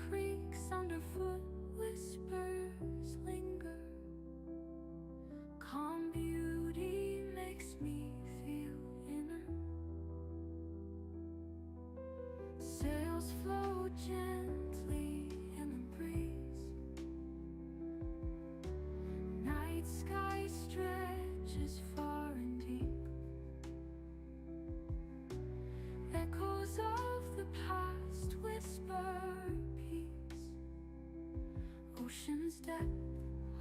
creaks underfoot, whispers linger. Calm beauty makes me feel inner. Sails float gently in the breeze. Night sky stretches far and deep. Echoes of the past whisper peace. Ocean's depth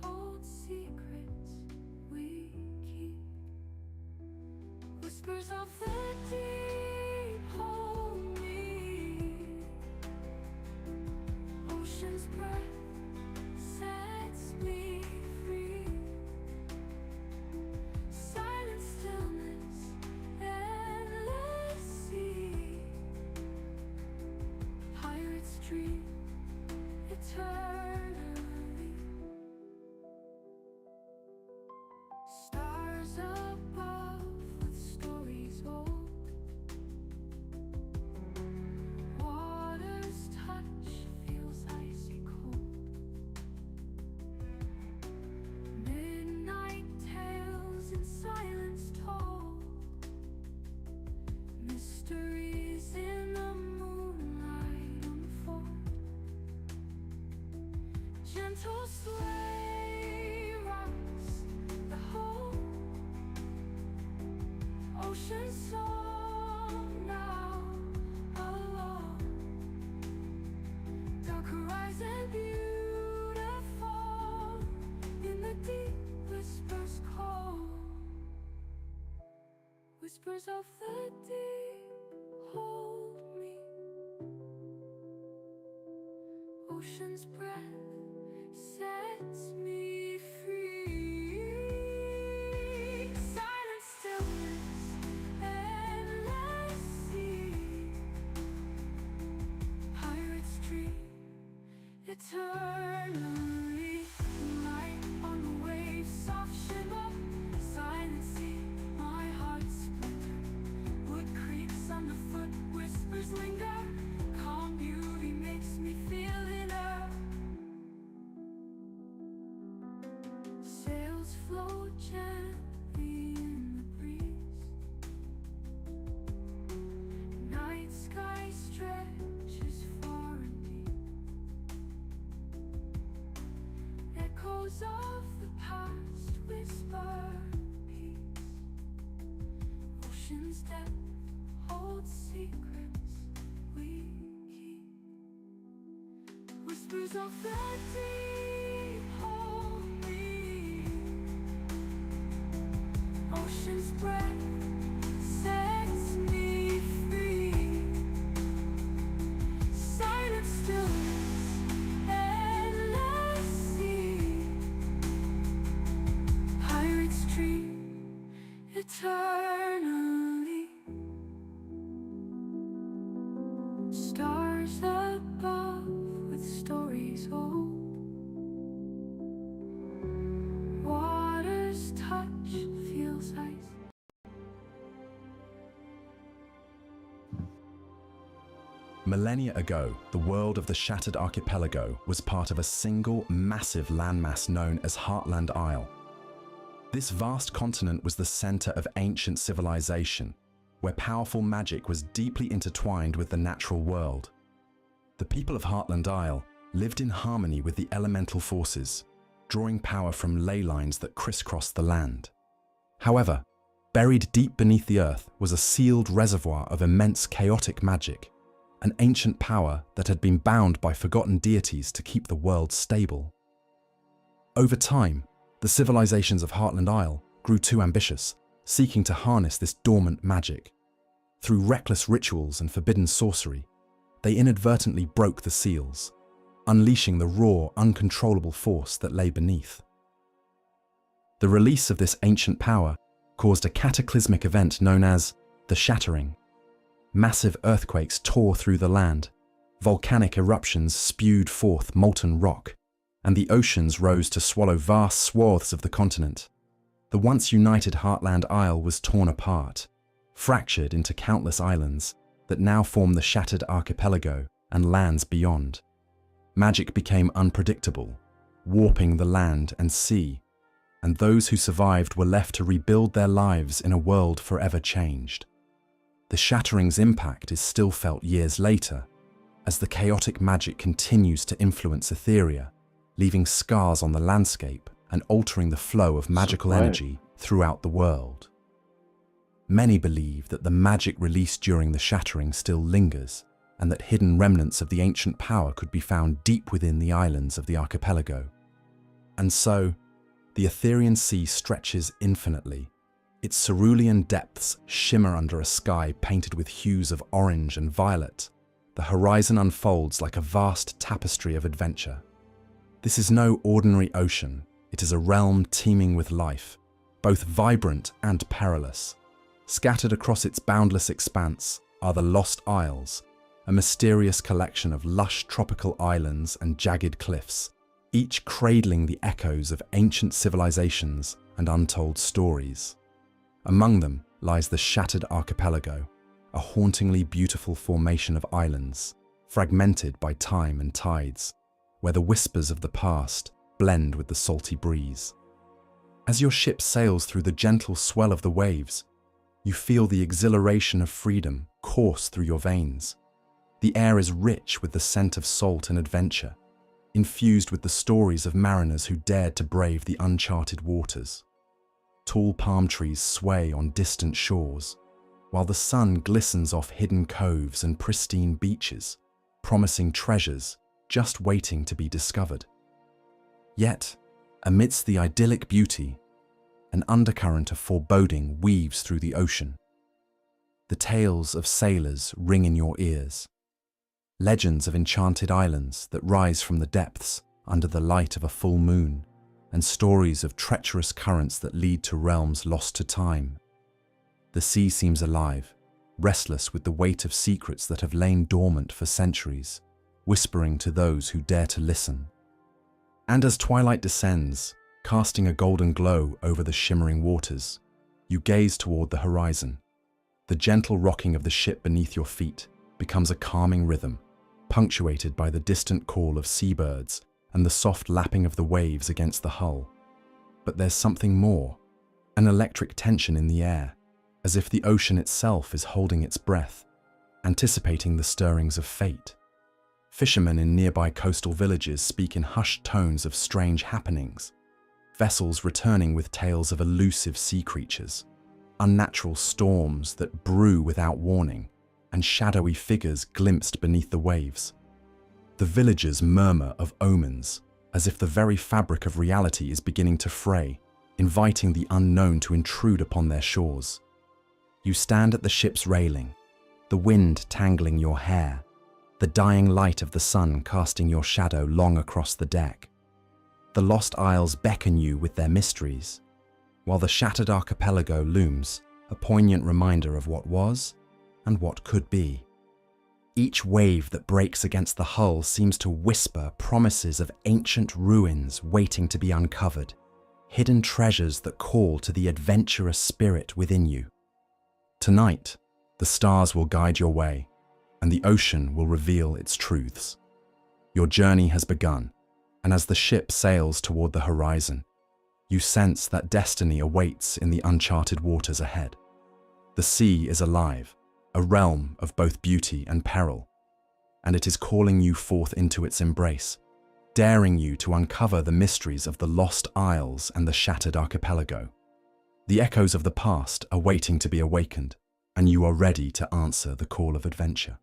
holds secrets we keep. Whispers of the deep hold me. Ocean's breath sets me free. Silent stillness, endless sea. Pirates dream eternally. Stars above with stories old. Water's touch feels icy cold. Midnight tales in silence told. Mysteries in the moonlight unfold. Gentle sway rocks the whole. Ocean song now alone. Dark horizon beautiful. In the deep whispers cold. Whispers of the deep hold me. Ocean's breath sets me free. Silent stillness, endless sea. Pirates dream eternally. Light on the waves, soft shimmer, silent sea. My heart splintered. Wood creaks underfoot, whispers linger. Calm beauty makes me feel inner. Sails float gently in the breeze. Night sky stretches far and deep. Echoes of the past whisper peace. Ocean's depth holds secrets we keep. Whispers of the deep hold me. Ocean's breath sets me free. Silent stillness, endless sea. Pirates dream eternally. Stars above with stories old. Water's touch feels ice. Millennia ago, the world of the Shattered Archipelago was part of a single, massive landmass known as Heartland Isle. This vast continent was the center of ancient civilization, where powerful magic was deeply intertwined with the natural world. The people of Heartland Isle lived in harmony with the elemental forces, drawing power from ley lines that crisscrossed the land. However, buried deep beneath the earth was a sealed reservoir of immense chaotic magic, an ancient power that had been bound by forgotten deities to keep the world stable. Over time, the civilizations of Heartland Isle grew too ambitious, seeking to harness this dormant magic. Through reckless rituals and forbidden sorcery, they inadvertently broke the seals, unleashing the raw, uncontrollable force that lay beneath. The release of this ancient power caused a cataclysmic event known as the Shattering. Massive earthquakes tore through the land, volcanic eruptions spewed forth molten rock, and the oceans rose to swallow vast swaths of the continent. The once united Heartland Isle was torn apart, fractured into countless islands that now form the Shattered Archipelago and lands beyond. magic became unpredictable, warping the land and sea, and those who survived were left to rebuild their lives in a world forever changed. The shattering's impact is still felt years later, as the chaotic magic continues to influence Etheria, leaving scars on the landscape and altering the flow of magical energy throughout the world. Many believe that the magic released during the shattering still lingers, and that hidden remnants of the ancient power could be found deep within the islands of the archipelago. And so, the Etherian Sea stretches infinitely. Its cerulean depths shimmer under a sky painted with hues of orange and violet. The horizon unfolds like a vast tapestry of adventure. This is no ordinary ocean. It is a realm teeming with life, both vibrant and perilous. Scattered across its boundless expanse are the Lost Isles, a mysterious collection of lush tropical islands and jagged cliffs, each cradling the echoes of ancient civilizations and untold stories. Among them lies the Shattered Archipelago, a hauntingly beautiful formation of islands, fragmented by time and tides, where the whispers of the past blend with the salty breeze. As your ship sails through the gentle swell of the waves, you feel the exhilaration of freedom course through your veins. The air is rich with the scent of salt and adventure, infused with the stories of mariners who dared to brave the uncharted waters. Tall palm trees sway on distant shores, while the sun glistens off hidden coves and pristine beaches, promising treasures just waiting to be discovered. Yet, amidst the idyllic beauty, an undercurrent of foreboding weaves through the ocean. The tales of sailors ring in your ears. Legends of enchanted islands that rise from the depths under the light of a full moon, and stories of treacherous currents that lead to realms lost to time. The sea seems alive, restless with the weight of secrets that have lain dormant for centuries, whispering to those who dare to listen. And as twilight descends, casting a golden glow over the shimmering waters, you gaze toward the horizon. The gentle rocking of the ship beneath your feet becomes a calming rhythm, punctuated by the distant call of seabirds and the soft lapping of the waves against the hull. But there's something more, an electric tension in the air, as if the ocean itself is holding its breath, anticipating the stirrings of fate. Fishermen in nearby coastal villages speak in hushed tones of strange happenings, vessels returning with tales of elusive sea creatures, unnatural storms that brew without warning, and shadowy figures glimpsed beneath the waves. The villagers murmur of omens, as if the very fabric of reality is beginning to fray, inviting the unknown to intrude upon their shores. You stand at the ship's railing, the wind tangling your hair, the dying light of the sun casting your shadow long across the deck. The Lost Isles beckon you with their mysteries, while the Shattered Archipelago looms, a poignant reminder of what was and what could be. Each wave that breaks against the hull seems to whisper promises of ancient ruins waiting to be uncovered, hidden treasures that call to the adventurous spirit within you. Tonight, the stars will guide your way, and the ocean will reveal its truths. Your journey has begun, and as the ship sails toward the horizon, you sense that destiny awaits in the uncharted waters ahead. The sea is alive, a realm of both beauty and peril, and it is calling you forth into its embrace, daring you to uncover the mysteries of the Lost Isles and the Shattered Archipelago. The echoes of the past are waiting to be awakened, and you are ready to answer the call of adventure.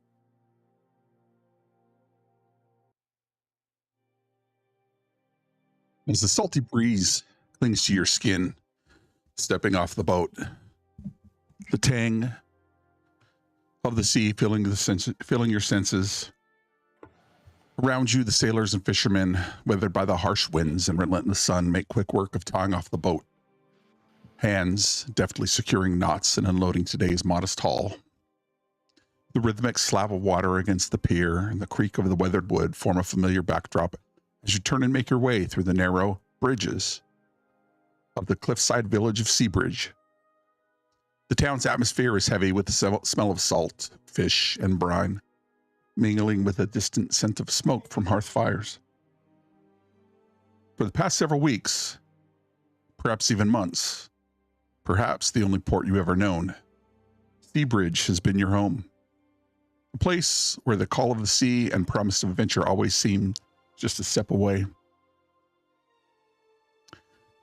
As the salty breeze clings to your skin, stepping off the boat, the tang of the sea filling your senses. Around you, the sailors and fishermen, weathered by the harsh winds and relentless sun, make quick work of tying off the boat, hands deftly securing knots and unloading today's modest haul. The rhythmic slap of water against the pier and the creak of the weathered wood form a familiar backdrop as you turn and make your way through the narrow bridges of the cliffside village of Seabridge. The town's atmosphere is heavy with the smell of salt, fish, and brine. mingling with a distant scent of smoke from hearth fires. For the past several weeks, perhaps even months, perhaps the only port you've ever known, Seabridge has been your home. A place where the call of the sea and promise of adventure always seem just a step away.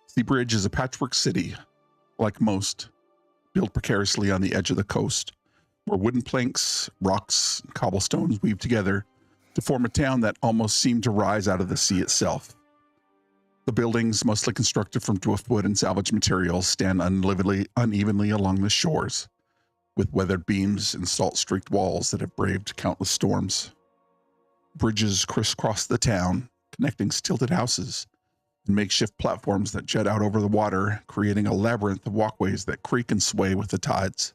Seabridge is a patchwork city, like most, built precariously on the edge of the coast, where wooden planks, rocks, and cobblestones weave together to form a town that almost seemed to rise out of the sea itself. The buildings, mostly constructed from driftwood and salvage materials, stand unevenly along the shores, with weathered beams and salt-streaked walls that have braved countless storms. Bridges crisscross the town, connecting stilted houses and makeshift platforms that jut out over the water, creating a labyrinth of walkways that creak and sway with the tides.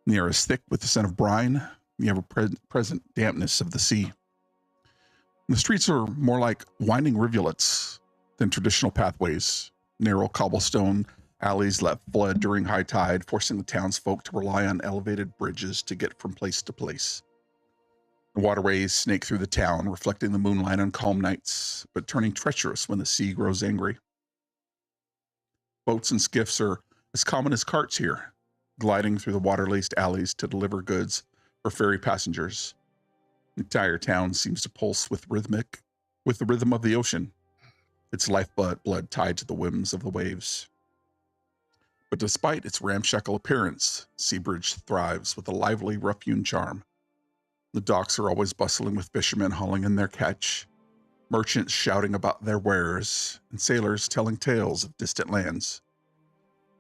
The air is thick with the scent of brine, the ever-present dampness of the sea. The streets are more like winding rivulets than traditional pathways, narrow cobblestone alleys let flood during high tide, forcing the townsfolk to rely on elevated bridges to get from place to place. The waterways snake through the town, reflecting the moonlight on calm nights, but turning treacherous when the sea grows angry. Boats and skiffs are as common as carts here, gliding through the water-laced alleys to deliver goods for ferry passengers. The entire town seems to pulse with the rhythm of the ocean, its lifeblood tied to the whims of the waves. But despite its ramshackle appearance, Seabridge thrives with a lively, rough-hewn charm. The docks are always bustling with fishermen hauling in their catch, merchants shouting about their wares, and sailors telling tales of distant lands.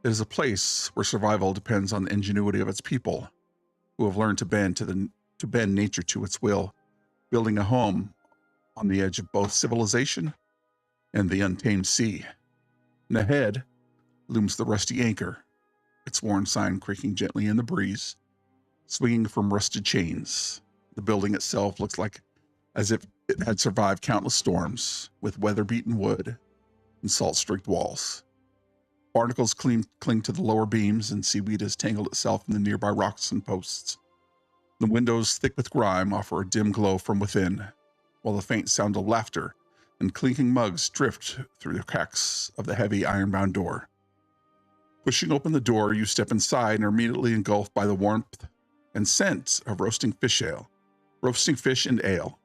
It is a place where survival depends on the ingenuity of its people, who have learned to bend nature to its will, building a home on the edge of both civilization and the untamed sea. And ahead looms the rusty anchor, its worn sign creaking gently in the breeze, swinging from rusted chains. The building itself looks like as if it had survived countless storms, with weather-beaten wood and salt-streaked walls. Barnacles cling to the lower beams, and seaweed has tangled itself in the nearby rocks and posts. The windows, thick with grime, offer a dim glow from within, while the faint sound of laughter and clinking mugs drift through the cracks of the heavy iron-bound door. Pushing open the door, you step inside and are immediately engulfed by the warmth and scent of roasting fish and ale.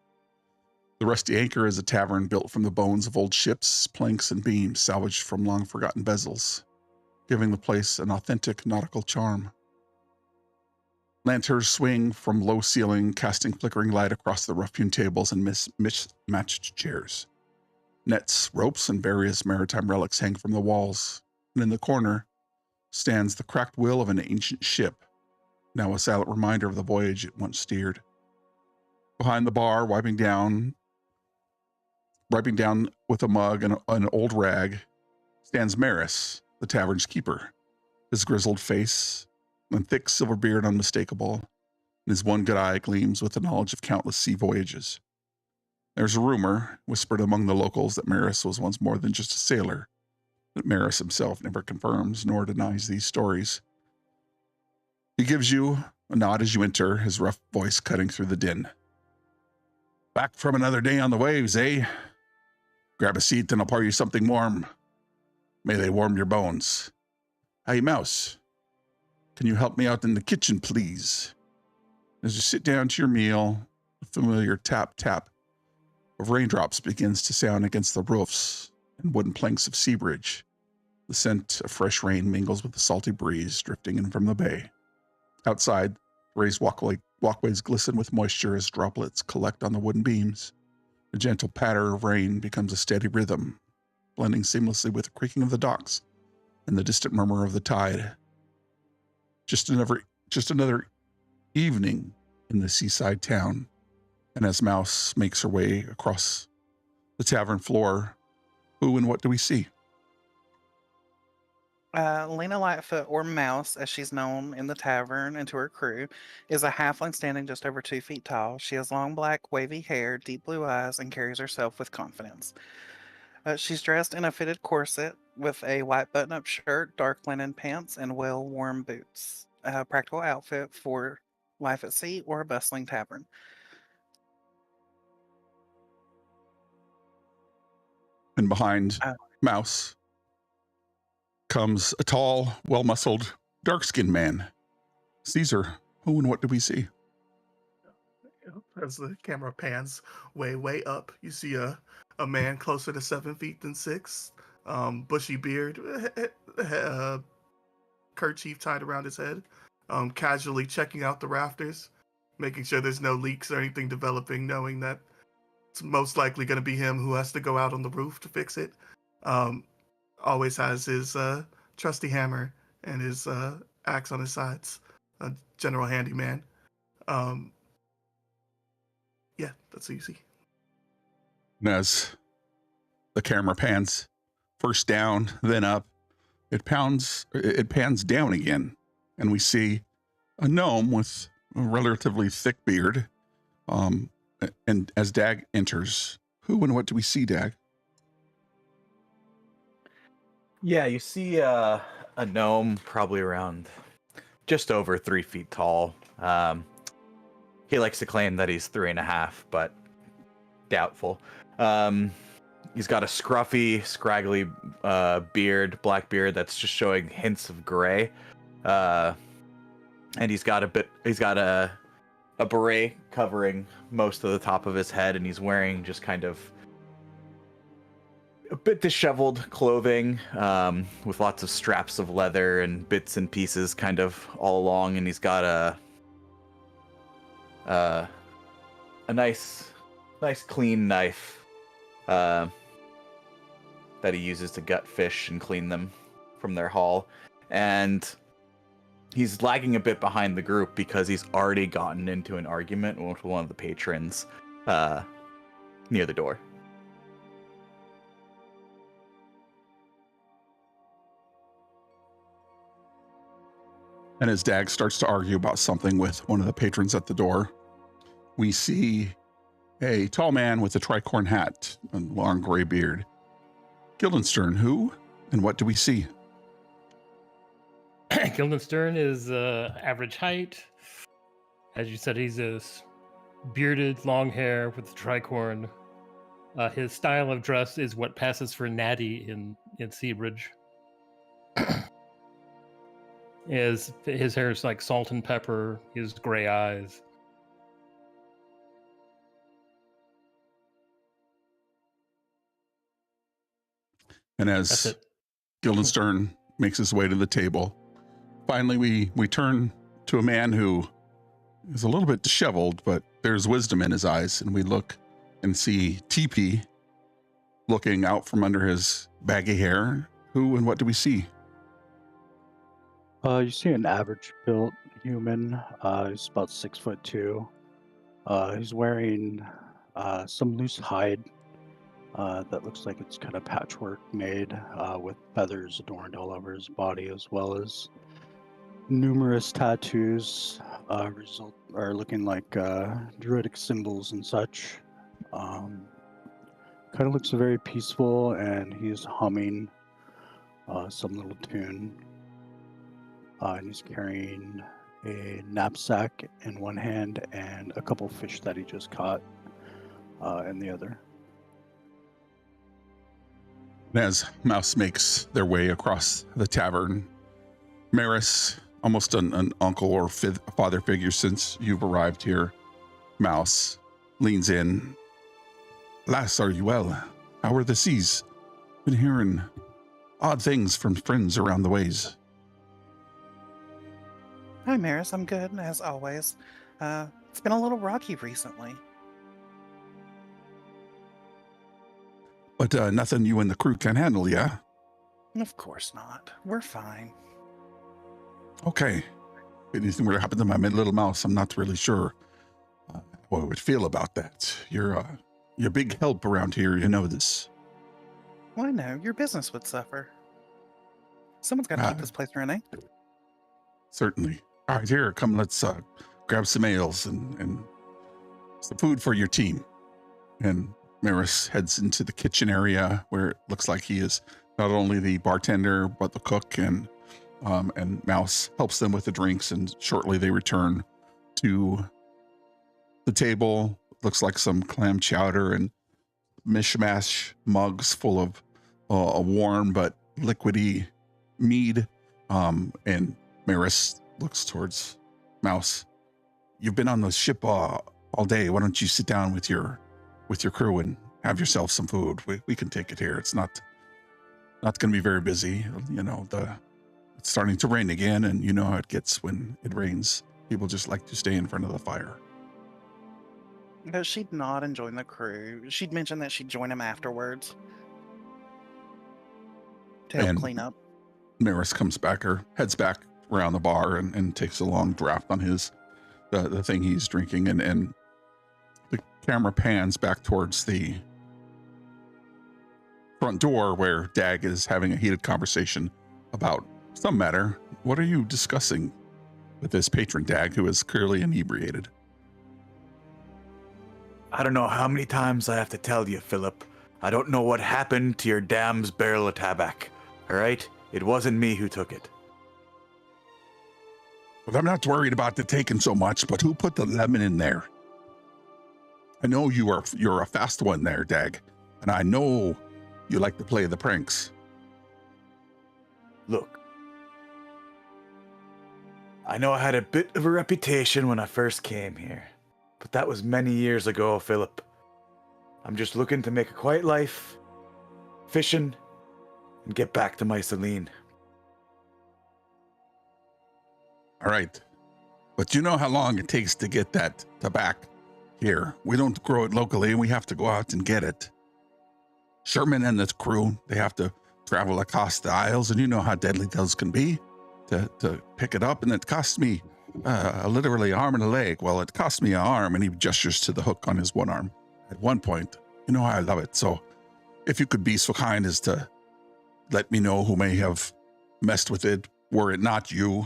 The Rusty Anchor is a tavern built from the bones of old ships, planks, and beams salvaged from long-forgotten vessels, giving the place an authentic nautical charm. Lanterns swing from low ceiling, casting flickering light across the rough-hewn tables and mismatched chairs. Nets, ropes, and various maritime relics hang from the walls, and in the corner stands the cracked wheel of an ancient ship, now a silent reminder of the voyage it once steered. Behind the bar, wiping down with a mug and an old rag, stands Maris, the tavern's keeper, his grizzled face and thick silver beard unmistakable, and his one good eye gleams with the knowledge of countless sea voyages. There's a rumor, whispered among the locals, that Maris was once more than just a sailor, but Maris himself never confirms nor denies these stories. He gives you a nod as you enter, his rough voice cutting through the din. Back from another day on the waves, eh? Grab a seat and I'll pour you something warm. May they warm your bones. Hey, Mouse, can you help me out in the kitchen, please? As you sit down to your meal, a familiar tap-tap of raindrops begins to sound against the roofs and wooden planks of Seabridge. The scent of fresh rain mingles with the salty breeze drifting in from the bay. Outside, raised walkways glisten with moisture as droplets collect on the wooden beams. A gentle patter of rain becomes a steady rhythm, blending seamlessly with the creaking of the docks and the distant murmur of the tide. Just another evening in the seaside town, and as Mouse makes her way across the tavern floor, who and what do we see? Lena Lightfoot, or Mouse, as she's known in the tavern and to her crew, is a halfling standing just over 2 feet tall. She has long black, wavy hair, deep blue eyes, and carries herself with confidence. She's dressed in a fitted corset with a white button-up shirt, dark linen pants, and well-worn boots. A practical outfit for life at sea or a bustling tavern. And behind Oh. Mouse comes a tall, well-muscled, dark-skinned man. Caesar, who and what do we see? As the camera pans way up, you see a man closer to 7 feet than 6, bushy beard, kerchief tied around his head, casually checking out the rafters, making sure there's no leaks or anything developing, knowing that it's most likely going to be him who has to go out on the roof to fix it. Always has his trusty hammer and his axe on his sides, a general handyman. Yeah, that's what you see. And as the camera pans first down, then up, it pans down again, and we see a gnome with a relatively thick beard. And as Dag enters, who and what do we see, Dag? Yeah, you see a gnome probably around just over 3 feet tall. He likes to claim that he's 3.5, but doubtful. He's got a scruffy, scraggly black beard that's just showing hints of gray. And he's got a beret covering most of the top of his head, and he's wearing just kind of a bit disheveled clothing, with lots of straps of leather and bits and pieces kind of all along, and he's got a nice clean knife that he uses to gut fish and clean them from their haul. And he's lagging a bit behind the group because he's already gotten into an argument with one of the patrons near the door. And as Dag starts to argue about something with one of the patrons at the door, we see a tall man with a tricorn hat and long gray beard. Guildenstern, who and what do we see? Guildenstern is average height. As you said, he's a bearded, long hair with a tricorn. His style of dress is what passes for natty in Seabridge. His hair is like salt and pepper. His gray eyes. And That's as it. Guildenstern makes his way to the table, finally we turn to a man who is a little bit disheveled, but there's wisdom in his eyes, and we look and see TP looking out from under his baggy hair. Who and what do we see? You see an average built human. He's about 6'2". He's wearing some loose hide that looks like it's kind of patchwork made with feathers adorned all over his body, as well as numerous tattoos are looking like druidic symbols and such. Kind of looks very peaceful, and he's humming some little tune. And he's carrying a knapsack in one hand and a couple fish that he just caught in the other. And as Mouse makes their way across the tavern, Maris, almost an uncle or father figure since you've arrived here, Mouse leans in. Lass, are you well? How are the seas? Been hearing odd things from friends around the ways. Hi, Maris. I'm good, as always. It's been a little rocky recently. But nothing you and the crew can handle, yeah? Of course not. We're fine. Okay. If anything were to happen to my little mouse, I'm not really sure what I would feel about that. You're big help around here, you know this. Well, I know. Your business would suffer. Someone's got to keep this place running. Certainly. All right, here, come, let's grab some ales and some food for your team. And Maris heads into the kitchen area where it looks like he is not only the bartender, but the cook, and Mouse helps them with the drinks, and shortly they return to the table. Looks like some clam chowder and mishmash mugs full of a warm but liquidy mead. And Maris looks towards Mouse. You've been on the ship all day. Why don't you sit down with your crew and have yourself some food? We can take it here. It's not going to be very busy. It's starting to rain again, and you know how it gets when it rains. People just like to stay in front of the fire. But she'd nod and join the crew. She'd mentioned that she'd join him afterwards to help clean up. Maris comes back or heads back around the bar and takes a long draft on the thing he's drinking, and the camera pans back towards the front door where Dag is having a heated conversation about some matter. What are you discussing with this patron, Dag, who is clearly inebriated? I don't know how many times I have to tell you, Philip. I don't know what happened to your dam's barrel of tabac. All right? It wasn't me who took it. But I'm not worried about the taking so much, but who put the lemon in there? I know you're a fast one there, Dag, and I know you like to play the pranks. Look, I know I had a bit of a reputation when I first came here, but that was many years ago, Philip. I'm just looking to make a quiet life, fishing, and get back to my Celine. All right. But you know how long it takes to get that tobacco here. We don't grow it locally, and we have to go out and get it. Sherman and the crew, they have to travel across the aisles, and you know how deadly those can be to pick it up, and it cost me literally an arm and a leg. Well, it cost me an arm, and he gestures to the hook on his one arm. At one point, you know how I love it. So if you could be so kind as to let me know who may have messed with it, were it not you.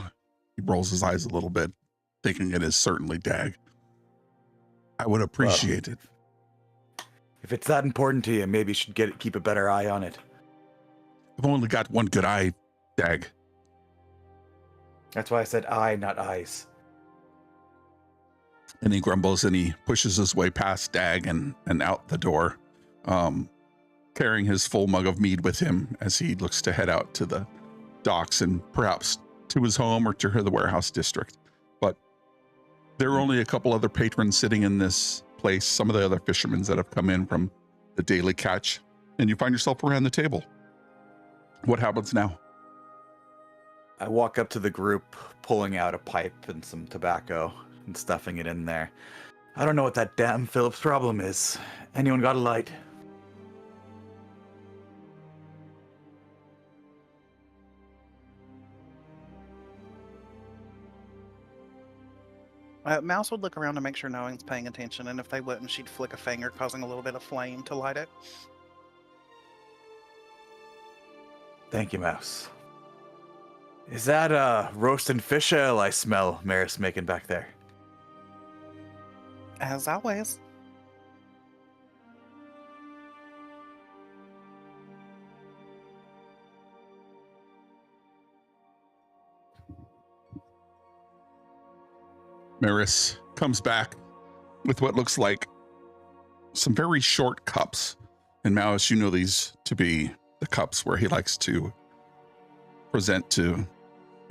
He rolls his eyes a little bit, thinking it is certainly Dag. I would appreciate it. If it's that important to you, maybe you should keep a better eye on it. I've only got one good eye, Dag. That's why I said eye, not eyes. And he grumbles and he pushes his way past Dag and out the door, carrying his full mug of mead with him as he looks to head out to the docks and perhaps to his home or to the warehouse district. But there are only a couple other patrons sitting in this place, some of the other fishermen that have come in from the daily catch, and you find yourself around the table. What happens now? I walk up to the group, pulling out a pipe and some tobacco and stuffing it in there. I don't know what that damn Philip's problem is. Anyone got a light? Mouse would look around to make sure no one's paying attention, and if they wouldn't, she'd flick a finger, causing a little bit of flame to light it. Thank you, Mouse. Is that roasting fish ale I smell Maris making back there? As always. Maris comes back with what looks like some very short cups. And Maus, you know these to be the cups where he likes to present to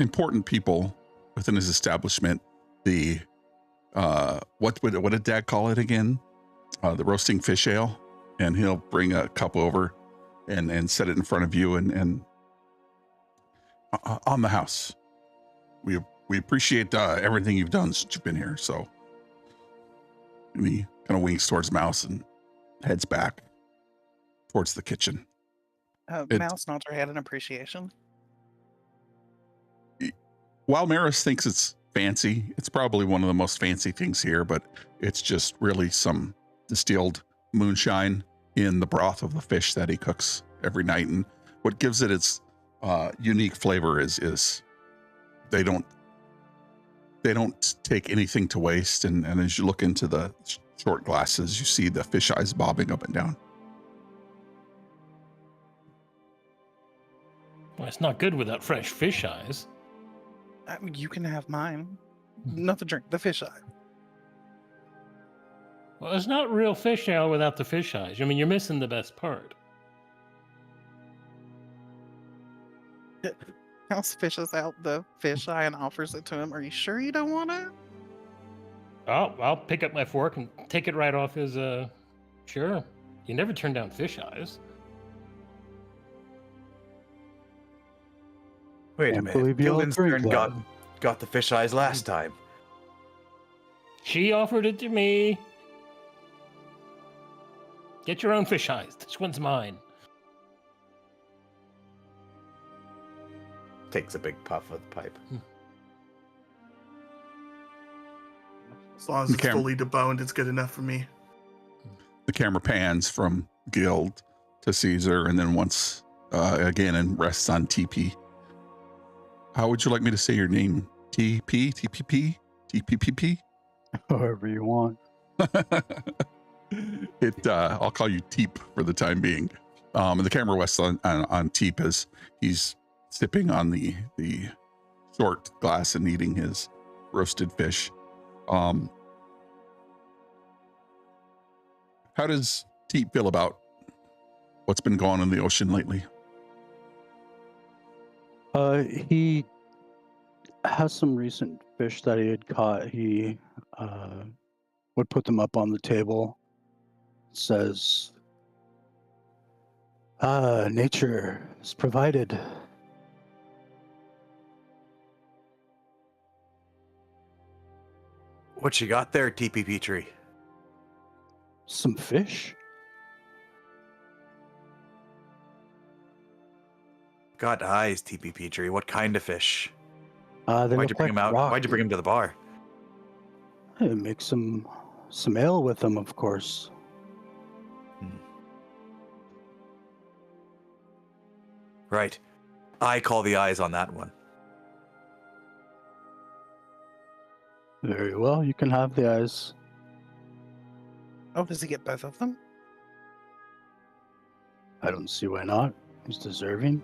important people within his establishment the what did Dad call it again? The roasting fish ale. And he'll bring a cup over and set it in front of you and on the house. We appreciate everything you've done since you've been here. So, and he kind of winks towards Mouse and heads back towards the kitchen. Mouse nods her head in appreciation. While Maris thinks it's fancy, it's probably one of the most fancy things here, but it's just really some distilled moonshine in the broth of the fish that he cooks every night. And what gives it its unique flavor is they don't take anything to waste. And as you look into the short glasses, you see the fish eyes bobbing up and down. Well, it's not good without fresh fish eyes. You can have mine. Not the drink, the fish eye. Well, it's not real fish ale without the fish eyes. I mean, you're missing the best part. House fishes out the fish eye and offers it to him. Are you sure you don't want it? I'll pick up my fork and take it right off his. Sure. You never turn down fish eyes. Wait a Can't minute. believe you all Gilden's drink turn that. got the fish eyes last time. She offered it to me. Get your own fish eyes. This one's mine. Takes a big puff of the pipe. As long as it's fully deboned, it's good enough for me. The camera pans from Guild to Caesar, and then once again and rests on TP. How would you like me to say your name? TP, TPP, TPPP? However you want. I'll call you Teep for the time being. And the camera rests on Teep as he's sipping on the short glass and eating his roasted fish. How does Teep feel about what's been going on in the ocean lately? He has some recent fish that he had caught. He would put them up on the table. Says, nature is provided. What you got there, TPP tree? Some fish? Got eyes, TPP tree. What kind of fish? They Why'd you look bring like him out? rock. Why'd you bring him to the bar? Hey, make some ale with them, of course. Right. I call the eyes on that one. Very well, you can have the eyes. Oh, does he get both of them? I don't see why not. He's deserving.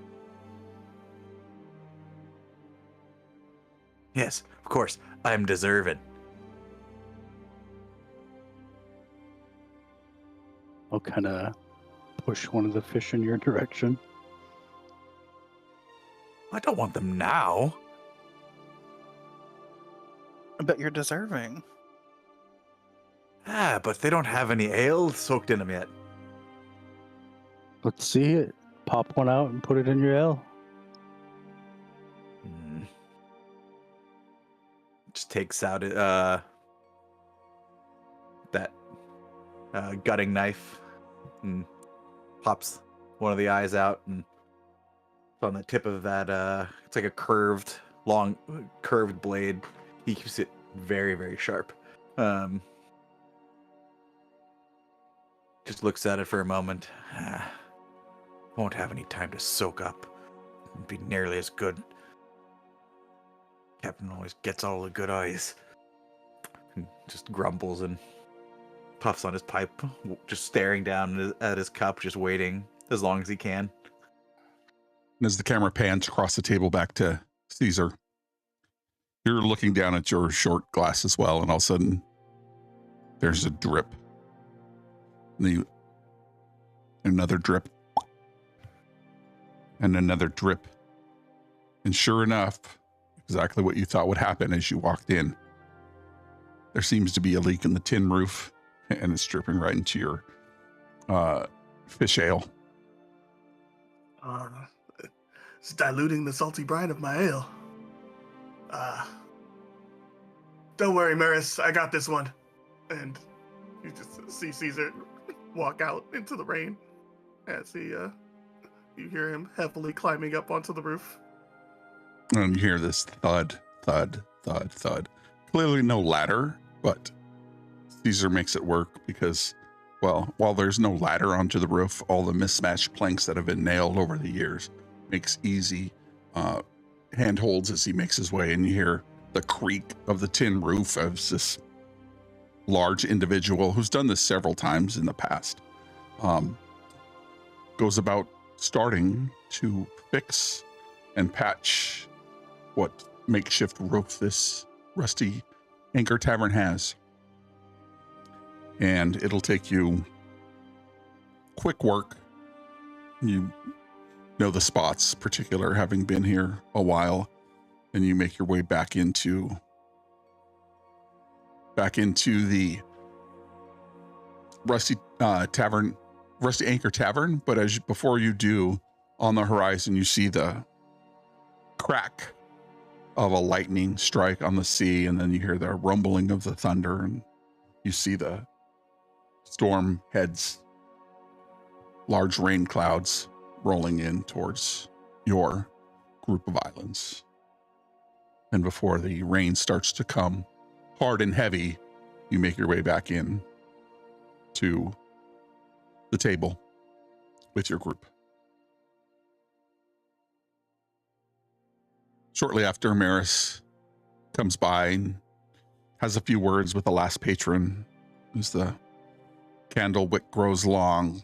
Yes, of course. I'm deserving. I'll kind of push one of the fish in your direction. I don't want them now. But you're deserving. But they don't have any ale soaked in them yet. Let's see it. Pop one out and put it in your ale. Just takes out that gutting knife and pops one of the eyes out, and on the tip of that it's like a long curved blade. He keeps it very, very sharp. Just looks at it for a moment. Won't have any time to soak up. Won't be nearly as good. Captain always gets all the good eyes. And just grumbles and puffs on his pipe, just staring down at his cup, just waiting as long as he can. And as the camera pans across the table back to Caesar, you're looking down at your short glass as well, and all of a sudden, there's a drip. And another drip. And another drip. And sure enough, exactly what you thought would happen as you walked in. There seems to be a leak in the tin roof, and it's dripping right into your fish ale. It's diluting the salty brine of my ale. Don't worry, Maris, I got this one. And you just see Caesar walk out into the rain as you hear him heavily climbing up onto the roof. And you hear this thud, thud, thud, thud. Clearly no ladder, but Caesar makes it work because, well, while there's no ladder onto the roof, all the mismatched planks that have been nailed over the years makes easy handholds as he makes his way. And you hear the creak of the tin roof as this large individual who's done this several times in the past goes about starting to fix and patch what makeshift roof this rusty Anchor Tavern has. and it'll take you quick work. You know the spots, particular having been here a while, and you make your way back into the Rusty Anchor Tavern. But before you do, on the horizon you see the crack of a lightning strike on the sea, and then you hear the rumbling of the thunder, and you see the storm heads, large rain clouds rolling in towards your group of islands. And before the rain starts to come hard and heavy, you make your way back in to the table with your group. Shortly after, Maris comes by and has a few words with the last patron. As the candle wick grows long,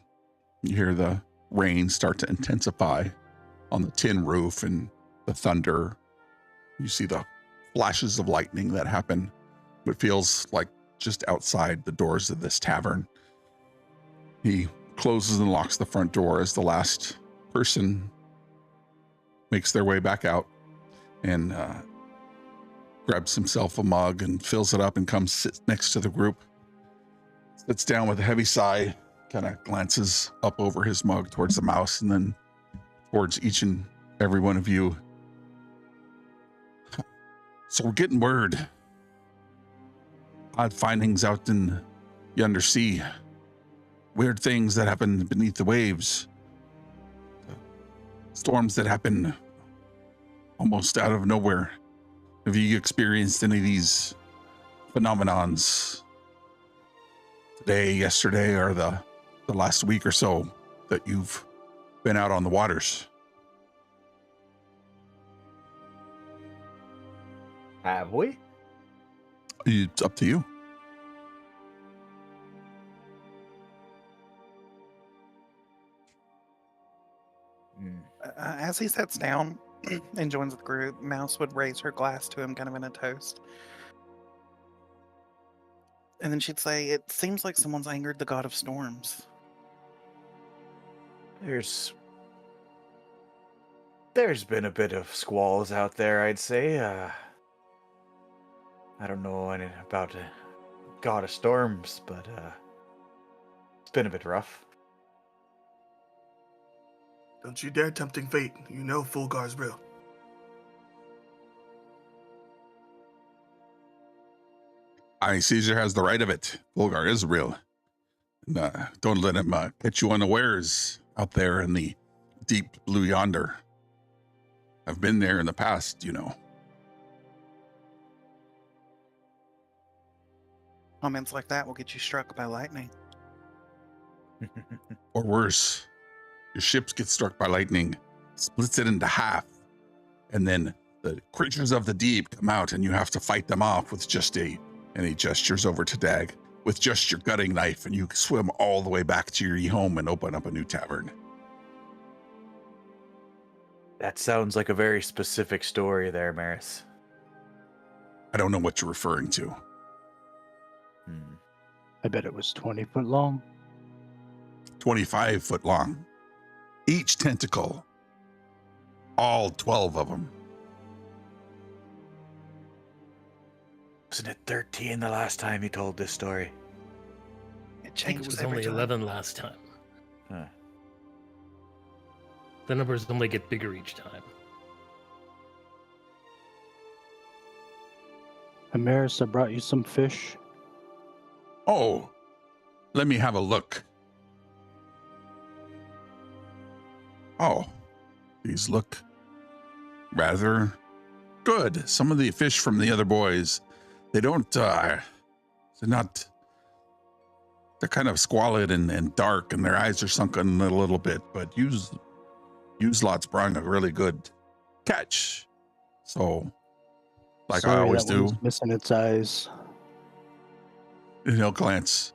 you hear the rain start to intensify on the tin roof and the thunder. You see the flashes of lightning that happen, what feels like just outside the doors of this tavern. He closes and locks the front door as the last person makes their way back out and grabs himself a mug and fills it up and comes sit next to the group. Sits down with a heavy sigh, kind of glances up over his mug towards the mouse and then towards each and every one of you. So we're getting word. Odd findings out in the undersea. Weird things that happen beneath the waves. Storms that happen almost out of nowhere. Have you experienced any of these phenomenons today, yesterday, or the last week or so that you've been out on the waters? Have we? It's up to you. As he sits down and joins the group, Mouse would raise her glass to him, kind of in a toast. And then she'd say, "It seems like someone's angered the god of storms." There's been a bit of squalls out there, I'd say. I don't know anything about a god of storms, but it's been a bit rough. Don't you dare tempting fate. You know Fulgar's real. Caesar has the right of it. Fulgar is real. And, don't let him catch you unawares out there in the deep blue yonder. I've been there in the past, you know. Comments like that will get you struck by lightning. Or worse, your ships get struck by lightning, splits it into half, and then the creatures of the deep come out and you have to fight them off with and he gestures over to Dag, with just your gutting knife, and you swim all the way back to your home and open up a new tavern. That sounds like a very specific story there, Maris. I don't know what you're referring to. I bet it was 20 foot long. 25 foot long. Each tentacle. All 12 of them. Wasn't it 13 the last time he told this story? It I think it changes was every only time. 11 last time. Huh. The numbers only get bigger each time. Amaris, I brought you some fish. Oh, let me have a look. Oh, these look rather good. Some of the fish from the other boys, they're kind of squalid and dark, and their eyes are sunken a little bit, but lot's brought a really good catch. So, like Sorry, I always that do, one's missing its eyes. and he'll glance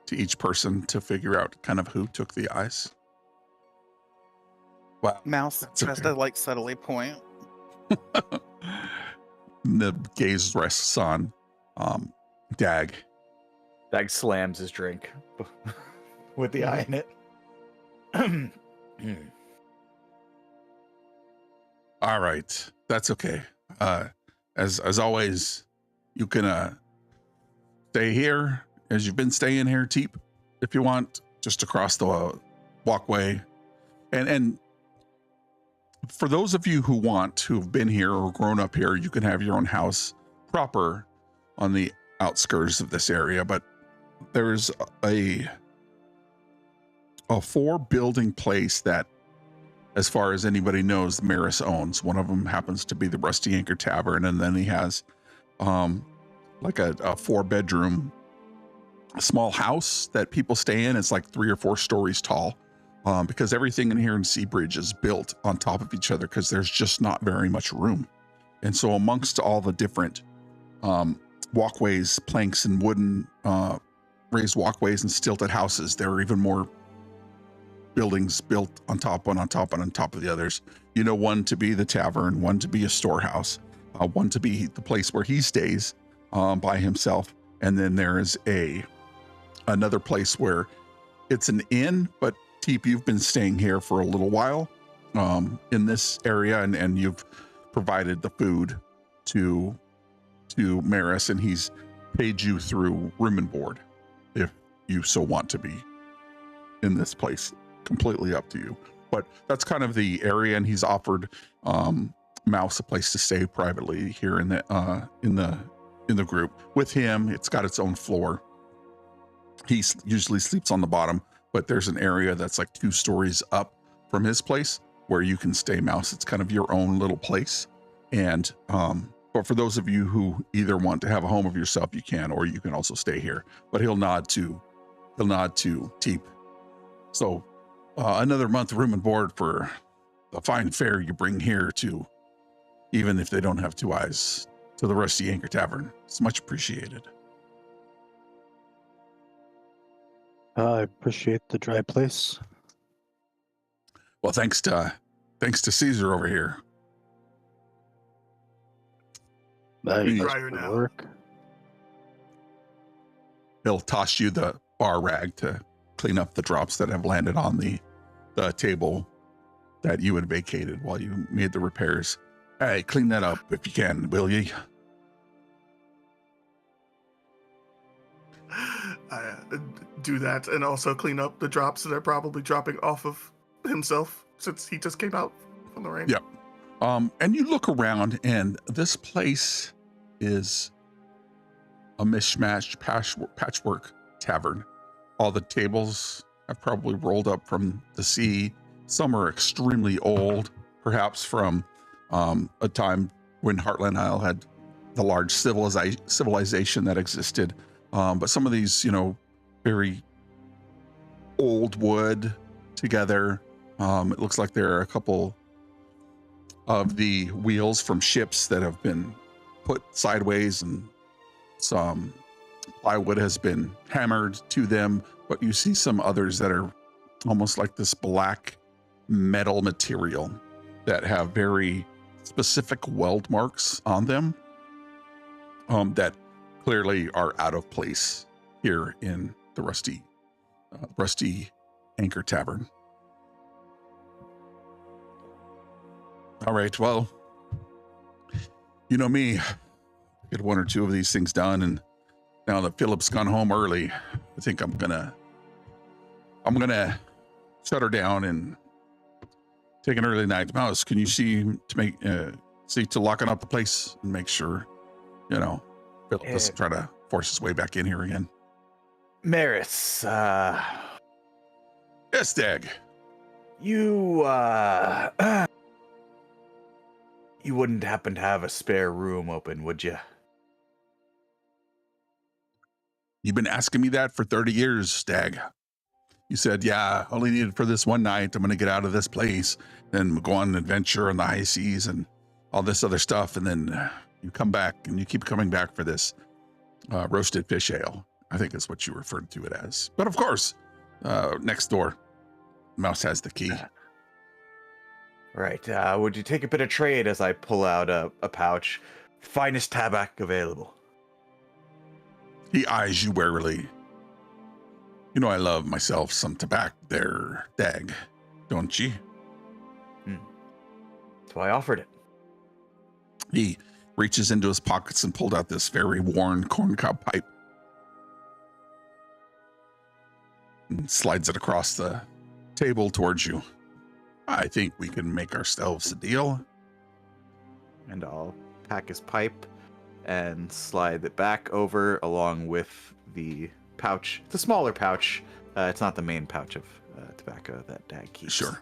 to each person to figure out kind of who took the eyes. Wow. Mouse That's tries okay. to subtly point. The gaze rests on Dag. Dag slams his drink with the eye in it. All right, that's okay. As always, you can stay here as you've been staying here, Teep, if you want, just across the walkway. And for those of you who want, who've been here or grown up here, you can have your own house proper on the outskirts of this area. But there's a 4-building place that, as far as anybody knows, Maris owns. One of them happens to be the Rusty Anchor Tavern, and then he has like a 4-bedroom small house that people stay in. It's like 3 or 4 stories tall, because everything in here in Seabridge is built on top of each other because there's just not very much room. And so amongst all the different walkways, planks and wooden raised walkways and stilted houses, there are even more buildings built on top of the others. You know, one to be the tavern, one to be a storehouse, one to be the place where he stays by himself, and then there is another place where it's an inn. But Teep, you've been staying here for a little while in this area, and you've provided the food to Maris, and he's paid you through room and board if you so want to be in this place. Completely up to you, but that's kind of the area, and he's offered Mouse a place to stay privately here in the group. With him, it's got its own floor. He usually sleeps on the bottom, but there's an area that's like 2 stories up from his place where you can stay, Mouse. It's kind of your own little place. And but for those of you who either want to have a home of yourself, you can, or you can also stay here. But he'll nod to Teep. So another month room and board for the fine fare you bring here to, even if they don't have 2 eyes, to the Rusty Anchor Tavern. It's much appreciated. I appreciate the dry place. Well, thanks to Caesar over here. You guys Drier would now. work. He'll toss you the bar rag to clean up the drops that have landed on the table that you had vacated while you made the repairs. Hey, clean that up if you can, will ye? I do that, and also clean up the drops that are probably dropping off of himself since he just came out from the rain. Yep. And you look around, and this place is a mishmash patchwork tavern. All the tables have probably rolled up from the sea. Some are extremely old, perhaps from a time when Heartland Isle had the large civilization that existed. But some of these, very old wood together. It looks like there are a couple of the wheels from ships that have been put sideways, and some plywood has been hammered to them. But you see some others that are almost like this black metal material that have very specific weld marks on them that clearly are out of place here in the Rusty Anchor Tavern. All right, well, you know me, get 1 or 2 of these things done, and now that Philip's gone home early, I think I'm gonna shut her down and take an early night. Mouse, can you see to locking up the place and make sure, Philip doesn't try to force his way back in here again? Maris, Yes, Dag. you wouldn't happen to have a spare room open, would you? You've been asking me that for 30 years, Dag. You said, yeah, only needed for this one night. I'm going to get out of this place, then go on an adventure on the high seas and all this other stuff. And then you come back, and you keep coming back for this roasted fish ale. I think is what you referred to it as. But of course, next door, Mouse has the key. Right. Would you take a bit of trade as I pull out a pouch? Finest tabac available. He eyes you warily. You know I love myself some tobacco there, Dag, don't ye? That's why I offered it. He reaches into his pockets and pulled out this very worn corncob pipe and slides it across the table towards you. I think we can make ourselves a deal. And I'll pack his pipe and slide it back over along with the pouch. It's a smaller pouch. It's not the main pouch of tobacco that Dag keeps. Sure.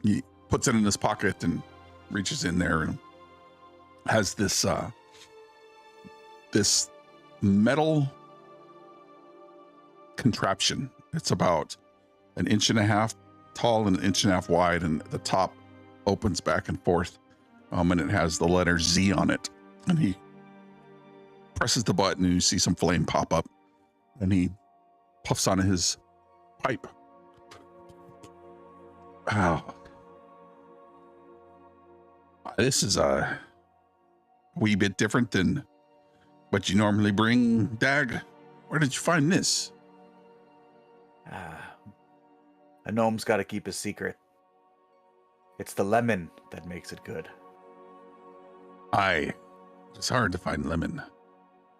He puts it in his pocket and reaches in there and has this this metal contraption. It's about 1.5 inches tall and 1.5 inches wide, and the top opens back and forth. And it has the letter Z on it. And he presses the button and you see some flame pop up, and he puffs on his pipe. Wow. This is a wee bit different than what you normally bring, Dag. Where did you find this? A gnome's got to keep his secret. It's the lemon that makes it good. It's hard to find lemon,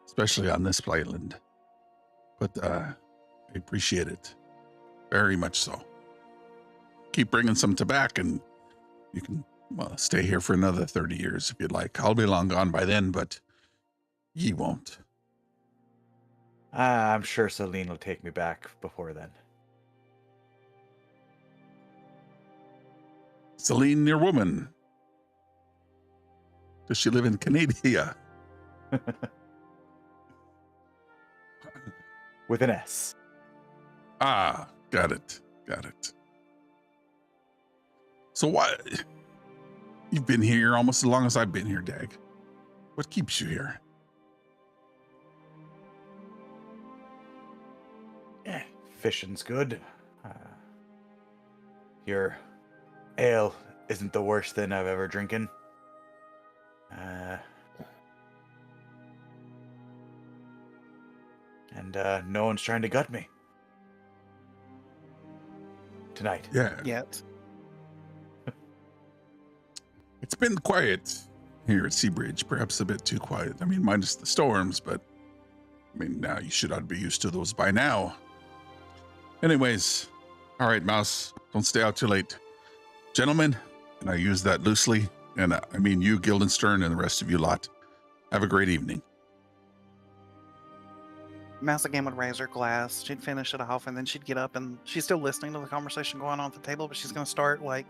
especially on this island. But I appreciate it very much so. Keep bringing some tobacco, and you can stay here for another 30 years if you'd like. I'll be long gone by then, but ye won't. I'm sure Celine will take me back before then. Celine, your woman. Does she live in Canada? With an S. Ah, got it. So why? You've been here almost as long as I've been here, Dag. What keeps you here? Fishing's good. Your ale isn't the worst thing I've ever drinking. And no one's trying to gut me. Tonight. Yeah. Yet. It's been quiet here at Seabridge, perhaps a bit too quiet. I mean, minus the storms, but I mean, now you should be used to those by now. Anyways, all right, Mouse, don't stay out too late. Gentlemen, and I use that loosely, and I mean you, Guildenstern, and the rest of you lot. Have a great evening. Mouse again would raise her glass. She'd finish it off, and then she'd get up, and she's still listening to the conversation going on at the table, but she's going to start, like,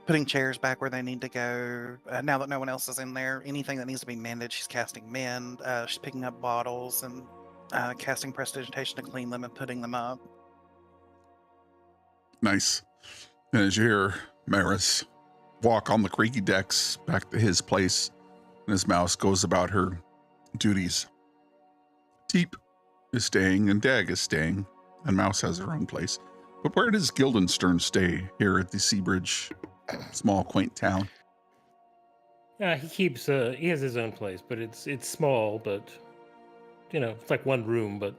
putting chairs back where they need to go. Now that no one else is in there, anything that needs to be mended, she's casting mend. She's picking up bottles and casting prestidigitation to clean them and putting them up. Nice. And as you hear Maris walk on the creaky decks back to his place, and his Mouse goes about her duties, Teep is staying and Dag is staying, and Mouse has her own place. But where does Guildenstern stay here at the Seabridge small, quaint town? Yeah, he has his own place, but it's small, but it's like one room, but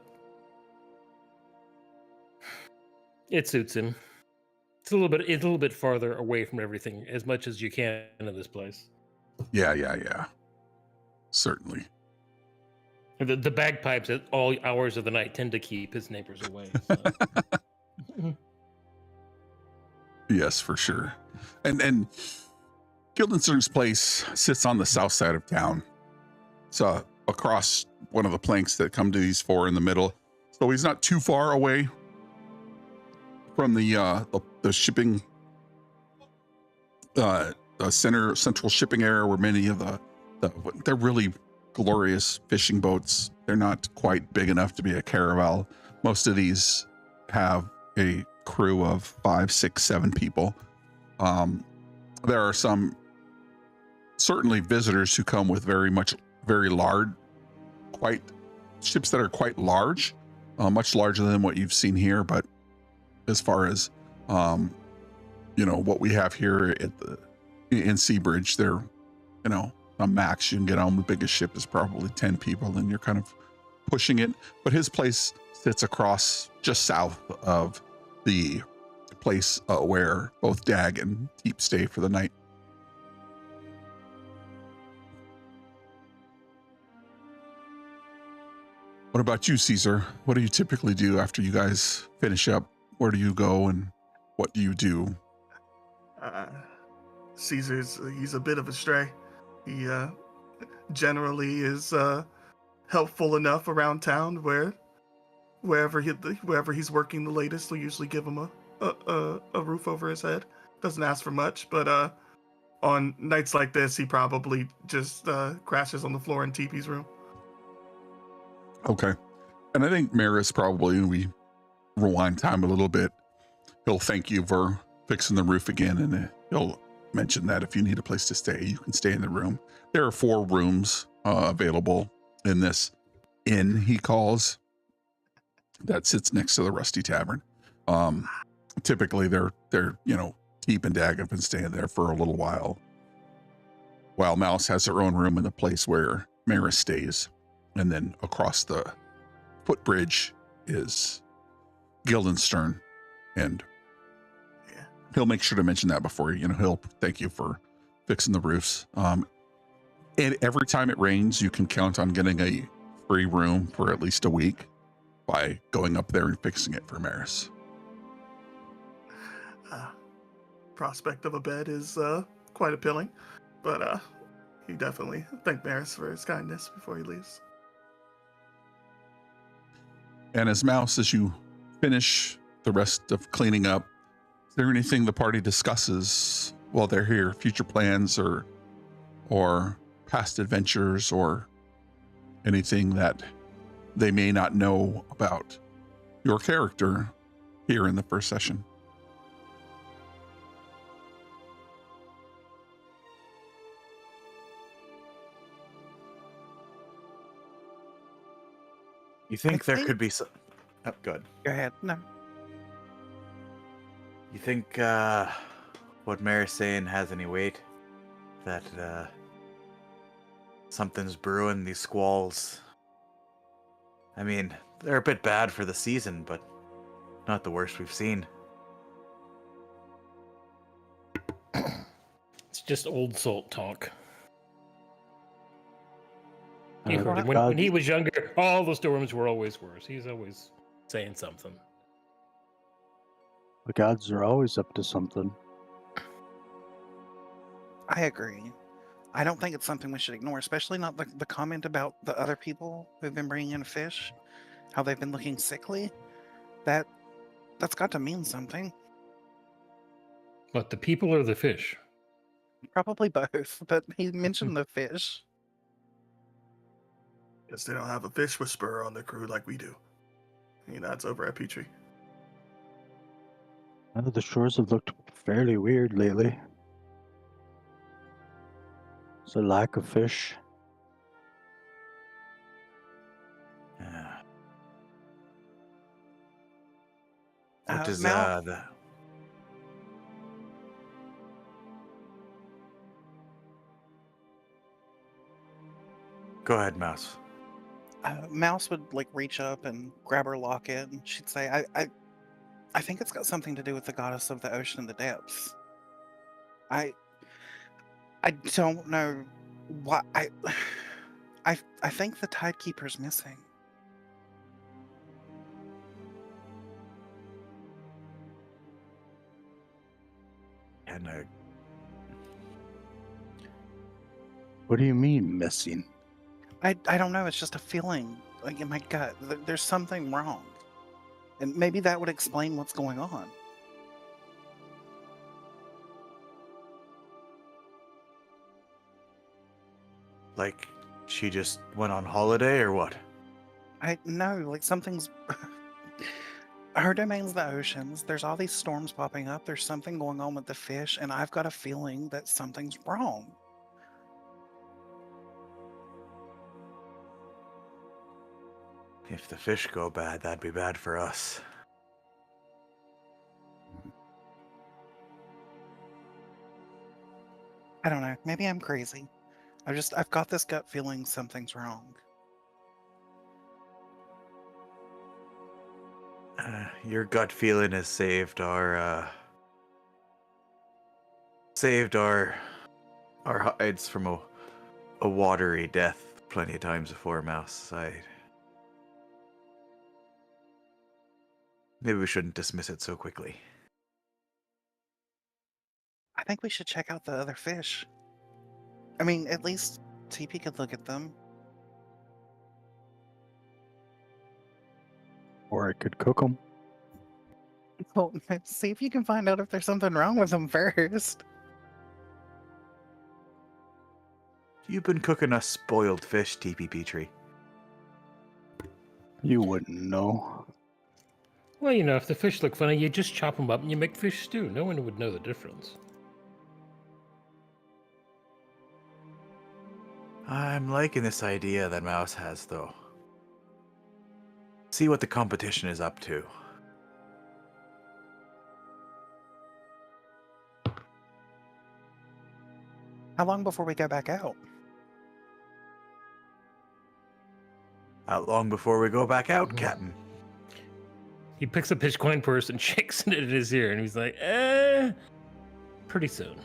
it suits him. It's a little bit farther away from everything, as much as you can in this place. Yeah. Certainly. The bagpipes at all hours of the night tend to keep his neighbors away. So. Yes, for sure. And Guildenstern's place sits on the south side of town. So across one of the planks that come to these four in the middle. So he's not too far away from the shipping, the central shipping area where many of they're really glorious fishing boats. They're not quite big enough to be a caravel. Most of these have a crew of 5, 6, 7 people. There are some certainly visitors who come with very large, ships that are quite large, much larger than what you've seen here. But as far as what we have here in Seabridge, they're a max you can get on. The biggest ship is probably 10 people, and you're kind of pushing it. But his place sits across just south of the place where both Dag and Teep stay for the night. What about you, Caesar? What do you typically do after you guys finish up? Where do you go and what do you do? He's a bit of a stray. He generally is helpful enough around town wherever he's working the latest, will usually give him a roof over his head. Doesn't ask for much, but on nights like this, he probably just crashes on the floor in TP's room. Okay. And I think Maris probably, we rewind time a little bit, he'll thank you for fixing the roof again, and he'll mention that if you need a place to stay, you can stay in the room. There are 4 rooms available in this inn, he calls, that sits next to the Rusty Tavern. Typically they're Teep and Dag have been staying there for a little while Mouse has her own room in the place where Maris stays, and then across the footbridge is Guildenstern, and he'll make sure to mention that before he'll thank you for fixing the roofs. And every time it rains, you can count on getting a free room for at least a week by going up there and fixing it for Maris. Prospect of a bed is quite appealing, but he definitely thanked Maris for his kindness before he leaves. And as you finish the rest of cleaning up, is there anything the party discusses while they're here? Future plans or past adventures, or anything that they may not know about your character here in the first session? You think there could be some... Oh, good. Go ahead. No. You think what Mary's saying has any weight? That something's brewing, these squalls? I mean, they're a bit bad for the season, but not the worst we've seen. It's just old salt talk. Uh, You heard him. God- When he was younger, all the storms were always worse. He's always saying something. The gods are always up to something. I agree. I don't think it's something we should ignore, especially not the comment about the other people who've been bringing in fish, how they've been looking sickly. That's got to mean something. But the people or the fish? Probably both, but he mentioned the fish. Guess they don't have a fish whisperer on their crew like we do. It's over at Petrie. The shores have looked fairly weird lately. It's a lack of fish. Yeah. What does Mal, the... Go ahead, Mouse. Mouse would reach up and grab her locket, and she'd say, I think it's got something to do with the goddess of the ocean and the depths. I don't know why. I think the Tidekeeper's missing. And What do you mean, missing? I don't know. It's just a feeling in my gut. There's something wrong, and maybe that would explain what's going on. like, she just went on holiday or what? I know, something's. Her domain's the oceans. There's all these storms popping up. There's something going on with the fish, and I've got a feeling that something's wrong. If the fish go bad, that'd be bad for us. I don't know. Maybe I'm crazy. I've got this gut feeling something's wrong. Your gut feeling has saved our hides from a watery death plenty of times before, Mouse. Maybe we shouldn't dismiss it so quickly. I think we should check out the other fish. I mean, at least TP could look at them. Or I could cook them. Well, see if you can find out if there's something wrong with them first. You've been cooking us spoiled fish, TP Petrie. You wouldn't know. Well, you know, if the fish look funny, you just chop them up and you make fish stew. No one would know the difference. I'm liking this idea that Mouse has, though. See what the competition is up to. How long before we go back out? How long before we go back out, Captain? He picks up his coin purse and shakes it in his ear, and he's like, pretty soon.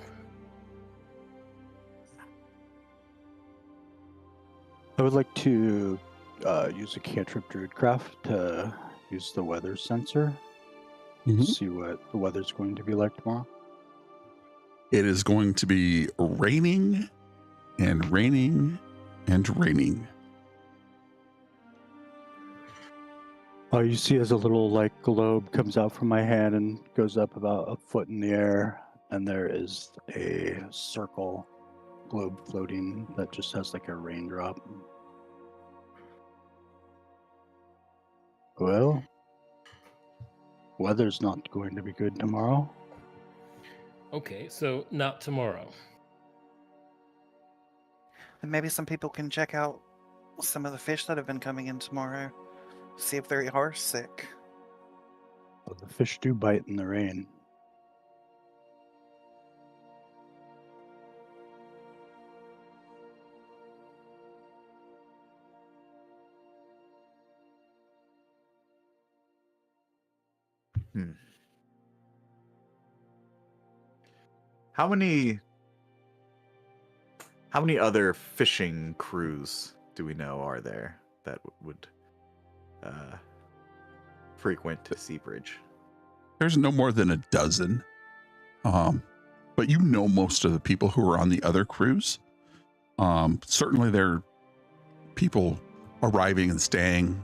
I would like to use a cantrip druidcraft to use the weather sensor. See what the weather's going to be like tomorrow. It is going to be raining and raining and raining. All you see is a little like globe comes out from my hand and goes up about a foot in the air, and there is a circle globe floating that just has like a raindrop. Well, weather's not going to be good tomorrow. Okay, so not tomorrow. And maybe some people can check out some of the fish that have been coming in tomorrow. See if they are sick. Well, the fish do bite in the rain. How many other fishing crews do we know are there that would frequent Seabridge? There's no more than a dozen. But you know most of the people who are on the other cruise. Certainly there are people arriving and staying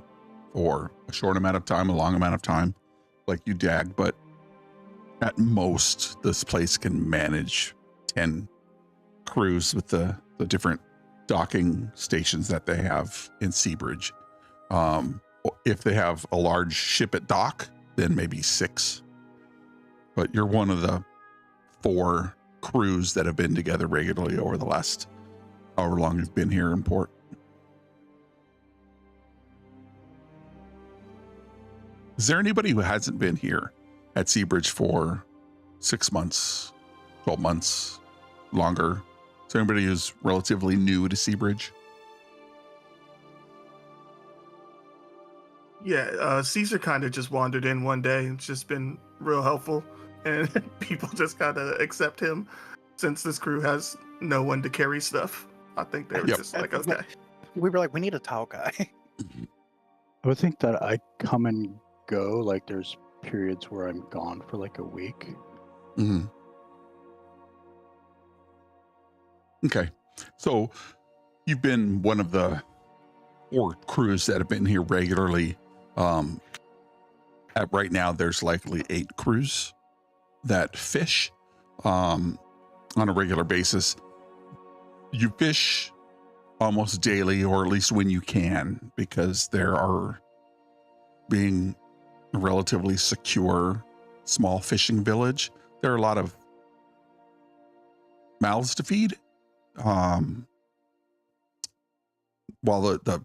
for a short amount of time, a long amount of time, like you, Dag, but at most this place can manage 10 crews with the different docking stations that they have in Seabridge. If they have a large ship at dock, then maybe 6. But you're one of the 4 crews that have been together regularly over the last however long you've been here in port. Is there anybody who hasn't been here at Seabridge for 6 months, 12 months, longer? Is there anybody who's relatively new to Seabridge? Yeah, Caesar kind of just wandered in one day. It's just been real helpful, and people just kind of accept him since this crew has no one to carry stuff. I think they were just like, okay. We were like, we need a tall guy. I would think that I come and go, like there's periods where I'm gone for like a week. Mm-hmm. Okay. So you've been one of the 4 crews that have been here regularly. At right now, there's likely 8 crews that fish on a regular basis. You fish almost daily, or at least when you can, because there are, being a relatively secure small fishing village, there are a lot of mouths to feed. While the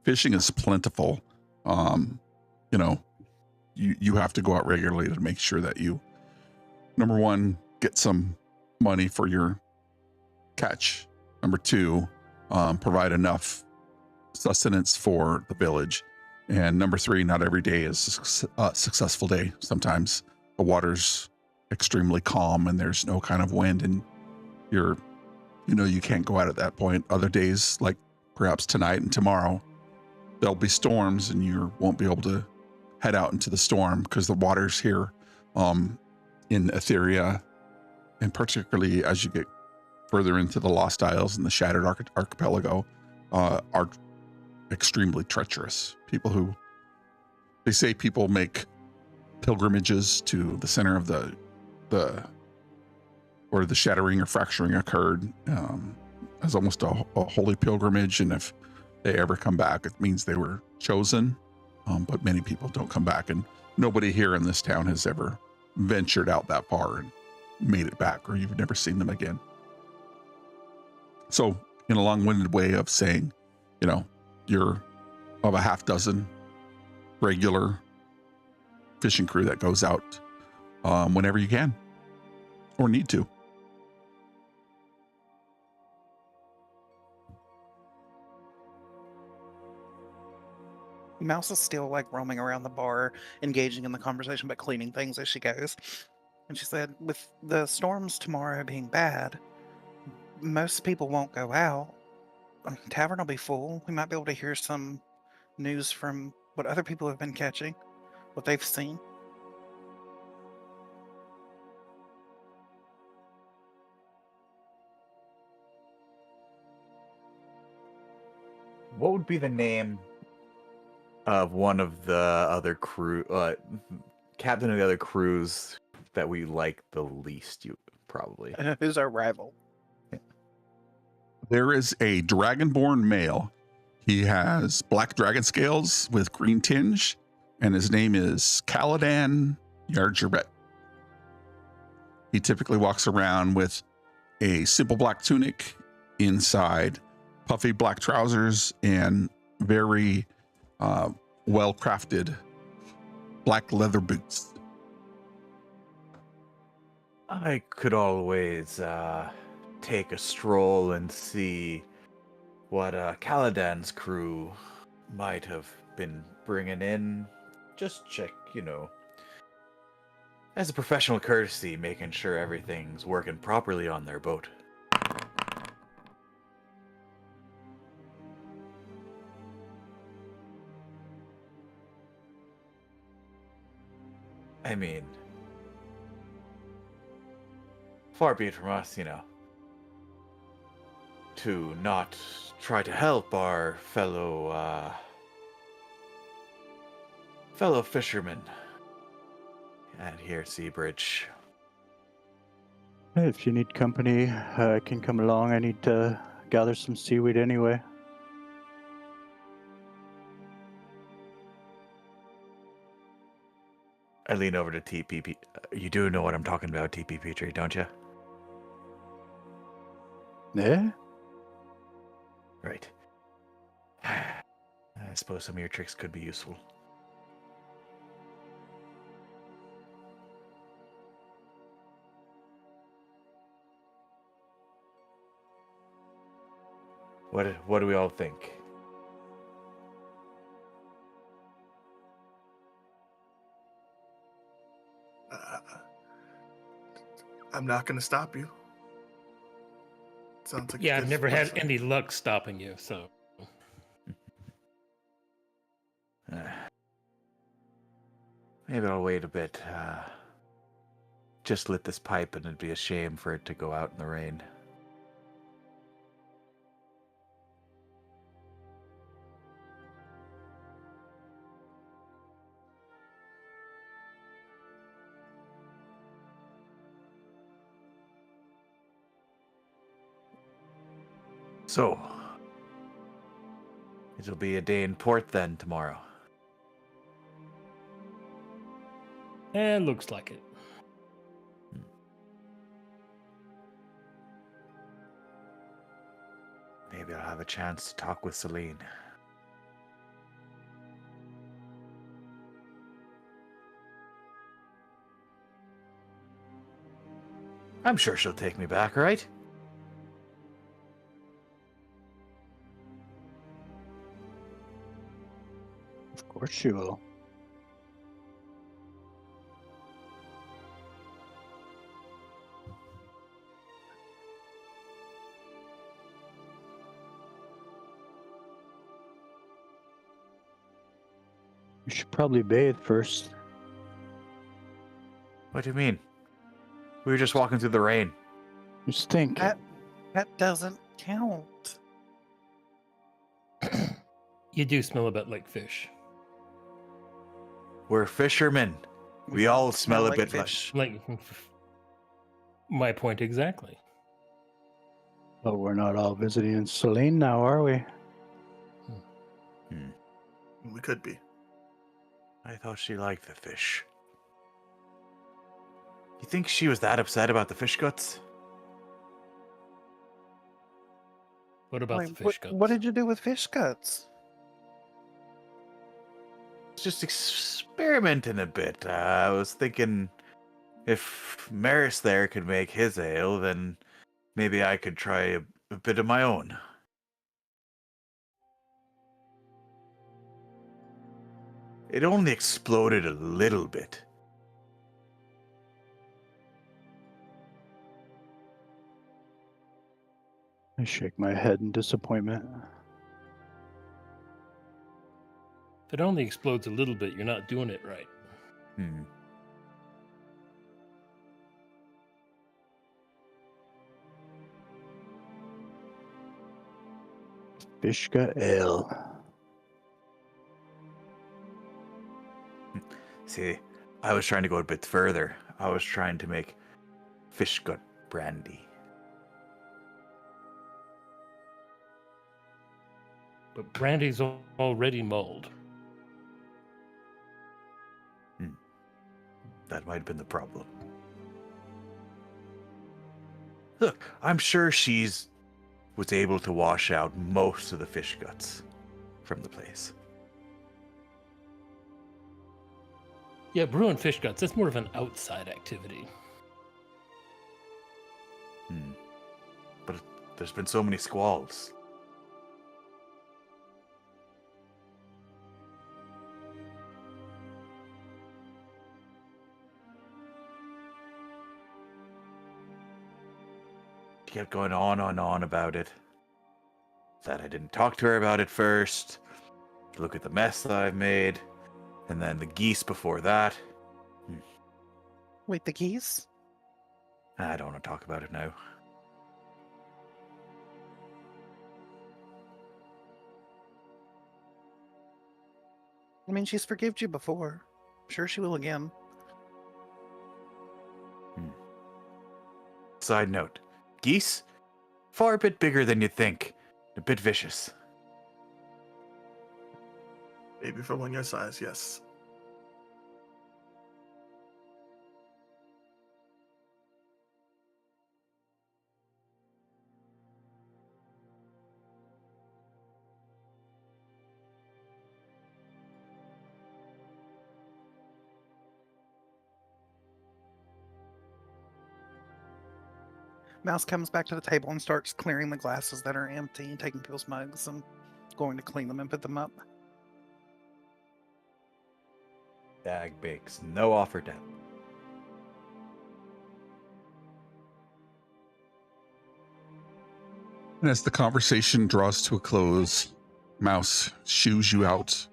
fishing is plentiful, you know, you have to go out regularly to make sure that you, number 1, get some money for your catch. Number 2, provide enough sustenance for the village. And number 3, not every day is a successful day. Sometimes the water's extremely calm and there's no kind of wind, and you can't go out at that point. Other days, like perhaps tonight and tomorrow, there'll be storms and you won't be able to head out into the storm because the waters here in Etheria, and particularly as you get further into the Lost Isles and the Shattered Archipelago, are extremely treacherous. They say people make pilgrimages to the center of where the shattering or fracturing occurred, as almost a holy pilgrimage. And if they ever come back, it means they were chosen. But many people don't come back, and nobody here in this town has ever ventured out that far and made it back, or you've never seen them again. So, in a long-winded way of saying, you're of a half dozen regular fishing crew that goes out whenever you can or need to. Mouse is still like roaming around the bar, engaging in the conversation, but cleaning things as she goes. And she said, with the storms tomorrow being bad, most people won't go out. Tavern will be full. We might be able to hear some news from what other people have been catching, what they've seen. What would be the name of one of the other crew, captain of the other crews that we like the least? You probably. Who's our rival? There is a dragonborn male. He has black dragon scales with green tinge, and his name is Caladan Yargerbet. He typically walks around with a simple black tunic, inside puffy black trousers, and very well-crafted black leather boots. I could always take a stroll and see what Caladan's crew might have been bringing in. Just check, as a professional courtesy, making sure everything's working properly on their boat. I mean, far be it from us, to not try to help our fellow fishermen at here, Seabridge. If you need company, I can come along. I need to gather some seaweed anyway. I lean over to TPP. You do know what I'm talking about, TP Petrie, don't you? Yeah? Right. I suppose some of your tricks could be useful. What do we all think? I'm not going to stop you. Sounds like Yeah, a I've good never had person. any luck stopping you, so. Maybe I'll wait a bit. Just lit this pipe, and it'd be a shame for it to go out in the rain. So, it'll be a day in port then tomorrow. Looks like it. Maybe I'll have a chance to talk with Celine. I'm sure she'll take me back, right? Of course she will. You should probably bathe first. What do you mean? We were just walking through the rain. You stink. That doesn't count. You do smell a bit like fish. We're fishermen. We don't all smell a bit fish. Like my point exactly. But we're not all visiting Celine now, are we? We could be. I thought she liked the fish. You think she was that upset about the fish guts? What about Wait, the fish guts? what did you do with fish guts? Just experimenting a bit. I was thinking if Maris there could make his ale, then maybe I could try a bit of my own. It only exploded a little bit. I shake my head in disappointment. If it only explodes a little bit, you're not doing it right. Fishka ale. See, I was trying to go a bit further. I was trying to make fish gut brandy. But brandy's already mulled. That might have been the problem. Look, I'm sure she's was able to wash out most of the fish guts from the place. Yeah, brewing fish guts, that's more of an outside activity. But there's been so many squalls. She kept going on and on about it. That I didn't talk to her about it first. Look at the mess that I've made. And then the geese before that. Wait, the geese? I don't want to talk about it now. I mean, she's forgived you before. Sure she will again. Side note, geese, far a bit bigger than you'd think. A bit vicious. Maybe for one your size, yes. Mouse comes back to the table and starts clearing the glasses that are empty and taking people's mugs and going to clean them and put them up. Dag bakes, no offer down. And as the conversation draws to a close, Mouse shoos you out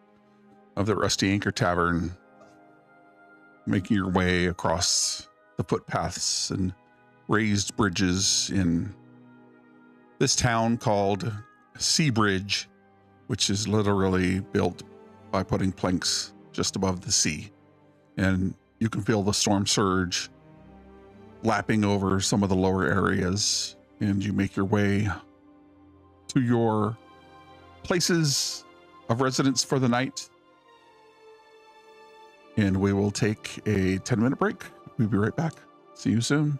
of the Rusty Anchor Tavern, making your way across the footpaths and raised bridges in this town called Seabridge, which is literally built by putting planks just above the sea. And you can feel the storm surge lapping over some of the lower areas, and you make your way to your places of residence for the night. And we will take a 10-minute break. We'll be right back. See you soon.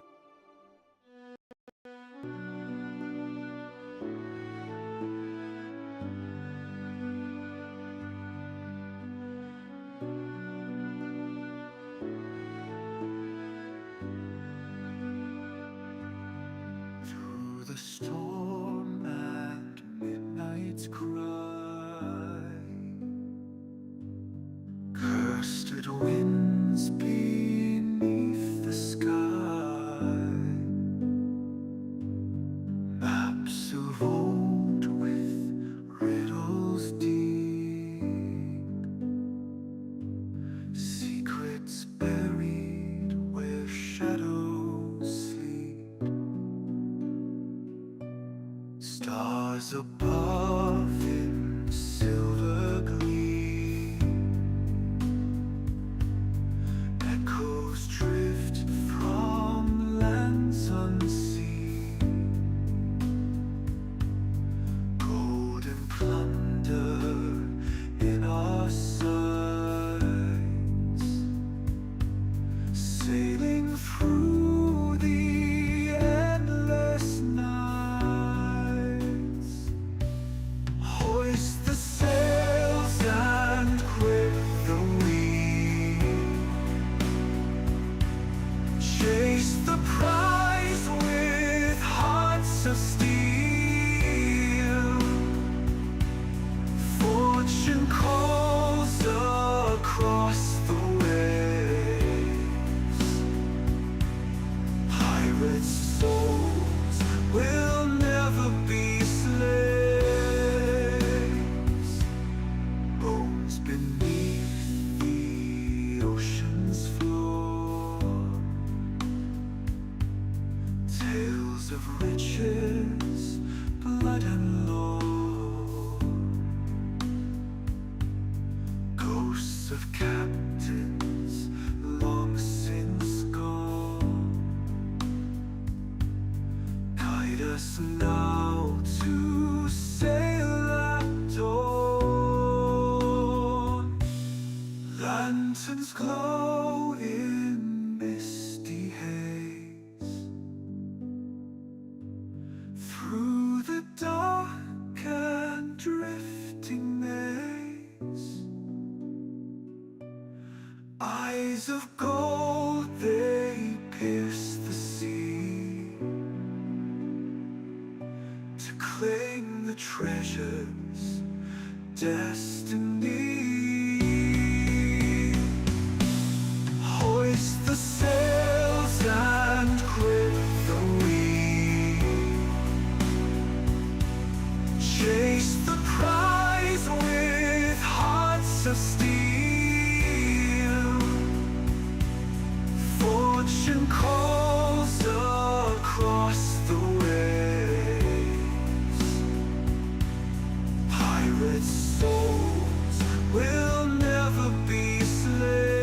Through the storm and midnight's cry, sailing through the endless nights. Hoist the sails and grip the wheel. Chase the prize with hearts of steel. Fortune calls across the waves. Pirates' souls will never be slaves. Bones beneath the ocean's floor. Tales of riches, blood and lore. Ghosts of captains long since gone. Guide us now to sail at dawn. Lanterns glow in misty haze. Through the dark and drifting maze. Eyes of gold, they pierce the sea to claim the treasures, destiny. Hoist the sails and grip the wheel. Chase the prize with hearts of steel. Fortune calls across the waves. Pirates' souls will never be slaves.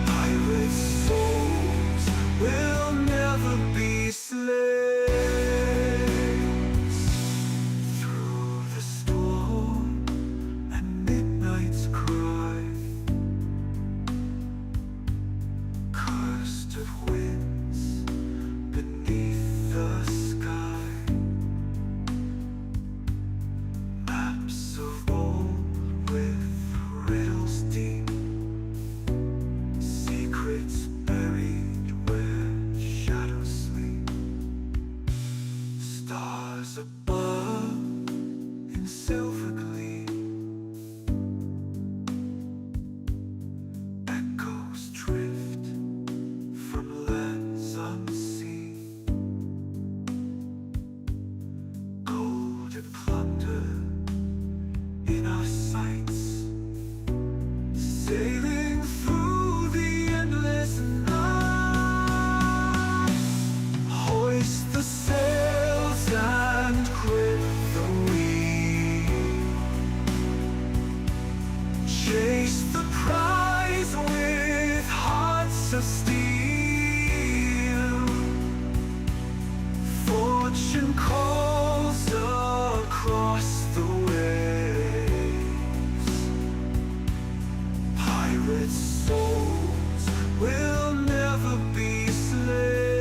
Pirates' souls will never be slaves. Through the storm and midnight's cry, cursed of winds beneath the sky. Maps of old with riddles deep. Secrets buried where shadows sleep. Stars above in silver gleam. Echoes drift from lands unseen. Gold and plunder in our sights. Sailing through the endless night. Hoist the sails and grip the wheel. Chase the prize with hearts of steel. Fortune calls across the waves. Pirates' souls will never be slaves.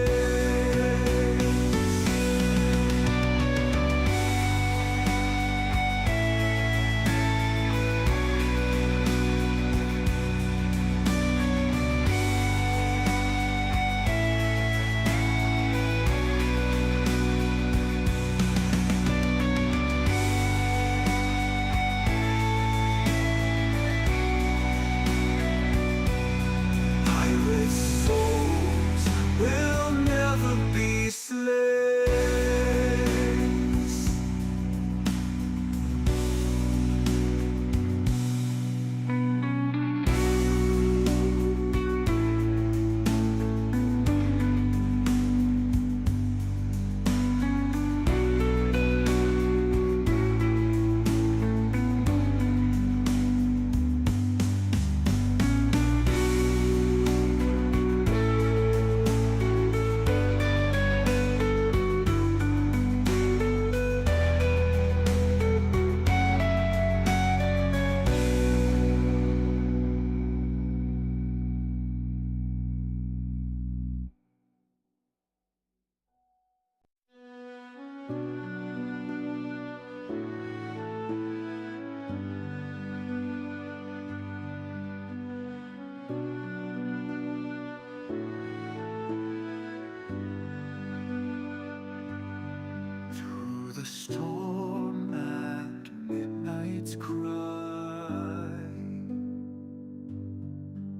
the storm and midnight's cry.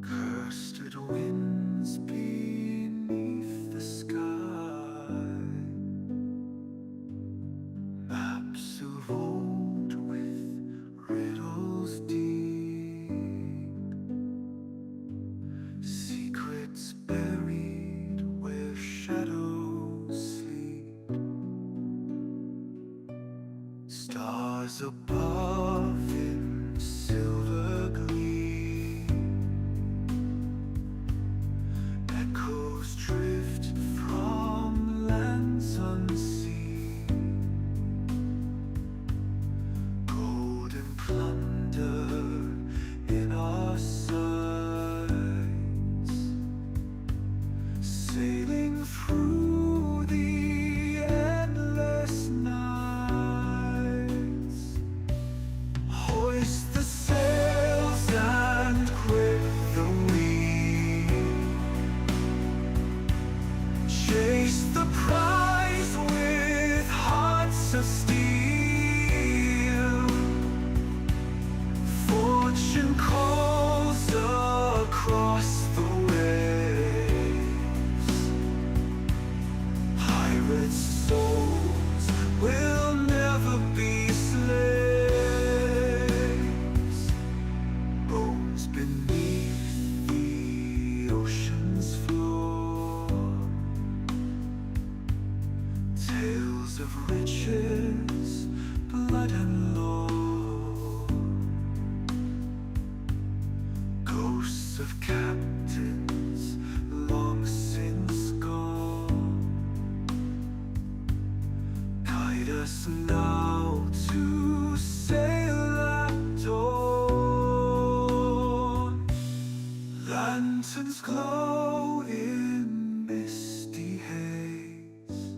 Cursed winds beneath the sky, maps of old with riddles deep, secrets buried where shadows sleep. Stars above in silver gleam, echoes drift from lands unseen, golden plunder in our sights, sailing through the endless nights. Hoist the sails and grip the wheel, chase the prize with hearts of steel. Fortune calls across the waves, pirates' souls will never be slaves. Bones beneath the ocean's floor, tales of riches, blood and lore, ghosts of captains long since gone, guide us now to sail at dawn. Lanterns glow in misty haze,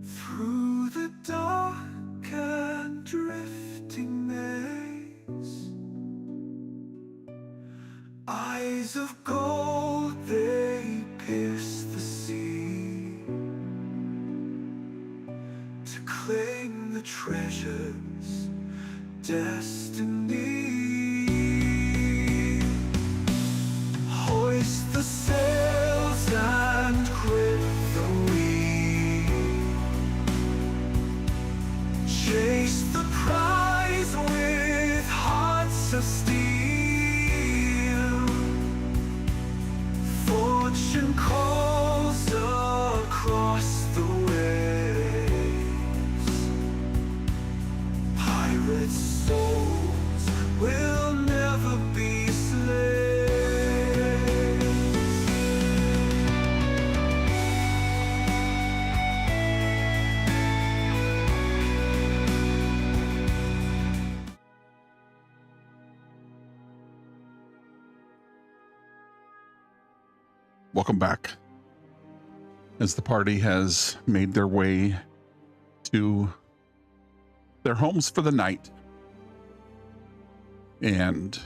through the dark and drifting maze. Eyes of gold, they pierce the sea to claim the treasure's destiny. Hoist the sails and grip the wheel, chase the prize with hearts of steel. Fortune calls across the waves, pirates' souls will never be slaves. Welcome back. As the party has made their way to their homes for the night and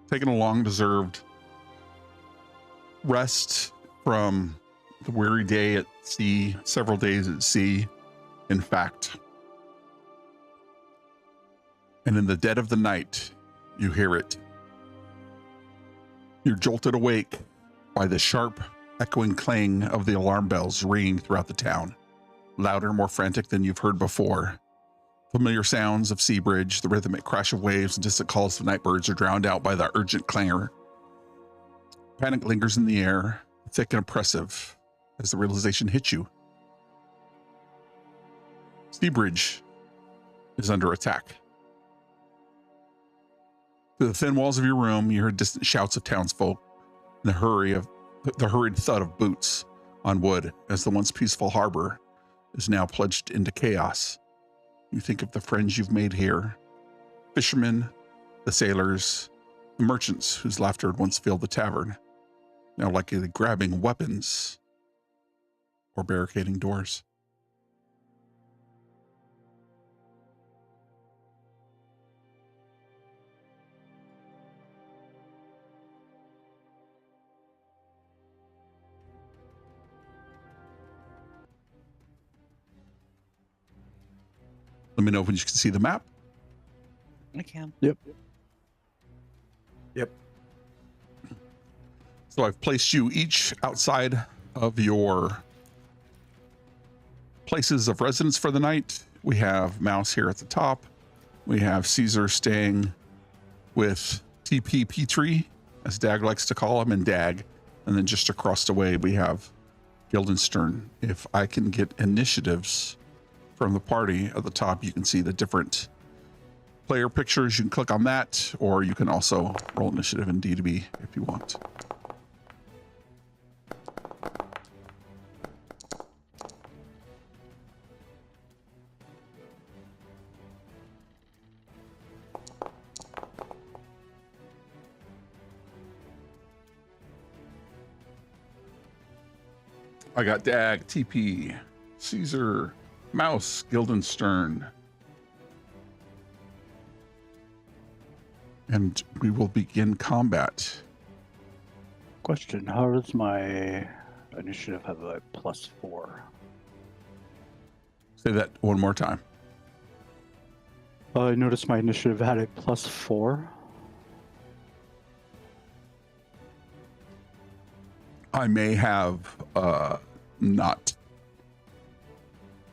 taken a long-deserved rest from the weary day at sea, several days at sea, in fact. And in the dead of the night, you hear it. You're jolted awake by the sharp, echoing clang of the alarm bells ringing throughout the town, louder, more frantic than you've heard before. Familiar sounds of Seabridge, the rhythmic crash of waves, and distant calls of night birds are drowned out by the urgent clangor. Panic lingers in the air, thick and oppressive, as the realization hits you. Seabridge is under attack. Through the thin walls of your room, you hear distant shouts of townsfolk and the hurried thud of boots on wood as the once peaceful harbor is now plunged into chaos. You think of the friends you've made here, fishermen, the sailors, the merchants whose laughter had once filled the tavern, now likely grabbing weapons or barricading doors. Let me know when you can see the map. I can. Yep. So I've placed you each outside of your places of residence for the night. We have Mouse here at the top. We have Caesar staying with TP Petrie, as Dag likes to call him, and Dag. And then just across the way, we have Guildenstern. If I can get initiatives from the party at the top, you can see the different player pictures. You can click on that, or you can also roll initiative in D2B if you want. I got Dag, TP, Caesar, Mouse, Guildenstern. And we will begin combat. Question: how does my initiative have a +4? Say that one more time. I noticed my initiative had a +4. I may have not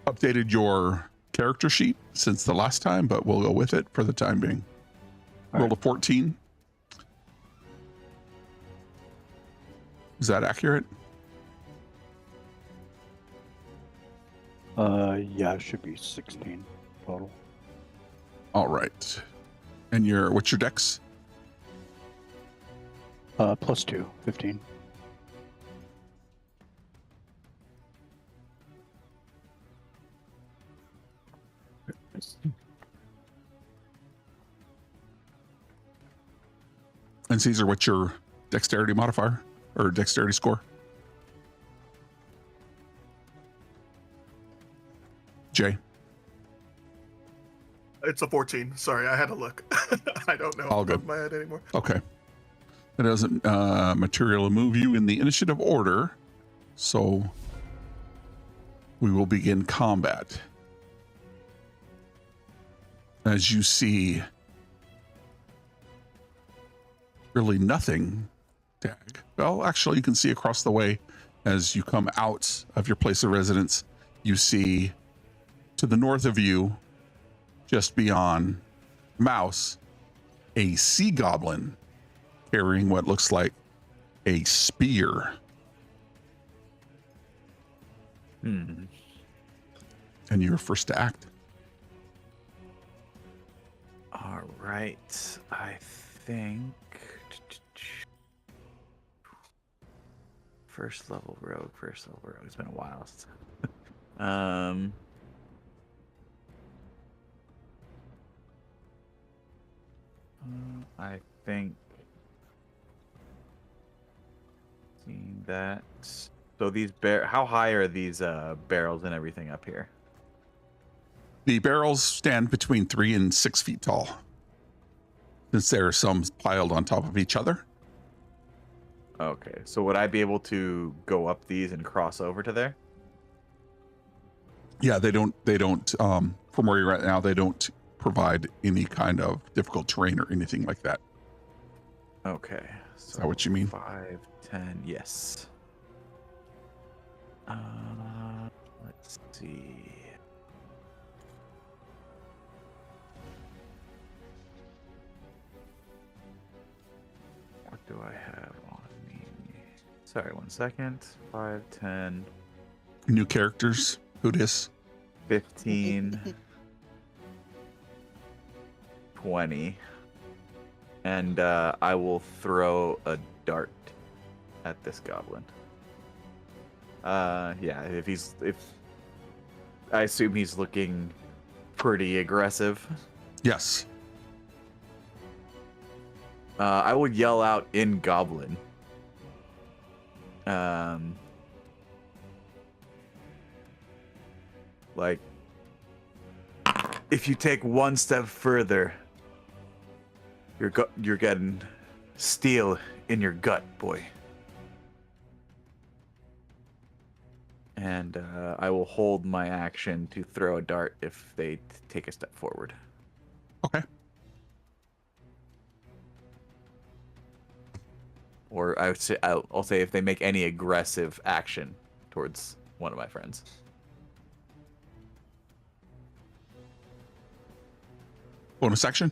updated your character sheet since the last time, but we'll go with it for the time being. All Roll right. a 14. Is that accurate? Yeah, it should be 16 total. All right. And what's your dex? +2, 15. And Caesar, what's your dexterity modifier or dexterity score? Jay? It's a 14. Sorry, I had to look. I don't know All off the top good. of my head anymore. Okay. That doesn't materially move you in the initiative order. So we will begin combat. As you see, really nothing, Dag. Well, actually, you can see across the way as you come out of your place of residence. You see to the north of you, just beyond Mouse, a sea goblin carrying what looks like a spear. Hmm. And you're first to act. All right. I think first level rogue. It's been a while since. I think seeing that. So these how high are these barrels and everything up here? The barrels stand between 3 and 6 feet tall, since there are some piled on top of each other. Okay, so would I be able to go up these and cross over to there? Yeah, they don't from where you're at now, they don't provide any kind of difficult terrain or anything like that. Okay. So that what you mean? 5, 10, yes. Let's see. What do I have on me? Sorry, 1 second. 5, 10, New characters, who dis? 15, 20. And I will throw a dart at this goblin. Yeah, if I assume he's looking pretty aggressive. Yes. I would yell out in Goblin. Like, if you take one step further, you're getting steel in your gut, boy. and I will hold my action to throw a dart if they take a step forward. Okay. Or I would say I'll say if they make any aggressive action towards one of my friends. Bonus action?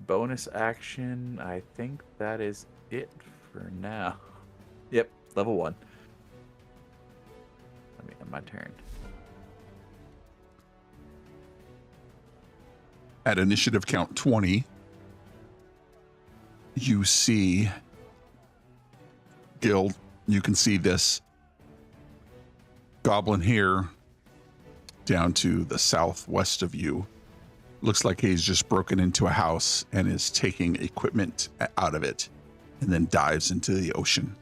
Bonus action, I think that is it for now. Yep, level 1. Let me end my turn. At initiative count 20, you see, Gil, you can see this goblin here down to the southwest of you. Looks like he's just broken into a house and is taking equipment out of it and then dives into the ocean.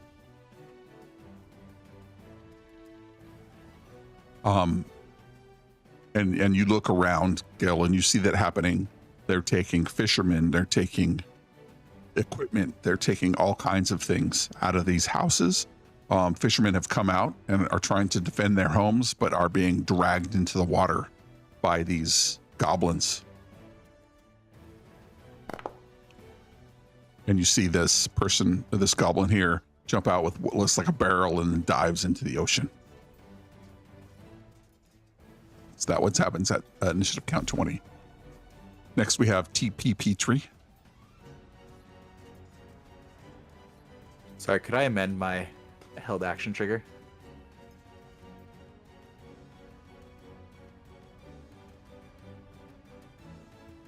And you look around, Gil, and you see that happening. They're taking fishermen, they're taking equipment, they're taking all kinds of things out of these houses. Fishermen have come out and are trying to defend their homes, but are being dragged into the water by these goblins. And you see this person, this goblin here, jump out with what looks like a barrel and then dives into the ocean. Is that what happens at initiative count 20? Next, we have TP Petrie. Sorry, could I amend my held action trigger?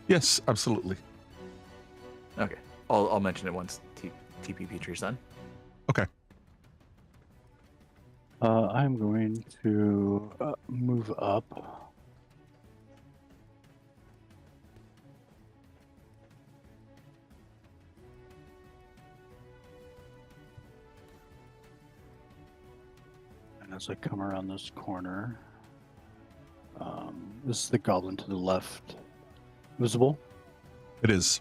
Yes, absolutely. Okay, I'll mention it once TP Petrie's done. Okay. I'm going to move up. And as I come around this corner, this is the goblin to the left. Visible? It is.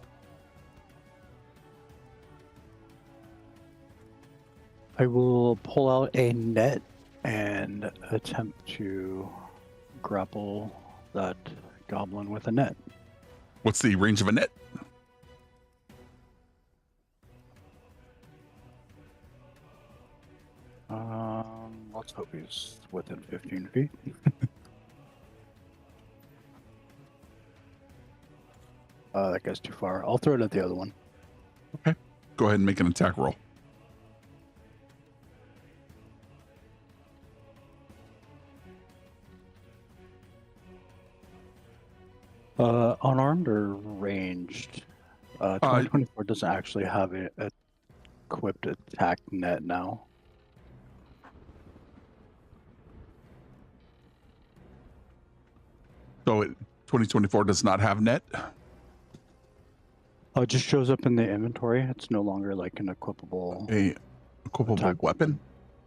I will pull out a net and attempt to grapple that goblin with a net. What's the range of a net? Let's hope he's within 15 feet. That guy's too far. I'll throw it at the other one. Okay. Go ahead and make an attack roll. Unarmed or ranged? 2024 doesn't actually have a equipped attack net now. So 2024 does not have net? It just shows up in the inventory. It's no longer like an equipable. A equipable attack weapon?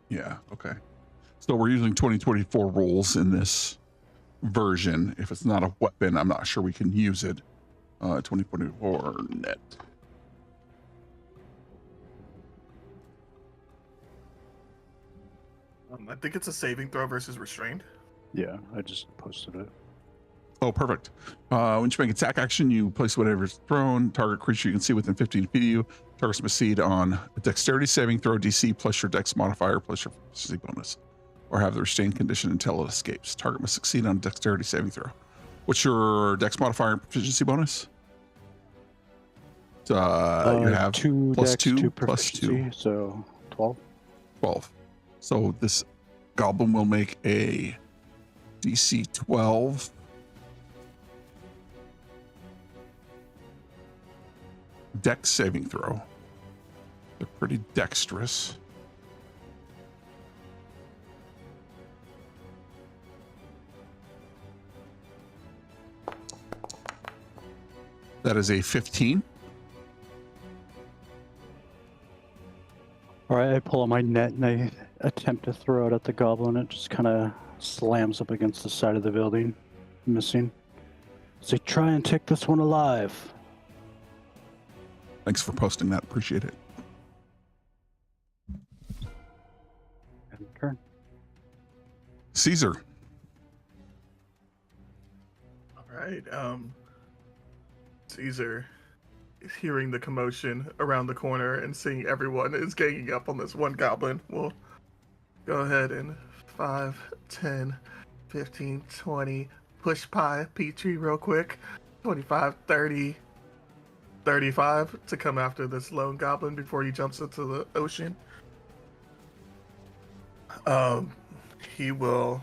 Yeah, okay. So we're using 2024 rules in this version. If it's not a weapon, I'm not sure we can use it. 2024 net. I think it's a saving throw versus restrained. Yeah, I just posted it. Oh, perfect. When you make attack action, you place whatever is thrown. Target creature you can see within 15 feet of you. Targets must succeed on a dexterity saving throw DC plus your dex modifier plus your proficiency bonus, or have the restrained condition until it escapes. Target must succeed on a dexterity saving throw. What's your dex modifier and proficiency bonus? You have 2 plus dex, 2 2 plus 2. proficiency, so 12. 12. So this goblin will make a DC 12. Dex saving throw. They're pretty dexterous. That is a 15. All right, I pull out my net and I attempt to throw it at the goblin. It just kind of slams up against the side of the building, missing. So try and take this one alive. Thanks for posting that. Appreciate it. And turn. Caesar. All right. Caesar is hearing the commotion around the corner and seeing everyone is ganging up on this one goblin. We'll go ahead and 5, 10, 15, 20. Push pie, Petrie, real quick. 25, 30, 35 to come after this lone goblin before he jumps into the ocean. He will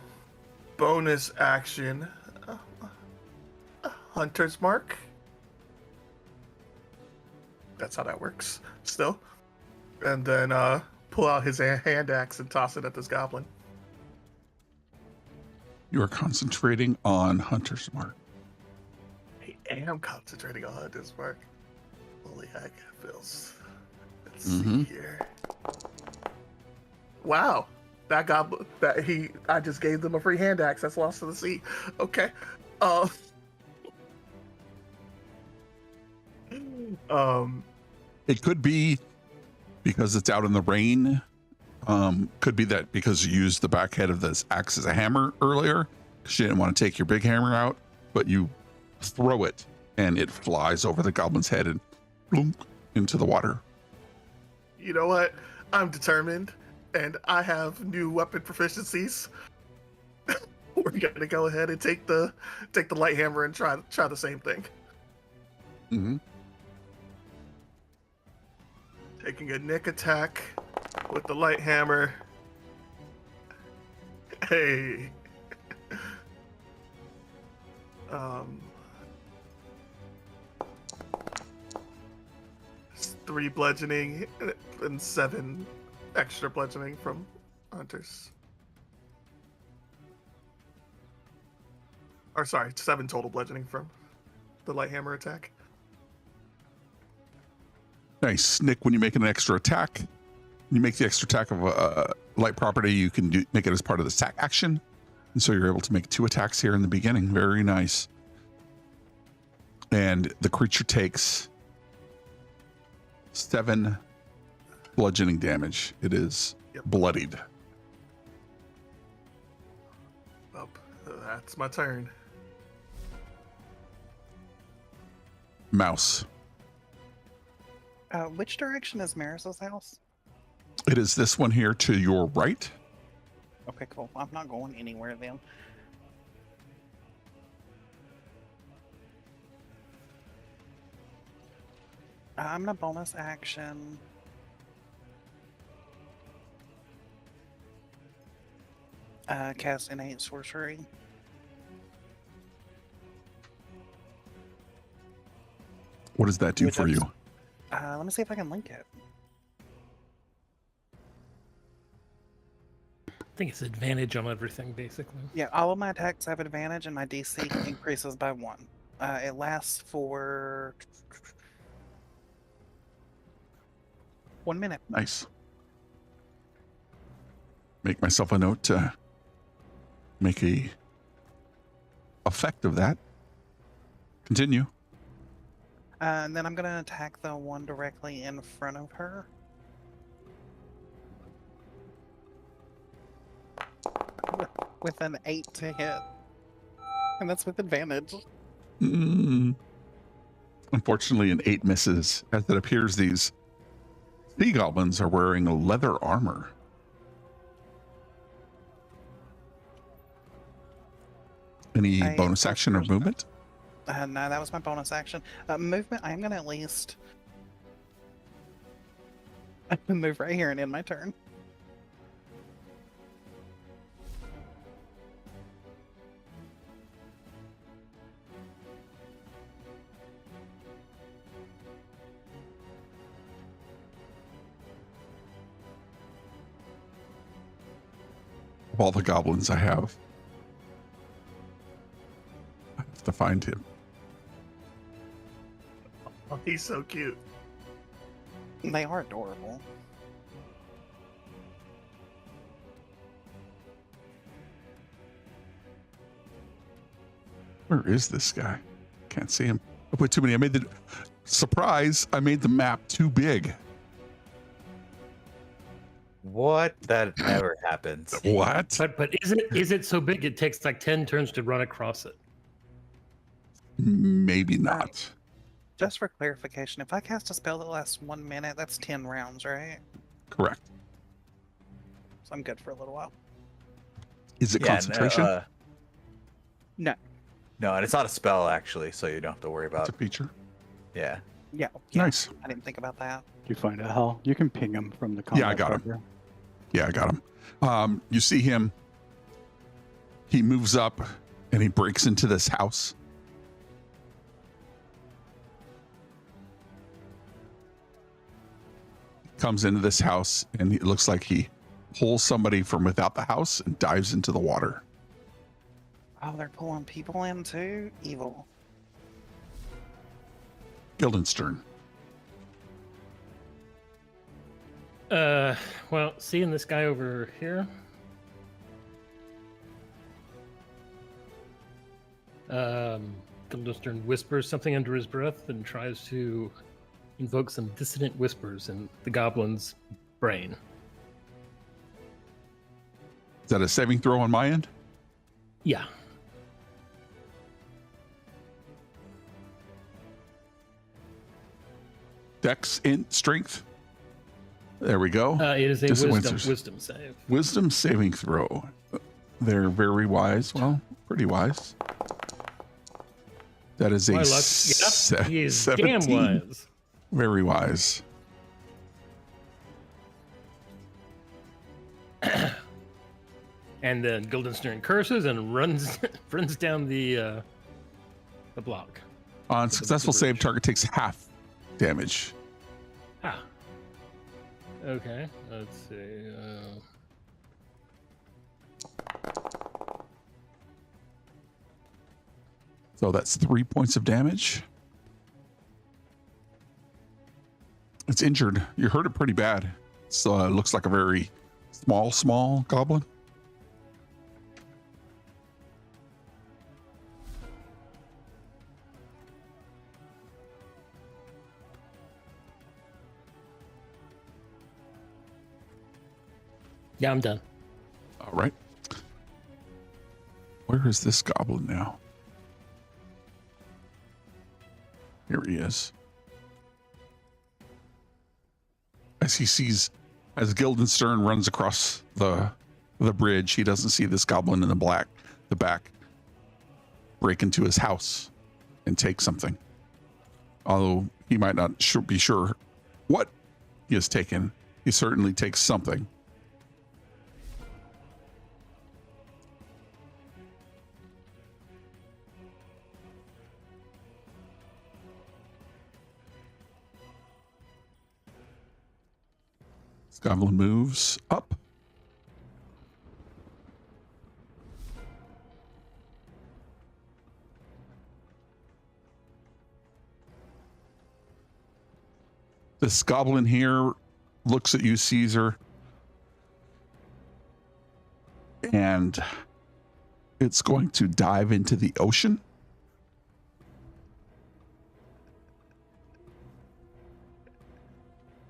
bonus action Hunter's Mark. That's how that works still. And then pull out his hand axe and toss it at this goblin. You are concentrating on Hunter's Mark. I am concentrating on Hunter's Mark. Holy heck, Phils. Let's Mhm. see here. Wow. That goblin I just gave them a free hand axe. That's lost to the sea. Okay. It could be because it's out in the rain. Could be that because you used the back head of this axe as a hammer earlier, because you didn't want to take your big hammer out, but you throw it and it flies over the goblin's head and bloom into the water. You know what? I'm determined, and I have new weapon proficiencies. We're gonna go ahead and take the light hammer and try the same thing. Mm-hmm. Taking a nick attack with the light hammer. Hey. It's 3 bludgeoning and 7 extra bludgeoning from hunters. Or sorry, 7 total bludgeoning from the light hammer attack. Nice. Nick, when you make an extra attack, you make the extra attack of a light property, you can make it as part of the attack action. And so you're able to make 2 attacks here in the beginning. Very nice. And the creature takes 7 bludgeoning damage. It is bloodied. Up. That's my turn. Mouse. Which direction is Maris's house? It is this one here to your right. Okay, cool. I'm not going anywhere then. I'm gonna bonus action. Cast innate sorcery. What does that do Which for you? Let me see if I can link it. I think it's advantage on everything, basically. Yeah, all of my attacks have advantage, and my DC increases by 1. It lasts for 1 minute. Nice. Make myself a note to make a effect of that. Continue. And then I'm going to attack the one directly in front of her. With an 8 to hit. And that's with advantage. Unfortunately, an 8 misses, as it appears these sea goblins are wearing leather armor. Any bonus action or movement? No, that was my bonus action. Movement, I am going to at least move right here and end my turn. Of all the goblins I have to find him. Oh, he's so cute. They are adorable. Where is this guy? Can't see him. I put too many. I made the surprise. I made the map too big. What? That never happens. What? But is it so big it takes like 10 turns to run across it? Maybe not. Just for clarification, if I cast a spell that lasts 1 minute, that's 10 rounds, right? Correct. So I'm good for a little while. Is it concentration? No. No, and it's not a spell actually, so you don't have to worry It's about. a feature. Yeah. Yeah. Nice. I didn't think about that. You find out how you can ping him from the combat. I got him. tracker. Yeah, I got him. You see him. He moves up and he breaks into this house. Comes into this house and it looks like he pulls somebody from without the house and dives into the water. Oh, they're pulling people in too? Evil. Guildenstern. Well, seeing this guy over here. Guildenstern whispers something under his breath and tries to invoke some dissonant whispers in the goblin's brain. Is that a saving throw on my end? Yeah. Dex in strength. There we go. It is a Dissonant wisdom save. Wisdom saving throw. They're very wise. Well, pretty wise. That is a My luck. Yep, he is 17. damn wise. Very wise. And then Guildenstern curses and runs down the block. On successful save, target takes half damage. Ah. Okay. Let's see. So that's 3 points of damage. It's injured. You hurt it pretty bad. So it looks like a very small goblin. Yeah, I'm done. All right. Where is this goblin now? Here he is. As Guildenstern runs across the bridge, he doesn't see this goblin in the back break into his house and take something. Although he might not be sure what he has taken, he certainly takes something. Goblin moves up. This goblin here looks at you, Caesar, and it's going to dive into the ocean.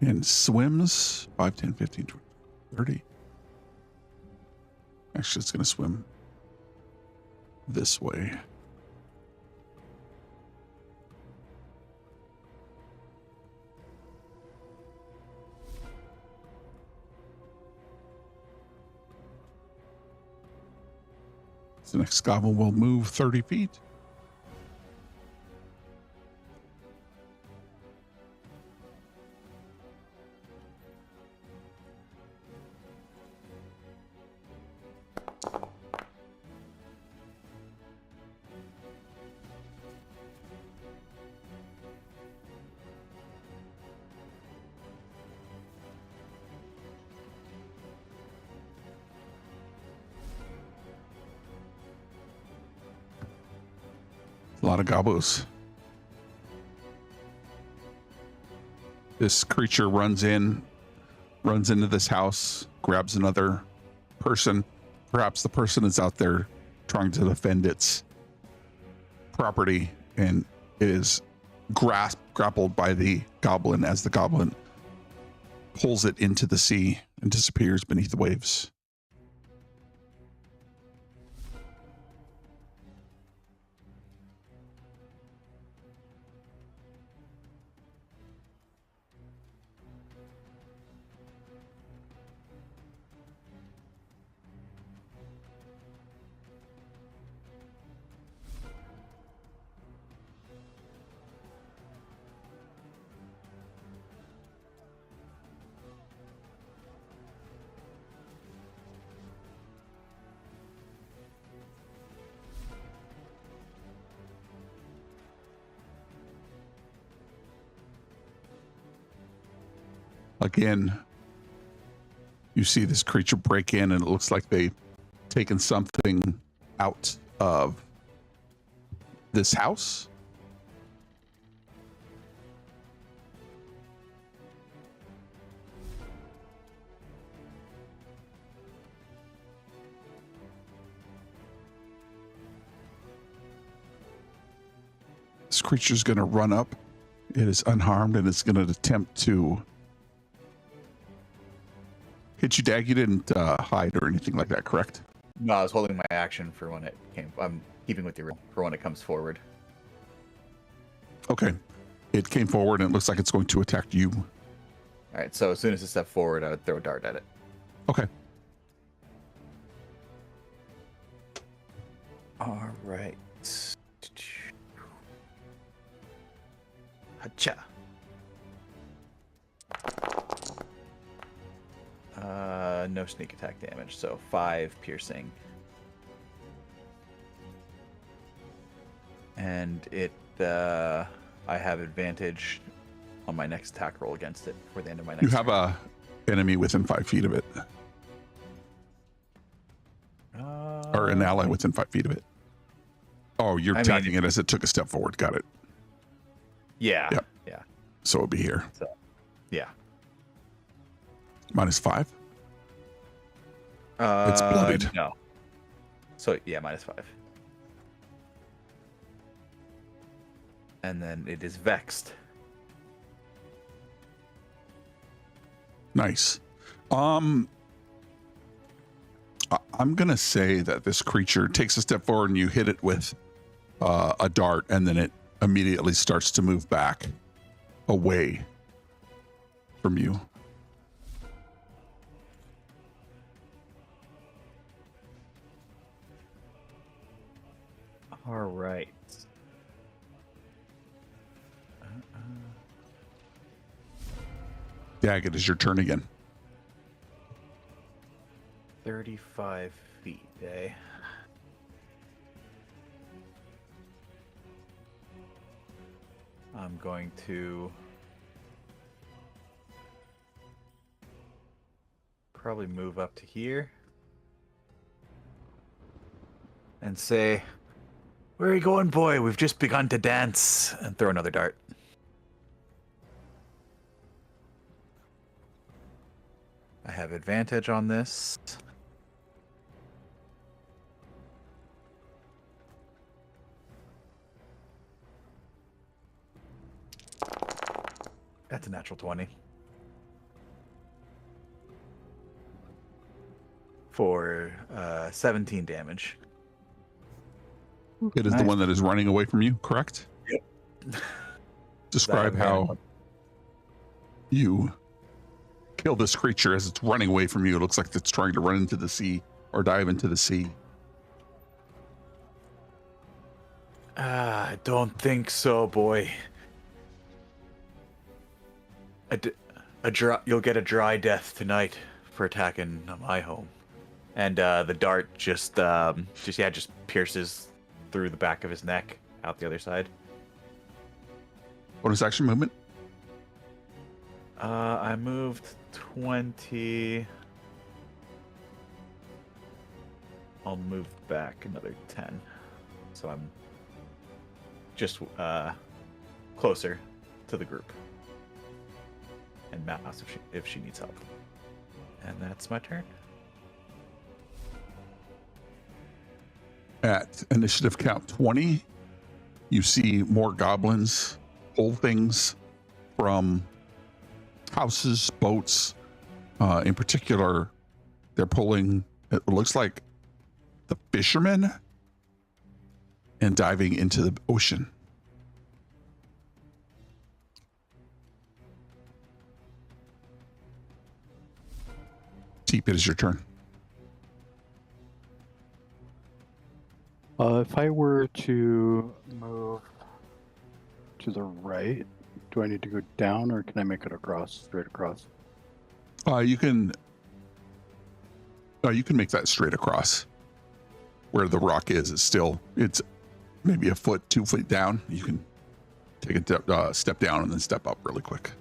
And swims 5, 10, 15, 20, 30. Actually, it's going to swim this way. The next goblin will move 30 feet. A lot of gobos. This creature runs into this house, grabs another person. Perhaps the person is out there trying to defend its property and is grappled by the goblin as the goblin pulls it into the sea and disappears beneath the waves. Again, you see this creature break in, and it looks like they've taken something out of this house. This creature's going to run up. It is unharmed, and it's going to attempt to hit you, Dag. You didn't hide or anything like that, correct? No, I was holding my action for when it came. I'm keeping with you for when it comes forward. Okay. It came forward, and it looks like it's going to attack you. All right, so as soon as it stepped forward, I would throw a dart at it. Okay. All right. Hacha. No sneak attack damage, so 5 piercing. And it, I have advantage on my next attack roll against it for the end of my next You have turn. a enemy within 5 feet of it, or an ally within 5 feet of it. Oh, you're attacking it as it took a step forward. Got it. Yeah. Yep. Yeah. So it'll be here. So, yeah. -5. It's bloodied. No. So yeah, -5. And then it is vexed. Nice. I'm gonna say that this creature takes a step forward, and you hit it with a dart, and then it immediately starts to move back away from you. All right. Dag, it is your turn again. 35 feet, eh? I'm going to probably move up to here and say, "Where are you going, boy? We've just begun to dance," and throw another dart. I have advantage on this. That's a natural 20. For 17 damage. It is the Nice. one that is running away from you, correct? Yep. Describe how you kill this creature as it's running away from you. It looks like it's trying to run into the sea or dive into the sea. I don't think so, boy. You'll get a dry death tonight for attacking my home. And the dart just pierces through the back of his neck out the other side. Bonus action movement. I moved 20. I'll move back another 10. So I'm just closer to the group. And Mouse if she needs help. And that's my turn. At initiative count 20, you see more goblins pull things from houses, boats, In particular, they're pulling, it looks like, the fishermen and diving into the ocean. Teep, it is your turn. If I were to move to the right, do I need to go down or can I make it across, straight across? You can make that straight across. Where the rock is, it's maybe a foot, 2 feet down. You can take a step down and then step up really quick.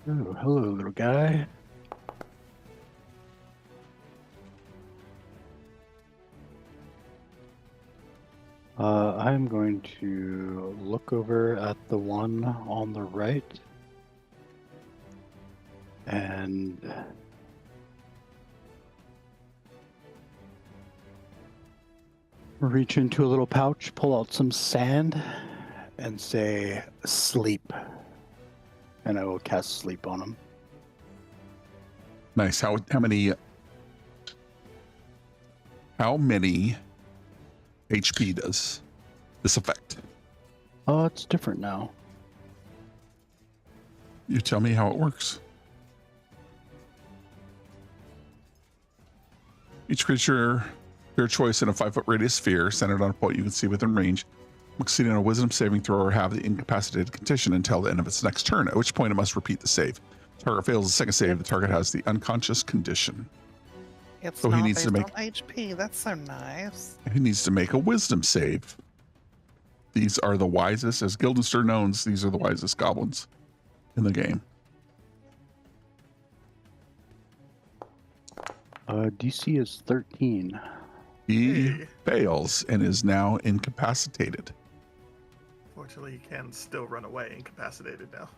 Oh, hello, little guy. I'm going to look over at the one on the right and reach into a little pouch, pull out some sand, and say, sleep. And I will cast sleep on him. Nice. How many HP does this affect? Oh, it's different now. You tell me how it works. Each creature, your choice in a 5-foot radius sphere centered on a point you can see within range, succeeding on a wisdom saving throw or have the incapacitated condition until the end of its next turn, at which point it must repeat the save. Target fails the second save, the target has the unconscious condition. It's So he not needs based to make- on HP. That's so nice. He needs to make a wisdom save. These are the wisest, as Guildenstern knows, these are the wisest goblins in the game. DC is 13. He Hey. fails and is now incapacitated. Fortunately, he can still run away incapacitated now.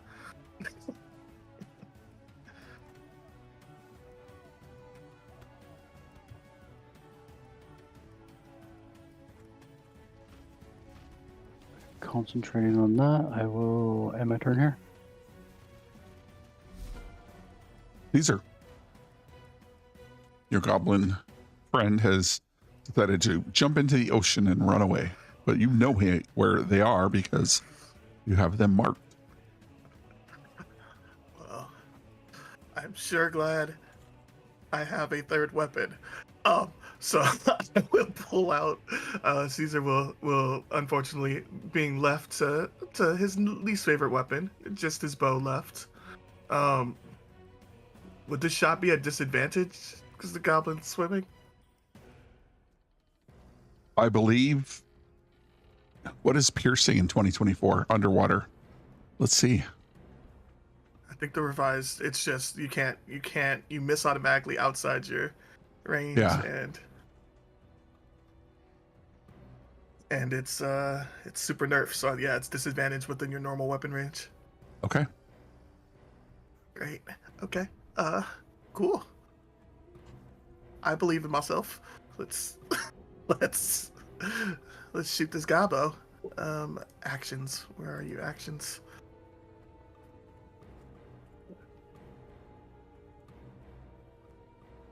Concentrating on that, I will end my turn here. These are your goblin friend has decided to jump into the ocean and run away, but you know where they are because you have them marked. Well, I'm sure glad I have a third weapon. So I will pull out. Caesar will unfortunately being left to his least favorite weapon, just his bow left. Would this shot be a disadvantage because the goblin's swimming? I believe. What is piercing in 2024 underwater? Let's see. I think the revised. It's just you miss automatically outside your range. Yeah. And it's super nerf, so yeah, it's disadvantage within your normal weapon range. Okay. Great. Okay. Cool. I believe in myself. Let's shoot this gobbo. Actions. Where are you? Actions.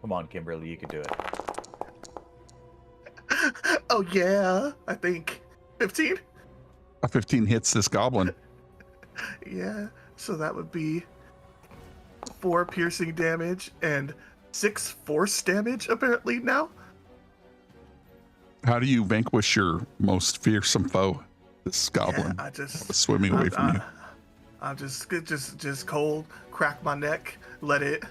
Come on, Kimberly, you can do it. Oh yeah, I think 15. A 15 hits this goblin. Yeah, so that would be 4 piercing damage and 6 force damage apparently now. How do you vanquish your most fearsome foe, this goblin, Yeah, I just swimming away from you? I'm just cold, crack my neck, let it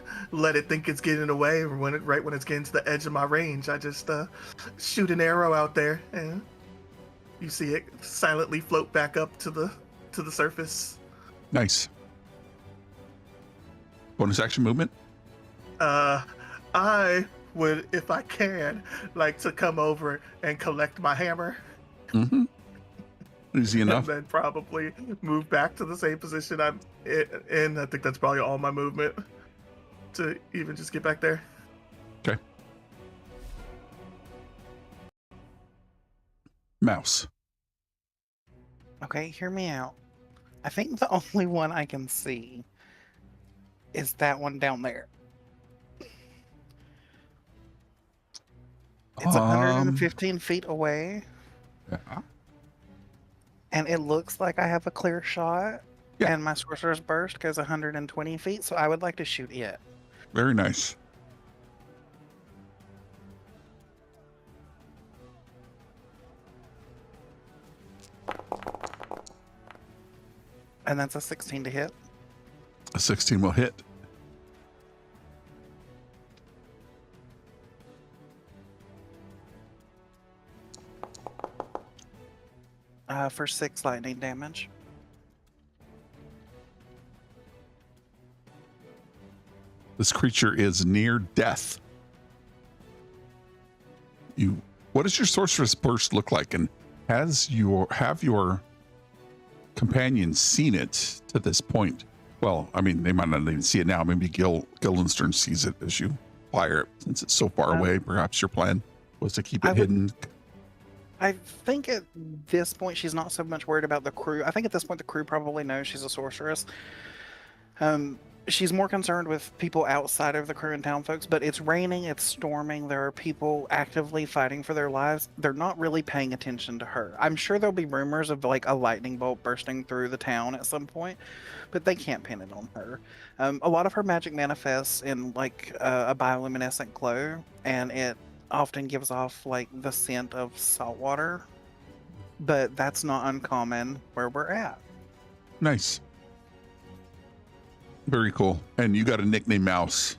think it's getting away. Right when it's getting to the edge of my range, I just shoot an arrow out there, and you see it silently float back up to the surface. Nice. Bonus action movement? I would, if I can, like to come over and collect my hammer. Mm-hmm. Easy enough. And then probably move back to the same position I'm in. I think that's probably all my movement to even just get back there. Okay. Mouse. Okay, hear me out. I think the only one I can see is that one down there. It's 115 feet away, Yeah. and it looks like I have a clear shot. Yeah. And my sorcerer's burst goes 120 feet, so I would like to shoot it. Very nice. And that's a 16 to hit. A 16 will hit. For 6 lightning damage. This creature is near death. What does your sorceress burst look like, and have your companions seen it to this point? Well, I mean, they might not even see it now. Maybe Guildenstern sees it as you fire it, since it's so far away. Perhaps your plan was to keep it hidden. I think at this point she's not so much worried about the crew. I think at this point the crew probably knows she's a sorceress. She's more concerned with people outside of the crew and town folks, but it's raining, it's storming, there are people actively fighting for their lives. They're not really paying attention to her. I'm sure there'll be rumors of like a lightning bolt bursting through the town at some point, but they can't pin it on her. A lot of her magic manifests in like a bioluminescent glow, and it often gives off like the scent of salt water, but that's not uncommon where we're at. Nice. Very cool. And you got a nickname, Mouse,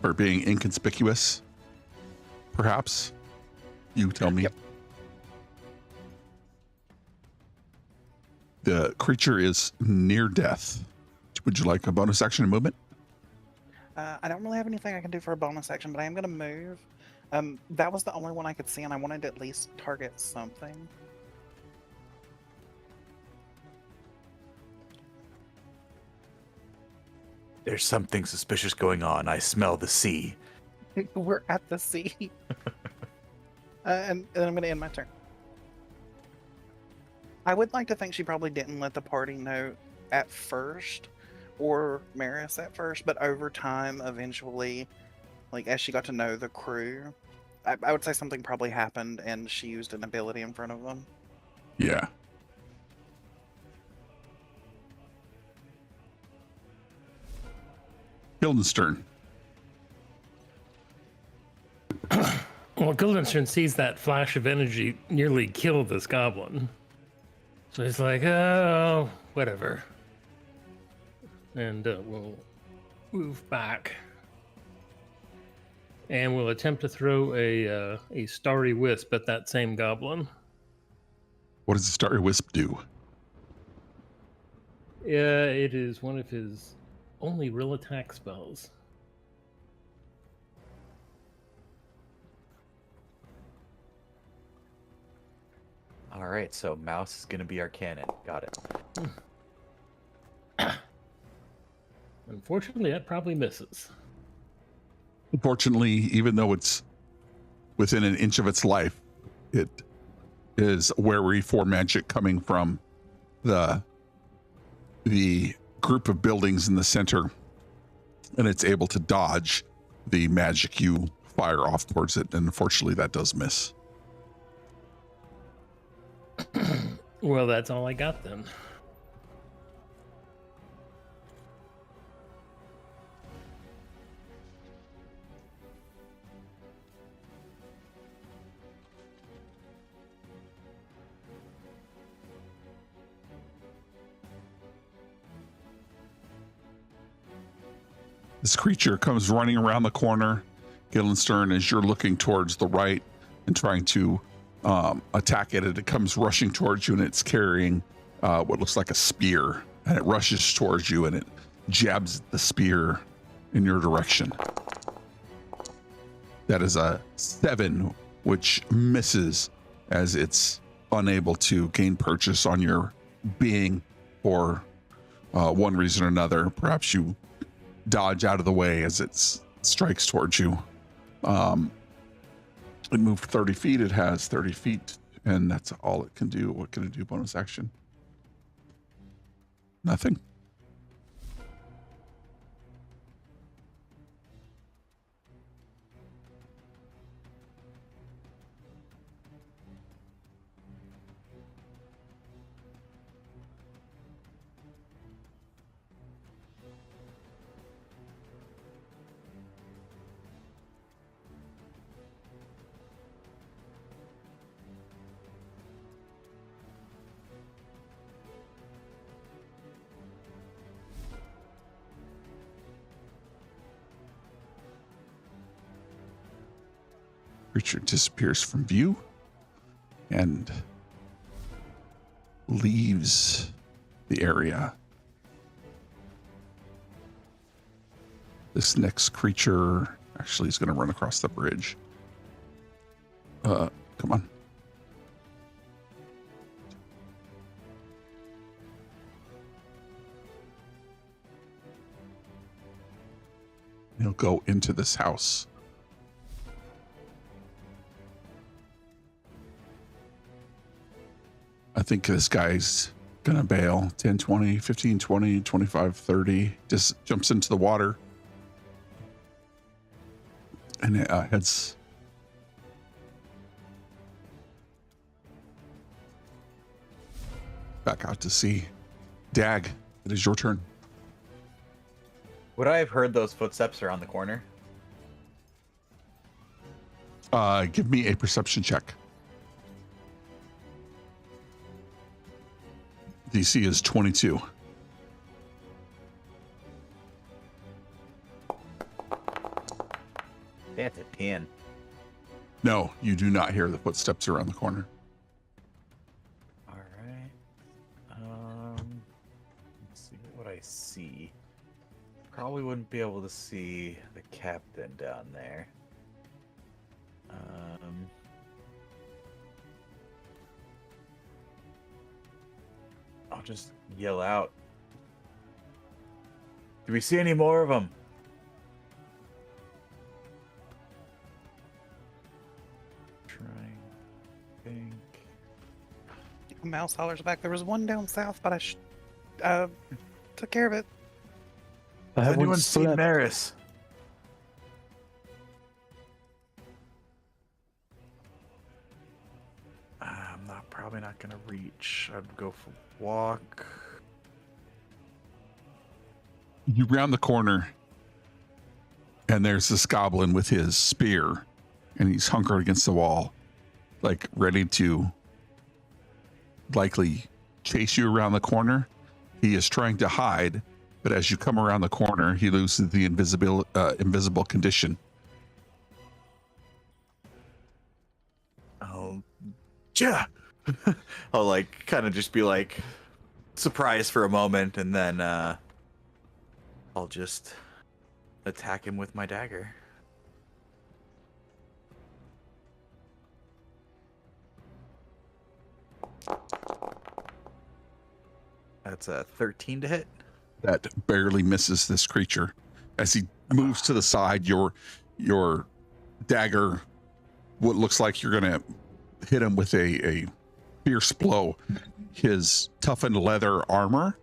for being inconspicuous, perhaps? You tell me. Yep. The creature is near death. Would you like a bonus action and movement? I don't really have anything I can do for a bonus action, but I am going to move. That was the only one I could see, and I wanted to at least target something. There's something suspicious going on. I smell the sea. We're at the sea. And then I'm going to end my turn. I would like to think she probably didn't let the party know at first, or Maris at first, but over time, eventually, like as she got to know the crew, I would say something probably happened and she used an ability in front of them. Yeah. Guildenstern. Well, Guildenstern sees that flash of energy nearly kill this goblin. So he's like, oh, whatever. And we'll move back. And we'll attempt to throw a starry wisp at that same goblin. What does the Starry Wisp do? Yeah, it is one of his only real attack spells. All right, so Mouse is going to be our cannon. Got it. Unfortunately, that probably misses. Unfortunately, even though it's within an inch of its life, it is wary for magic coming from the group of buildings in the center, and it's able to dodge the magic you fire off towards it, and unfortunately that does miss. Well, that's all I got then. This creature comes running around the corner, Guildenstern, as you're looking towards the right and trying to attack it. It comes rushing towards you, and it's carrying what looks like a spear, and it rushes towards you, and it jabs the spear in your direction. That is a 7, which misses, as it's unable to gain purchase on your being for one reason or another. Perhaps you dodge out of the way as it strikes towards you. It moved 30 feet. It has 30 feet, and that's all it can do. What can it do? Bonus action? Nothing. Creature disappears from view and leaves the area. This next creature actually is going to run across the bridge. Come on. He'll go into this house. I think this guy's gonna bail. 10, 20, 15, 20, 25, 30. Just jumps into the water. And it heads back out to sea. Dag, it is your turn. Would I have heard those footsteps around the corner? Give me a perception check. DC is 22. That's a 10. No, you do not hear the footsteps around the corner. All right. Let's see what I see. Probably wouldn't be able to see the captain down there. I'll just yell out. Do we see any more of them? Trying to think. Mouse hollers back. There was one down south, but I took care of it. I Has have one anyone seen split. Maris? I'm probably not gonna reach. I'd go for walk. You round the corner, and there's this goblin with his spear, and he's hunkered against the wall, like ready to likely chase you around the corner. He is trying to hide, but as you come around the corner, he loses the invisible condition. Oh, yeah. I'll like kind of just be like surprised for a moment, and then I'll just attack him with my dagger. That's a 13 to hit. That barely misses this creature. As he moves to the side, your dagger, what looks like you're gonna hit him with a fierce blow. His toughened leather armor,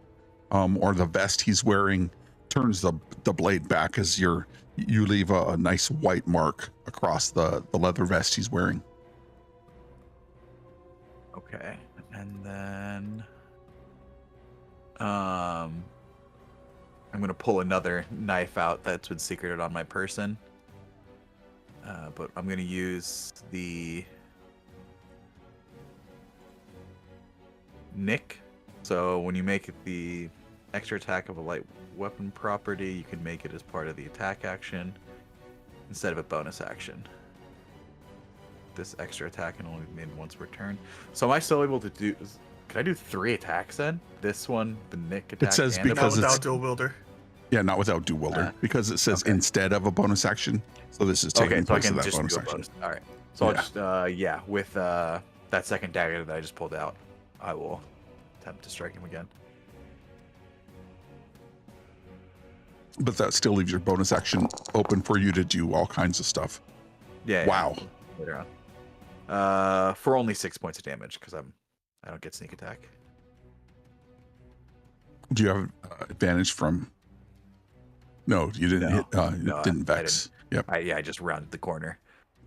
or the vest he's wearing, turns the blade back as you leave a nice white mark across the leather vest he's wearing. Okay, and then I'm gonna pull another knife out that's been secreted on my person, but I'm gonna use the nick. So when you make it the extra attack of a light weapon property, you can make it as part of the attack action instead of a bonus action. This extra attack can only be made once per turn. So am I still able to do? Can I do 3 attacks then? This one, the nick attack. It says and a because bonus- it's Without dual wielder. yeah, not without dual wielder, because it says okay. instead of a bonus action. So this is taking okay, so I place of can that just bonus do a action. bonus. All right. So Yeah. I'll just with that second dagger that I just pulled out, I will attempt to strike him again. But that still leaves your bonus action open for you to do all kinds of stuff. Yeah. Wow. Later on. For only 6 points of damage because I don't get sneak attack. Do you have advantage from? No, you didn't No. hit. No, Didn't I vex. Yep. I just rounded the corner.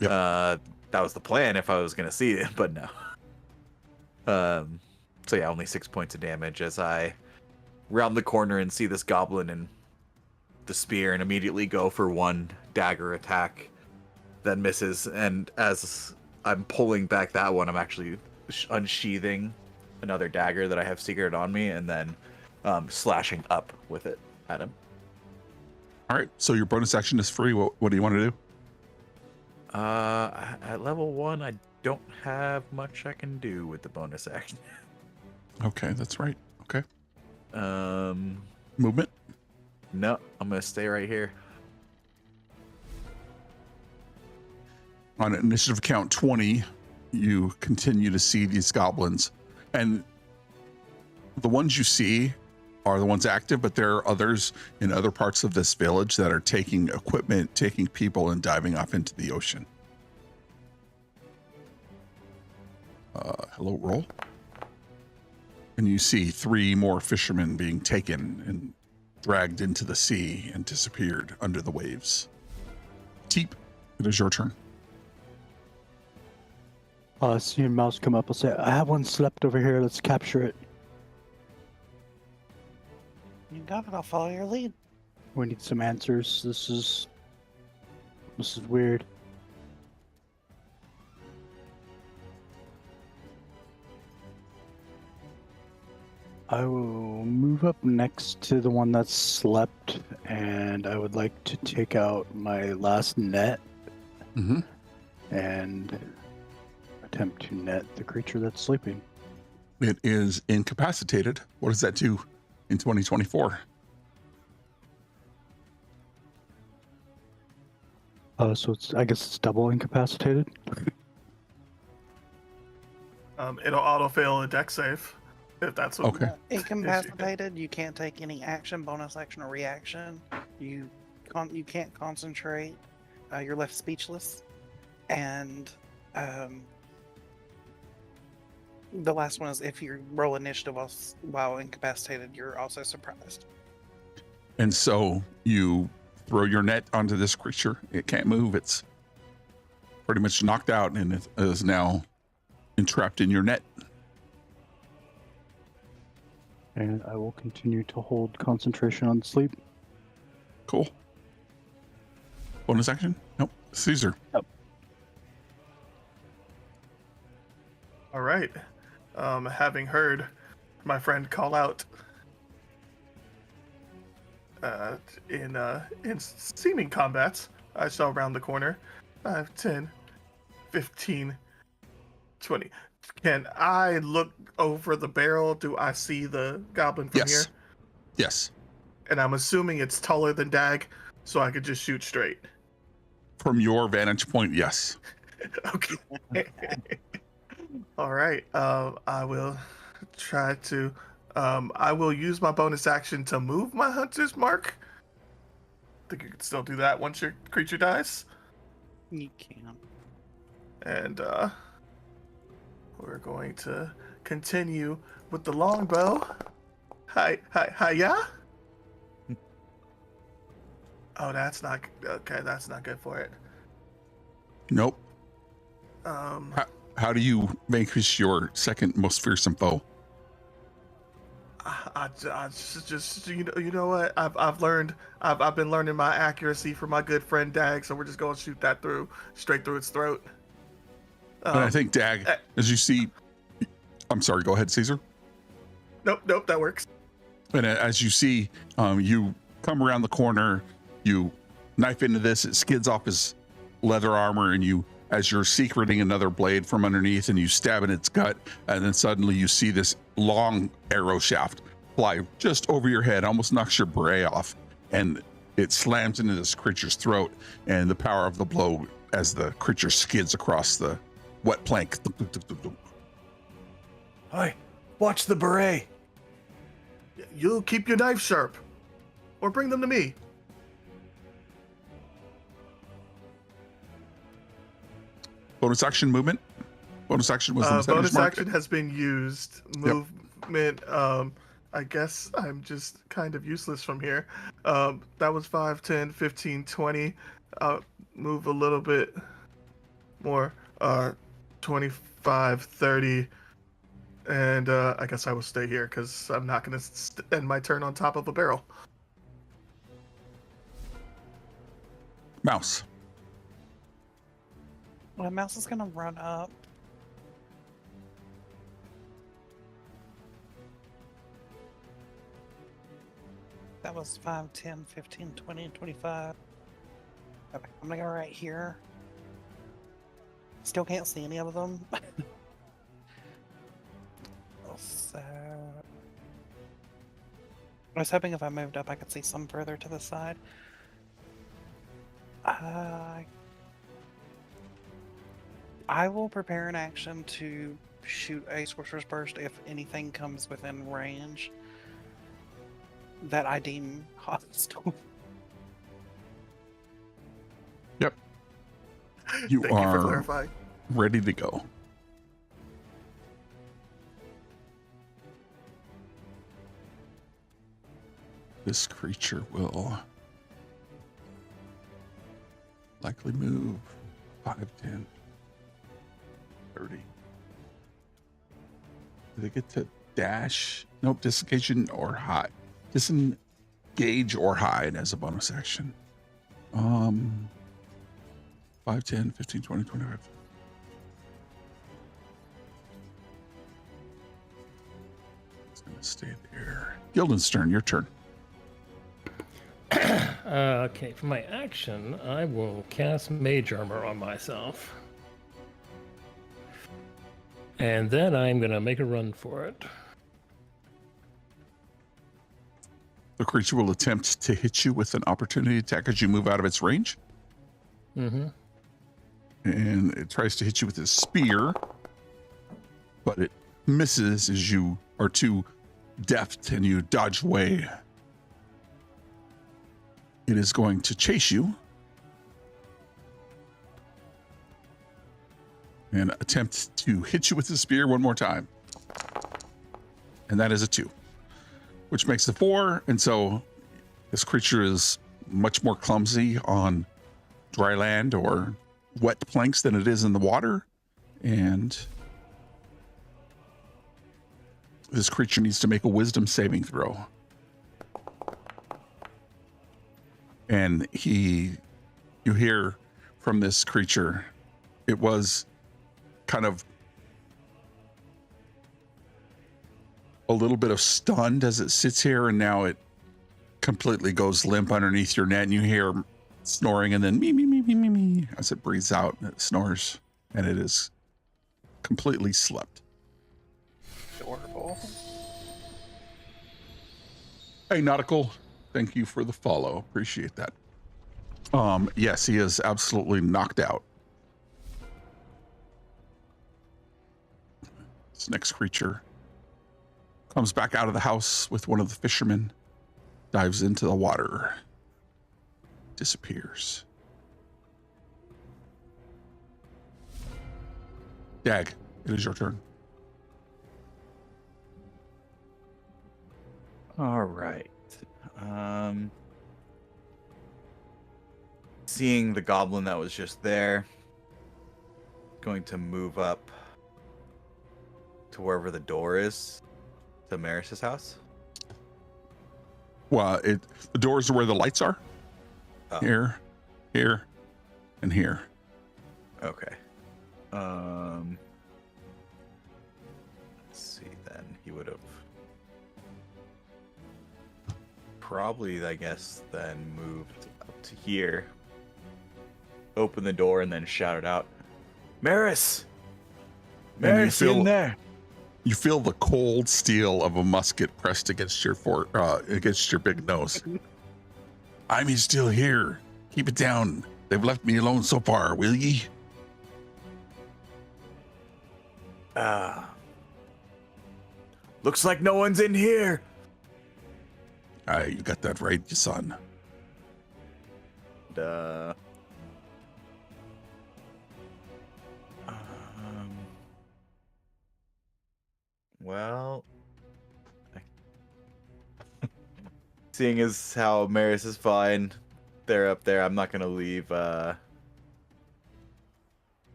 Yep. That was the plan if I was gonna see it, but no. So yeah, only 6 points of damage as I round the corner and see this goblin and the spear and immediately go for one dagger attack, then misses. And as I'm pulling back that one, I'm actually unsheathing another dagger that I have secret on me, and then slashing up with it at him. All right. So your bonus action is free. What do you want to do? At level 1, I don't have much I can do with the bonus action. Okay, that's right. Okay. Movement. No, I'm gonna stay right here. On initiative count 20, you continue to see these goblins, and the ones you see are the ones active, but there are others in other parts of this village that are taking equipment, taking people, and diving off into the ocean. Hello, roll. And you see 3 more fishermen being taken and dragged into the sea and disappeared under the waves. Teep, it is your turn. See a mouse come up. I'll say, I have one slept over here. Let's capture it. You got it. I'll follow your lead. We need some answers. This is weird. I will move up next to the one that's slept, and I would like to take out my last net Mm-hmm. and attempt to net the creature that's sleeping. It is incapacitated. What does that do in 2024? So I guess it's double incapacitated. It'll auto fail a deck save if that's what. Okay. Incapacitated, you can't take any action, bonus action, or reaction. You can't concentrate. You're left speechless. And the last one is if you roll initiative while incapacitated, you're also surprised. And so you throw your net onto this creature. It can't move. It's pretty much knocked out, and it is now entrapped in your net. And I will continue to hold concentration on sleep. Cool. Bonus action? Nope. Caesar. Yep. All right. Having heard my friend call out in seeming combats, I saw around the corner 5, 10, 15, 20. Can I look over the barrel? Do I see the goblin from here? Yes. And I'm assuming it's taller than Dag, so I could just shoot straight. From your vantage point, yes. Okay. All right. I will try to. I will use my bonus action to move my hunter's mark. Think you can still do that once your creature dies. You can. And we're going to continue with the longbow. Hi, yeah. Oh, that's not okay. That's not good for it. Nope. How do you vanquish your second most fearsome foe? I just you know what I've learned I've been learning my accuracy from my good friend Dag, so we're just gonna shoot that straight through its throat. And I think Dag, as you see, I'm sorry. Go ahead, Caesar. Nope, that works. And as you see, you come around the corner, you knife into this, it skids off his leather armor, and you, as you're secreting another blade from underneath, and you stab in its gut, and then suddenly you see this long arrow shaft fly just over your head, almost knocks your beret off, and it slams into this creature's throat, and the power of the blow as the creature skids across the wet plank. Hi, watch the beret. You'll keep your knife sharp, or bring them to me. Bonus action movement. Bonus action was the bonus mark. action has been used. Movement. I guess I'm just kind of useless from here. That was 5, 10, 15, 20. Move a little bit more. 25, 30. And I guess I will stay here because I'm not going to end my turn on top of a barrel. Mouse. Well, Mouse is going to run up. That was 5, 10, 15, 20, 25. Okay, I'm going to go right here. Still can't see any of them. So... I was hoping if I moved up I could see some further to the side. I will prepare an action to shoot a Sorcerer's Burst if anything comes within range that I deem hostile. Yep. You Thank you for are clarifying. ready to go. This creature will likely move 5, 10, 30. Do they get to dash? Nope, disengage or hide. Disengage or hide as a bonus action. 5, 10, 15, 20, 25. It's gonna stay there. Guildenstern, your turn. Okay, for my action, I will cast Mage Armor on myself. And then I'm going to make a run for it. The creature will attempt to hit you with an opportunity attack as you move out of its range. Mm-hmm. And it tries to hit you with its spear, but it misses as you are too deft and you dodge away. It is going to chase you and attempt to hit you with the spear one more time. And that is a 2, which makes a 4. And so this creature is much more clumsy on dry land or wet planks than it is in the water. And this creature needs to make a wisdom saving throw. And you hear from this creature, it was kind of a little bit of stunned as it sits here, and now it completely goes limp underneath your net, and you hear snoring and then me as it breathes out and it snores, and it is completely slept. Adorable. Hey, Nautical. Thank you for the follow. Appreciate that. Yes, he is absolutely knocked out. This next creature comes back out of the house with one of the fishermen, dives into the water, disappears. Dag, it is your turn. All right. Seeing the goblin that was just there, going to move up to wherever the door is to Maris's house. Well, the doors are where the lights are. Oh. Here, and here. Okay. Let's see then. He would have probably, I guess, then moved up to here, open the door, and then shouted out, Maris! Maris, in there! You feel the cold steel of a musket pressed against your against your big nose. I'm still here. Keep it down. They've left me alone so far, will ye? Looks like no one's in here. Aye, you got that right, son. Well, seeing as how Maris is fine, they're up there. I'm not gonna leave our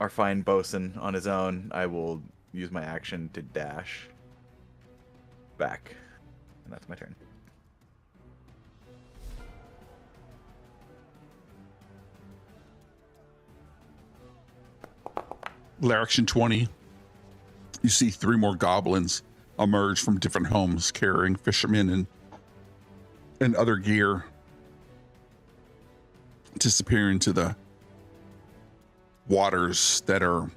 fine bosun on his own. I will use my action to dash back, and that's my turn. Action 20. You see 3 more goblins emerge from different homes carrying fishermen and other gear, disappear into the waters that are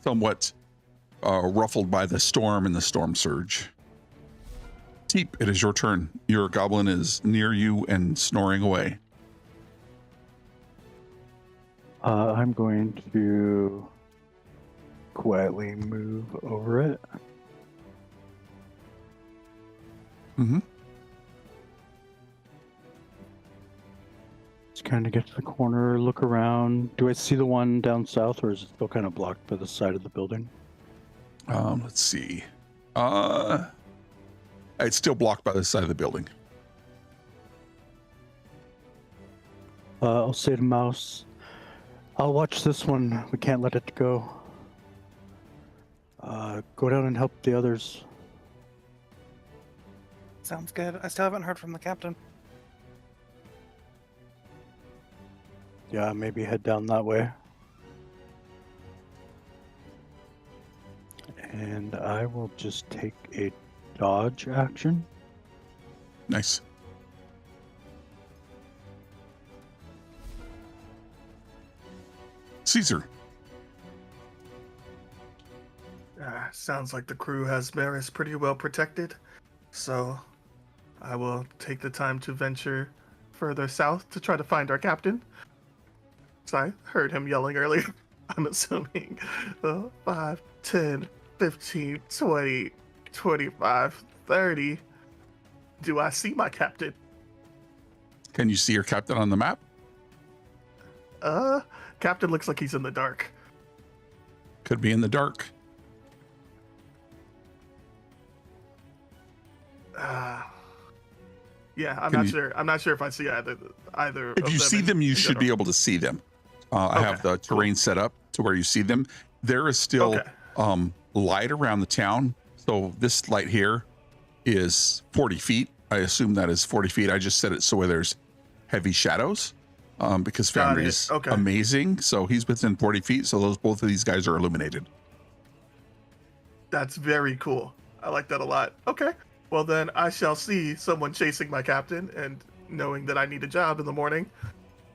somewhat ruffled by the storm and the storm surge. Teep, it is your turn. Your goblin is near you and snoring away. I'm going to quietly move over it. Mm-hmm. Just kind of get to the corner, look around. Do I see the one down south, or is it still kind of blocked by the side of the building? Let's see. It's still blocked by the side of the building. I'll say to Mouse, I'll watch this one. We can't let it go. Go down and help the others. Sounds good. I still haven't heard from the captain. Yeah, maybe head down that way. And I will just take a dodge action. Nice. Caesar. Sounds like the crew has Maris pretty well protected, so I will take the time to venture further south to try to find our captain. So I heard him yelling earlier. I'm assuming 5, 10, 15, 20, 25, 30. Do I see my captain? Can you see your captain on the map? Captain looks like he's in the dark. Could be in the dark. Yeah, I'm Can not you- sure. I'm not sure if I see either. If of you them see in- them, you in should be general. able to see them. I have Okay, the terrain set up to where you see them. There is still Okay. light around the town. So this light here is 40 feet. I assume that is 40 feet. I just set it so where there's heavy shadows because Got it. Foundry's Okay. amazing. So he's within 40 feet. So both of these guys are illuminated. That's very cool. I like that a lot. Okay. Well, then I shall see someone chasing my captain, and knowing that I need a job in the morning,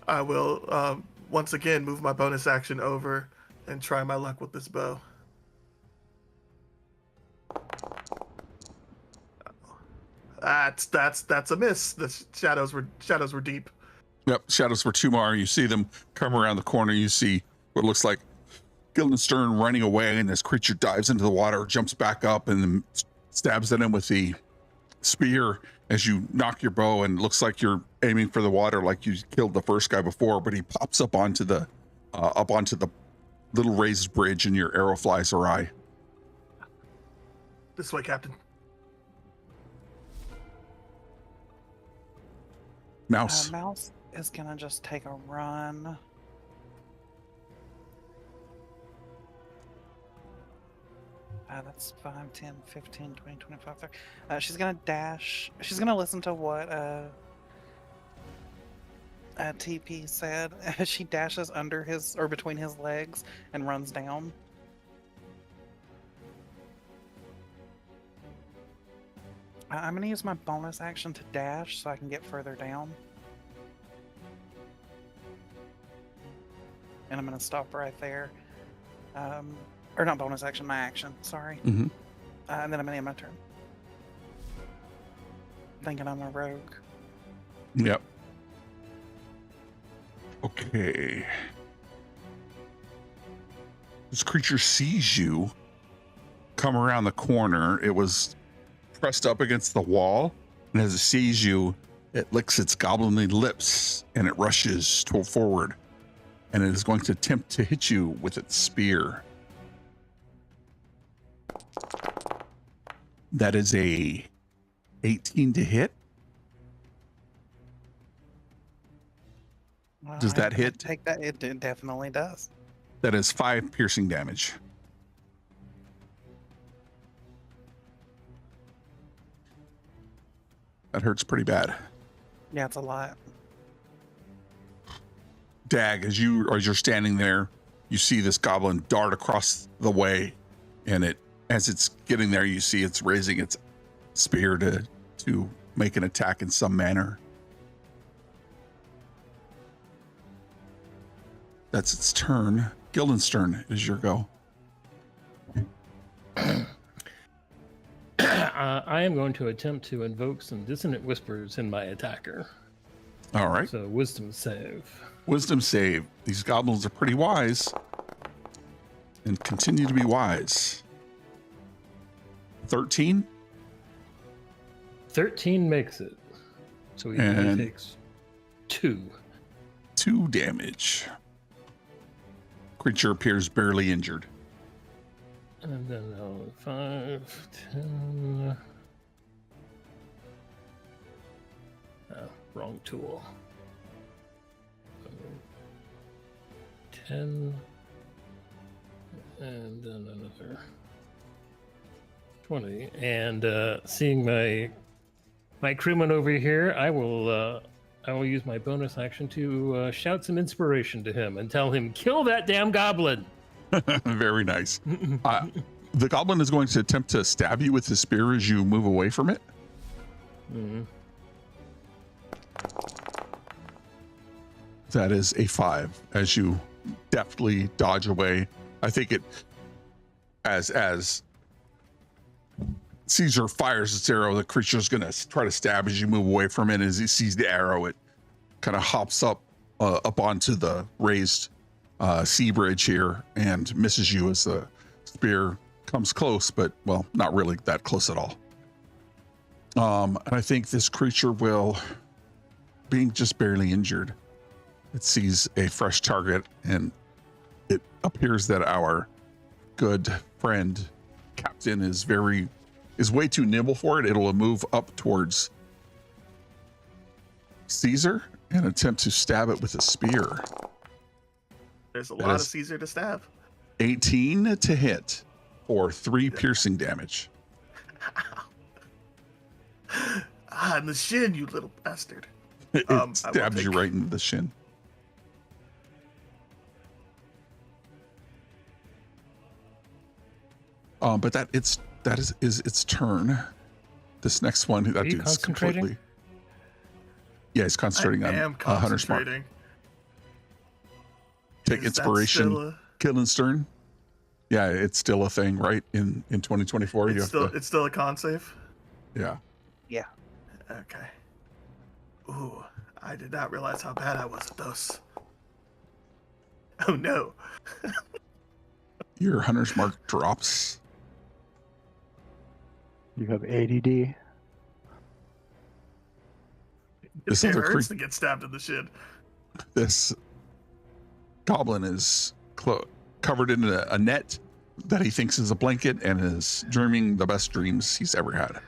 I will once again move my bonus action over and try my luck with this bow. That's a miss. The shadows were deep. Yep, shadows for 2 more. You see them come around the corner. You see what looks like Guildenstern running away, and this creature dives into the water, jumps back up, and then stabs at him with the spear as you knock your bow, and it looks like you're aiming for the water like you killed the first guy before, but he pops up onto the little raised bridge, and your arrow flies awry. This way, Captain. Mouse. Mouse is gonna just take a run. That's 5, 10, 15, 20, 25, 30. She's gonna dash. She's gonna listen to what TP said. She dashes under his or between his legs and runs down. I'm gonna use my bonus action to dash so I can get further down. And I'm gonna stop right there. Or not bonus action, my action, sorry. Mm-hmm. And then I'm gonna end my turn. Thinking I'm a rogue. Yep. Okay. This creature sees you come around the corner. It was pressed up against the wall, and as it sees you, it licks its goblinly lips and it rushes forward, and it is going to attempt to hit you with its spear. That is a 18 to hit. Does that I hit? take that. It definitely does. That is 5 piercing damage. That hurts pretty bad. Yeah, it's a lot. Dag, as you're standing there, you see this goblin dart across the way, and as it's getting there, you see it's raising its spear to make an attack in some manner. That's its turn. Guildenstern, is your go. I am going to attempt to invoke some dissonant whispers in my attacker. All right. So wisdom save. Wisdom save. These goblins are pretty wise and continue to be wise. 13. 13 makes it. So he And- only takes 2. 2 damage. Creature appears barely injured. And then 5, 10. Oh, wrong tool. 10. And then another 20. And seeing my crewman over here, I will use my bonus action to shout some inspiration to him and tell him, kill that damn goblin. Very nice. The goblin is going to attempt to stab you with his spear as you move away from it. Mm-hmm. That is a 5 as you deftly dodge away. I think it as Caesar fires its arrow, the creature is going to try to stab as you move away from it. As he sees the arrow, it kind of hops up onto the raised sea bridge here and misses you as the spear comes close, but well, not really that close at all. And I think this creature will, being just barely injured, it sees a fresh target, and it appears that our good friend Captain is way too nimble for it. It'll move up towards Caesar and attempt to stab it with a spear. There's a That lot of is- Caesar to stab. 18 to hit for 3 piercing damage. In the shin, you little bastard. It I will stabs you take- right in the shin. But that is its turn. This next one, that Are you dude's concentrating? completely. Yeah, he's concentrating I on am Hunter's Mark. concentrating. Take Is that inspiration, still a- Guildenstern. Yeah, it's still a thing, right? In 2024, you It's have still, to. it's still a con save? Yeah. Yeah. Okay. Ooh, I did not realize how bad I was at those. Oh no. Your Hunter's Mark drops. You have ADD. This It other hurts creep- to get stabbed in the shin. This goblin is covered in a net that he thinks is a blanket and is dreaming the best dreams he's ever had,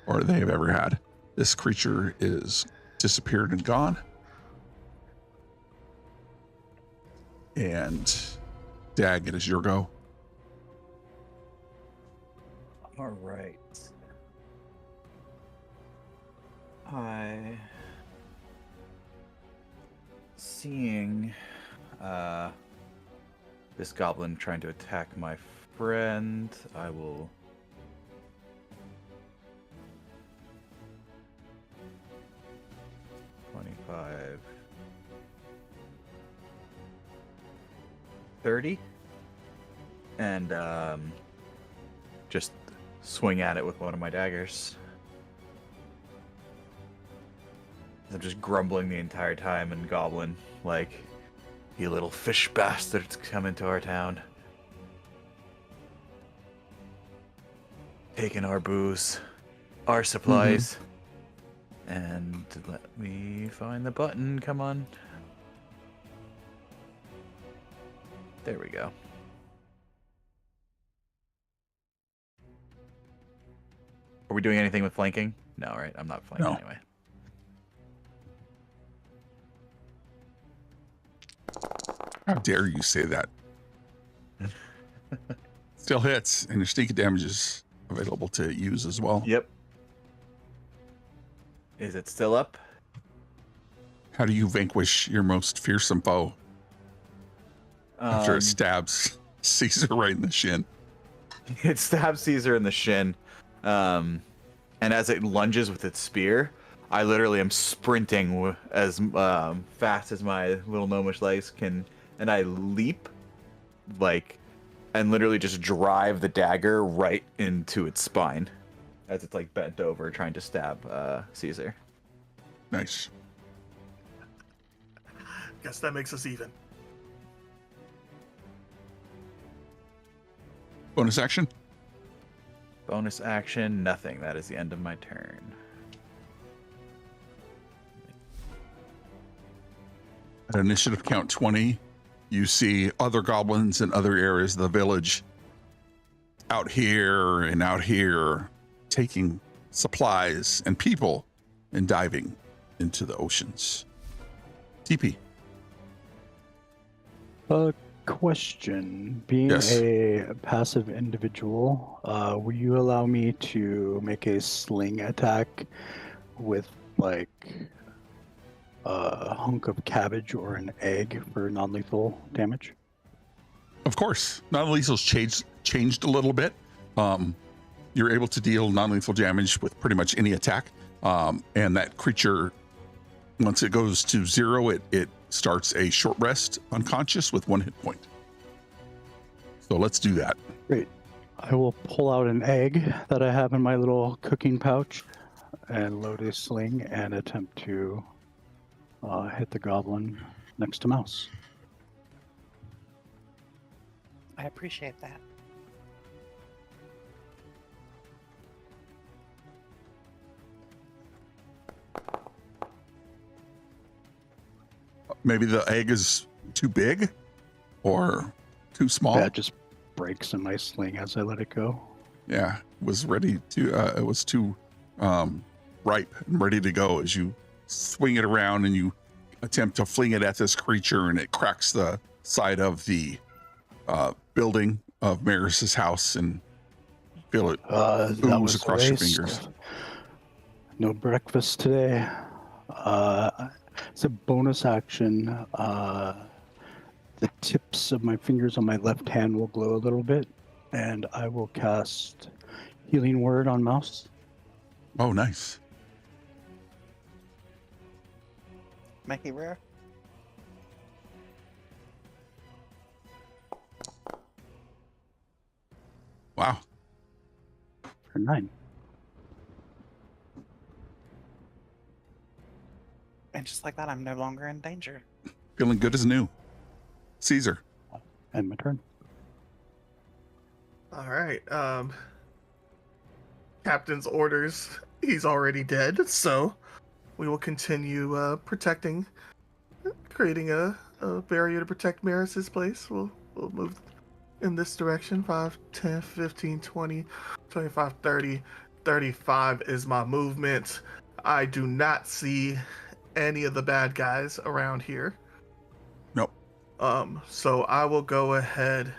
or they have ever had. This creature is disappeared and gone. And Dag, it is your go. All right. Seeing this goblin trying to attack my friend, I will $25, $30, and just swing at it with one of my daggers. I'm just grumbling the entire time and goblin, like, you little fish bastards come into our town. Taking our booze, our supplies. And let me find the button, come on. There we go. Are we doing anything with flanking? No, right? I'm not flanking No. anyway. How dare you say that? Still hits, and your sneak damage is available to use as well. Yep. Is it still up? How do you vanquish your most fearsome foe after it stabs Caesar right in the shin? It stabs Caesar in the shin. And as it lunges with its spear, I literally am sprinting as fast as my little gnomish legs can, and I leap, and literally just drive the dagger right into its spine as it's bent over trying to stab Caesar. Nice. Guess that makes us even. Bonus action? Bonus action, nothing. That is the end of my turn. At initiative count 20, you see other goblins in other areas of the village out here and out here taking supplies and people and diving into the oceans. TP. Question. Being Yes. a passive individual, will you allow me to make a sling attack with a hunk of cabbage or an egg for non-lethal damage? Of course, non-lethal's changed a little bit. You're able to deal non-lethal damage with pretty much any attack. And that creature, once it goes to 0, it starts a short rest unconscious with 1 hit point. So let's do that. Great. I will pull out an egg that I have in my little cooking pouch and load a sling and attempt to hit the goblin next to Mouse. I appreciate that. Maybe the egg is too big or too small. That just breaks in my sling as I let it go. Yeah, was ready to. It was too ripe and ready to go as you swing it around and you attempt to fling it at this creature, and it cracks the side of the building of Maris's house, and feel it That ooze was across your waste. fingers. No breakfast today. It's a bonus action. The tips of my fingers on my left hand will glow a little bit, and I will cast Healing Word on Mouse. Oh, nice. Make it rare. Wow. For 9. And just like that, I'm no longer in danger. Feeling good as new. Caesar. And my turn. All right. Captain's orders. He's already dead, so we will continue protecting, creating a barrier to protect Maris's place. We'll move in this direction. 5, 10, 15, 20, 25, 30. 35 is my movement. I do not see any of the bad guys around here. Nope. So I will go ahead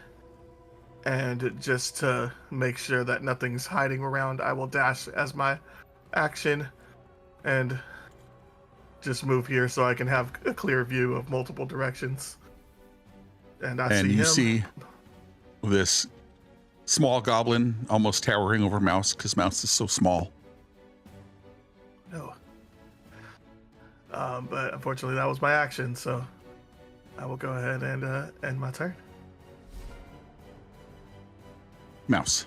and just to make sure that nothing's hiding around, I will dash as my action and just move here so I can have a clear view of multiple directions. And I see you him. see this small goblin almost towering over Mouse because Mouse is so small. No. But unfortunately, that was my action, so I will go ahead and end my turn. Mouse.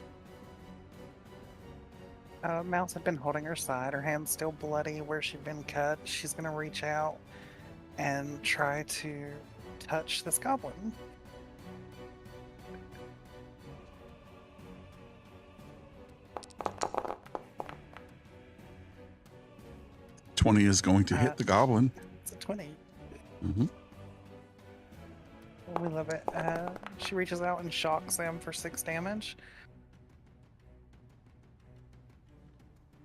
Mouse had been holding her side. Her hand's still bloody where she'd been cut. She's going to reach out and try to touch this goblin. $20 is going to hit the goblin. It's a 20. Mm-hmm. We love it. She reaches out and shocks him for 6 damage.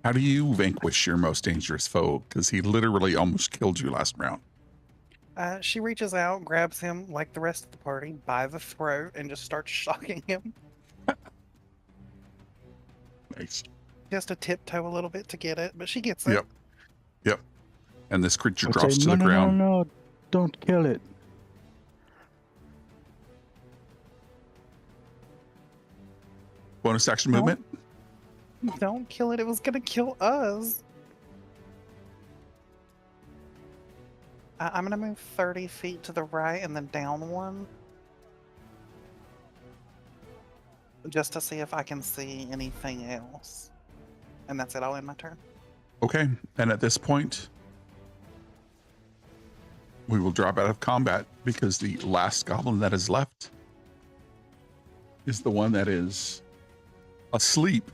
How do you vanquish your most dangerous foe? Because he literally almost killed you last round. She reaches out, grabs him like the rest of the party by the throat, and just starts shocking him. Nice. She has to tiptoe a little bit to get it, but she gets it. Yep. Yep. And this creature I'd drops say, to the ground. No, don't kill it. Bonus action No. movement. Don't kill it. It was gonna kill us. I'm gonna move 30 feet to the right and then down one. Just to see if I can see anything else. And that's it. I'll end my turn. Okay. And at this point, we will drop out of combat because the last goblin that is left is the one that is asleep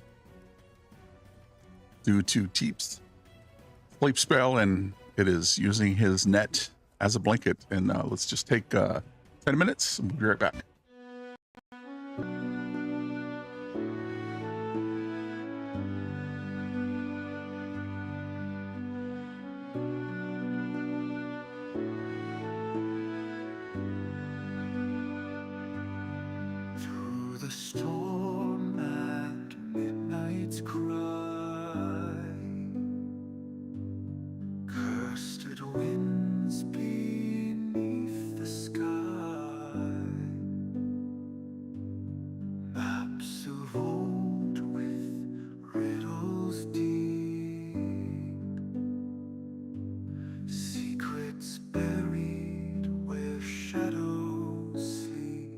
due to Teep's sleep spell, and it is using his net as a blanket. And let's just take 10 minutes and we'll be right back. Through the storm and midnight's cry, cursed winds beneath the sky, maps of old with riddles deep, secrets buried where shadows sleep.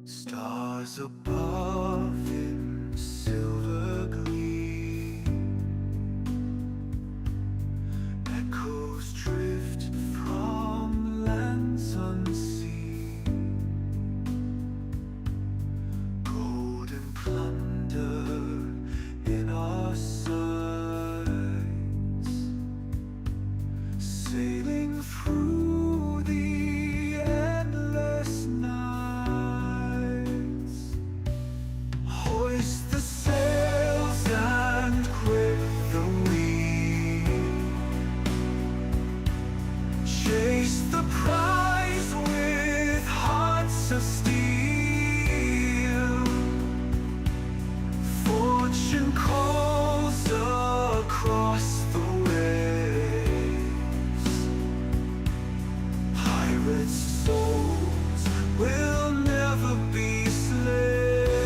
Stars above in silver gleam, echoes drift from lands unseen, golden plunder in our sights, sailing through the endless nights. Hoist the sails and grip the wheel, chase the prize with hearts of steel. Fortune calls across the waves, pirates' souls will never be slaves.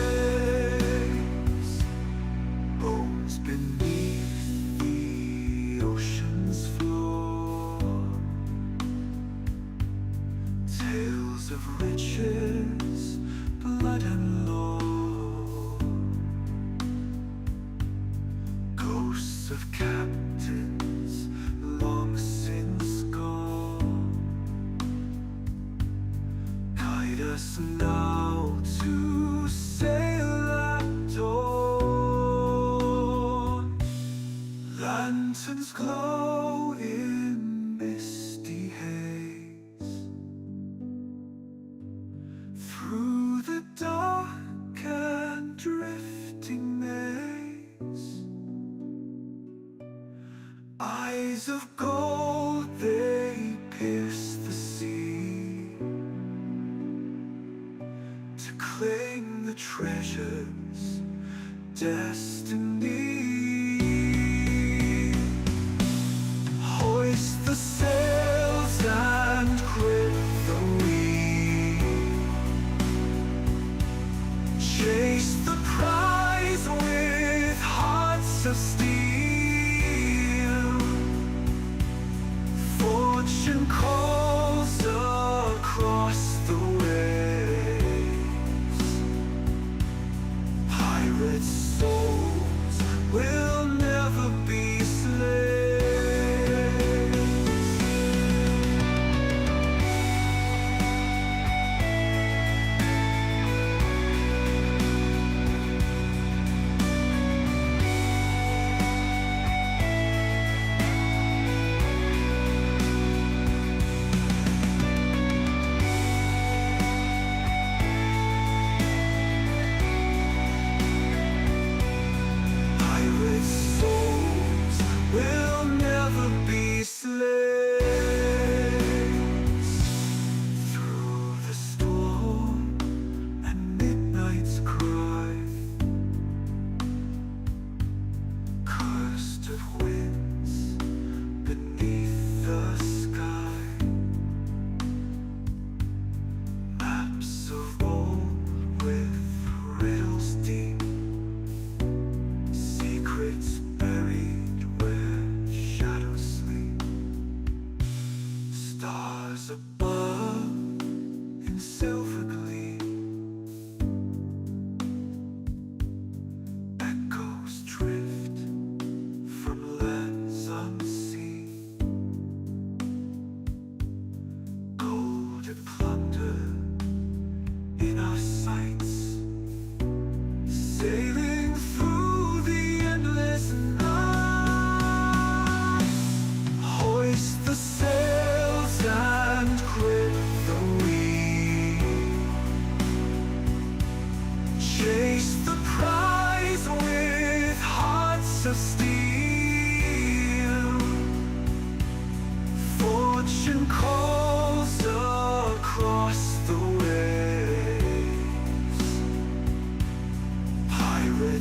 Bones beneath the ocean's floor, tales of riches, blood and lore, ghosts of captains long since gone, guide us now to sail at dawn. Lanterns glow in misty haze, through the dark and drifting maze. Eyes of gold, they pierce the sea to claim the treasure's destiny. Hoist the sails and grip the wheel, chase the prize with hearts of steel. Fortune calls across the waves, pirates' souls will never be slaves.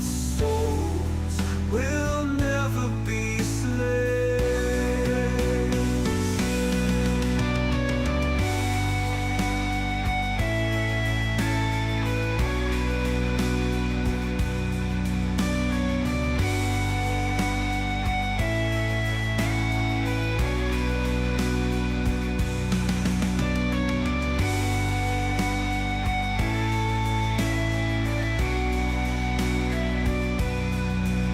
Pirates' souls will never be slaves.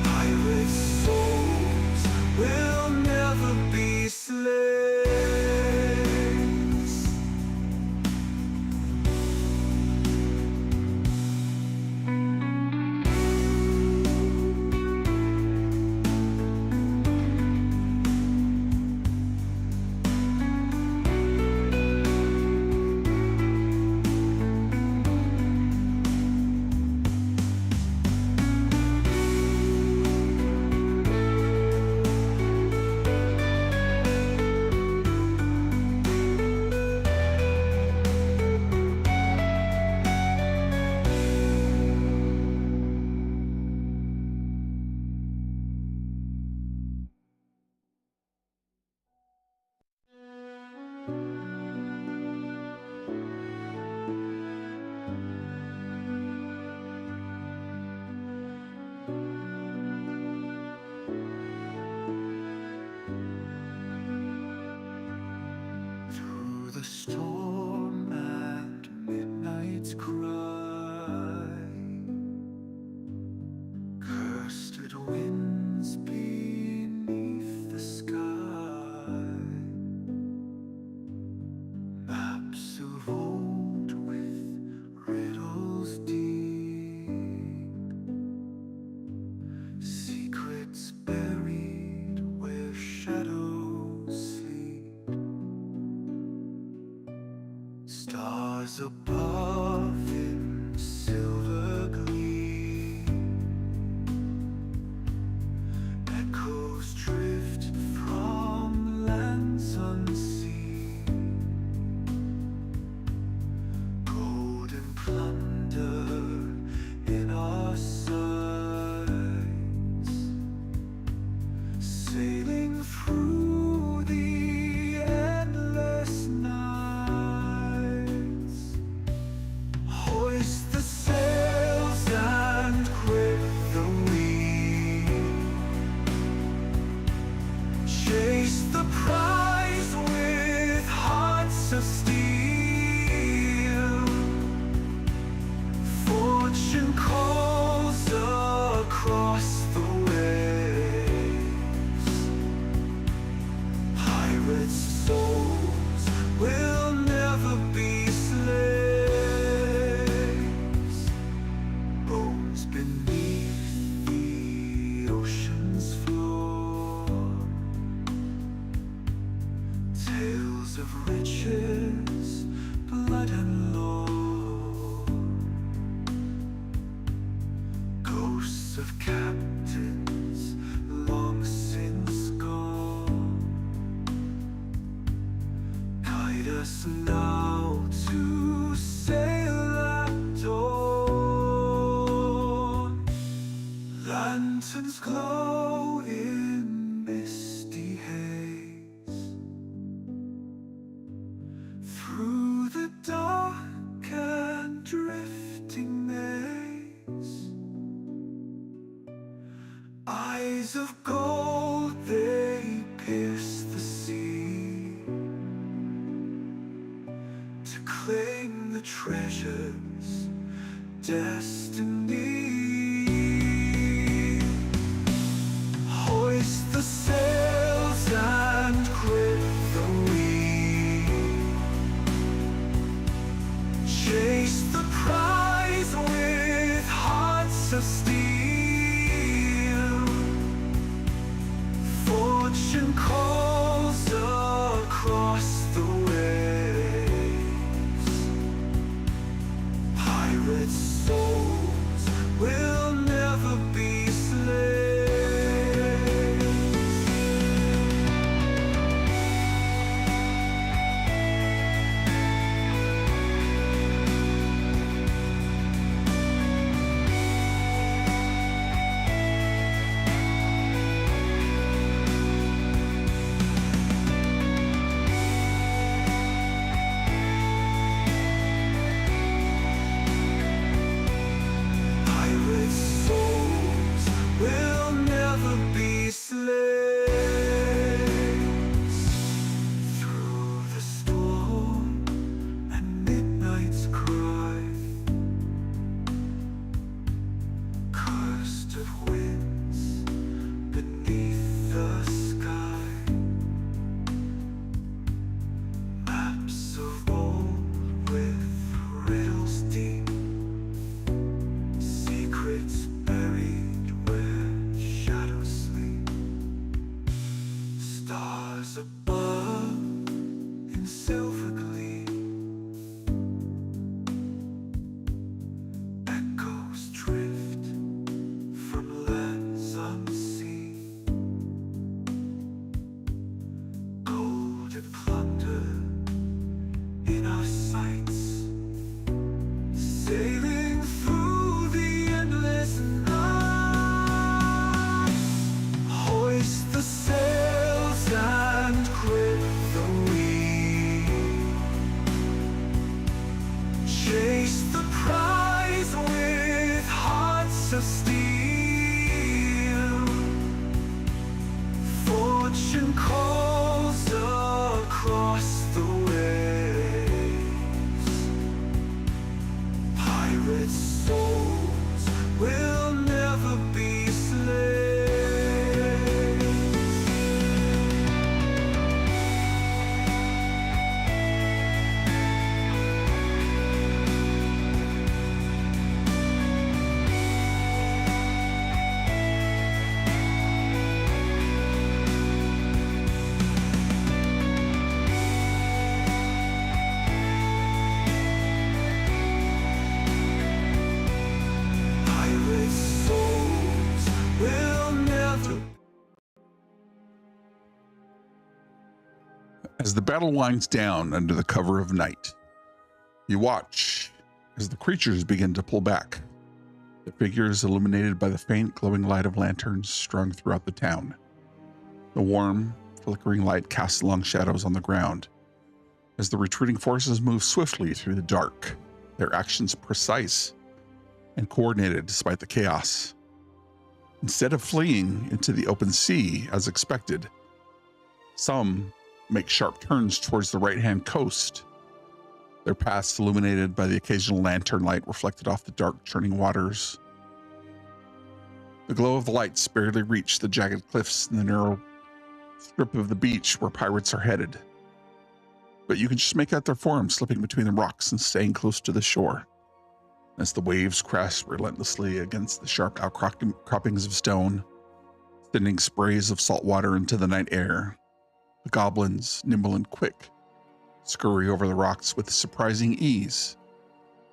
Pirates' souls will never be slaves. Through the storm and midnight's cry, cursed winds beneath the sky, maps of old with riddles deep, secrets buried where shadows sleep. Stars above in silver gleam, echoes drift from lands unseen, golden plunder in our sights, sailing through the endless nights. Hoist the sails and grip the wheel, chase the prize with hearts of steel. Fortune calls across the waves. Pirates' souls will never be slaves. Bones beneath the ocean's floor, tales of riches, blood and lore, ghosts of captains long since gone, guide us now to sail at dawn. Lanterns glow in misty haze, through the dark and drifting maze. Eyes of gold, they pierce the sea to claim the treasure's destiny. Hoist the sails and grip the wheel, chase the prize with hearts of steel. As the battle winds down under the cover of night, you watch as the creatures begin to pull back, the figures illuminated by the faint glowing light of lanterns strung throughout the town. The warm, flickering light casts long shadows on the ground. As the retreating forces move swiftly through the dark, their actions precise and coordinated despite the chaos. Instead of fleeing into the open sea as expected, some make sharp turns towards the right-hand coast, their paths illuminated by the occasional lantern light reflected off the dark, churning waters. The glow of the lights barely reach the jagged cliffs and the narrow strip of the beach where pirates are headed, but you can just make out their forms slipping between the rocks and staying close to the shore. As the waves crash relentlessly against the sharp outcroppings of stone, sending sprays of salt water into the night air, the goblins, nimble and quick, scurry over the rocks with surprising ease,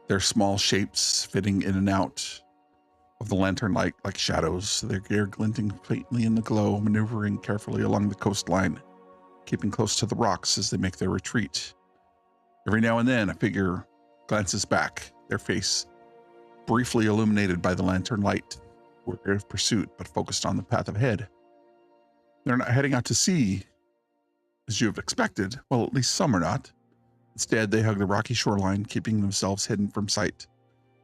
their small shapes fitting in and out of the lantern light like shadows, their gear glinting faintly in the glow, maneuvering carefully along the coastline, keeping close to the rocks as they make their retreat. Every now and then, a figure glances back, their face briefly illuminated by the lantern light, wary of pursuit but focused on the path ahead. They're not heading out to sea, as you have expected. Well, at least some are not. Instead, they hug the rocky shoreline, keeping themselves hidden from sight,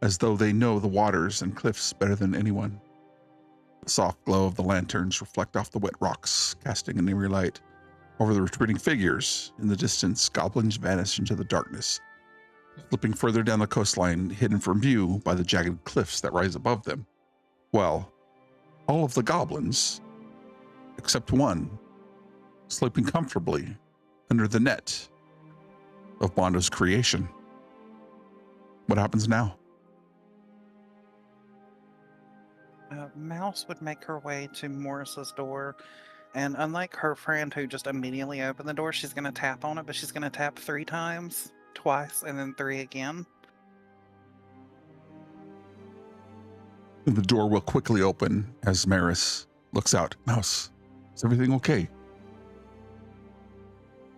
as though they know the waters and cliffs better than anyone. The soft glow of the lanterns reflect off the wet rocks, casting an eerie light over the retreating figures. In the distance, goblins vanish into the darkness, slipping further down the coastline, hidden from view by the jagged cliffs that rise above them. Well, all of the goblins, except one, sleeping comfortably under the net of Bondo's creation. What happens now? Mouse would make her way to Morris's door, and unlike her friend who just immediately opened the door, she's going to tap on it, but she's going to tap 3 times, twice, and then 3 again. The door will quickly open as Maris looks out. Mouse, is everything okay?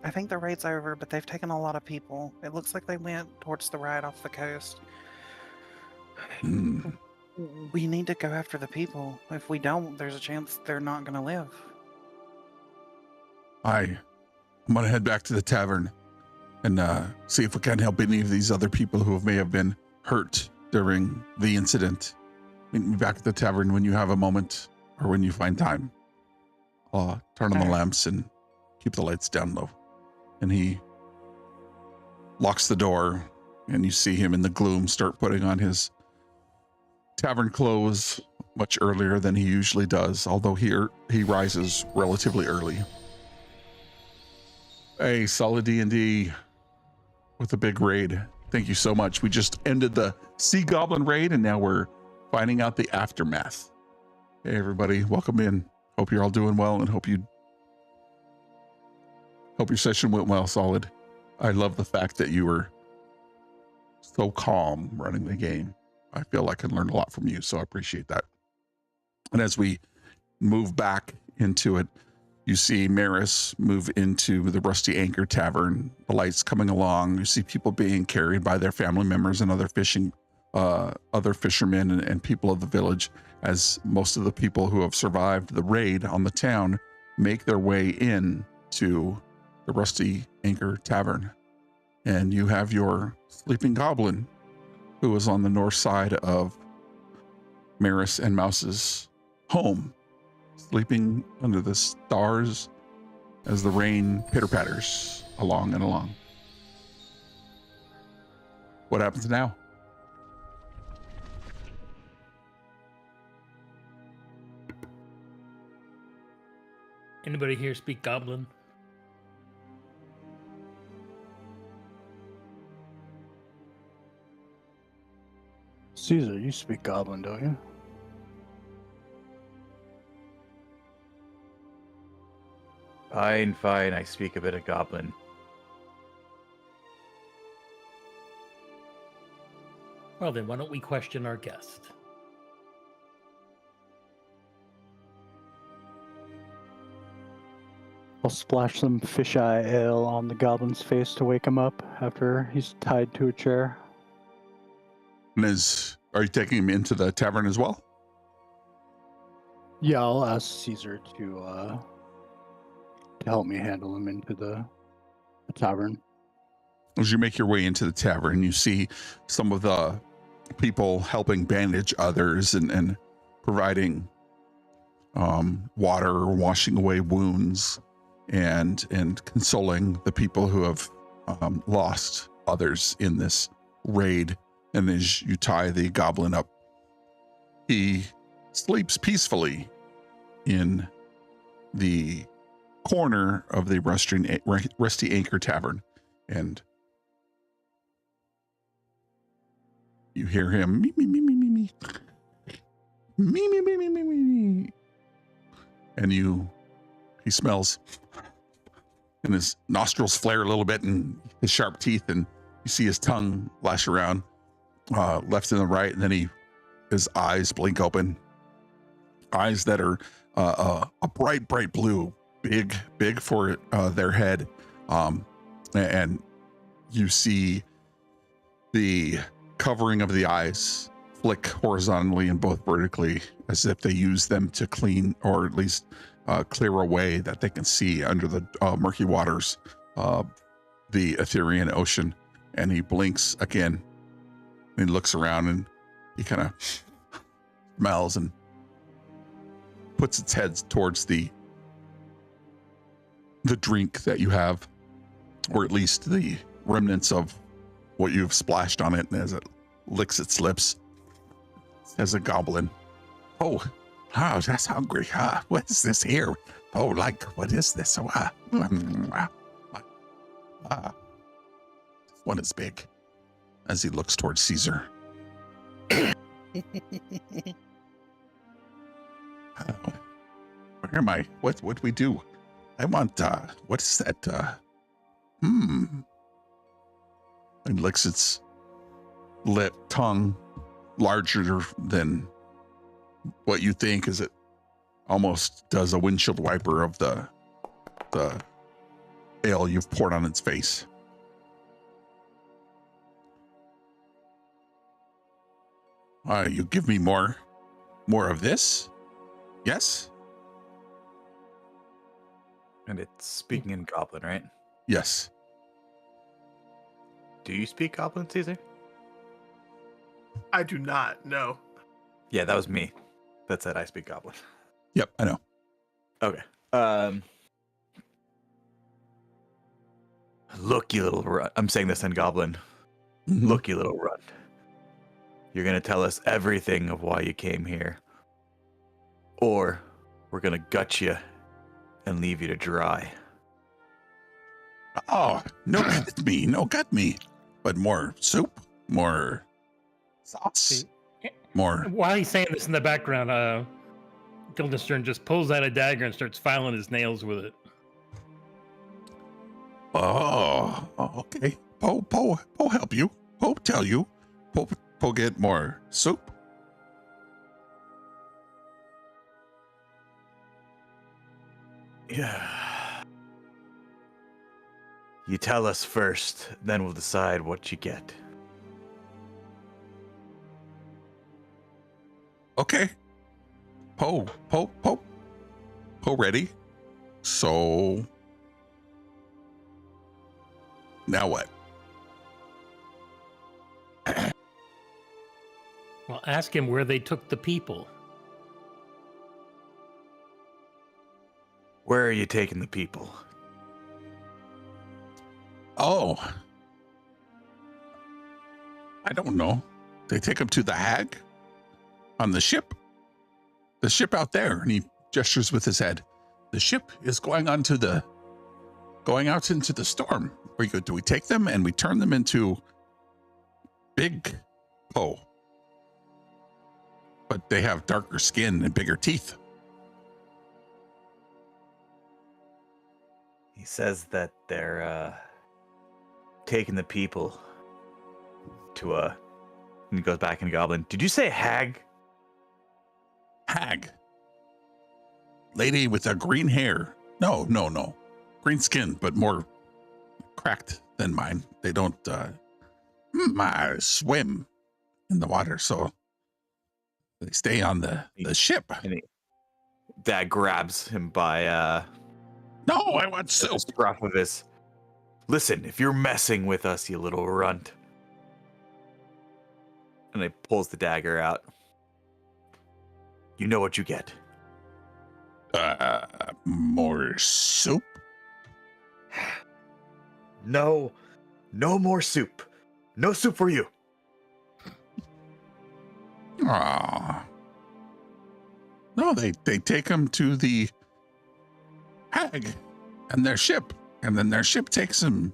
I think the raid's over, but they've taken a lot of people. It looks like they went towards the right off the coast. We need to go after the people. If we don't, there's a chance they're not going to live. I'm going to head back to the tavern and see if we can help any of these other people who may have been hurt during the incident. Meet me back at the tavern when you have a moment or when you find time. I'll turn on the lamps and keep the lights down low. And he locks the door, and you see him in the gloom start putting on his tavern clothes much earlier than he usually does, although he rises relatively early. Hey, solid D&D with a big raid. Thank you so much. We just ended the Sea Goblin raid, and now we're finding out the aftermath. Hey, everybody, welcome in. Hope you're all doing well, and hope your session went well, Solid. I love the fact that you were so calm running the game. I feel like I can learn a lot from you, so I appreciate that. And as we move back into it, you see Maris move into the Rusty Anchor Tavern, the lights coming along. You see people being carried by their family members and other fishermen and people of the village, as most of the people who have survived the raid on the town make their way in to the Rusty Anchor Tavern. And you have your sleeping goblin, who is on the north side of Maris and Mouse's home, sleeping under the stars as the rain pitter-patters along and along. What happens now? Anybody here speak Goblin? Caesar, you speak Goblin, don't you? Fine. I speak a bit of Goblin. Well, then, why don't we question our guest? I'll splash some fisheye ale on the goblin's face to wake him up after he's tied to a chair. And are you taking him into the tavern as well? Yeah, I'll ask Caesar to help me handle him into the tavern. As you make your way into the tavern, you see some of the people helping bandage others and providing water, washing away wounds, and consoling the people who have lost others in this raid. And as you tie the goblin up, he sleeps peacefully in the corner of the Rusty Anchor Tavern. And you hear him me me me me me me me me me me me me, and he smells, and his nostrils flare a little bit, and his sharp teeth, and you see his tongue lash around left and the right, and then his eyes blink open, eyes that are a bright blue, big for their head, and you see the covering of the eyes flick horizontally and both vertically, as if they use them to clean or at least clear away that they can see under the murky waters of the Etherean Ocean. And he blinks again, and he looks around, and he kind of smells and puts its head towards the drink that you have, or at least the remnants of what you've splashed on it. And as it licks its lips, as a goblin, oh, that's hungry. What is this here? Oh, like, what is this? This one is big. As he looks towards Caesar. Where am I? What do we do? I want, what is that? And licks its tongue, larger than what you think, as it almost does a windshield wiper of the ale you've poured on its face. You give me more of this? Yes? And it's speaking in Goblin, right? Yes. Do you speak Goblin, Caesar? I do not, no. Yeah, that was me. That said I speak Goblin. Yep, I know. Okay. Look, you little runt. I'm saying this in Goblin. Mm-hmm. Look, you little runt. You're going to tell us everything of why you came here. Or we're going to gut you and leave you to dry. Oh, no gut me. But more soup, more sauce, more. While he's saying this in the background, Guildenstern just pulls out a dagger and starts filing his nails with it. Oh, okay. Po help you. Po tell you. Po get more soup. Yeah. You tell us first, then we'll decide what you get. Okay. Po ready. So now what? Well, ask him where they took the people. Where are you taking the people? Oh, I don't know. They take him to the hag on the ship. The ship out there, and he gestures with his head. The ship is going out into the storm. Do we take them and we turn them into big Po? But they have darker skin and bigger teeth. He says that they're taking the people to and he goes back in Goblin. Did you say hag? Hag. Lady with a green hair. No. green skin, but more cracked than mine. They don't swim in the water, so they stay on the ship. And Dad grabs him by No, I want the soup. scruff of his. Listen, if you're messing with us, you little runt. And he pulls the dagger out. You know what you get. More soup? No more soup. No soup for you. Aw. No, they take him to the hag and their ship, and then their ship takes him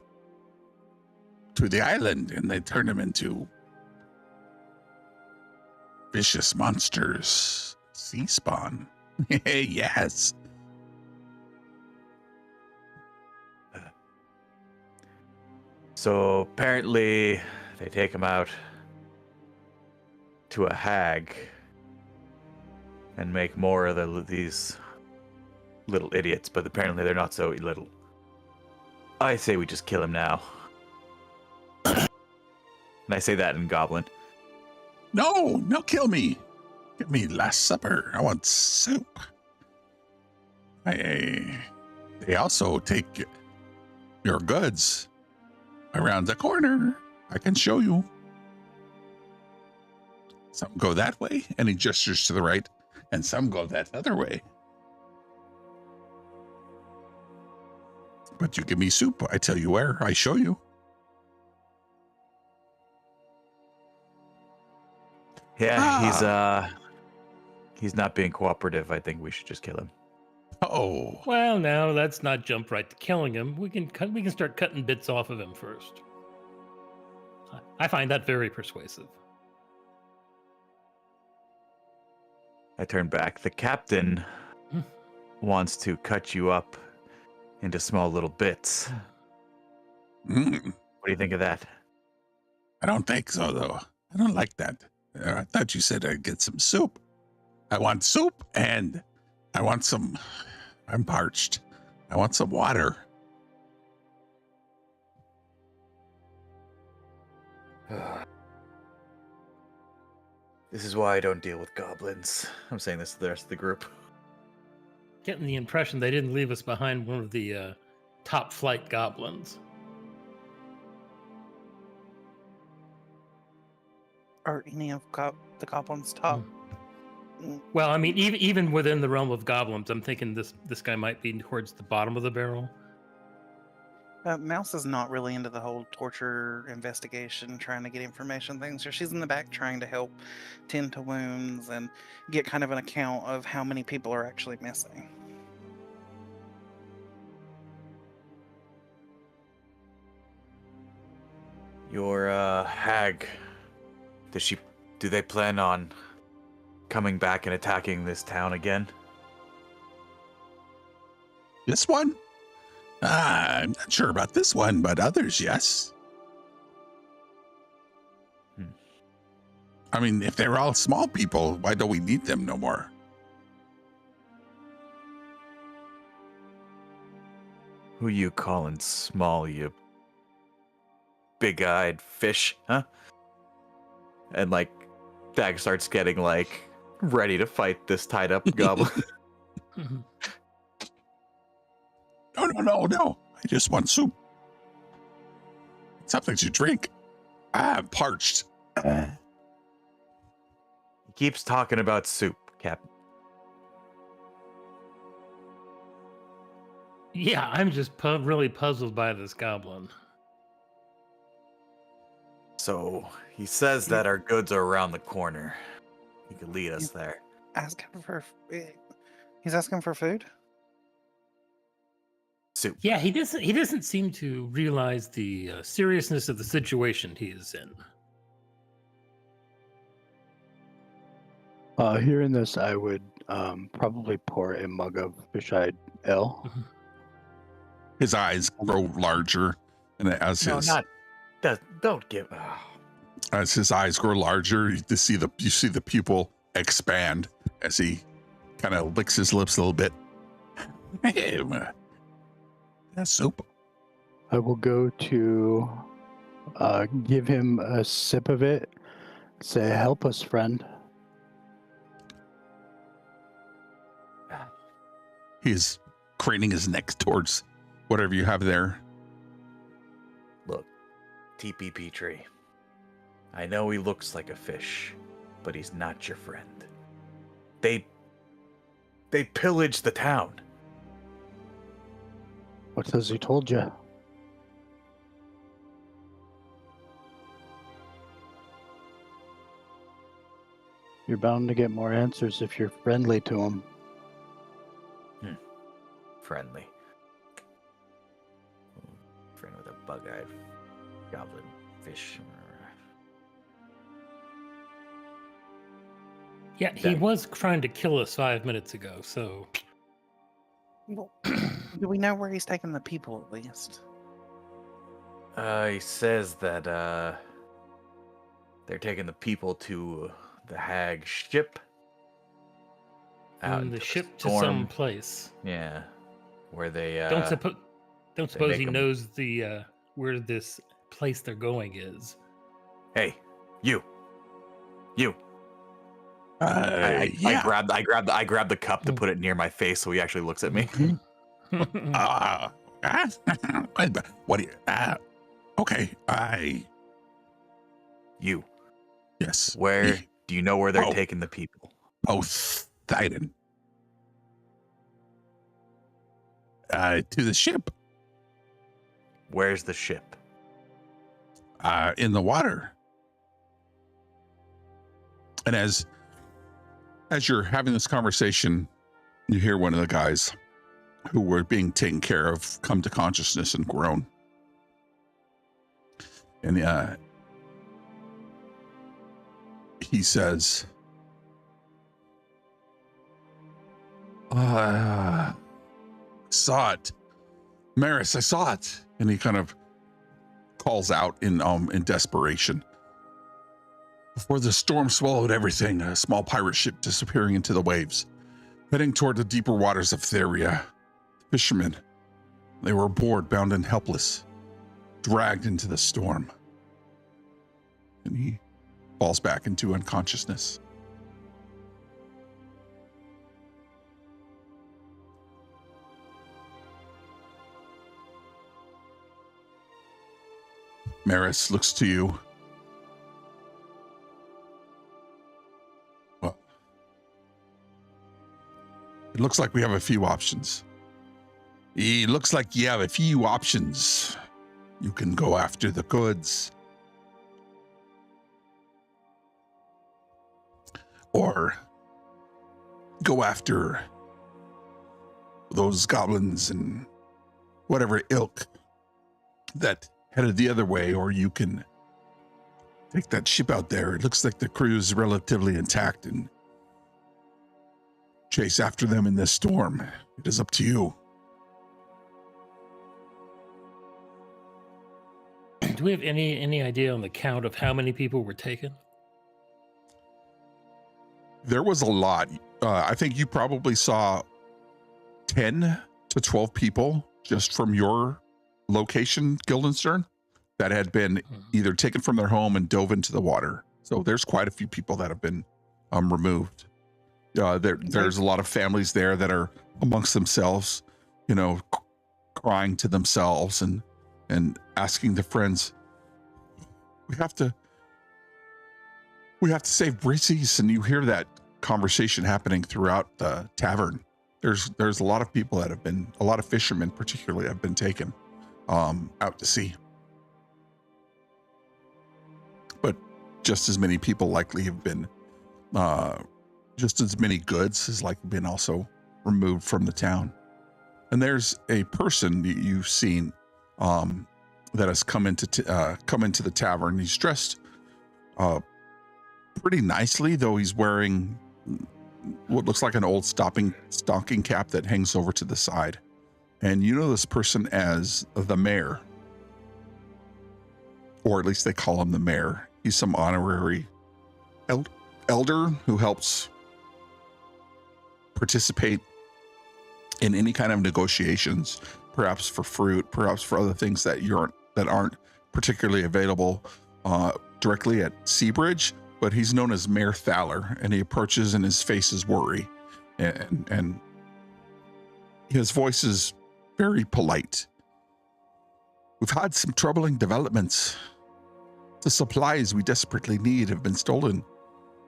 to the island, and they turn him into vicious monsters. Sea spawn. Yes. So apparently they take him out to a hag and make more of these little idiots, but apparently they're not so little. I say we just kill him now. And I say that in Goblin. No, kill me. Give me Last Supper. I want soup. They also take your goods around the corner. I can show you. Some go that way, and he gestures to the right, and some go that other way. But you give me soup, I tell you where, I show you. Yeah, he's not being cooperative. I think we should just kill him. Oh, Well, now let's not jump right to killing him. We can start cutting bits off of him first. I find that very persuasive. I turn back. The captain wants to cut you up into small little bits. What do you think of that? I don't think so, though. I don't like that. I thought you said I'd get some soup. I want soup, and I want some... I'm parched. I want some water. This is why I don't deal with goblins. I'm saying this to the rest of the group. Getting the impression they didn't leave us behind one of the top flight goblins. Are any of the goblins top? Well, I mean, even within the realm of goblins, I'm thinking this guy might be towards the bottom of the barrel. Mouse is not really into the whole torture investigation, trying to get information things. So she's in the back trying to help tend to wounds and get kind of an account of how many people are actually missing. Your hag, do they plan on coming back and attacking this town again? This one? I'm not sure about this one, but others, yes. I mean, if they're all small people, why don't we need them no more? Who you calling small, you big-eyed fish, huh? And like, Dag starts getting like ready to fight this tied-up goblin. No. I just want soup. Something to drink. I'm parched. He keeps talking about soup, Captain. Yeah, I'm just really puzzled by this goblin. So he says that our goods are around the corner. He could lead us there. He's asking for food? Soup. Yeah, he doesn't seem to realize the seriousness of the situation he is in. Hearing this, I would probably pour a mug of fish-eyed ale. His eyes grow larger, and as as his eyes grow larger, you see the pupil expand as he kind of licks his lips a little bit. That's soup. I will go to give him a sip of it. Say, help us, friend. He's craning his neck towards whatever you have there. Look, TPP tree. I know he looks like a fish, but he's not your friend. They pillaged the town. What has he told you? You're bound to get more answers if you're friendly to him. Friendly. Friend with a bug-eyed goblin fish. Yeah, he was trying to kill us 5 minutes ago, so. Well, do we know where he's taking the people at least? He says that they're taking the people to the hag ship. Out And the into ship to storm. some place. Yeah, where they Don't suppose make he 'em- knows the where this place they're going is. Hey, you. Yeah. I grabbed the cup to put it near my face so he actually looks at me. What do you? Okay. You. Yes. Where Me. do you know where they're Oh. taking the people? Poseidon. To the ship. Where's the ship? In the water. And as you're having this conversation, you hear one of the guys who were being taken care of come to consciousness and groan. And he says, saw it. Maris, I saw it. And he kind of calls out in desperation. Before the storm swallowed everything, a small pirate ship disappearing into the waves, heading toward the deeper waters of Theria. Fishermen, they were aboard, bound and helpless, dragged into the storm. And he falls back into unconsciousness. Maris looks to you. Well, it looks like we have a few options. It looks like you have a few options. You can go after the goods. Or go after those goblins and whatever ilk that headed the other way, or you can take that ship out there. It looks like the crew is relatively intact and chase after them in this storm. It is up to you. Do we have any idea on the count of how many people were taken? There was a lot. I think you probably saw 10 to 12 people just from your location, Guildenstern, that had been either taken from their home and dove into the water. So there's quite a few people that have been removed. There's a lot of families there that are amongst themselves, crying to themselves and asking their friends, we have to save Brizzies. And you hear that conversation happening throughout the tavern. There's a lot of people that have been, a lot of fishermen particularly have been taken out to sea. But just as many people likely have been, just as many goods has likely been also removed from the town. And there's a person that you've seen that has come into the tavern. He's dressed pretty nicely, though he's wearing what looks like an old stocking cap that hangs over to the side. And you know this person as the mayor, or at least they call him the mayor. He's some honorary elder who helps participate in any kind of negotiations, perhaps for fruit, perhaps for other things that aren't particularly available directly at Seabridge. But he's known as Mayor Thaler, and he approaches, and his face is worry, and his voice is very polite. We've had some troubling developments. The supplies we desperately need have been stolen.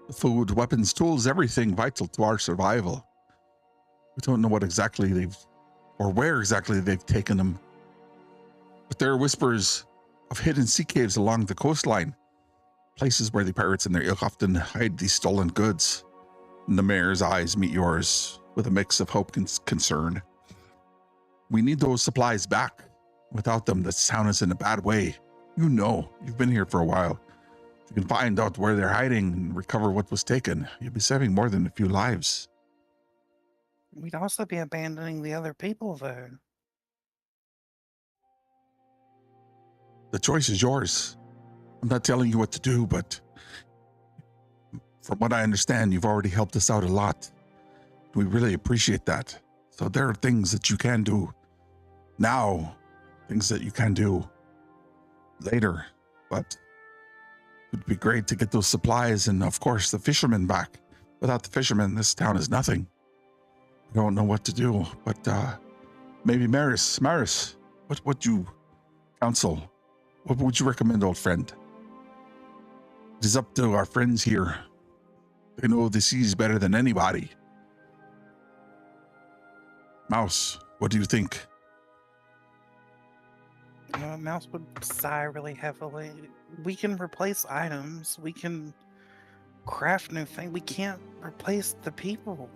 The food, weapons, tools, everything vital to our survival. We don't know what exactly where exactly they've taken them. But there are whispers of hidden sea caves along the coastline, places where the pirates and their ilk often hide these stolen goods. And the mayor's eyes meet yours with a mix of hope and concern. We need those supplies back. Without them, this town is in a bad way. You know, you've been here for a while. If you can find out where they're hiding and recover what was taken, you'll be saving more than a few lives. We'd also be abandoning the other people, though. The choice is yours. I'm not telling you what to do, but from what I understand, you've already helped us out a lot. We really appreciate that. So there are things that you can do now, things that you can do later, but it would be great to get those supplies and, of course, the fishermen back. Without the fishermen, this town is nothing. I don't know what to do, but maybe Maris, what would you counsel? What would you recommend, old friend? It is up to our friends here. They know the seas better than anybody. Mouse, what do you think? Mouse would sigh really heavily. We can replace items. We can craft new things. We can't replace the people.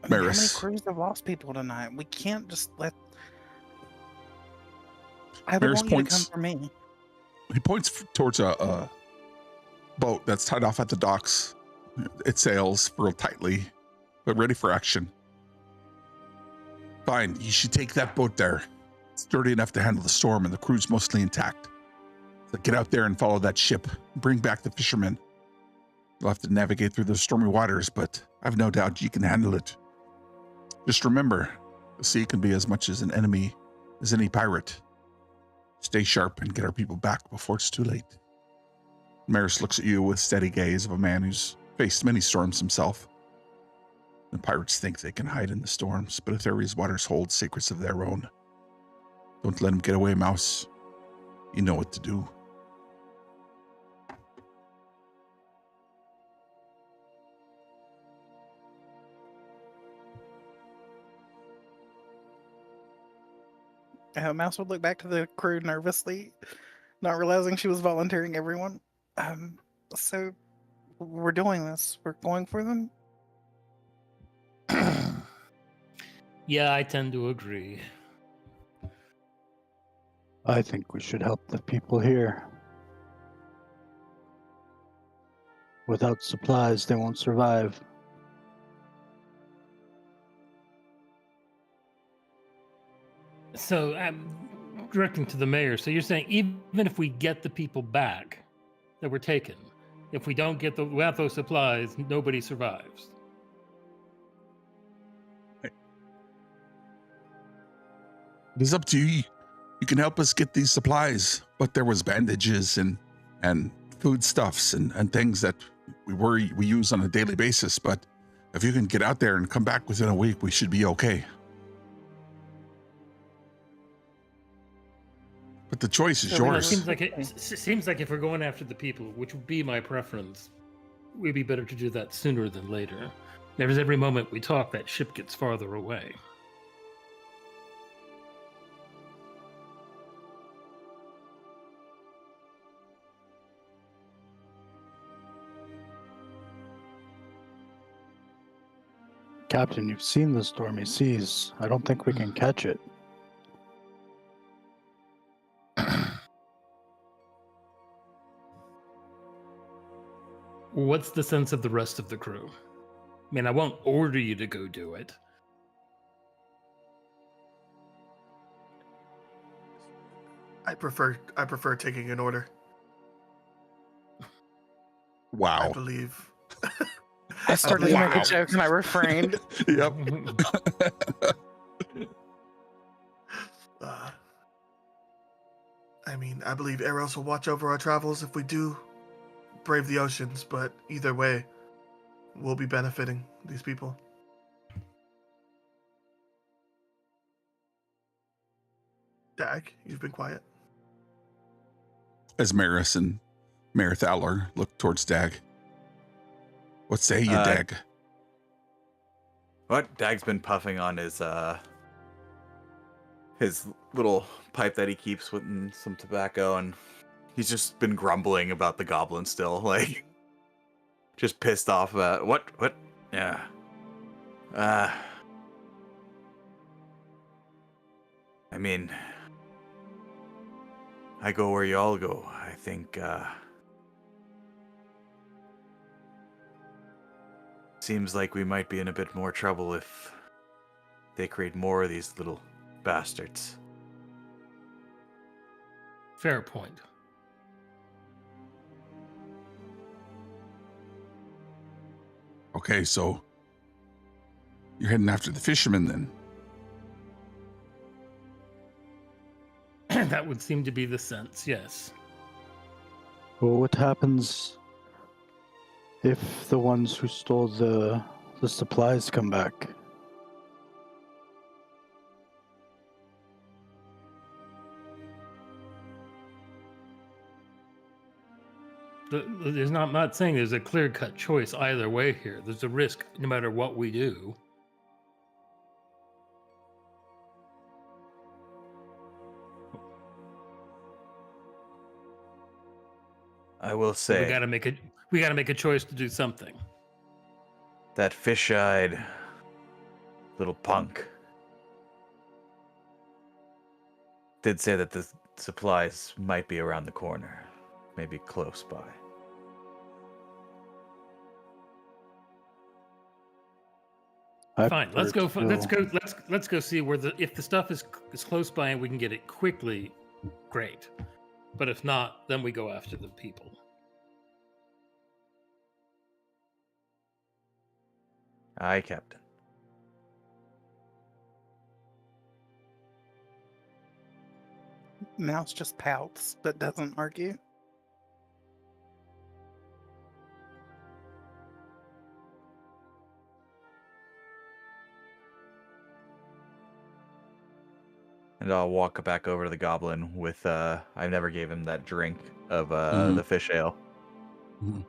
I mean, how many Maris. crews have lost people tonight? We can't just let... I would Maris want you to come points. for me. He points towards a boat that's tied off at the docks. It sails real tightly, but ready for action. Fine, you should take that boat there. It's sturdy enough to handle the storm, and the crew's mostly intact. So get out there and follow that ship. Bring back the fishermen. You'll have to navigate through the stormy waters, but I've no doubt you can handle it. Just remember, the sea can be as much as an enemy as any pirate. Stay sharp and get our people back before it's too late. Maris looks at you with steady gaze of a man who's faced many storms himself. The pirates think they can hide in the storms, but Etheria's waters hold secrets of their own. Don't let them get away, Mouse. You know what to do. Mouse would look back to the crew nervously, not realizing she was volunteering everyone. So we're doing this. We're going for them? Yeah, I tend to agree. I think we should help the people here. Without supplies, they won't survive. So I'm directing to the mayor. So you're saying even if we get the people back that were taken, if we don't get without those supplies, nobody survives. It is up to you. You can help us get these supplies, but there was bandages and foodstuffs and things that we use on a daily basis. But if you can get out there and come back within a week, we should be okay. But the choice is So, yours. Seems like if we're going after the people, which would be my preference, we'd be better to do that sooner than later. There's every moment we talk, that ship gets farther away. Captain, you've seen the stormy seas. I don't think we can catch it. What's the sense of the rest of the crew? I mean, I won't order you to go do it. I prefer taking an order. I Wow. believe I started to make a Wow. joke and I refrained. Yep. Uh, I mean, I believe Eros will watch over our travels if we do brave the oceans, but either way, we'll be benefiting these people. Dag, you've been quiet. As Maris and Marithaler look towards Dag. What say you, Dag? What? Dag's been puffing on his little pipe that he keeps with some tobacco, and he's just been grumbling about the goblin still, like just pissed off about what? Yeah. I mean, I go where you all go. I think seems like we might be in a bit more trouble if they create more of these little bastards. Fair point. Okay, so you're heading after the fishermen then. That would seem to be the sense, yes. Well, what happens if the ones who stole the supplies come back? There's not saying there's a clear-cut choice either way here. There's a risk no matter what we do. I will say We gotta make a choice to do something. that fish-eyed little punk did say that the supplies might be around the corner, maybe close by. Fine, let's go see where if the stuff is close by and we can get it quickly, great. But if not, then we go after the people. Aye, Captain. Mouse just pouts but doesn't argue. And I'll walk back over to the goblin with I never gave him that drink of the fish ale. Mhm.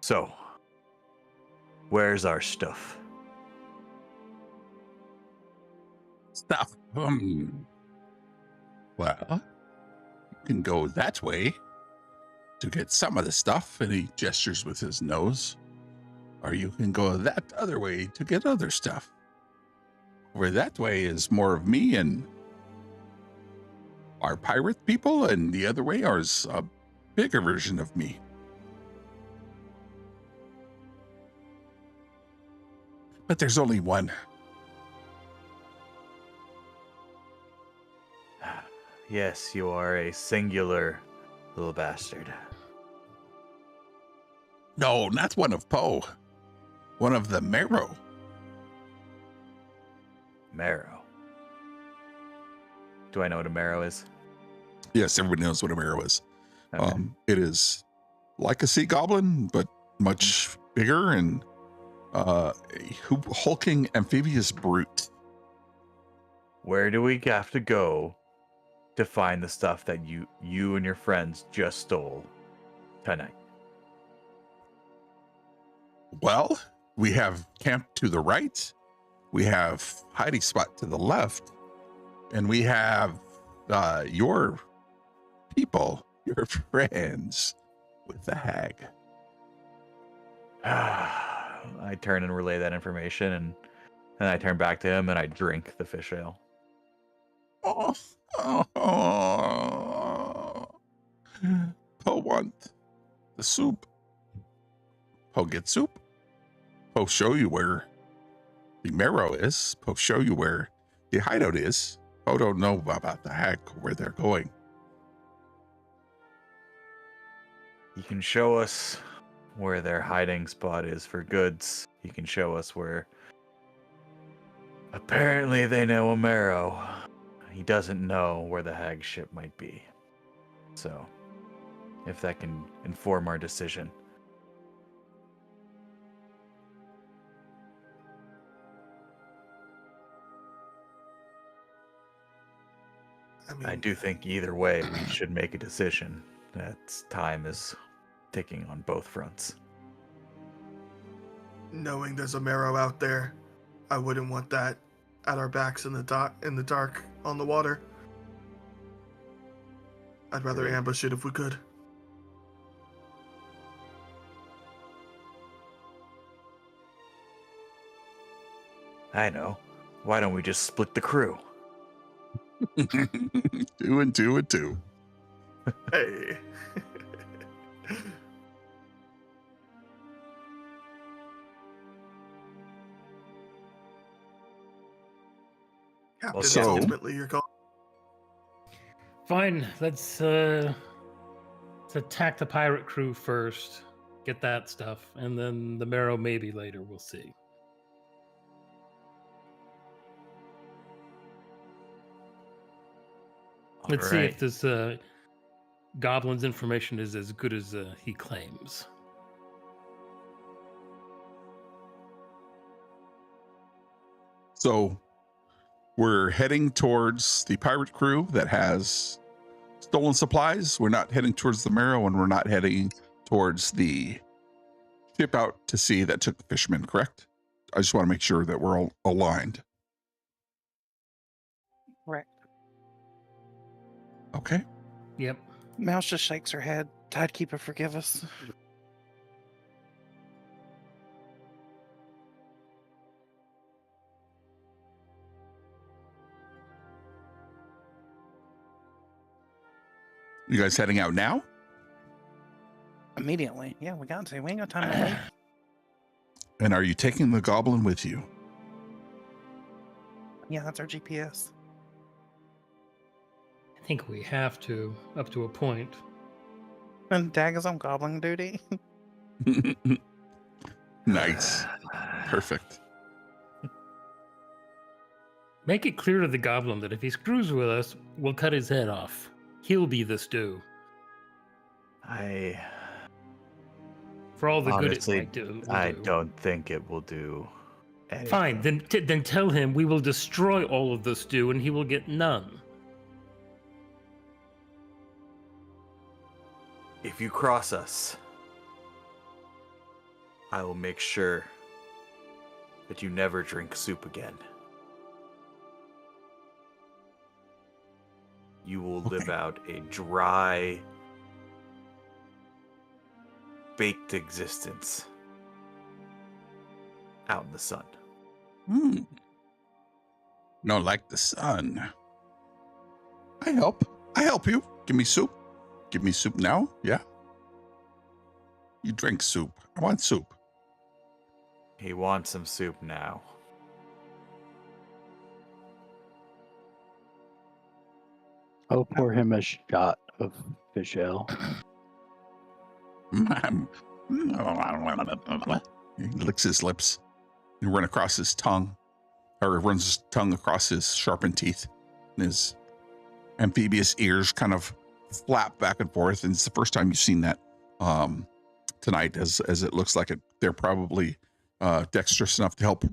So, where's our stuff? Stuff. Well, you can go that way to get some of the stuff, and he gestures with his nose. Or you can go that other way to get other stuff. Over that way is more of me and our pirate people, and the other way is a bigger version of me. But there's only one. Yes, you are a singular little bastard. No, not one of Poe. One of the Marrow. Marrow. Do I know what a marrow is? Yes, everybody knows what a Marrow is. Okay. It is like a sea goblin, but much bigger and a hulking amphibious brute. Where do we have to go to find the stuff that you and your friends just stole tonight? Well, we have camp to the right, we have hiding spot to the left, and we have your people, your friends with the hag. I turn and relay that information, and I turn back to him and I drink the fish ale. Poe want the soup. Poe get soup. Poe show you where the marrow is. Poe show you where the hideout is. Poe don't know about the hag, where they're going. You can show us where their hiding spot is for goods. He can show us where. Apparently they know a Marrow. He doesn't know where the hag ship might be. So, if that can inform our decision. I do think either way we should make a decision. That time is ticking on both fronts. Knowing there's a Marrow out there, I wouldn't want that at our backs in the dark on the water. I'd rather ambush it if we could. I know. Why don't we just split the crew? 2 and 2 and 2. Hey. Captain, So- it's ultimately your call. Fine, let's attack the pirate crew first. Get that stuff, and then the Marrow maybe later. We'll see. Let's see if this goblin's information is as good as he claims. So we're heading towards the pirate crew that has stolen supplies. We're not heading towards the Marrow, and we're not heading towards the ship out to sea that took the fishermen, correct? I just want to make sure that we're all aligned. Right. Okay. Yep. Mouse just shakes her head. Tidekeeper, forgive us. You guys heading out now? Immediately. Yeah, we got to. We ain't got time to wait. And are you taking the goblin with you? Yeah, that's our GPS. I think we have to, up to a point. And Dag is on goblin duty. Nice. Perfect. Make it clear to the goblin that if he screws with us, we'll cut his head off. He'll be the stew. For all the Honestly, good it might do. I don't think it will do anything. Fine, then tell him we will destroy all of the stew and he will get none. If you cross us, I will make sure that you never drink soup again. You will live out a dry, baked existence out in the sun. No, like the sun. I help you. Give me soup. Give me soup now. Yeah. You drink soup. I want soup. He wants some soup now. I'll pour him a shot of fish ale. He licks his lips and runs across his tongue, or runs his tongue across his sharpened teeth, and his amphibious ears kind of flap back and forth. And it's the first time you've seen that tonight, as it looks like they're probably dexterous enough to help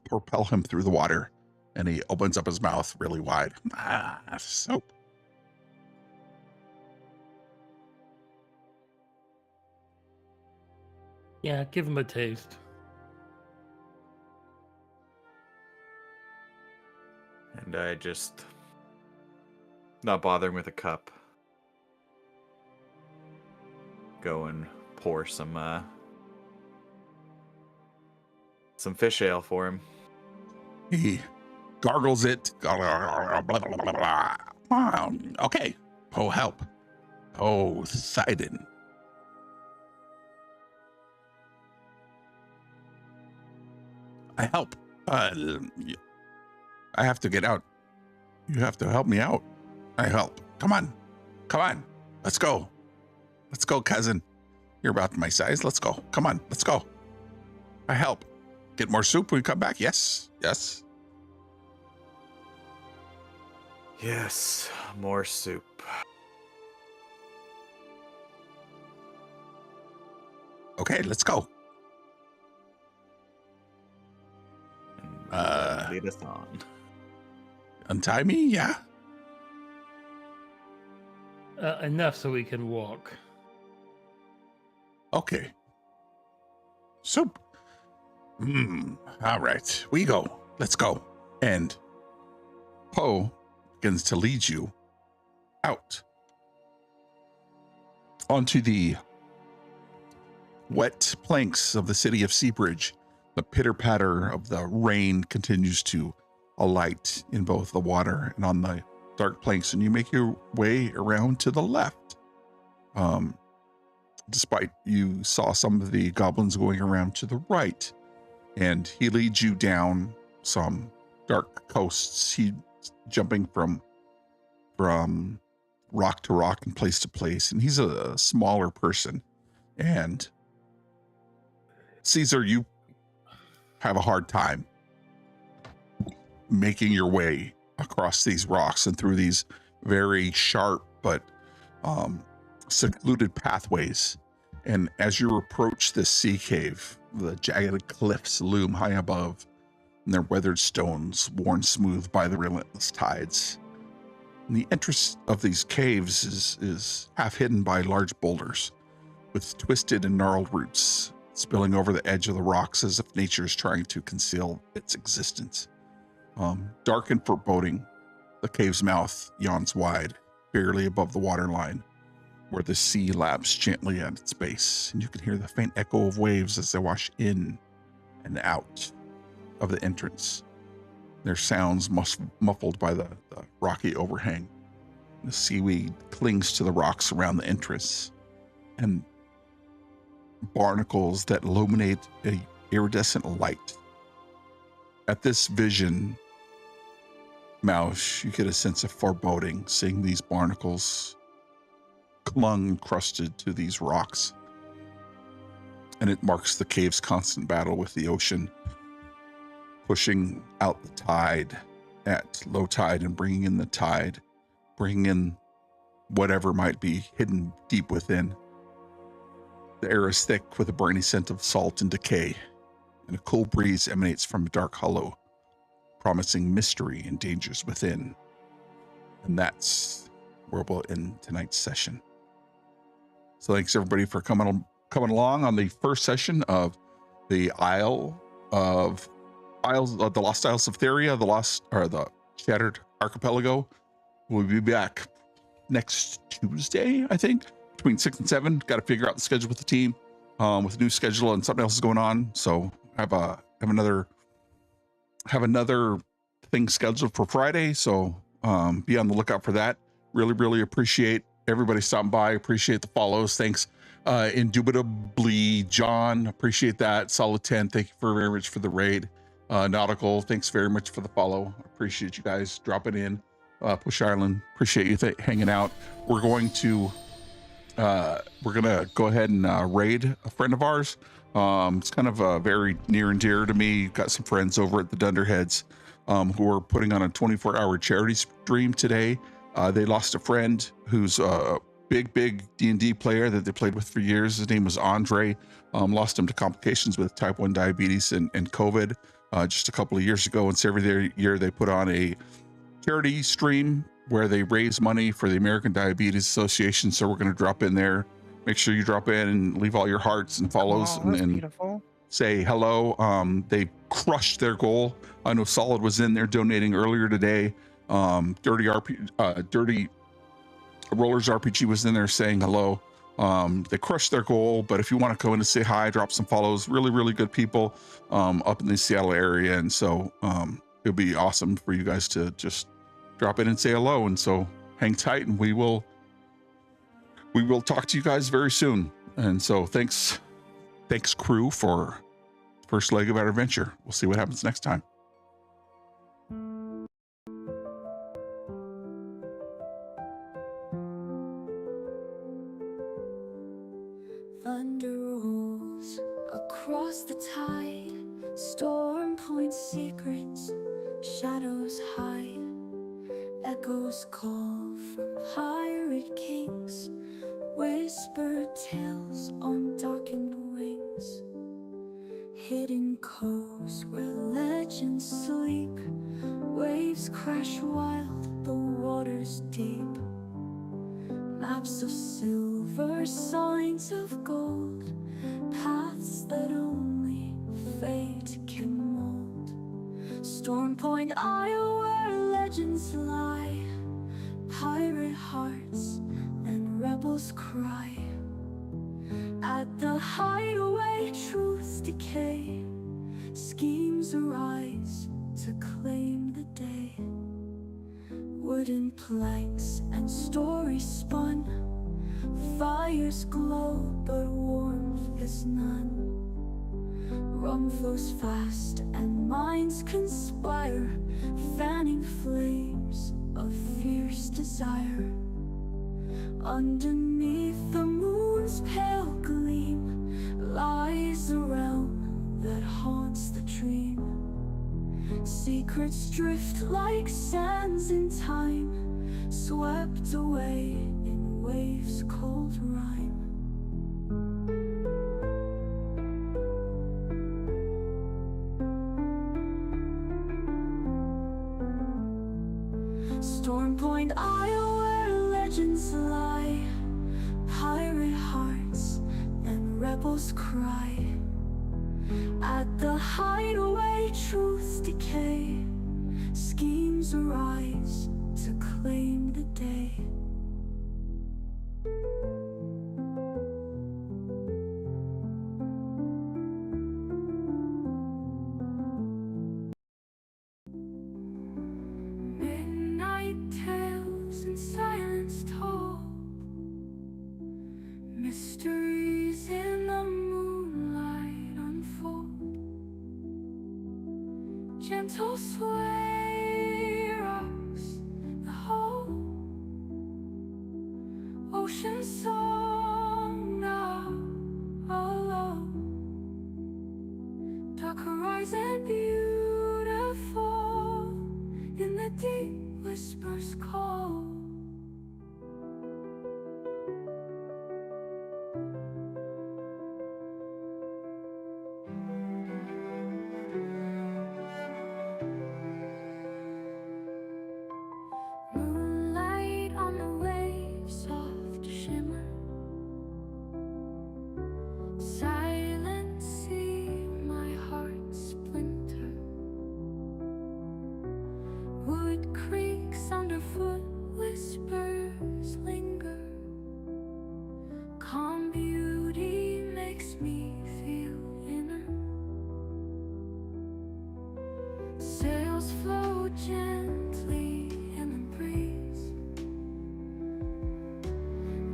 propel him through the water. And he opens up his mouth really wide. Soap. Yeah, give him a taste. And I just, not bothering with a cup, go and pour some fish ale for him. He gargles it. Okay. Oh, help. Oh, Sidon. I help. I have to get out. You have to help me out. I help. Come on. Let's go. Let's go, cousin. You're about my size. Let's go. Come on, let's go. I help. Get more soup when we come back. Yes, yes. Yes, more soup. Okay, let's go. Lead us on. Untie me? Yeah. Enough so we can walk. Okay. Soup. All right. We go. Let's go. And Poe begins to lead you out onto the wet planks of the city of Seabridge. The pitter patter of the rain continues to alight in both the water and on the dark planks, and you make your way around to the left. Despite you saw some of the goblins going around to the right, and he leads you down some dark coasts. He jumping from rock to rock and place to place, and he's a smaller person. And Caesar, you have a hard time making your way across these rocks and through these very sharp but secluded pathways. And as you approach this sea cave, the jagged cliffs loom high above, and their weathered stones worn smooth by the relentless tides. And the entrance of these caves is half hidden by large boulders with twisted and gnarled roots spilling over the edge of the rocks as if nature is trying to conceal its existence. Dark and foreboding, the cave's mouth yawns wide, barely above the waterline, where the sea laps gently at its base, and you can hear the faint echo of waves as they wash in and out of the entrance. Their sounds muffled by the rocky overhang. The seaweed clings to the rocks around the entrance, and barnacles that illuminate a iridescent light. At this vision, Mausch, you get a sense of foreboding, seeing these barnacles clung crusted to these rocks. And it marks the cave's constant battle with the ocean, pushing out the tide at low tide and bringing in the tide, bringing in whatever might be hidden deep within. The air is thick with a briny scent of salt and decay, and a cool breeze emanates from a dark hollow, promising mystery and dangers within. And that's where we'll end tonight's session. So thanks everybody for coming along on the first session of the the Lost Isles of Theria, the Shattered Archipelago. We'll be back next Tuesday, I think, between 6 and 7. Got to figure out the schedule with the team, with a new schedule and something else is going on. So have another thing scheduled for Friday. So be on the lookout for that. Really appreciate everybody stopping by. Appreciate the follows. Thanks. Indubitably, John, appreciate that. Solid 10. Thank you very much for the raid. Nautical, thanks very much for the follow. Appreciate you guys dropping in. Push Island, appreciate you hanging out. We're gonna go ahead and raid a friend of ours. It's kind of very near and dear to me. Got some friends over at the Dunderheads who are putting on a 24-hour charity stream today. They lost a friend who's a big D&D player that they played with for years. His name was Andre. Lost him to complications with type 1 diabetes and COVID just a couple of years ago. And so every year they put on a charity stream where they raise money for the American Diabetes Association. So we're going to drop in there. Make sure you drop in and leave all your hearts and follows and beautiful. Say hello. They crushed their goal. I know Solid was in there donating earlier today. Dirty Rollers RPG was in there saying hello. They crushed their goal, but if you want to go in and say hi, drop some follows. Really good people up in the Seattle area, and so it'll be awesome for you guys to just drop in and say hello. And so hang tight, and we will talk to you guys very soon. And so thanks crew for first leg of our adventure. We'll see what happens next time. Thunder rolls across the tide, storm points secrets, shadows hide. Echoes call from pirate kings, whisper tales on darkened wings. Hidden coves where legends sleep, waves crash wild, the water's deep. Maps of silver, signs of gold, paths that only fate can mold. Storm Point Isle where legends lie, pirate hearts and rebels cry. At the hideaway truths decay, schemes arise to claim the day. Wooden planks and stories spun, fires glow but warmth is none. Rum flows fast and minds conspire, fanning flames of fierce desire. Underneath the moon's pale gleam lies a realm that haunts the dream. Secrets drift like sands in time, swept away in waves' cold rhyme. Storm Point Isle where legends lie, pirate hearts and rebels cry. At the hideaway truths decay, schemes arise to claim the day. Midnight tales and silence told, mysteries in the moonlight unfold. Gentle sway rocks the whole ocean song now alone. Dark horizon beautiful, in the deep whispers call. Moonlight on the waves, soft shimmer. Silent sea, my heart splinter. Wood creaks underfoot, whispers linger. Calm beauty makes me feel inner. Sails flow gently in the breeze.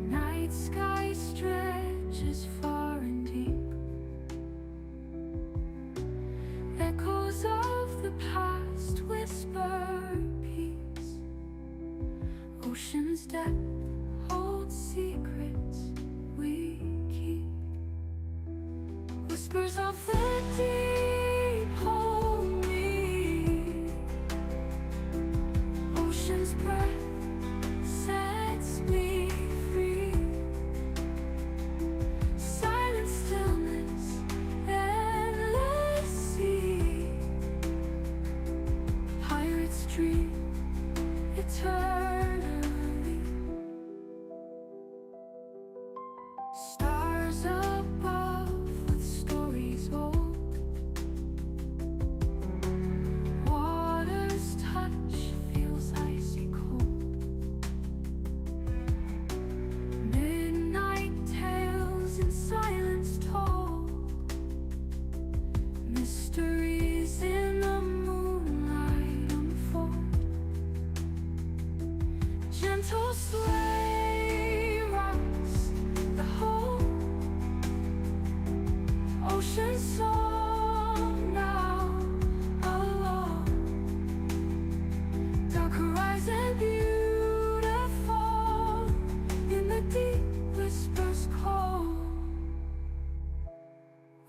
Night sky stretches far and deep. Echoes of the past whisper peace. Ocean's depth holds secrets we keep. Whispers of the deep hold me. Ocean's breath sets me free. Silent stillness, endless sea. Pirates dream eternally. Stars above with stories old. Water's touch feels icy cold. Midnight tales in silence told. Mysteries in the moonlight unfold. Gentle sway rocks the whole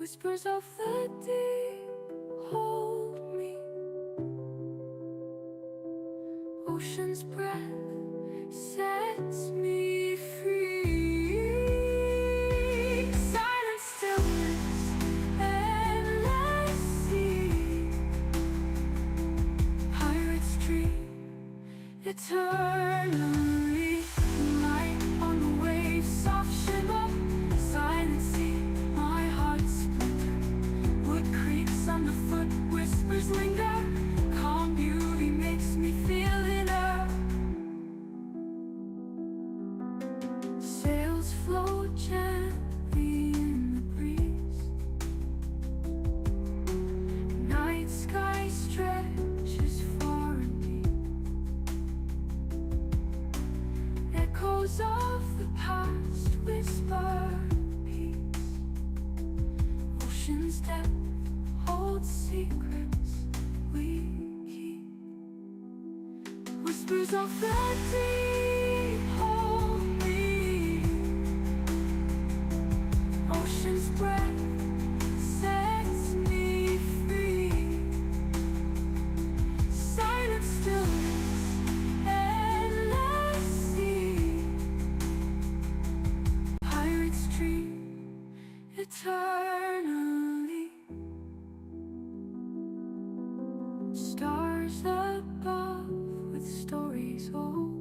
Whispers of the deep hold me. Ocean's breath sets me free. Silent stillness, endless sea. Pirates dream eternally. Light on the waves, soft shimmer, silent sea. My heart splinter. Wood creaks underfoot, whispers linger. Calm beauty makes me feel inner. Sails float gently in the breeze. Night sky stretches far and deep. Echoes of the past whisper peace. Ocean's depth holds secrets we keep. Whispers of the deep hold me. Ocean's breath sets me free. Silent stillness, endless sea. Pirates dream eternally. Stars above with stories old.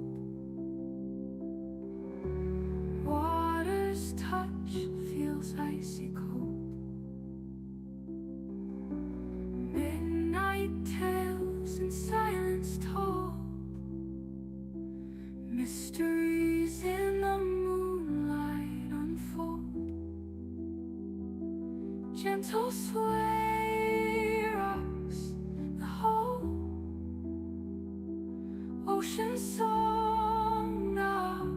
Water's touch feels icy cold. Midnight tales in silence told. Mysteries in the moonlight unfold. Gentle sway rocks the whole. Ocean song now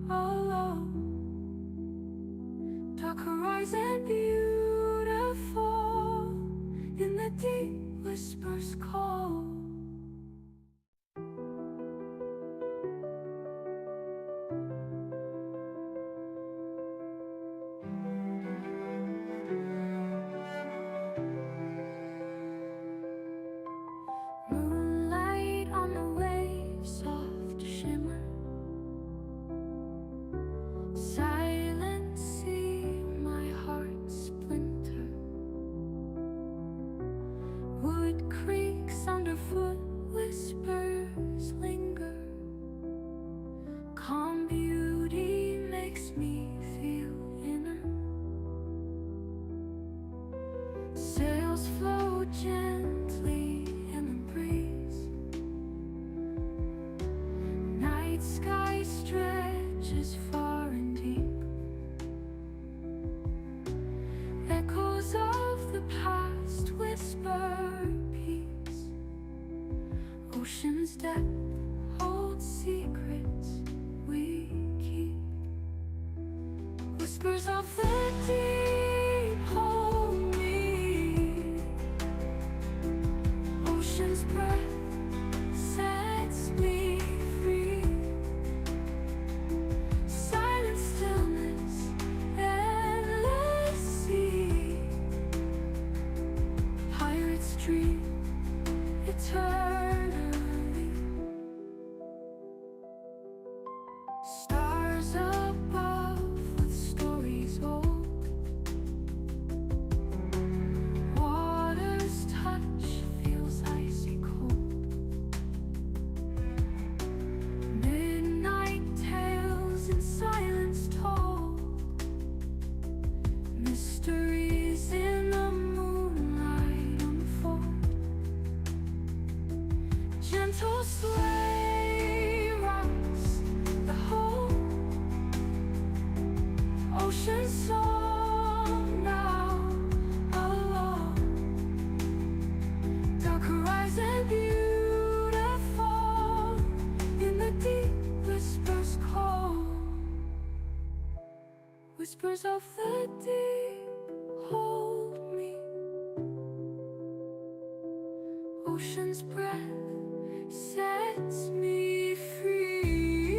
alone. Dark horizon beautiful. In the deep whispers call. Moonlight on the waves, soft shimmer. Silent sea, my heart splinter. Wood creaks underfoot, whispers linger. Calm beauty makes me feel inner. Sails float gently in the breeze. Night sky stretches far and deep. Echoes of the past whisper peace. Ocean's depth holds secrets we keep. Whispers of the deep hold me. Ocean's breath sets me free. Silent stillness, endless sea. Pirates dream eternally. Stars above with stories old. Water's touch feels icy cold. Midnight tales in silence told. Mysteries in the moonlight unfold. Gentle sway rocks the whole. Ocean song now alone. Dark horizon beautiful. In the deep whispers call. Whispers of the deep hold me. Ocean's breath sets me free.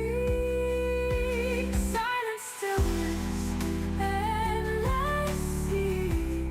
Silent stillness, endless sea.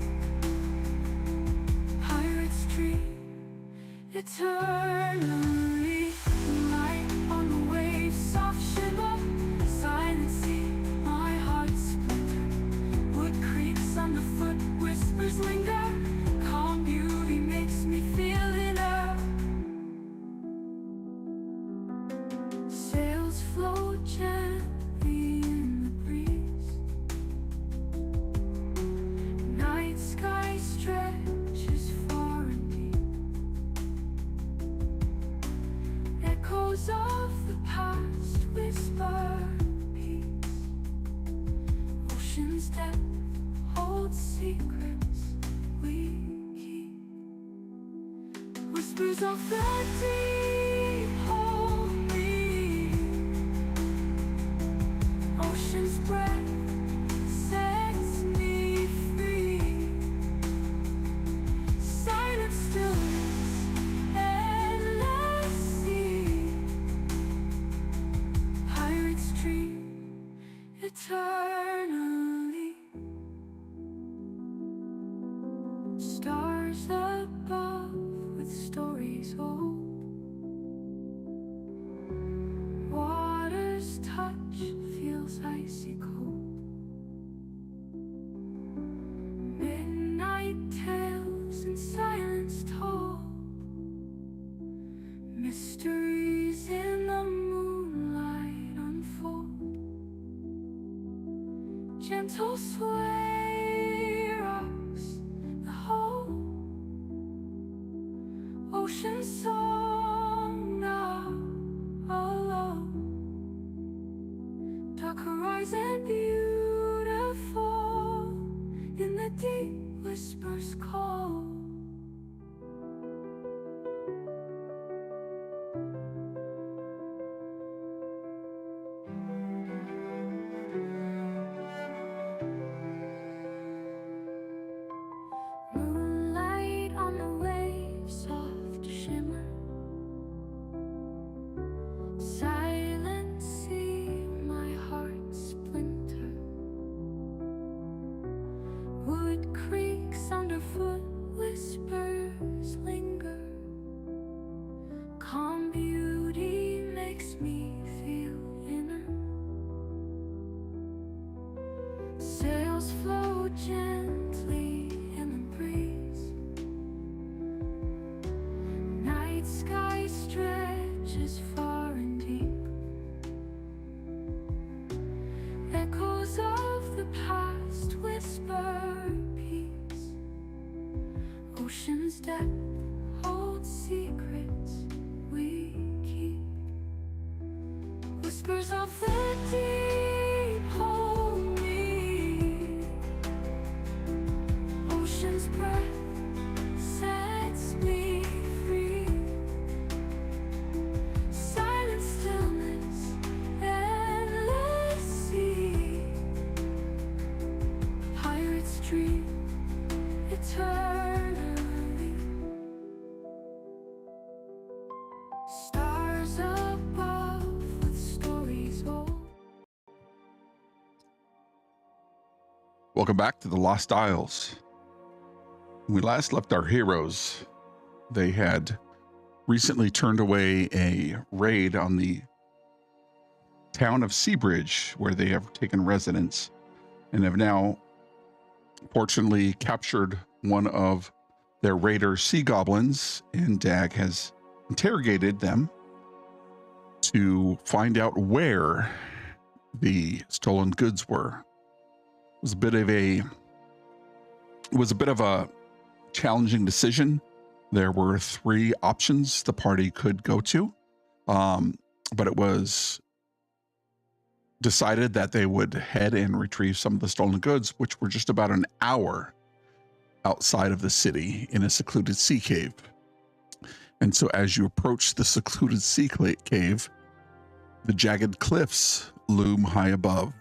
depth holds secrets we keep. Whispers of the deep hold me. Ocean's breath sets me free. Silent stillness, endless sea. Pirates dream eternally. Stars above with stories old. Water's touch feels icy cold. Midnight tales in silence told. Mysteries in the moonlight unfold. Gentle sway rocks the whole. Ocean song now alone. Dark horizon beautiful. In the deep whispers call. Moonlight on the waves, soft shimmer. Silent sea, my heart splinter. Wood creaks underfoot, whispers linger. Calm beauty makes me feel inner. Sails flow gently in the breeze. Night sky stretches far and deep. Echoes of the past whisper peace. Ocean's depth holds secrets we keep. Whispers of the deep hold me. Ocean's breath sets me free. Silent stillness, endless sea. Pirates dream eternally. Stars above with stories old. Welcome back to the Lost Isles. When we last left our heroes, they had recently turned away a raid on the town of Seabridge, where they have taken residence, and have now fortunately captured one of their raider sea goblins, and Dag has interrogated them to find out where the stolen goods were. It was a bit of a challenging decision. There were 3 options the party could go to, but it was decided that they would head and retrieve some of the stolen goods, which were just about an hour outside of the city in a secluded sea cave. And so as you approach the secluded sea cave, the jagged cliffs loom high above,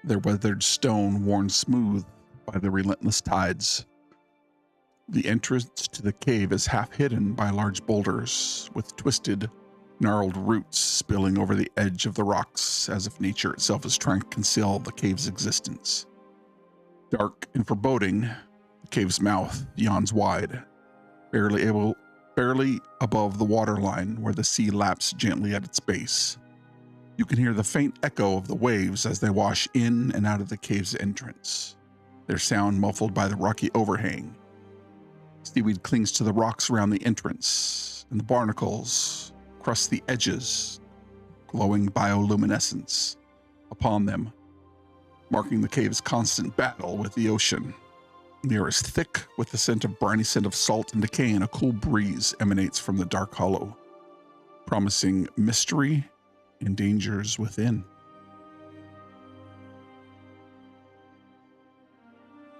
their weathered stone worn smooth by the relentless tides. The entrance to the cave is half hidden by large boulders with twisted, gnarled roots spilling over the edge of the rocks, as if nature itself is trying to conceal the cave's existence. Dark and foreboding, the cave's mouth yawns wide, barely above the waterline where the sea laps gently at its base. You can hear the faint echo of the waves as they wash in and out of the cave's entrance, their sound muffled by the rocky overhang. Seaweed clings to the rocks around the entrance, and the barnacles crust the edges, glowing bioluminescence upon them, marking the cave's constant battle with the ocean. The air is thick with the briny scent of salt and decay, and a cool breeze emanates from the dark hollow, promising mystery and dangers within.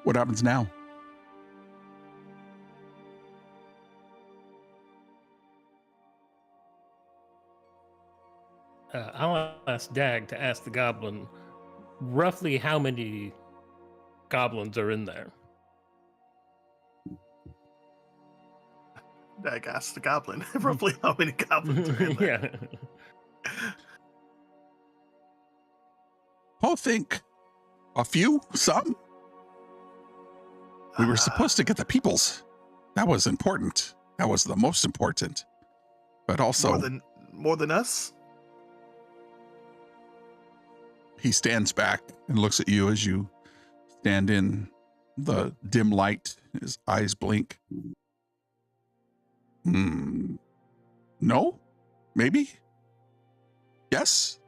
What happens now? I'll ask Dag to ask the goblin roughly how many goblins are in there. Dag asked the goblin roughly how many goblins are in there. Yeah. Oh, think a few, some. We were supposed to get the peoples. That was important. That was the most important. But also, more than us. he stands back and looks at you as you stand in the dim light. His eyes blink. No? Maybe? Yes?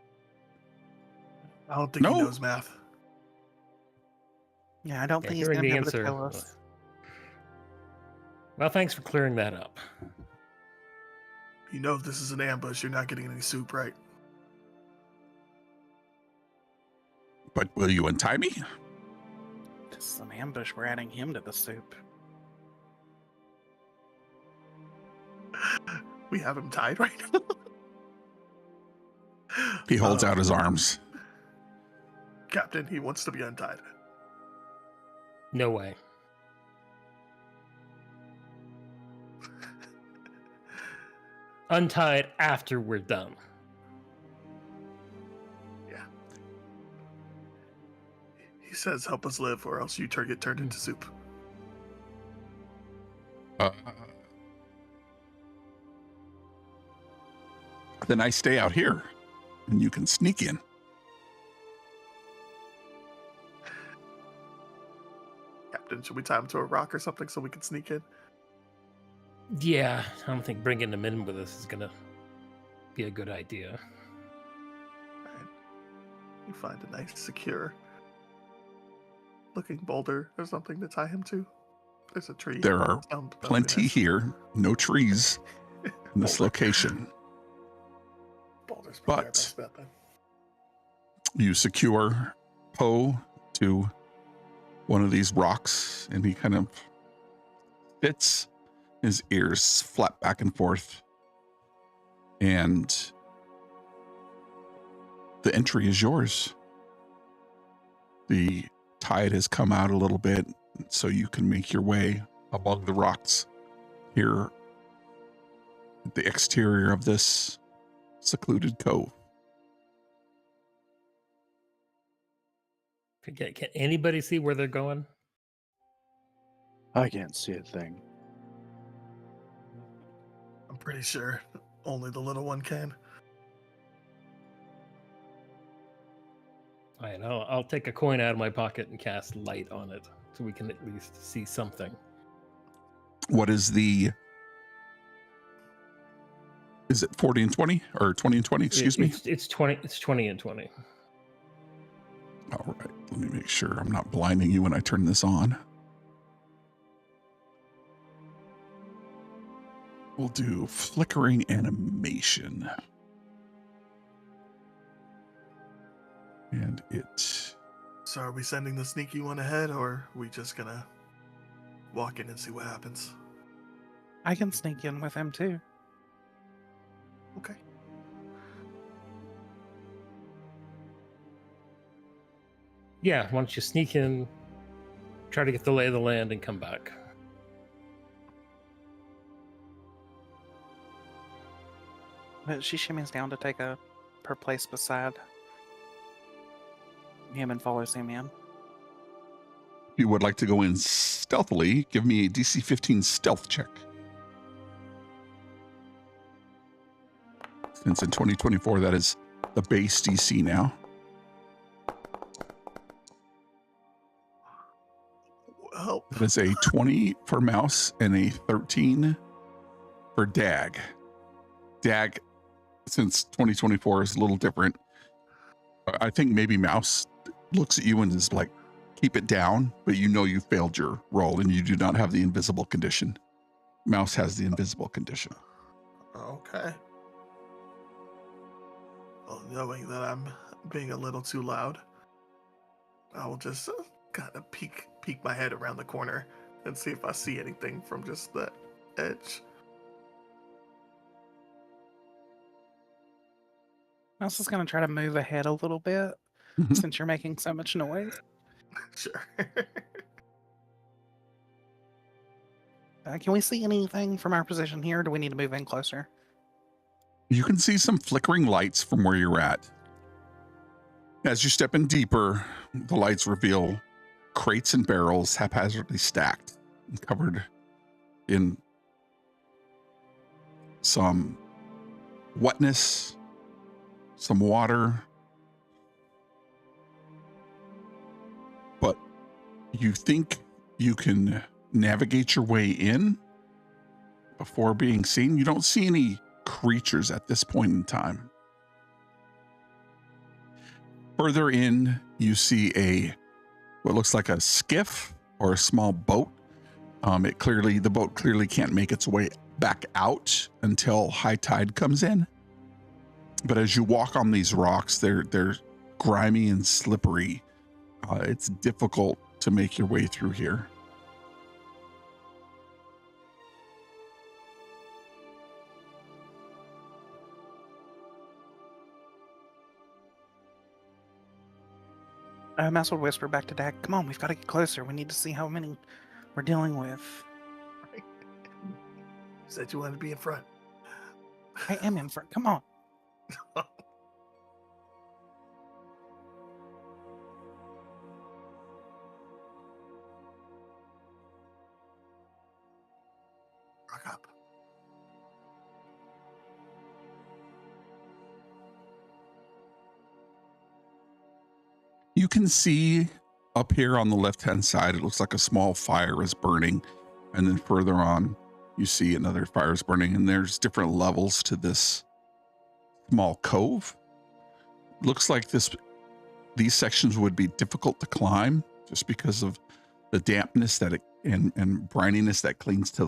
I don't think he No. knows math. Yeah, I don't Yeah, think he's hearing gonna the be able to answer. tell us. Well, thanks for clearing that up. You know, if this is an ambush, you're not getting any soup, right? But will you untie me? This is an ambush. We're adding him to the soup. We have him tied right now. He holds out his arms. Captain, he wants to be untied. No way. Untied after we're done. Yeah. He says, help us live, or else you get turned into soup. Then I stay out here, and you can sneak in. Captain, should we tie him to a rock or something so we can sneak in? Yeah, I don't think bringing them in with us is gonna be a good idea. Alright. You find a nice, secure looking boulder or something to tie him to. There's a tree. There are That'd be plenty nice. here. No trees in this Boulder. location. Boulder's probably our But best bet then. you secure Poe to one of these rocks, and he kind of sits, his ears flap back and forth, and the entry is yours. The tide has come out a little bit, so you can make your way among the rocks here at the exterior of this secluded cove. Can anybody see where they're going? I can't see a thing. I'm pretty sure only the little one can. I know. I'll take a coin out of my pocket and cast light on it so we can at least see something. What is is it 40 and 20 or 20 and 20? Excuse me. It's 20. It's 20 and 20. All right. Let me make sure I'm not blinding you when I turn this on. We'll do flickering animation. And it... So are we sending the sneaky one ahead, or are we just gonna walk in and see what happens? I can sneak in with him too. Okay. Yeah, why don't you sneak in, try to get the lay of the land, and come back. But she shimmies down to take her place beside him and follows him in. If you would like to go in stealthily, give me a DC 15 stealth check. Since in 2024, that is the base DC now. Help. That is a 20 for Mouse and a 13 for Dag. Dag, since 2024 is a little different, I think maybe Mouse looks at you and is like, keep it down, but you know you failed your roll and you do not have the invisible condition. Mouse has the invisible condition. Okay. Well, knowing that I'm being a little too loud, I will just kind of peek my head around the corner and see if I see anything from just the edge. Mouse is going to try to move ahead a little bit Mhm. since you're making so much noise. Sure. Can we see anything from our position here? Or do we need to move in closer? You can see some flickering lights from where you're at. As you step in deeper, the lights reveal crates and barrels haphazardly stacked and covered in some wetness, some water. But you think you can navigate your way in before being seen. You don't see any creatures at this point in time. Further in, you see what looks like a skiff or a small boat. The boat clearly can't make its way back out until high tide comes in. But as you walk on these rocks, they're grimy and slippery. It's difficult to make your way through here. Mouse would whisper back to Dak, "Come on, we've got to get closer. We need to see how many we're dealing with." You said you wanted to be in front. I am in front. Come on. Rock up. You can see up here on the left-hand side, it looks like a small fire is burning. And then further on, you see another fire is burning. And there's different levels to this small cove. Looks like these sections would be difficult to climb just because of the dampness and brininess that clings to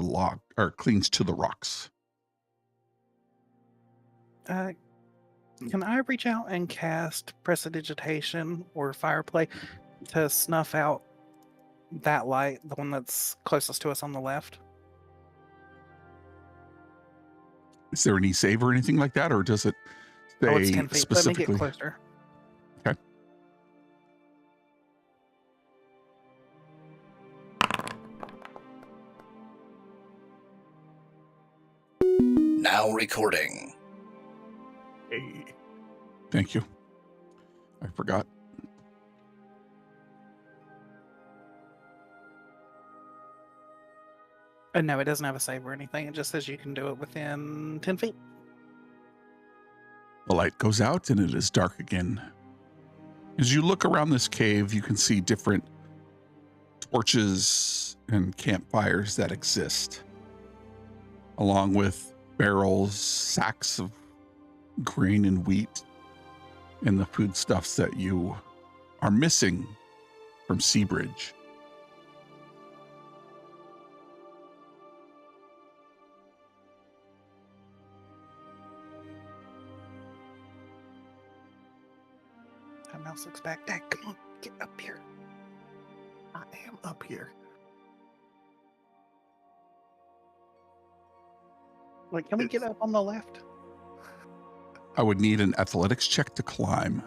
the rocks. Can I reach out and cast Prestidigitation or Fireplay to snuff out that light, the one that's closest to us on the left? Is there any save or anything like that, or does it say Oh, it's 10 feet. specifically? Let me get closer. Okay. Now recording. Hey. Thank you. I forgot. No, it doesn't have a save or anything. It just says you can do it within 10 feet. The light goes out and it is dark again. As you look around this cave, you can see different torches and campfires that exist, along with barrels, sacks of grain and wheat, and the foodstuffs that you are missing from Seabridge. Mouse looks back. Dak, come on, get up here. I am up here. Like, can we get up on the left? I would need an athletics check to climb.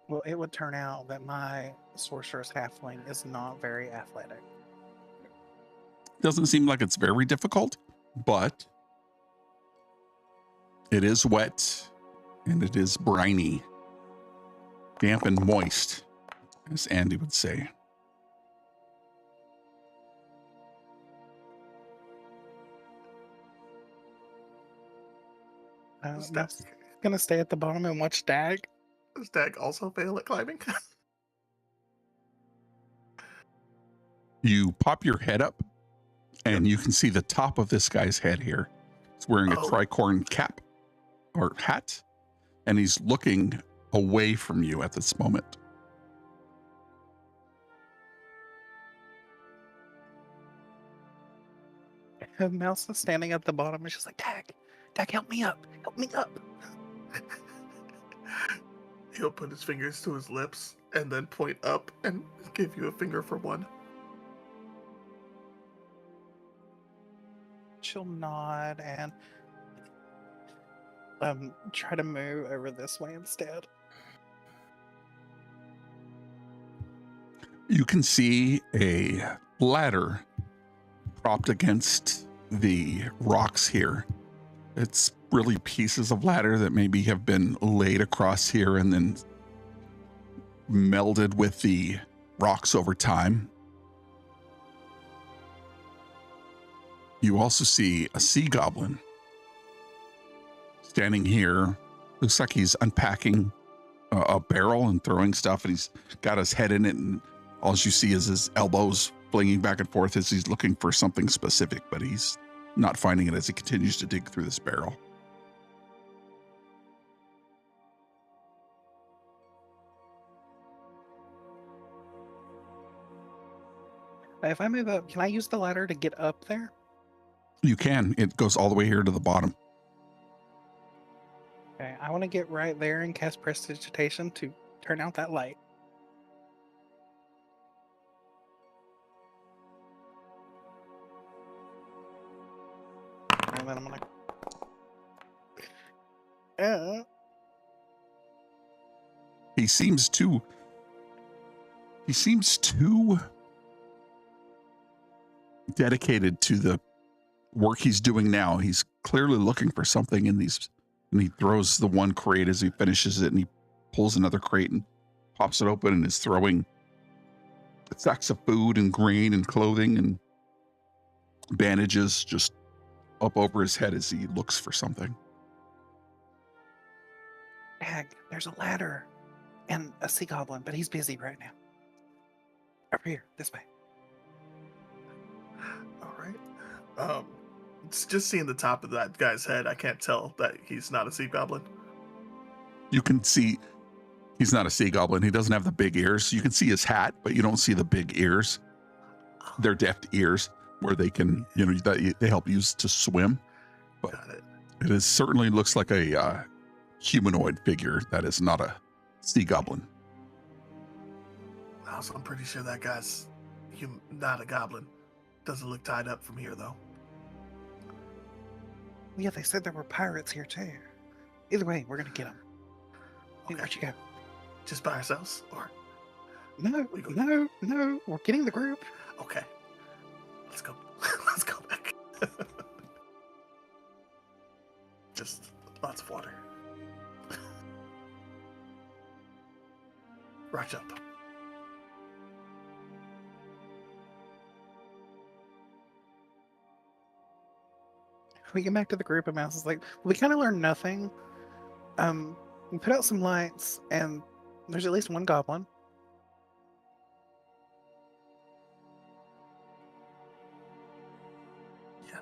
Well, it would turn out that my sorceress halfling is not very athletic. Doesn't seem like it's very difficult, but it is wet and it is briny, damp and moist, as Andy would say. Mouse is gonna stay at the bottom and watch Dak. Does Dak also fail at climbing? You pop your head up and you can see the top of this guy's head here. He's wearing a tricorn cap or hat, and he's looking away from you at this moment. And Mouse is standing at the bottom and she's like, Dak, help me up. Help me up. He'll put his fingers to his lips and then point up and give you a finger for one. She'll nod and try to move over this way instead. You can see a ladder propped against the rocks here. It's really pieces of ladder that maybe have been laid across here and then melded with the rocks over time. You also see a sea goblin standing here. Looks like he's unpacking a barrel and throwing stuff, and he's got his head in it, and all you see is his elbows flinging back and forth as he's looking for something specific, but he's not finding it as he continues to dig through this barrel. If I move up, can I use the ladder to get up there? You can. It goes all the way here to the bottom. Okay, I want to get right there and cast Prestidigitation to turn out that light. And then I'm gonna. He seems too dedicated to the work he's doing now. He's clearly looking for something in these, and he throws the one crate as he finishes it, and he pulls another crate and pops it open and is throwing sacks of food and grain and clothing and bandages just up over his head as he looks for something. Dag, there's a ladder and a sea goblin, but he's busy right now. Over here, this way. All right. It's just seeing the top of that guy's head, I can't tell that he's not a sea goblin. You can see he's not a sea goblin. He doesn't have the big ears. You can see his hat, but you don't see the big ears. They're deft ears where they can, that they help use to swim. But Got it. it is certainly looks like a humanoid figure that is not a sea goblin. Also, I'm pretty sure that guy's not a goblin. Doesn't look tied up from here, though. Yeah, they said there were pirates here too. Either way, we're gonna get them. Hey, where'd you go? Just by ourselves? Or No, no, we're getting the group. okay. Let's go. Let's go back. Just lots of water. Right up. We get back to the group, and Mouse is like, we kind of learned nothing. We put out some lights, and there's at least one goblin. Yeah.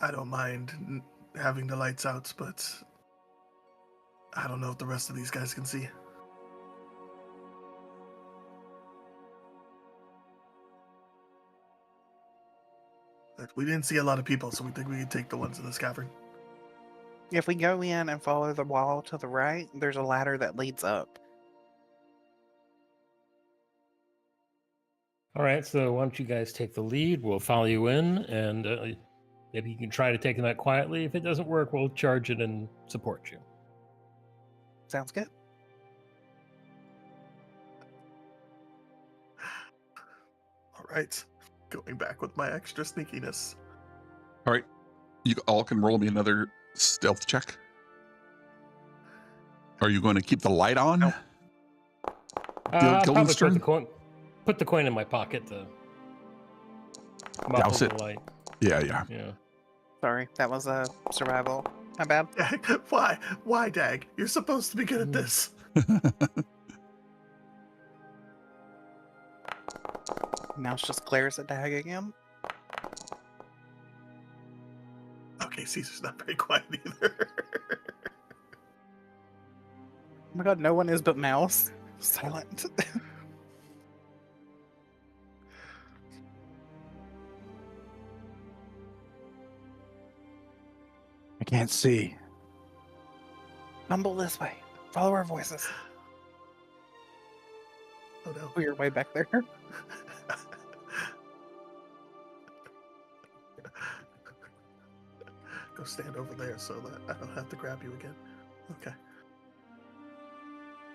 I don't mind having the lights out, but I don't know if the rest of these guys can see. But we didn't see a lot of people, so we think we can take the ones in this cavern. If we go in and follow the wall to the right, there's a ladder that leads up. All right, so why don't you guys take the lead? We'll follow you in, and maybe you can try to take them out quietly. If it doesn't work, we'll charge it and support you. Sounds good. All right. Going back with my extra sneakiness. All right. You all can roll me another stealth check. Are you going to keep the light on? Nope. I'll probably Guildenstern? put the coin in my pocket to Douse muffle it. the light. Yeah. Yeah. Sorry, that was a survival. My bad. Why? Why, Dag? You're supposed to be good at this. Mouse just glares at Dag again. Okay, Caesar's not very quiet either. Oh my god, no one is but Mouse. Silent. I can't see. Mumble this way. Follow our voices. Oh no. Oh, you're way back there. Go stand over there so that I don't have to grab you again. Okay.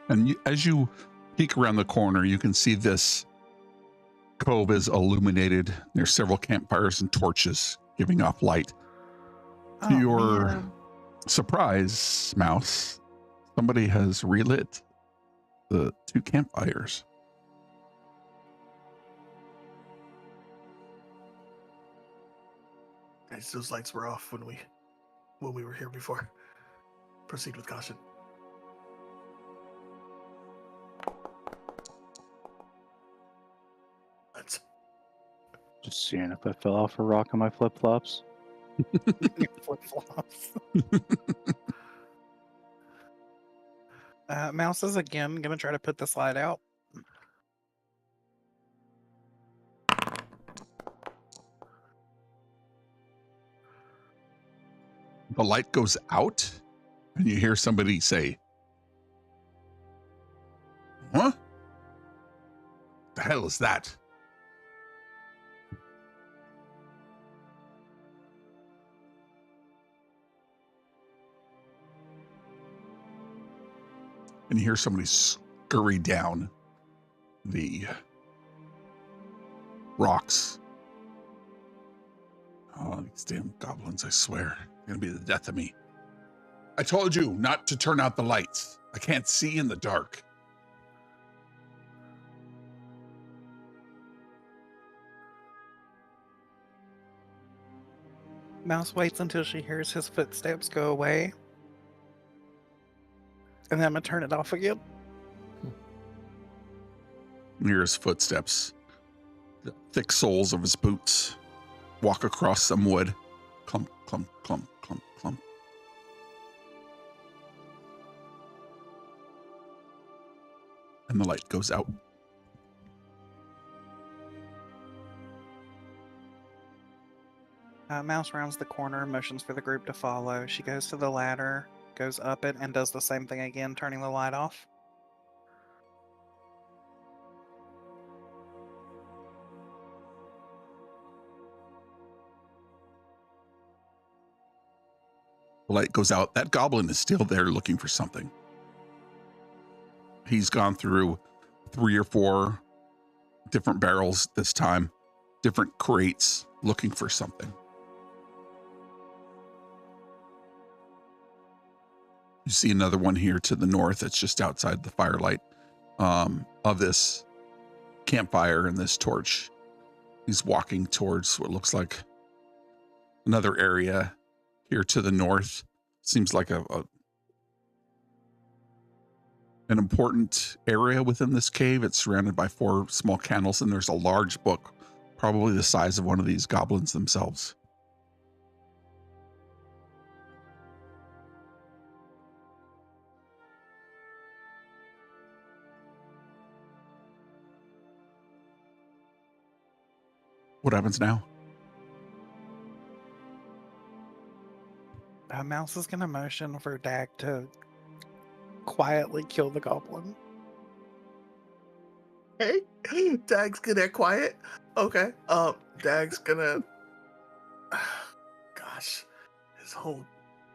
And as you peek around the corner, you can see this cove is illuminated. There's several campfires and torches giving off light. To Oh, your man. surprise, Mouse, somebody has relit the 2 campfires. Guys, those lights were off when we were here before. Proceed with caution. Let's. Just seeing if I fell off a rock on my flip flops. Your flip-flops. Mouse is again going to try to put this light out. The light goes out, and you hear somebody say, "Huh? The hell is that?" And you hear somebody scurry down the rocks. Oh, these damn goblins, I swear. They're gonna be the death of me. I told you not to turn out the lights. I can't see in the dark. Mouse waits until she hears his footsteps go away. And then I'm going to turn it off again. You hear his footsteps. The thick soles of his boots walk across some wood. Clump, clump, clump, clump, clump. And the light goes out. Mouse rounds the corner, motions for the group to follow. She goes to the ladder, goes up it, and does the same thing again, turning the light off. The light goes out. That goblin is still there looking for something. He's gone through 3 or 4 different barrels this time, different crates, looking for something. You see another one here to the north. It's just outside the firelight of this campfire and this torch. He's walking towards what looks like another area here to the north. Seems like an important area within this cave. It's surrounded by 4 small candles, and there's a large book, probably the size of one of these goblins themselves. What happens now? Mouse is going to motion for Dag to quietly kill the goblin. Hey, Dag's good at quiet. Okay. Dag's gonna. Gosh, his whole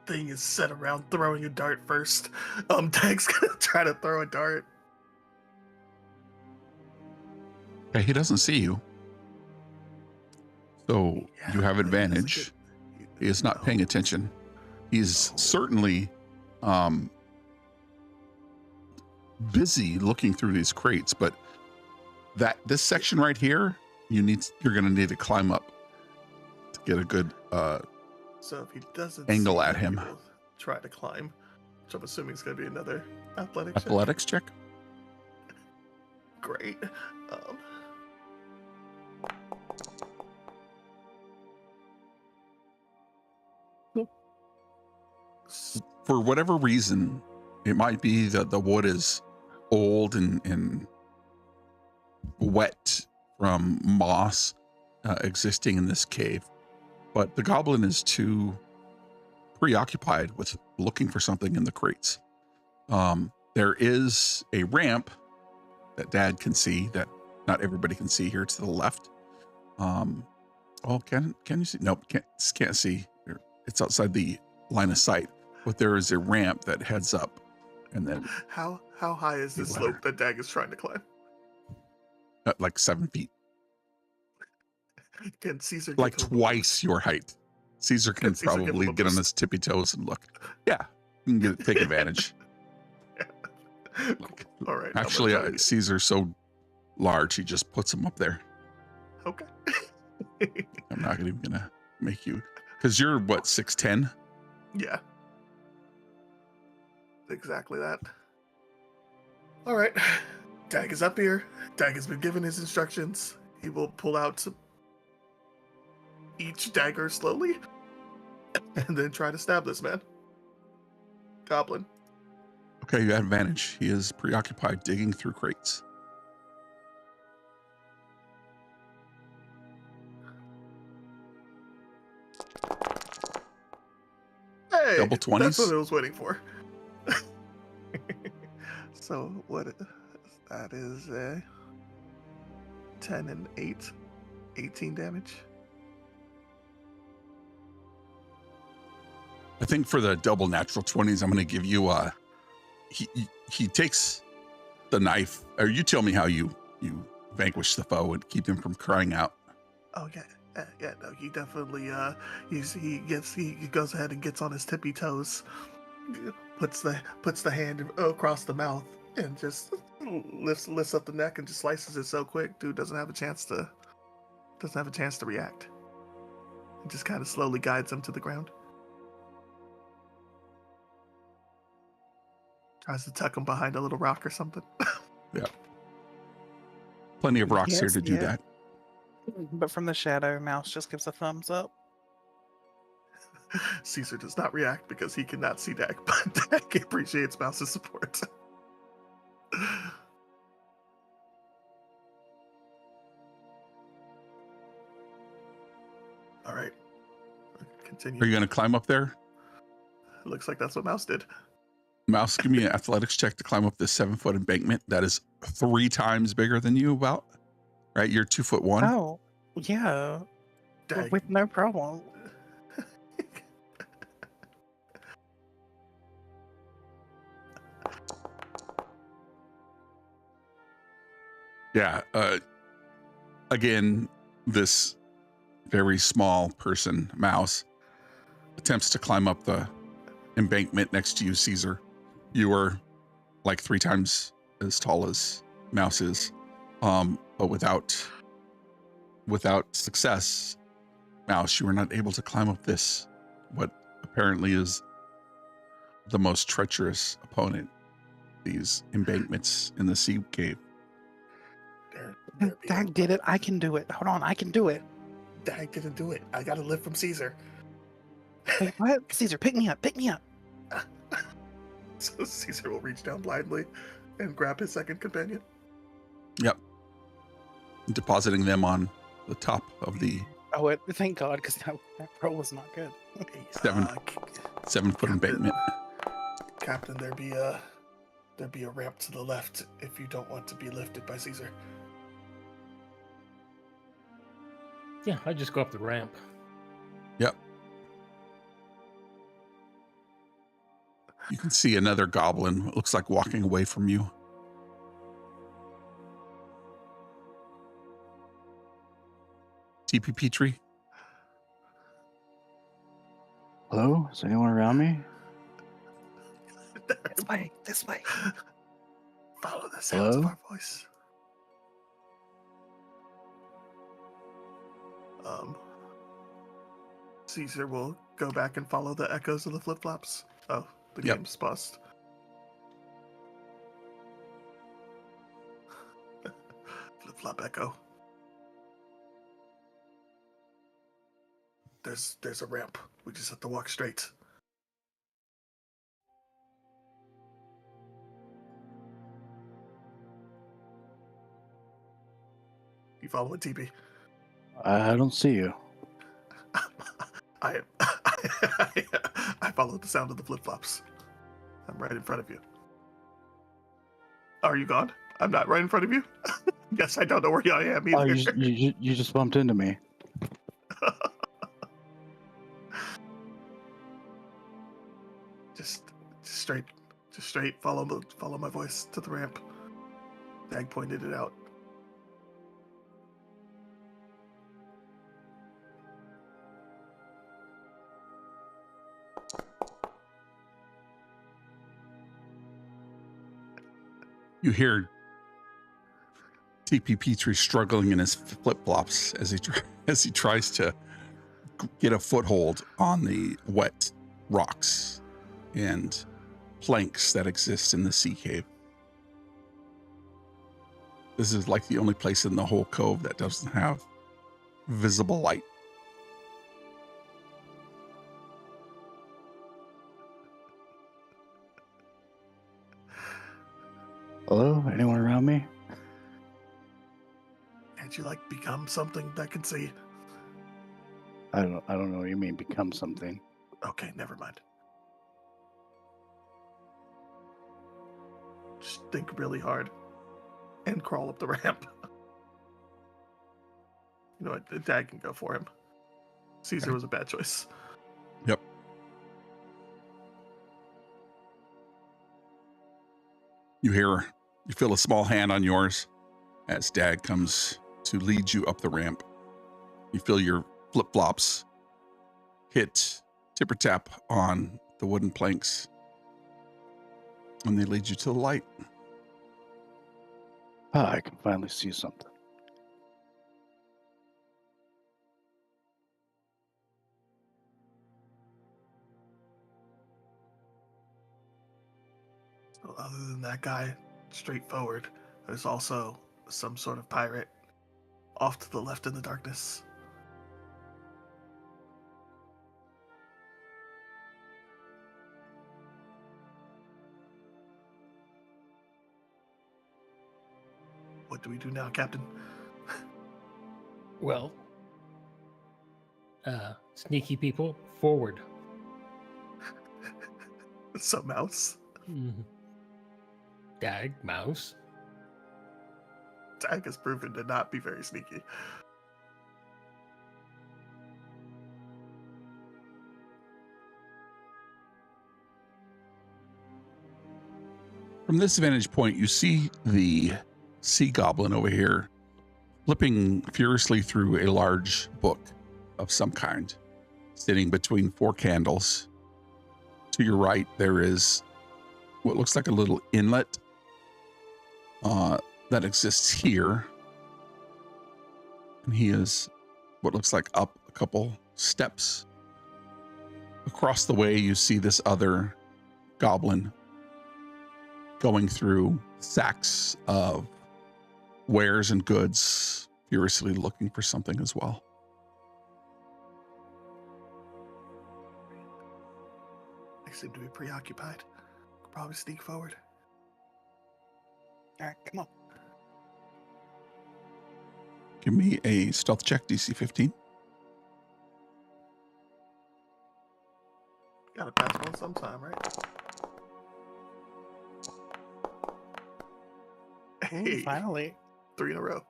thing is set around throwing a dart first. Dag's gonna try to throw a dart. Okay, he doesn't see you. So you have advantage. He is not paying attention. He's certainly busy looking through these crates, but this section right here, you're gonna need to climb up to get a good So if he doesn't angle see at it, him. he will try to climb, which I'm assuming is gonna be another athletics check. Athletics check. Great. For whatever reason, it might be that the wood is old and wet from moss existing in this cave, but the goblin is too preoccupied with looking for something in the crates. There is a ramp that Dad can see that not everybody can see here to the left. Oh, can you see? Nope, can't see. It's outside the line of sight. But there is a ramp that heads up, and then How high is the The slope ladder. that Dag is trying to climb? at like 7 feet, Can Caesar like give him a boost? twice your height. Caesar can Caesar give him probably a get on boost? his tippy toes and look. Yeah, you can take advantage. All right. Actually, I'm gonna try to Caesar's so large, he just puts him up there. okay. I'm not even gonna make you, because you're what, 6'10"? Yeah. Exactly that. All right. Dag is up here. Dag has been given his instructions. He will pull out each dagger slowly and then try to stab this man. Goblin. Okay, you have advantage. He is preoccupied digging through crates. Hey, Double that's 20s? what I was waiting for. So what? That is a 10 and 8, 18 damage. I think for the double natural 20s, I'm going to give you he takes the knife, or you tell me how you vanquish the foe and keep him from crying out. Oh yeah, yeah. No, he definitely he goes ahead and gets on his tippy toes, puts the hand across the mouth and just lifts up the neck and just slices it so quick. Dude doesn't have a chance to react. He just kind of slowly guides him to the ground. Tries to tuck him behind a little rock or something. Yeah. Plenty of rocks here Yes, to do yeah. that. But from the shadow, Mouse just gives a thumbs up. Caesar does not react because he cannot see Dag, but Dag appreciates Mouse's support. All right. Continue. Are you going to climb up there? Looks like that's what Mouse did. Mouse, give me an athletics check to climb up this 7-foot embankment. That is 3 times bigger than you, about. Right? You're 2'1". Oh, yeah. Dag. With no problem. Yeah. Again, this very small person, Mouse, attempts to climb up the embankment next to you, Caesar. You are like 3 times as tall as Mouse is, but without success, Mouse, you are not able to climb up this, what apparently is the most treacherous opponent, these embankments in the sea cave. Dag did it. I can do it. Hold on, I can do it. Dag didn't do it. I got a lift from Caesar. Wait, what? Caesar, pick me up. Pick me up. So Caesar will reach down blindly and grab his second companion. Yep. Depositing them on the top of the Oh, thank God, because that roll was not good. 7-foot embankment. Captain, there be a ramp to the left if you don't want to be lifted by Caesar. Yeah, I just go up the ramp. Yep. You can see another goblin. It looks like walking away from you. TP Petrie. Hello? Is anyone around me? This way. This way. Follow the sounds of Hello? our voice. Caesar will go back and follow the echoes of the flip-flops. Oh, the Yep. game's paused. Flip-flop echo. There's a ramp. We just have to walk straight. You following TP? I don't see you. I follow the sound of the flip-flops. I'm right in front of you. Are you gone? I'm not right in front of you. Guess I don't know where I am Oh, either. you just bumped into me. Just straight. Follow my voice to the ramp. Dag pointed it out. You hear TP Petrie struggling in his flip-flops as he tries to get a foothold on the wet rocks and planks that exist in the sea cave. This is like the only place in the whole cove that doesn't have visible light. Hello? Anyone around me? Can't you like become something that can see? I don't know what you mean become something. Okay, never mind. Just think really hard and crawl up the ramp. You know what? Dad can go for him. Caesar was a bad choice. Yep. You feel a small hand on yours as Dad comes to lead you up the ramp. You feel your flip-flops hit tip-or-tap on the wooden planks, and they lead you to the light. Ah, I can finally see something. So other than that guy, straightforward, there's also some sort of pirate off to the left in the darkness. What do we do now, Captain? Well, sneaky people, forward. So, Mouse? Mhm. Dag, mouse. Dag has proven to not be very sneaky. From this vantage point, you see the sea goblin over here flipping furiously through a large book of some kind, sitting between 4 candles. To your right, there is what looks like a little inlet that exists here. And he is what looks like up a couple steps. Across the way, you see this other goblin going through sacks of wares and goods, furiously looking for something as well. They seem to be preoccupied. Could probably sneak forward. All right, come on. Give me a stealth check, DC 15. Gotta pass one sometime, right? Hey, Finally. 3 in a row.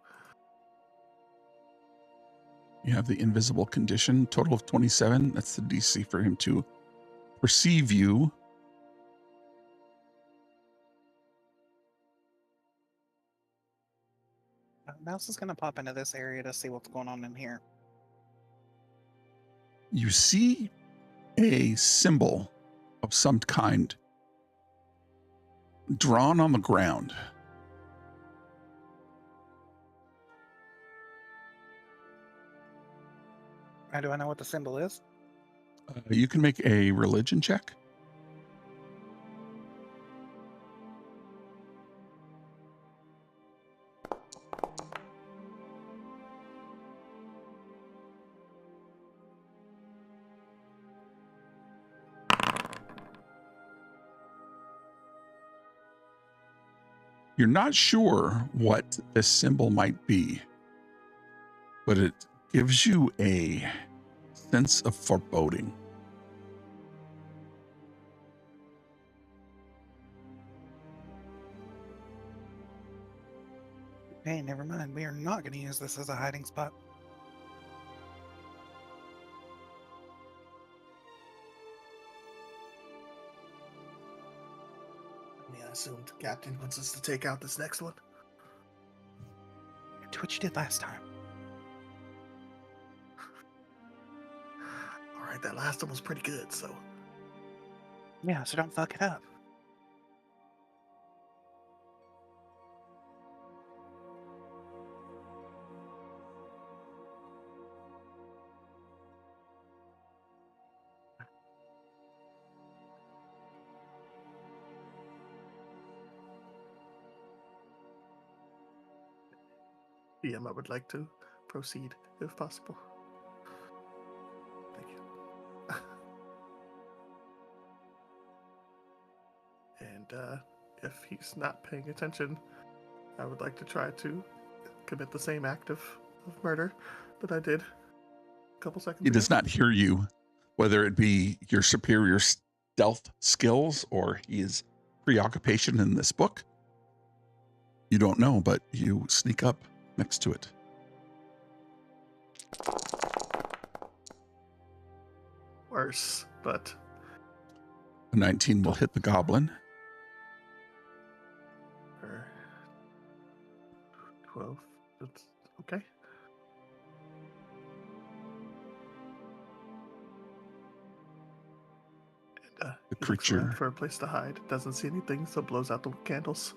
You have the invisible condition, total of 27. That's the DC for him to perceive you. Mouse is going to pop into this area to see what's going on in here. You see a symbol of some kind drawn on the ground. How do I know what the symbol is? You can make a religion check. You're not sure what this symbol might be, but it gives you a sense of foreboding. Hey, never mind. We are not going to use this as a hiding spot. I assumed the captain wants us to take out this next one. Do what you did last time. All right, that last one was pretty good, so Yeah, so don't fuck it up. I would like to proceed if possible. Thank you. And if he's not paying attention, I would like to try to commit the same act of murder that I did a couple seconds He ago. does not hear you, whether it be your superior stealth skills or his preoccupation in this book. You don't know, but you sneak up next to it. Worse, but A 19 will hit the goblin. or 12. That's okay. And The he looks around creature for a place to hide. Doesn't see anything, so blows out the candles.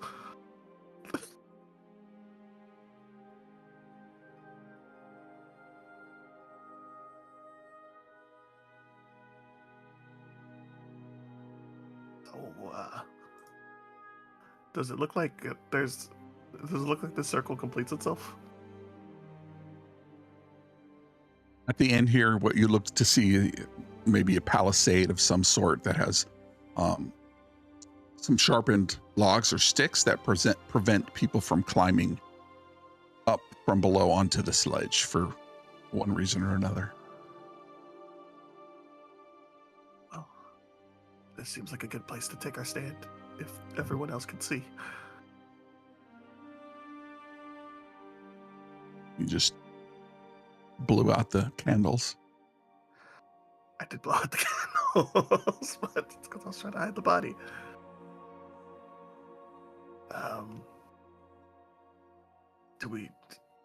So, does it look like Does it look like the circle completes itself? at the end here, what you look to see, maybe a palisade of some sort that has some sharpened logs or sticks that prevent people from climbing up from below onto the sledge for one reason or another. Well, this seems like a good place to take our stand if everyone else can see. You just blew out the candles. I did blow out the candles, but it's because I was trying to hide the body.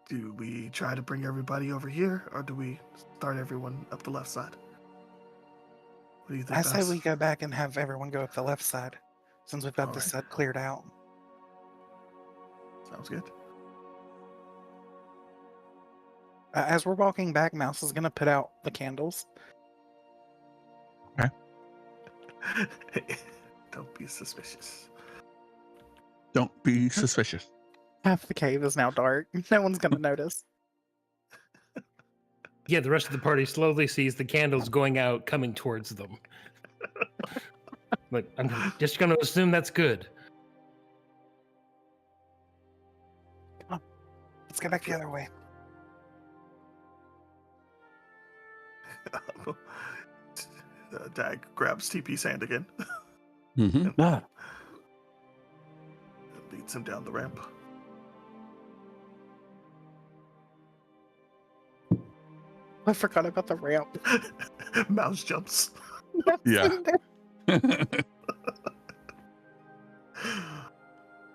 Do we try to bring everybody over here, or do we start everyone up the left side? What do you think? I say Gus? we go back and have everyone go up the left side, since we've got All this right. side cleared out. Sounds good. As we're walking back, Mouse is going to put out the candles. Don't be suspicious. Don't be suspicious. Half the cave is now dark. No one's going to notice. Yeah, the rest of the party slowly sees the candles going out, coming towards them. But I'm just going to assume that's good. Let's go back the other way. Dag grabs TP's hand again Mm-hmm. and leads him down the ramp. I forgot about the ramp. Mouse jumps. Yeah.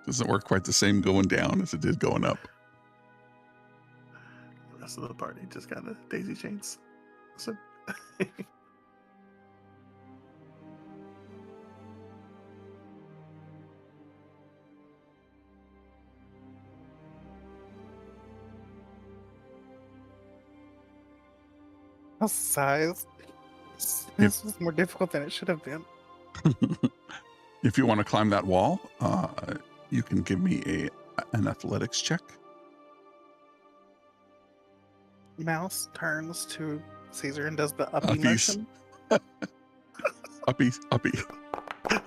Doesn't work quite the same going down as it did going up. The rest of the party just kind of daisy chains. So Mouse size. This was more difficult than it should have been. If you want to climb that wall, you can give me an athletics check. Mouse turns to Caesar and does the uppy Uppies. motion. Uppy.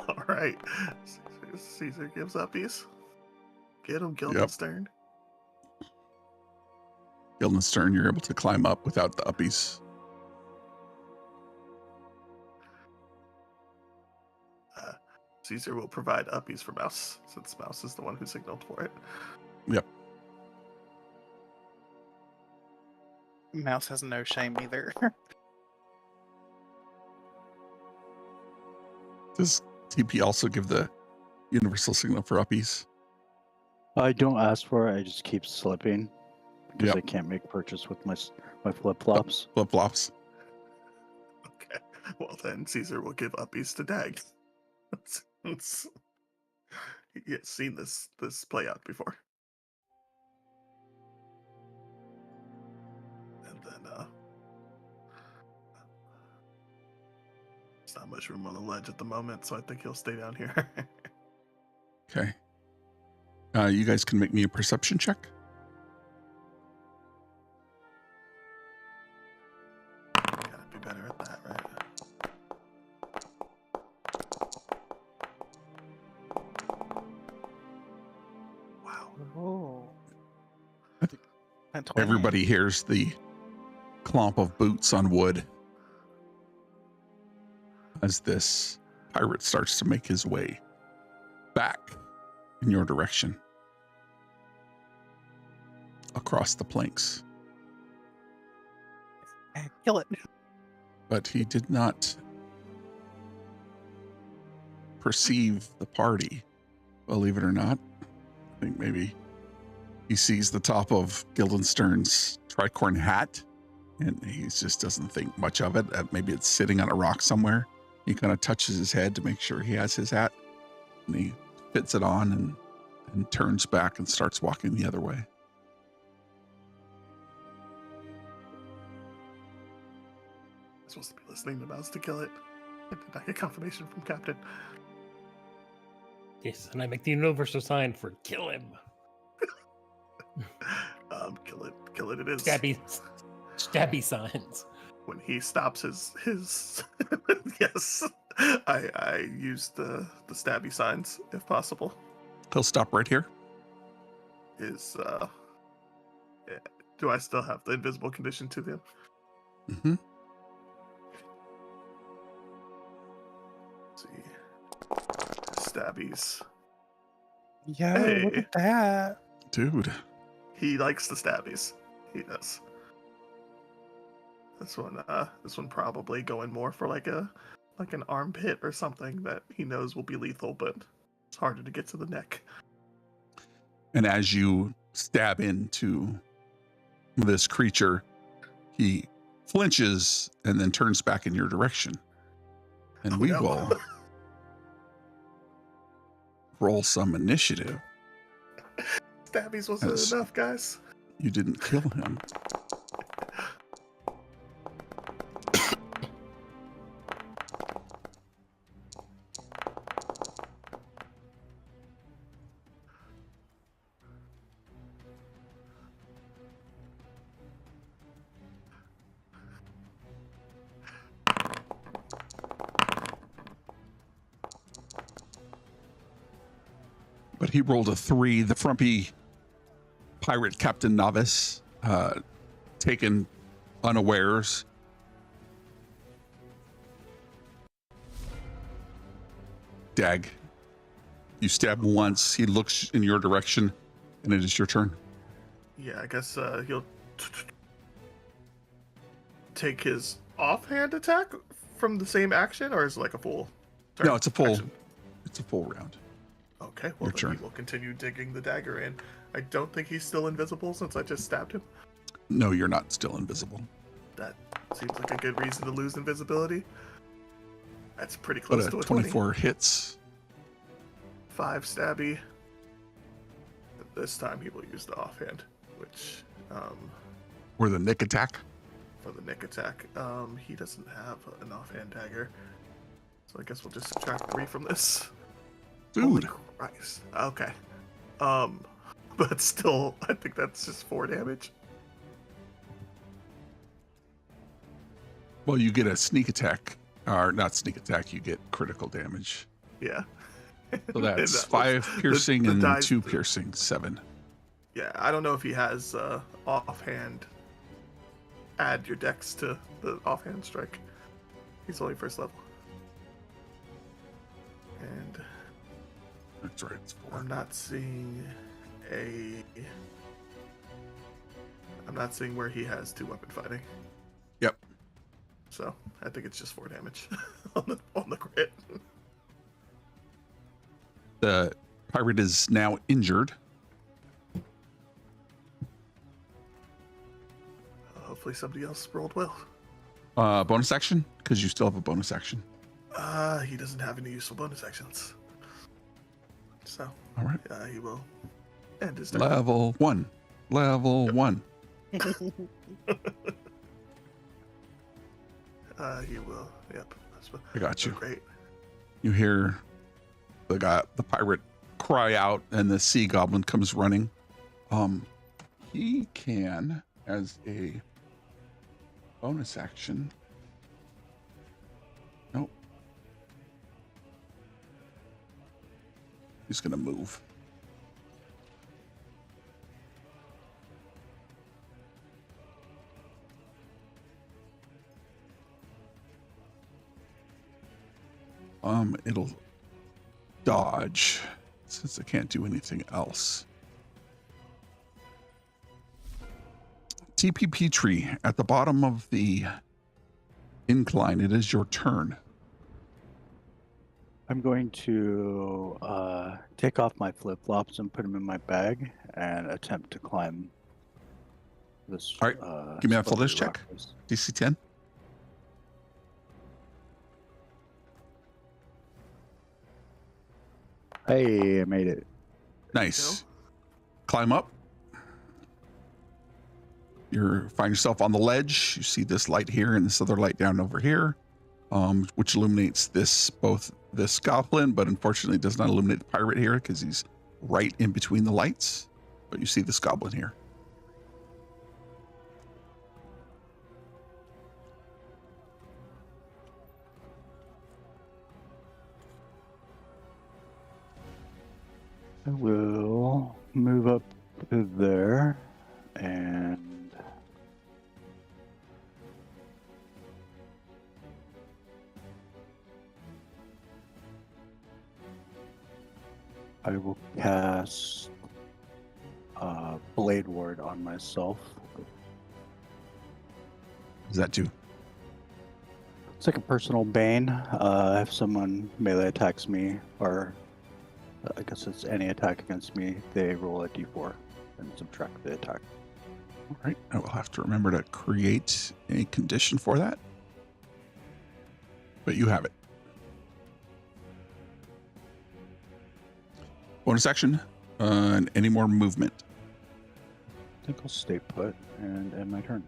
all right, Caesar gives uppies. Get him, Guildenstern. Guildenstern, you're able to climb up without the uppies. Caesar will provide uppies for Mouse, since Mouse is the one who signaled for it. Yep. Mouse has no shame either. Does TP also give the universal signal for uppies? I don't ask for it. I just keep slipping because Yep. I can't make purchase with my flip flops. Flip flops. Okay. Well, then Caesar will give uppies to Dag. He has seen this play out before. And then there's not much room on the ledge at the moment, so I think he'll stay down here. Okay. You guys can make me a perception check. Gotta be better at that, right? Wow. Oh. I think At 20. everybody hears the clomp of boots on wood as this pirate starts to make his way back in your direction across the planks. Kill it. But he did not perceive the party, believe it or not. I think maybe he sees the top of Guildenstern's tricorn hat and he just doesn't think much of it. Maybe it's sitting on a rock somewhere. He kind of touches his head to make sure he has his hat, and he fits it on and turns back and starts walking the other way. I'm supposed to be listening to Mouse to kill it. Did I get confirmation from Captain? Yes, and I make the universal sign for kill him. Kill it. It is. Stabby signs. When he stops his yes, I use the stabby signs if possible. He'll stop right here. Do I still have the invisible condition to them? Mm-hmm. Let's see, stabbies. Yo, look Hey. at that. Dude, He likes the stabbies. He does. This one probably going more for like an armpit or something that he knows will be lethal, but it's harder to get to the neck. and as you stab into this creature, he flinches and then turns back in your direction. And Oh, we no. will roll some initiative. Stabbies wasn't Yes. enough, guys. You didn't kill him. But he rolled a 3. The frumpy pirate Captain Novice, taken unawares. Dag, you stab once. He looks in your direction, and it is your turn. Yeah, I guess he'll take his offhand attack from the same action, or is it like a full turn? No, it's a full. action? It's a full round. Okay, well Your then turn. he will continue digging the dagger in. I don't think he's still invisible since I just stabbed him. No, you're not still invisible. That seems like a good reason to lose invisibility. That's pretty But close a to a 20. 24 hits. 5 stabby. This time he will use the offhand, which Or the nick attack. for the nick attack, he doesn't have an offhand dagger. So I guess we'll just subtract 3 from this. Holy Dude, Christ. Okay. But still, I think that's just 4 damage. well, you get a sneak attack. Or not sneak attack, you get critical damage. Yeah. So that's And 5 piercing the and dice- 2 piercing, 7. Yeah, I don't know if he has offhand. Add your dex to the offhand strike. He's only first level. And That's right, it's 4. I'm not seeing not seeing where he has 2-weapon fighting. Yep. So I think it's just 4 damage on the crit. The pirate is now injured. Hopefully somebody else rolled well. Bonus action? Because you still have a bonus action. He doesn't have any useful bonus actions. So, All right. he will end his turn. Level 1. Level 1. He will. Yep. I got you. Great. You hear the pirate cry out, and the sea goblin comes running. He can, as a bonus action. Nope. He's gonna move. It'll dodge since I can't do anything else. TPP tree at the bottom of the incline. It is your turn. I'm going to take off my flip-flops and put them in my bag and attempt to climb this. All right, give me an athletics check. DC 10. Hey, I made it. Nice. Climb up. You find yourself on the ledge. You see this light here and this other light down over here, which illuminates both this goblin, but unfortunately does not illuminate the pirate here because he's right in between the lights. But you see this goblin here. I will move up to there and I will cast Blade Ward on myself. Is that too? It's like a personal bane. If someone melee attacks me, or I guess it's any attack against me, they roll a d4 and subtract the attack. All right. I will have to remember to create a condition for that. But you have it. Bonus action. And any more movement? I think I'll stay put and end my turn.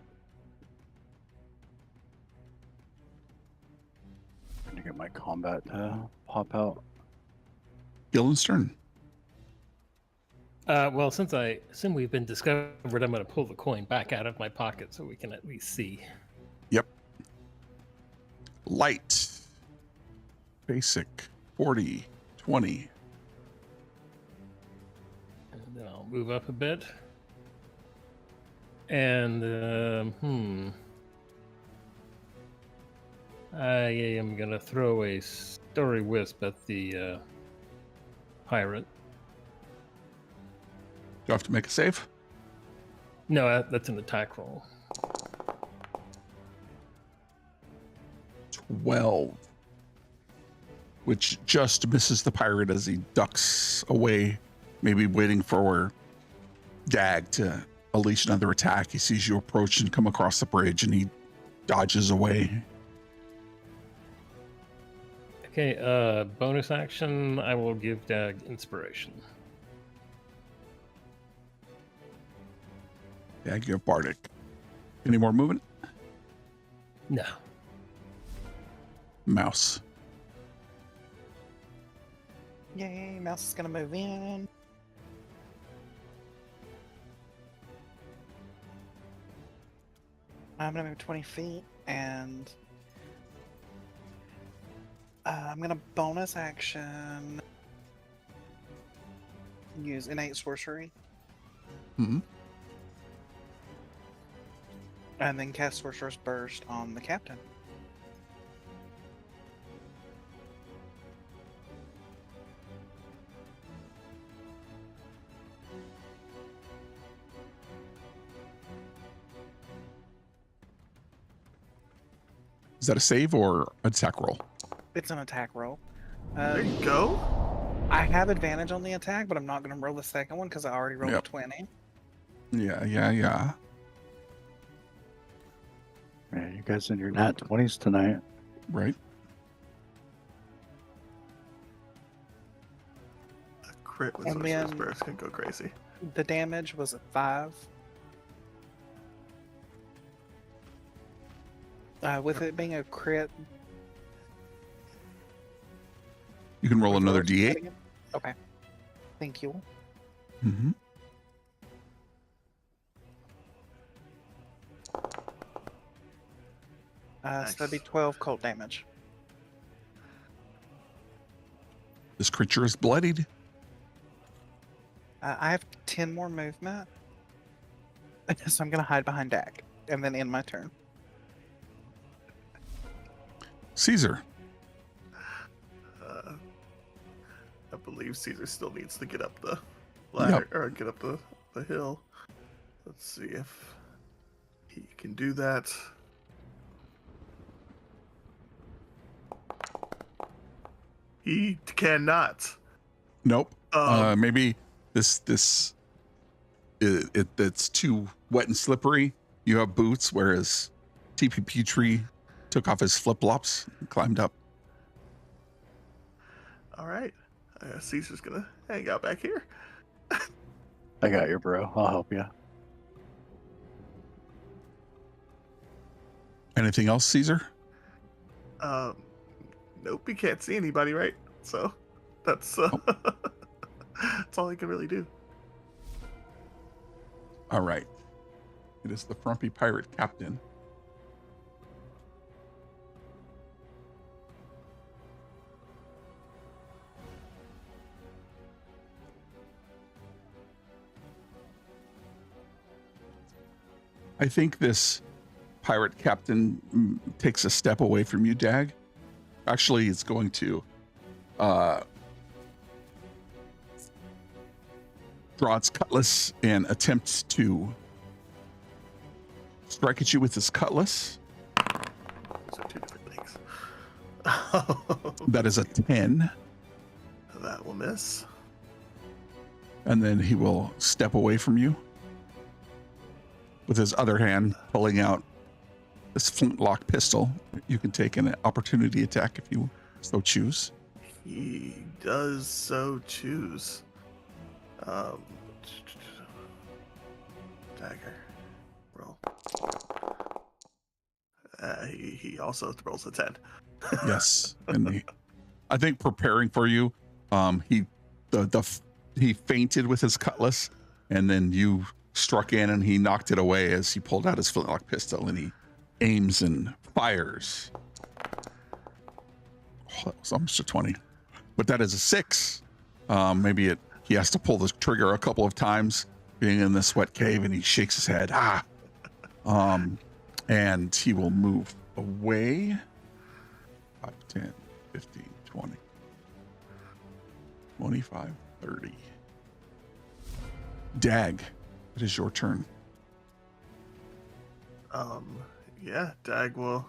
Trying to get my combat to pop out. Gillen's turn. Well, since we've been discovered, I'm going to pull the coin back out of my pocket so we can at least see. Yep. Light. Basic. 40. 20. And then I'll move up a bit. And, I am going to throw a story wisp at the pirate. Do you have to make a save? No, that's an attack roll. 12. Which just misses the pirate as he ducks away, maybe waiting for Dag to unleash another attack. He sees you approach and come across the bridge, and he dodges away. Okay, bonus action, I will give Dag inspiration. Dag, you have Bardic. Any more movement? No. Mouse. Yay, Mouse is gonna move in. I'm gonna move 20 feet and I'm gonna bonus action use innate sorcery. Mm-hmm. And then cast Sorcerer's Burst on the captain. Is that a save or attack roll? It's an attack roll. There you go. I have advantage on the attack, but I'm not going to roll the second one because I already rolled a 20. Yeah. Yeah, you guys in your nat 20s tonight. Right. A crit with And Sorcerer's then- Burst can go crazy. The damage was a 5. With it being a crit. You can roll another roll D8. again? Okay. Thank you. Mm-hmm. So that'd be 12 cold damage. This creature is bloodied. I have 10 more movement. So I'm going to hide behind Dak and then end my turn. Caesar. I believe Caesar still needs to get up the ladder or get up the hill. Let's see if he can do that. He cannot. Nope. Um, Maybe it's too wet and slippery. You have boots, whereas TP Petrie took off his flip flops and climbed up. All right. Caesar's gonna hang out back here. I got you, bro. I'll help you. Anything else, Caesar? Nope. He can't see anybody, right? So that's that's all he can really do. All right. It is the frumpy pirate captain. I think this pirate captain takes a step away from you, Dag. Actually, it's going to draw its cutlass and attempt to strike at you with his cutlass. Those are two different things. That is a 10. That will miss. And then he will step away from you with his other hand pulling out this flintlock pistol. You can take an opportunity attack if you so choose. He does so choose. Dagger. Roll. He also rolls a 10. Yes. And I think preparing for you, he fainted with his cutlass, and then you struck in and he knocked it away as he pulled out his flintlock pistol and he aims and fires. Oh, that was almost a 20. But that is a 6. Maybe he has to pull the trigger a couple of times being in this wet cave, and he shakes his head. And he will move away. 5, 10, 15, 20, 25, 30. Dag, it is your turn. Yeah, Dag will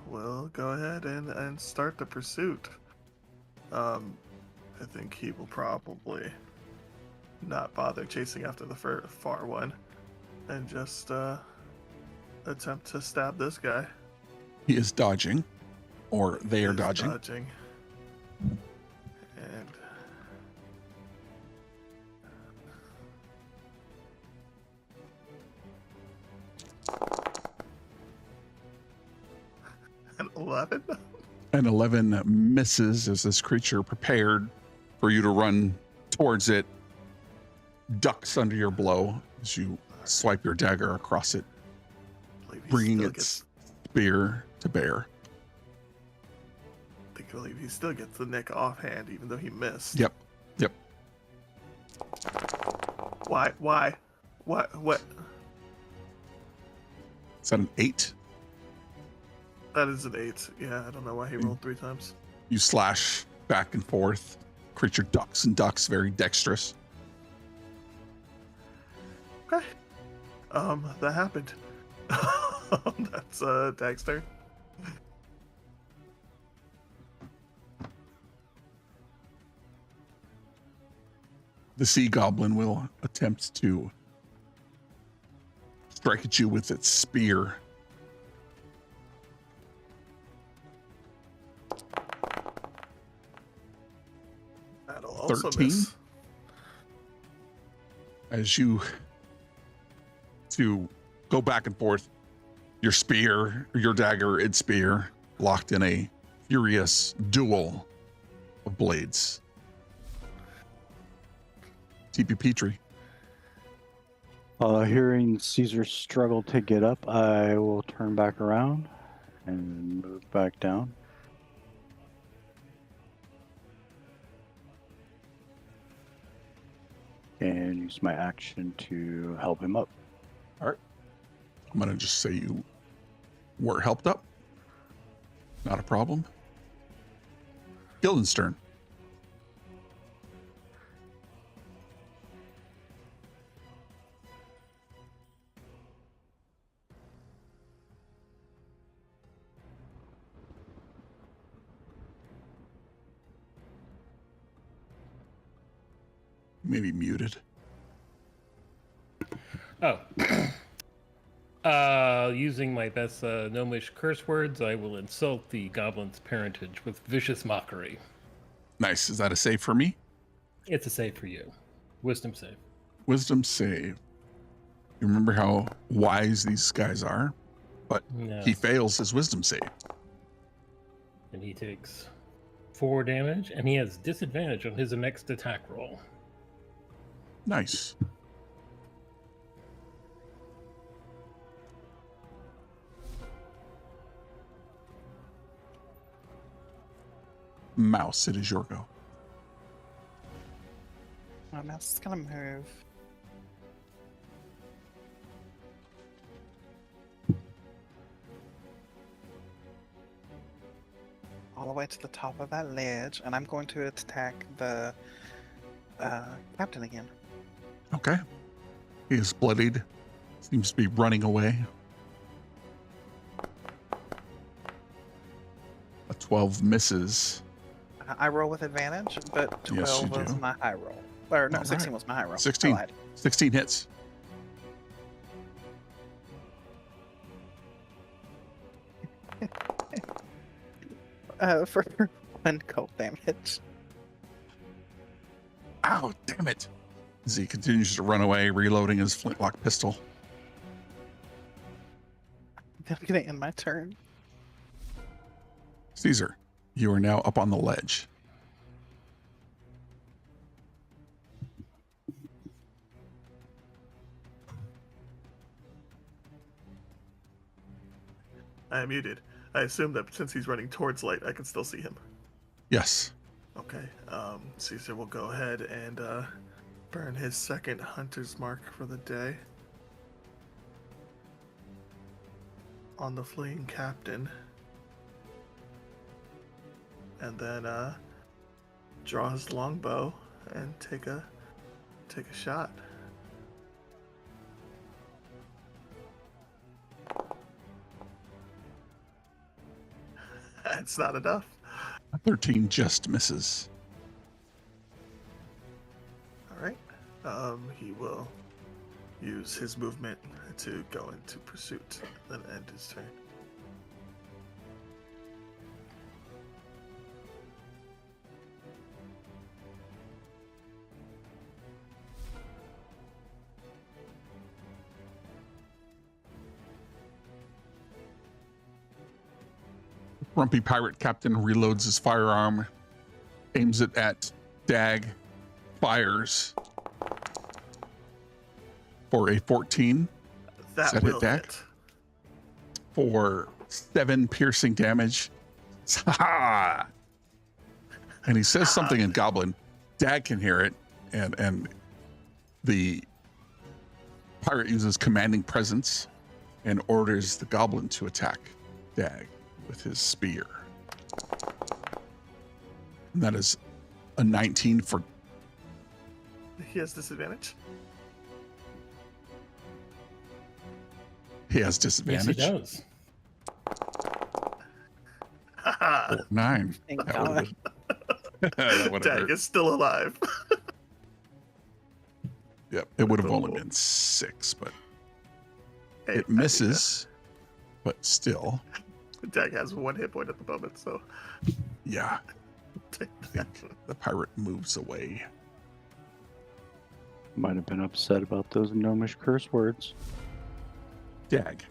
go ahead and start the pursuit. I think he will probably not bother chasing after the far one and just attempt to stab this guy. He is dodging, or they are He's dodging. And an 11. An 11 misses as this creature, prepared for you to run towards it, ducks under your blow as you swipe your dagger across it, bringing its spear to bear. I believe he still gets the nick offhand, even though he missed. Yep. Why? What? Is that an 8? That is an 8. Yeah, I don't know why he rolled 3 times. You slash back and forth. Creature ducks and ducks, very dexterous. Okay. That happened. That's Dag's turn. The sea goblin will attempt to strike at you with its spear. That'll also 13? miss. As you to go back and forth, your spear, your dagger, its spear, locked in a furious duel of blades. TP Petrie. Hearing Caesar struggle to get up, I will turn back around and move back down. And use my action to help him up. All right. I'm going to just say you were helped up. Not a problem. Gilden's turn. Maybe muted. Oh. Using my best gnomish curse words, I will insult the goblin's parentage with vicious mockery. Nice. Is that a save for me? It's a save for you. Wisdom save. Wisdom save. You remember how wise these guys are, but No. he fails his wisdom save. And he takes 4 damage, and he has disadvantage on his next attack roll. Nice. Mouse, it is your go. My mouse is gonna move. All the way to the top of that ledge, and I'm going to attack the captain again. Okay. He is bloodied. Seems to be running away. A 12 misses. I roll with advantage, but Yes, 12 you was do. my high roll. Or no, All 16 right. was my high roll. 16. I lied. 16 hits. For 1 cold damage. Ow, damn it. As he continues to run away, reloading his flintlock pistol. I'm gonna end my turn. Caesar, you are now up on the ledge. I am muted. I assume that since he's running towards light, I can still see him. Yes. Okay. Caesar will go ahead and burn his second hunter's mark for the day on the fleeing captain, and then draw his longbow and take a shot. That's not enough. 13 just misses. All right. He will use his movement to go into pursuit, then end his turn. Grumpy pirate captain reloads his firearm, aims it at Dag, fires for a 14. That Does that will hit Dak? hit. For 7 piercing damage. Ha! And he says something in Goblin. Dag can hear it, and the pirate uses commanding presence and orders the Goblin to attack Dag with his spear. And that is a 19 for... He has disadvantage. He has Yes, disadvantage. he does. Haha. 9. Thank That God. would've been- that would've Dag hurt. is still alive. It would have only been 6, but Hey, it misses. But still, Dag has 1 hit point at the moment, so yeah. The pirate moves away. Might have been upset about those gnomish curse words. Dag.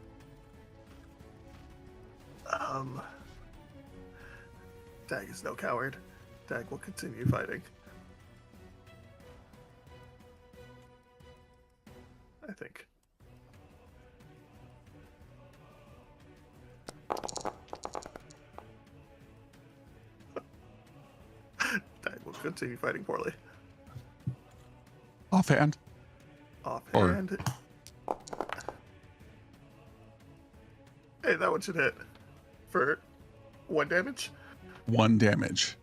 Dag is no coward. Dag will continue fighting. I think. Dag will continue fighting poorly. Offhand. Offhand. Hey, that one should hit. For 1 damage? 1 damage.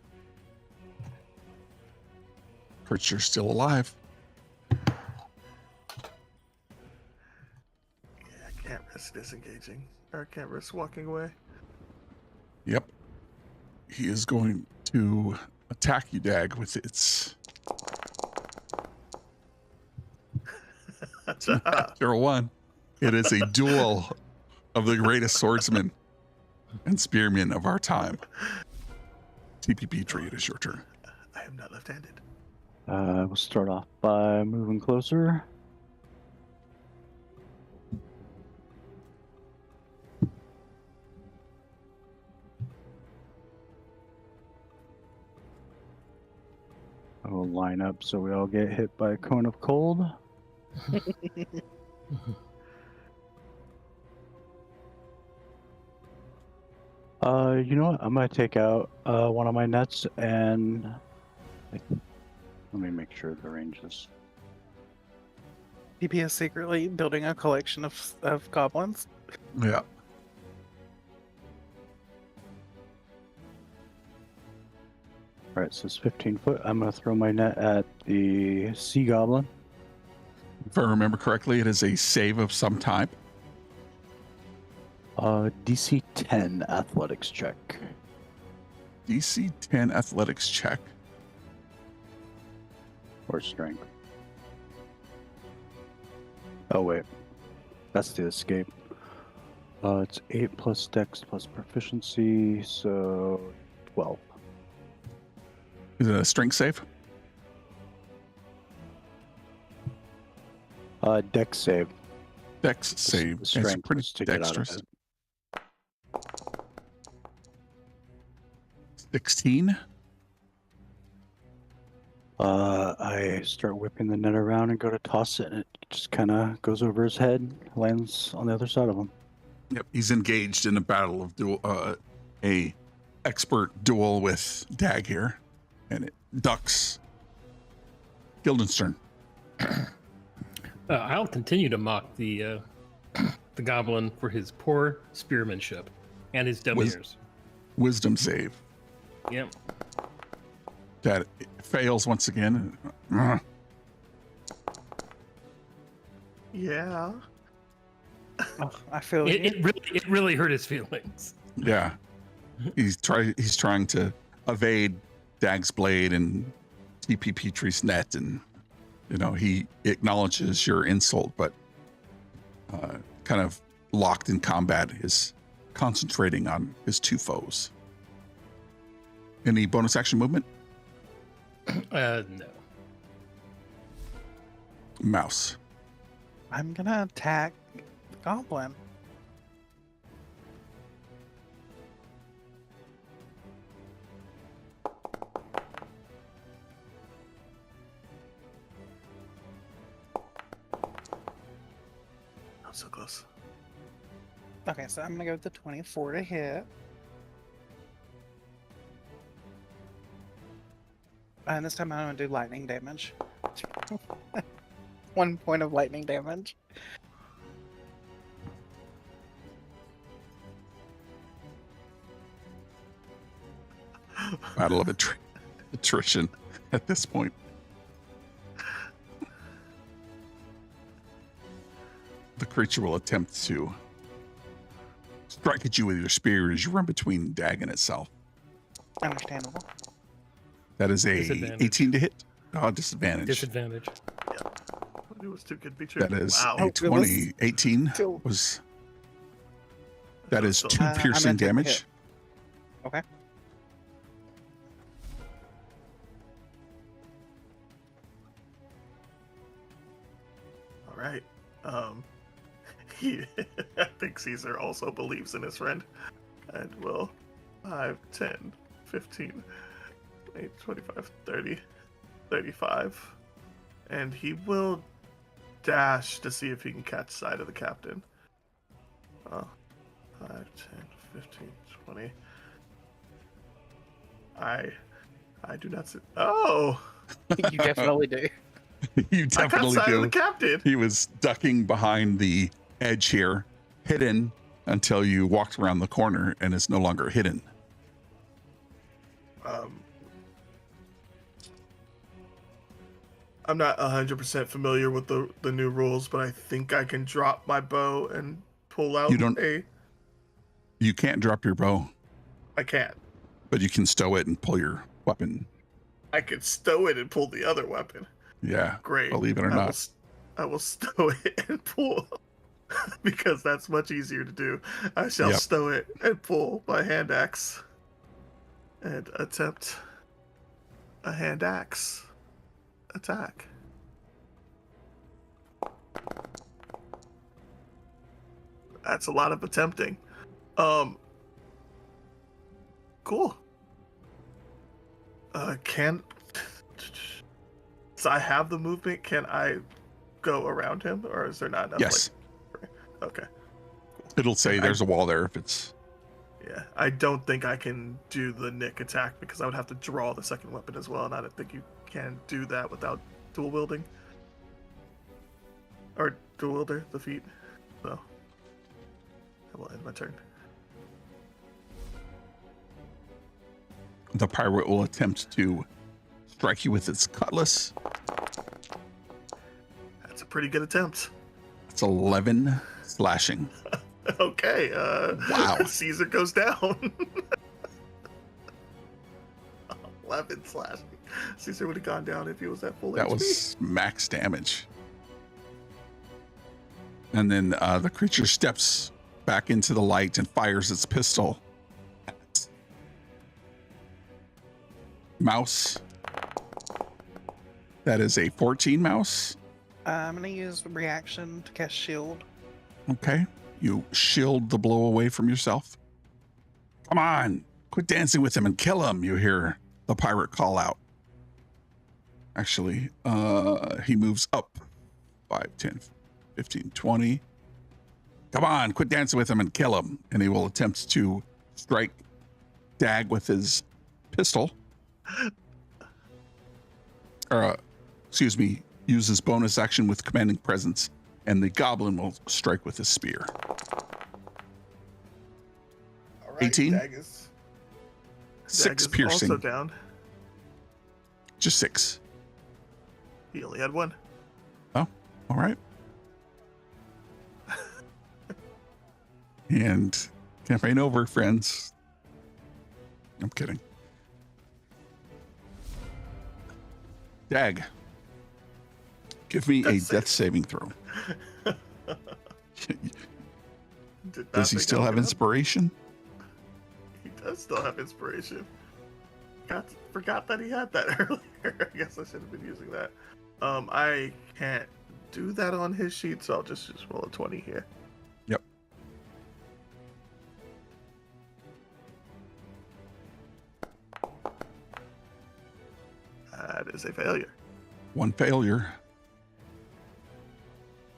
Creature's still alive. Yeah, I can't risk disengaging. Or I can't risk walking away. Yep. He is going to attack you, Dag, with its natural 1. It is a duel of the greatest swordsman and spearmen of our time. TPP tree, it is your turn. I am not left-handed. We'll start off by moving closer. I will line up so we all get hit by a cone of cold. You know what? I'm gonna take out one of my nets and let me make sure the range is. DP is secretly building a collection of goblins. Yeah. Alright, so it's 15 foot. I'm gonna throw my net at the sea goblin. If I remember correctly, it is a save of some type. DC 10 athletics check. DC 10 athletics check. Or strength. Oh wait, that's the escape. It's 8 plus dex plus proficiency, so 12. Is it a strength save? Dex save. Dex save. The It's strength pretty was to get out of dexterous. it. 16. I start whipping the net around and go to toss it, and it just kind of goes over his head, lands on the other side of him. Yep, he's engaged in a battle of duel, a expert duel with Dag here, and it ducks. Guildenstern. I'll continue to mock the goblin for his poor spearmanship and his dumb ears. Wisdom save. Yep. That fails once again. Yeah. Oh, I feel It really hurt his feelings. Yeah, he's trying to evade Dag's blade and TP Petrie's net, and he acknowledges your insult, but kind of locked in combat is concentrating on his 2 foes. Any bonus action movement? No. Mouse. I'm gonna attack the goblin. Not so close. Okay, so I'm gonna go with the 24 to hit. And this time I'm gonna do lightning damage. 1 point of lightning damage. Battle of attrition at this point. The creature will attempt to strike at you with your spear as you run between Dag and itself. Understandable. That is a Disadvantage. 18 to hit. Oh, disadvantage. Disadvantage. It was too good to be true. That is wow. a Oh, it was 20. 18 still- was. That is Still- 2 I'm piercing gonna take a damage. hit. Okay. All right. He, I think Caesar also believes in his friend, and will 5, 10, 15, 20, 25, 30, 35, and he will dash to see if he can catch sight of the captain. 5, 10, 15, 20. I do not see. Oh, You definitely do. You I caught definitely sight of do. the captain. He was ducking behind the edge here, hidden until you walked around the corner and is no longer hidden. I'm not 100% familiar with the new rules, but I think I can drop my bow and pull out You don't- a. You can't drop your bow, I can't. but you can stow it and pull your weapon. I can stow it and pull the other weapon. Yeah, Great. believe it or I will not. I will stow it and pull because that's much easier to do. I shall Yep. stow it and pull my hand axe and attempt a hand axe attack. That's a lot of attempting. Cool. So I have the movement. Can I go around him, or is there not enough? Yes, Okay. it'll say there's a wall there if it's. Yeah, I don't think I can do the Nick attack because I would have to draw the second weapon as well, and I don't think you can do that without dual wielding. Or dual wielder, the feat. So I will end my turn. The pirate will attempt to strike you with its cutlass. That's a pretty good attempt. It's 11 slashing. Okay, Wow. Caesar goes down. 11 slashing. Caesar would have gone down if he was at full That HP. was max damage. And then the creature steps back into the light and fires its pistol at Mouse. That is a 14 Mouse. I'm gonna use reaction to cast shield. Okay. You shield the blow away from yourself. Come on, quit dancing with him and kill him, you hear the pirate call out. Actually, he moves up 5, 10, 15, 20. Come on, quit dancing with him and kill him. And he will attempt to strike Dag with his pistol. Excuse me, use his bonus action with commanding presence, and the goblin will strike with his spear. All right, 18? Dag is 6 piercing. Also down. Just 6. He only had 1. Oh, all right. And campaign over, friends. I'm kidding. Dag, give me a death saving throw. Did not Does he think still I would have get up. inspiration? He does still have inspiration. Forgot that he had that earlier. I guess I should have been using that. I can't do that on his sheet, so I'll just roll a 20 here. Yep. That is a failure. 1 failure.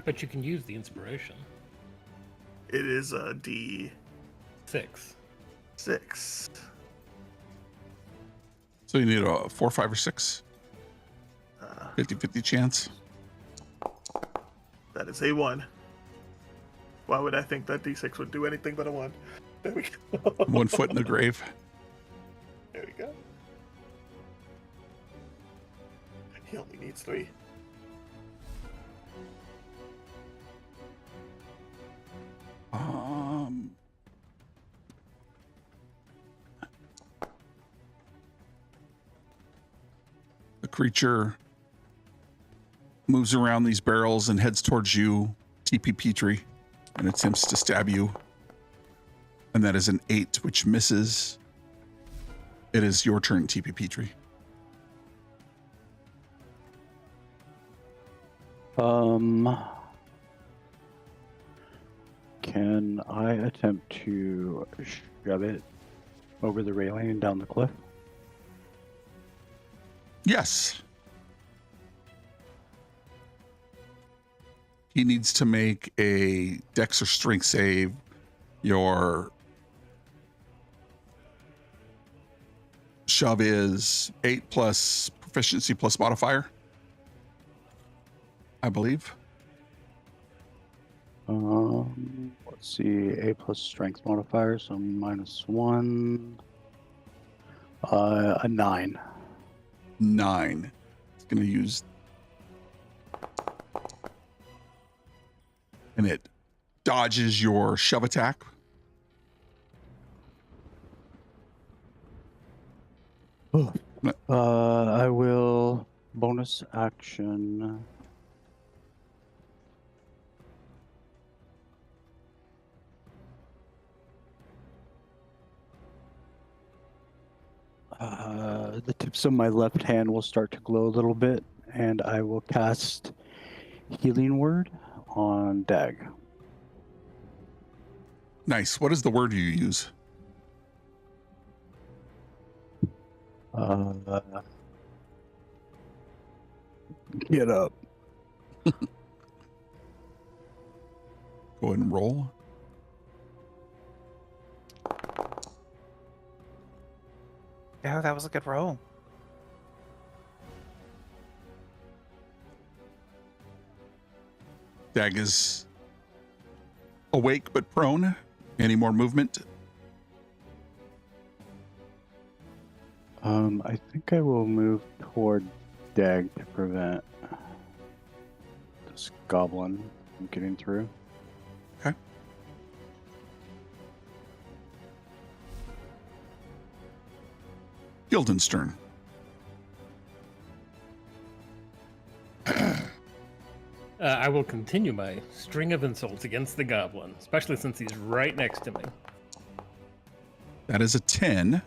But you can use the inspiration. It is a D6. 6. So you need a 4, 5, or 6. 50-50 chance. That is a 1. Why would I think that D6 would do anything but a 1? There we go. 1 foot in the grave. There we go. He only needs 3. The creature moves around these barrels and heads towards you, TP Petrie, and attempts to stab you. And that is an 8, which misses. It is your turn, TP Petrie. Can I attempt to shove it over the railing and down the cliff? Yes. He needs to make a dex or strength save. Your shove is 8 plus proficiency plus modifier, I believe. Let's see, A plus strength modifier, so -1. A 9. 9. It's going to use. And it dodges your shove attack. I will bonus action. The tips of my left hand will start to glow a little bit, and I will cast Healing Word on Dag. Nice. What is the word you use? Get up. Go ahead and roll. Yeah, that was a good roll. Dag is awake but prone. Any more movement? I think I will move toward Dag to prevent this goblin from getting through. Okay. Guildenstern. I will continue my string of insults against the goblin, especially since he's right next to me. That is a 10.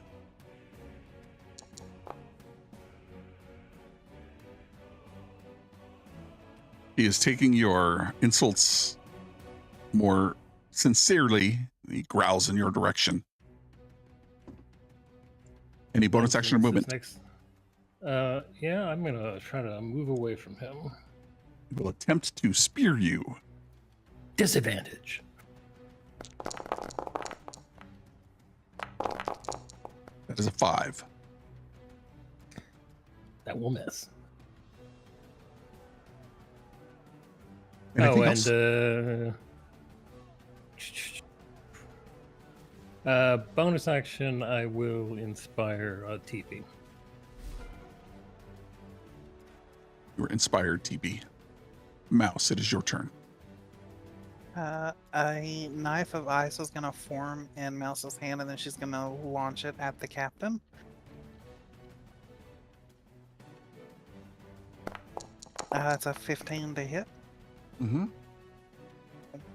He is taking your insults more sincerely. He growls in your direction. Any bonus action or movement? Next, yeah, I'm gonna try to move away from him. He will attempt to spear you. Disadvantage. That is a 5. That will miss. Anything else? Bonus action, I will inspire TP. You were inspired, TB. Mouse, it is your turn. A knife of ice is going to form in Mouse's hand, and then she's going to launch it at the captain. It's a 15 to hit. Mm-hmm.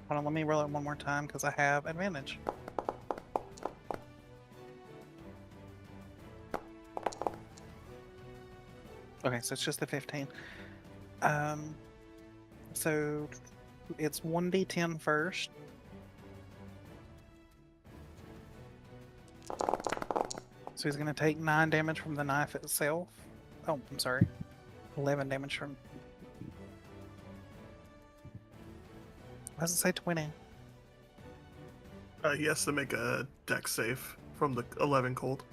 Hold on, let me roll it one more time because I have advantage. Okay, so it's just the 15. So it's 1d10 first. So he's going to take 9 damage from the knife itself. Oh, I'm sorry. 11 damage from... Why does it say 20? He has to make a dex save from the 11 cold,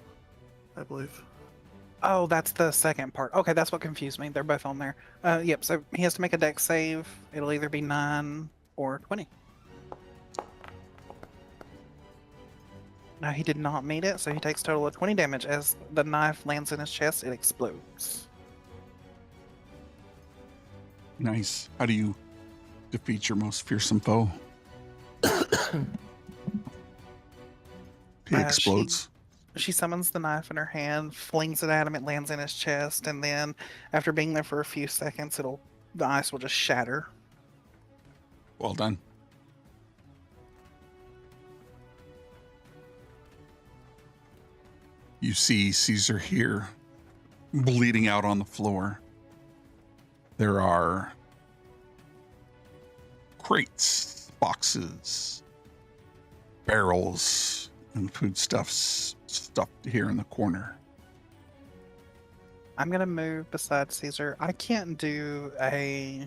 I believe. Oh, that's the second part. Okay, that's what confused me. They're both on there. Yep, so he has to make a dex save. It'll either be 9 or 20. Now, he did not meet it, so he takes a total of 20 damage. As the knife lands in his chest, it explodes. Nice. How do you defeat your most fearsome foe? He explodes. She summons the knife in her hand, flings it at him, it lands in his chest, and then after being there for a few seconds, it'll The ice will just shatter. Well done. You see Caesar here, bleeding out on the floor. There are crates, boxes, barrels, and foodstuffs stuffed here in the corner. I'm gonna move beside Caesar. I can't do a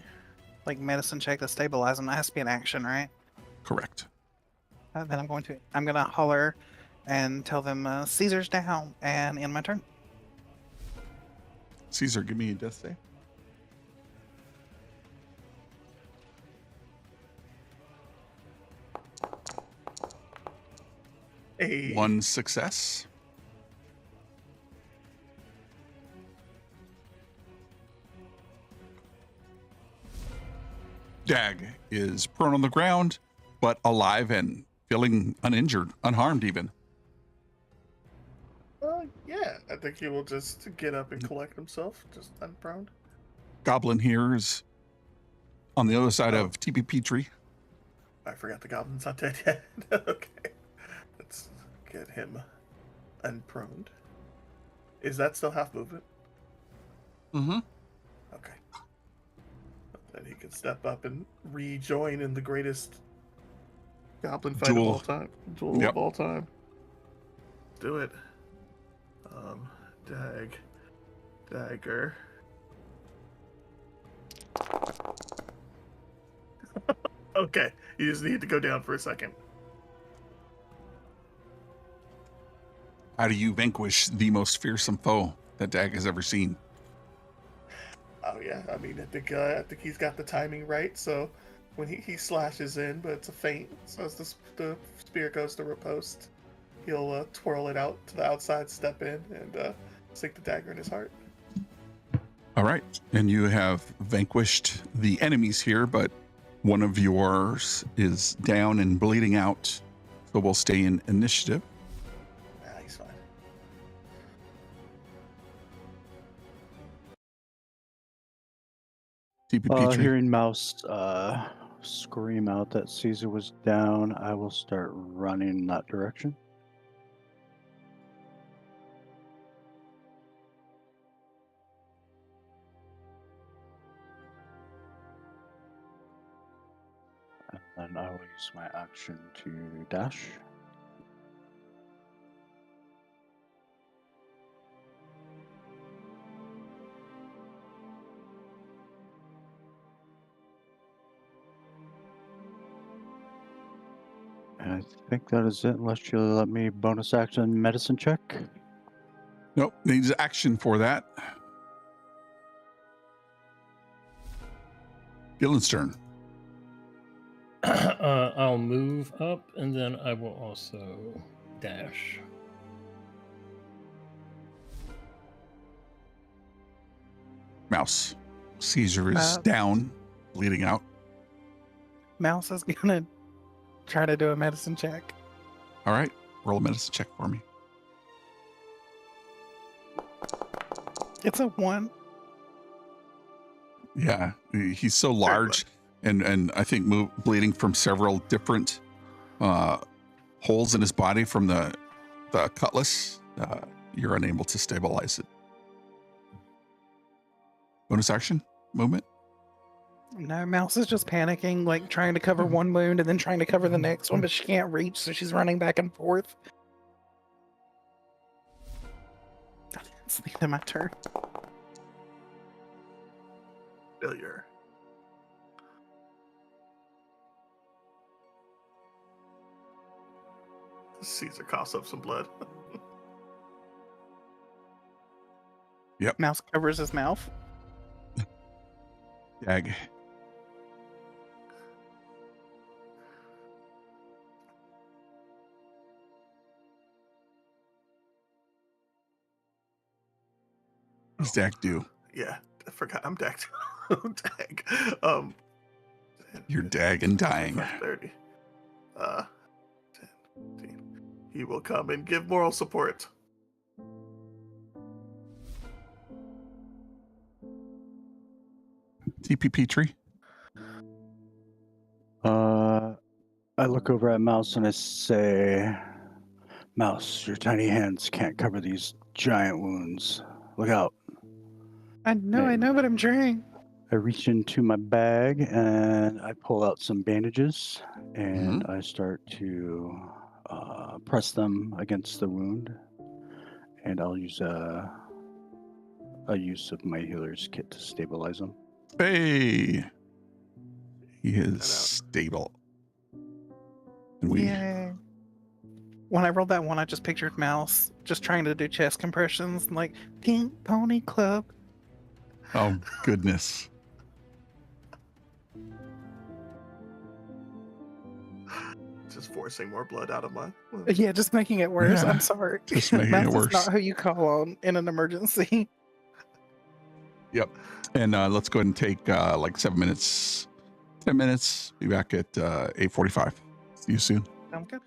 medicine check to stabilize him. That has to be an action, right? Correct. Then I'm gonna holler and tell them Caesar's down and end my turn. Caesar, give me a death save. Hey. 1 success. Dag is prone on the ground, but alive and feeling uninjured, unharmed even. Yeah, I think he will just get up and collect himself, just unprone. Goblin here is on the other side of TP Tree. I forgot the goblin's not dead yet. Okay. Let's get him unproned. Is that still half movement? Mm-hmm. Okay. Then he can step up and rejoin in the greatest goblin fight Duel. of all time. Duel Yep. of all time. Do it. Dagger. Okay, you just need to go down for a second. How do you vanquish the most fearsome foe that Dag has ever seen? Oh yeah, I mean, I think he's got the timing right. So when he slashes in, but it's a feint. So as the spear goes to riposte, he'll twirl it out to the outside, step in, and sink the dagger in his heart. All right. And you have vanquished the enemies here, but one of yours is down and bleeding out. So we'll stay in initiative. Nah, he's fine. TP Petrie. Hearing Mouse scream out that Caesar was down, I will start running in that direction. And then I will use my action to dash. And I think that is it, unless you let me bonus action medicine check. Nope. Needs action for that. Dylan's turn. I'll move up and then I will also dash. Mouse. Caesar is down, bleeding out. Mouse is gonna try to do a medicine check. All right. Roll a medicine check for me. It's a 1. Yeah. He's so large and I think bleeding from several different holes in his body from the cutlass. You're unable to stabilize it. Bonus action movement. No, Mouse is just panicking, like trying to cover one wound and then trying to cover the next one, but she can't reach, so she's running back and forth. It's the end of my turn. Failure. Caesar coughs up some blood. Mouse covers his mouth. Dag. What's Dag do? Yeah, I forgot. I'm Dag. Dag. You're Dag and dying. 30. 10, 15. He will come and give moral support. TPP tree. I look over at Mouse and I say, Mouse, your tiny hands can't cover these giant wounds. Look out. I know, but I'm trying. I reach into my bag and I pull out some bandages and I start to press them against the wound. And I'll use a use of my healer's kit to stabilize them. Hey, he is stable. And Yay. When I rolled that one, I just pictured Mouse just trying to do chest compressions, like Pink Pony Club. Oh goodness. Just forcing more blood out of my. Yeah, just making it worse. Yeah, I'm sorry. just making Mouse it worse. is not who you call on in an emergency. Yep. And let's go ahead and take like 7 minutes, 10 minutes. Be back at 8:45. See you soon. Sounds good.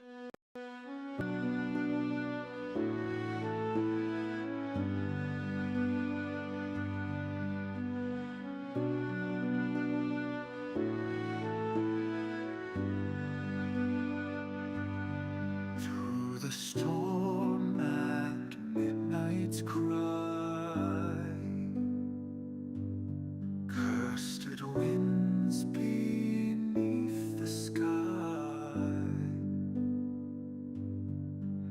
Through the storm and midnight's cry, cursed winds beneath the sky,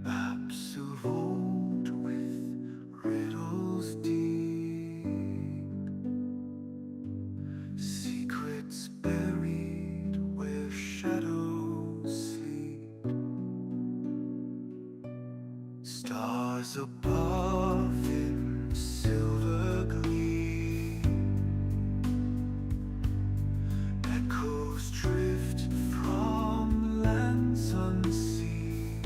maps of old with riddles deep, secrets buried where shadows sleep. Stars above in silver gleam, echoes drift from lands unseen,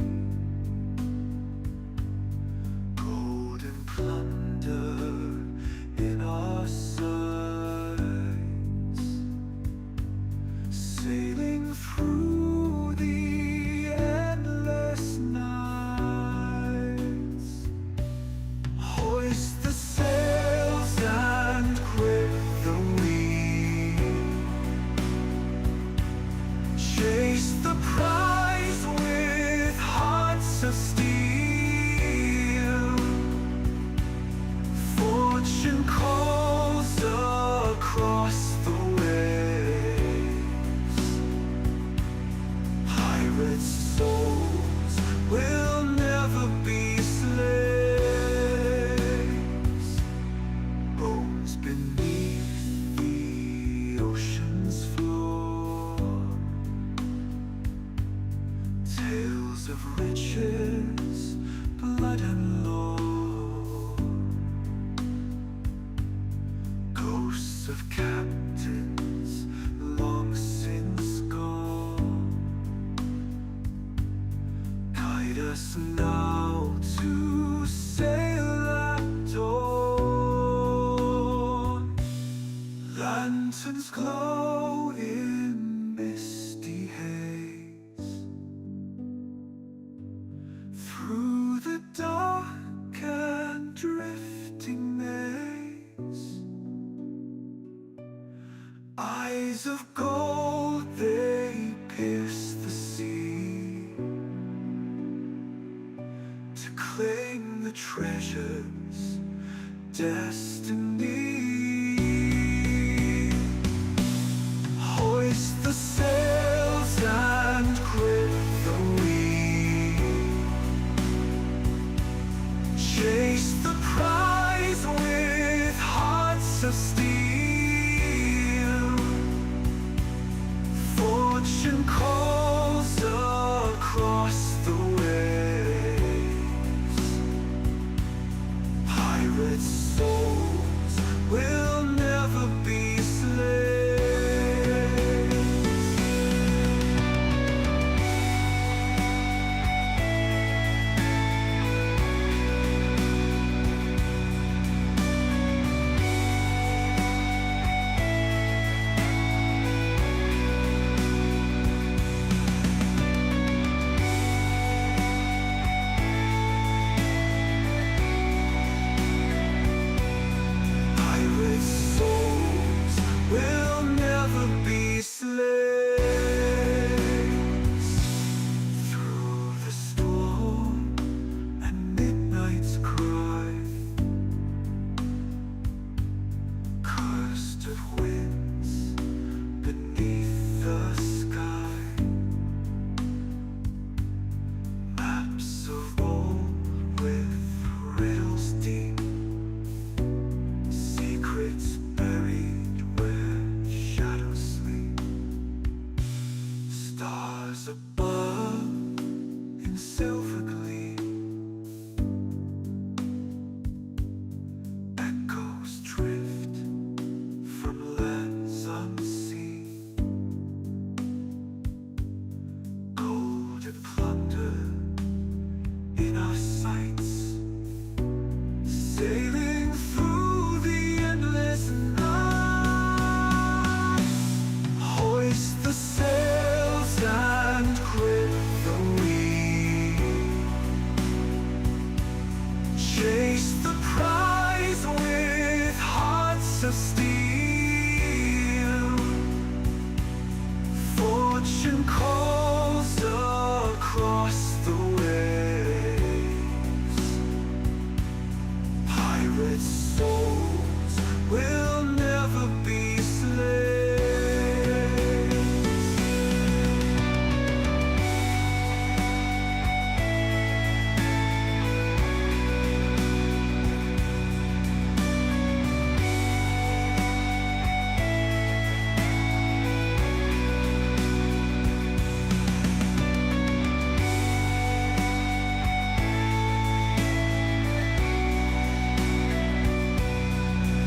golden plunder in our sights, sailing through the endless nights. Hoist the sails and quit the wind. Chase the prize with hearts of steel. Fortune calls across the waves. Pirates' souls will never be slaves. Bones beneath the ocean's floor. Tales of riches, blood and lore. Ghosts of captains long since gone. Guide us now to sail at dawn. Lanterns glow in misty haze. Through the dark and drifting maze. Eyes of gold, they pierce the sea to claim the treasure's destiny. Hoist the sails and quit the wind. Chase the prize with hearts of steel. Fortune calls across the waves. Pirates' souls Stars above in silver gleam, echoes drift from lands unseen, gold and plunder in our sights, sailing through the endless night. Hoist the sails and grip the wheel, chase the prize with hearts of steel. Fortune calls across the waves, pirate souls will never be slaves.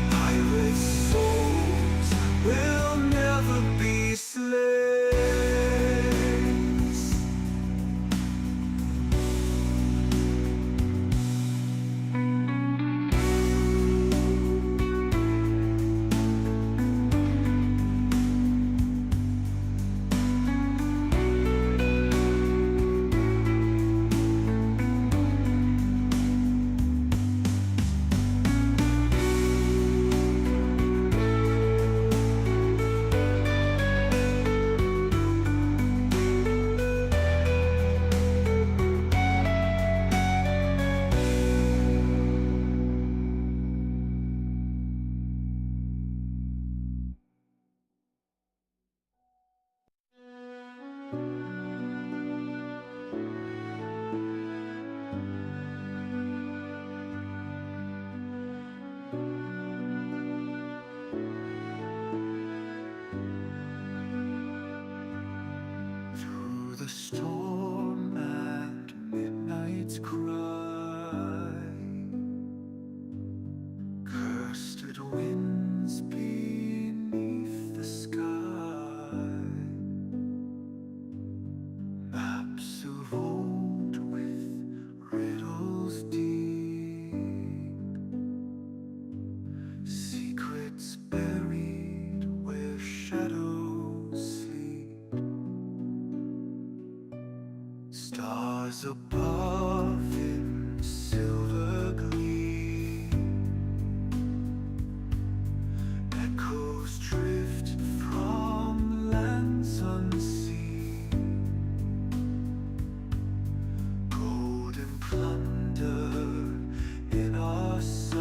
Pirate souls will never be slaves. Through the storm and midnight's cry, cursed winds beneath the sky, maps of old with riddles deep, secrets buried where shadows sleep. Stars above in silver gleam, echoes drift from lands unseen, gold and plunder in our sights,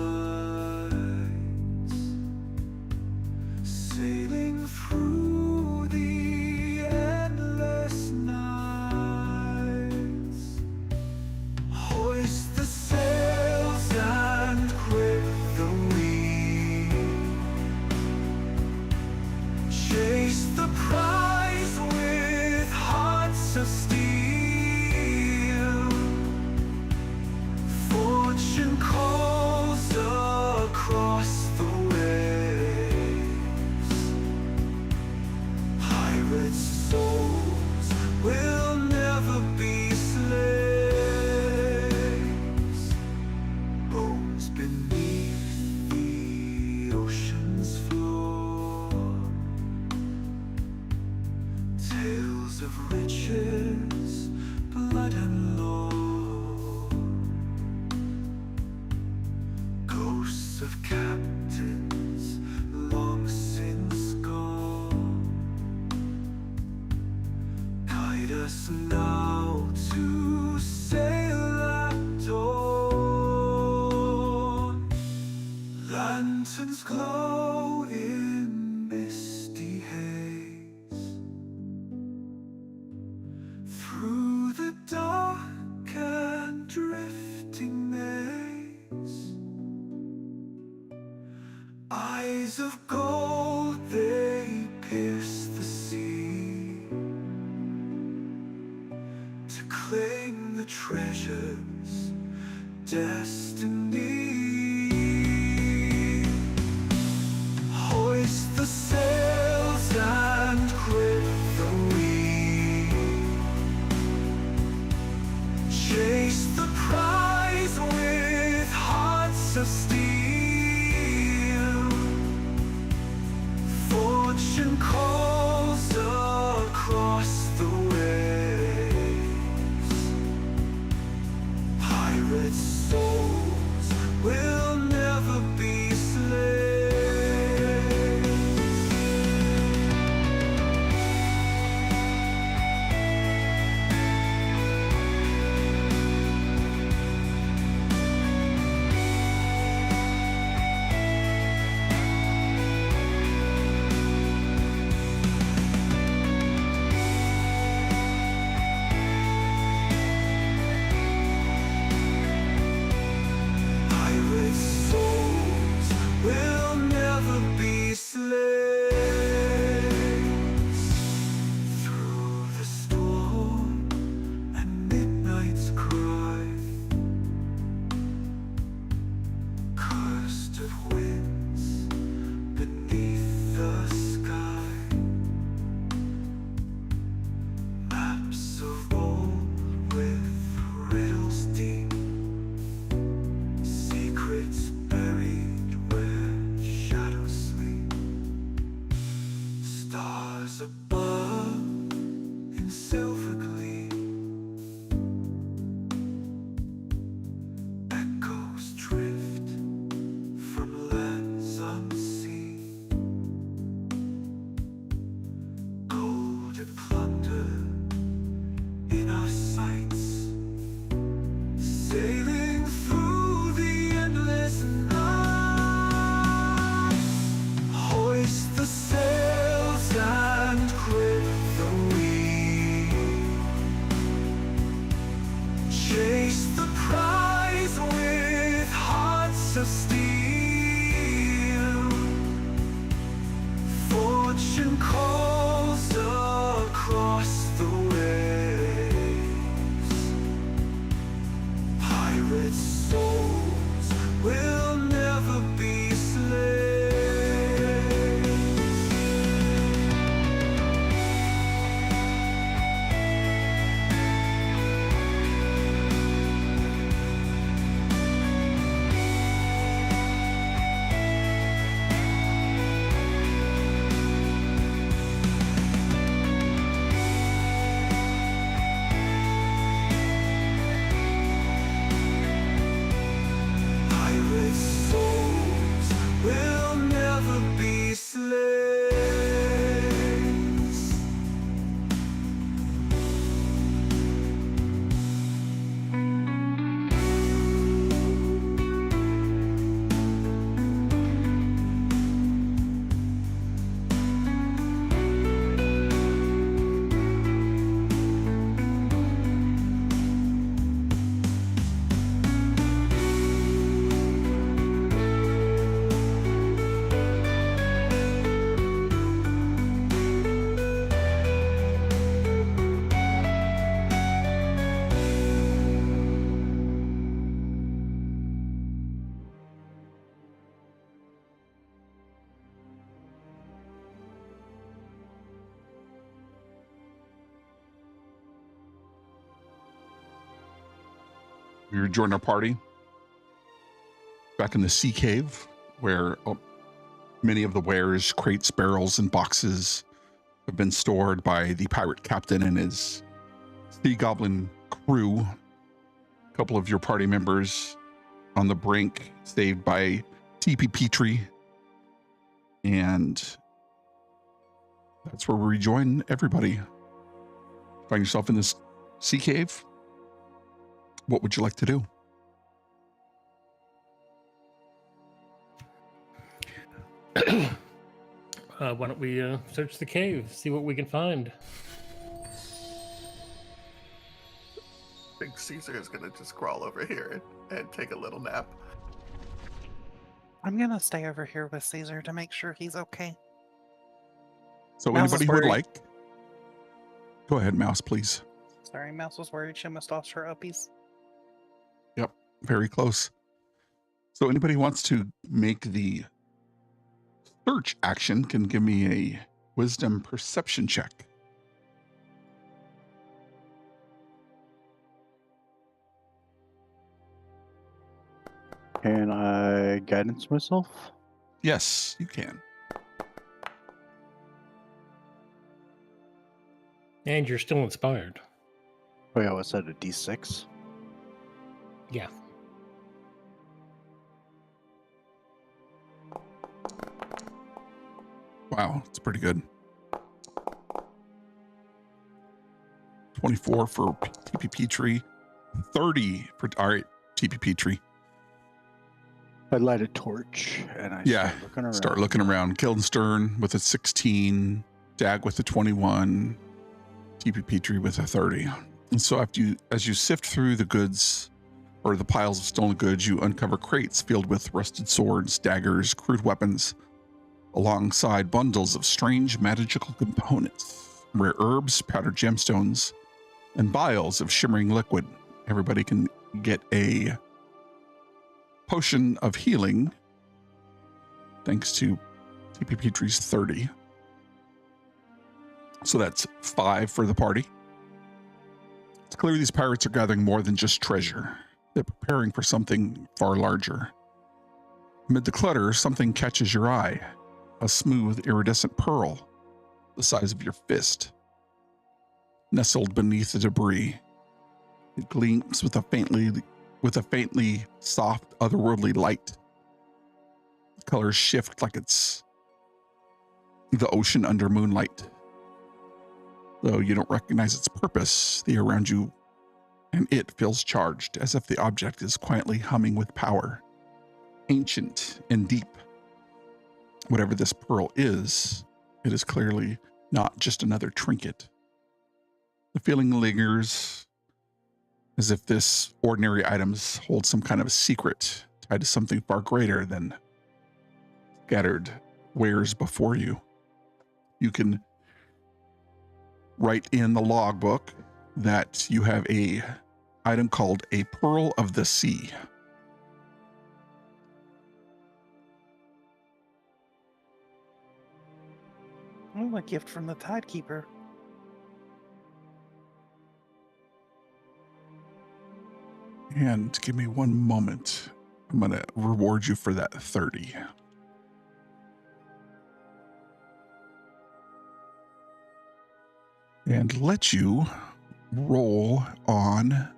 sailing through the endless nights. Hoist the sails and grip the wheel, chase the prize with hearts of steel. Fortune calls across the waves, pirate souls will never be slaves. Bones beneath the ocean's floor, tales of riches, blood and lore, ghosts of captains long since gone, guide us now to sail at dawn. Lanterns glow in misty haze, through the dark and drifting maze. Eyes of gold, they pierce the sea, reclaim the treasures, destiny. Hoist the sails and grip the wheel. Chase the prize with hearts of steel. Fortune calls across the waves. Pirate souls will never be slaves. Pirate souls will never be slaves. Through the storm and midnight's cry, cursed of winds beneath the sky, maps of old with riddles deep. Secrets buried where shadows sleep. Stars above in silver gleam. Echoes drift from lands unseen. Gold and plunder in our sights. Sailing through the endless night. Hoist the sails and grip the wheel. Chase the prize with hearts of steel. Fortune calls across the waves. Pirate souls will never be slaves. Pirate souls will never be slaves. We rejoin our party back in the sea cave, where many of the wares, crates, barrels, and boxes have been stored by the pirate captain and his sea goblin crew. A couple of your party members on the brink, saved by TP Petrie. And that's where we rejoin everybody. Find yourself in this sea cave. What would you like to do? Why don't we search the cave, see what we can find? I think Caesar is gonna just crawl over here and take a little nap. I'm gonna stay over here with Caesar to make sure he's okay. So Mouse anybody is who would worried. like, go ahead, Mouse, please. Sorry, Mouse was worried she almost lost her uppies. Yep, very close. So anybody who wants to make the search action can give me a wisdom perception check. Can I guidance myself? Yes, you can. And you're still inspired. Oh yeah, what's that, a D6? Yeah. Wow, it's pretty good. 24 for TPP tree, 30 for TPP tree. I light a torch and I Yeah, start looking around. Start looking around. Guildenstern with a 16, Dag with a 21, TPP tree with a 30. And so as you sift through the goods or the piles of stolen goods, you uncover crates filled with rusted swords, daggers, crude weapons, alongside bundles of strange magical components, rare herbs, powdered gemstones, and vials of shimmering liquid. Everybody can get a potion of healing thanks to TPP tree's 30. So that's 5 for the party. It's clear these pirates are gathering more than just treasure. They're preparing for something far larger. Amid the clutter, something catches your eye. A smooth, iridescent pearl, the size of your fist, nestled beneath the debris. It gleams with a faintly soft, otherworldly light. The colors shift like it's the ocean under moonlight. Though you don't recognize its purpose, the air around you and it feels charged, as if the object is quietly humming with power, ancient and deep. Whatever this pearl is, it is clearly not just another trinket. The feeling lingers as if this ordinary items hold some kind of secret tied to something far greater than scattered wares before you. You can write in the logbook that you have a item called a Pearl of the Sea. Oh, a gift from the Tidekeeper. And give me one moment. I'm going to reward you for that 30. And let you roll on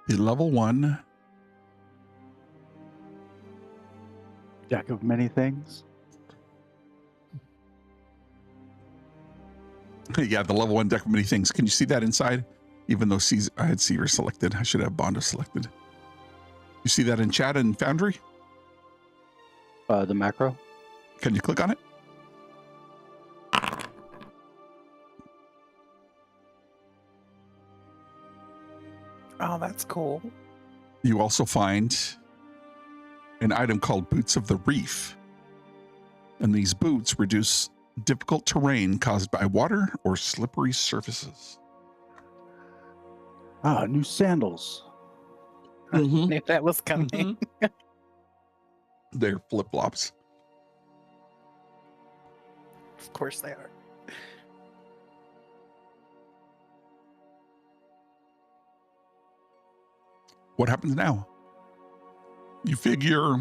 the level 1 Deck of many things. Yeah, the level 1 deck of many things. Can you see that inside? Even though I had Caesar selected, I should have Bonda selected. You see that in chat and Foundry? The macro. Can you click on it? Oh, that's cool. You also find an item called Boots of the Reef. And these boots reduce difficult terrain caused by water or slippery surfaces. Ah, new sandals. Mm-hmm. If that was coming. They're flip-flops. Of course they are. What happens now? You figure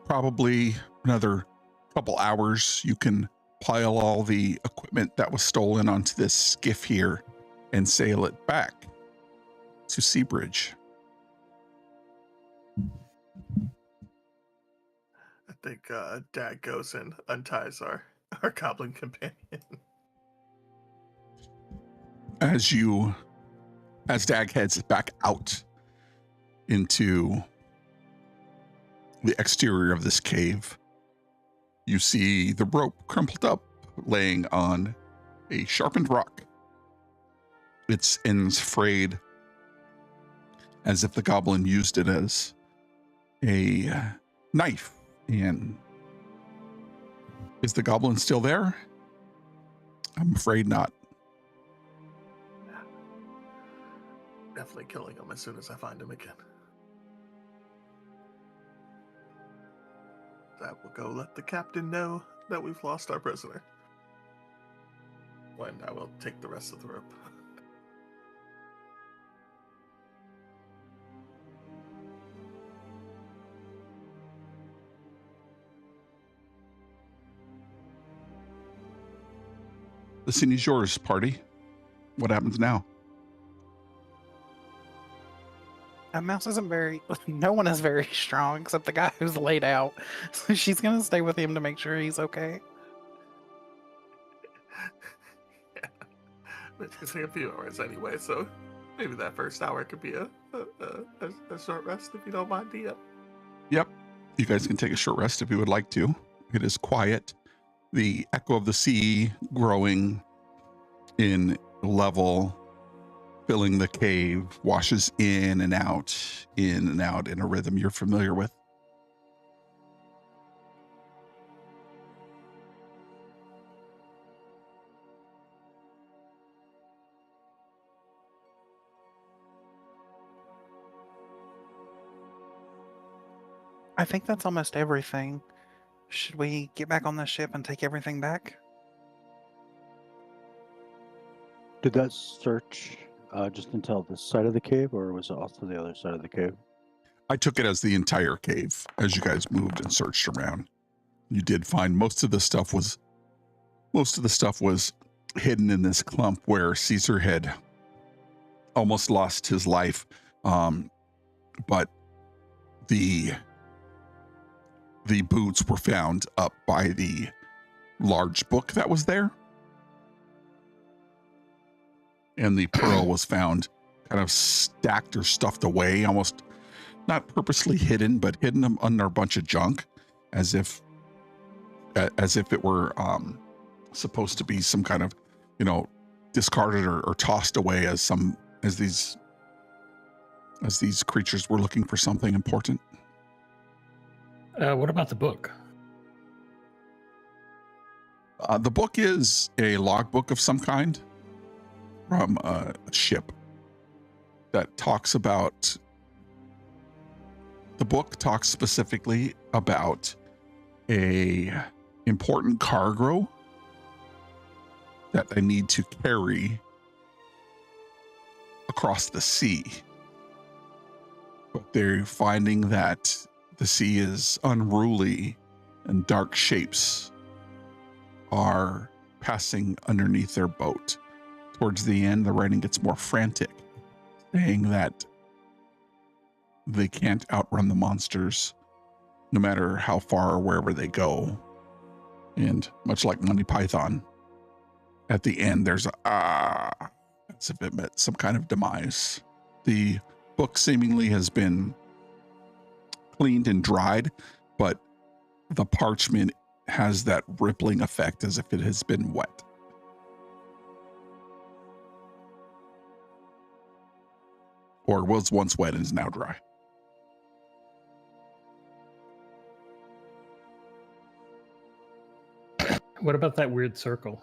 probably another couple hours you can pile all the equipment that was stolen onto this skiff here and sail it back to Seabridge. I think Dag goes and unties our goblin companion. As Dag heads back out into the exterior of this cave, you see the rope crumpled up, laying on a sharpened rock. Its ends frayed, as if the goblin used it as a knife. And is the goblin still there? I'm afraid not. definitely killing him as soon as I find him again. That will go let the captain know that we've lost our prisoner. When I will take the rest of the rope. The scene is yours, party. What happens now? Mouse isn't very. No one is very strong except the guy who's laid out. So she's gonna stay with him to make sure he's okay. Yeah. It's gonna take a few hours anyway, so maybe that first hour could be a short rest if you don't mind, DM. Yep. You guys can take a short rest if you would like to. It is quiet. The echo of the sea growing in level, filling the cave, washes in and out in a rhythm you're familiar with. I think that's almost everything. Should we get back on the ship and take everything back? Did that search just until the side of the cave, or was it also the other side of the cave? I took it as the entire cave as you guys moved and searched around. You did find most of the stuff was hidden in this clump where Caesar had almost lost his life. But the boots were found up by the large book that was there. And the pearl was found kind of stacked or stuffed away, almost not purposely hidden, but hidden under a bunch of junk, as if it were supposed to be some kind of, discarded or tossed away as these creatures were looking for something important. What about the book? The book is a logbook of some kind from a ship that talks about. The book talks specifically about a important cargo that they need to carry across the sea. But they're finding that the sea is unruly and dark shapes are passing underneath their boat. Towards the end, the writing gets more frantic, saying that they can't outrun the monsters no matter how far or wherever they go. And much like Monty Python, at the end, there's that's if it meant some kind of demise. The book seemingly has been cleaned and dried, but the parchment has that rippling effect as if it has been wet. Or was once wet and is now dry. What about that weird circle?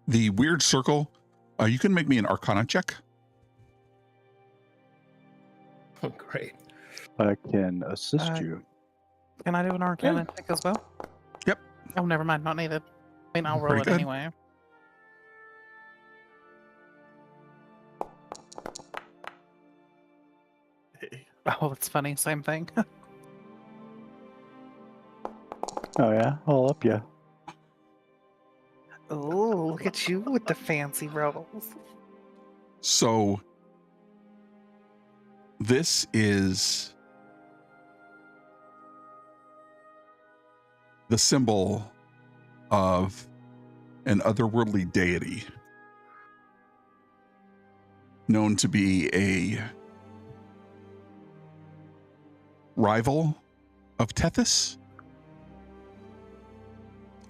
The weird circle, you can make me an Arcana check. Oh, great. I can assist Uh, you. Can I do an Arcana check as well? Yep. Oh, never mind. Not needed. I mean, I'll roll Very it good. anyway. Hey, Oh, that's funny. Same thing. Oh yeah, I'll up you. Oh, look at you with the fancy rolls. So this is the symbol of an otherworldly deity known to be a rival of Tethys.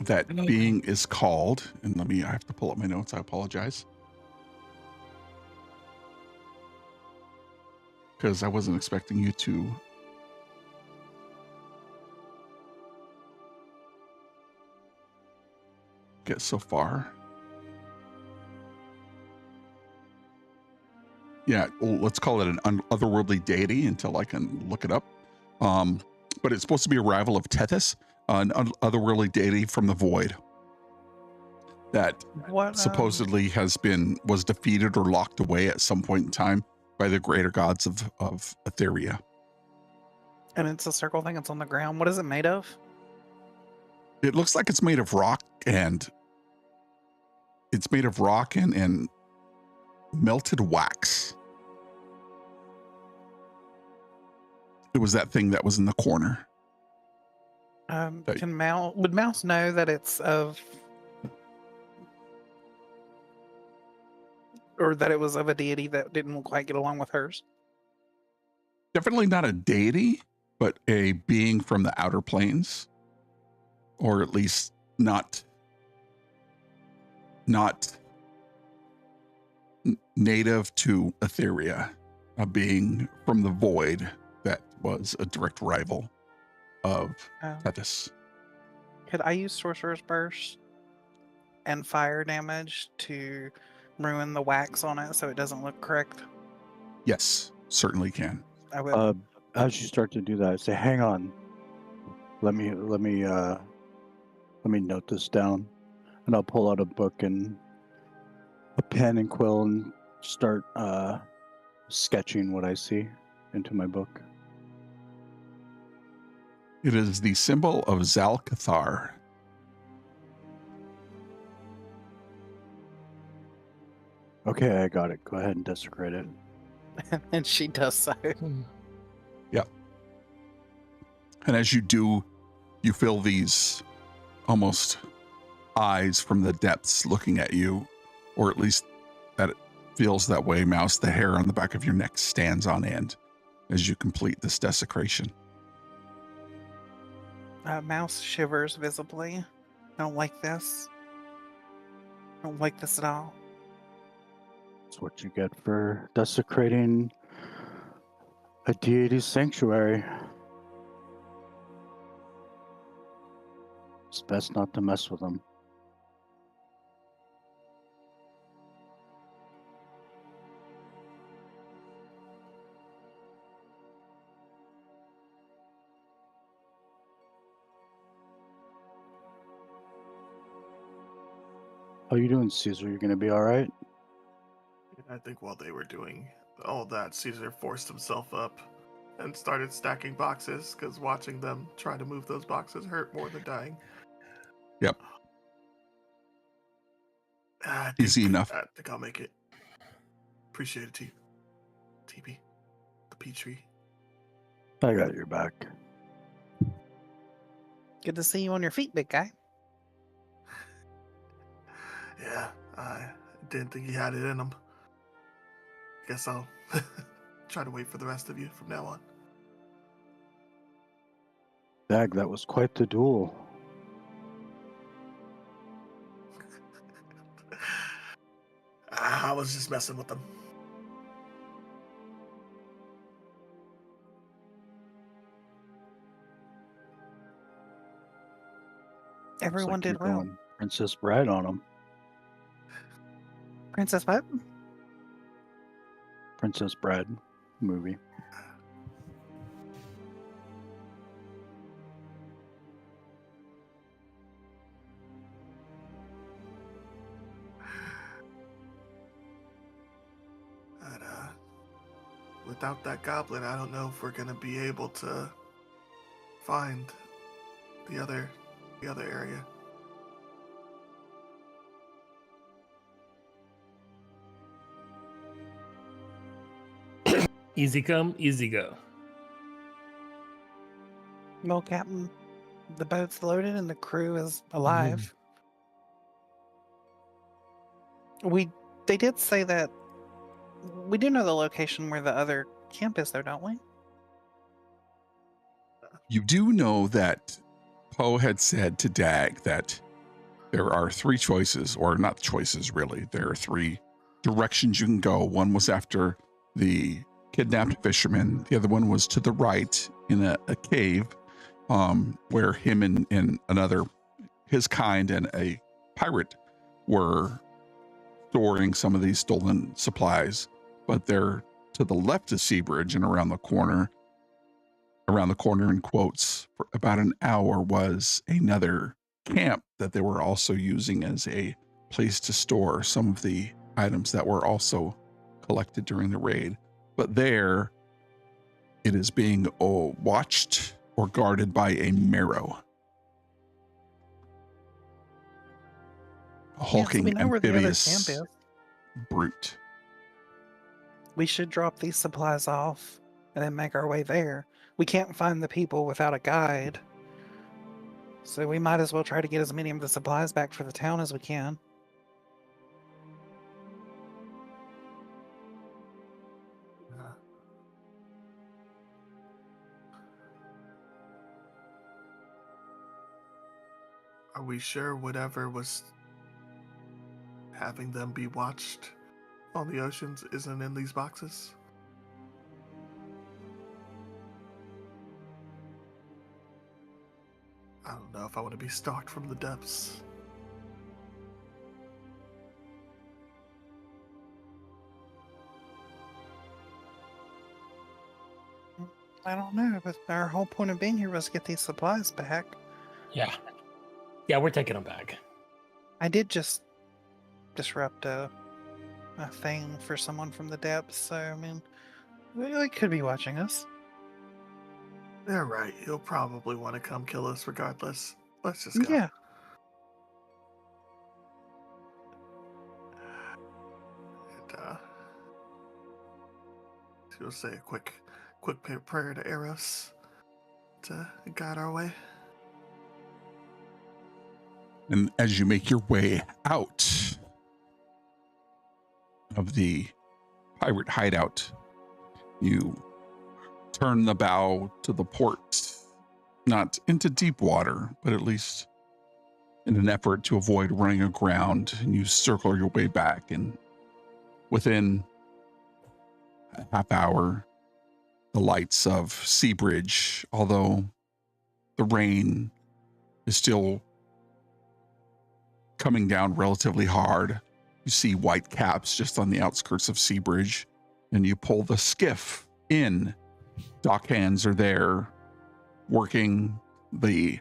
That being is called, and I have to pull up my notes, I apologize. Because I wasn't expecting you to. get so far. Yeah, well, let's call it an otherworldly deity until I can look it up. But it's supposed to be a rival of Tethys, an otherworldly deity from the void that What? supposedly was defeated or locked away at some point in time by the greater gods of Etheria. And it's a circle thing. It's on the ground. What is it made of? It looks like it's made of rock and melted wax. It was that thing that was in the corner. Would Mouse know that it's of, or that it was of a deity that didn't quite get along with hers? Definitely not a deity, but a being from the outer planes, or at least not native to Etheria, a being from the void that was a direct rival of Tethys. Could I use Sorcerer's Burst and fire damage to ruin the wax on it so it doesn't look correct? Yes, certainly can. I will. As you start to do that, say, "Hang on. Let me note this down," and I'll pull out a book and a pen and quill and start sketching what I see into my book. It is the symbol of Zal-Cathar. Okay, I got it. Go ahead and desecrate it. And she does so. Yep. And as you do, you feel these almost eyes from the depths looking at you, or at least that it feels that way, Mouse. The hair on the back of your neck stands on end as you complete this desecration. Mouse shivers visibly. I don't like this. I don't like this at all. That's what you get for desecrating a deity's sanctuary. It's best not to mess with them. How you doing, Caesar? You gonna be all right? I think while they were doing all that, Caesar forced himself up and started stacking boxes, because watching them try to move those boxes hurt more than dying. Yep. Easy enough. I think I'll make it. Appreciate it, TB. The Petrie. I got your back. Good to see you on your feet, big guy. Yeah, I didn't think he had it in him. Guess I'll try to wait for the rest of you from now on. Dag, that was quite the duel. I was just messing with them. Everyone Looks like did you're well. going Princess Bride on him. Princess what? Princess Bride movie. But, without that goblet, I don't know if we're gonna be able to find the other area. Easy come, easy go. Well, Captain, the boat's loaded and the crew is alive. They did say that we do know the location where the other camp is, though, don't we? You do know that Poe had said to Dag that there are three choices, or not choices really. There are three directions you can go. One was after the kidnapped fisherman. The other one was to the right in a cave where him and another, his kind and a pirate were storing some of these stolen supplies, but they're to the left of Seabridge and around the corner in quotes, for about an hour was another camp that they were also using as a place to store some of the items that were also collected during the raid. But there, it is being watched or guarded by a Marrow. A hulking, we know where the other camp amphibious is. brute. We should drop these supplies off and then make our way there. We can't find the people without a guide. So we might as well try to get as many of the supplies back for the town as we can. Are we sure whatever was having them be watched on the oceans isn't in these boxes? I don't know if I want to be stalked from the depths. I don't know, but our whole point of being here was to get these supplies back. Yeah. Yeah, we're taking them back. I did just disrupt a thing for someone from the depths, so I mean, they could be watching us. They're right. He'll probably want to come kill us regardless. Let's just go. Yeah. And she'll say a quick prayer to Eros to guide our way. And as you make your way out of the pirate hideout, you turn the bow to the port, not into deep water, but at least in an effort to avoid running aground, and you circle your way back. And within a half hour, the lights of Seabridge, although the rain is still coming down relatively hard, you see white caps just on the outskirts of Seabridge, and you pull the skiff in. Dock hands are there working the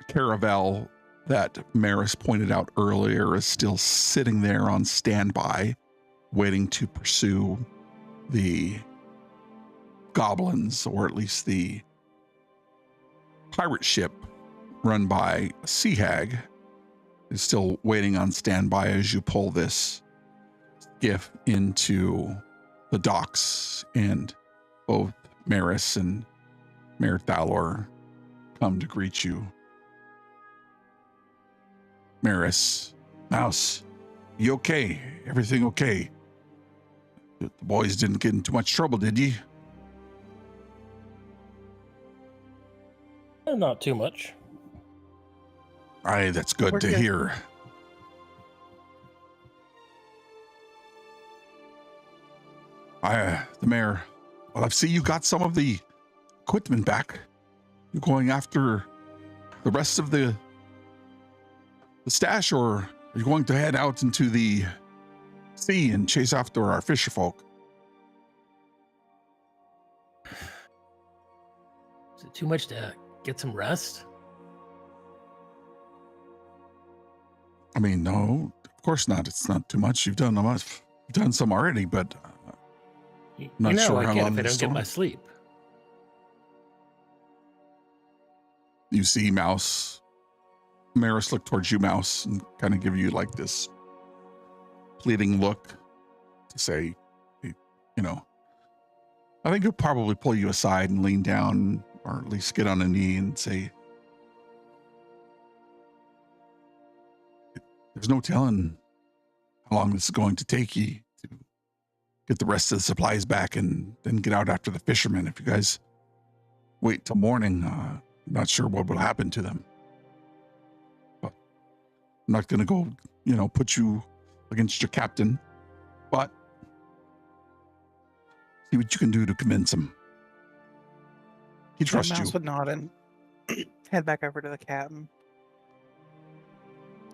caravel that Maris pointed out earlier is still sitting there on standby, waiting to pursue the goblins, or at least the pirate ship run by a sea hag is still waiting on standby as you pull this skiff into the docks, and both Maris and Mayor Thalor come to greet you. Maris, Mouse, you okay? Everything okay? The boys didn't get into much trouble, did ye? Not too much. Aye, that's good We're to good. hear. The mayor, well, I see you got some of the equipment back. You going after the rest of the stash, or are you going to head out into the sea and chase after our fisher folk? Is it too much to get some rest? I mean, no, of course not. It's not too much. You've done much. You've done some already, but You not know sure I how can't long if I the don't get my storm- sleep. you see Maris look towards you, Mouse, and kind of give you like this pleading look to say, you know, I think he'll probably pull you aside and lean down, or at least get on a knee and say, there's no telling how long this is going to take you to get the rest of the supplies back and then get out after the fishermen. If you guys wait till morning, I'm not sure what will happen to them. But I'm not going to go, put you against your captain, but see what you can do to convince him. He trusts you. Mouse would nod and head back over to the captain.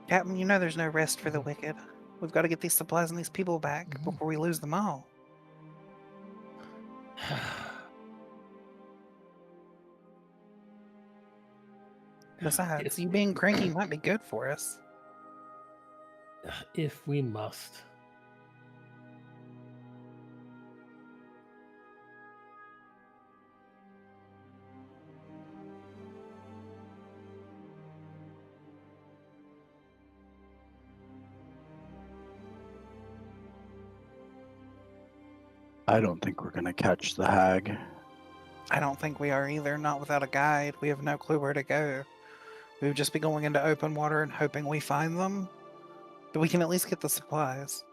Captain, you know there's no rest for the wicked. We've got to get these supplies and these people back before we lose them all. Besides, you being cranky might be good for us. If we must. I don't think we're gonna catch the hag. I don't think we are either, not without a guide. We have no clue where to go. We would just be going into open water and hoping we find them. But we can at least get the supplies.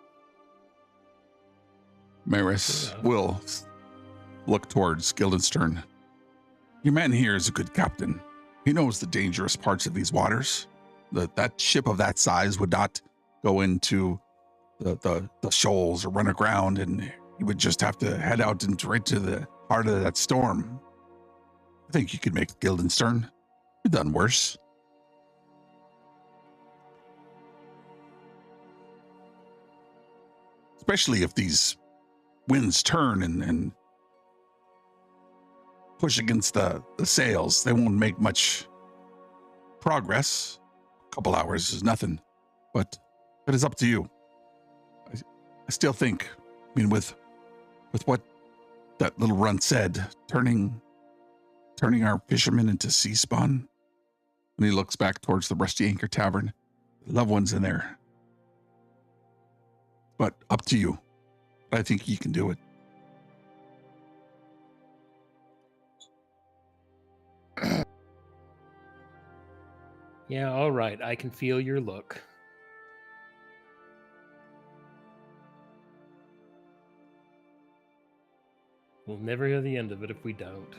Maris will look towards Guildenstern. Your man here is a good captain. He knows the dangerous parts of these waters. That ship of that size would not go into the shoals or run aground, and he would just have to head out into right to the heart of that storm. I think you could make Guildenstern. You've done worse. Especially if these winds turn and push against the sails. They won't make much progress. A couple hours is nothing, but it is up to you. I still think, I mean, with what that little runt said, turning our fishermen into sea spawn. And he looks back towards the Rusty Anchor Tavern. Loved ones in there. But up to you. I think you can do it. Yeah, all right. I can feel your look. We'll never hear the end of it if we don't.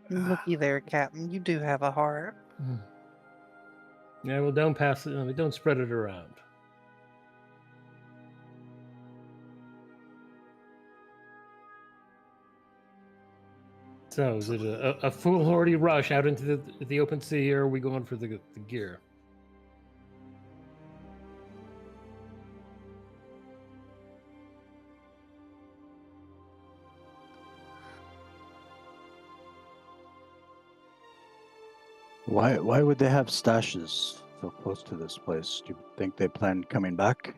Looky there, Captain. You do have a heart. Yeah, well, don't pass it. Don't spread it around. So, is it a foolhardy rush out into the open sea, or are we going for the gear? Why would they have stashes so close to this place? Do you think they plan coming back?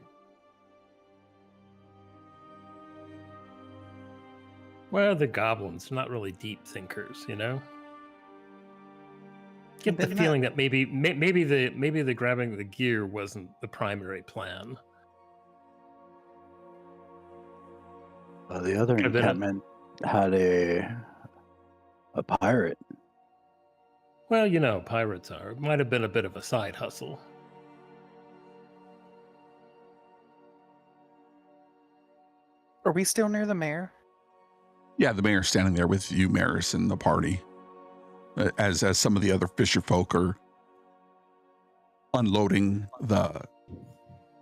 Well, the goblins, not really deep thinkers, you know. Get the feeling that maybe the grabbing the gear wasn't the primary plan. The other encampment had a pirate. Well, you know, pirates are. It might have been a bit of a side hustle. Are we still near the mayor? Yeah, the mayor's standing there with you, Maris, and the party. As some of the other fisher folk are unloading the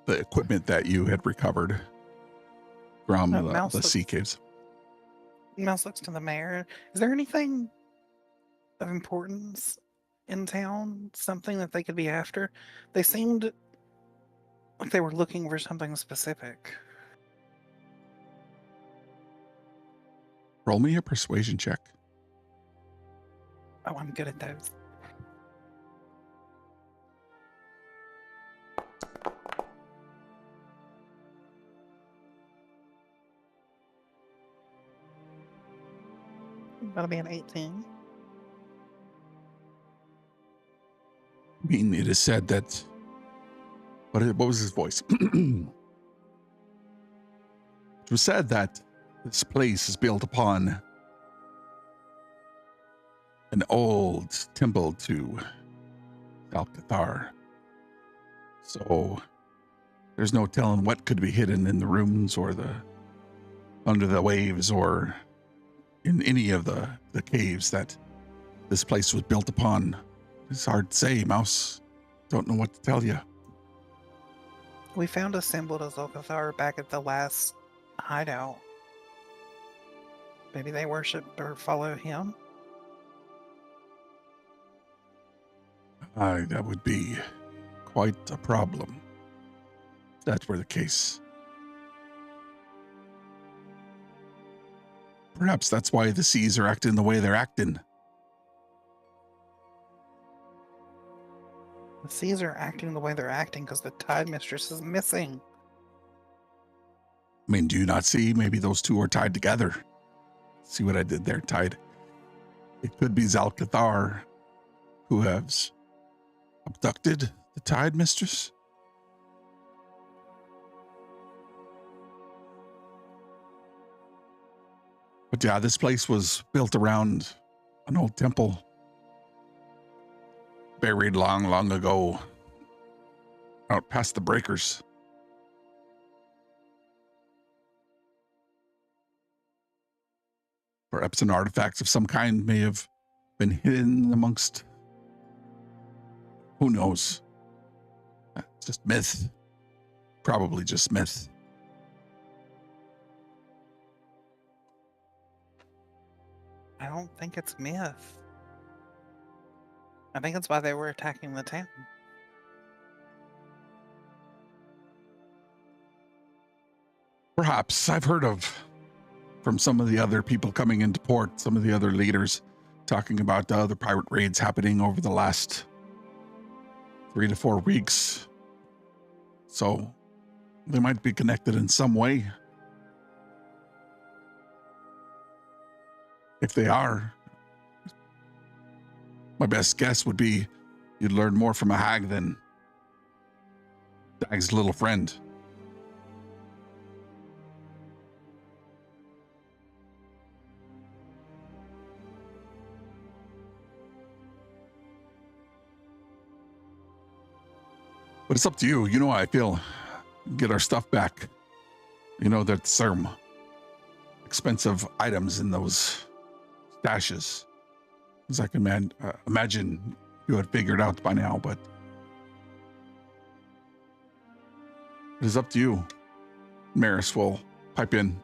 equipment that you had recovered from the sea caves. Mouse looks to the mayor. Is there anything of importance in town? Something that they could be after? They seemed like they were looking for something specific. Roll me a persuasion check. Oh, I'm good at those. That'll be an 18. I mean, it is said that. What was his voice? It was said that this place is built upon an old temple to Alcathar. So there's no telling what could be hidden in the rooms or under the waves or in any of the caves that this place was built upon. It's hard to say, Mouse. Don't know what to tell you. We found a symbol to Zolcathar back at the last hideout. Maybe they worship or follow him. That would be quite a problem. If that were the case. Perhaps that's why the seas are acting the way they're acting. The seas are acting the way they're acting because the Tide Mistress is missing. I mean, do you not see? Maybe those two are tied together. See what I did there, Tide? It could be Zalcathar who has abducted the Tide Mistress. But yeah, this place was built around an old temple buried long, long ago out past the breakers. Perhaps an artifact of some kind may have been hidden amongst, who knows? It's just myth. Probably just myth. I don't think it's myth. I think it's why they were attacking the town. Perhaps. I've heard from some of the other people coming into port, some of the other leaders talking about the other pirate raids happening over the last 3 to 4 weeks. So they might be connected in some way. If they are, my best guess would be you'd learn more from a hag than Dag's little friend. But it's up to you. You know how I feel. Get our stuff back. You know, there's some expensive items in those stashes. As I can imagine you had figured out by now, but it is up to you. Maris will pipe in.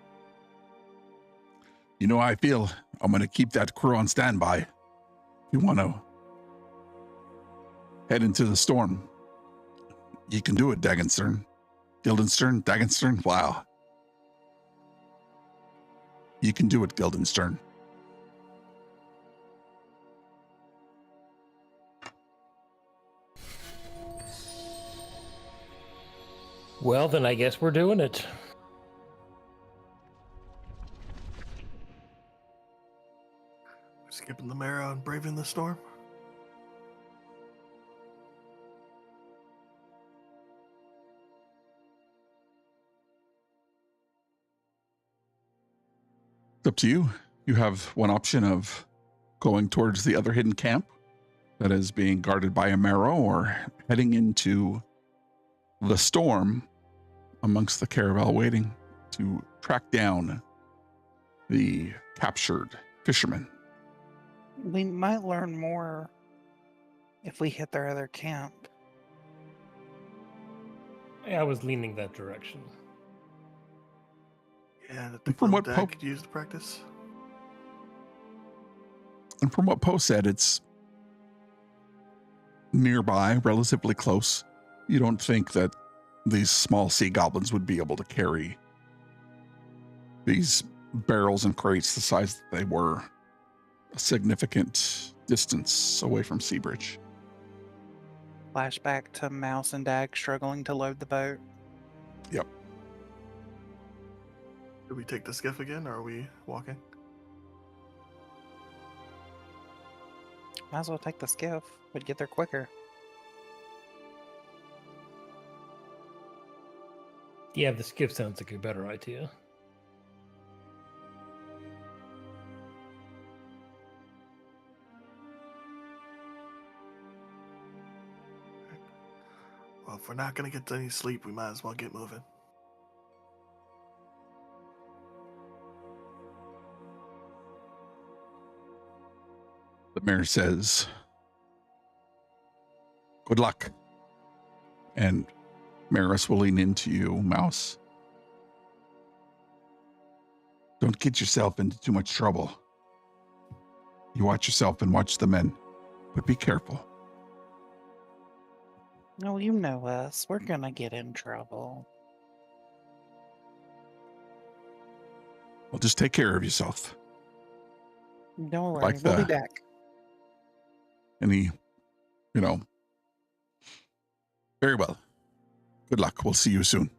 You know how I feel. I'm going to keep that crew on standby. If you want to head into the storm, you can do it, Dagenstern. Guildenstern, Dagenstern, wow. You can do it, Guildenstern. Well, then I guess we're doing it. Skipping the Mara and braving the storm. It's up to you. You have one option of going towards the other hidden camp that is being guarded by a Marrow, or heading into the storm amongst the caravel waiting to track down the captured fishermen. We might learn more if we hit their other camp. I was leaning that direction. Yeah, the From what Dad Pope could use to practice. And from what Poe said, it's nearby, relatively close. You don't think that these small sea goblins would be able to carry these barrels and crates the size that they were a significant distance away from Seabridge. Flashback to Mouse and Dag struggling to load the boat. Yep. Do we take the skiff again, or are we walking? Might as well take the skiff. We'd get there quicker. Yeah, the skiff sounds like a better idea. Well, if we're not going to get any sleep, we might as well get moving. The mayor says, "Good luck." And Maris will lean into you, Mouse. Don't get yourself into too much trouble. You watch yourself and watch the men, but be careful. Oh, you know us. We're gonna get in trouble. Well, just take care of yourself. Don't worry, Like we'll be the- back. And he, very well. Good luck. We'll see you soon.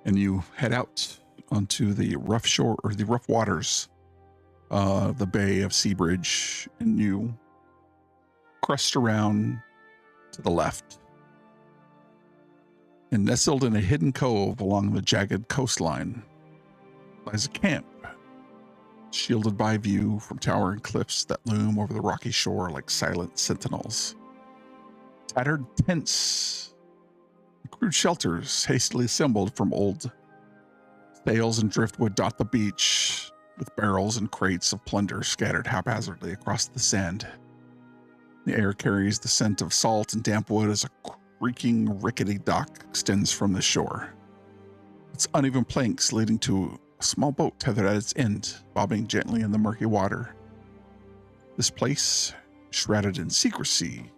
And you head out onto the rough shore or the rough waters, the Bay of Seabridge, and you crest around to the left. And nestled in a hidden cove along the jagged coastline lies a camp, shielded by view from towering cliffs that loom over the rocky shore like silent sentinels. Tattered tents, crude shelters hastily assembled from old sails and driftwood dot the beach, with barrels and crates of plunder scattered haphazardly across the sand. The air carries the scent of salt and damp wood as a creaking, rickety dock extends from the shore. Its uneven planks leading to a small boat tethered at its end, bobbing gently in the murky water. This place, shrouded in secrecy,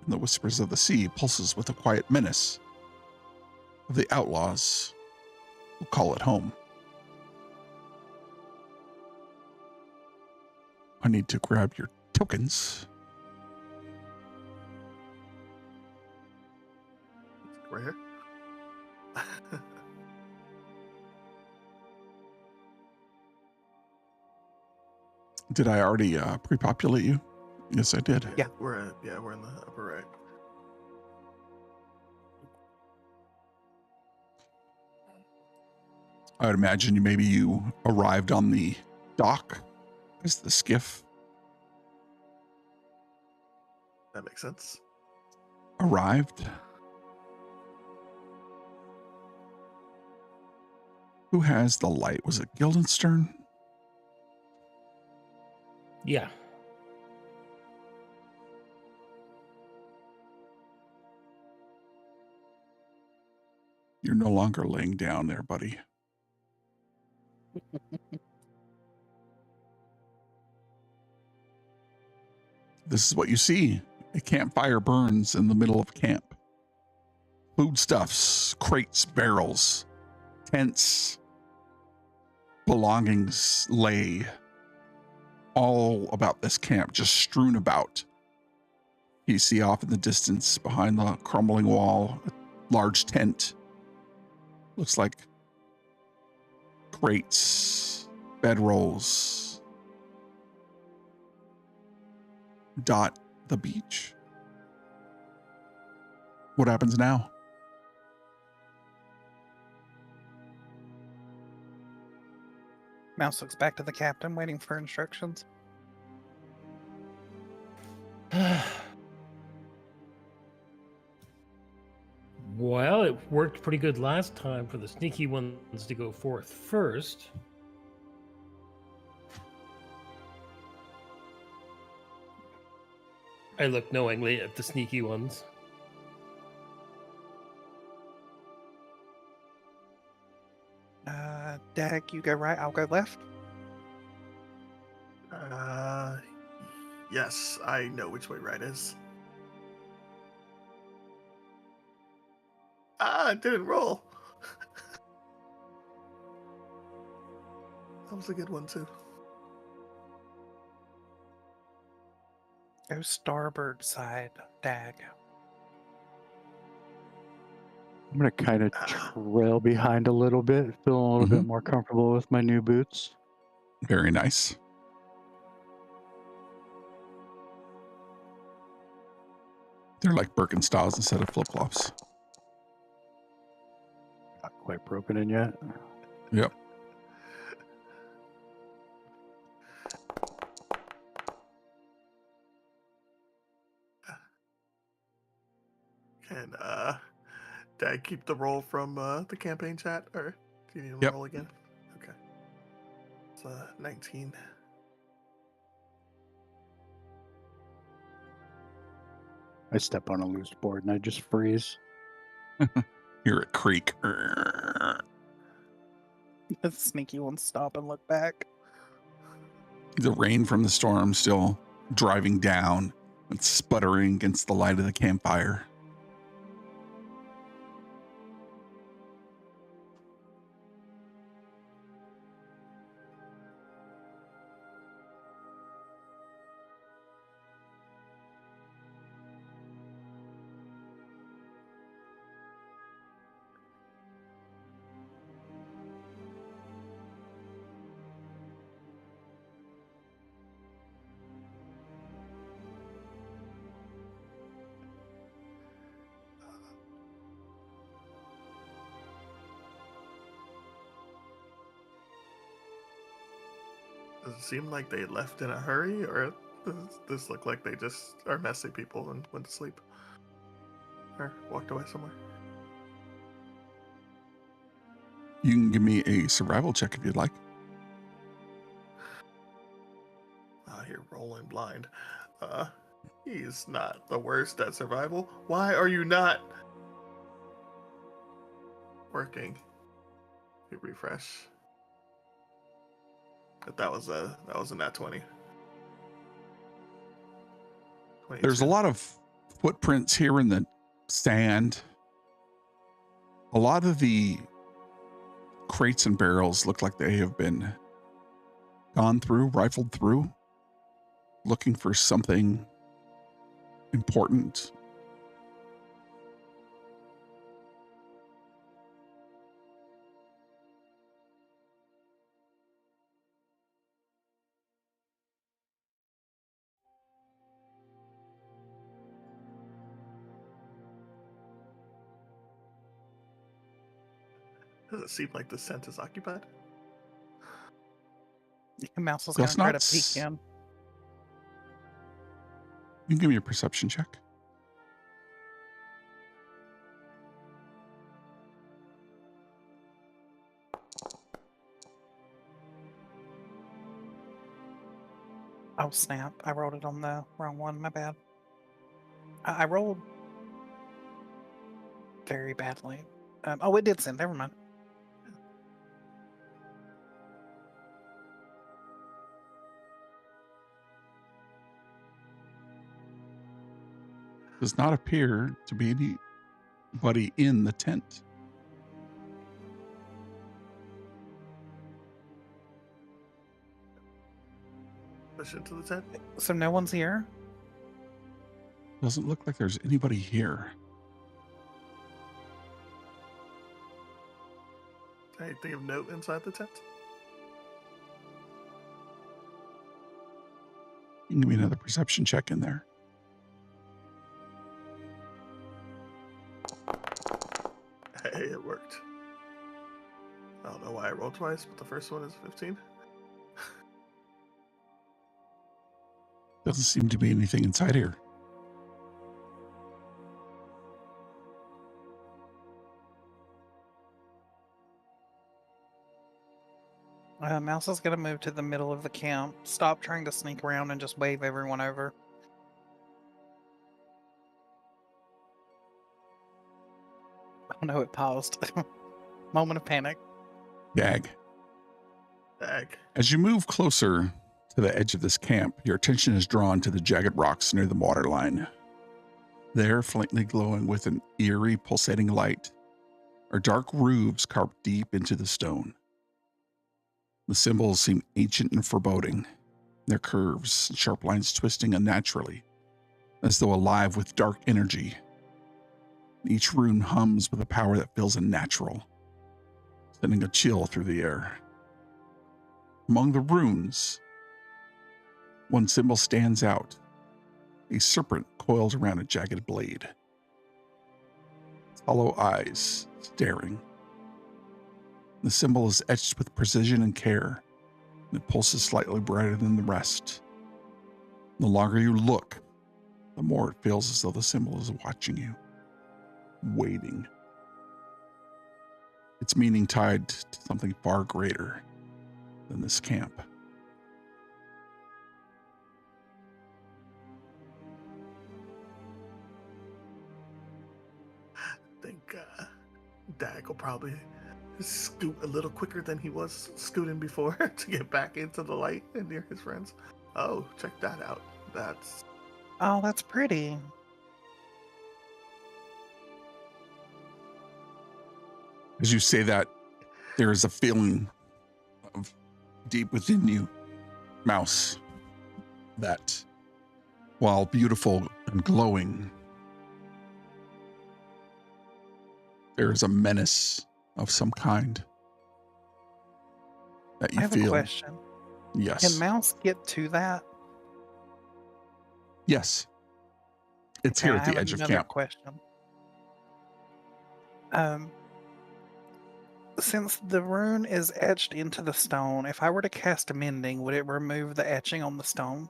in the whispers of the sea, pulses with a quiet menace of the outlaws who call it home. I need to grab your tokens. Right here. Did I already pre-populate you? Yes, I did. Yeah. We're in the upper right. I would imagine you arrived on the dock as the skiff That makes sense. arrived. Who has the light? Was it Guildenstern? Yeah. You're no longer laying down there, buddy. This is what you see. A campfire burns in the middle of camp. Foodstuffs, crates, barrels, tents, belongings lay all about this camp, just strewn about. You see off in the distance behind the crumbling wall, a large tent. Looks like crates, bedrolls dot the beach. What happens now? Mouse looks back to the captain, waiting for instructions. Well, it worked pretty good last time for the sneaky ones to go forth first. I look knowingly at the sneaky ones. Dag, you go right, I'll go left. Yes, I know which way right is. It didn't roll. That was a good one too. Go starboard side, Dag. I'm gonna kind of trail behind a little bit, feeling a little bit more comfortable with my new boots. Very nice. They're like Birkenstocks instead of flip-flops. Not quite broken in yet. Yep. Can Dad keep the roll from the campaign chat, or do you need to Yep. roll again? Okay. It's 19. I step on a loose board and I just freeze. Hear it creak. The sneaky ones stop and look back. The rain from the storm still driving down and sputtering against the light of the campfire. Does it seem like they left in a hurry, or does this look like they just are messy people and went to sleep? Or walked away somewhere? You can give me a survival check if you'd like. You're rolling blind. He's not the worst at survival. Why are you not working? You refresh. But that was a nat 20. There's a lot of footprints here in the sand. A lot of the crates and barrels look like they have been gone through, rifled through, looking for something important. Does it seem like the scent is occupied? Mouse is going to Ghost try to knots? peek in. You can give me a perception check. Oh, snap. I rolled it on the wrong one. My bad. I rolled very badly. Oh, it did send. Never mind. Does not appear to be anybody in the tent. Push into the tent? So no one's here? Doesn't look like there's anybody here. Anything of note inside the tent? You can give me another perception check in there. Hey, it worked. I don't know why I rolled twice, but the first one is 15. Doesn't seem to be anything inside here. Mouse is going to move to the middle of the camp. Stop trying to sneak around and just wave everyone over. Oh no, it paused. Moment of panic. Gag. Dag. As you move closer to the edge of this camp, your attention is drawn to the jagged rocks near the waterline. There, faintly glowing with an eerie, pulsating light, are dark roofs carved deep into the stone. The symbols seem ancient and foreboding, their curves and sharp lines twisting unnaturally, as though alive with dark energy. Each rune hums with a power that feels unnatural, sending a chill through the air. Among the runes, one symbol stands out, a serpent coiled around a jagged blade. Its hollow eyes staring. The symbol is etched with precision and care, and it pulses slightly brighter than the rest. The longer you look, the more it feels as though the symbol is watching you, waiting. Its meaning tied to something far greater than this camp. I think Dag will probably scoot a little quicker than he was scooting before to get back into the light and near his friends. Oh, check that out. That's Oh, that's pretty. As you say that, there is a feeling of deep within you, Mouse, that while beautiful and glowing, there is a menace of some kind that you I have feel. a question. Yes. Can Mouse get to that? Yes. It's Okay, here I at the have edge of another camp. question. Since the rune is etched into the stone, if I were to cast a mending, would it remove the etching on the stone?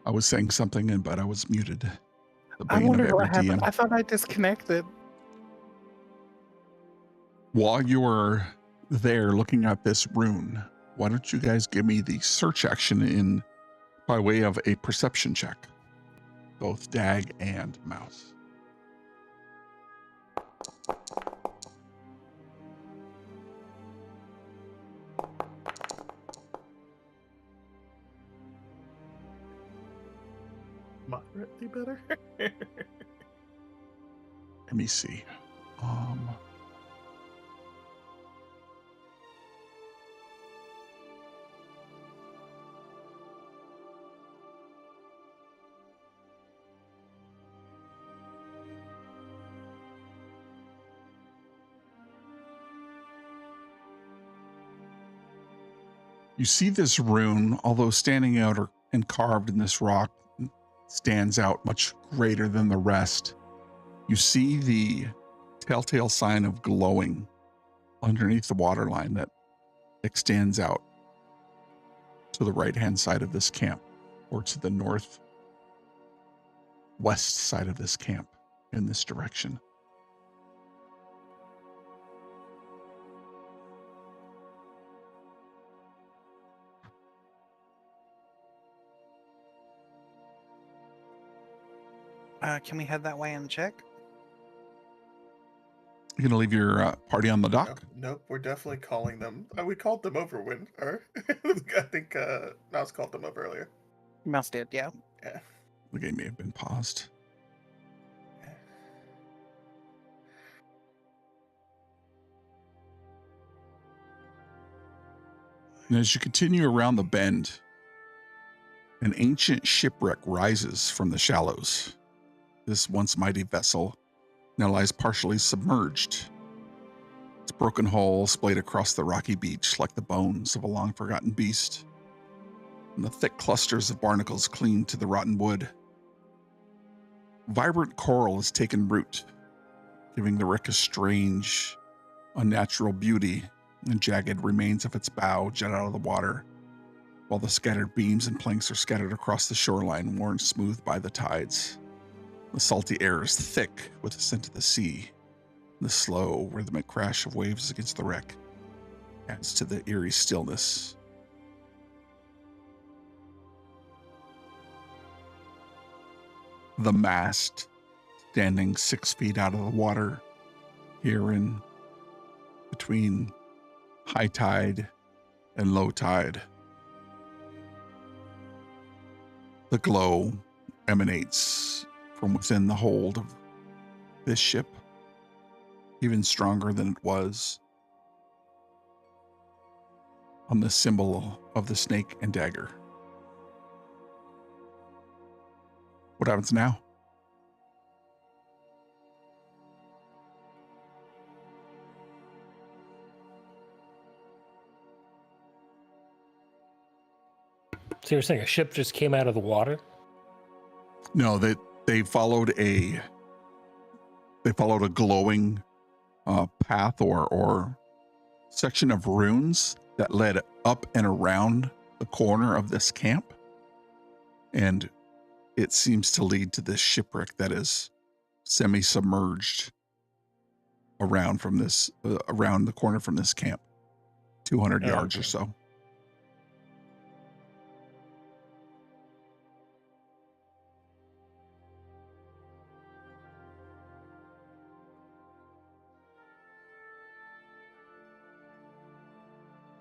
I was saying something, but I was muted. The I bane of wondered every what happened. DM. I thought I disconnected. While you're there looking at this rune, why don't you guys give me the search action in by way of a perception check, both Dag and Mouse. moderately better. Let me see. You see this rune, although standing out and carved in this rock, stands out much greater than the rest. You see the telltale sign of glowing underneath the waterline that extends out to the right-hand side of this camp, or to the northwest side of this camp in this direction. Can we head that way and check? You're gonna leave your party on the dock? Nope, we're definitely calling them. We called them over when, or I think Mouse called them up earlier. Mouse did, yeah. Yeah. The game may have been paused. And as you continue around the bend, an ancient shipwreck rises from the shallows. This once mighty vessel now lies partially submerged. Its broken hull splayed across the rocky beach like the bones of a long-forgotten beast, and the thick clusters of barnacles cling to the rotten wood. Vibrant coral has taken root, giving the wreck a strange, unnatural beauty, and jagged remains of its bow jut out of the water, while the scattered beams and planks are scattered across the shoreline, worn smooth by the tides. The salty air is thick with the scent of the sea. The slow, rhythmic crash of waves against the wreck adds to the eerie stillness. The mast, standing 6 feet out of the water, here in between high tide and low tide. The glow emanates from within the hold of this ship, even stronger than it was on the symbol of the snake and dagger. What happens now? So you're saying a ship just came out of the water? No, they followed a glowing path or section of runes that led up and around the corner of this camp, and it seems to lead to this shipwreck that is semi-submerged around the corner from this camp, 200 yards or so.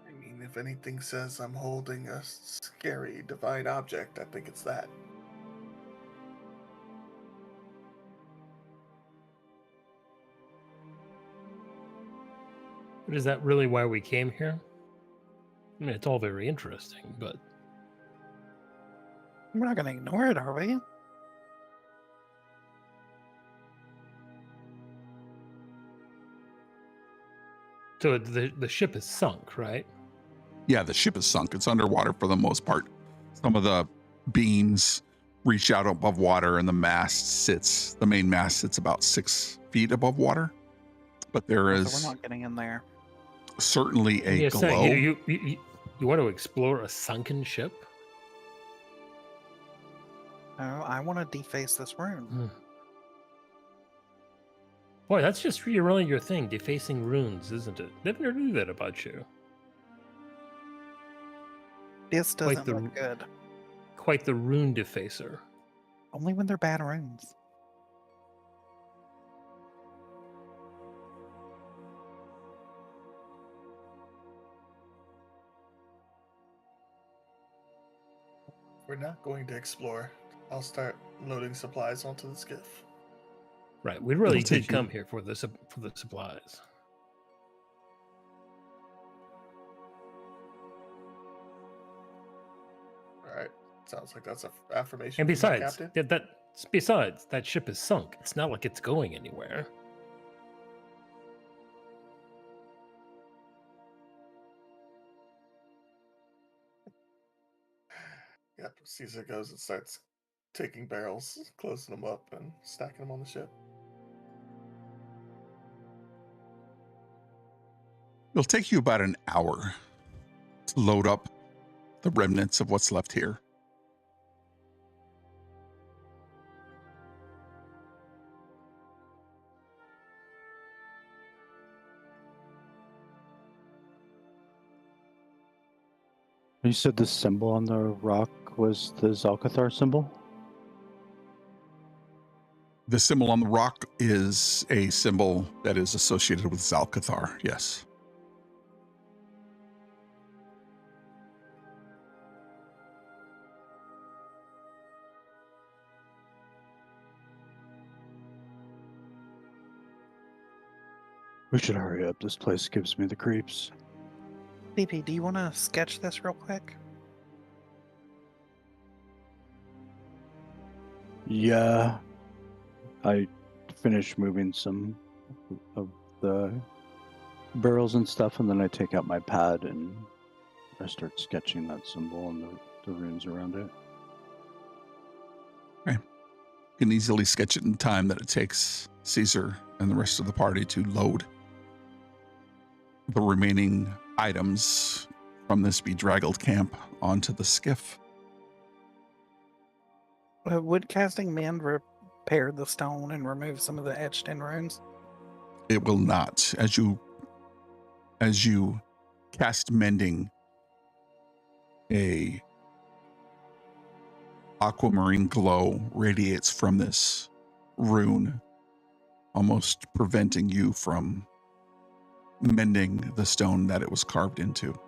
I mean, if anything says I'm holding a scary divine object, I think it's that. But is that really why we came here? I mean, it's all very interesting, but We're not going to ignore it, are we? so the ship is sunk, right? Yeah, the ship is sunk. It's underwater for the most part. Some of the beams reach out above water, and the main mast sits about 6 feet above water. But there So is we're not getting in there. certainly a You're glow. saying you want to explore a sunken ship? No, I want to deface this room. Boy, that's just really your thing, defacing runes, isn't it? Never knew that about you. This Quite doesn't the- look good. Quite the rune defacer. Only when they're bad runes. We're not going to explore. I'll start loading supplies onto the skiff. Right, we really It'll take did come you- here for the supplies. All right. Sounds like that's an affirmation. And from my besides, captain. that ship is sunk. It's not like it's going anywhere. Yep. Caesar goes and starts taking barrels, closing them up, and stacking them on the ship. It'll take you about an hour to load up the remnants of what's left here. You said the symbol on the rock was the Zalcathar symbol? The symbol on the rock is a symbol that is associated with Zalcathar, yes. We should hurry up. This place gives me the creeps. DP, do you want to sketch this real quick? Yeah. I finished moving some of the barrels and stuff, and then I take out my pad and I start sketching that symbol and the runes around it. You can easily sketch it in time that it takes Caesar and the rest of the party to load the remaining items from this bedraggled camp onto the skiff. Would casting mend repair the stone and remove some of the etched in runes? It will not. As you cast mending, a aquamarine glow radiates from this rune, almost preventing you from mending the stone that it was carved into.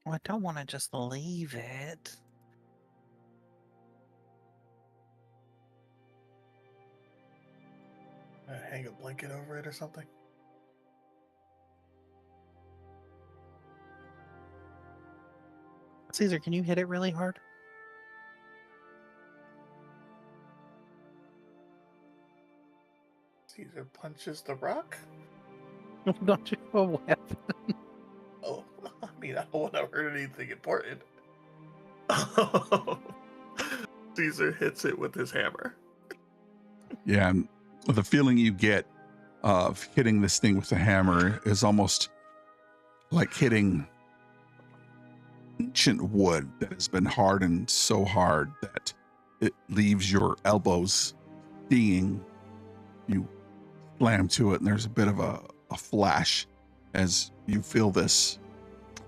Well, I don't want to just leave it. Hang a blanket over it or something. Caesar, can you hit it really hard? Caesar punches the rock? Don't you have a weapon? Oh, I mean, I don't want to hurt anything important. Caesar hits it with his hammer. Yeah, and the feeling you get of hitting this thing with a hammer is almost like hitting ancient wood that has been hardened so hard that it leaves your elbows stinging. You slam to it, and there's a bit of a flash as you feel this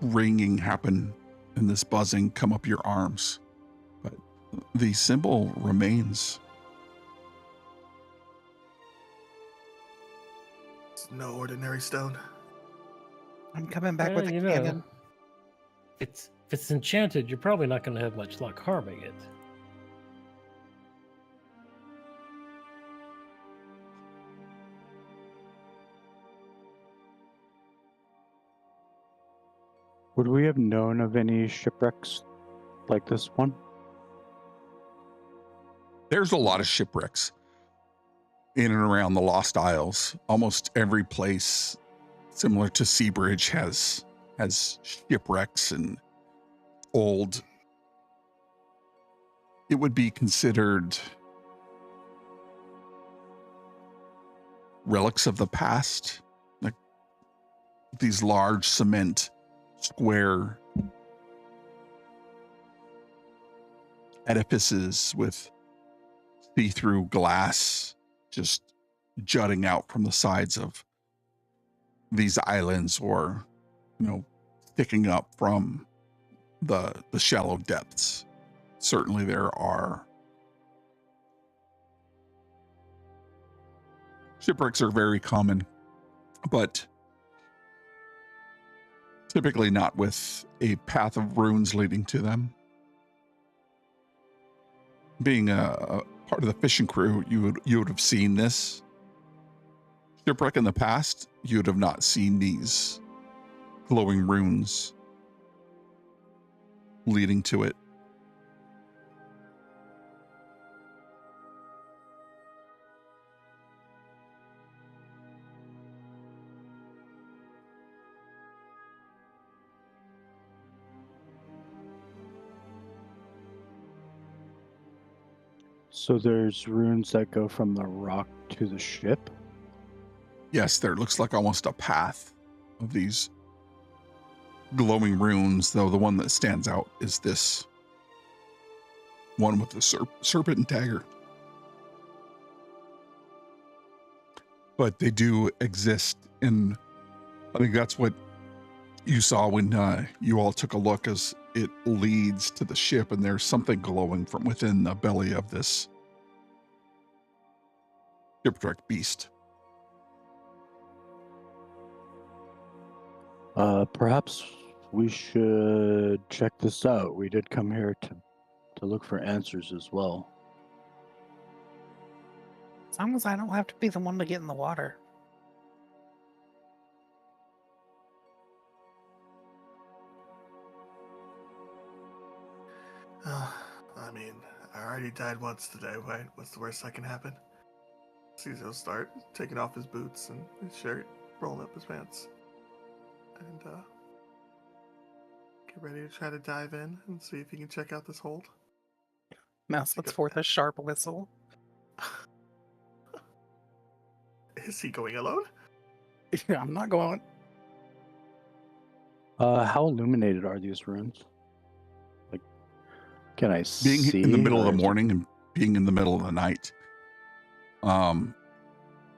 ringing happen and this buzzing come up your arms. But the symbol remains. It's no ordinary stone. I'm coming back with a cannon. If it's enchanted, you're probably not going to have much luck harming it. Would we have known of any shipwrecks like this one? There's a lot of shipwrecks in and around the Lost Isles. Almost every place similar to Seabridge has shipwrecks and old. It would be considered relics of the past, like these large cement square edifices with see-through glass just jutting out from the sides of these islands, or sticking up from the shallow depths. Certainly there are. Shipwrecks are very common, but typically not with a path of runes leading to them. Being a part of the fishing crew, you would have seen this shipwreck in the past. You would have not seen these glowing runes leading to it. So there's runes that go from the rock to the ship? Yes, there looks like almost a path of these glowing runes, though the one that stands out is this one with the serpent and dagger. But they do exist in, I think that's what you saw when you all took a look, as it leads to the ship, and there's something glowing from within the belly of this shipwreck beast. Perhaps we should check this out. We did come here to look for answers as well. As long as I don't have to be the one to get in the water. I mean, I already died once today, right? What's the worst that can happen? Caesar will start taking off his boots and his shirt, rolling up his pants, and get ready to try to dive in and see if he can check out this hold. Mouse puts forth a sharp whistle. Is he going alone? Yeah, I'm not going. How illuminated are these runes? Like, can I Being see? in the middle of or the is it- morning and being in the middle of the night,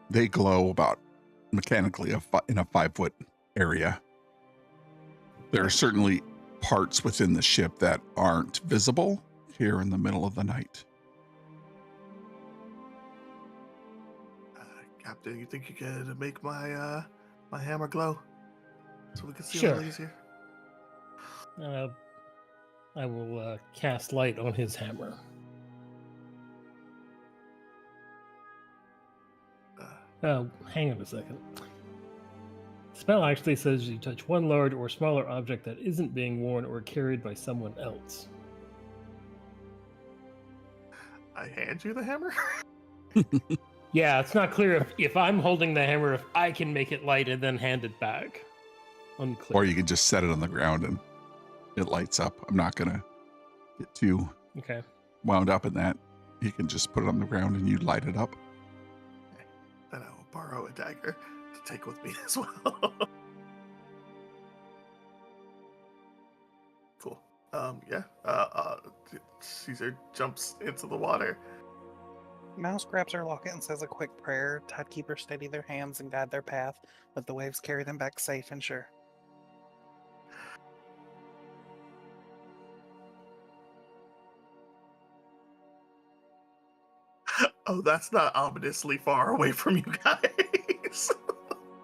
they glow about mechanically in a 5-foot area. There are certainly parts within the ship that aren't visible here in the middle of the night. Captain, you think you could make my my hammer glow so we can see a Sure. little easier? I will cast light on his hammer. Uh, Hang on a second. Spell actually says you touch one large or smaller object that isn't being worn or carried by someone else. I hand you the hammer. Yeah, it's not clear if I'm holding the hammer, if I can make it light and then hand it back. Unclear. Or you can just set it on the ground and it lights up. I'm not going to get too Okay. wound up in that. You can just put it on the ground and you light it up. Then I will borrow a dagger to take with me as well. Cool. Yeah. Caesar jumps into the water. Mouse grabs her locket and says a quick prayer. Tidekeepers steady their hands and guide their path. Let the waves carry them back safe and sure. Oh, that's not ominously far away from you guys.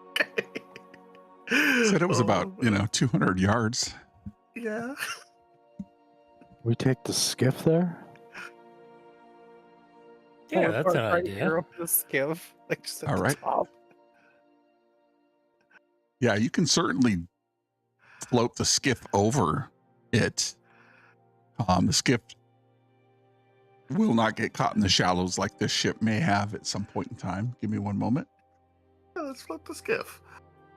Okay. Said it was about, man. 200 yards. Yeah. We take the skiff there? Yeah, that's an Right idea. here up the skiff. Like just at All the right. top. Yeah, you can certainly float the skiff over it. The skiff will not get caught in the shallows like this ship may have at some point in time. Give me one moment. Yeah, let's flip the skiff.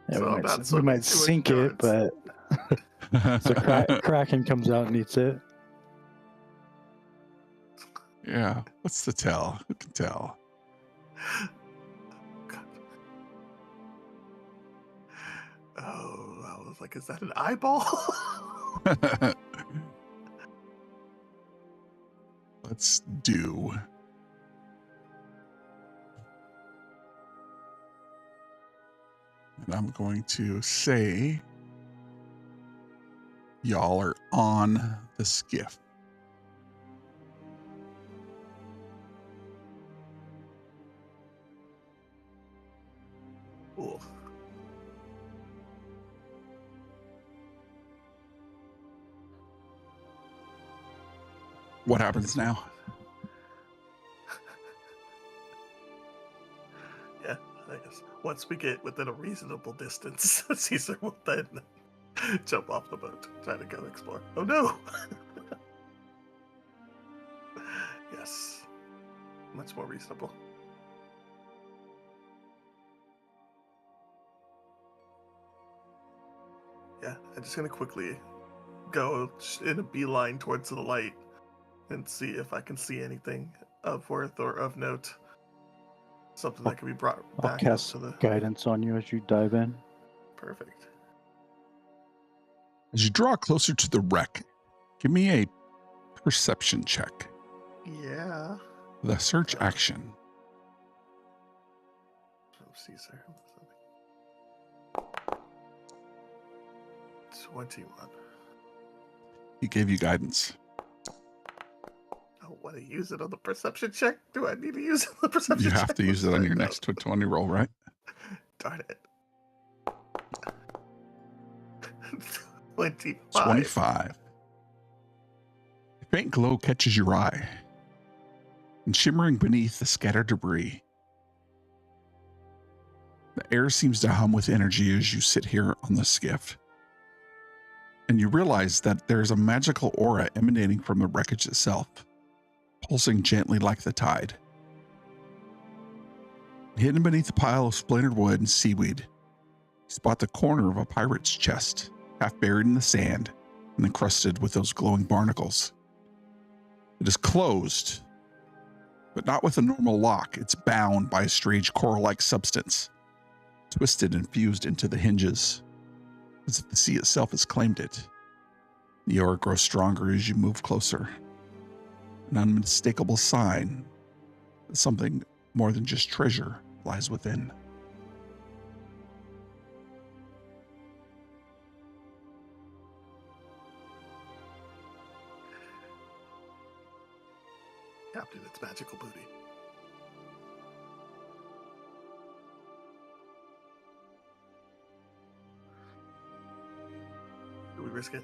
Yeah, So we I'm might, not we swimming might 200 sink it, yards. but so Kraken comes out and eats it. Yeah, what's the tell? Who can tell? God. Oh, I was like, is that an eyeball? Let's do. And I'm going to say y'all are on the skiff. Cool. What happens now? Yeah, I guess once we get within a reasonable distance, Caesar will then jump off the boat, try to go explore. Oh no! Yes, much more reasonable. Yeah, I'm just gonna quickly go in a beeline towards the light and see if I can see anything of worth or of note. Something that can be brought I'll back cast up to the guidance on you as you dive in. perfect. As you draw closer to the wreck, give me a perception check. Yeah. The search action. From Caesar. 21. He gave you guidance. I want to use it on the perception check. Do I need to use it on the perception You check? have to use it on your No. next 20 roll, right? Darn it. 25. 25. A faint glow catches your eye, and shimmering beneath the scattered debris, the air seems to hum with energy as you sit here on the skiff. And you realize that there's a magical aura emanating from the wreckage itself, pulsing gently like the tide. Hidden beneath a pile of splintered wood and seaweed, you spot the corner of a pirate's chest, half buried in the sand and encrusted with those glowing barnacles. It is closed, but not with a normal lock. It's bound by a strange coral-like substance, twisted and fused into the hinges, as if the sea itself has claimed it. The aura grows stronger as you move closer, an unmistakable sign that something more than just treasure lies within. Captain, it's magical booty. Do we risk it?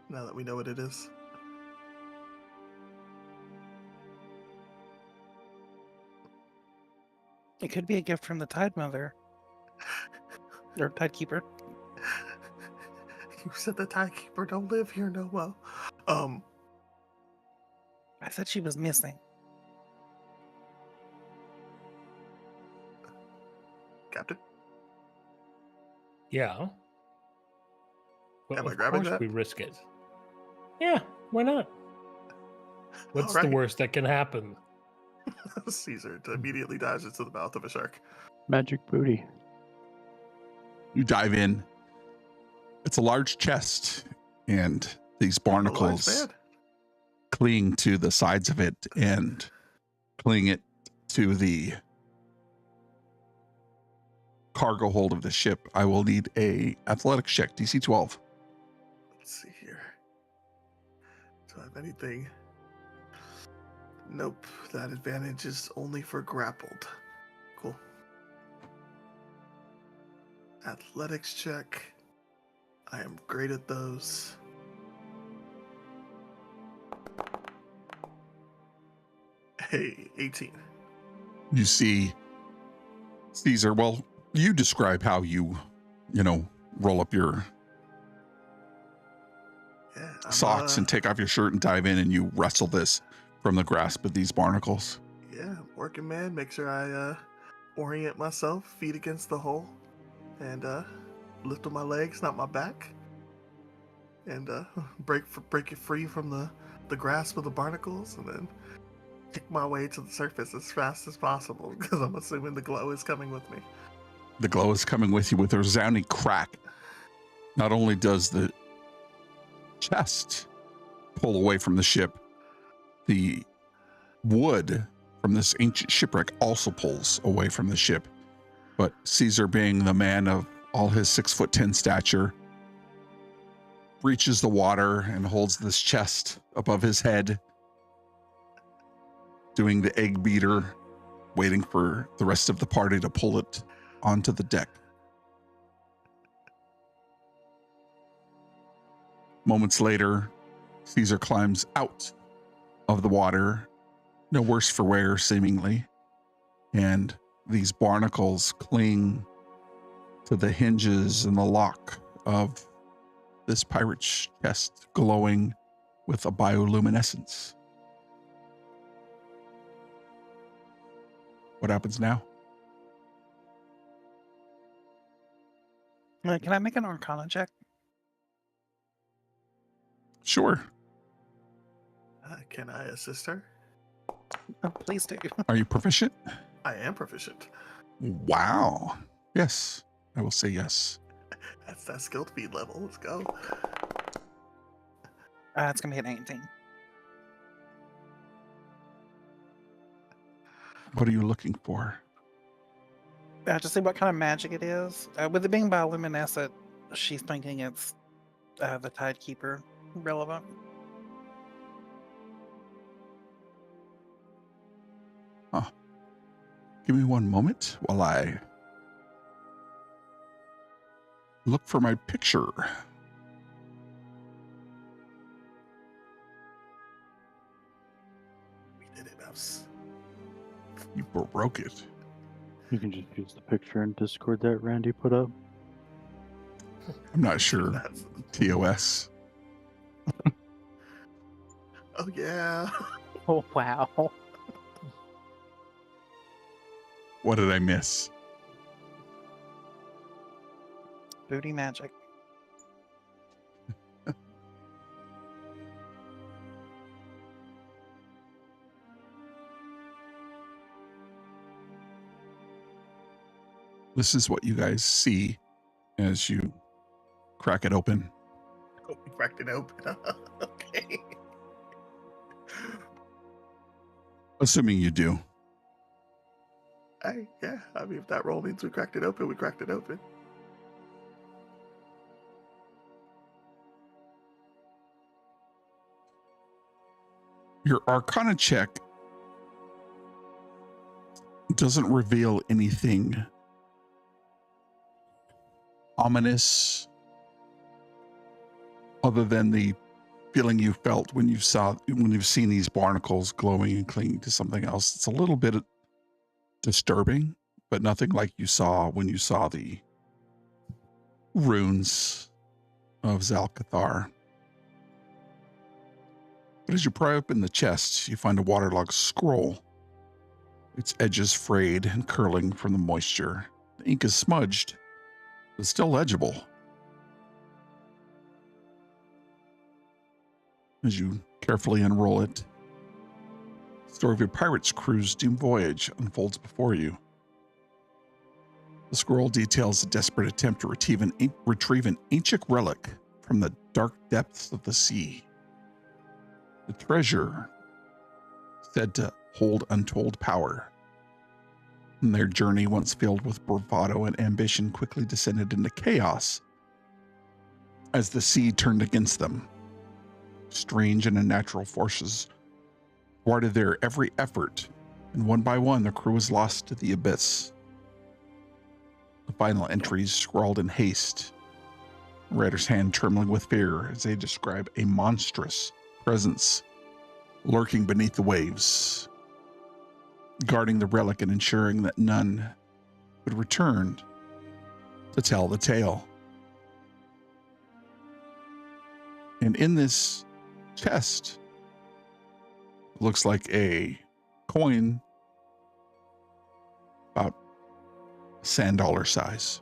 Now that we know what it is? It could be a gift from the Tide Mother. Or tidekeeper. You said the tidekeeper don't live here no more. I said she was missing. Captain, Yeah. Well, am I of grabbing course that? we risk it. Yeah, why not? What's the Alright. worst that can happen? Caesar immediately dives into the mouth of a shark. Magic booty. You dive in. It's a large chest, and these A large barnacles man. cling to the sides of it and cling it to the cargo hold of the ship. I will need a athletics check, DC 12. Let's see here. Do I have anything? Nope. That advantage is only for grappled. Cool. Athletics check. I am great at those. Hey, 18. You see Caesar, well, you describe how you roll up your Yeah, socks and take off your shirt and dive in, and you wrestle this from the grasp of these barnacles. Yeah, working man. Make sure I orient myself, feet against the hull, and lift with my legs, not my back, and break it free from the grasp of the barnacles, and then kick my way to the surface as fast as possible, because I'm assuming the glow is coming with me. The glow is coming with you with a resounding crack. Not only does the chest pull away from the ship, the wood from this ancient shipwreck also pulls away from the ship. But Caesar, being the man of all his 6'10" stature, reaches the water and holds this chest above his head, doing the egg beater, waiting for the rest of the party to pull it onto the deck. Moments later, Caesar climbs out of the water, no worse for wear, seemingly, and these barnacles cling to the hinges and the lock of this pirate's chest, glowing with a bioluminescence. What happens now? Can I make an Arcana check? Sure. Can I assist her? Oh, please do. Are you proficient? I am proficient. Wow. Yes, I will say yes. That's that skill speed level. Let's go. It's gonna be an 18. What are you looking for? To see what kind of magic it is. With it being bioluminescent, she's thinking it's the tidekeeper relevant. Huh. Give me one moment while I look for my picture. We did it, Mouse. You broke it. You can just use the picture in Discord that Randy put up. I'm not sure. That's- TOS. Oh yeah. Oh, wow. What did I miss? Booty magic. This is what you guys see as you crack it open. Oh, we cracked it open. Okay. Assuming you do. Hey, yeah. I mean, if that roll means we cracked it open, we cracked it open. Your Arcana check doesn't reveal anything ominous other than the feeling you felt when you've seen these barnacles glowing and clinging to something else. It's a little bit disturbing, but nothing like you saw when you saw the runes of Zalcathar. But as you pry open the chest, you find a waterlogged scroll. Its edges frayed and curling from the moisture. The ink is smudged, but still legible. As you carefully unroll it, the story of your pirate's crew's doomed voyage unfolds before you. The scroll details a desperate attempt to retrieve an ancient relic from the dark depths of the sea. The treasure, said to hold untold power. And their journey, once filled with bravado and ambition, quickly descended into chaos as the sea turned against them. Strange and unnatural forces thwarted their every effort, and one by one, the crew was lost to the abyss. The final entries scrawled in haste, the writer's hand trembling with fear as they describe a monstrous presence lurking beneath the waves, guarding the relic and ensuring that none would return to tell the tale. And in this chest, looks like a coin about sand dollar size.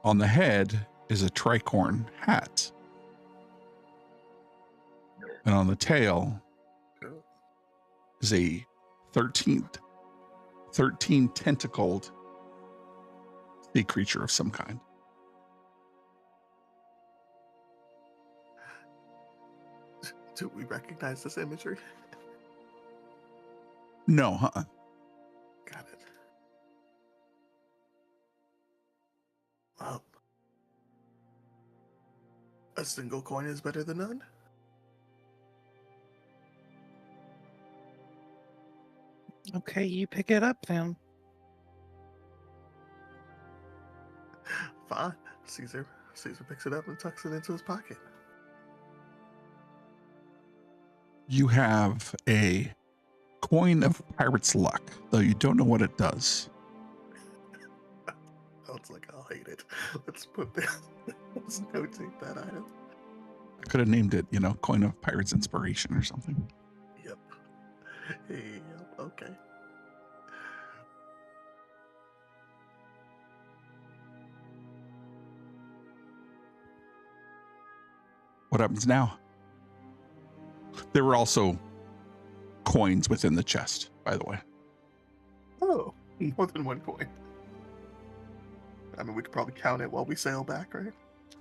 On the head is a tricorn hat. And on the tail is a 13 tentacled sea creature of some kind. Do we recognize this imagery? No, Got it. Well, a single coin is better than none. Okay, you pick it up then. Fine. Caesar picks it up and tucks it into his pocket. You have a coin of pirate's luck, though you don't know what it does. Sounds like I'll hate it. Let's put this. Let's notate that item. I could have named it, coin of pirate's inspiration or something. Yep. Yep. Okay. What happens now? There were also coins within the chest, by the way. Oh, more than one coin. I mean, we could probably count it while we sail back, right?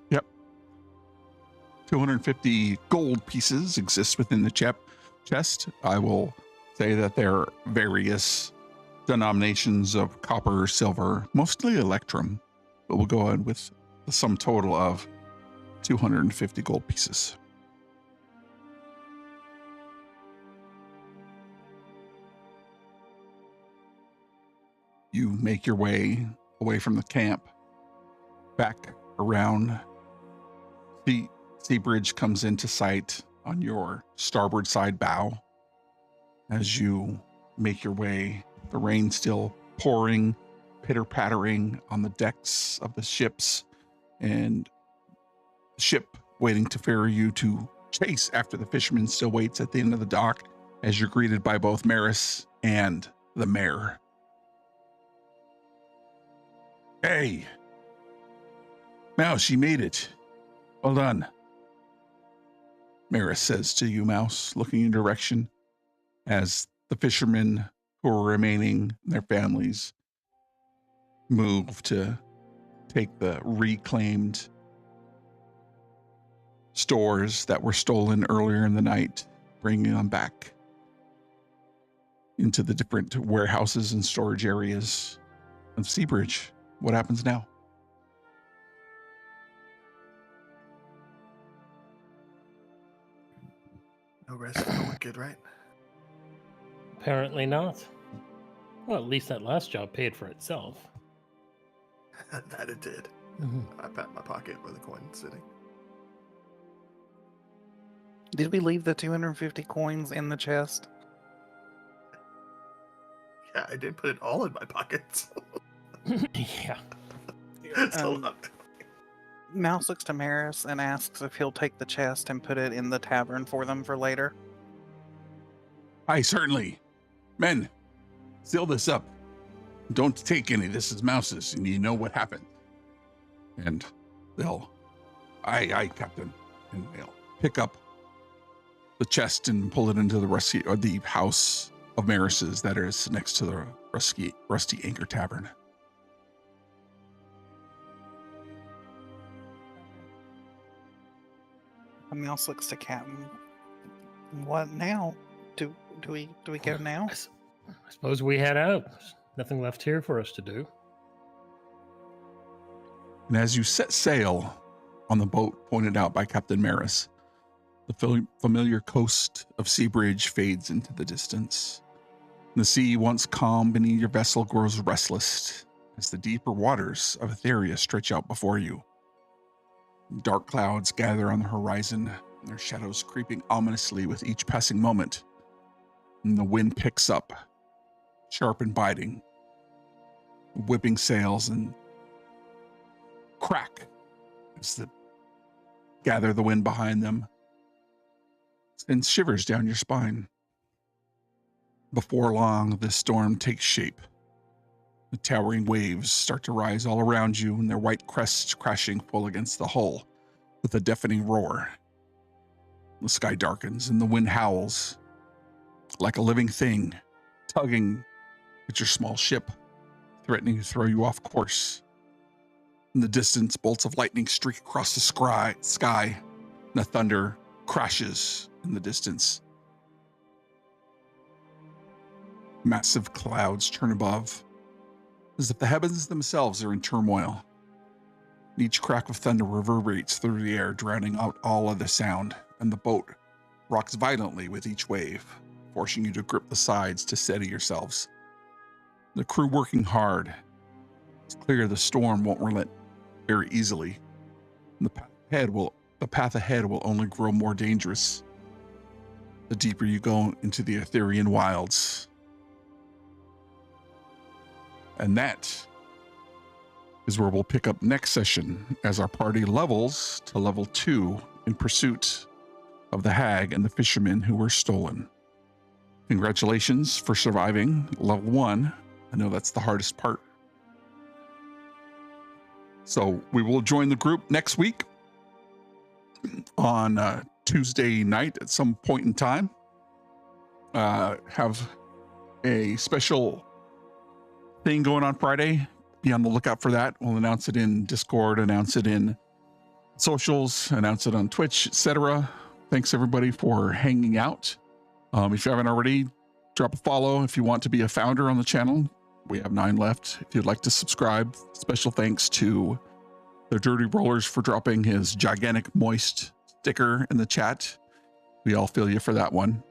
Yep. 250 gold pieces exist within the chest. I will say that there are various denominations of copper, silver, mostly electrum, but we'll go on with the sum total of 250 gold pieces. You make your way away from the camp, back around. The sea bridge comes into sight on your starboard side bow. As you make your way, the rain still pouring, pitter-pattering on the decks of the ships, and the ship waiting to ferry you to chase after the fisherman still waits at the end of the dock as you're greeted by both Maris and the mayor. Hey, Mouse, you made it. Well done. Maris says to you, Mouse, looking in your direction as the fishermen who are remaining, their families, move to take the reclaimed stores that were stolen earlier in the night, bringing them back into the different warehouses and storage areas of Seabridge. What happens now? No rest for the wicked, right? Apparently not. Well, at least that last job paid for itself. That it did. I pat my pocket where the coin's sitting. Did we leave the 250 coins in the chest? I didn't put it all in my pockets. Yeah. It's a lot. Mouse looks to Maris and asks if he'll take the chest and put it in the tavern for them for later. Aye, certainly. Men, seal this up. Don't take any. This is Mouse's, and you know what happened. And they'll, aye, Captain. And they'll pick up the chest and pull it into the the house of Maris's that is next to the Rusty Anchor Tavern. Mouse looks to Captain. What now? Do we go now? I suppose we head out. There's nothing left here for us to do. And as you set sail on the boat pointed out by Captain Maris, the familiar coast of Seabridge fades into the distance. The sea, once calm beneath your vessel, grows restless as the deeper waters of Etheria stretch out before you. Dark clouds gather on the horizon, their shadows creeping ominously with each passing moment. And the wind picks up, sharp and biting, whipping sails and crack as they gather the wind behind them and shivers down your spine. Before long, this storm takes shape. The towering waves start to rise all around you, and their white crests crashing full against the hull with a deafening roar. The sky darkens, and the wind howls like a living thing, tugging at your small ship, threatening to throw you off course. In the distance, bolts of lightning streak across the sky, and the thunder crashes in the distance. Massive clouds turn above, as if the heavens themselves are in turmoil. Each crack of thunder reverberates through the air, drowning out all other sound, and the boat rocks violently with each wave, forcing you to grip the sides to steady yourselves. The crew working hard. It's clear the storm won't relent very easily. The path ahead will only grow more dangerous the deeper you go into the Etherian wilds. And that is where we'll pick up next session as our party levels to level 2 in pursuit of the hag and the fishermen who were stolen. Congratulations for surviving level 1. I know that's the hardest part. So we will join the group next week on Tuesday night at some point in time. Have a special thing going on Friday. Be on the lookout for that. We'll announce it in Discord, announce it in socials, announce it on Twitch, etc. Thanks everybody for hanging out. If you haven't already, drop a follow if you want to be a founder on the channel. We have 9 left. If you'd like to subscribe, special thanks to the Dirty Rollers for dropping his gigantic moist sticker in the chat. We all feel you for that one.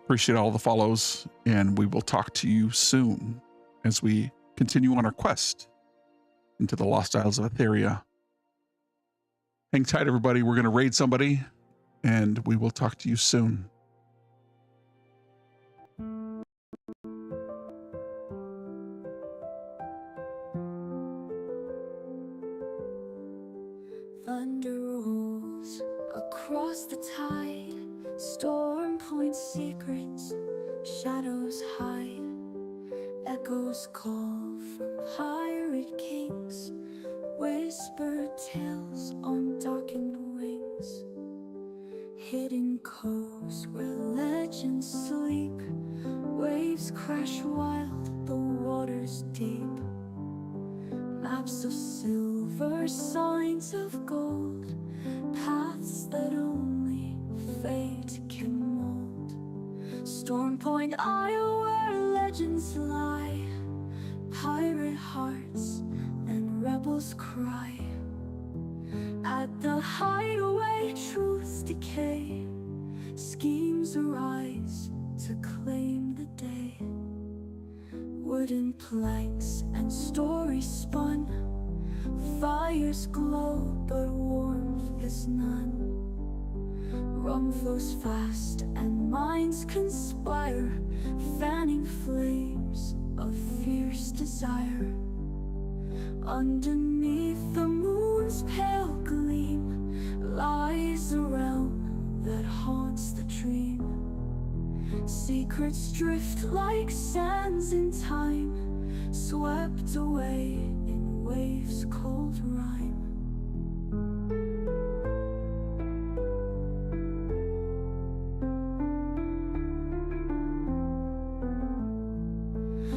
Appreciate all the follows, and we will talk to you soon as we continue on our quest into the Lost Isles of Etheria. Hang tight, everybody. We're going to raid somebody, and we will talk to you soon. Thunder rolls across the tide, storm points secrets, shadows hide, echoes call from pirate kings, whispered tales on darkened wings, hidden coves where legends sleep, waves crash wild, the water's deep. Maps of silver, signs of gold, paths that only fate can mold. Storm Point Isle where legends lie, pirate hearts and rebels cry. At the hideaway truths decay, schemes arise to claim the day. Wooden planks and stories spun, fires glow but warmth is none. Rum flows fast and minds conspire, fanning flames of fierce desire. Underneath the moon's pale gleam lies a realm that haunts the dream. Secrets drift like sands in time, swept away in waves' cold rhyme.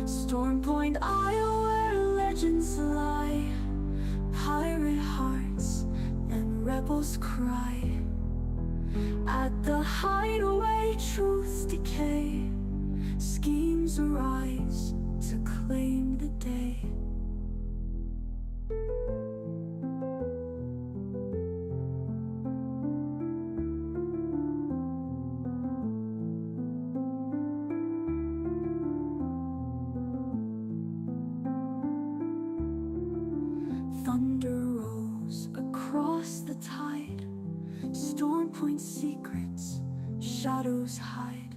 Storm Point Isle, where legends lie, pirate hearts and rebels cry. At the hideaway, truths decay, schemes arise to claim the day. Thunder rolls across the tide, Storm Point secrets, shadows hide.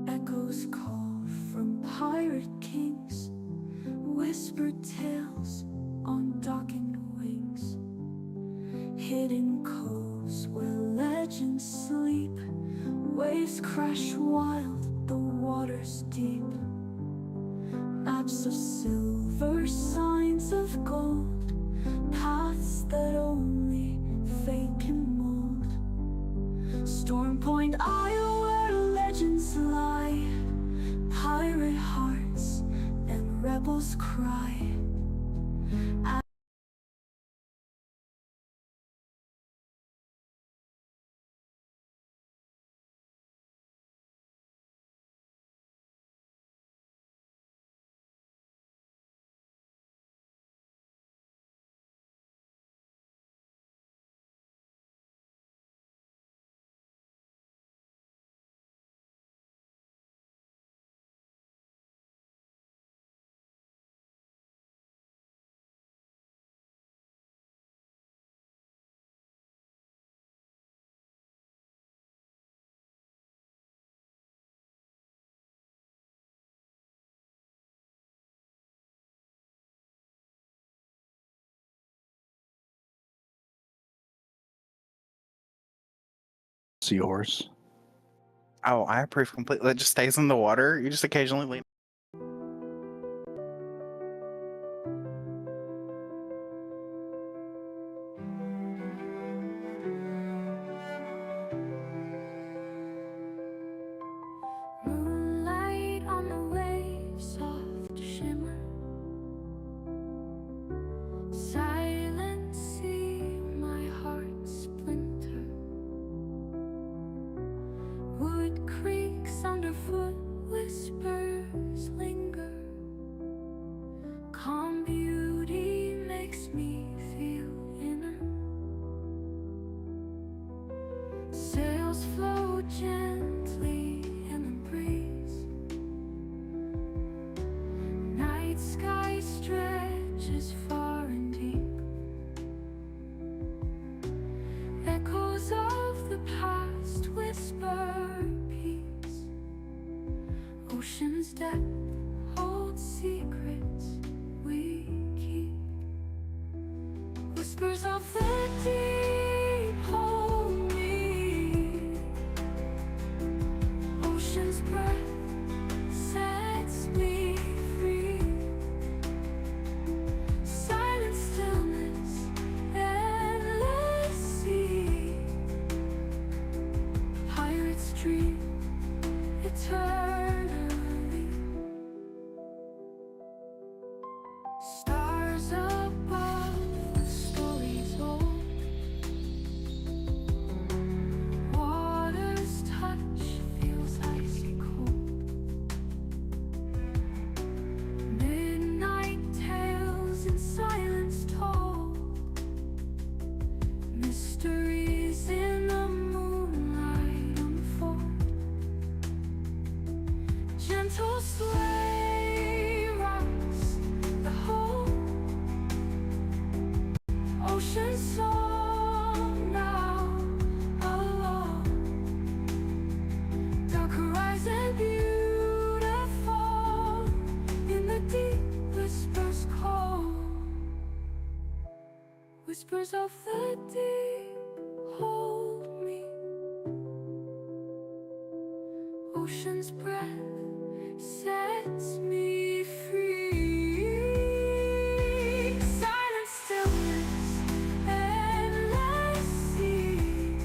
Echoes call from pirate kings, whispered tales on darkened wings. Hidden coves where legends sleep, waves crash wild, the water's deep. Maps of silver, signs of gold, paths that only fate can mold. Storm Point Isle, where legends lie, pirate hearts and rebels cry. Seahorse. Oh, I approve completely. It just stays in the water. You just occasionally lean. Moonlight on the waves, soft shimmer. Silent sea, my heart splinter. Wood creaks underfoot, whispers linger. Calm beauty makes me feel inner. Sails flow gently in the breeze. Night sky stretches far and deep. Echoes of the past whisper peace. Ocean's depth holds secrets we keep. Whispers of the deep hold me. Whispers of the deep hold me. Ocean's breath sets me free. Silent stillness, endless sea.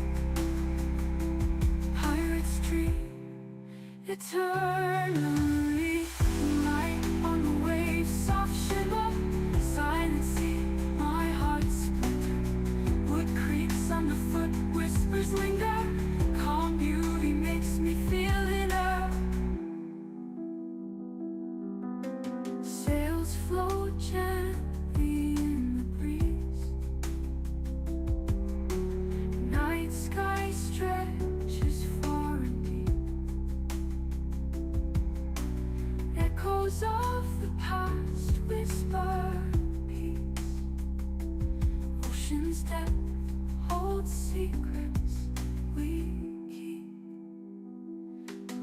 Pirates dream eternally. Light on the waves, soft shimmer. Silent sea, my heart splinter. Wood creaks underfoot, whispers linger. Calm beauty makes me feel inner. Sails float gently in the breeze. Night sky stretches far and deep. Echoes of the past whisper peace. Ocean's depth holds secrets we keep.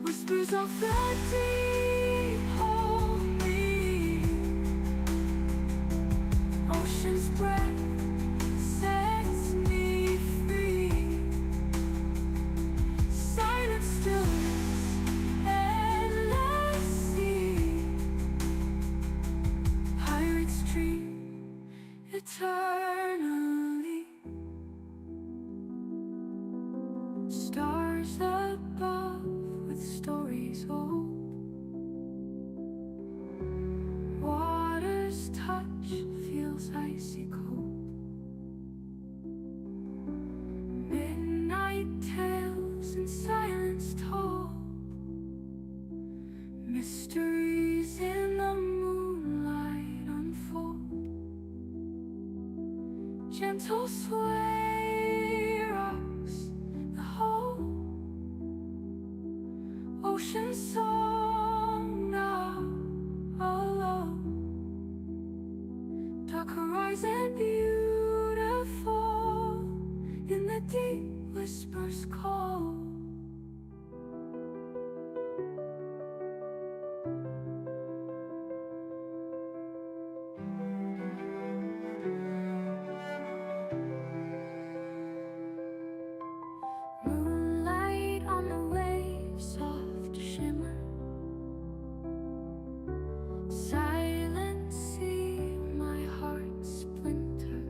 Whispers of the deep hold me. Ocean's breath sets me free. Silent stillness, endless sea. Pirates dream eternally. Stars above with stories old. Water's touch feels icy cold. Midnight tales in silence told. Mysteries in the moonlight unfold. Gentle sway rocks the whole. Ocean song now alone. Dark horizon beautiful. In the deep whispers call. Moonlight on the waves, soft shimmer. Silent sea, my heart splinter.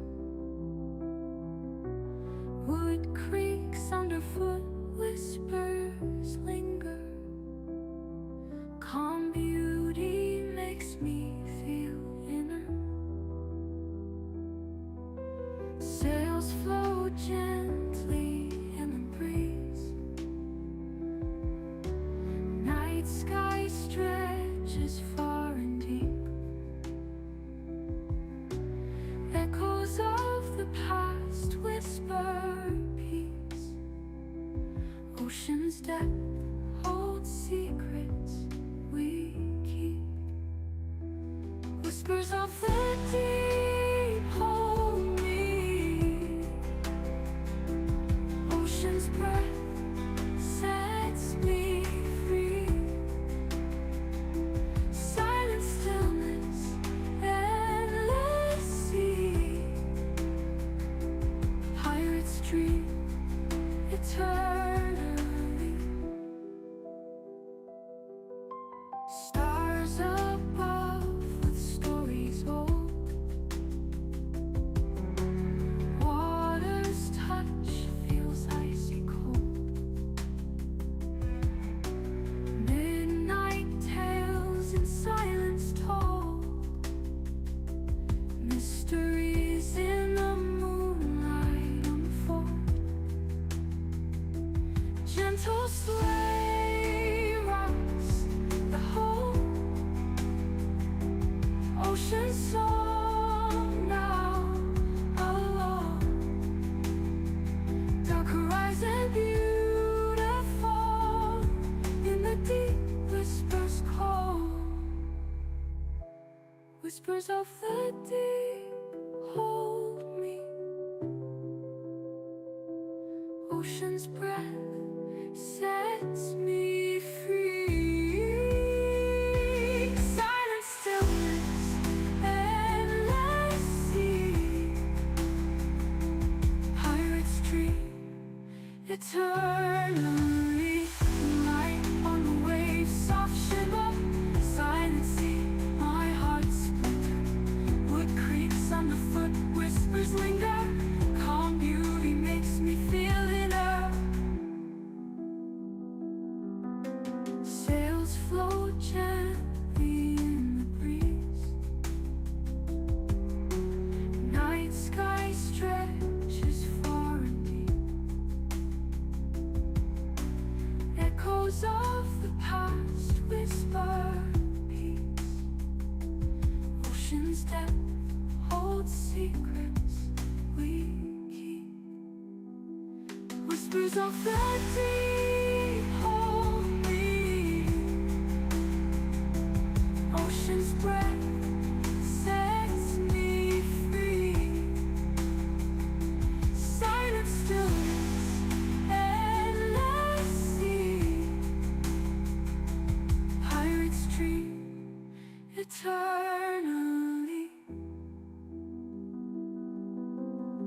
Wood creaks underfoot, whispers linger. Calm beauty makes me feel inner. Sails float gently in the breeze. Night sky stretches far and deep. Echoes of the past whisper peace. Ocean's depth holds secrets we keep. Whispers of the deep hold me. Ocean's breath sets me free. Silent stillness, endless sea. Pirates dream eternally. Stars above with stories old. Water's touch feels icy cold. Midnight tales in silence told. Mysteries in the moonlight unfold. Gentle sway rocks the whole. Ocean song now alone. Dark horizon beautiful. In the deep whispers call. Whispers of the deep hold me. Ocean's breath sets me free. Silent stillness, endless sea. eternally. Light on the waves, soft shimmer, silent sea, my heart splinter. Wood creaks underfoot, whispers linger. Calm beauty makes me feel inner. Sails float gently in the breeze. Night sky stretches far and deep. Echoes of the past whisper peace. Ocean's depth holds secrets we keep. Whispers of the deep hold me. Ocean's breath sets me free. Silent stillness, endless sea. Pirates dream eternally.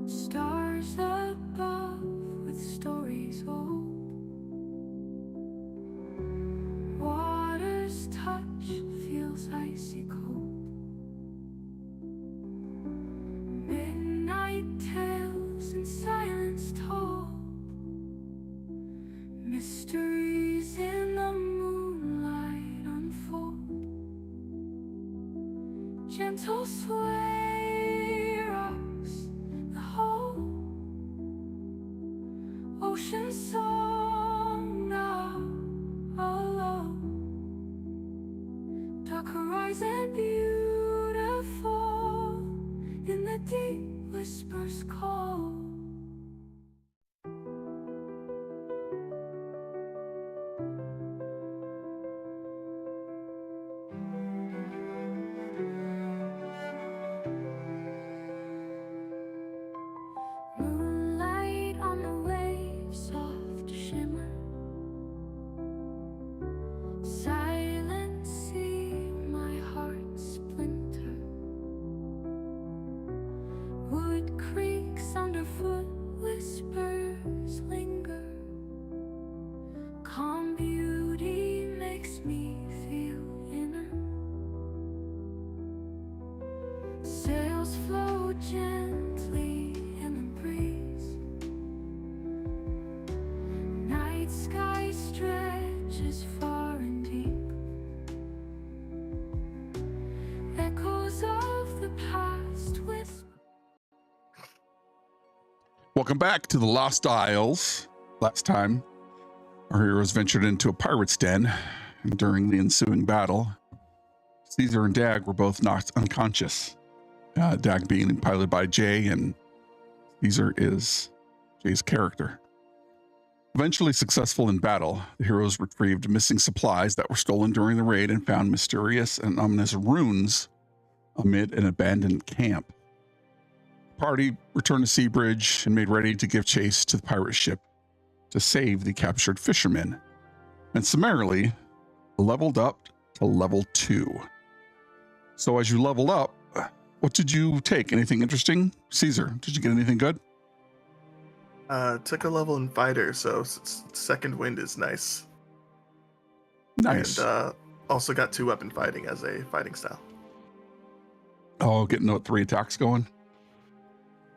Stars above with stories old. Water's touch feels icy cold. Midnight tales in silence told. Mysteries in the moonlight unfold. Gentle sway rocks the whole. Ocean song now alone. Dark horizon beautiful. In the deep whispers call. Moonlight on the waves, soft shimmer. Silent sea, my heart splinter. Wood creaks underfoot, whispers linger. Calm beauty makes me feel inner. Sails float gently in the breeze. Night sky stretches far and deep. Echoes of the past whisper. Welcome back to the Lost Isles. Last time, our heroes ventured into a pirate's den, and during the ensuing battle, Caesar and Dag were both knocked unconscious. Dag being piloted by Jay, and Caesar is Jay's character. Eventually successful in battle, the heroes retrieved missing supplies that were stolen during the raid and found mysterious and ominous runes amid an abandoned camp. The party returned to Seabridge and made ready to give chase to the pirate ship to save the captured fishermen, and summarily leveled up to level 2. So as you leveled up, what did you take? Anything interesting? Caesar, did you get anything good? Took a level in fighter, so second wind is nice. Nice. And also got 2 weapon fighting as a fighting style. Oh, getting 3 attacks going?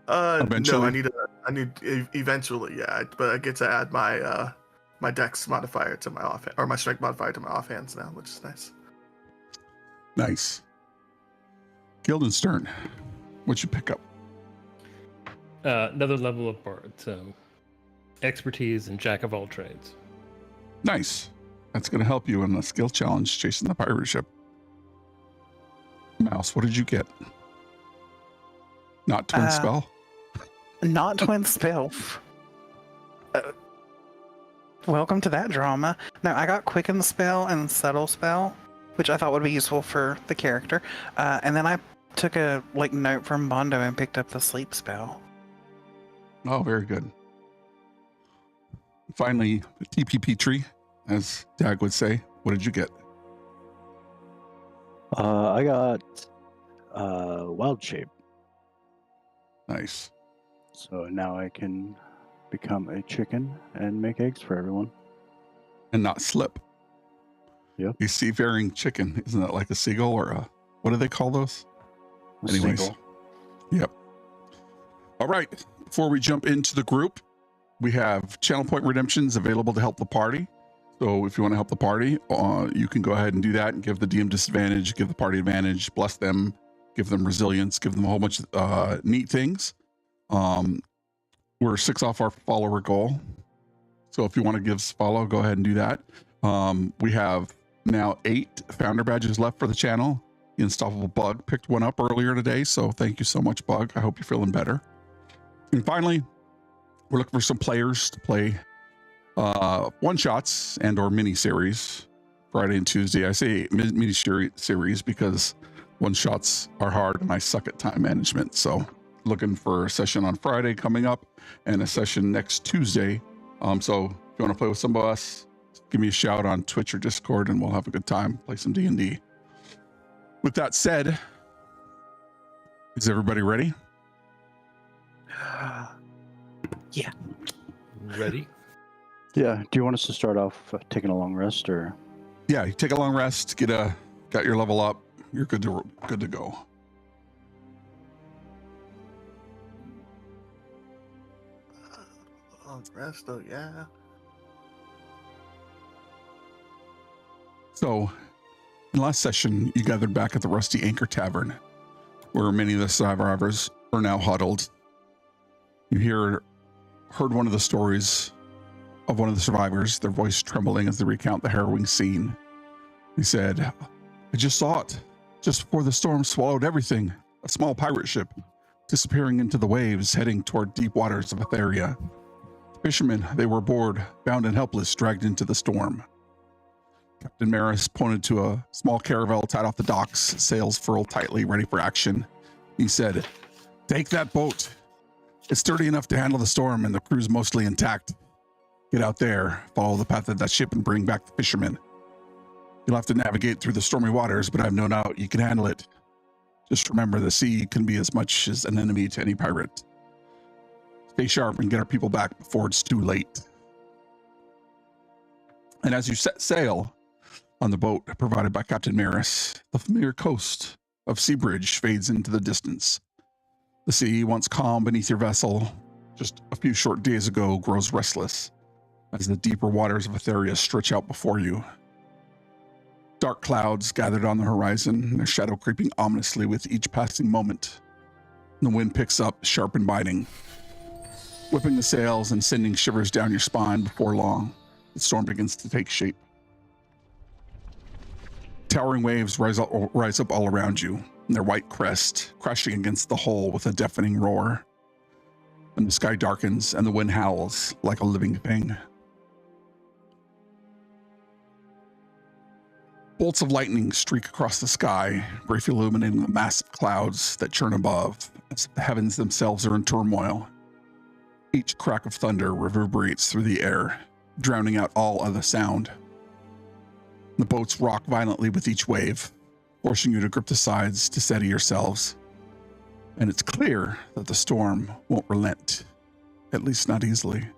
Eventually? Eventually? No, I need eventually, yeah. But I get to add my my dex modifier to my offhand, or my strength modifier to my offhands now, which is nice. Nice. Guildenstern, what'd you pick up? Another level of bard, so expertise and jack of all trades. Nice. That's going to help you in the skill challenge chasing the pirate ship. Mouse, what did you get? Not twin spell? Not twin spell. Welcome to that drama. No, I got quicken spell and subtle spell, which I thought would be useful for the character. And then I took a note from Bondo and picked up the sleep spell. Oh, very good. Finally, the TPP tree, as Dag would say. What did you get? I got wild shape, Nice. so now I can become a chicken and make eggs for everyone. And not slip. Yep. A seafaring chicken. Isn't that like a seagull or a, what do they call those? A Anyways. seagull. Yep. All right. Before we jump into the group, we have channel point redemptions available to help the party. So if you want to help the party, you can go ahead and do that and give the DM disadvantage, give the party advantage, bless them, give them resilience, give them a whole bunch of neat things. We're 6 off our follower goal. So if you want to give us a follow, go ahead and do that. We have now 8 founder badges left for the channel. The Unstoppable Bug picked one up earlier today. So thank you so much, Bug. I hope you're feeling better. And finally, we're looking for some players to play one-shots and or mini-series Friday and Tuesday. I say mini-series because one-shots are hard and I suck at time management. So looking for a session on Friday coming up and a session next Tuesday. So if you want to play with some of us, give me a shout on Twitch or Discord and we'll have a good time, play some D&D. With that said, is everybody ready? Yeah. Ready? Yeah. Do you want us to start off taking a long rest, or? Yeah, you take a long rest, got your level up, you're good to go. Long rest, oh yeah. So, in the last session, you gathered back at the Rusty Anchor Tavern, where many of the survivors are now huddled. You heard one of the stories of one of the survivors, their voice trembling as they recount the harrowing scene. He said, "I just saw it, just before the storm swallowed everything, a small pirate ship, disappearing into the waves, heading toward deep waters of Etheria. Fishermen, they were aboard, bound and helpless, dragged into the storm." Captain Maris pointed to a small caravel tied off the docks, sails furled tightly, ready for action. He said, "Take that boat. It's sturdy enough to handle the storm and the crew's mostly intact. Get out there, follow the path of that ship and bring back the fishermen. You'll have to navigate through the stormy waters, but I've no doubt you can handle it. Just remember, the sea can be as much as an enemy to any pirate. Stay sharp and get our people back before it's too late." And as you set sail on the boat provided by Captain Maris, the familiar coast of Seabridge fades into the distance. The sea, once calm beneath your vessel, just a few short days ago, grows restless as the deeper waters of Etheria stretch out before you. Dark clouds gathered on the horizon, their shadow creeping ominously with each passing moment. The wind picks up, sharp and biting, whipping the sails and sending shivers down your spine. Before long, the storm begins to take shape. Towering waves rise up all around you, their white crest crashing against the hull with a deafening roar. And the sky darkens and the wind howls like a living thing. Bolts of lightning streak across the sky, briefly illuminating the massive clouds that churn above, as if the heavens themselves are in turmoil. Each crack of thunder reverberates through the air, drowning out all other sound. The boats rock violently with each wave, forcing you to grip the sides to steady yourselves. And it's clear that the storm won't relent, at least not easily.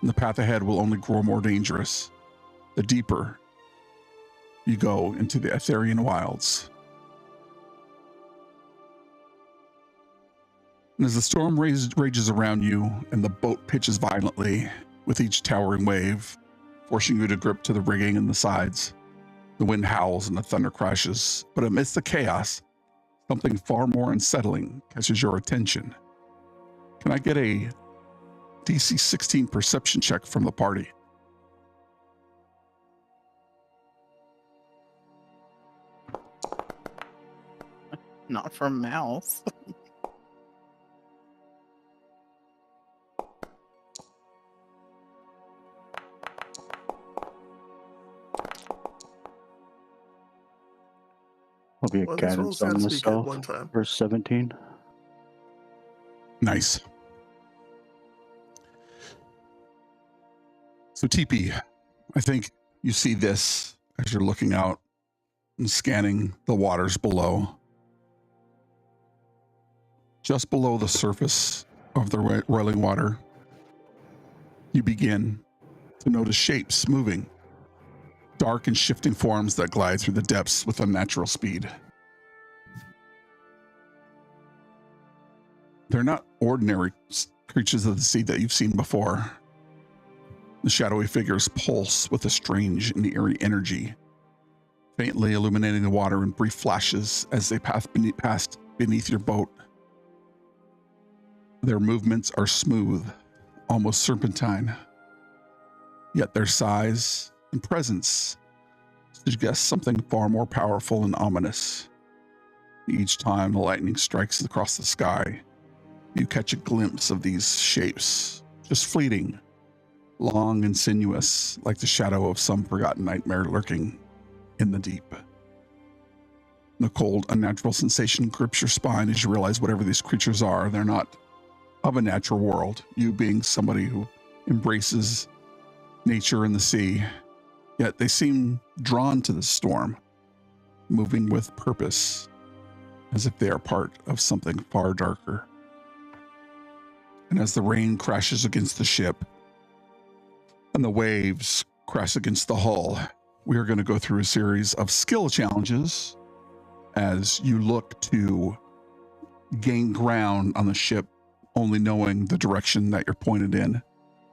And the path ahead will only grow more dangerous, the deeper you go into the Etherian wilds. And as the storm rages around you and the boat pitches violently with each towering wave, forcing you to grip to the rigging and the sides, the wind howls and the thunder crashes. But amidst the chaos, something far more unsettling catches your attention. Can I get a DC 16 perception check from the party? Not from Mouse. I'll be a Well, this roll guidance on sounds to be good myself. one time. Verse 17. Nice. So TP, I think you see this as you're looking out and scanning the waters below. Just below the surface of the roiling water, You begin to notice shapes moving, dark and shifting forms that glide through the depths with unnatural speed. They're not ordinary creatures of the sea that you've seen before. The shadowy figures pulse with a strange and eerie energy, faintly illuminating the water in brief flashes as they pass beneath your boat. Their movements are smooth, almost serpentine, yet their size and presence suggest something far more powerful and ominous. Each time the lightning strikes across the sky, you catch a glimpse of these shapes, just fleeting, long and sinuous, like the shadow of some forgotten nightmare lurking in the deep. The cold, unnatural sensation grips your spine as you realize whatever these creatures are, they're not of a natural world. You being somebody who embraces nature and the sea, yet they seem drawn to the storm, moving with purpose, as if they are part of something far darker. And as the rain crashes against the ship and the waves crash against the hull, we are going to go through a series of skill challenges as you look to gain ground on the ship, only knowing the direction that you're pointed in.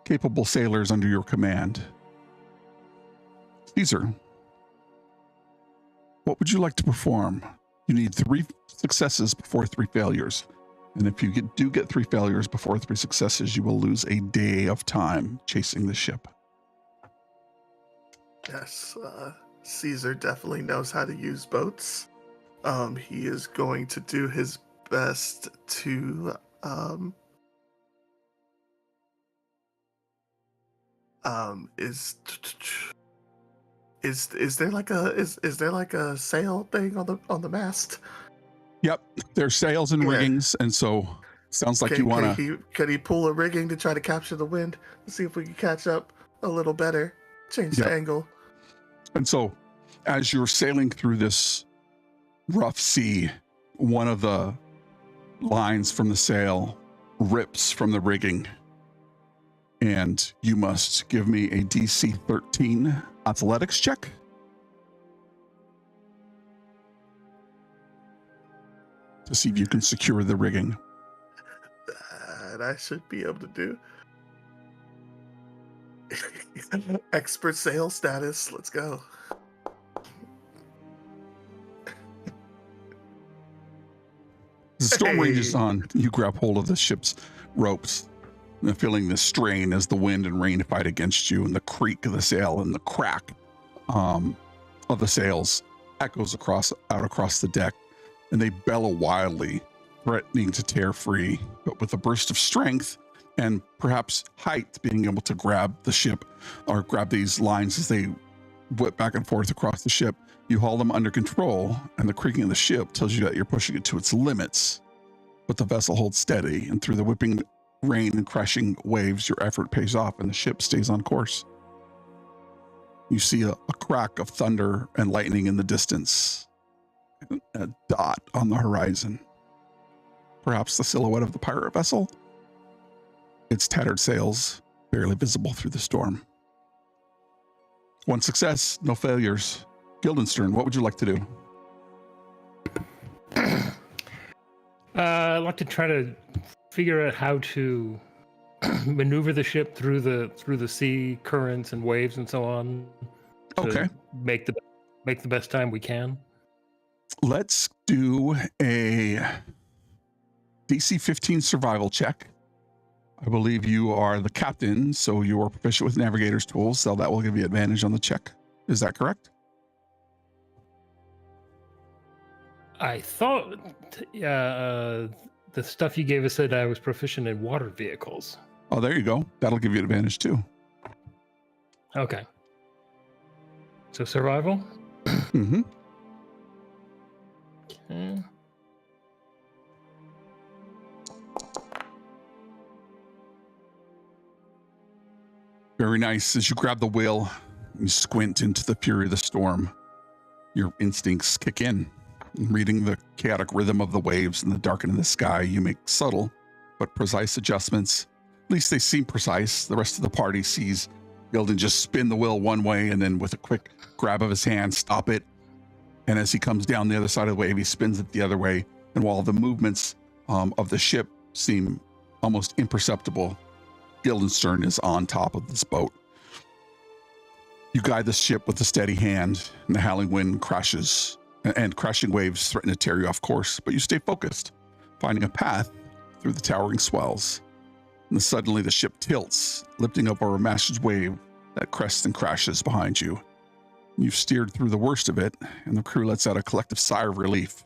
Capable sailors under your command. Caesar, what would you like to perform? You need 3 successes before 3 failures. And if you do get 3 failures before 3 successes, you will lose a day of time chasing the ship. Yes, Caesar definitely knows how to use boats. He is going to do his best to is there like a sail thing on the mast? Yep, there's sails and Yeah. riggings, and so sounds like you want to. Can he pull a rigging to try to capture the wind? Let's see if we can catch up a little better. Change Yep. the angle. And so, as you're sailing through this rough sea, one of the lines from the sail rips from the rigging, and you must give me a DC 13 athletics check. To see if you can secure the rigging. That I should be able to do. Expert sail status. Let's go. The storm Hey. rages on. You grab hold of the ship's ropes, feeling the strain as the wind and rain fight against you, and the creak of the sail and the crack of the sails echoes out across the deck, and they bellow wildly, threatening to tear free. But with a burst of strength and perhaps height, being able to grab the ship or grab these lines as they whip back and forth across the ship, you haul them under control, and the creaking of the ship tells you that you're pushing it to its limits. But the vessel holds steady, and through the whipping rain and crashing waves, your effort pays off and the ship stays on course. You see a crack of thunder and lightning in the distance, and a dot on the horizon. Perhaps the silhouette of the pirate vessel? Its tattered sails barely visible through the storm. 1 success, no failures. Guildenstern, what would you like to do? I'd like to try to figure out how to maneuver the ship through the sea currents and waves and so on. To Okay. Make the best time we can. Let's do a DC 15 survival check. I believe you are the captain, so you are proficient with navigator's tools, so that will give you advantage on the check. Is that correct? I thought the stuff you gave us said I was proficient in water vehicles. Oh, there you go. That'll give you advantage too. Okay. So survival? Mm-hmm. Okay. Very nice. As you grab the wheel, you squint into the fury of the storm. Your instincts kick in. Reading the chaotic rhythm of the waves and the darkening of the sky, you make subtle but precise adjustments At least they seem precise. The rest of the party sees Gildan just spin the wheel one way and then with a quick grab of his hand, stop it. And as he comes down the other side of the wave, he spins it the other way. And while the movements of the ship seem almost imperceptible, Guildenstern is on top of this boat. You guide the ship with a steady hand, and the howling wind crashes, and crashing waves threaten to tear you off course, but you stay focused, finding a path through the towering swells. And suddenly the ship tilts, lifting up over a massive wave that crests and crashes behind you. You've steered through the worst of it, and the crew lets out a collective sigh of relief.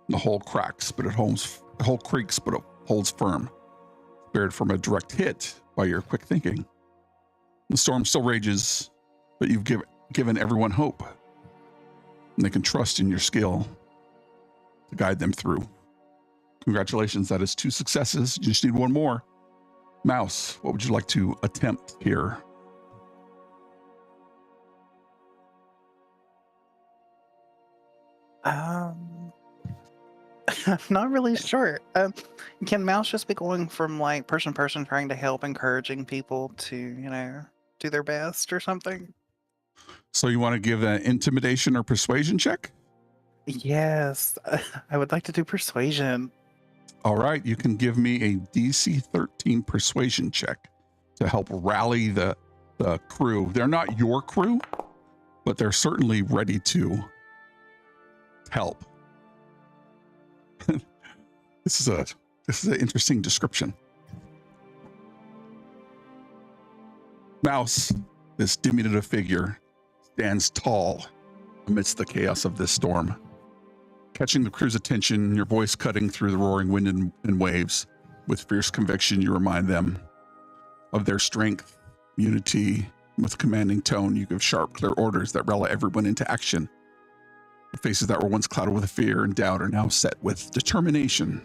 The hull cracks, but it holds. The hull creaks, but it holds firm, spared from a direct hit by your quick thinking. The storm still rages, but you've given everyone hope, and they can trust in your skill to guide them through. Congratulations, that is 2 successes. You just need 1 more. Mouse, what would you like to attempt here? I'm not really sure. Can Mouse just be going from like person to person, trying to help, encouraging people to, do their best or something? So you want to give an intimidation or persuasion check? Yes, I would like to do persuasion. All right, you can give me a DC 13 persuasion check to help rally the crew. They're not your crew, but they're certainly ready to help. This is an interesting description. Mouse, this diminutive figure, stands tall amidst the chaos of this storm. Catching the crew's attention, your voice cutting through the roaring wind and waves. With fierce conviction, you remind them of their strength, unity. With a commanding tone, you give sharp, clear orders that rally everyone into action. The faces that were once clouded with fear and doubt are now set with determination,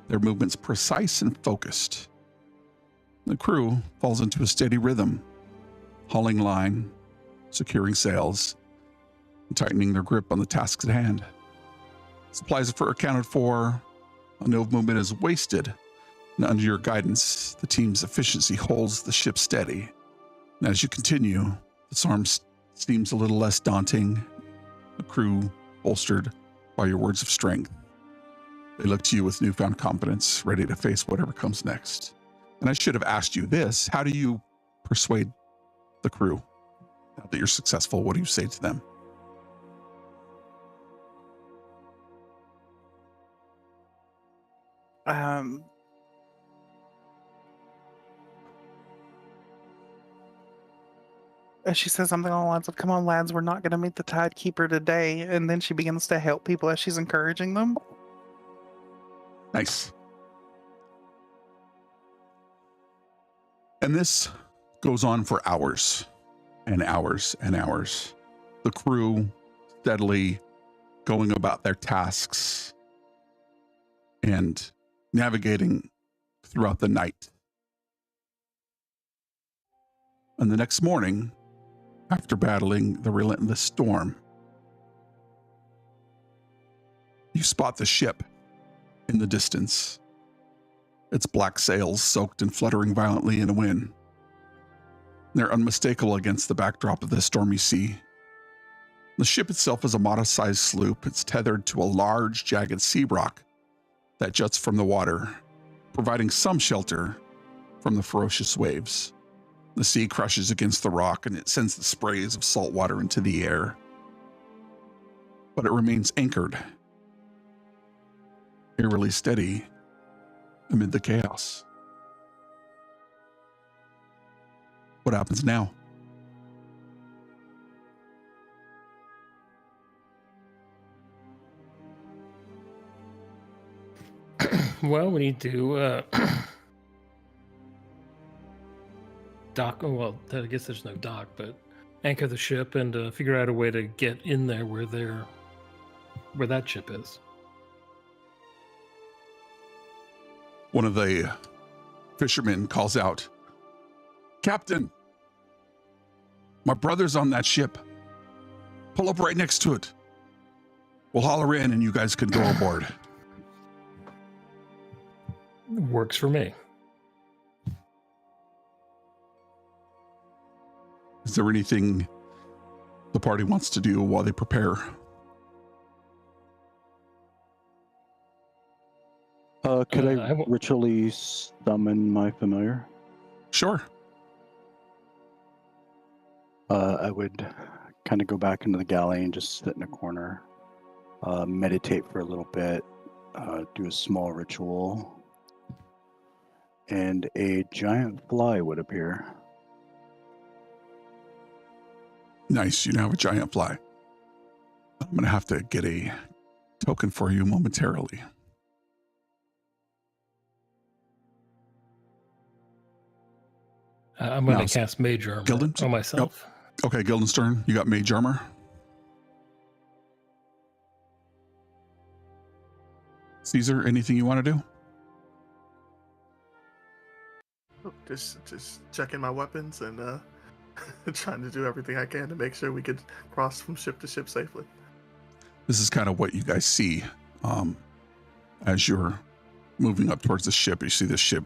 their movements precise and focused. The crew falls into a steady rhythm, hauling line, securing sails, and tightening their grip on the tasks at hand. Supplies are accounted for, no movement is wasted, and under your guidance, the team's efficiency holds the ship steady. And as you continue, the storm seems a little less daunting, the crew bolstered by your words of strength. They look to you with newfound confidence, ready to face whatever comes next. And I should have asked you this, how do you persuade the crew? Now that you're successful, what do you say to them? She says something along the lines of, "Come on, lads, we're not going to meet the Tidekeeper today." And then she begins to help people as she's encouraging them. Nice. And this goes on for hours and hours and hours. The crew steadily going about their tasks and navigating throughout the night. And the next morning, after battling the relentless storm, you spot the ship in the distance, its black sails soaked and fluttering violently in a wind. They're unmistakable against the backdrop of the stormy sea. The ship itself is a modest-sized sloop. It's tethered to a large, jagged sea rock that juts from the water, providing some shelter from the ferocious waves. The sea crashes against the rock and it sends the sprays of salt water into the air. But it remains anchored, eerily steady amid the chaos. What happens now? Well, we need to dock. Well, I guess there's no dock, but anchor the ship and figure out a way to get in there where that ship is. One of the fishermen calls out, "Captain, my brother's on that ship. Pull up right next to it. We'll holler in and you guys can go aboard." Works for me. Is there anything the party wants to do while they prepare? Could I I will- ritually summon my familiar? Sure. I would kind of go back into the galley and just sit in a corner, meditate for a little bit, do a small ritual, and a giant fly would appear. Nice. You now have a giant fly. I'm going to have to get a token for you momentarily. I'm going Now, to cast Mage Armor Gildan? on myself. Okay, Guildenstern, you got mage armor. Caesar, anything you want to do? Just checking my weapons and trying to do everything I can to make sure we could cross from ship to ship safely. This is kind of what you guys see as you're moving up towards the ship. You see the ship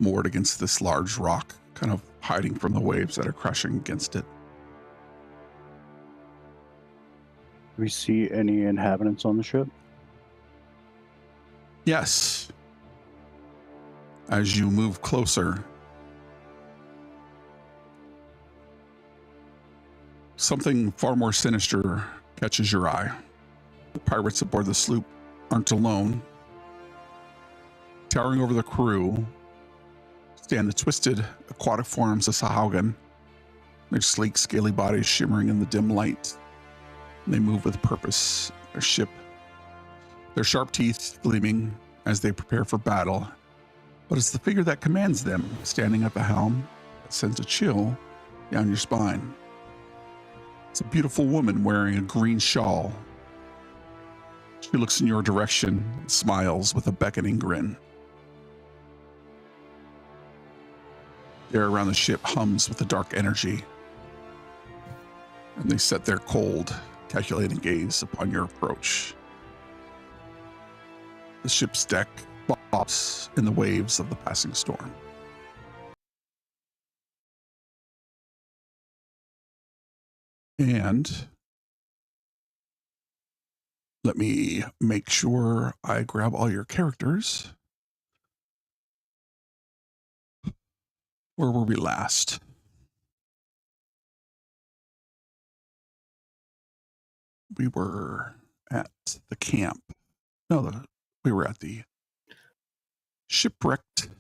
moored against this large rock, kind of hiding from the waves that are crashing against it. Do we see any inhabitants on the ship? Yes. As you move closer, something far more sinister catches your eye. The pirates aboard the sloop aren't alone. Towering over the crew stand the twisted aquatic forms of Sahaugan, their sleek, scaly bodies shimmering in the dim light. They move with purpose, their sharp teeth gleaming as they prepare for battle. But it's the figure that commands them, standing at the helm, that sends a chill down your spine. It's a beautiful woman wearing a green shawl. She looks in your direction and smiles with a beckoning grin. The air around the ship hums with a dark energy, and they set their cold, calculating gaze upon your approach. The ship's deck bobs in the waves of the passing storm. And let me make sure I grab all your characters. Where were we last? We were at the camp. No, we were at the shipwrecked.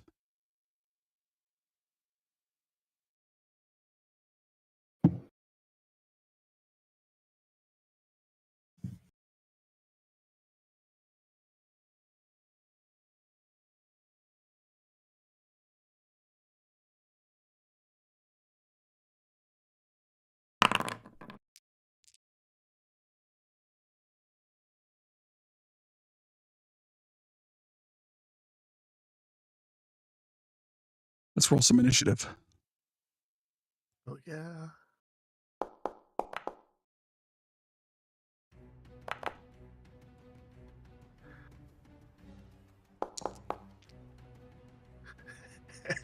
Let's roll some initiative. Oh yeah.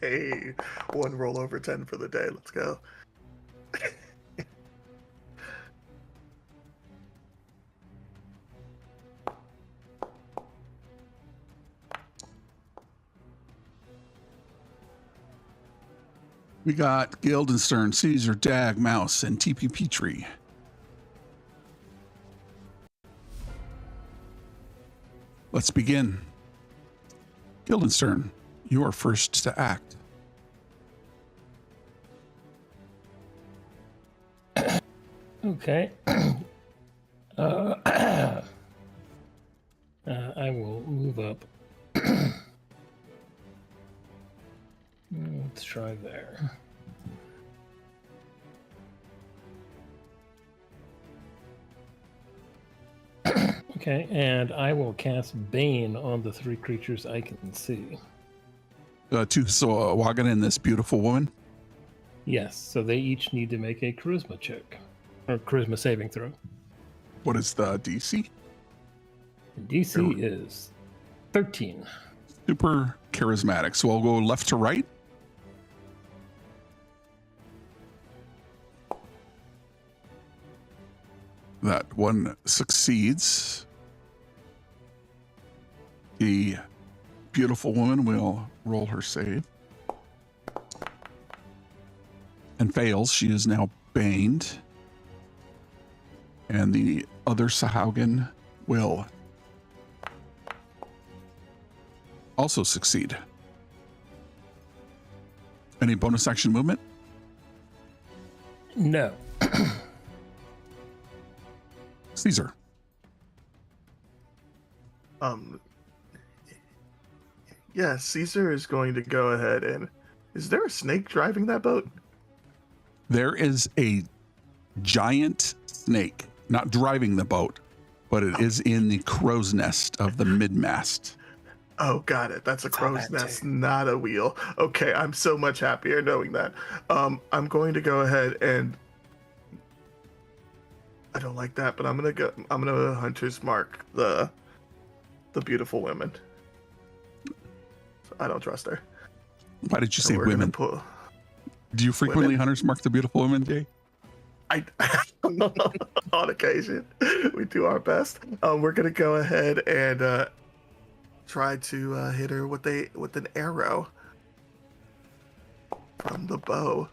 Hey, one roll over 10 for the day. Let's go. We got Guildenstern, Caesar, Dag, Mouse, and TP Petrie. Let's begin. Guildenstern, you are first to act. Okay. I will move up. Let's try there. Okay, and I will cast Bane on the three creatures I can see. To Sawagan and this beautiful woman. Yes, so they each need to make a charisma check. Or charisma saving throw. What is the DC? DC is 13. Super charismatic. So I'll go left to right. That one succeeds. The beautiful woman will roll her save. And fails. She is now baned. And the other Sahaugen will also succeed. Any bonus action movement? No. Caesar. Yeah, Caesar is going to go ahead and... Is there a snake driving that boat? There is a giant snake, not driving the boat, but it is in the crow's nest of the mid-mast. Oh, got it. That's a Saw crow's that nest, too. not a wheel. Okay, I'm so much happier knowing that. I'm going to go ahead and... I don't like that, but I'm gonna hunter's mark the beautiful women. I don't trust her. Why did you So say we're gonna women? Do you frequently Women? hunters mark the beautiful women, Jay? I on occasion we do our best. We're gonna go ahead and try to hit her with an arrow from the bow.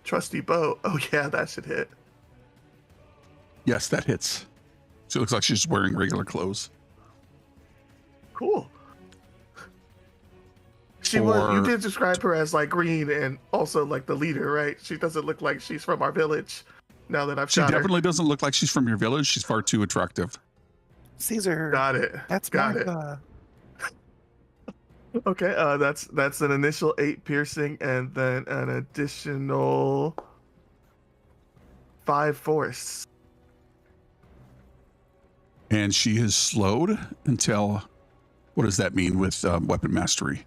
Trusty bow. Oh yeah, that should hit. Yes, that hits. She looks like she's wearing regular clothes. Cool. You Or- did describe her as like green and also like the leader, right? She doesn't look like she's from our village. Now that I've She shot definitely doesn't look like she's from your village. She's far too attractive. Caesar. her. Got it. That's got Martha. it. Okay, that's an initial 8 piercing and then an additional 5 force. And she is slowed until, what does that mean with weapon mastery?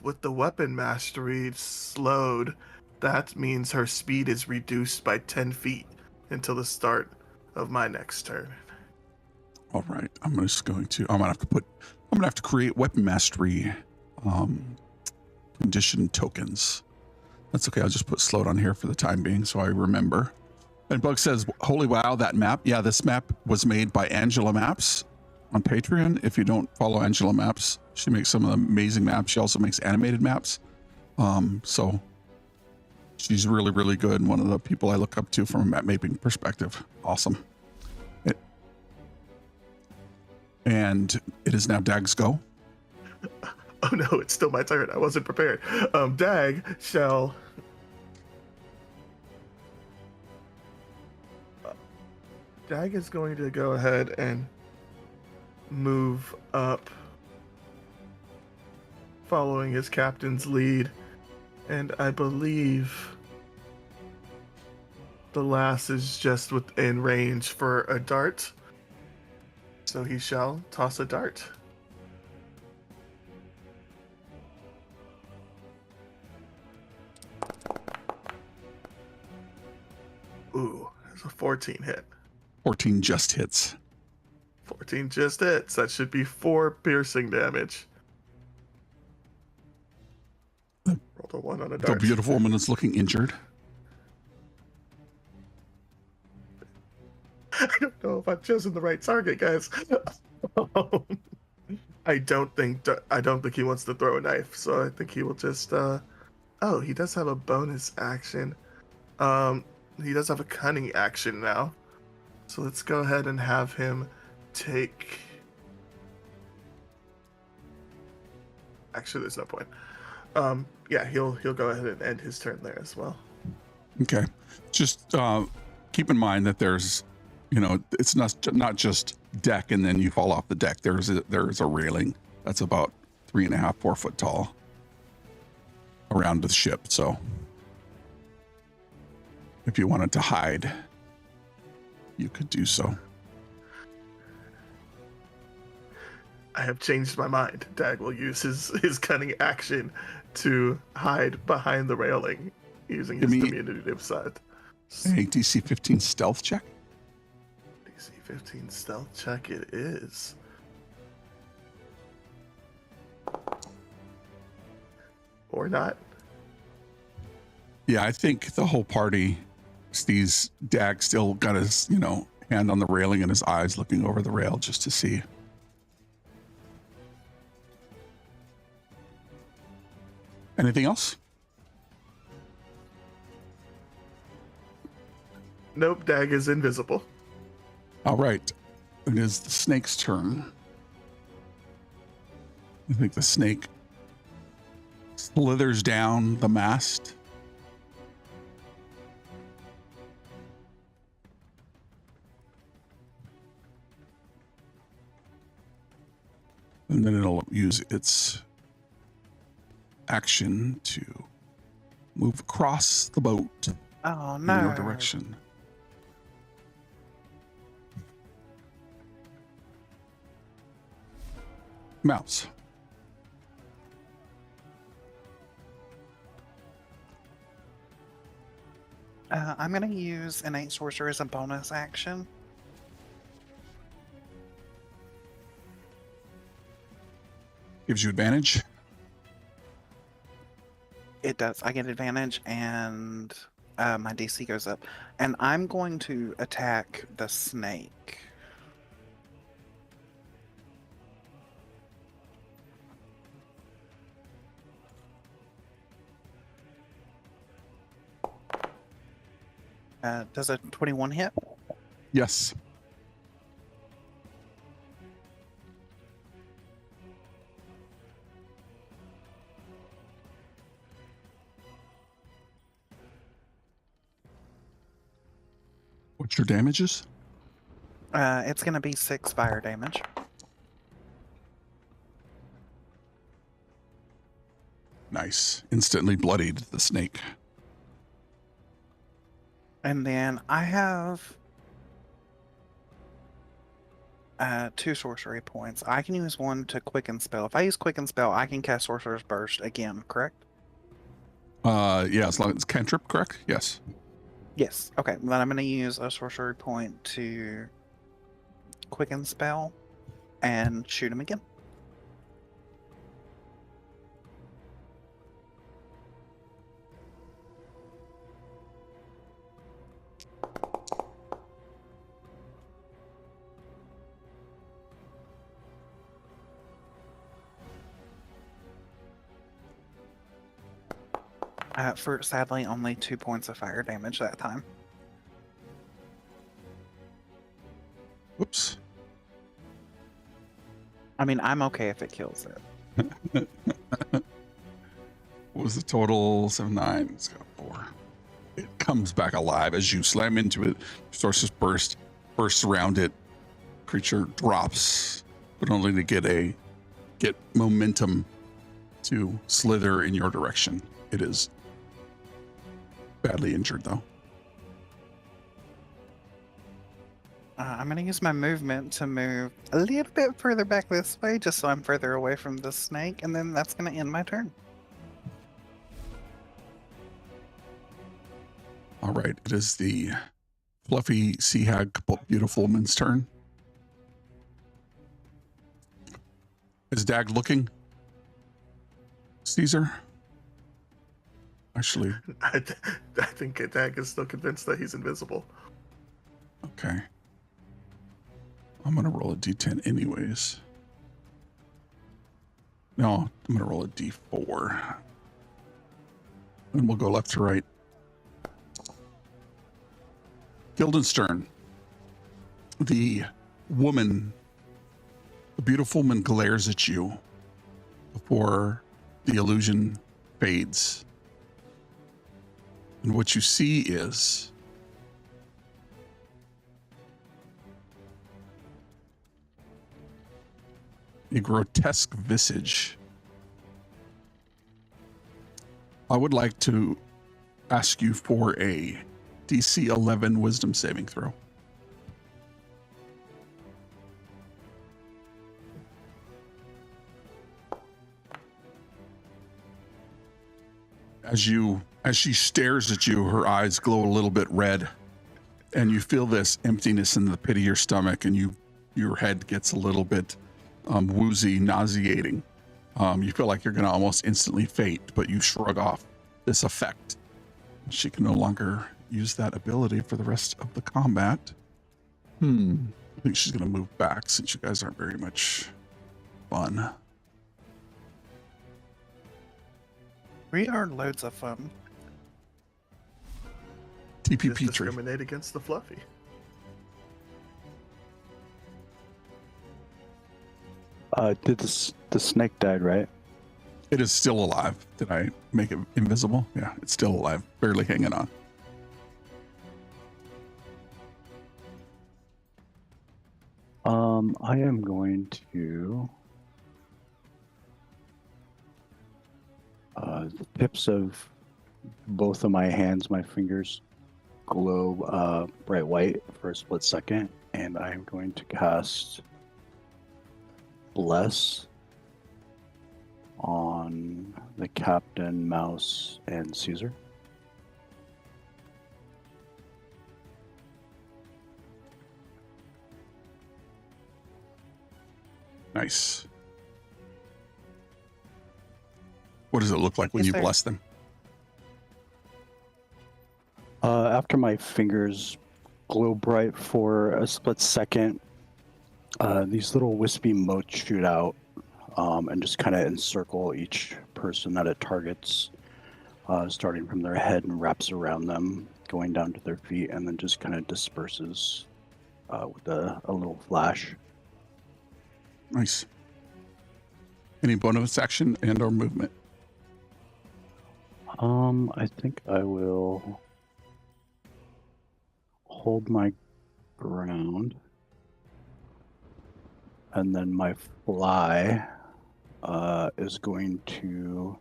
With the weapon mastery slowed, that means her speed is reduced by 10 feet until the start of my next turn. All right, I'm gonna have to create weapon mastery condition tokens. That's okay. I'll just put slowed on here for the time being so I remember. And Bug says, holy wow, that map. Yeah, this map was made by Angela Maps on Patreon. If you don't follow Angela Maps, she makes some of the amazing maps. She also makes animated maps. So she's really, really good. And one of the people I look up to from a map mapping perspective. Awesome. And it is now Dag's go. Oh no, it's still my turn. I wasn't prepared. Dag shall... Dag is going to go ahead and move up following his captain's lead. And I believe the lass is just within range for a dart. So he shall toss a dart. Ooh, there's a 14 hit. 14 just hits. 14 just hits. That should be 4 piercing damage. Rolled a 1 on a The dart. beautiful woman is looking injured. I don't know if I've chosen the right target, guys. I don't think he wants to throw a knife, so I think he will just oh, he does have a bonus action. He does have a cunning action now. So let's go ahead and have him take... Actually, there's no point. Yeah, he'll go ahead and end his turn there as well. Okay. Just keep in mind that there's, it's not just deck and then you fall off the deck. There's a railing that's about 3.5, 4 foot tall around the ship. So if you wanted to hide, you could do so. I have changed my mind. Dag will use his cunning action to hide behind the railing using his diminutive side. A DC 15 stealth check. DC 15 stealth check it is. Or not. Yeah, I think the whole party Steve's Dag still got his, hand on the railing and his eyes looking over the rail just to see. Anything else? Nope, Dag is invisible. All right. It is the snake's turn. I think the snake slithers down the mast. And then it'll use its action to move across the boat Oh in no. your direction. Mouse. I'm going to use Innate Sorcerer as a bonus action. Gives you advantage. It does. I get advantage and my DC goes up. And I'm going to attack the snake. Does a 21 hit? Yes. What's your damages? It's going to be 6 fire damage. Nice. Instantly bloodied the snake. And then I have 2 sorcery points. I can use one to quicken spell. If I use quicken spell, I can cast Sorcerer's Burst again, correct? Yeah, as long as it's cantrip, correct? Yes. Yes. Okay, then I'm going to use a sorcery point to quicken spell and shoot him again. For sadly only 2 points of fire damage that time. Whoops. I mean, I'm okay if it kills it. What was the total? 7, 9. It's got 4. It comes back alive as you slam into it. Sorcerer's bursts around it. Creature drops, but only to get momentum to slither in your direction. It is badly injured, though. I'm going to use my movement to move a little bit further back this way, just so I'm further away from the snake, and then that's going to end my turn. All right, it is the fluffy sea hag, beautiful woman's turn. Is Dag looking? Caesar? Actually, I think Dag is still convinced that he's invisible. okay. I'm gonna roll a d10 anyways. No, I'm gonna roll a d4. And we'll go left to right. Guildenstern. The beautiful woman glares at you before the illusion fades. And what you see is a grotesque visage. I would like to ask you for a DC 11 wisdom saving throw. As she stares at you, her eyes glow a little bit red, and you feel this emptiness in the pit of your stomach, and your head gets a little bit woozy, nauseating. You feel like you're going to almost instantly faint, but you shrug off this effect. She can no longer use that ability for the rest of the combat. I think she's going to move back since you guys aren't very much fun. We are loads of fun. Just TPP tree. discriminate against the fluffy. The snake died, right? It is still alive. Did I make it invisible? Yeah, it's still alive, barely hanging on. I am going to the tips of both of my hands, my fingers glow bright white for a split second, and I am going to cast Bless on the captain, Mouse, and Caesar. Nice. What does it look like when Yes, you sir. bless them? After my fingers glow bright for a split second, these little wispy motes shoot out and just kind of encircle each person that it targets, starting from their head and wraps around them, going down to their feet, and then just kind of disperses with a little flash. Nice. Any bonus action and or movement? I think I will hold my ground, and then my fly is going to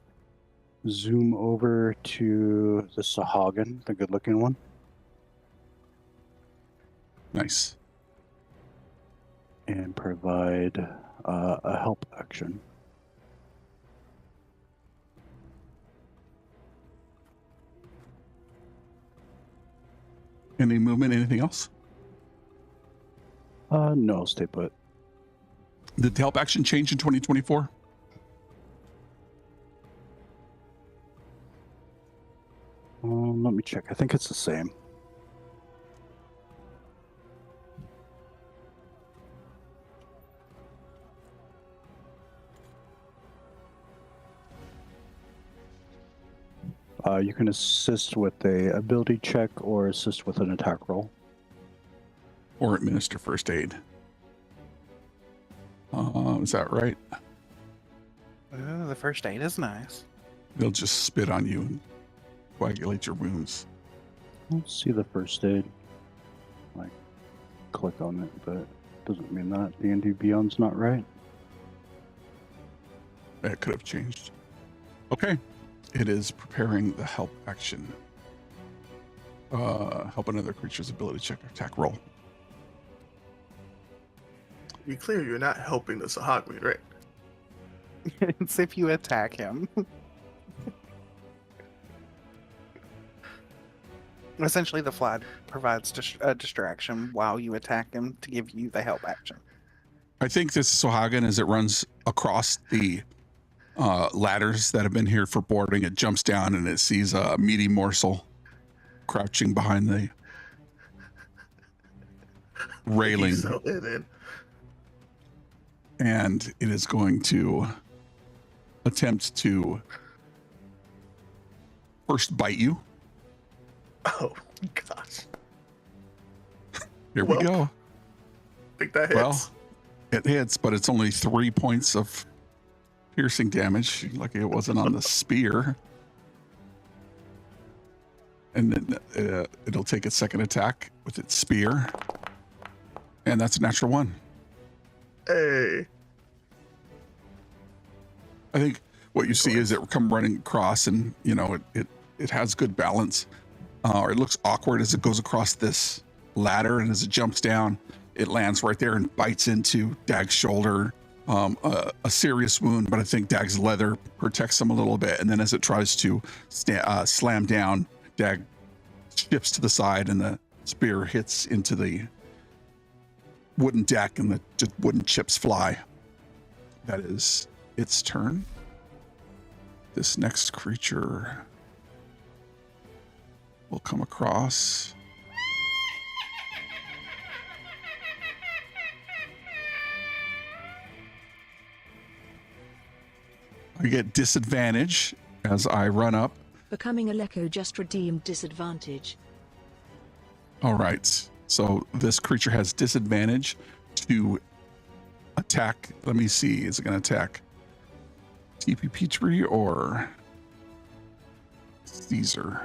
zoom over to the Sahagin, the good-looking one. Nice. And provide a help action. Any movement, anything else? No, stay put. Did the help action change in 2024? Let me check. I think it's the same. You can assist with a ability check or assist with an attack roll. Or administer first aid? Is that right? Ooh, the first aid is nice. They'll just spit on you and coagulate your wounds. Let's see the first aid. Like, click on it, but doesn't mean that D&D Beyond's not right. That could have changed. Okay. It is preparing the help action. Help another creature's ability check or attack roll. Be clear, you're not helping the Sahagin, right? It's if you attack him. Essentially, the fly provides a distraction while you attack him to give you the help action. I think this Sahagin, as it runs across the ladders that have been here for boarding, it jumps down and it sees a meaty morsel crouching behind the railing. He's so hidden. And it is going to attempt to first bite you. Oh, gosh. Here we Well, go. I think that hits. Well, it hits, but it's only 3 points of piercing damage. Lucky it wasn't on the spear. And then it'll take its second attack with its spear. And that's a natural 1. Hey. I think what you see is it come running across, and it has good balance. Or it looks awkward as it goes across this ladder, and as it jumps down, it lands right there and bites into Dag's shoulder. A serious wound, but I think Dag's leather protects him a little bit. And then as it tries to slam down, Dag shifts to the side, and the spear hits into the wooden deck, and the just wooden chips fly. That is its turn. This next creature will come across. I get disadvantage as I run up. Becoming a Lecco just redeemed disadvantage. All right. So this creature has disadvantage to attack. Let me see. Is it going to attack TPP tree or Caesar?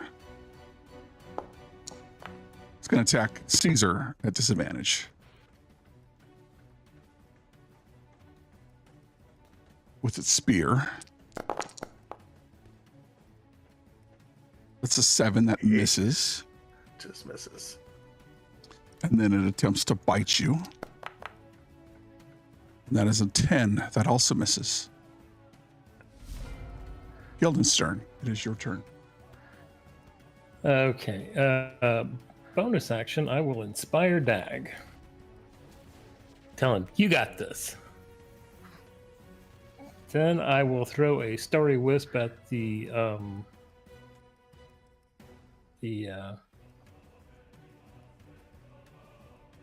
It's going to attack Caesar at disadvantage. With its spear. That's a 7 that misses. Just misses. And then it attempts to bite you. And that is a 10 that also misses. Guildenstern, it is your turn. Okay. Bonus action, I will inspire Dag. Tell him, you got this. Then I will throw a Starry Wisp at the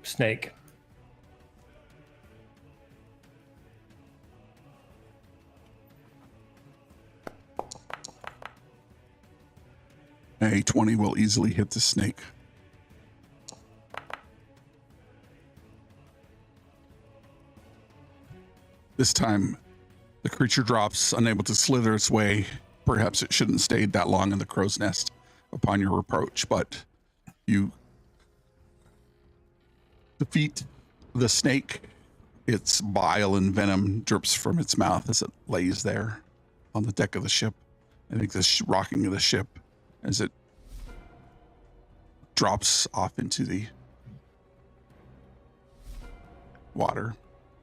snake. A 20 will easily hit the snake. This time, the creature drops, unable to slither its way. Perhaps it shouldn't have stayed that long in the crow's nest upon your approach, but you defeat the snake. Its bile and venom drips from its mouth as it lays there on the deck of the ship. I think the rocking of the ship as it drops off into the water.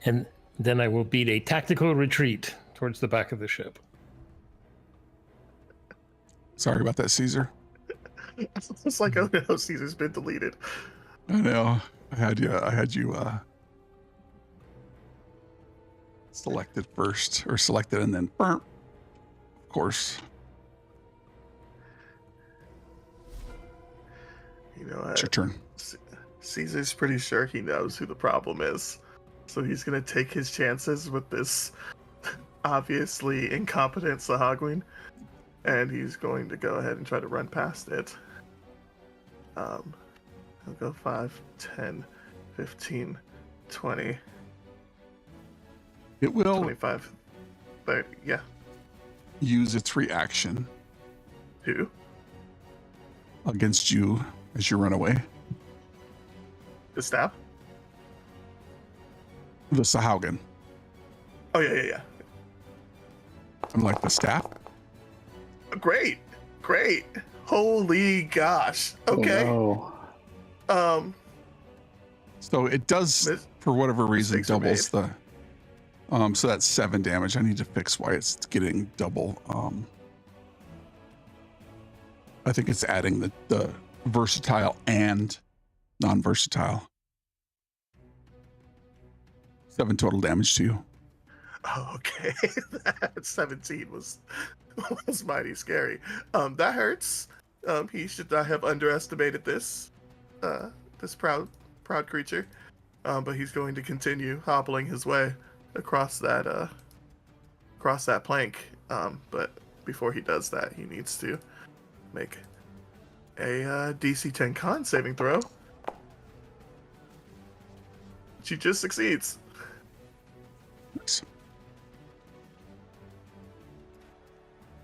And then I will beat a tactical retreat towards the back of the ship. Sorry about that, Caesar. It's like, oh no, Caesar's been deleted. I know. I had you selected first, or selected and then burnt. Of course. You know, It's your turn. Caesar's pretty sure he knows who the problem is. So he's going to take his chances with this obviously incompetent Sahagwin. And he's going to go ahead and try to run past it. He'll go 5, 10, 15, 20. It will 25, 30, yeah. use its reaction 2. against you as you run away. The stab? The Sahaugen. Oh, yeah. Unlike the staff. Great. Holy gosh. Okay. Oh, So it does, for whatever reason, Mistakes were doubles the. So that's 7 damage. I need to fix why it's getting double. I think it's adding the versatile and non-versatile. 7 total damage to you. Oh, okay. That 17 was mighty scary. That hurts. He should not have underestimated this proud creature. But he's going to continue hobbling his way across that plank. But before he does that, he needs to make a DC 10 con saving throw. She just succeeds. Nice.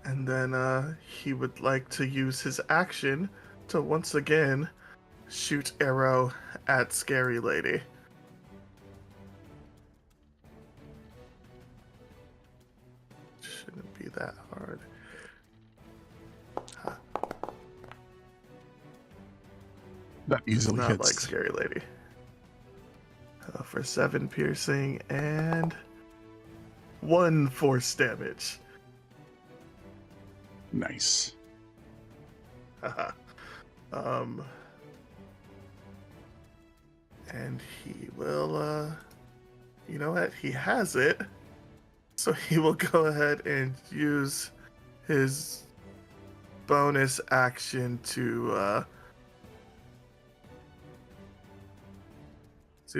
And then he would like to use his action to once again shoot arrow at Scary Lady. Shouldn't be that hard. That easily Not hits. like Scary Lady. For 7 piercing and 1 force damage. Nice. Haha. And he will, you know what? He has it. So he will go ahead and use his bonus action to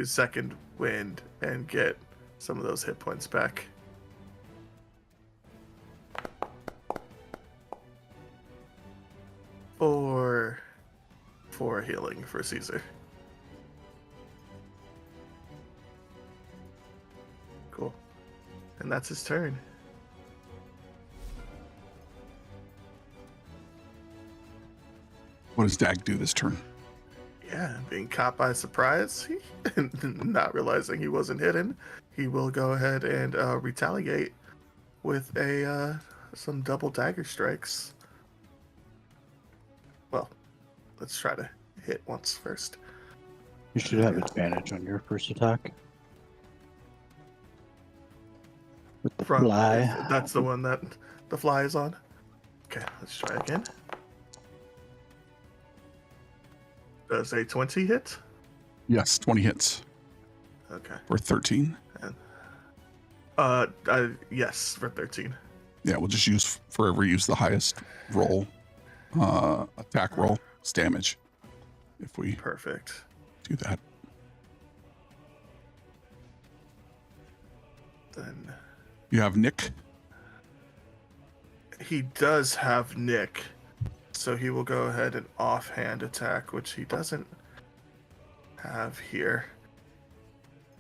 second wind and get some of those hit points back. For healing for Caesar. Cool. And that's his turn. What does Dag do this turn? Yeah, being caught by surprise and not realizing he wasn't hidden, he will go ahead and retaliate with some double dagger strikes. Well, let's try to hit once first. You should have advantage on your first attack. With the fly. That's the one that the fly is on. Okay, let's try again. Does a 20 hit? Yes, 20 hits. Okay. For 13. And, yes, for 13. Yeah, we'll just forever use the highest roll, attack roll, it's damage. If we Perfect. do that. Then You have Nick. he does have Nick, so he will go ahead and offhand attack, which he doesn't have here.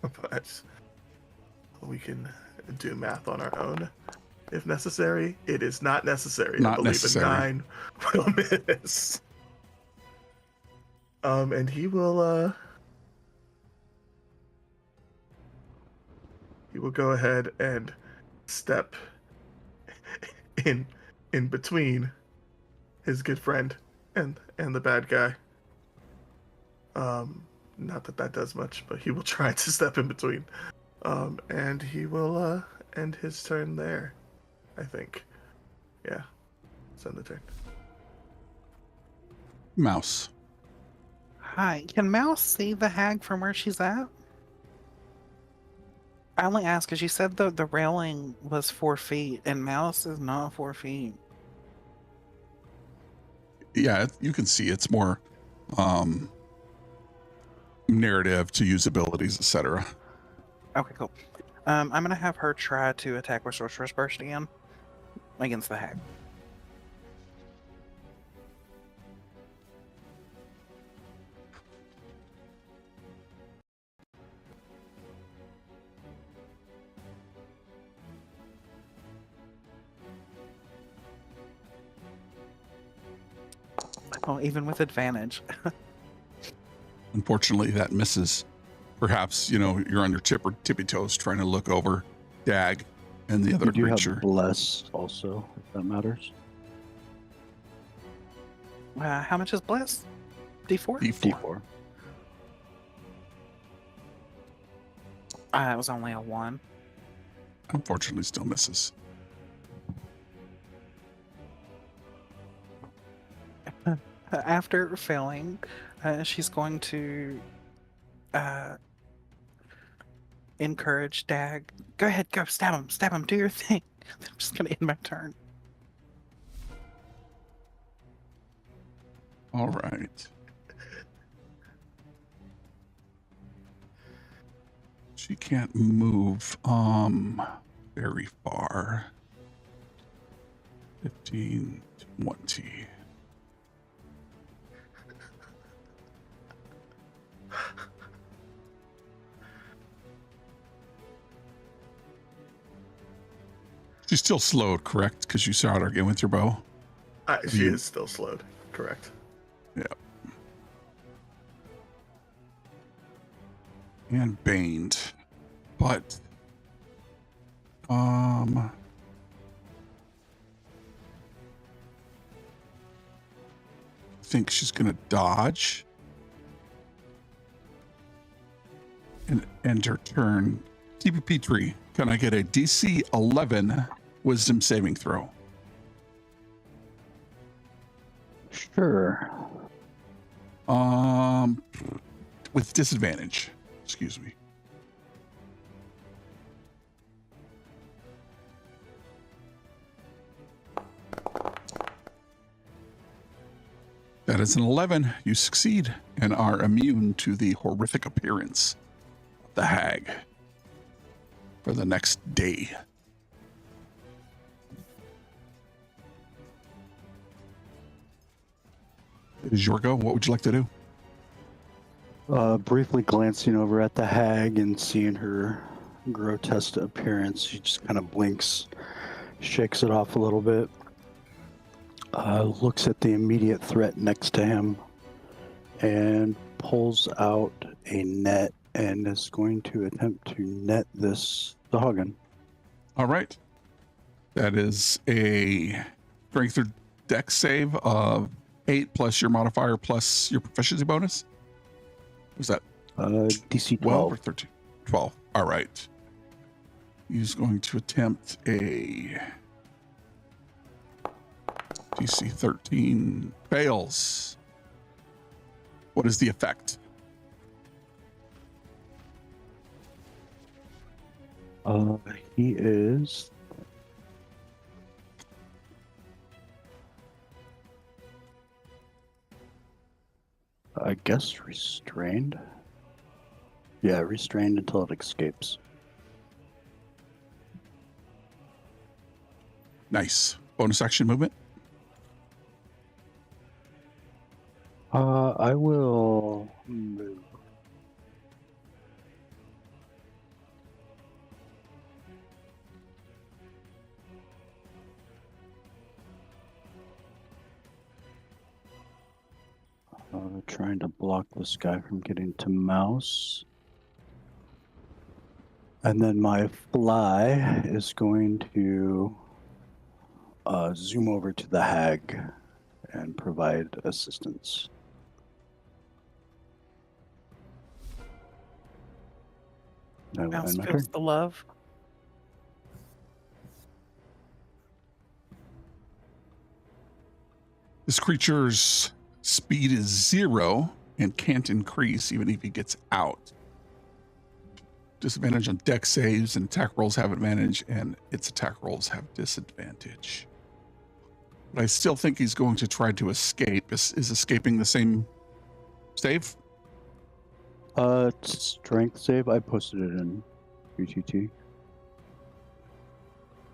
But we can do math on our own if necessary. It is not necessary. Not I believe necessary. a 9 will miss. And he will go ahead and step in between his good friend and the bad guy. Not that does much, but he will try to step in between. And he will end his turn there, I think. Yeah. It's end the turn. Mouse. Hi, can Mouse see the hag from where she's at? I only ask because you said the railing was 4 feet, and Mouse is not 4 feet. Yeah, you can see it's more narrative to use abilities, etc. Okay, cool. I'm gonna have her try to attack with Sorcerer's Burst again against the hag. Oh, even with advantage. Unfortunately, that misses. Perhaps, you're on your tippy toes trying to look over Dag and the other You do creature. have bless also, if that matters. How much is Bless? D4? D4. It was only a 1. Unfortunately, still misses. After failing, she's going to encourage Dag. Go ahead, go stab him, do your thing. I'm just gonna end my turn. All right. She can't move very far. 15, 20. She's still slowed, correct? Because you shot her again with your bow. She is still slowed. Correct. Yeah. And baned. But I think she's gonna dodge and end her turn. TPP tree. Can I get a DC 11 wisdom saving throw? Sure. With disadvantage. Excuse me. That is an 11. You succeed and are immune to the horrific appearance of the hag for the next day. It is your go. What would you like to do? Briefly glancing over at the hag and seeing her grotesque appearance, she just kind of blinks, shakes it off a little bit, looks at the immediate threat next to him, and pulls out a net and is going to attempt to net this Sahagin. All right. That is a strength or dex save of 8 plus your modifier plus your proficiency bonus. Was that DC 12 or 12. 13? 12. All right. He's going to attempt a DC 13. Fails. What is the effect? He is... I guess restrained? Yeah, restrained until it escapes. Nice. Bonus action movement. I will move. Trying to block this guy from getting to mouse. And then my fly is going to zoom over to the hag and provide assistance. I will Mouse end my feels turn. the love. This creature's speed is 0 and can't increase even if he gets out. Disadvantage on dex saves and attack rolls have advantage, and its attack rolls have disadvantage. But I still think he's going to try to escape. Is escaping the same save? It's strength save. I posted it in BTT.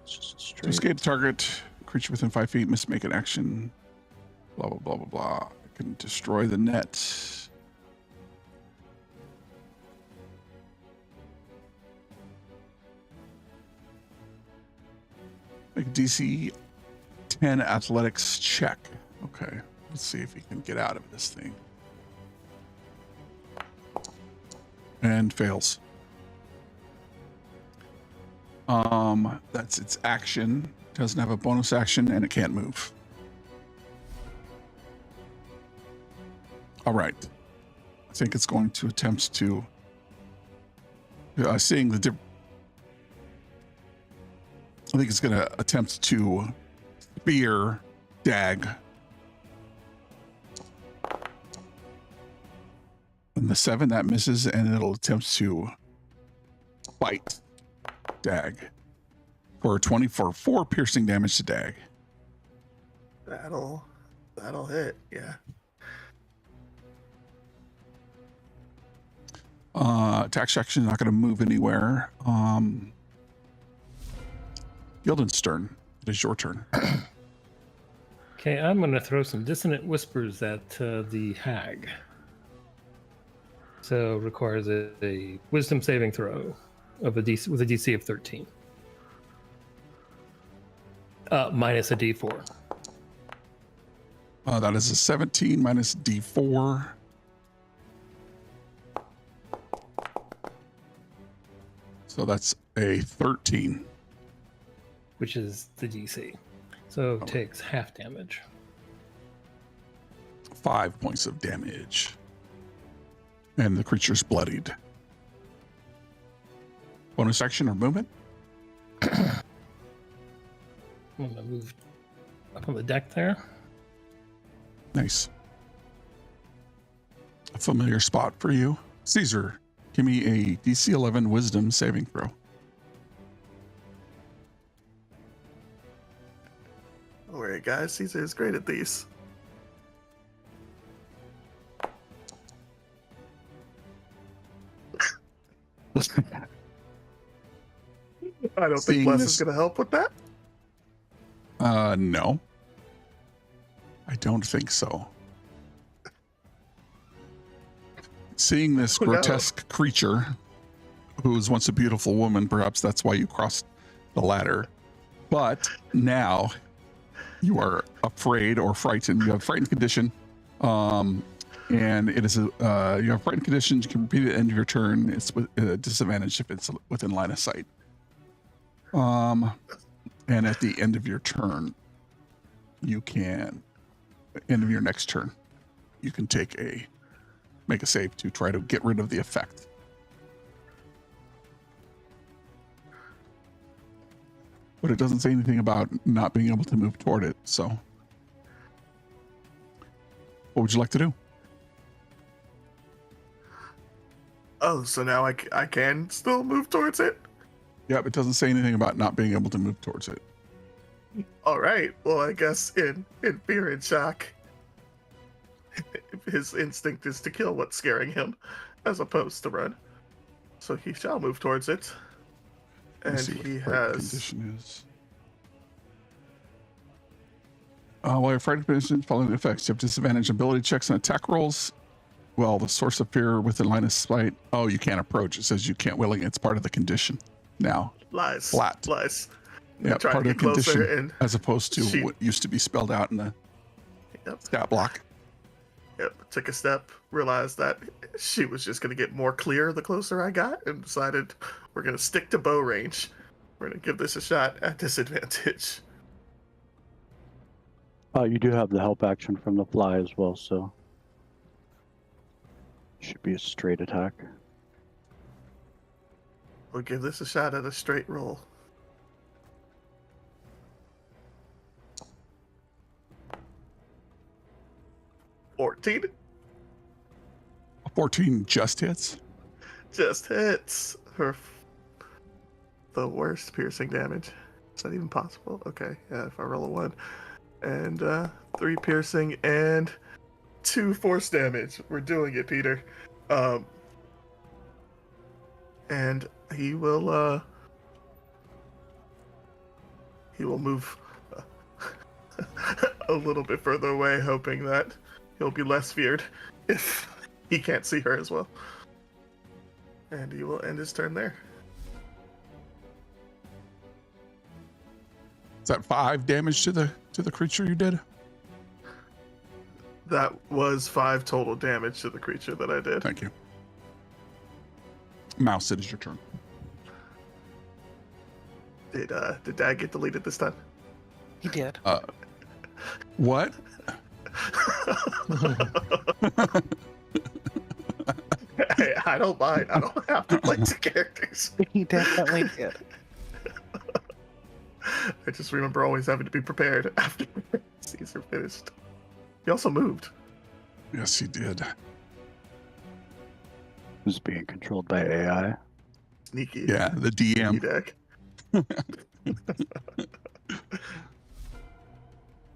It's just To straight. escape the target, creature within 5 feet must make an action. Blah, blah, blah, blah, blah. I can destroy the net. Make a DC 10 athletics check. Okay, let's see if he can get out of this thing. And fails. That's its action. Doesn't have a bonus action and it can't move. All right. I think it's going to attempt to seeing the I think it's going to attempt to spear Dag. And the 7 that misses, and it'll attempt to bite Dag for 4 piercing damage to Dag. That'll hit. Yeah. Attack action, not going to move anywhere. Guildenstern, it is your turn. Okay, I'm going to throw some dissonant whispers at the hag. So requires a wisdom saving throw of a DC with a DC of 13. Minus a D4. That is a 17 minus D4. So that's a 13. Which is the DC. So it takes half damage. 5 points of damage. And the creature's bloodied. Bonus action or movement? I'm going to move up on the deck there. Nice. A familiar spot for you. Caesar, give me a DC 11 wisdom saving throw. Don't worry, guys. Caesar is great at these. I don't think Seeing Bless this- is going to help with that. No. I don't think so. Seeing this Oh, no. grotesque creature, who was once a beautiful woman, perhaps that's why you crossed the ladder. But now you are afraid or frightened. You have a frightened condition. And it is you have frightened condition. You can repeat it at the end of your turn. It's with a disadvantage if it's within line of sight. And at the end of your turn, you can, end of your next turn, you can make a save to try to get rid of the effect. But it doesn't say anything about not being able to move toward it. So, what would you like to do? Oh, so now I can still move towards it? Yep, it doesn't say anything about not being able to move towards it. All right. Well, I guess in fear and shock, his instinct is to kill what's scaring him, as opposed to run. So he shall move towards it. Let me And see what he frightened has. condition is. While your frightened condition following the effects, you have disadvantage ability checks and attack rolls. Well, the source of fear within line of sight. Oh, you can't approach. It says you can't willing. It's part of the condition now. Lies. Flat. Lies. Yeah, Trying part to of the get closer condition, and as opposed to she- what used to be spelled out in the Yep. stat block. Yep, took a step, realized that she was just going to get more clear the closer I got, and decided we're going to stick to bow range. We're going to give this a shot at disadvantage. You do have the help action from the fly as well, so should be a straight attack. We'll give this a shot at a straight roll. $14 14 just hits. just hits her. The worst piercing damage. Is that even possible? Okay, yeah, if I roll a 1. And 3 piercing and 2 force damage. We're doing it, Peter. And he will move a little bit further away, hoping that he'll be less feared if he can't see her as well. And he will end his turn there. Is that 5 damage to the creature you did? That was 5 total damage to the creature that I did. Thank you. Mouse, it is your turn. Did Dad get deleted this time? He did. What? Hey, I don't mind. I don't have to play 2 characters. He definitely did. I just remember always having to be prepared after Caesar finished. He also moved. Yes, he did. Who's being controlled by AI? Sneaky. Yeah, the DM. Deck.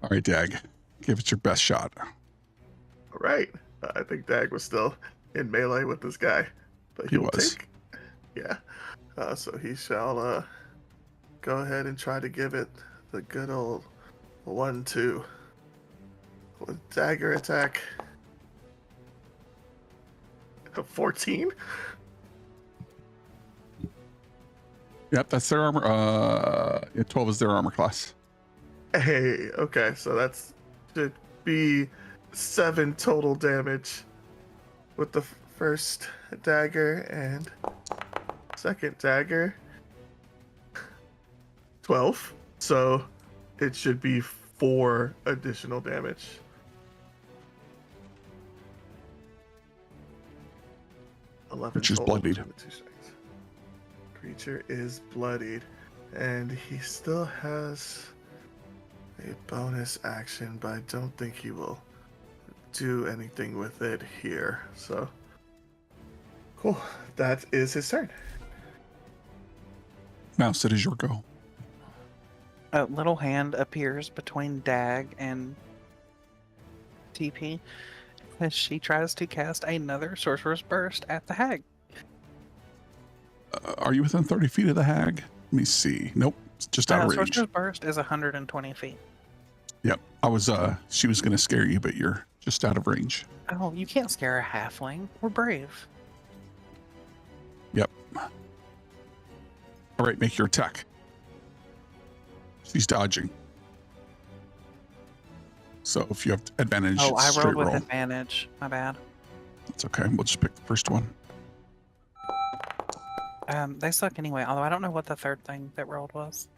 All right, Dag, give it your best shot. All right. I think Dag was still in melee with this guy, but He he'll was. take. Yeah. So he shall go ahead and try to give it the good old 1-2 with dagger attack. 14. Yep, that's their armor. 12 is their armor class. Hey, okay, so that's should be 7 total damage with the first dagger and second dagger. 12. So it should be 4 additional damage. Which is total bloodied. between the 2 strikes. Creature is bloodied, and he still has a bonus action, but I don't think he will do anything with it here. So, cool. That is his turn. Mouse, it is your go. A little hand appears between Dag and TP as she tries to cast another Sorcerer's Burst at the hag. Are you within 30 feet of the hag? Let me see. Nope, it's just out of range. Sorcerer's Burst is 120 feet. Yep. She was going to scare you, but you're just out of range. Oh, you can't scare a halfling. We're brave. Yep. All right, make your attack. She's dodging. So if you have advantage, Oh, it's I straight rolled with roll. advantage. My bad. That's okay. We'll just pick the first one. They suck anyway, although I don't know what the third thing that rolled was.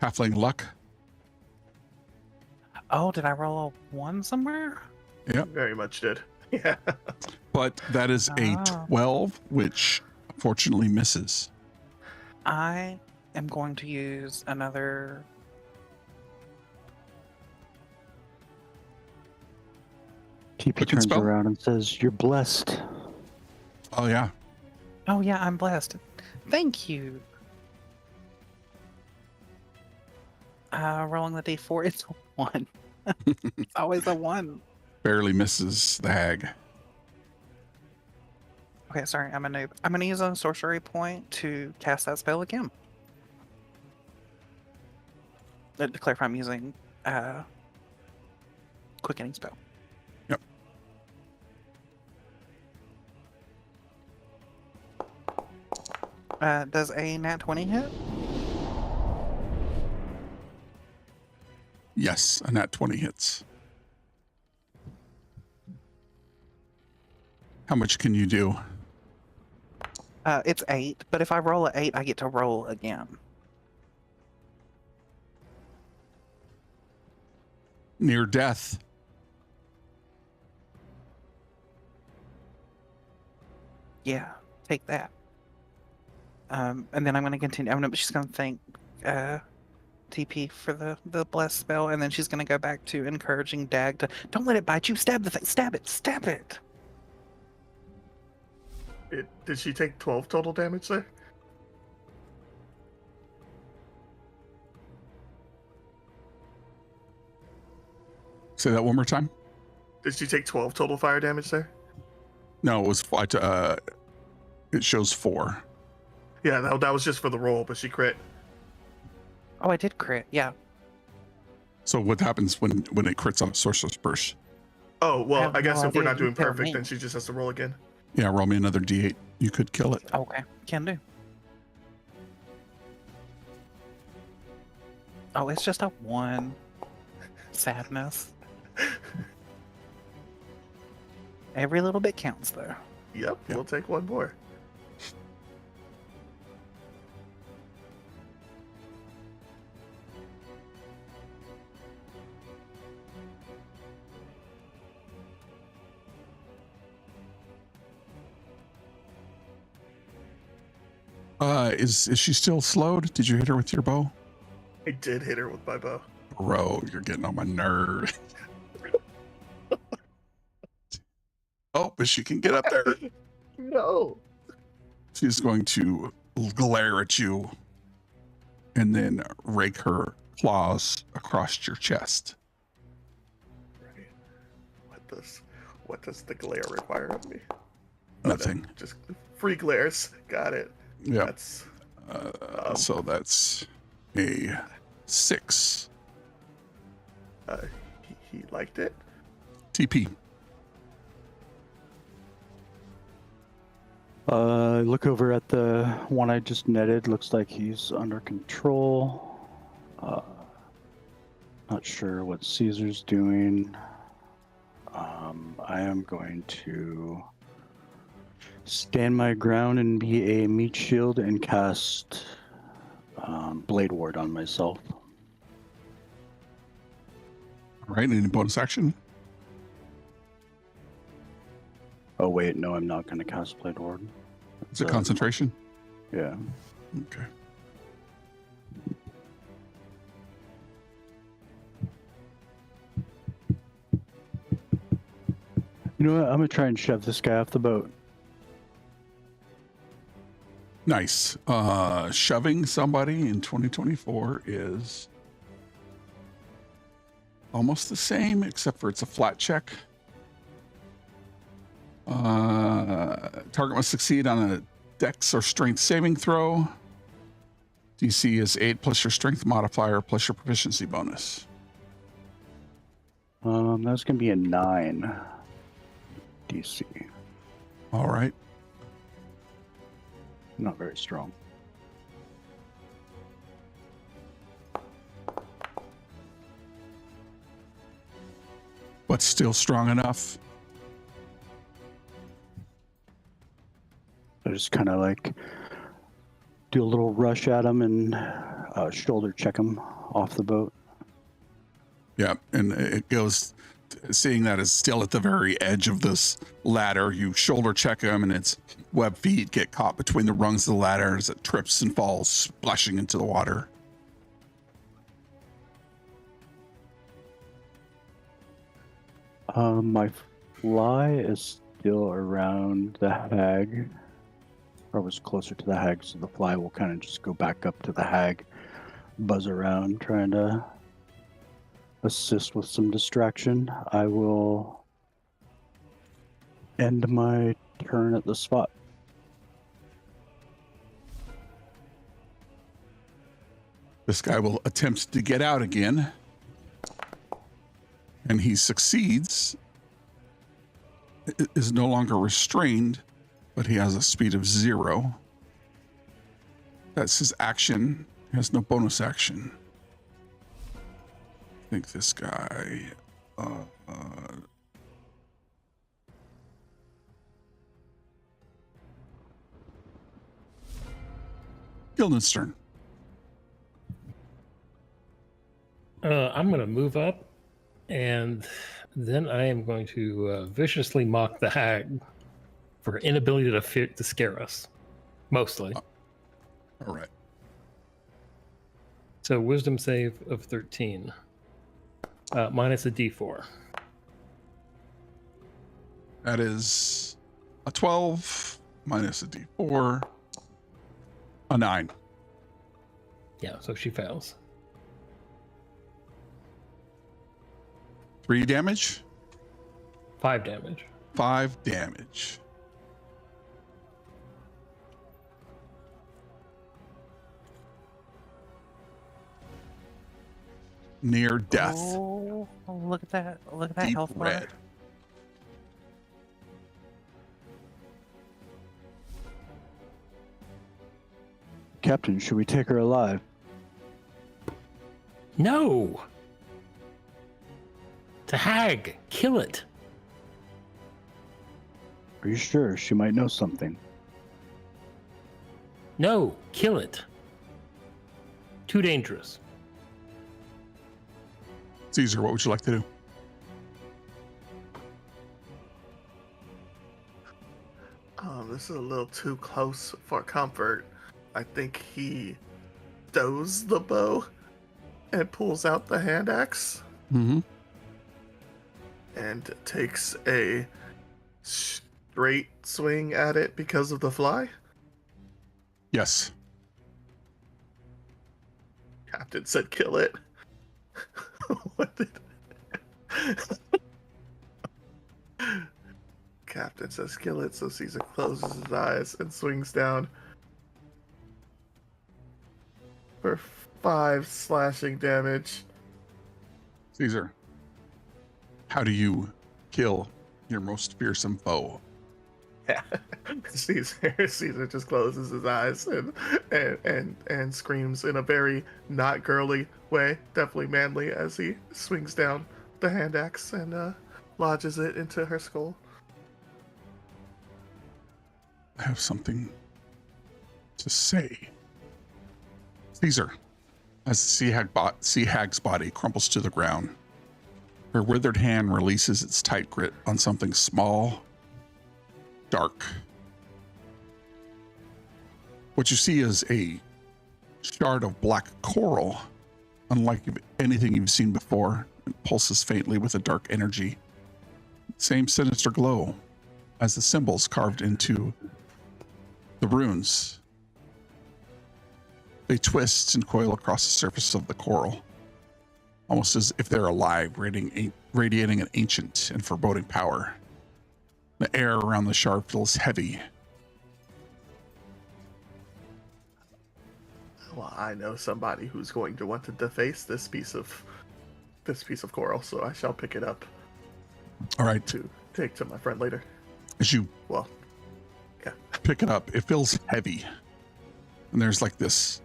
Halfling luck. Oh, did I roll a 1 somewhere? Yep. Very much did. Yeah. But that is a Oh. 12, which unfortunately misses. I am going to use another... TP Quicken turns spell? around and says, "You're blessed." Oh, yeah. Oh yeah, I'm blessed. Thank you. Rolling the d4, it's a 1. It's always a 1. Barely misses the hag. Okay, sorry, I'm a noob. I'm going to use a sorcery point to cast that spell again. To clarify, I'm using quickening spell. Yep. Does a nat 20 hit? Yes, a nat 20 hits. How much can you do? It's 8, but if I roll a 8, I get to roll again. Near death. Yeah, take that. And then I'm going to continue. She's going to thank TP for the bless spell, and then she's going to go back to encouraging Dag to don't let it bite you. Stab the thing. Stab it. Stab it. Did she take 12 total damage there? Say that one more time. Did she take 12 total fire damage there? No, it was it shows 4. Yeah, that was just for the roll, but she crit. Oh, I did crit. Yeah. So what happens when it crits on a sorcerer's burst? Oh, well, have I guess no if we're idea. not doing You tell perfect, me. then she just has to roll again. Yeah, roll me another d8. You could kill it. Okay. Can do. Oh, it's just a 1. Sadness. Every little bit counts, though. Yep, we'll take one more. Is she still slowed? Did you hit her with your bow? I did hit her with my bow. Bro, you're getting on my nerve. Oh, but she can get up there. No. She's going to glare at you and then rake her claws across your chest. Right. What does the glare require of me? Oh, Nothing. no, just free glares. Got it. Yeah. That's So that's a 6. he liked it. TP. Look over at the one I just netted. Looks like he's under control. Not sure what Caesar's doing. I am going to stand my ground and be a meat shield and cast Blade Ward on myself. All right. Any bonus action? Oh wait, no, I'm not going to cast Blade Ward. It's a concentration. Yeah. Okay. You know what? I'm gonna try and shove this guy off the boat. Nice. Shoving somebody in 2024 is almost the same, except for it's a flat check. Target must succeed on a Dex or Strength saving throw. DC is 8 plus your Strength modifier plus your proficiency bonus. That's gonna be a 9 DC. All right. Not very strong. But still strong enough. I just kind of like do a little rush at him and shoulder check him off the boat. Yeah, and it goes, seeing that it's still at the very edge of this ladder, you shoulder check him and its web feet get caught between the rungs of the ladder as it trips and falls, splashing into the water. My fly is still around the hag. Or was closer to the hag, so the fly will kind of just go back up to the hag, buzz around, trying to assist with some distraction. I will end my turn at the spot. This guy will attempt to get out again. And he succeeds. Is no longer restrained, but he has a speed of 0. That's his action. He has no bonus action. I think this guy... Gilden's turn. I'm going to move up, and then I am going to viciously mock the hag for her inability to scare us, mostly. All right. So wisdom save of 13, minus a d4. That is a 12 minus a d4, a 9. Yeah, so she fails. 3 damage? 5 damage. 5 damage. Near death. Oh, look at that. Look at that Deep health bar. red. Captain, should we take her alive? No! The hag! Kill it! Are you sure? She might know something. No! Kill it! Too dangerous. Caesar, what would you like to do? This is a little too close for comfort. I think he stows the bow and pulls out the hand axe Mm-hmm. and takes a straight swing at it because of the fly. Yes. Captain said kill it. What did... Captain says kill it, so Caesar closes his eyes and swings down for 5 slashing damage. Caesar, how do you kill your most fearsome foe? Yeah. Caesar just closes his eyes and screams in a very not girly way, definitely manly, as he swings down the hand axe and lodges it into her skull. I have something to say. Caesar, as the sea hag's body crumbles to the ground, her withered hand releases its tight grip on something small, dark. What you see is a shard of black coral, unlike anything you've seen before. It pulses faintly with a dark energy. Same sinister glow as the symbols carved into the runes. They twist and coil across the surface of the coral, almost as if they're alive, radiating an ancient and foreboding power. The air around the sharp feels heavy. Well, I know somebody who's going to want to deface this piece of coral, so I shall pick it up All right. to take to my friend later. As you Well, yeah. pick it up, it feels heavy. And there's like this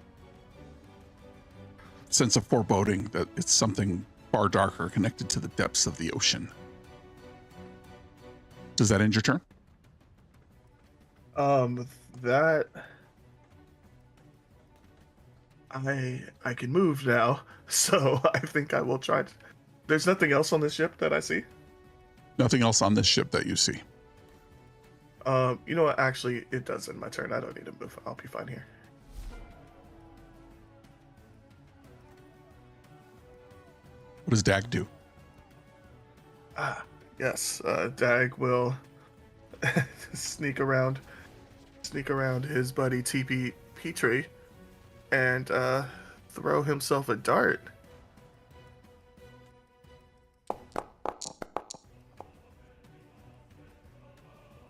sense of foreboding that it's something far darker connected to the depths of the ocean. Does that end your turn? That I can move now, so I think I will try. There's nothing else on this ship that I see. Nothing else on this ship that you see. You know what? Actually, it does end my turn. I don't need to move. I'll be fine here. What does Dag do? Yes. Dag will sneak around his buddy TP Petrie and throw himself a dart.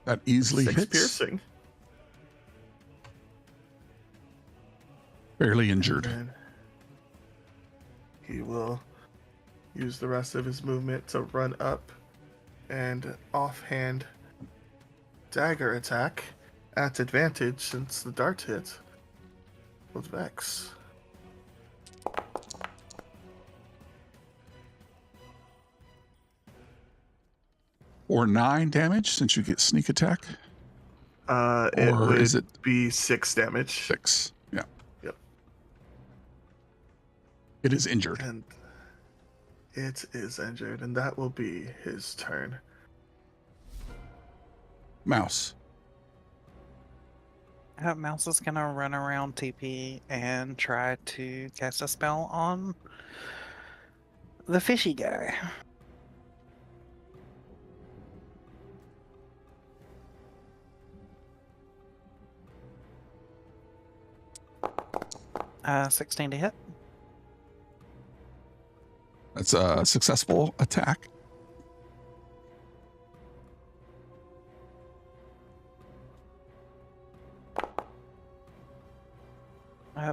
That easily 6 hits. piercing. Barely injured. And he will use the rest of his movement to run up and offhand dagger attack at advantage since the dart hit with Vex. Or 9 damage since you get sneak attack. It Or would is it be 6 damage. 6? Yeah. Yep. It is injured. And it is injured, and that will be his turn. Mouse. Mouse is gonna run around TP and try to cast a spell on the fishy guy. Uh, 16 to hit. That's a successful attack.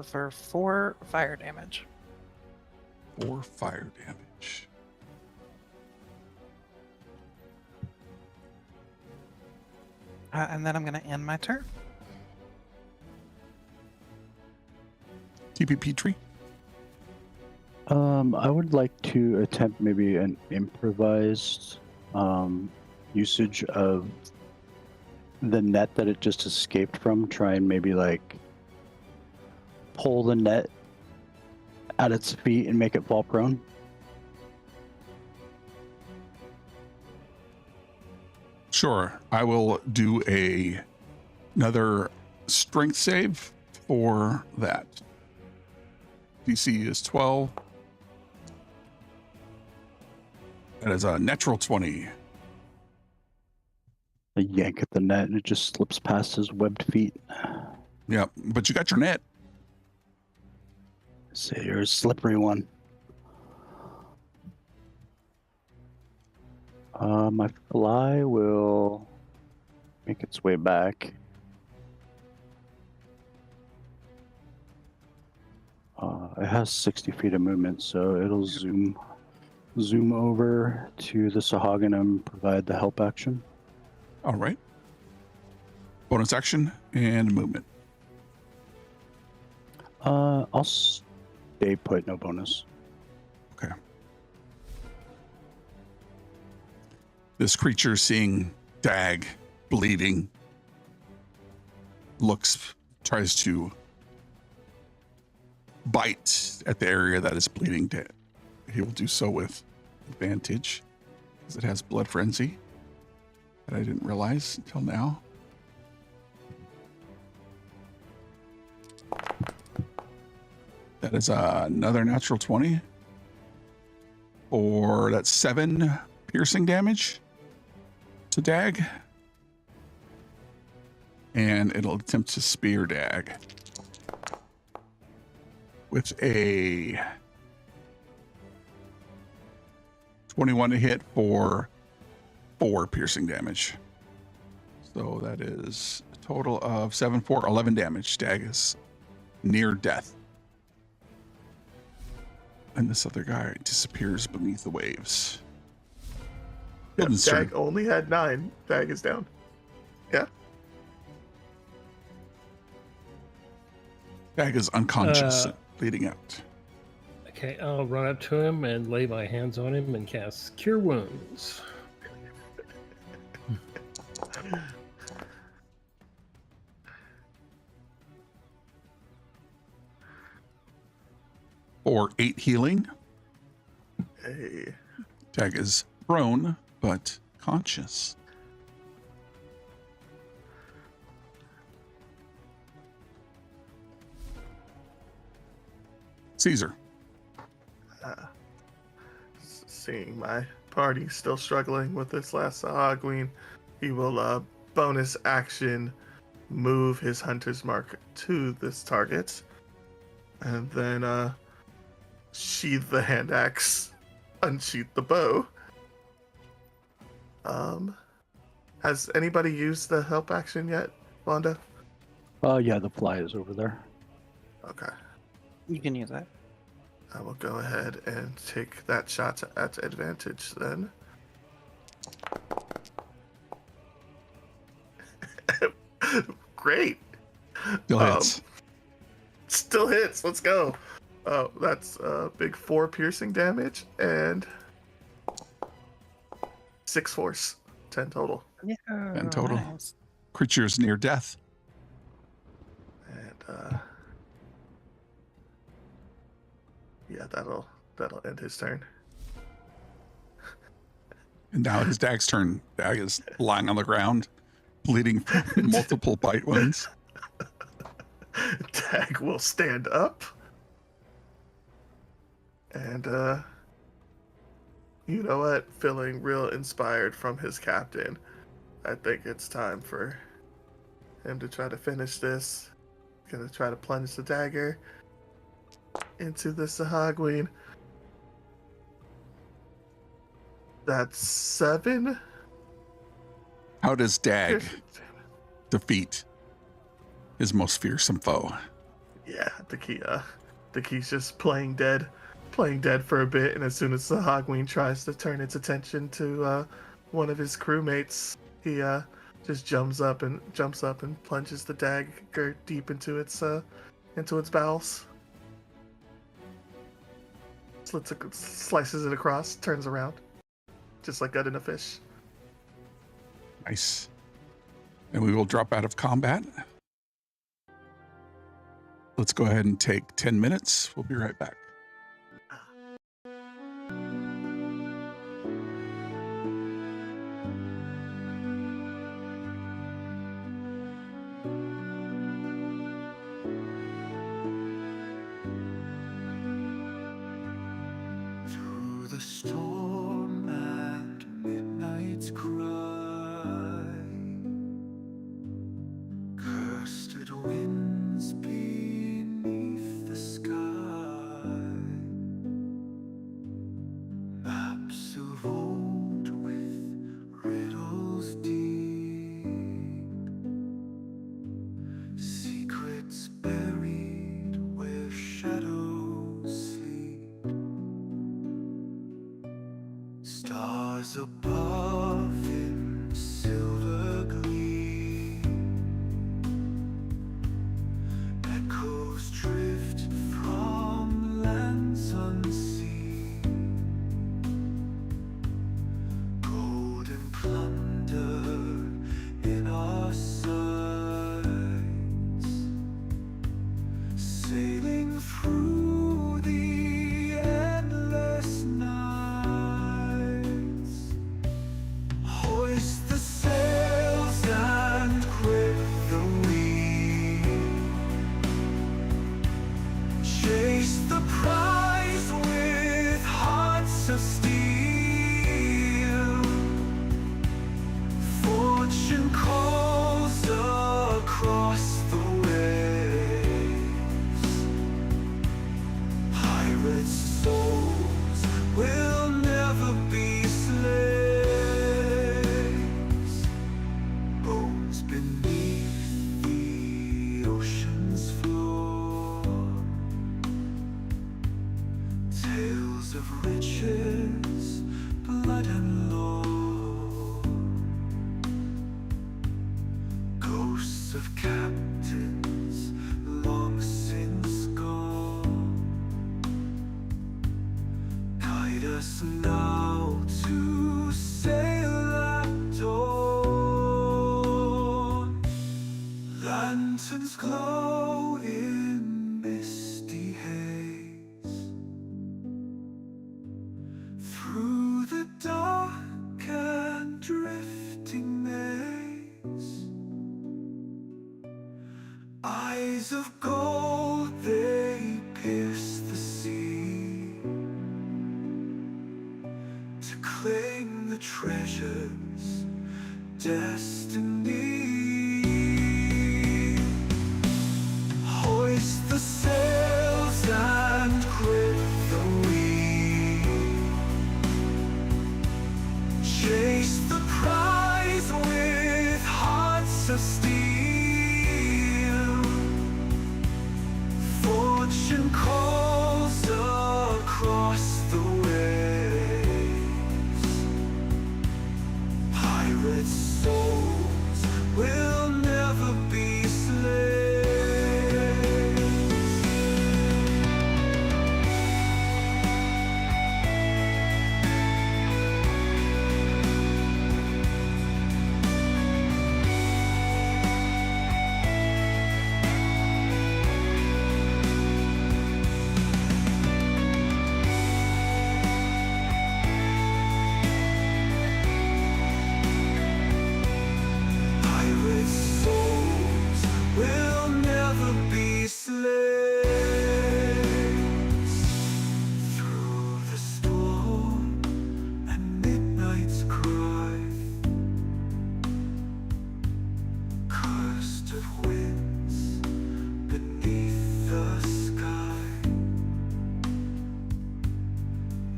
For 4 fire damage. 4 fire damage. And then I'm going to end my turn. TP Petrie. I would like to attempt maybe an improvised usage of the net that it just escaped from. Try and maybe like pull the net at its feet and make it fall prone. Sure. I will do another strength save for that. DC is 12. That is a natural 20. I yank at the net and it just slips past his webbed feet. Yep, but you got your net. Say you're a slippery one. My fly will make its way back. It has 60 feet of movement, so it'll zoom over to the Sahagin and provide the help action. All right. Bonus action and movement. I'll stay put, no bonus. Okay. This creature, seeing Dag bleeding, tries to bite at the area that is bleeding. He will do so with advantage because it has blood frenzy that I didn't realize until now. That is another natural 20. Or that's 7 piercing damage to Dag. And it'll attempt to spear Dag with a 21 to hit for 4 piercing damage. So that is a total of 7, 4, 11 damage. Stag is near death. And this other guy disappears beneath the waves. Yeah, Hilden's turn. Dag only had 9. Dag is down. Yeah. Stag is unconscious, bleeding out. Okay, I'll run up to him and lay my hands on him and cast Cure Wounds. For 8 healing. Hey. Stag is prone, but conscious. Caesar. Seeing my party still struggling with this last Sahagween, he will bonus action move his hunter's mark to this target, and then sheath the hand axe, unsheath the bow. Has anybody used the help action yet, Wanda? Yeah, the fly is over there. Okay. You can use that. I will go ahead and take that shot at advantage then. Great. Still hits. Still hits. Let's go. That's big 4 piercing damage and 6 force. 10 total. Yeah. 10 total. Nice. Creature's near death. And yeah, that'll end his turn. And now it is Dag's turn. Dag is lying on the ground, bleeding from multiple bite wounds. Dag will stand up. And you know what? Feeling real inspired from his captain, I think it's time for him to try to finish this. Gonna try to plunge the dagger into the Sahagween. That's 7. How does Dag defeat his most fearsome foe? Yeah, the key's just playing dead for a bit, and as soon as the Hogween tries to turn its attention to one of his crewmates, he just jumps up and plunges the dagger deep into its bowels. Slices it across, turns around, just like gutting a fish. Nice. And we will drop out of combat. Let's go ahead and take 10 minutes. We'll be right back. Through the storm and midnight's cry, cursed winds beneath the sky, maps of old with riddles deep, secrets buried where shadows sleep. Stars above in silver gleam, echoes drift from lands unseen, golden plunder in our sights, sailing through the endless nights. reclaim the treasures, destiny. Hoist the sails and grip the wheel. Chase the prize with hearts of steel. Fortune calls across the waves. Pirate souls will never be slaves. Pirate souls will never be slaves. Through the storm and midnight's cry, cursed of winds beneath the sky,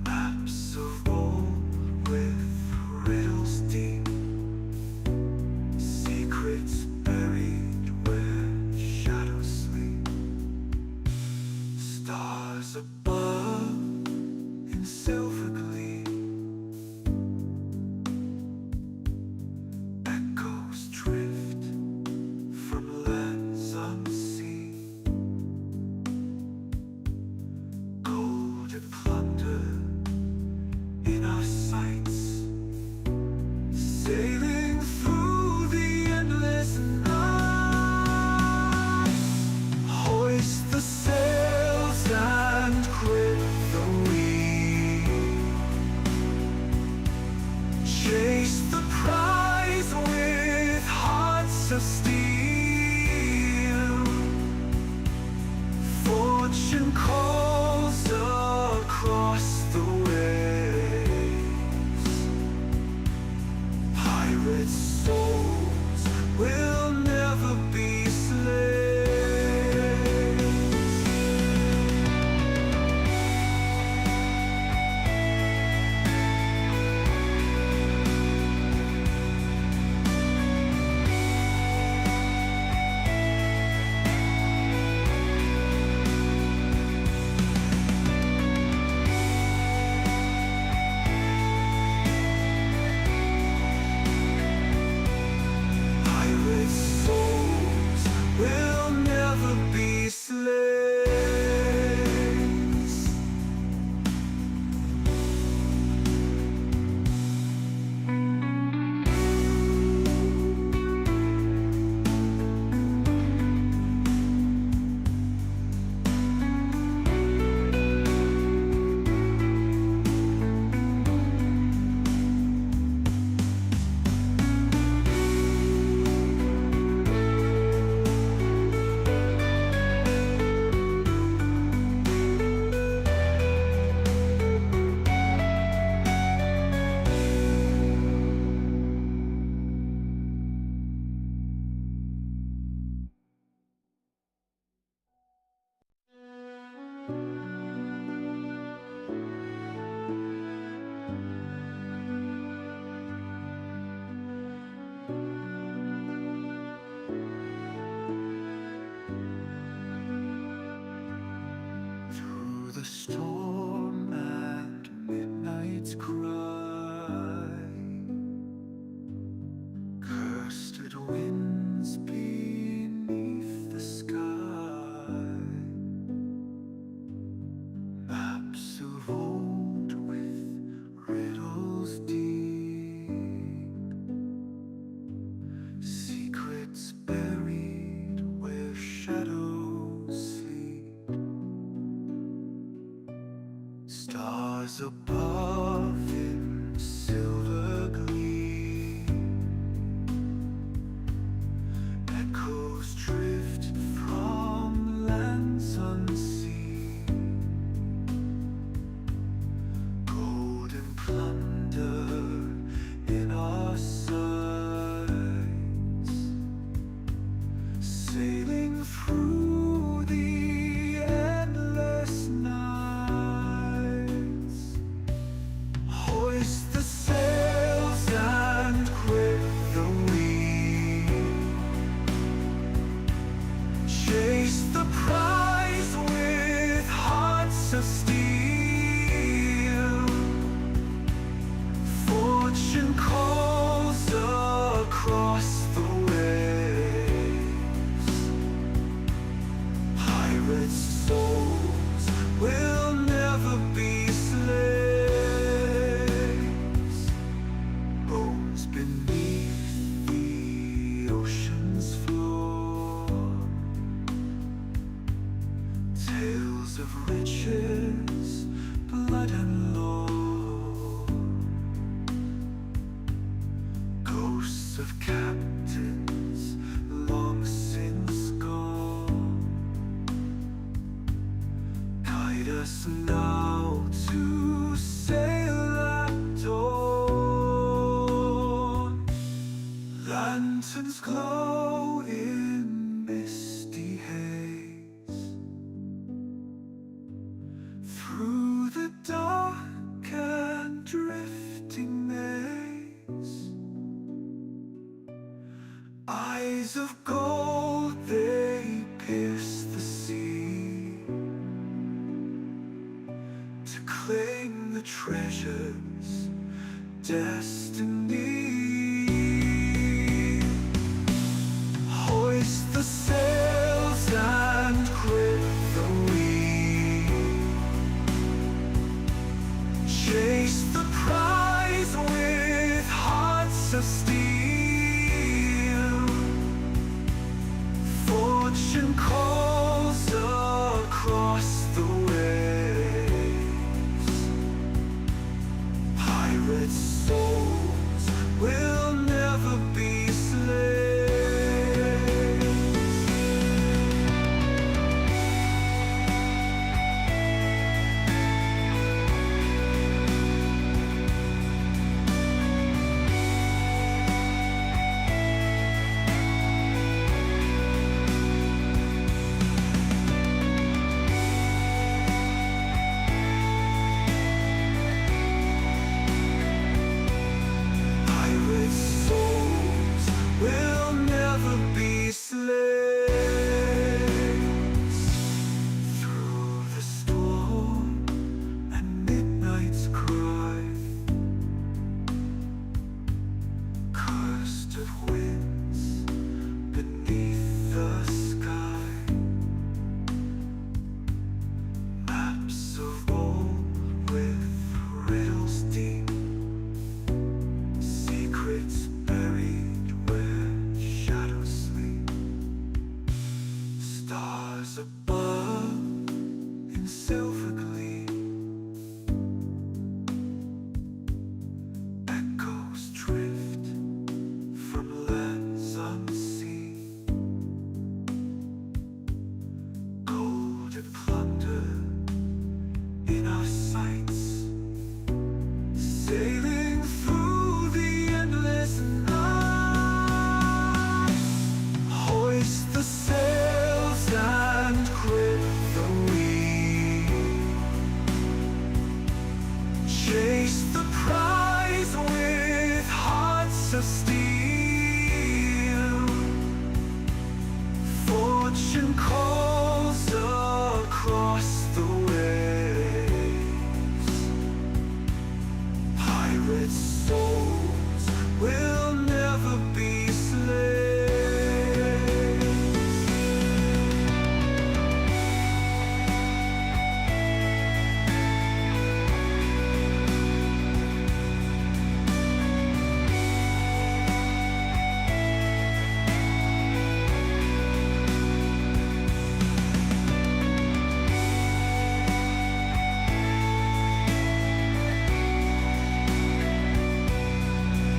maps of old with riddles deep. Secrets buried where shadows sleep. Stars above in silver gleam. Echoes drift from lands unseen. Gold and plunder in our sights. Sailing through the endless night. Hoist the sails and grip the wheel. Chase the prize with hearts of steel. Fortune calls across the waves. Pirate souls will never be slaves. names of captains long since gone. Guide us now to sail at dawn. Lanterns glow in misty haze through the dark and drifting maze. Eyes of gold, they pierce the sea to claim the treasures destiny. Hoist the sails and grip the wheel. Chase the prize with hearts of steel. Fortune calls across the waves. Pirate souls will never be slaves. Pirate souls will never be slaves. Through the storm and midnight's cry, cursed of winds beneath the sky. Maps of old with riddles deep. Secrets buried where shadows sleep. Stars above in silver gleam. Echoes drift from lands unseen. Gold and plunder in our sights. Sailing through the endless night. Hoist the sails and grip the wheel. Chase the prize with hearts of steel. Fortune calls across the waves. Pirate souls will never be slaves.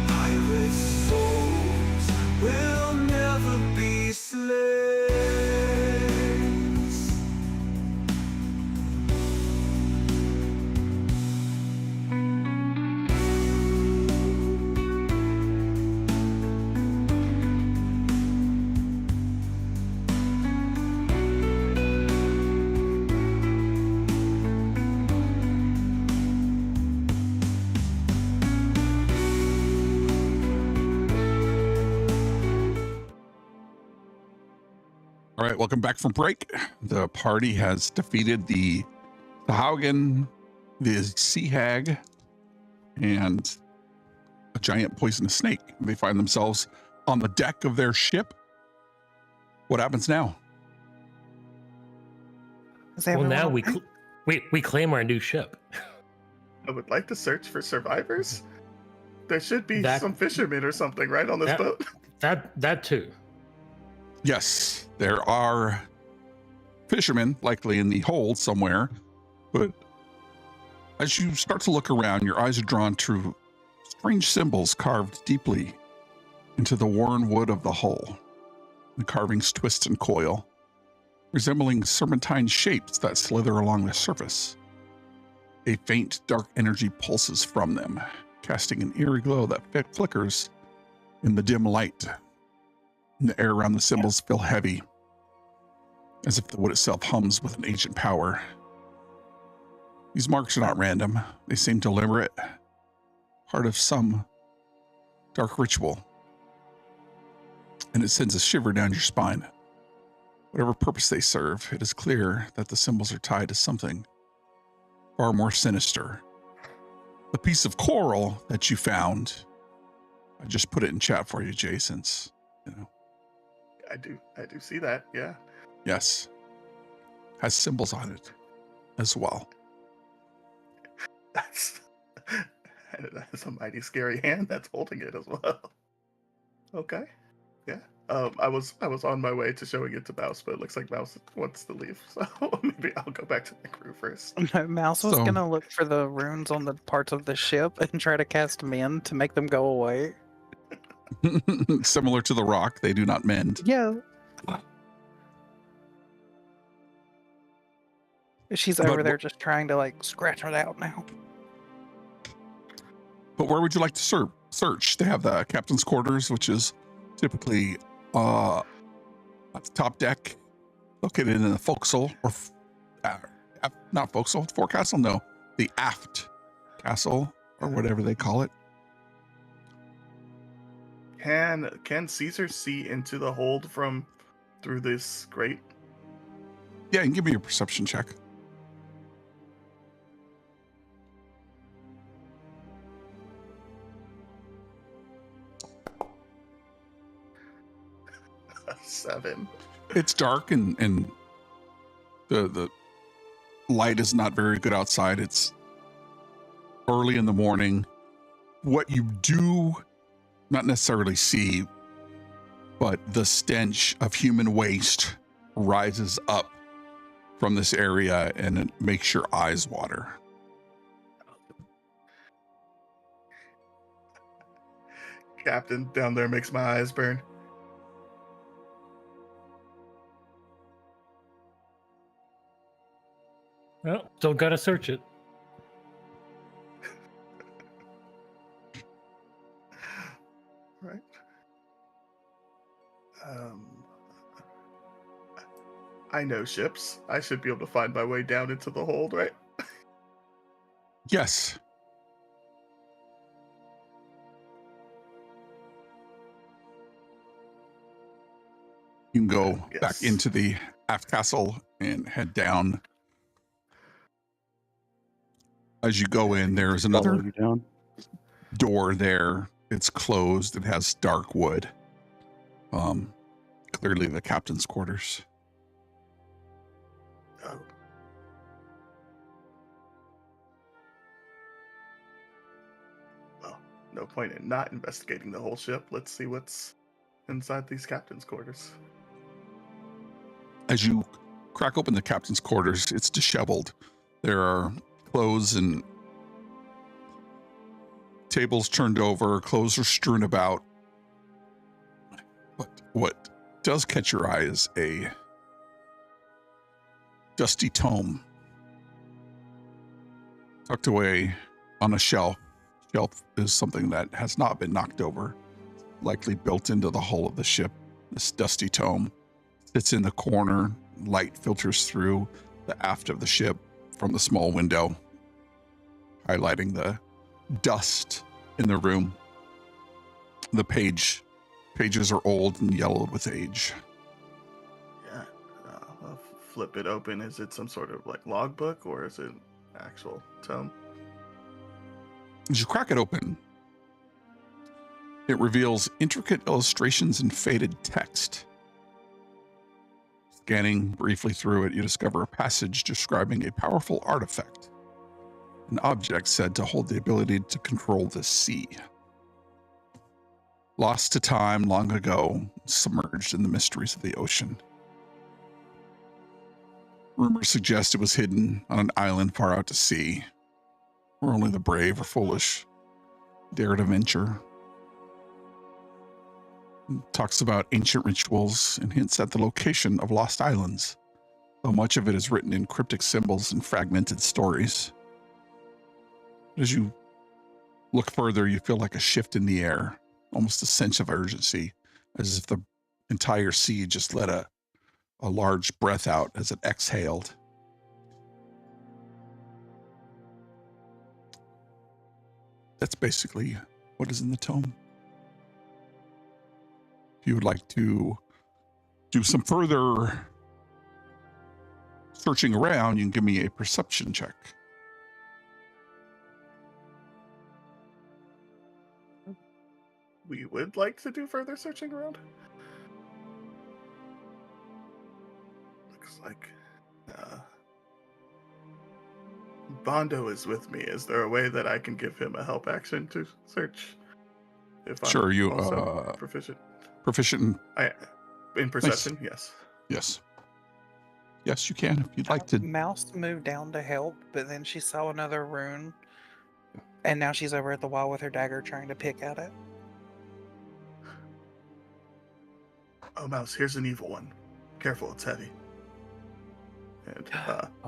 Pirate souls will never be slaves. All right, welcome back from break. The party has defeated the Haugen, the Sea Hag, and a giant poisonous snake. They find themselves on the deck of their ship. What happens now? Is Well, everyone now okay? we claim our new ship. I would like to search for survivors. There should be That- some fishermen or something, right, on this That- boat? That too. Yes, there are fishermen likely in the hold somewhere, but as you start to look around, your eyes are drawn to strange symbols carved deeply into the worn wood of the hull. The carvings twist and coil, resembling serpentine shapes that slither along the surface. A faint, dark energy pulses from them, casting an eerie glow that flickers in the dim light. And the air around the symbols feel heavy, as if the wood itself hums with an ancient power. These marks are not random. They seem deliberate, part of some dark ritual. And it sends a shiver down your spine. Whatever purpose they serve, it is clear that the symbols are tied to something far more sinister. The piece of coral that you found, I just put it in chat for you, Jay, since, you know. I do see that, yeah. Yes. Has symbols on it as well. That's a mighty scary hand that's holding it as well. Okay. Yeah. I was on my way to showing it to Mouse, but it looks like Mouse wants to leave, so maybe I'll go back to the crew first. No, Mouse was So- gonna look for the runes on the parts of the ship and try to cast mend to make them go away. Similar to the rock, they do not mend. Yeah. She's But over there just trying to like scratch it out now. But where would you like to search? They have the captain's quarters, which is typically at the top deck, located in the forecastle, or not forecastle, forecastle, no, the aft castle, or whatever they call it. Can Caesar see into the hold from through this grate? Yeah, and give me a perception check. Seven. It's dark and the light is not very good outside. It's early in the morning. What you do not necessarily see, but the stench of human waste rises up from this area and it makes your eyes water. Captain down there makes my eyes burn. Well, still gotta search it. Right. I know ships. I should be able to find my way down into the hold, right? Yes. You can go back Yes. into the aft castle and head down. As you go in, there is Follow another you down. door there. It's closed. It has dark wood. Clearly the captain's quarters. Oh. Well, no point in not investigating the whole ship. Let's see what's inside these captain's quarters. As you crack open the captain's quarters, it's disheveled. There are clothes and tables turned over, clothes are strewn about. But what does catch your eye is a dusty tome tucked away on a shelf. Shelf is something that has not been knocked over, likely built into the hull of the ship. This dusty tome sits in the corner. Light filters through the aft of the ship from the small window, highlighting the dust in the room. The pages are old and yellowed with age. Yeah. I'll flip it open. Is it some sort of like logbook or is it actual tome? As you crack it open, it reveals intricate illustrations and faded text. Scanning briefly through it, you discover a passage describing a powerful artifact, an object said to hold the ability to control the sea. Lost to time long ago, submerged in the mysteries of the ocean. Rumors suggest it was hidden on an island far out to sea, where only the brave or foolish dare to venture. talks about ancient rituals and hints at the location of lost islands, though much of it is written in cryptic symbols and fragmented stories. As you look further, you feel like a shift in the air, almost a sense of urgency, as if the entire sea just let a large breath out as it exhaled. That's basically what is in the tome. If you would like to do some further searching around, you can give me a perception check. We would like to do further searching around. Looks like Bondo is with me. Is there a way that I can give him a help action to search? If I'm Sure, you also proficient. Proficient In perception, nice. Yes, you can if you'd like to. Mouse moved down to help, but then she saw another rune, and now she's over at the wall with her dagger trying to pick at it. Oh, Mouse, here's an evil one. Careful, it's heavy. And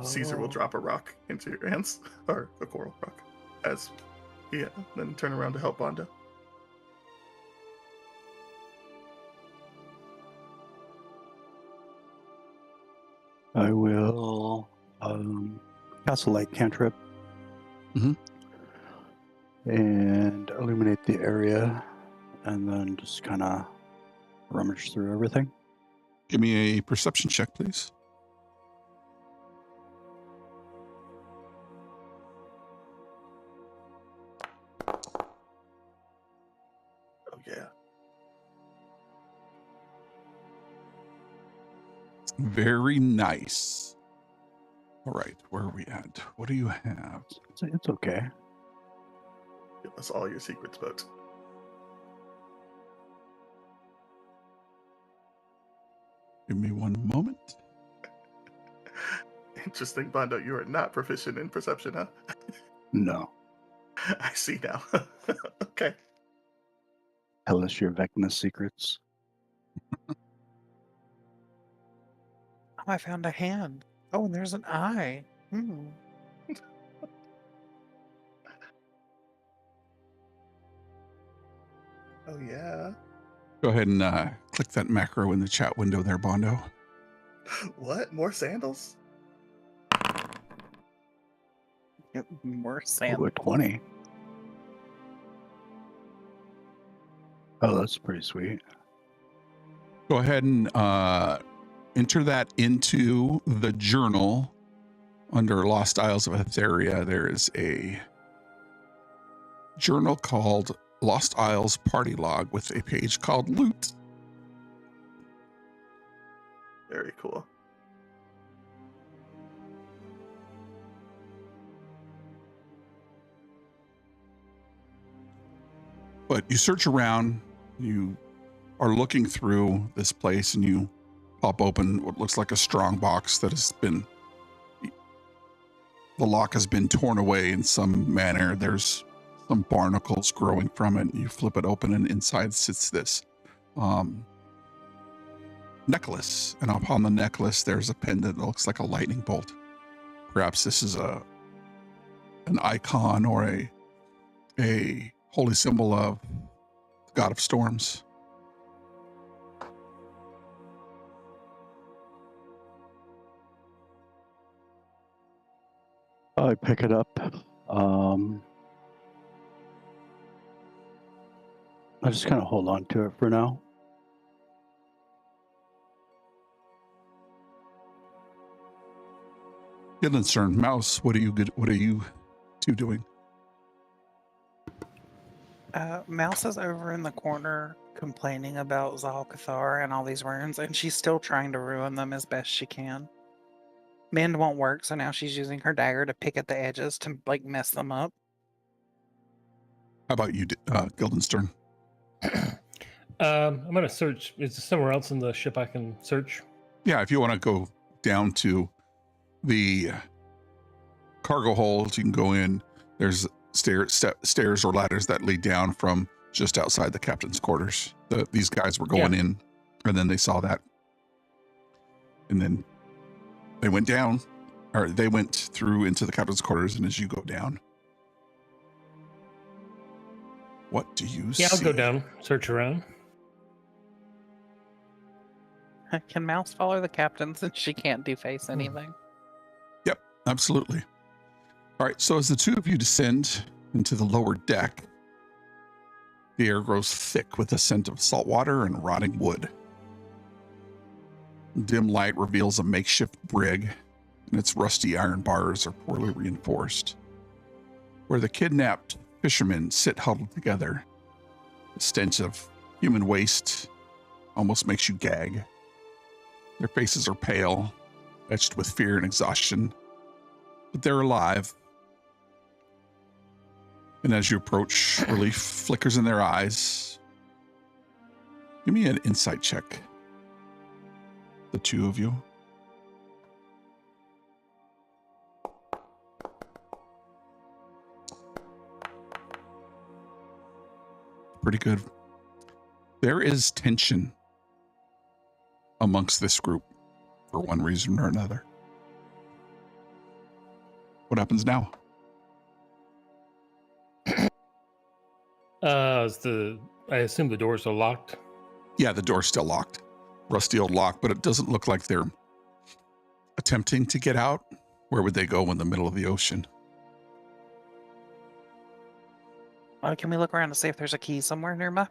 Caesar will drop a rock into your hands, or a coral rock, then turn around to help Bondo. I will cast a light cantrip and illuminate the area, and then just kind of rummage through everything. Give me a perception check, please. Oh, yeah. Very nice. All right, where are we at? What do you have? It's okay. Give us all your secrets, folks. Give me one moment. Interesting, Bondo. You are not proficient in perception, huh? No. I see now. Okay. Tell us your Vecna secrets. Oh, I found a hand. Oh, and there's an eye. Oh, yeah. Go ahead and click that macro in the chat window there, Bondo. What? More sandals? More Ooh, sand. a 20. Oh, that's pretty sweet. Go ahead and enter that into the journal. Under Lost Isles of Etheria, there is a journal called Lost Isles Party Log with a page called Loot. Very cool. But you search around, you are looking through this place, and you pop open what looks like a strong box that has been, the lock has been torn away in some manner. There's some barnacles growing from it. You flip it open, and inside sits this necklace. And upon the necklace, there's a pendant that looks like a lightning bolt. Perhaps this is an icon or a holy symbol of the god of storms. I pick it up. I just kind of hold on to it for now. Guildenstern, Mouse, what are you two doing? Mouse is over in the corner complaining about Zal-Cathar and all these runes, and she's still trying to ruin them as best she can. Mend won't work, so now she's using her dagger to pick at the edges to mess them up. How about you, Guildenstern? I'm gonna search. Is there somewhere else in the ship I can search? Yeah, if you want to go down to the cargo hold, you can go in. There's stairs or ladders that lead down from just outside the captain's quarters. These guys were going in, and then they saw that. And then they went down, or they went through into the captain's quarters, and as you go down, what do you see? Yeah, I'll go down, search around. Can Mouse follow the captain since she can't deface anything? Yep, absolutely. All right, so as the two of you descend into the lower deck, the air grows thick with the scent of salt water and rotting wood. Dim light reveals a makeshift brig, and its rusty iron bars are poorly reinforced. Where the kidnapped fishermen sit huddled together, the stench of human waste almost makes you gag. Their faces are pale, etched with fear and exhaustion, but they're alive. And as you approach, relief flickers in their eyes. Give me an insight check. The two of you. Pretty good. There is tension amongst this group for one reason or another. What happens now? I assume the doors are locked. Yeah, the door's still locked. Rusty old lock, but it doesn't look like they're attempting to get out. Where would they go in the middle of the ocean? Can we look around to see if there's a key somewhere nearby?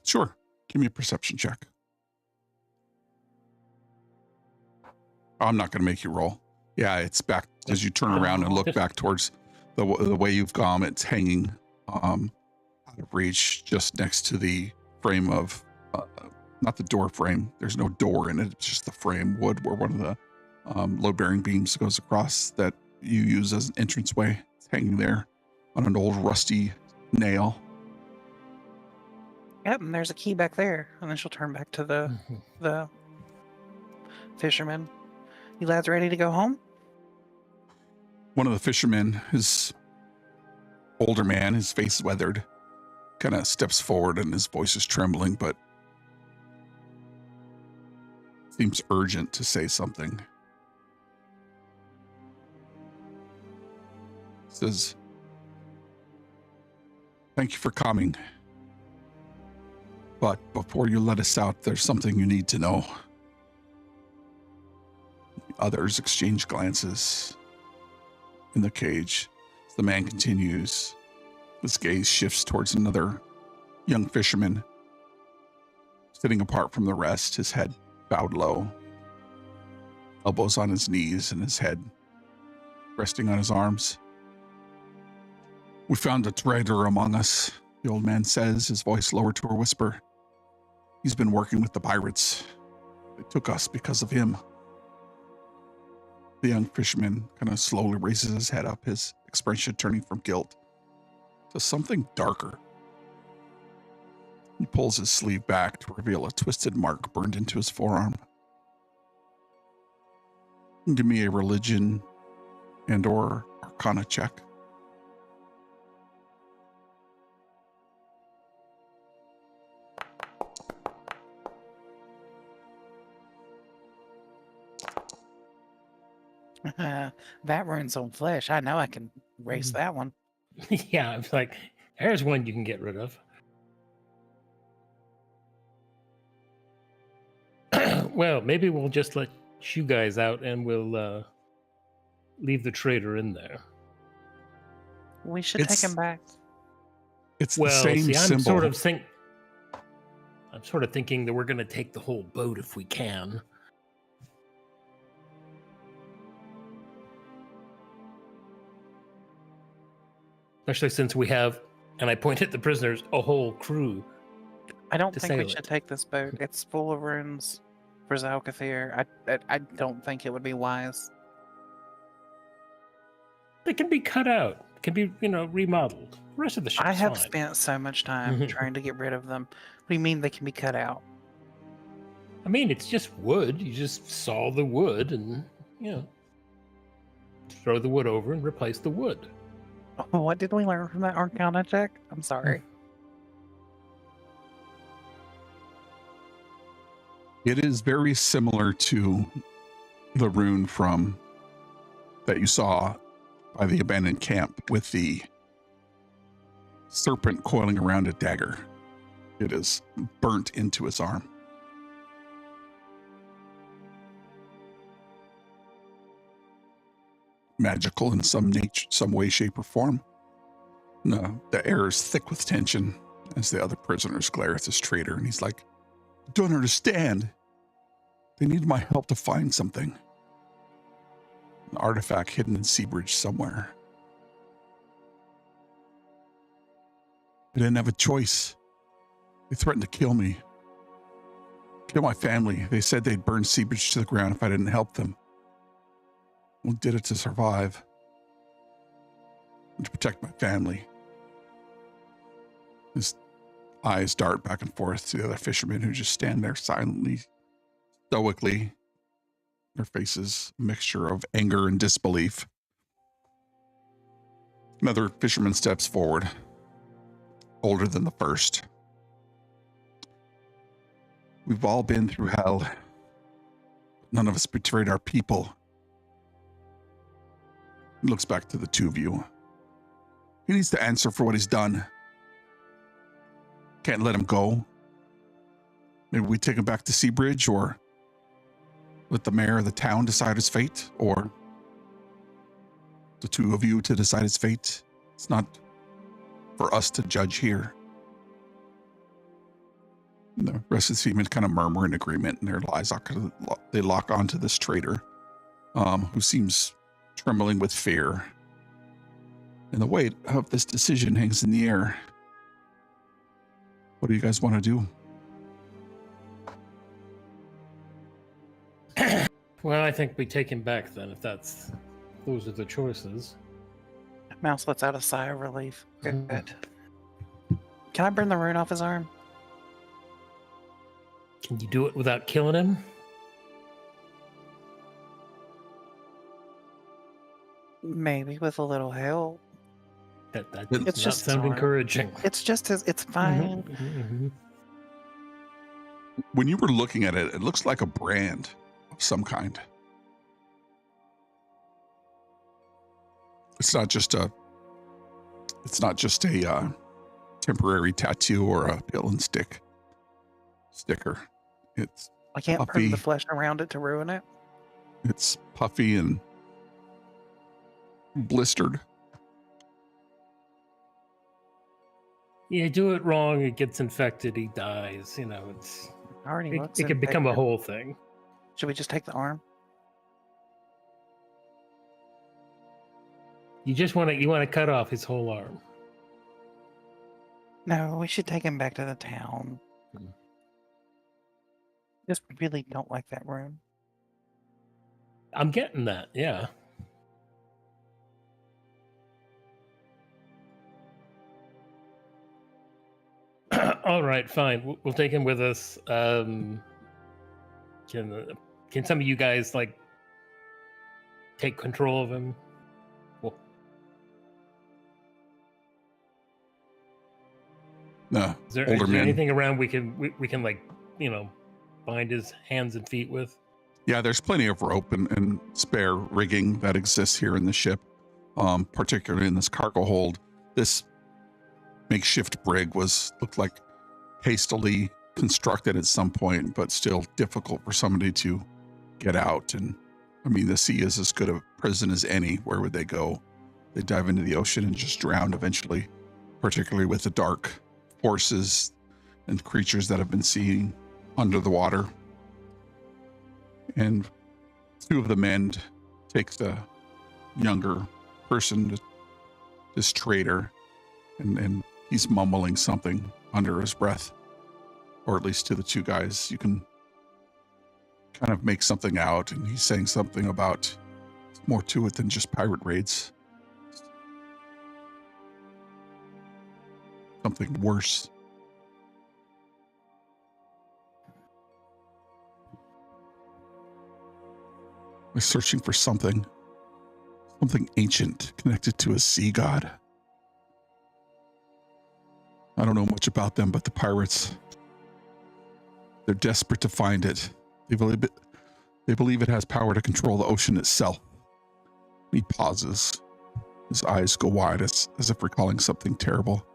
Sure. Give me a perception check. I'm not going to make you roll. Yeah, it's back as you turn around and look back towards the way you've gone. It's hanging out of reach just next to the frame of, not the door frame. There's no door in it. It's just the frame wood where one of the load-bearing beams goes across that you use as an entranceway. It's hanging there on an old rusty nail. Yep, and there's a key back there. And then she'll turn back to the fisherman. You lads ready to go home? One of the fishermen, his older man, his face weathered, kind of steps forward and his voice is trembling, but seems urgent to say something. Says, "Thank you for coming. But before you let us out, there's something you need to know." The others exchange glances in the cage. As the man continues, his gaze shifts towards another young fisherman, sitting apart from the rest, his head bowed low, elbows on his knees and his head resting on his arms. "We found a traitor among us," the old man says, his voice lowered to a whisper. "He's been working with the pirates. They took us because of him." The young fisherman kind of slowly raises his head up, his expression turning from guilt to something darker. He pulls his sleeve back to reveal a twisted mark burned into his forearm. Give me a religion and/or arcana check. That ruins on flesh. I know I can erase that one. Yeah, I'm like, there's one you can get rid of. Well, maybe we'll just let you guys out and we'll leave the traitor in there. We should take him back. It's Well, the same see, I'm symbol. I'm sort of thinking that we're going to take the whole boat if we can. Especially since we have, and I point at the prisoners, a whole crew. I don't to think we sail should it. take this boat. It's full of runes for Zalkathir. I don't think it would be wise. They can be cut out. Can be, remodeled. The rest of the ship's I have fine. spent so much time trying to get rid of them. What do you mean they can be cut out? I mean, it's just wood. You just saw the wood and, throw the wood over and replace the wood. What did we learn from that Arcana check? I'm sorry. It is very similar to the rune from that you saw by the abandoned camp with the serpent coiling around a dagger. It is burnt into his arm. Magical in some way, shape, or form. No, the air is thick with tension as the other prisoners glare at this traitor, and he's like, "Don't understand. They need my help to find something. An artifact hidden in Seabridge somewhere. I didn't have a choice. They threatened to kill me. Kill my family. They said they'd burn Seabridge to the ground if I didn't help them. Well, did it to survive. And to protect my family." His eyes dart back and forth to the other fishermen who just stand there silently, stoically. Their faces a mixture of anger and disbelief. Another fisherman steps forward, older than the first. "We've all been through hell. None of us betrayed our people." He looks back to the two of you. He needs to answer for what he's done. Can't let him go. Maybe we take him back to Seabridge, or let the mayor of the town decide his fate, or the two of you to decide his fate. It's not for us to judge here. And the rest of the seamen kind of murmur in agreement, and their eyes they lock onto this traitor, who seems trembling with fear. And the weight of this decision hangs in the air. What do you guys want to do? Well, I think we take him back then, if those are the choices. Mouse lets out a sigh of relief. Good. Can I burn the rune off his arm? Can you do it without killing him? Maybe with a little help. That It's does not just sound arm. encouraging. It's just his. It's fine. Mhm. When you were looking at it, it looks like a brand of some kind. It's not just a temporary tattoo or a pill and sticker. It's I can't puffy. burn the flesh around it to ruin it. It's puffy and blistered. You do it wrong, it gets infected, he dies. You know, Already it could become a whole thing. Should we just take the arm? You want to cut off his whole arm. No, we should take him back to the town. Just really don't like that room. I'm getting that, yeah. All right, fine. We'll take him with us. Can some of you guys like take control of him? Well, No, is there older men. anything around we can like, bind his hands and feet with? Yeah, there's plenty of rope and spare rigging that exists here in the ship, particularly in this cargo hold. This makeshift brig looked like hastily constructed at some point, but still difficult for somebody to get out. And I mean, the sea is as good a prison as any. Where would they go? They dive into the ocean and just drown eventually, particularly with the dark forces and creatures that have been seen under the water. And two of the men take the younger person, this traitor, and he's mumbling something under his breath, or at least to the two guys. You can kind of make something out, and he's saying something about more to it than just pirate raids. Something worse. We're searching for something ancient connected to a sea god. I don't know much about them, but the pirates, they're desperate to find it. They believe it has power to control the ocean itself. He pauses. His eyes go wide as if recalling something terrible.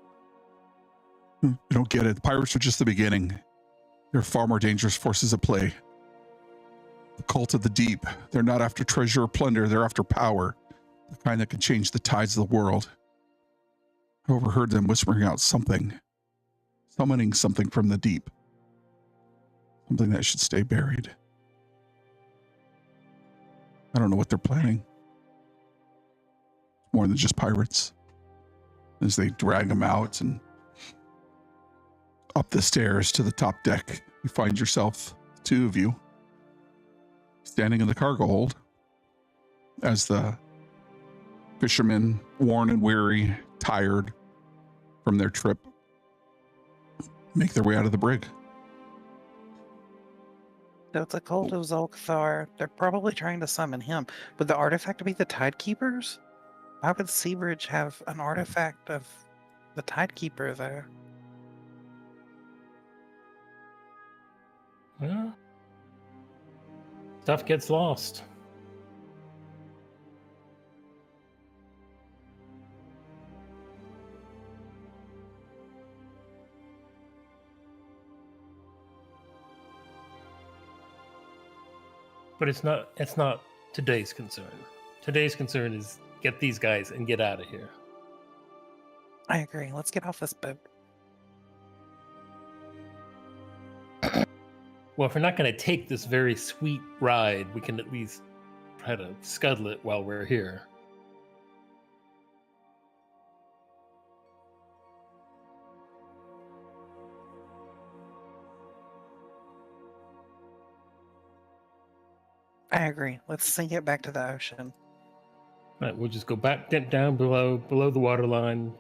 You don't get it. The pirates are just the beginning. They're far more dangerous forces at play. The cult of the deep. They're not after treasure or plunder. They're after power. The kind that can change the tides of the world. I overheard them whispering out something. Summoning something from the deep. Something that should stay buried. I don't know what they're planning. More than just pirates. As they drag him out and up the stairs to the top deck, you find yourself, two of you, standing in the cargo hold as the fishermen, worn and weary, tired from their trip, make their way out of the brig. So it's a cult of Zolcathar. They're probably trying to summon him. Would the artifact be the Tidekeepers? Why would Seabridge have an artifact of the Tidekeeper there? Well, stuff gets lost. But it's not today's concern. Today's concern is get these guys and get out of here. I agree. Let's get off this boat. Well, if we're not going to take this very sweet ride, we can at least try to scuttle it while we're here. I agree. Let's sink it back to the ocean. Right, we'll just go back down below the waterline,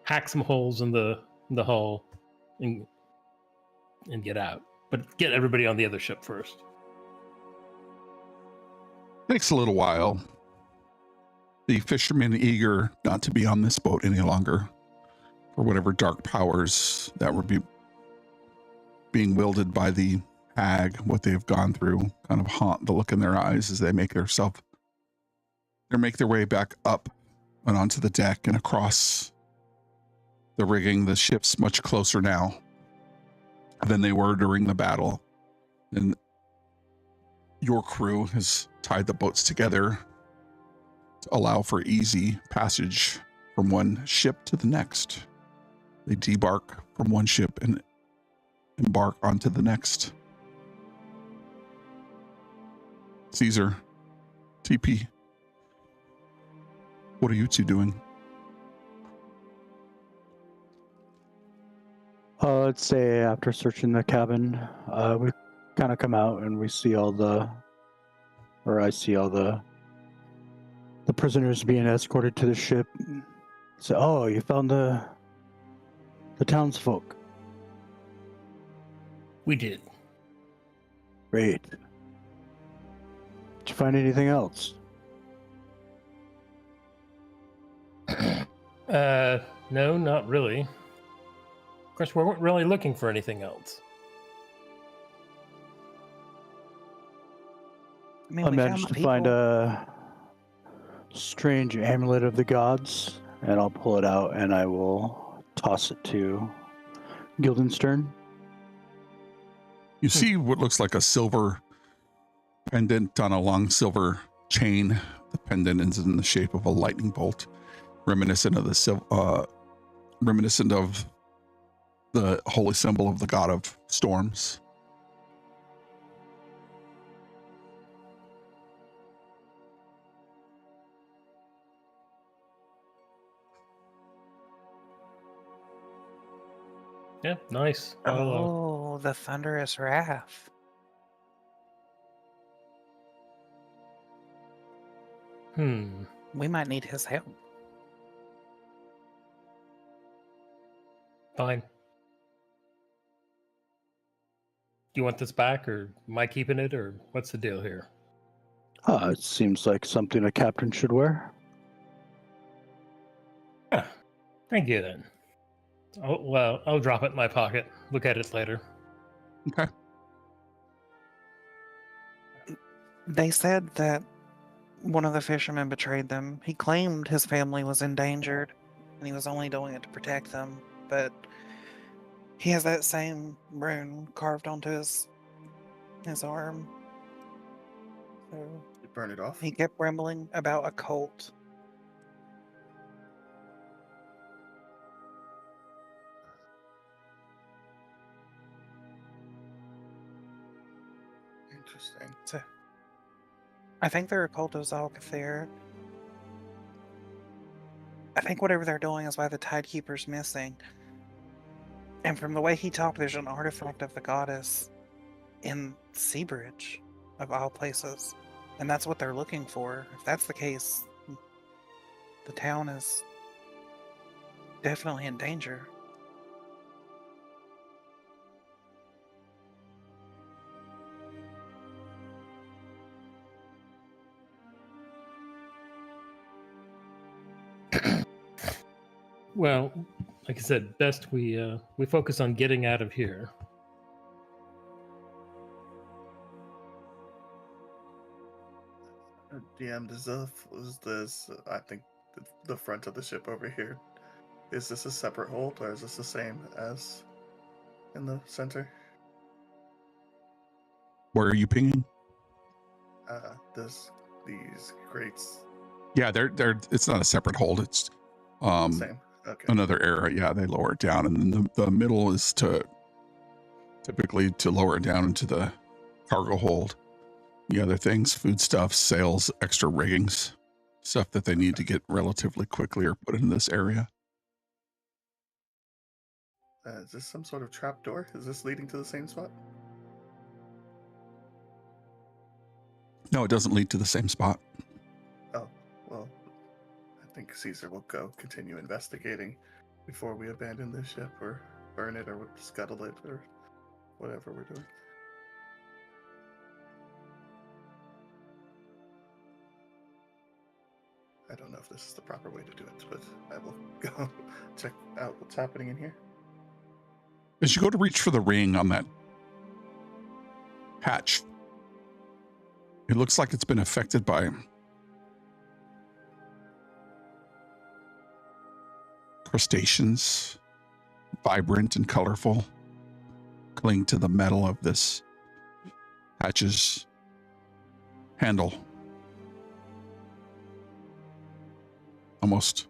hack some holes in the hull, and get out. But get everybody on the other ship first. Takes a little while. The fishermen eager not to be on this boat any longer for whatever dark powers that were being wielded by the hag, what they've gone through, kind of haunt the look in their eyes as they make their way back up and onto the deck and across the rigging. The ship's much closer now than they were during the battle. And your crew has tied the boats together to allow for easy passage from one ship to the next. They debark from one ship and embark onto the next. Caesar, TP, what are you two doing? Let's say after searching the cabin, we kind of come out and we see I see all the prisoners being escorted to the ship. So, oh, you found the townsfolk. We did. Great. Did you find anything else? No, not really. Of course, we weren't really looking for anything else. I mean, I we found managed the to find people. a strange amulet of the gods, and I'll pull it out and I will toss it to Guildenstern. You see what looks like a silver pendant on a long silver chain. The pendant is in the shape of a lightning bolt, reminiscent of the holy symbol of the god of storms. Yeah, nice. Oh, the thunderous wrath. We might need his help. Fine. Do you want this back, or am I keeping it, or what's the deal here? It seems like something a captain should wear. Thank you, then. Oh, well, I'll drop it in my pocket. Look at it later. Okay. They said that one of the fishermen betrayed them. He claimed his family was endangered and he was only doing it to protect them, but he has that same rune carved onto his arm. So You burn it off. he kept rambling about a cult. Interesting. So I think they're a cult of Zalkathir. I think whatever they're doing is why the Tidekeeper's missing. And from the way he talked, there's an artifact of the goddess in Seabridge, of all places. And that's what they're looking for. If that's the case, the town is definitely in danger. Well, like I said, best we focus on getting out of here. DM, is this? I think the front of the ship over here. Is this a separate hold, or is this the same as in the center? Where are you pinging? These crates. Yeah, they're. It's not a separate hold. It's Same. Okay. another area. Yeah, they lower it down, and then the middle is typically to lower it down into the cargo hold. The other things, foodstuffs, sails, extra riggings, stuff that they need to get relatively quickly or put in this area. Is this some sort of trap door? Is this leading to the same spot? No, it doesn't lead to the same spot. Oh, well, I think Caesar will continue investigating before we abandon this ship or burn it or scuttle it or whatever we're doing. I don't know if this is the proper way to do it, but I will go check out what's happening in here. As you go to reach for the ring on that hatch, it looks like it's been affected by crustaceans, vibrant and colorful, cling to the metal of this hatch's handle. Almost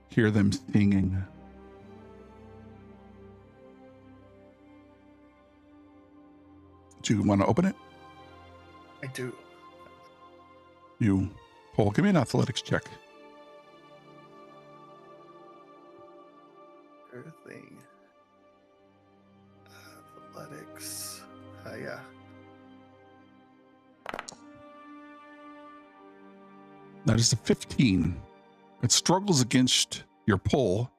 hear them singing. Do you want to open it? I do. You pull. Give me an athletics check. Sure thing. Athletics. Yeah. That is a 15. It struggles against your pull,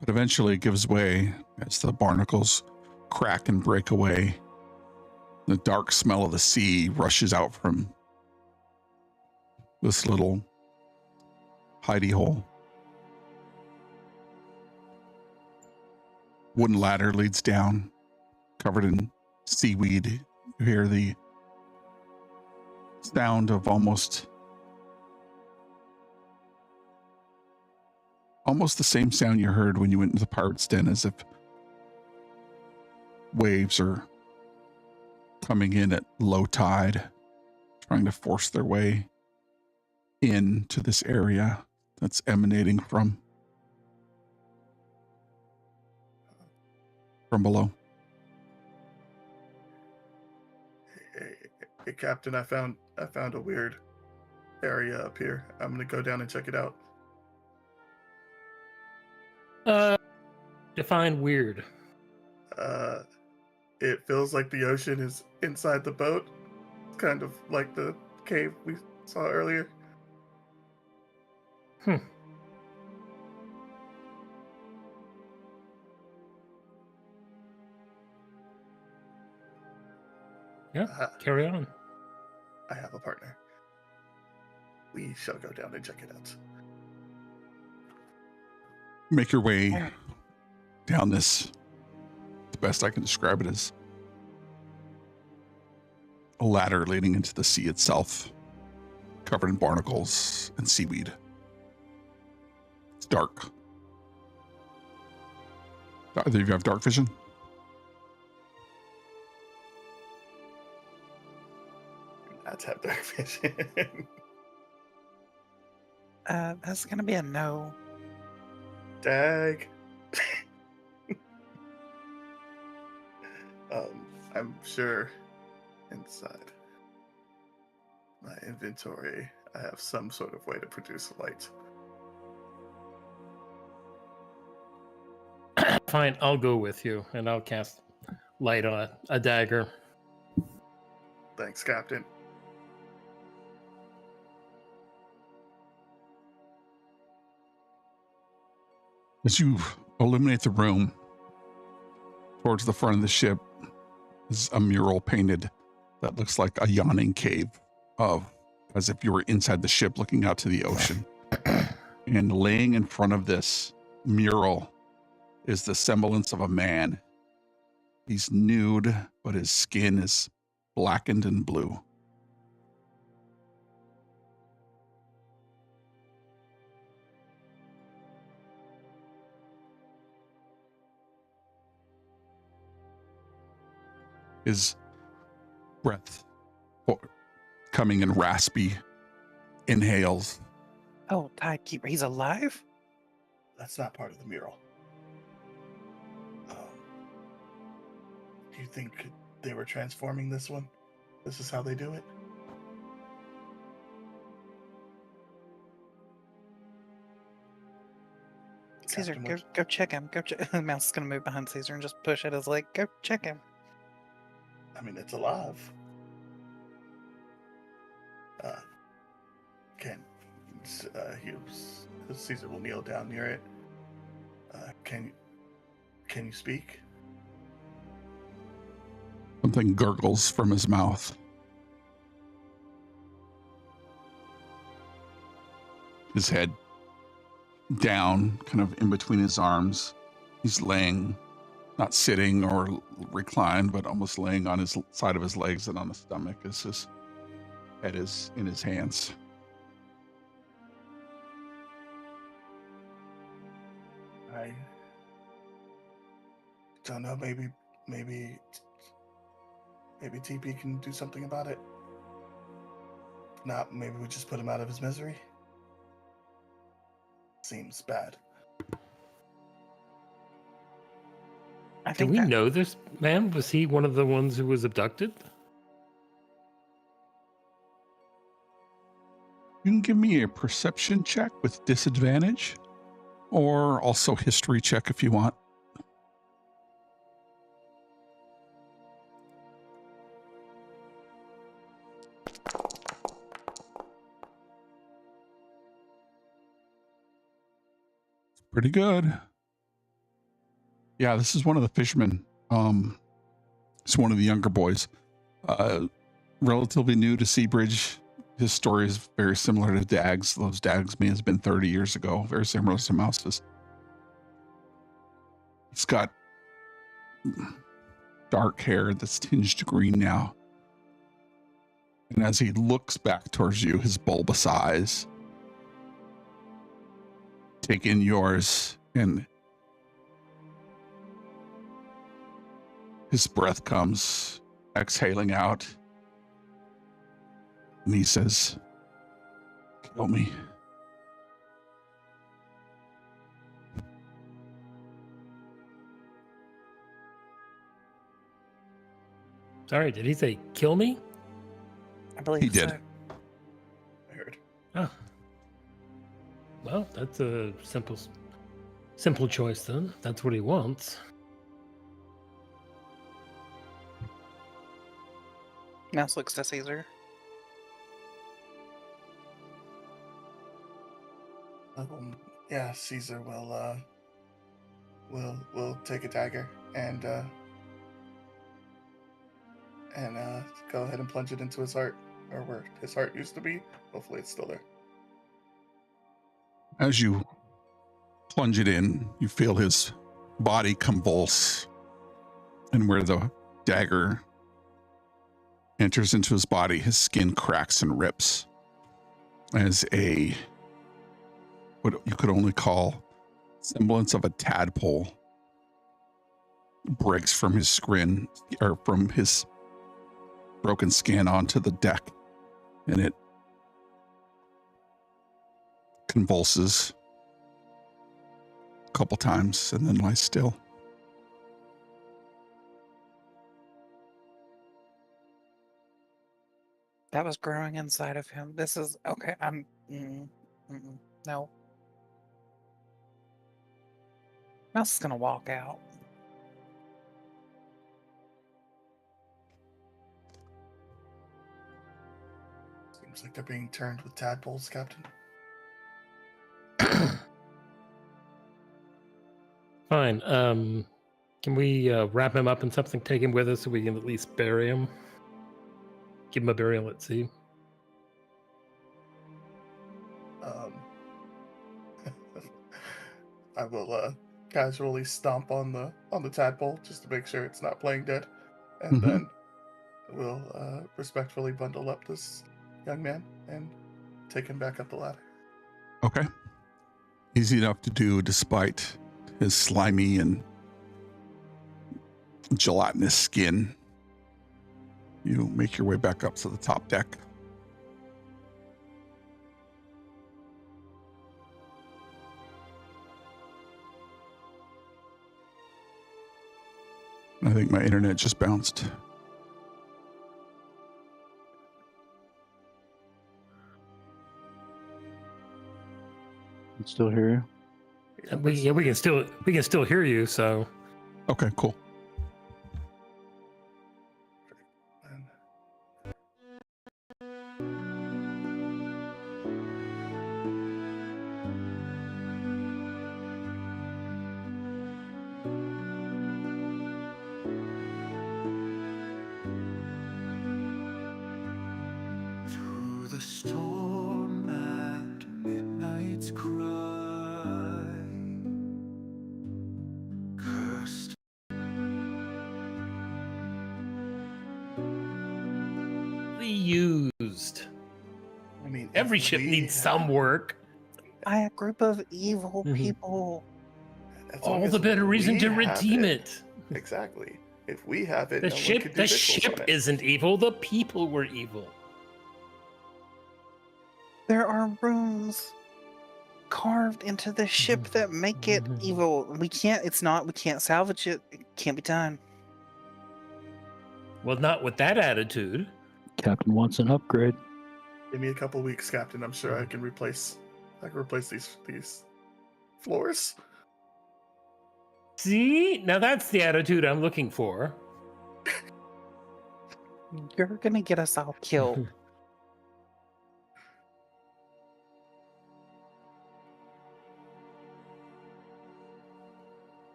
but eventually it gives way as the barnacles crack and break away. The dark smell of the sea rushes out from this little hidey hole. Wooden ladder leads down, covered in seaweed. You hear the sound of almost the same sound you heard when you went into the pirate's den, as if waves are coming in at low tide, trying to force their way into this area that's emanating from below. Hey, Captain, I found a weird area up here. I'm gonna go down and check it out. Define weird. It feels like the ocean is inside the boat, kind of like the cave we saw earlier. Yeah, carry on. I have a partner. We shall go down and check it out. Make your way down this, the best I can describe it as a ladder leading into the sea itself, covered in barnacles and seaweed. It's dark. Either of you have dark vision? That's have dark vision. That's gonna be a no. Dag. I'm sure inside my inventory I have some sort of way to produce light. Fine, I'll go with you, and I'll cast light on a dagger. Thanks, Captain. As you illuminate the room, towards the front of the ship is a mural painted that looks like a yawning cave, as if you were inside the ship looking out to the ocean. And laying in front of this mural is the semblance of a man. He's nude, but his skin is blackened and blue. His breath coming in raspy inhales. Oh, Tidekeeper, he's alive? That's not part of the mural. Do you think they were transforming this one? This is how they do it? Caesar, Captain, go check him. Go check. The mouse is gonna move behind Caesar and just push at his leg. Go check him. I mean, it's alive. Caesar will kneel down near it. Can you speak? Something gurgles from his mouth. His head down, kind of in between his arms. He's laying, not sitting or reclined, but almost laying on his side of his legs and on his stomach as his head is in his hands. I don't know. Maybe TP can do something about it. If not, maybe we just put him out of his misery. Seems bad. Do we know this man? Was he one of the ones who was abducted? You can give me a perception check with disadvantage, or also history check if you want. Pretty good. Yeah, this is one of the fishermen. It's one of the younger boys. Relatively new to Seabridge. His story is very similar to Dag's. Those Dag's may have been 30 years ago. Very similar to Mouse's. He's got dark hair that's tinged green now. And as he looks back towards you, his bulbous eyes take in yours, and his breath comes exhaling out, and he says, "Kill me." Sorry, did he say kill me? I believe He did. so. I heard. Oh. Well, that's a simple choice then. That's what he wants. Mouse looks to Caesar. Yeah, Caesar will take a dagger and go ahead and plunge it into his heart, or where his heart used to be. Hopefully, it's still there. As you plunge it in, you feel his body convulse, and where the dagger enters into his body, his skin cracks and rips as what you could only call semblance of a tadpole breaks from his skin, or from his broken skin onto the deck, and it convulses a couple times and then lies still. That was growing inside of him. This is okay. No. Mouse is gonna walk out. Seems like they're being turned with tadpoles, Captain. Fine. Can we wrap him up in something, take him with us so we can at least bury him? Give him a burial at sea. I will casually stomp on the tadpole just to make sure it's not playing dead, and then we'll respectfully bundle up this young man and take him back up the ladder. Okay. Easy enough to do despite his slimy and gelatinous skin. You make your way back up to the top deck. I think my internet just bounced. Can still hear you. We can still hear you. So Okay, cool. Through the storm and midnight's cry, cursed used. I mean, Every if ship we needs have- some work. By a group of evil Mhm. people. as long All as the better reason we to have redeem it. Exactly. If we have it, The no one ship, could do the visuals ship on it. isn't evil. The people were evil. There are runes carved into the ship that make it evil. We can't salvage it. It can't be done. Well, not with that attitude. Captain wants an upgrade. Give me a couple weeks, Captain. I'm sure I can replace these floors. See, now that's the attitude I'm looking for. You're gonna get us all killed.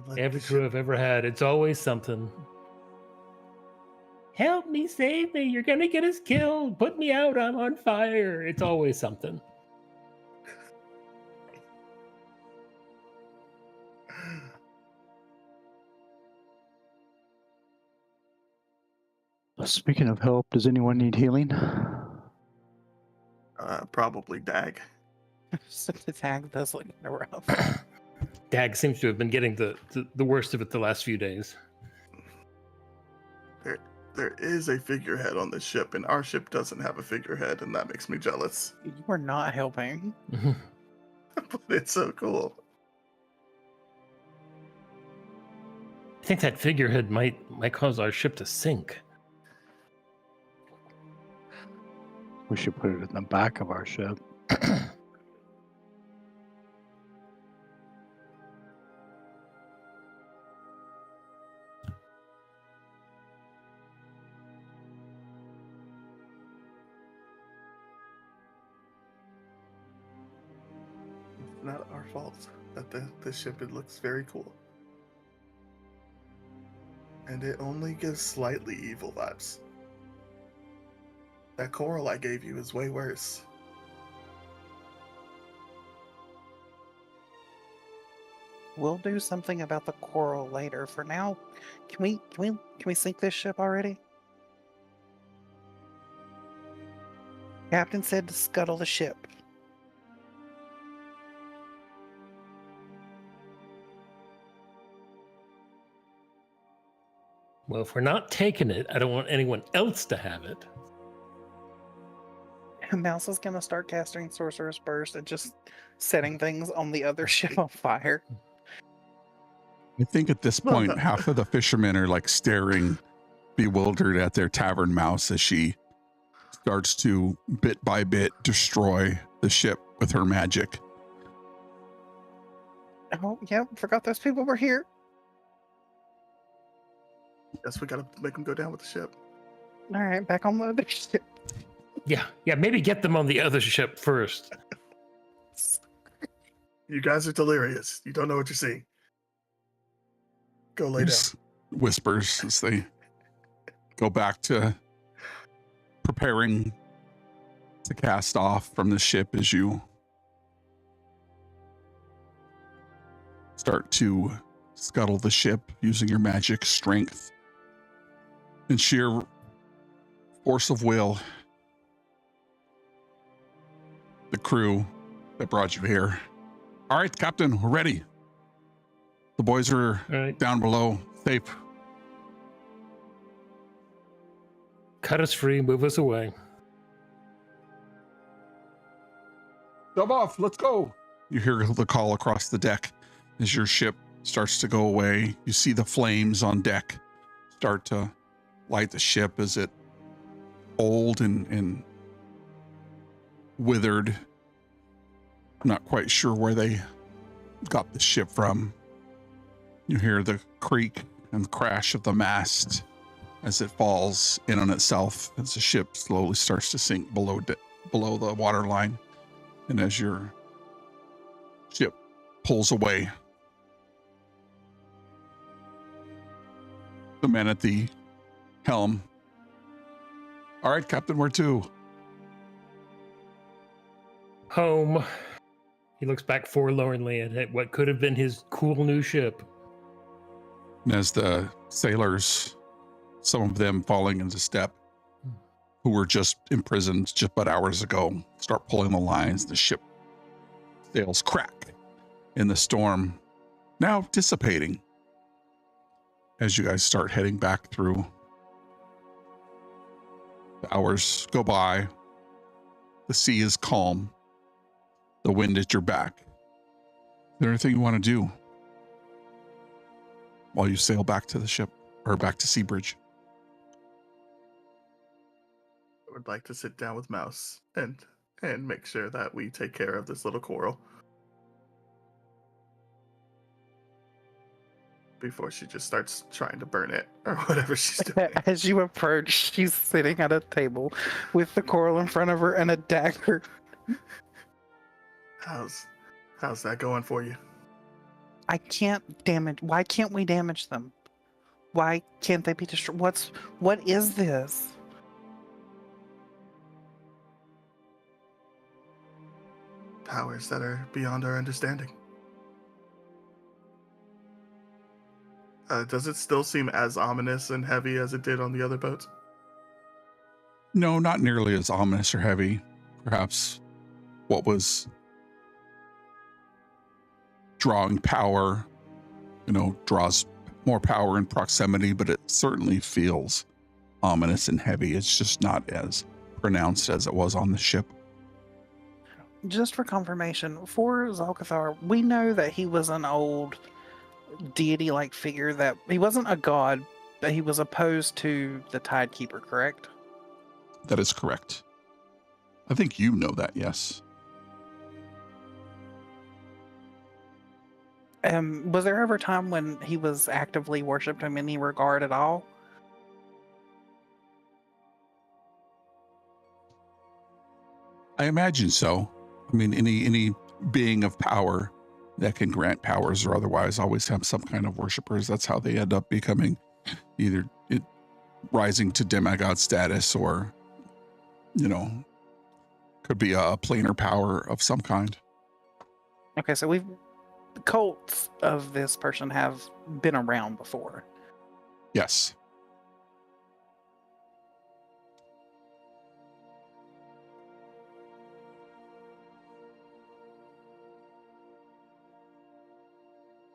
Let Every the crew ship- I've ever had, it's always something. Help me, save me, you're gonna get us killed. Put me out, I'm on fire. It's always something. Speaking of help, does anyone need healing? Probably Dag. The tag does look kinda rough. Dag seems to have been getting the worst of it the last few days. There is a figurehead on this ship, and our ship doesn't have a figurehead, and that makes me jealous. You are not helping. But it's so cool. I think that figurehead might cause our ship to sink. We should put it in the back of our ship. It's not our fault that the ship, it looks very cool. And it only gives slightly evil vibes. That coral I gave you is way worse. We'll do something about the coral later. For now, can we sink this ship already? Captain said to scuttle the ship. Well, if we're not taking it, I don't want anyone else to have it. Mouse is gonna start casting Sorcerer's Burst and just setting things on the other ship on fire. I think at this Well, point, half of the fishermen are like staring bewildered at their tavern mouse as she starts to bit by bit destroy the ship with her magic. Oh, yep, forgot those people were here. Guess we gotta make them go down with the ship. All right, back on the other ship. Yeah, maybe get them on the other ship first. You guys are delirious. You don't know what you're seeing. Go lay down. Just whispers as they go back to preparing to cast off from the ship as you start to scuttle the ship using your magic strength and sheer force of will. The crew that brought you here. All right, Captain, we're ready. The boys are All right. down below, safe. Cut us free, move us away. Jump off, let's go. You hear the call across the deck as your ship starts to go away. You see the flames on deck start to light the ship as it old and withered. I'm not quite sure where they got the ship from. You hear the creak and the crash of the mast as it falls in on itself as the ship slowly starts to sink below the water line. And as your ship pulls away, the man at the helm. All right, Captain, where to? Home. He looks back forlornly at what could have been his cool new ship. And as the sailors, some of them falling into step, who were just imprisoned just but hours ago, start pulling the lines, the ship sails crack in the storm, now dissipating. As you guys start heading back through, the hours go by, the sea is calm, the wind at your back. Is there anything you want to do while you sail back to the ship or back to Seabridge? I would like to sit down with Mouse and make sure that we take care of this little coral before she just starts trying to burn it or whatever she's doing. As you approach, she's sitting at a table with the coral in front of her and a dagger. How's that going for you? I can't damage. Why can't we damage them? Why can't they be destroyed? What is this? Powers that are beyond our understanding. Does it still seem as ominous and heavy as it did on the other boats? No, not nearly as ominous or heavy. Perhaps what was drawing power, draws more power in proximity, but it certainly feels ominous and heavy. It's just not as pronounced as it was on the ship. Just for confirmation, for Zalcathar, we know that he was an old deity-like figure, that he wasn't a god, but he was opposed to the Tidekeeper, correct? That is correct. I think you know that, yes. Was there ever a time when he was actively worshipped in any regard at all? I imagine so. I mean, any being of power that can grant powers or otherwise always have some kind of worshipers. That's how they end up becoming either rising to demigod status or, could be a planar power of some kind. Okay, so cults of this person have been around before. Yes.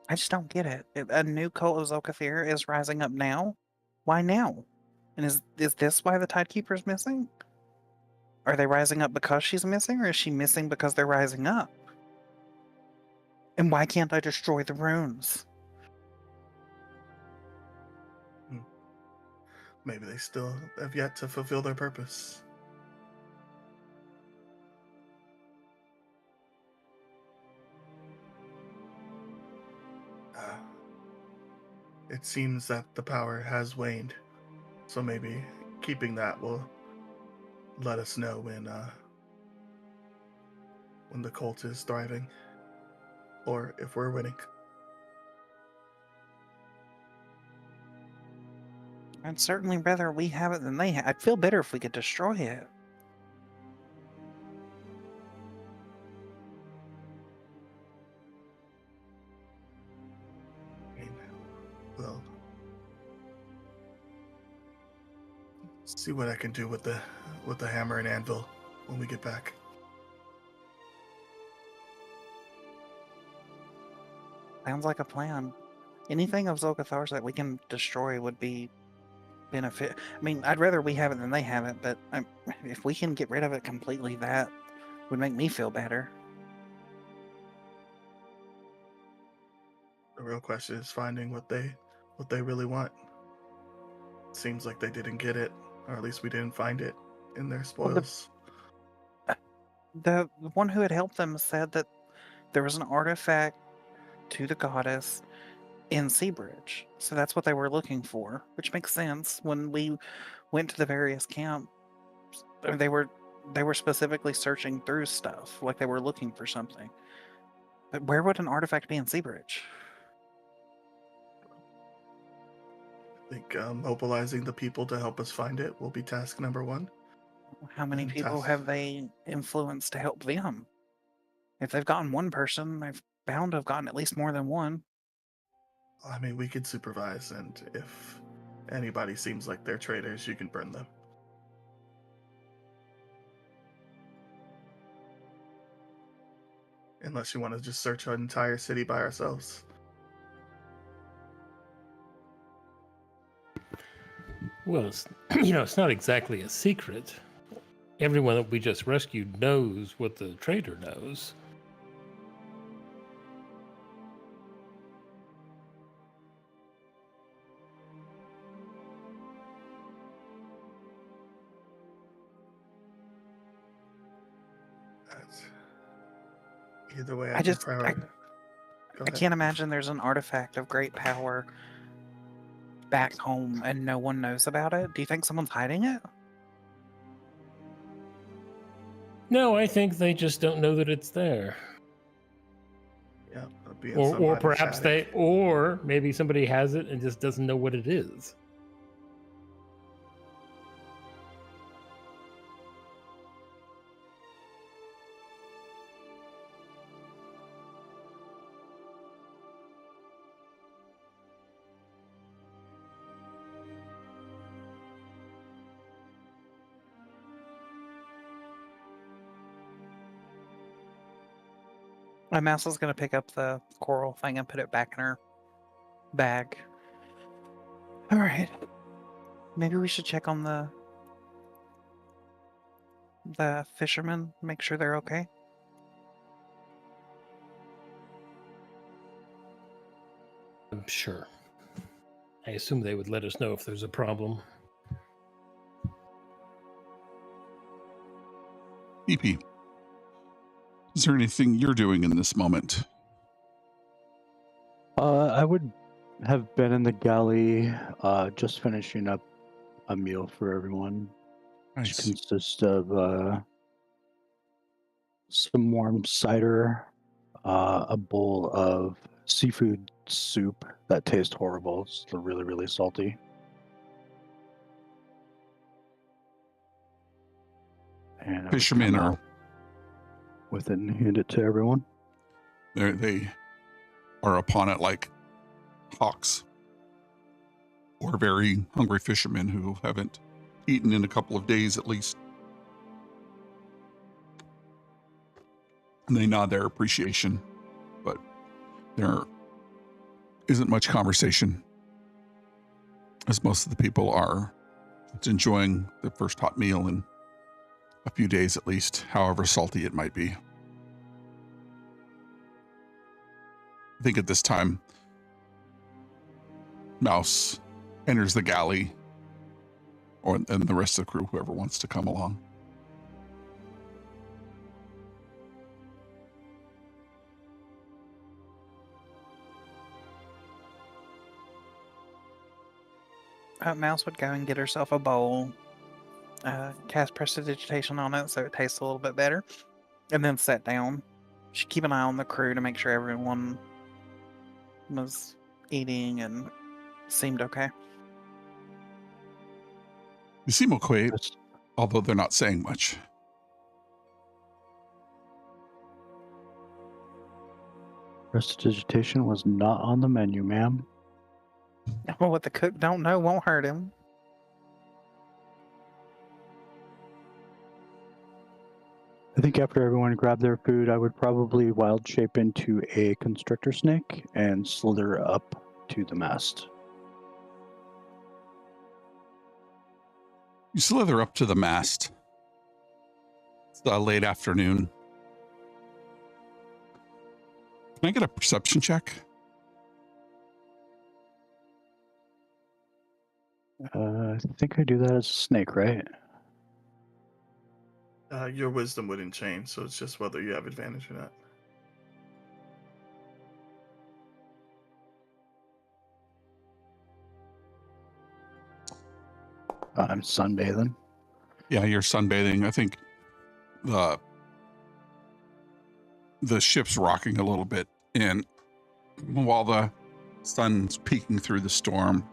I just don't get it. A new cult of Zolkathir is rising up now? Why now? And is this why the Tidekeeper's missing? Are they rising up because she's missing, or is she missing because they're rising up? And why can't I destroy the runes? Maybe they still have yet to fulfill their purpose. It seems that the power has waned, so maybe keeping that will let us know when the cult is thriving, or if we're winning. I'd certainly rather we have it than they have. I'd feel better if we could destroy it. Well, see what I can do with the hammer and anvil when we get back. Sounds like a plan. Anything of Zolkathar's that we can destroy would be benefit. I mean, I'd rather we have it than they have it, but if we can get rid of it completely, that would make me feel better. The real question is finding what they really want. Seems like they didn't get it, or at least we didn't find it in their spoils. The one who had helped them said that there was an artifact to the goddess in Seabridge. So that's what they were looking for, which makes sense. When we went to the various camps, they were specifically searching through stuff, like they were looking for something. But where would an artifact be in Seabridge? I think mobilizing the people to help us find it will be task number one. How many And people have they influenced to help them? If they've gotten one person, they've bound to have gotten at least more than one. I mean, we could supervise, and if anybody seems like they're traitors, you can burn them. Unless you want to just search an entire city by ourselves. Well, it's, it's not exactly a secret. Everyone that we just rescued knows what the traitor knows. Either way, I I can't imagine there's an artifact of great power back home and no one knows about it. Do you think someone's hiding it? No, I think they just don't know that it's there. Yeah, Or perhaps or maybe somebody has it and just doesn't know what it is. My mouse is going to pick up the coral thing and put it back in her bag. All right. Maybe we should check on the fishermen, make sure they're okay. I'm sure. I assume they would let us know if there's a problem. EP, is there anything you're doing in this moment? I would have been in the galley, just finishing up a meal for everyone, which Nice. consists of some warm cider, a bowl of seafood soup that tastes horrible. It's really, really salty. And I would Fishermen come are out with it and hand it to everyone. they are upon it like hawks, or very hungry fishermen who haven't eaten in a couple of days at least. And they nod their appreciation, but there isn't much conversation, as most of the people are enjoying the first hot meal in a few days at least, however salty it might be. I think at this time, Mouse enters the galley, and the rest of the crew, whoever wants to come along. Mouse would go and get herself a bowl, cast prestidigitation on it so it tastes a little bit better, and then sit down. She'd keep an eye on the crew to make sure everyone was eating and seemed okay. You seem okay, although they're not saying much. Prestidigitation was not on the menu, ma'am. Well, what the cook don't know won't hurt him. I think after everyone grabbed their food, I would probably wild shape into a constrictor snake and slither up to the mast. You slither up to the mast. It's late afternoon. Can I get a perception check? I think I do that as a snake, right? Your wisdom wouldn't change, so it's just whether you have advantage or not. I'm sunbathing. Yeah, you're sunbathing. I think the ship's rocking a little bit, and while the sun's peeking through the storm,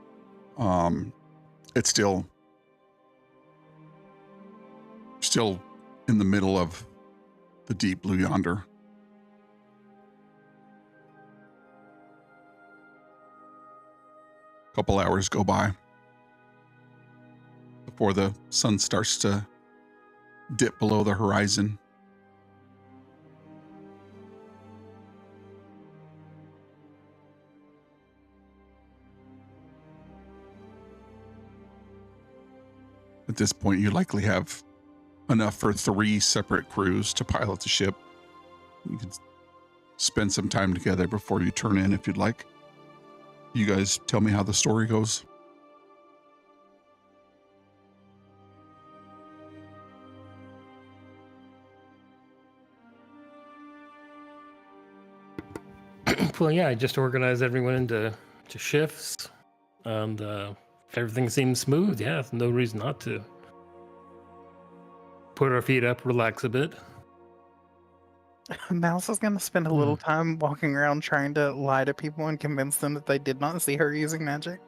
it's still in the middle of the deep blue yonder. A couple hours go by before the sun starts to dip below the horizon. At this point, you likely have enough for 3 separate crews to pilot the ship. You could spend some time together before you turn in if you'd like. You guys tell me how the story goes. Well, yeah, I just organized everyone into shifts, and if everything seems smooth, yeah, there's no reason not to. Put our feet up, relax a bit. Mouse is going to spend a little time walking around trying to lie to people and convince them that they did not see her using magic.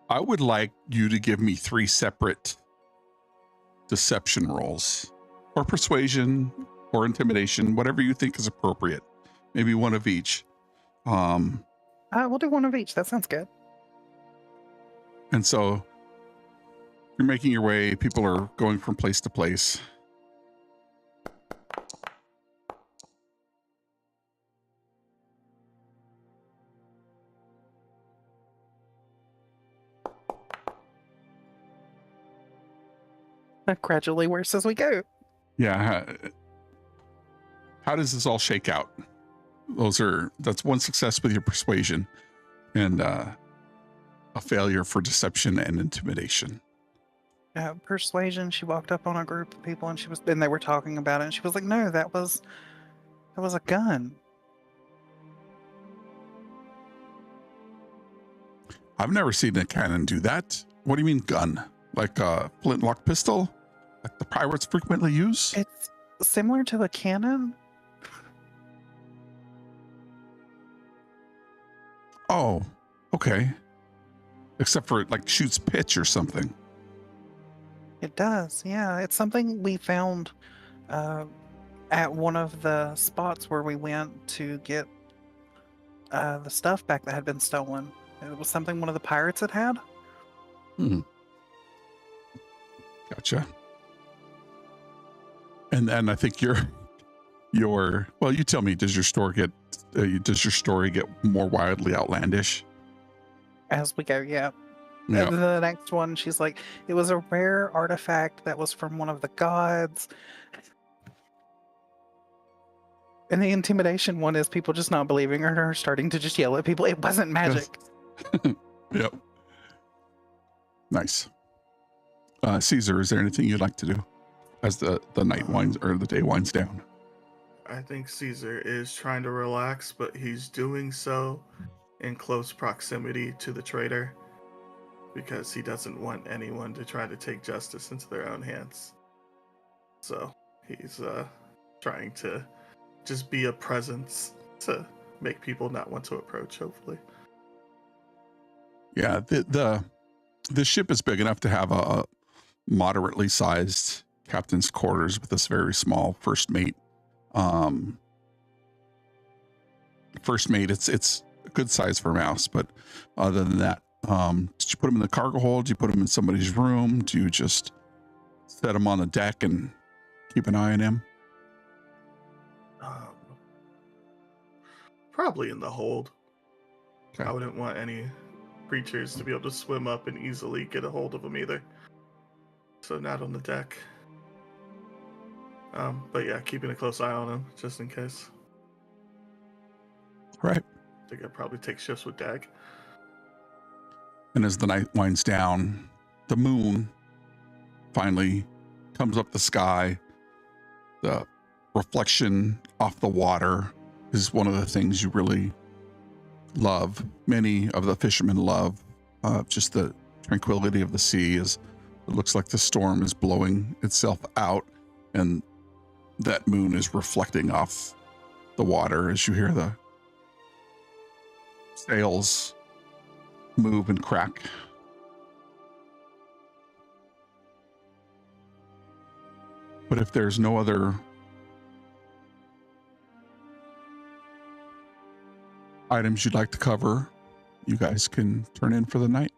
I would like you to give me 3 separate deception rolls, or persuasion, or intimidation, whatever you think is appropriate. Maybe one of each. We'll do one of each. That sounds good. And so you're making your way. People are going from place to place. Gradually worse as we go. Yeah. How does this all shake out? That's one success with your persuasion, and a failure for deception and intimidation. Persuasion. She walked up on a group of people and they were talking about it, and she was like, "No, that was a gun." I've never seen a cannon do that. What do you mean gun? Like a flintlock pistol? Like the pirates frequently use? It's similar to a cannon. Oh, okay. Except for it like shoots pitch or something. It does, yeah. It's something we found at one of the spots where we went to get the stuff back that had been stolen. It was something one of the pirates had had. Hmm. Gotcha. And then I think your well, you tell me. Does your story get more wildly outlandish? As we go, yeah. Yeah. And the next one, she's like, it was a rare artifact that was from one of the gods. And the intimidation one is people just not believing her and her starting to just yell at people. It wasn't magic. Yep. Nice. Caesar, is there anything you'd like to do as the night winds or the day winds down? I think Caesar is trying to relax, but he's doing so in close proximity to the traitor because he doesn't want anyone to try to take justice into their own hands. So he's trying to just be a presence to make people not want to approach, hopefully. Yeah, the ship is big enough to have a moderately sized captain's quarters with this very small first mate. It's a good size for a mouse, but other than that, did you put him in the cargo hold? Do you put him in somebody's room? Do you just set him on the deck and keep an eye on him? Probably in the hold. Okay. I wouldn't want any creatures to be able to swim up and easily get a hold of him either. So not on the deck. But yeah, keeping a close eye on him just in case. Right. I think I'd probably take shifts with Dag. And as the night winds down, the moon finally comes up the sky. The reflection off the water is one of the things you really love. Many of the fishermen love just the tranquility of the sea. As it looks like the storm is blowing itself out, and that moon is reflecting off the water as you hear the sails move and crack. But if there's no other items you'd like to cover, you guys can turn in for the night.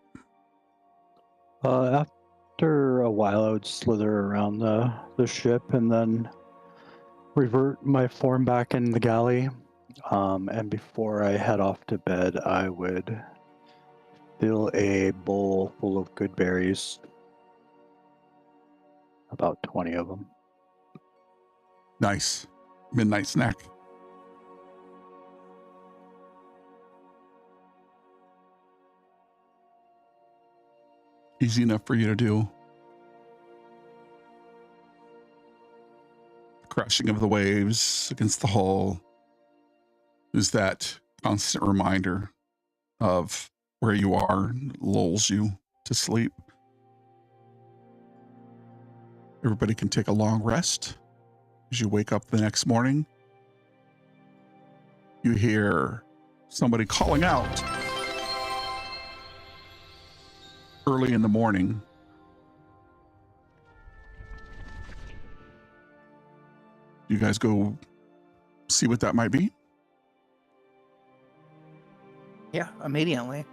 After a while, I would slither around the ship and then revert my form back in the galley. And before I head off to bed, I would fill a bowl full of good berries. About 20 of them. Nice. Midnight snack. Easy enough for you to do. The crashing of the waves against the hull is that constant reminder of where you are and lulls you to sleep. Everybody can take a long rest. As you wake up the next morning, you hear somebody calling out early in the morning. You guys go see what that might be? Yeah, immediately.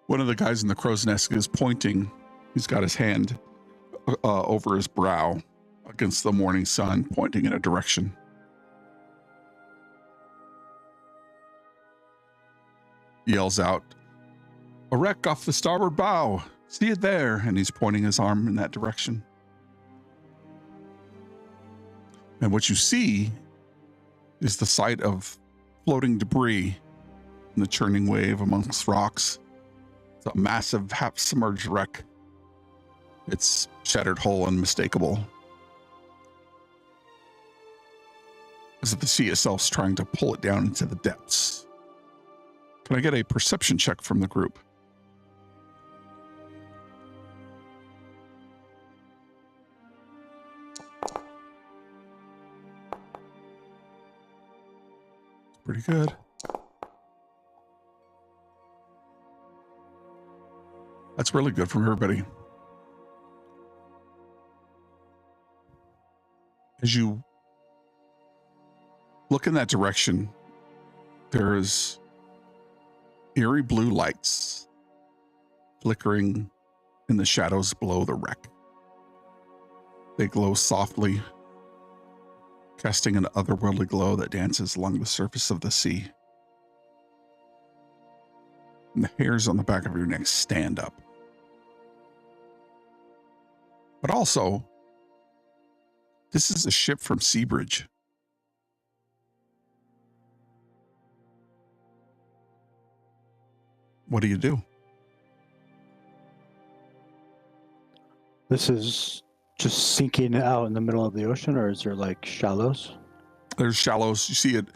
One of the guys in the crow's nest is pointing. He's got his hand over his brow against the morning sun, pointing in a direction. Yells out, "A wreck off the starboard bow. See it there." And he's pointing his arm in that direction. And what you see is the sight of floating debris in the churning wave amongst rocks. It's a massive half-submerged wreck. Its shattered hull unmistakable, as if the sea itself's trying to pull it down into the depths. Can I get a perception check from the group? It's pretty good. That's really good from everybody. As you look in that direction, there's eerie blue lights flickering in the shadows below the wreck. They glow softly, casting an otherworldly glow that dances along the surface of the sea. And the hairs on the back of your neck stand up. But also, this is a ship from Seabridge. What do you do? This is just sinking out in the middle of the ocean, or is there like shallows? There's shallows. You see it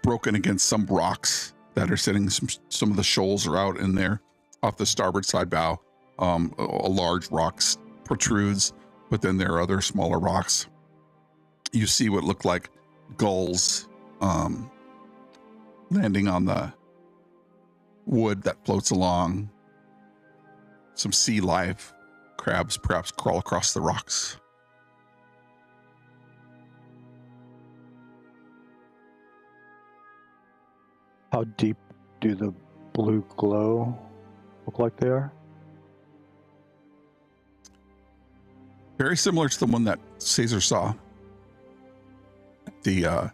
broken against some rocks that are sitting. Some of the shoals are out in there off the starboard side bow. A large rock protrudes, but then there are other smaller rocks. You see what look like gulls landing on the wood that floats along. Some sea life, crabs perhaps crawl across the rocks. How deep do the blue glow look like they are? Very similar to the one that Caesar saw at the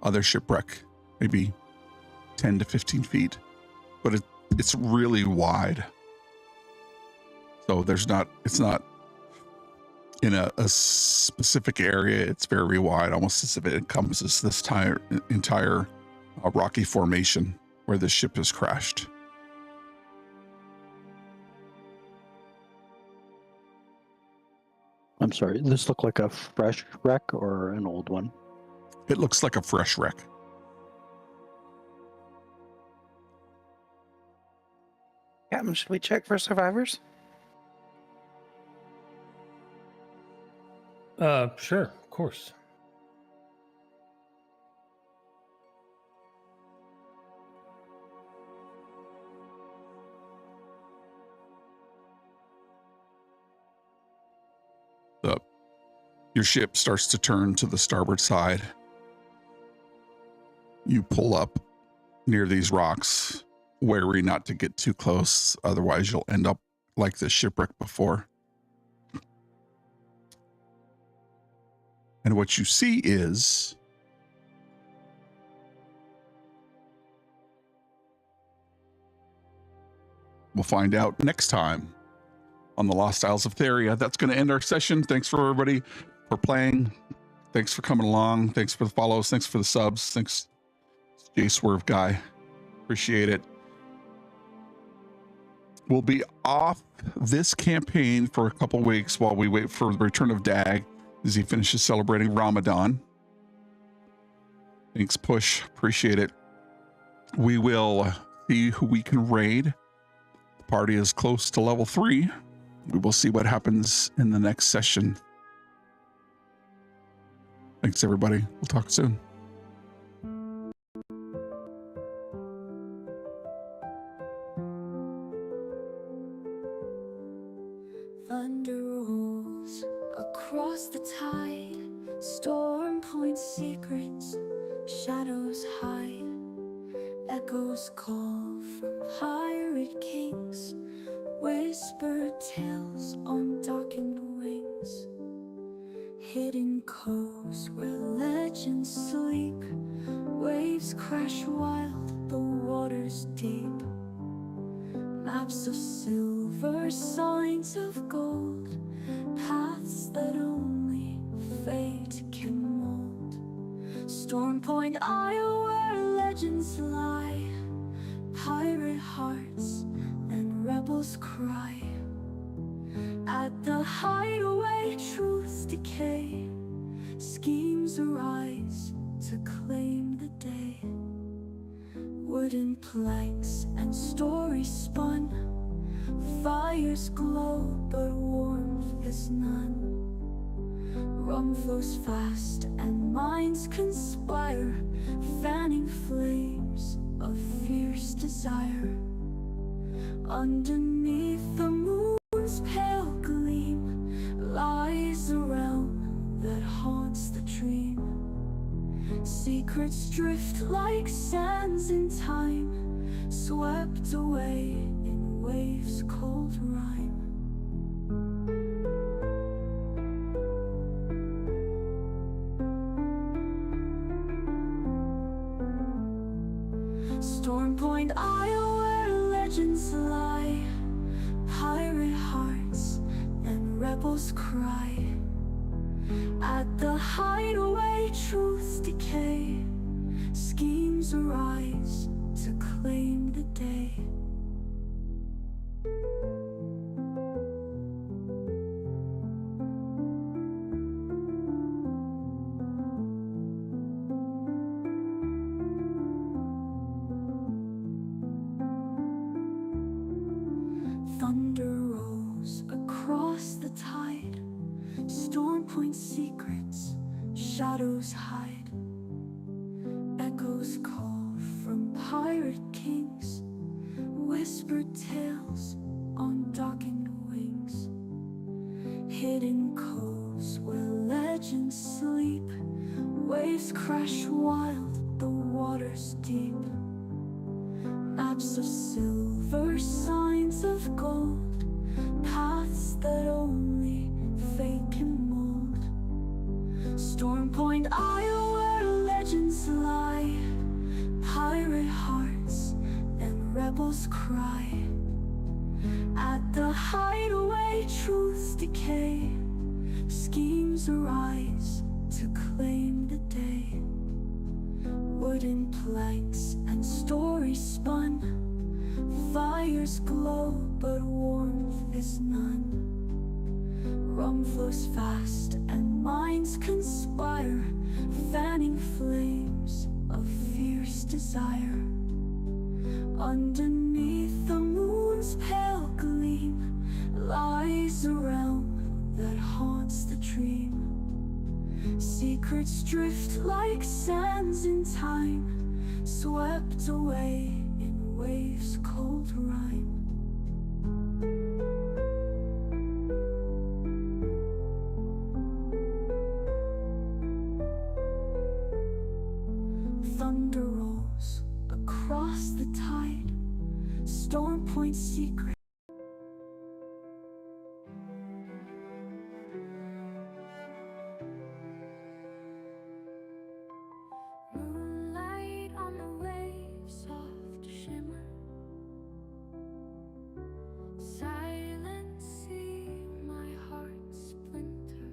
other shipwreck, maybe 10 to 15 feet, but it's really wide. So it's not in a specific area. It's very wide, almost as if it encompasses this entire rocky formation where the ship has crashed. I'm sorry, does this look like a fresh wreck or an old one? It looks like a fresh wreck. Captain, should we check for survivors? Sure, of course. Your ship starts to turn to the starboard side. You pull up near these rocks, wary not to get too close, otherwise you'll end up like the shipwreck before. And what you see is we'll find out next time on the Lost Isles of Theria. That's going to end our session. Thanks for everybody for playing. Thanks for coming along. Thanks for the follows. Thanks for the subs. Thanks, J Swerve guy. Appreciate it. We'll be off this campaign for a couple weeks while we wait for the return of Dag as he finishes celebrating Ramadan. Thanks, Push. Appreciate it. We will see who we can raid. The party is close to level 3. We will see what happens in the next session. Thanks, everybody. We'll talk soon. Thunder rolls across the tide, storm points secrets, shadows hide, echoes call from pirate kings, whispered tales on darkened wings, hidden coves where legends sleep, waves crash wild, the water's deep. Maps of silver, signs of gold, paths that only fate can mold. Storm Point Isle where legends lie, pirate hearts and rebels cry. At the hideaway truths decay, schemes arise to claim the day. Wooden planks and stories spun, fires glow but warmth is none. Rum flows fast and minds conspire, fanning flames of fierce desire. Underneath the moon's pale gleam lies a realm Secrets drift like sands in time, swept away in waves' cold rime. Storm Point Isle, where legends lie, pirate hearts and rebels cry. At the hideaway, truths decay, schemes arise to claim the day. Thunder rolls across the tide, Storm Point secrets, shadows hide. Echoes call from pirate kings, whispered tales on darkened wings. Hidden coves where legends sleep, waves crash wild, the water's deep. Maps of silver, signs of gold, paths that only fate can mold. Storm Point Isle, where legends lie, pirate hearts and rebels cry. At the hideaway, truths decay, schemes arise to claim the day. Wooden planks and stories spun, fires glow but warmth is none. Rum flows fast and minds conspire, fanning flames of fierce desire. Underneath the moon's pale gleam lies a realm that haunts the dream. Secrets drift like sands in time, swept away in waves' cold rime. Thunder rolls across the tide, Storm Point secret. Moonlight on the waves, soft shimmer. Silent sea, my heart splinter.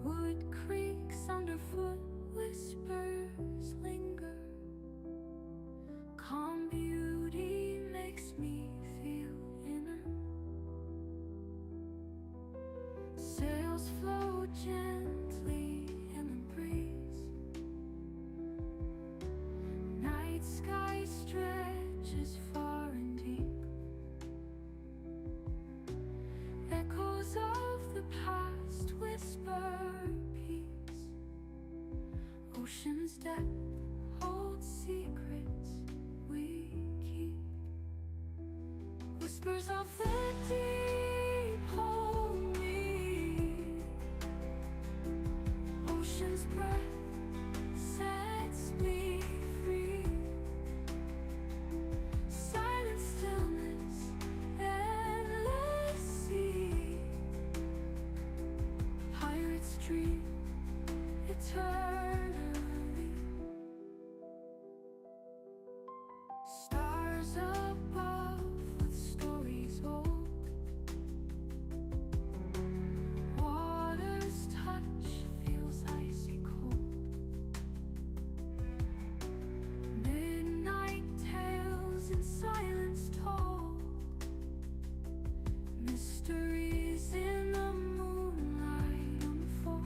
Wood creaks underfoot, whispers linger. Calm beauty makes me feel inner. Sails flow gently in the breeze. Night sky stretches far and deep. Echoes of the past whisper peace. Ocean's depth holds secrets we keep. Whispers of the deep hold me. Ocean's breath sets me free. Silent stillness, endless sea. Pirates dream eternally. Stars above with stories old. Water's touch feels icy cold. Midnight tales in silence told. Mysteries in the moonlight unfold.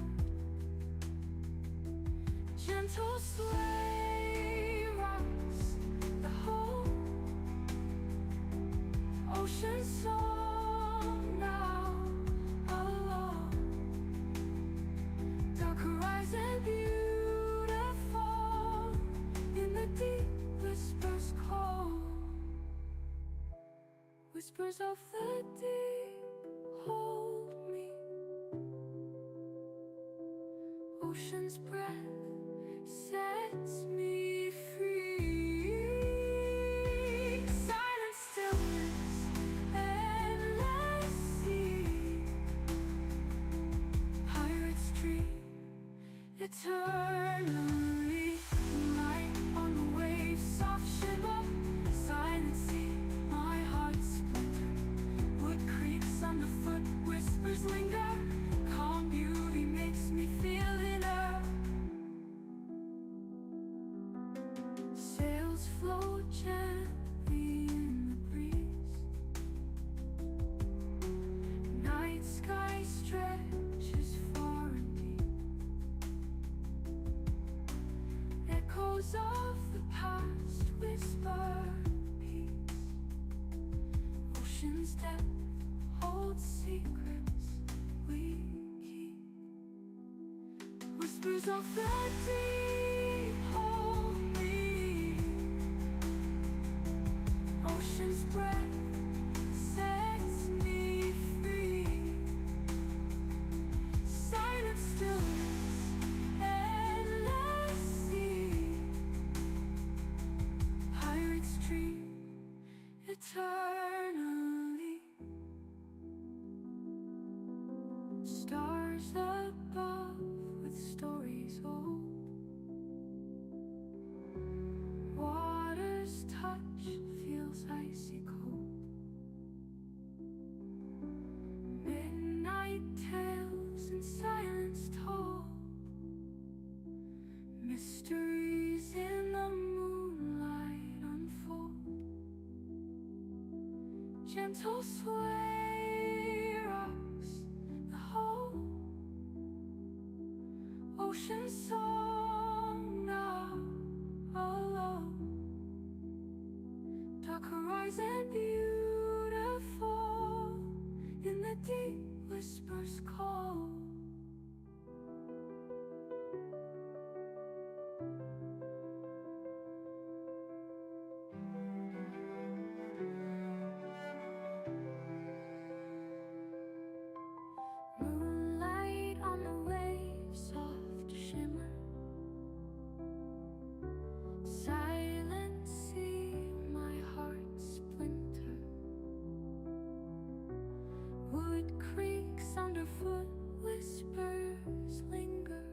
Gentle sway rocks the whole ocean song now alone. Dark horizon beautiful in the deep whispers cold. Whispers of the deep hold me. Ocean Ocean's breath sets me free. Silent stillness, endless sea. Pirates dream eternally. Light on the waves, soft shiver, silent sea. My heart splintered. Wood creaks underfoot, whispers linger. Calm beauty makes me feel inner. Sails float gently in the breeze. Night sky stretches far and deep. Echoes of the past whisper peace. Ocean's depth holds secrets we keep. Whispers of the deep hold me. Ocean's breath sets me free. Silent stillness, endless sea. Pirates dream eternally. Stars above with stories old. Water's touch feels icy cold. Midnight tales in silence told. Mysteries in the moonlight unfold. Gentle sway rocks the whole. Ocean song now alone. Dark horizon beautiful. In the deep whispers call. Moonlight on the waves, soft shimmer. Silent sea, my heart splinter. Wood creaks underfoot, whispers linger.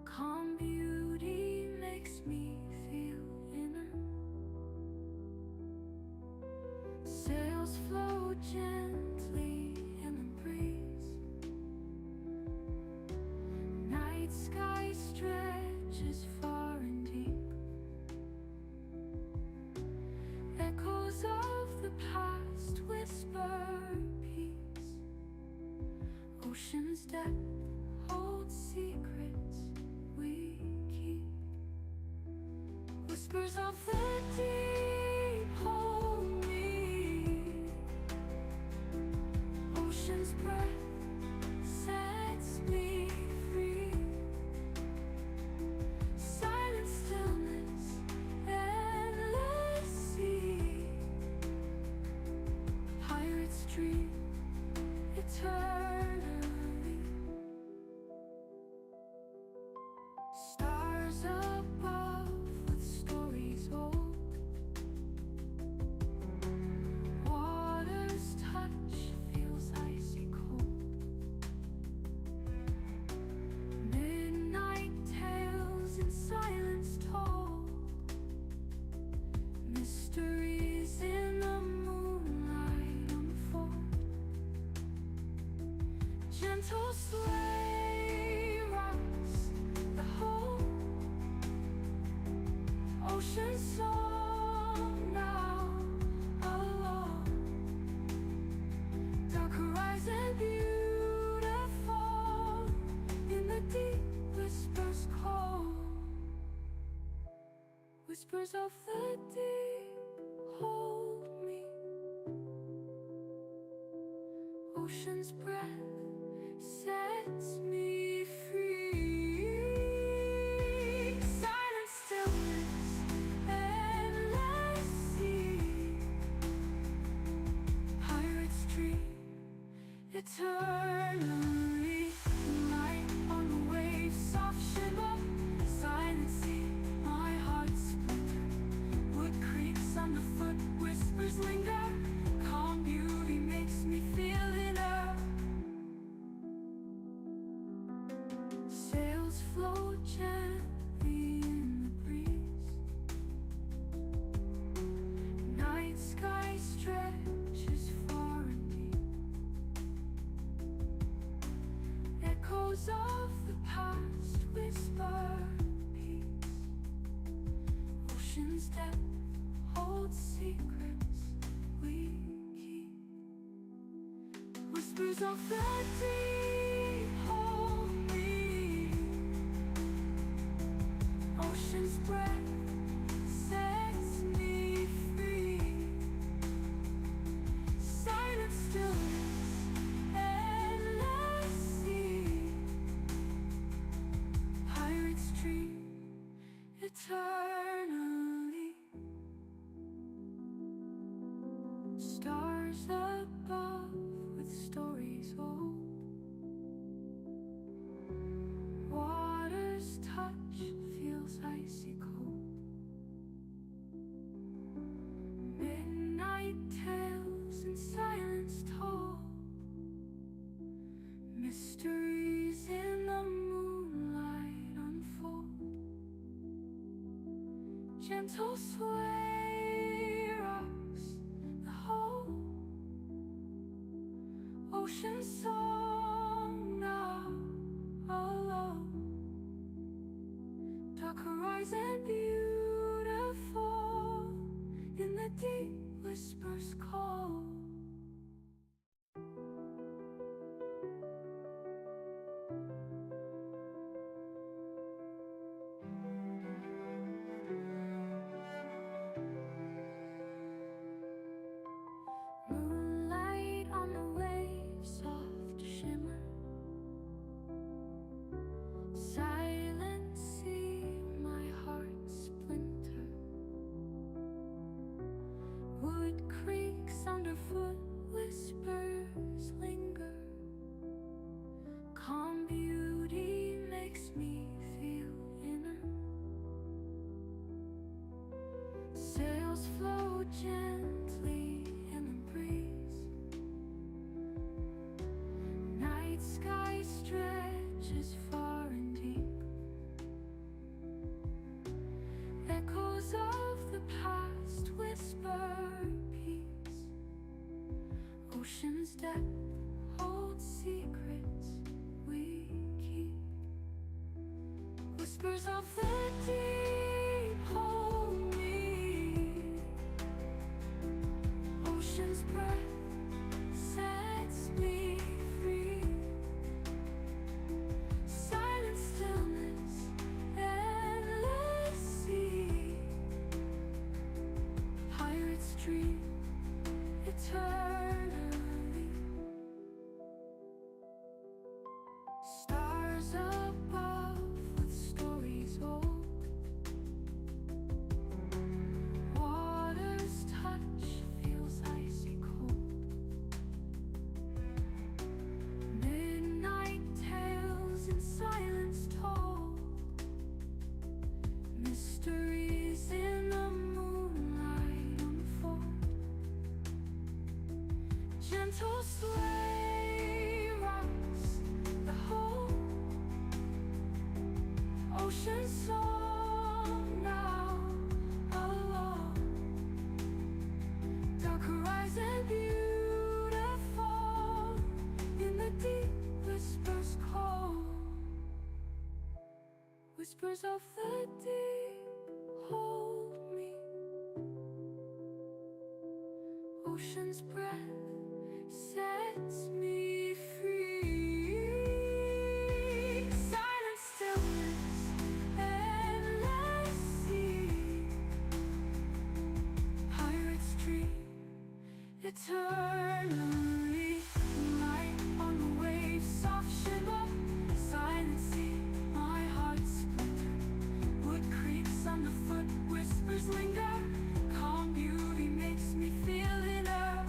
Calm beauty makes me feel inner. Sails float gently in the breeze. Night sky stretches far and deep. Echoes of the past whisper peace. Ocean's depth holds secrets we keep. Whispers of the deep hold me. Ocean's breath sets me free. Silent stillness, endless sea. Pirates dream eternally. Stars above with stories old. Water's touch feels icy cold. Midnight tales in silence told. Mysteries in the moonlight unfold. Gentle sway rocks the whole. Ocean song now alone. Dark horizon beautiful. In the deep whispers call. Whispers of the deep hold me. Ocean's breath sets me free. Silent stillness, endless sea. Pirates dream eternally. Light on the waves. Ocean's depth holds secrets we keep. Whispers of the deep hold me. Ocean's breath sets me free. Silent stillness, endless sea. Pirates dream eternally. Stars above with stories old. Water's touch feels icy cold. Midnight tales in silence told. Mysteries in the moonlight unfold. Gentle sway rocks the whole. Ocean song now alone. Dark horizon beautiful. In the deep whispers call. Moonlight on the waves, soft shimmer. Silent sea, my heart splinter. Wood creaks underfoot, whispers linger. Calm beauty makes me feel inner. Sails flow gently in the breeze. Night sky stretches far and deep. Echoes of the past whisper peace. Ocean's depth holds secrets we keep. Whispers of the deep hold me. Ocean's breath sets me free. Silent stillness, endless sea. Pirates dream eternally. Stars above with stories old. Water's touch feels icy cold. Midnight tales in silence told. Mysteries in the moonlight unfold. Gentle sway rocks the whole. Ocean song now alone. Dark horizon beautiful. In the deep whispers call. Whispers of the deep hold me. Ocean's breath sets me free. Silent stillness, endless sea. Pirates dream eternally. Light on the waves, soft shimmer. Silent sea, my heart splinter. Wood creaks underfoot, whispers linger. Calm beauty makes me feel inner.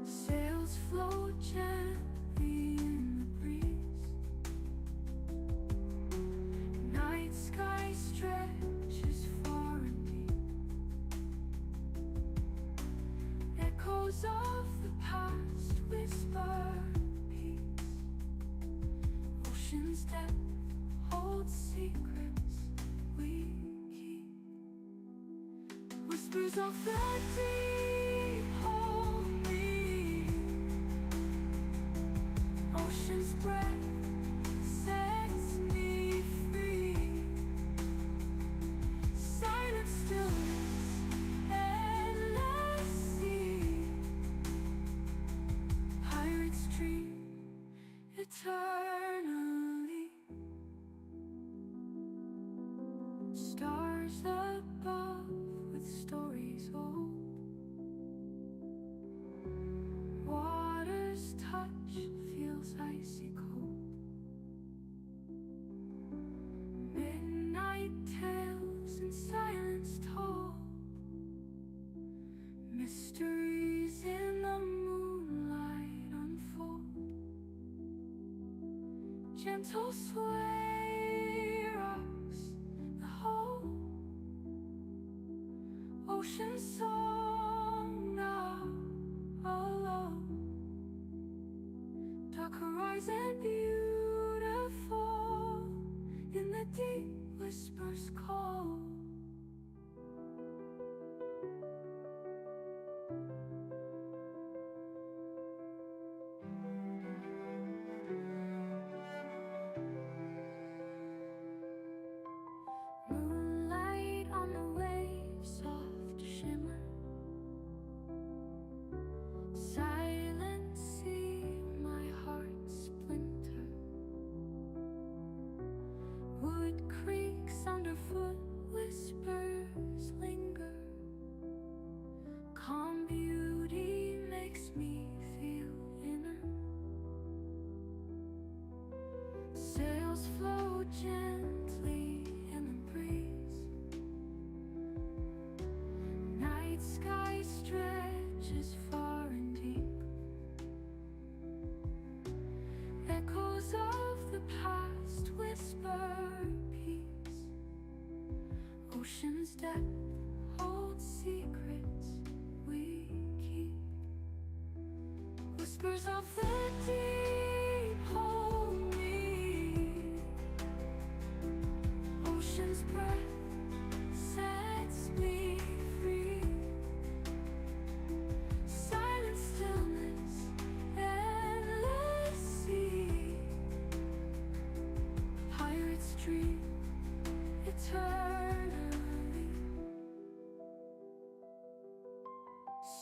Sails float gently in the breeze. Night sky stretches far and deep. Echoes of the past whisper peace. Ocean's depth holds secrets we keep. Whispers of the deep hold me. Ocean's breath sets me free. above with stories old. Water's touch feels icy cold. Midnight tales and silence told. Mysteries in the moonlight unfold. Gentle sway rocks the whole ocean song now alone. Dark horizon beautiful in the deep whispers call. Moonlight on the waves, soft shimmer. Silent sea, my heart splinter. Wood creaks underfoot, whispers linger. Calm beauty makes me feel inner. Sails flow gently in the breeze. Night sky stretches far and deep. Echoes of the past whisper peace. Ocean's depth holds secrets we keep. Whispers of the deep hold me. Ocean's breath sets me free. Silent stillness, endless sea. Pirates dream eternally.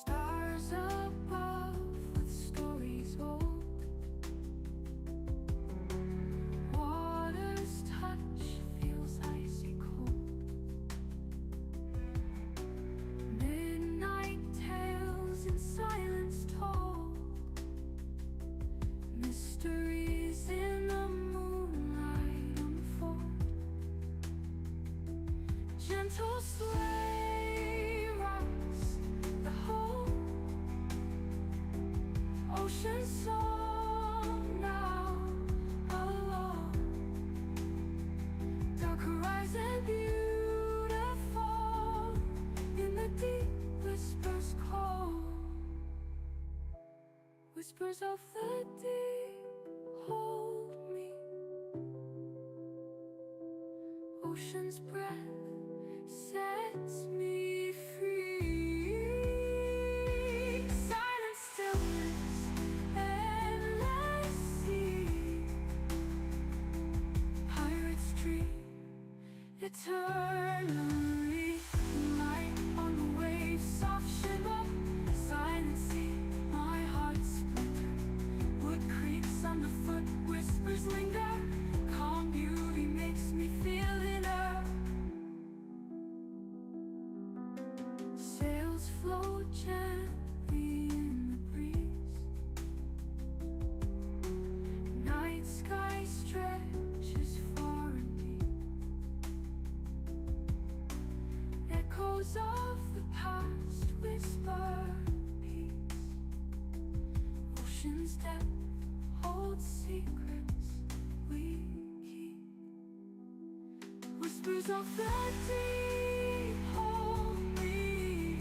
Stars above with stories old. Water's touch feels icy cold. Midnight tales in silence told. Mysteries in the moonlight unfold. Gentle sway rocks the whole ocean song now alone. Dark horizon beautiful in the deep whispers cold. Whispers of the deep hold me. Ocean's breath sets me free. Silent stillness, endless sea. Pirates dream eternally. Light on the waves, soft shimmer. Silent sea, my heart splinter. Wood creaks underfoot, whispers linger. Calm beauty makes me feel inner. Sails float gently in the breeze. Night sky stretches far and deep. Echoes of the past whisper peace. Ocean's depth holds secrets we keep. Whispers of the deep hold me.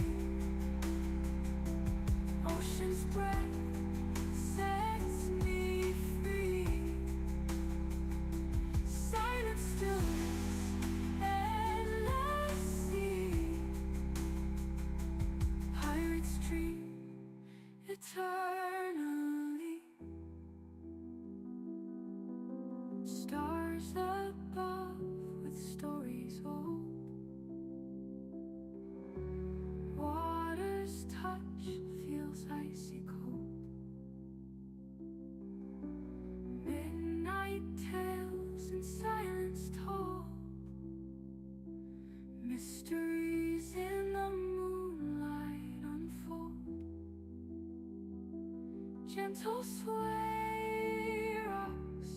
Ocean's breath sets me free. Silent stillness, endless sea. Pirates dream eternally. Stars above with stories old. Water's touch feels icy cold. Midnight tales and silence told. Mystery Gentle sway rocks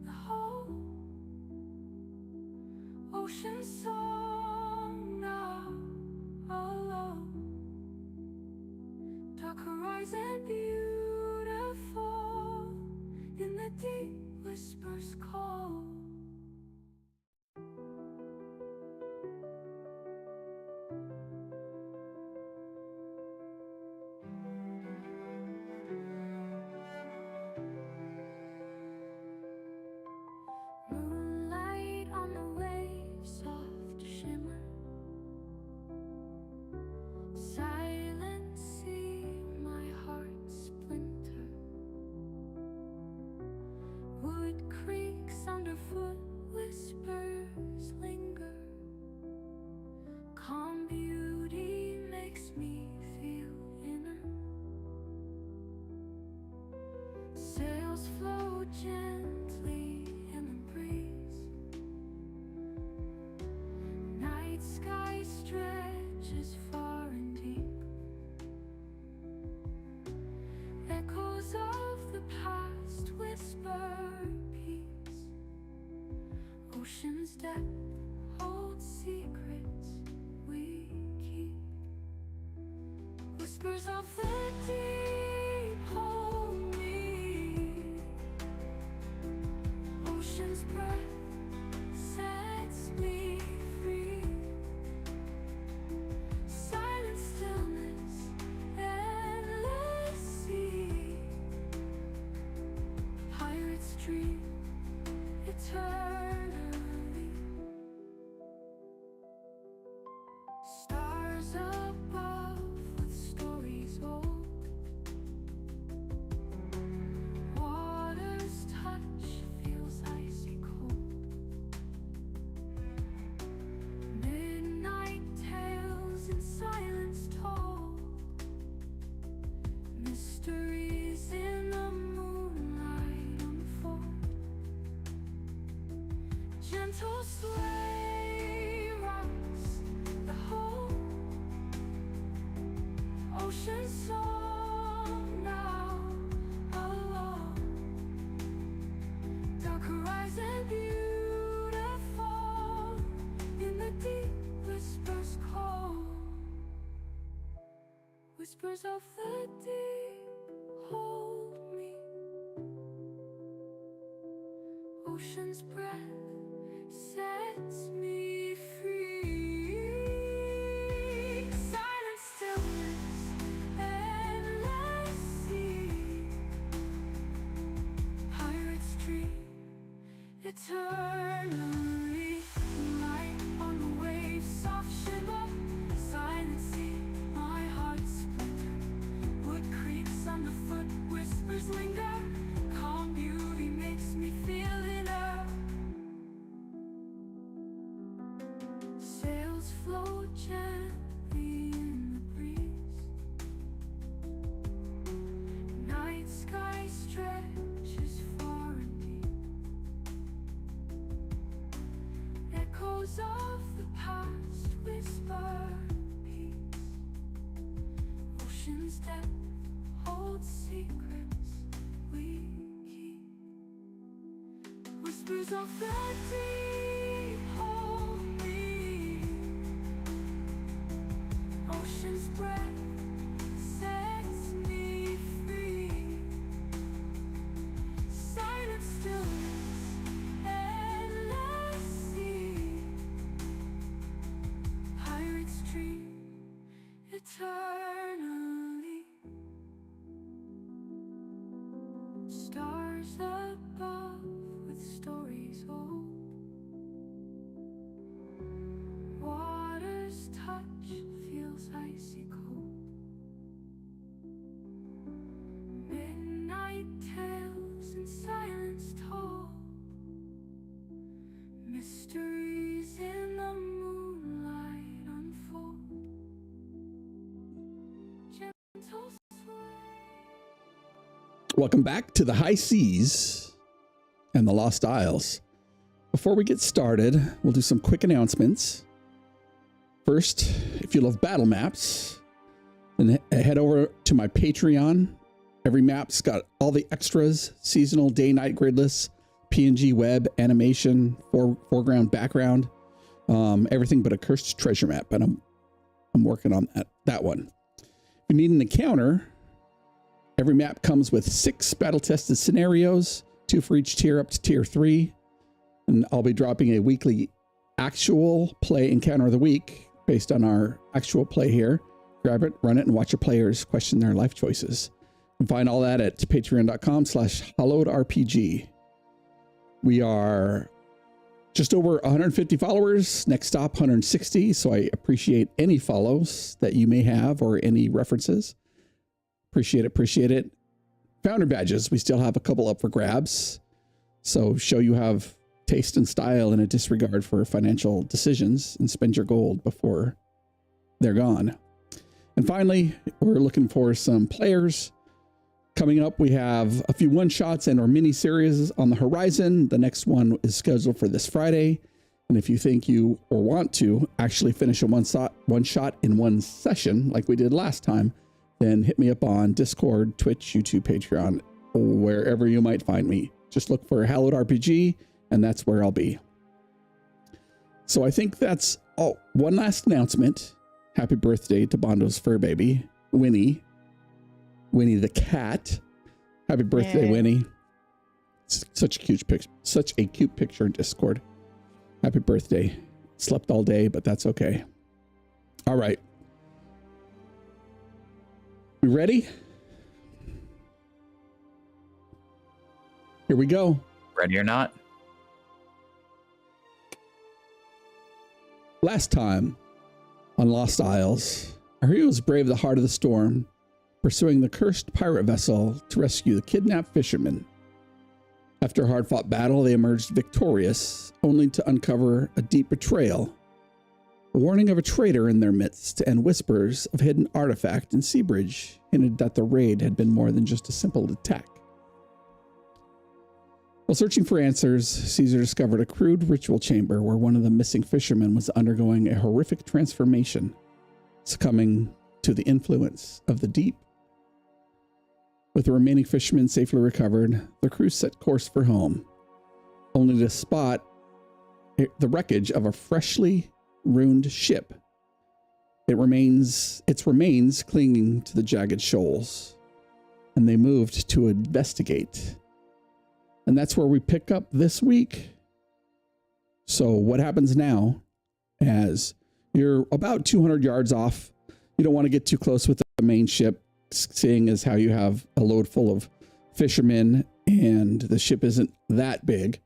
the whole ocean song now alone. Dark horizon beautiful in the deep whispers call. Moonlight on the waves, soft shimmer. Silent sea, my heart splinter. Wood creaks underfoot, whispers linger. Calm beauty makes me feel inner. Sails flow gently in the breeze. Night sky stretches far and deep. Echoes of the past whisper peace. Ocean's depth holds secrets we keep. Whispers of the deep hold me. Ocean's breath sets me free. Silent stillness, endless sea. Pirates dream eternally. Stars above with stories old. Water's touch feels icy cold. Midnight tales in silence told. Mysteries in the moonlight unfold. Gentle sway rocks the whole ocean song now alone. Dark horizon beautiful in the deep whispers call. Whispers of the deep hold me. Ocean's breath sets me free. Silent stillness, endless sea. Pirates dream eternally. Light on the waves, soft shimmer. Silent sea, my heart splinter. Wood creaks underfoot, whispers linger. Calm beauty makes me feel inner. Sails float gently in the breeze. Night sky stretches far and deep. Echoes of the past whisper peace. Ocean's depth holds secrets we keep. Whispers of the deep hold me. Ocean's breath sets me free. Silent stillness, endless sea. Pirates dream eternally. Stars above with stories old. Water's touch feels icy cold. Midnight tales in silence told. Mysteries in the moonlight unfold. Gentle sway. Welcome back to the High Seas and the Lost Isles. Before we get started, we'll do some quick announcements. First, if you love battle maps, then head over to my Patreon Every map's got all the extras, seasonal, day, night, gridless, PNG, web, animation, foreground, background, everything but a cursed treasure map. And I'm working on that one. If you need an encounter, every map comes with 6 battle-tested scenarios, 2 for each tier up to tier 3. And I'll be dropping a weekly actual play encounter of the week based on our actual play here. Grab it, run it, and watch your players question their life choices. You can find all that at patreon.com/hallowedrpg. We are just over 150 followers. Next stop, 160. So I appreciate any follows that you may have or any references. Appreciate it. Founder badges. We still have a couple up for grabs. So show you have taste and style and a disregard for financial decisions and spend your gold before they're gone. And finally, we're looking for some players. Coming up, we have a few one-shots and or mini-series on the horizon. The next one is scheduled for this Friday. And if you think you or want to actually finish a one-shot in one session like we did last time, then hit me up on Discord, Twitch, YouTube, Patreon, or wherever you might find me. Just look for Hallowed RPG, and that's where I'll be. So I think that's all. One last announcement. Happy birthday to Bondo's fur baby, Winnie. Winnie the cat. Happy birthday, Yay. Winnie. It's such a cute picture. Such a cute picture in Discord. Happy birthday. Slept all day, but that's okay. All right. We ready? Here we go. Ready or not? Last time on Lost Isles, our heroes braved the heart of the storm, pursuing the cursed pirate vessel to rescue the kidnapped fishermen. After a hard-fought battle, they emerged victorious, only to uncover a deep betrayal, a warning of a traitor in their midst, and whispers of hidden artifact in Seabridge hinted that the raid had been more than just a simple attack. While searching for answers, Caesar discovered a crude ritual chamber where one of the missing fishermen was undergoing a horrific transformation, succumbing to the influence of the deep. With the remaining fishermen safely recovered, the crew set course for home, only to spot the wreckage of a freshly ruined ship. Its remains clinging to the jagged shoals, and they moved to investigate. And that's where we pick up this week. So what happens now, as you're about 200 yards off, you don't want to get too close with the main ship, seeing as how you have a load full of fishermen and the ship isn't that big.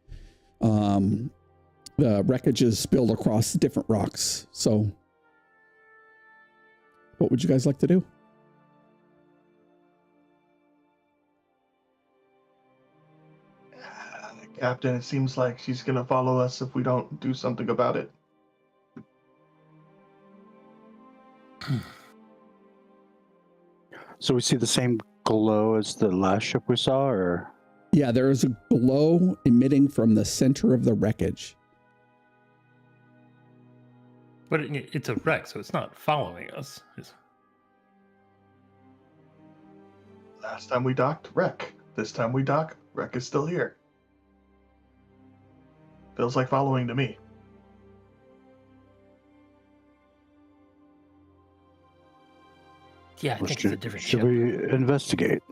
The wreckage is spilled across different rocks. So what would you guys like to do? Captain, it seems like she's going to follow us if we don't do something about it. So we see the same glow as the last ship we saw, or? Yeah, there is a glow emitting from the center of the wreckage. But it's a wreck, so it's not following us. Last time we docked, wreck. This time we dock, wreck is still here. Feels like following to me. Yeah, I think it's a different should ship. we investigate?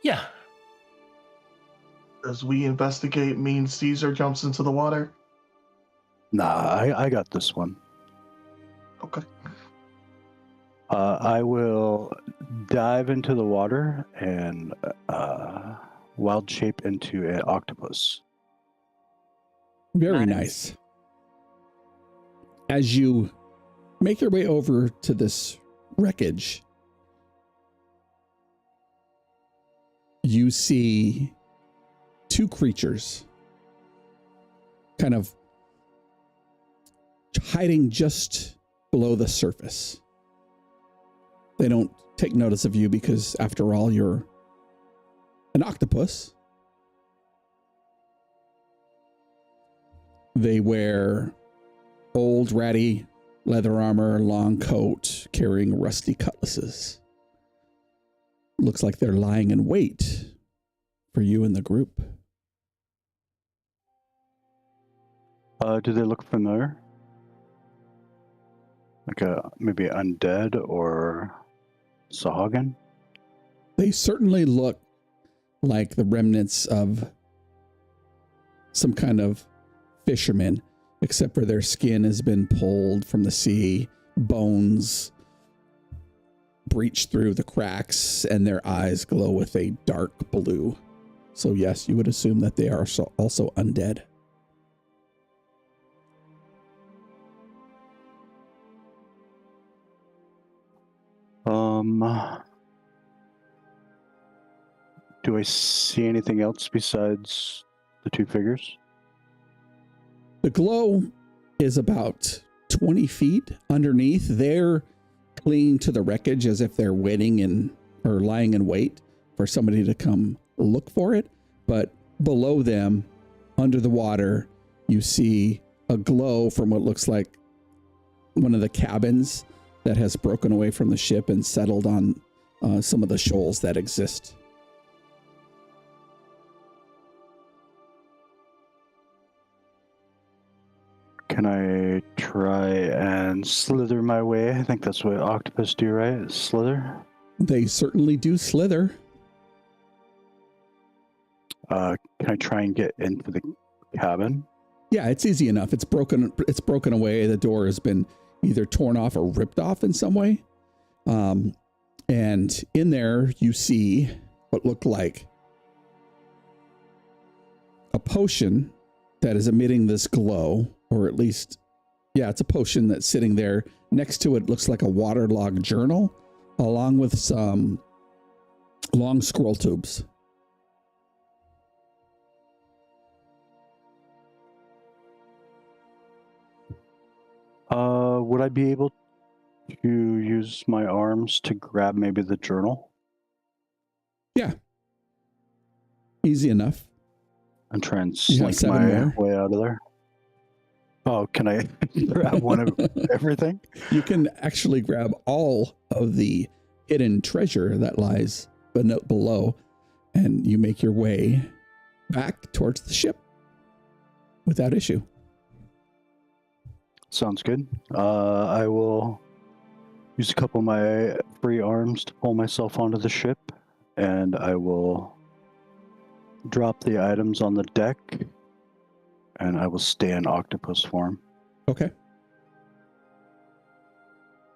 Yeah. Does we investigate mean Caesar jumps into the water? Nah, I got this one. Okay. I will dive into the water and wild shape into an octopus. Very nice. As you make your way over to this wreckage, you see two creatures kind of hiding just below the surface. They don't take notice of you because, after all, you're an octopus. They wear old, ratty leather armor, long coat, carrying rusty cutlasses. Looks like they're lying in wait for you in the group. Do they look familiar? Like maybe undead or Sahagin? They certainly look like the remnants of some kind of fisherman, except for their skin has been pulled from the sea, bones breach through the cracks, and their eyes glow with a dark blue. So yes, you would assume that they are also undead. Do I see anything else besides the two figures? The glow is about 20 feet underneath. They're clinging to the wreckage as if they're waiting or lying in wait for somebody to come look for it. But below them, under the water, you see a glow from what looks like one of the cabins that has broken away from the ship and settled on some of the shoals that exist. Can I try and slither my way? I think that's what octopus do, right? Slither? They certainly do slither. Can I try and get into the cabin? Yeah, it's easy enough. It's broken away. The door has been either torn off or ripped off in some way. And in there you see what looked like a potion that is emitting this glow, or at least, yeah, it's a potion that's sitting there. Next to it looks like a waterlogged journal, along with some long scroll tubes. Would I be able to use my arms to grab maybe the journal? Yeah. Easy enough. And try and You have slink 7 my more. way out of there? Oh, can I grab one of everything? You can actually grab all of the hidden treasure that lies below, and you make your way back towards the ship without issue. Sounds good. I will use a couple of my free arms to pull myself onto the ship, and I will drop the items on the deck, and I will stay in octopus form. Okay.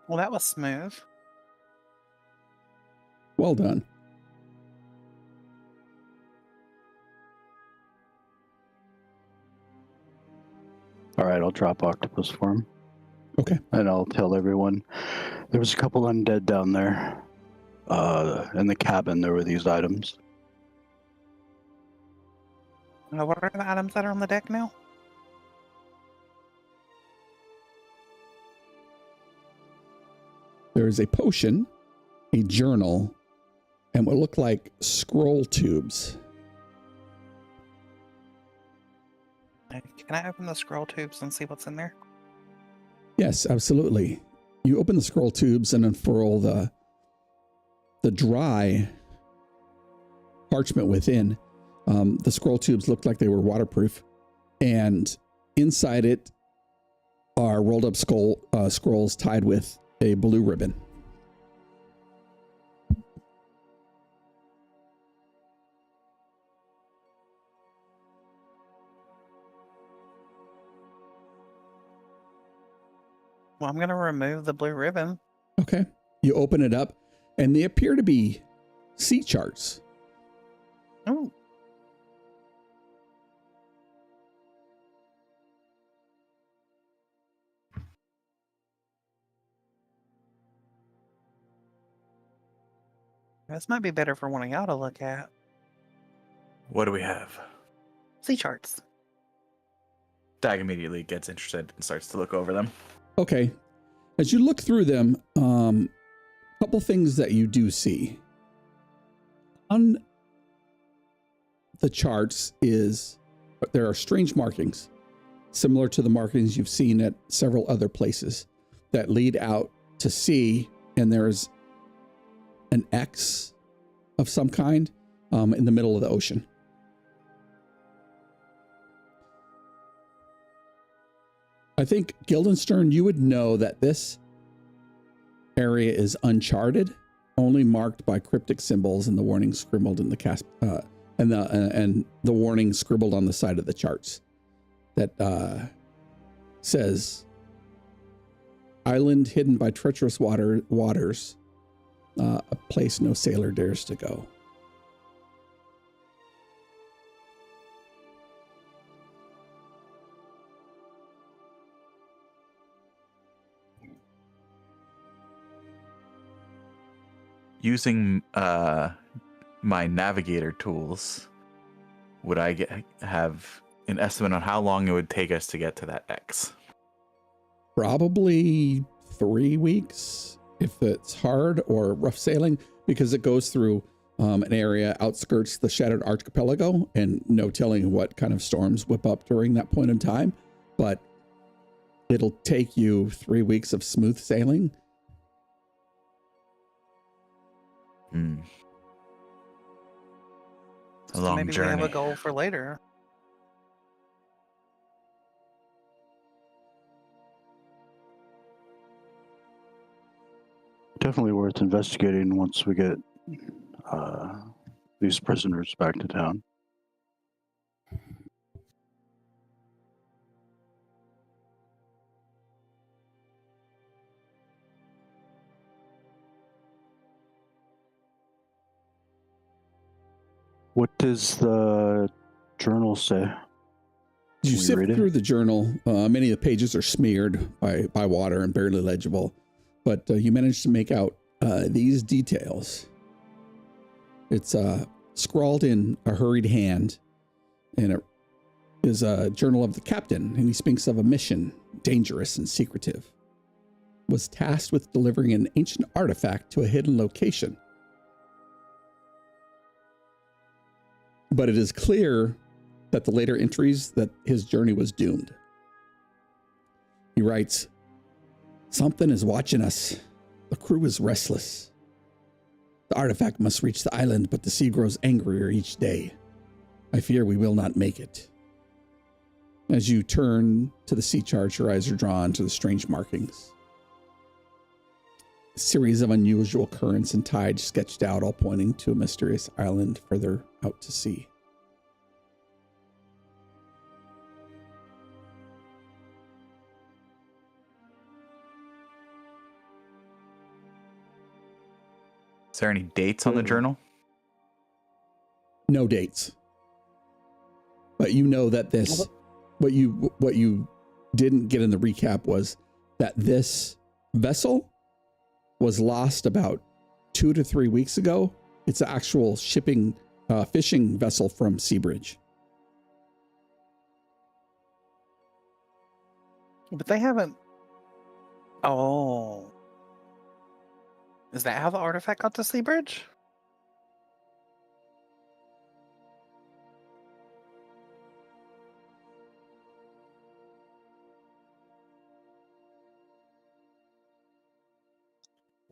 Well, that was smooth. Well done. All right, I'll drop octopus form. Okay. And I'll tell everyone there was a couple undead down there. In the cabin, there were these items. What are the items that are on the deck now? There is a potion, a journal, and what look like scroll tubes. Can I open the scroll tubes and see what's in there? Yes, absolutely. You open the scroll tubes and unfurl the dry parchment within. The scroll tubes looked like they were waterproof, and inside it are rolled up scrolls tied with a blue ribbon. Well, I'm going to remove the blue ribbon. Okay. You open it up, and they appear to be sea charts. Oh. This might be better for one of y'all to look at. What do we have? Sea charts. Dag immediately gets interested and starts to look over them. Okay. As you look through them, couple things that you do see. On the charts there are strange markings, similar to the markings you've seen at several other places that lead out to sea, and there's an X of some kind in the middle of the ocean. I think, Guildenstern, you would know that this area is uncharted, only marked by cryptic symbols and the warning scribbled in the and the warning scribbled on the side of the charts that says, "Island hidden by treacherous waters, a place no sailor dares to go." Using my navigator tools, would I have an estimate on how long it would take us to get to that X? Probably 3 weeks if it's hard or rough sailing, because it goes through an area outskirts the Shattered Archipelago, and no telling what kind of storms whip up during that point in time. But it'll take you 3 weeks of smooth sailing. A long Maybe journey. we have a goal for later. Definitely worth investigating once we get these prisoners back to town. What does the journal say? You Can we sift read it? through the journal. Many of the pages are smeared by water and barely legible, but you manage to make out these details. It's scrawled in a hurried hand, and it is a journal of the captain, and he speaks of a mission, dangerous and secretive. Was tasked with delivering an ancient artifact to a hidden location. But it is clear that the later entries that his journey was doomed. He writes, "Something is watching us. The crew is restless. The artifact must reach the island, but the sea grows angrier each day. I fear we will not make it." As you turn to the sea chart, your eyes are drawn to the strange markings. A series of unusual currents and tides sketched out, all pointing to a mysterious island further out to sea. Is there any dates on the journal? No dates. But you know that this, what you didn't get in the recap was that this vessel was lost about 2 to 3 weeks ago. It's an actual fishing vessel from Seabridge. But they haven't. Oh. Is that how the artifact got to Seabridge?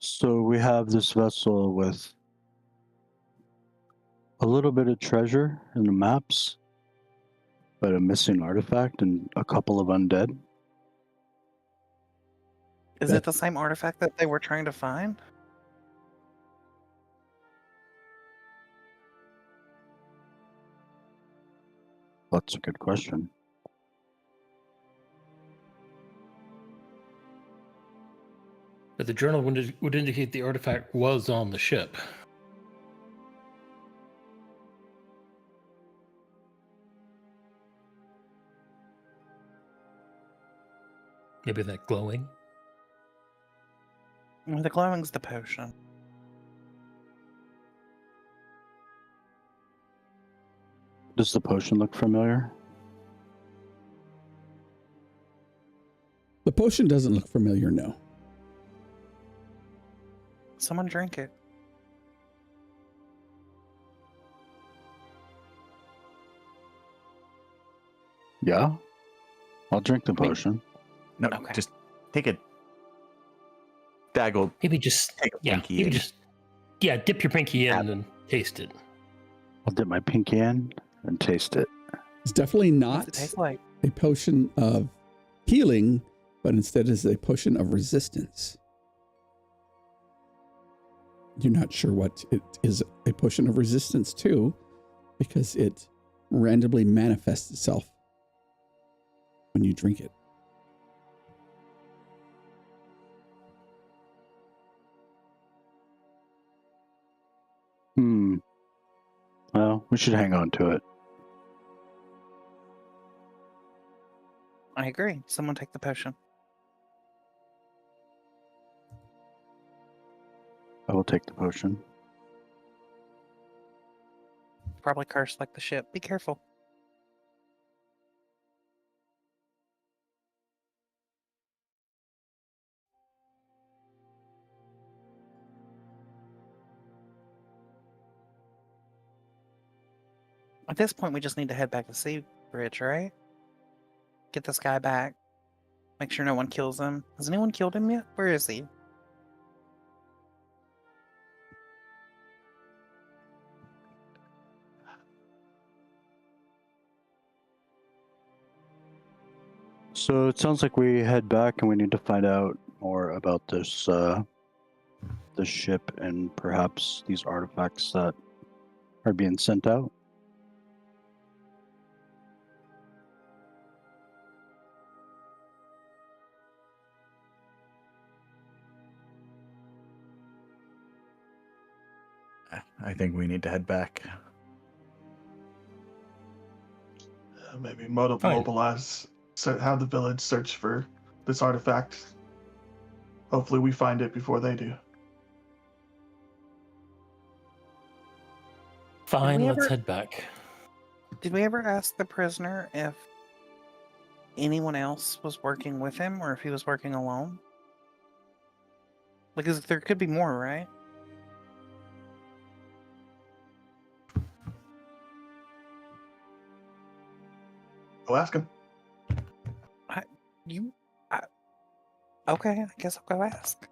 So we have this vessel with a little bit of treasure in the maps, but a missing artifact and a couple of undead. Is it the same artifact that they were trying to find? That's a good question. But the journal would indicate the artifact was on the ship. Maybe that glowing? The glowing's the potion. Does the potion look familiar? The potion doesn't look familiar, no. Someone drink it. Yeah? I'll drink the potion. No, Okay. just take a daggle. Maybe just Take a yeah, pinky maybe in. just dip your pinky in Dab. and Taste it. I'll dip my pinky in and taste it. It's definitely What's not it taste like? a potion of healing, but instead is a potion of resistance. You're not sure what it is a potion of resistance to, because it randomly manifests itself when you drink it. Well, we should hang on to it. I agree. Someone take the potion. I will take the potion. Probably cursed like the ship. Be careful. At this point, we just need to head back to Sea Bridge, right? Get this guy back. Make sure no one kills him. Has anyone killed him yet? Where is he? So it sounds like we head back and we need to find out more about this ship and perhaps these artifacts that are being sent out. I think we need to head back. Maybe Fine. mobilize, have the village search for this artifact. Hopefully we find it before they do. Fine, we let's ever- head back. Did we ever ask the prisoner if anyone else was working with him or if he was working alone? Because there could be more, right? Go ask him. Okay, I guess I'll go ask.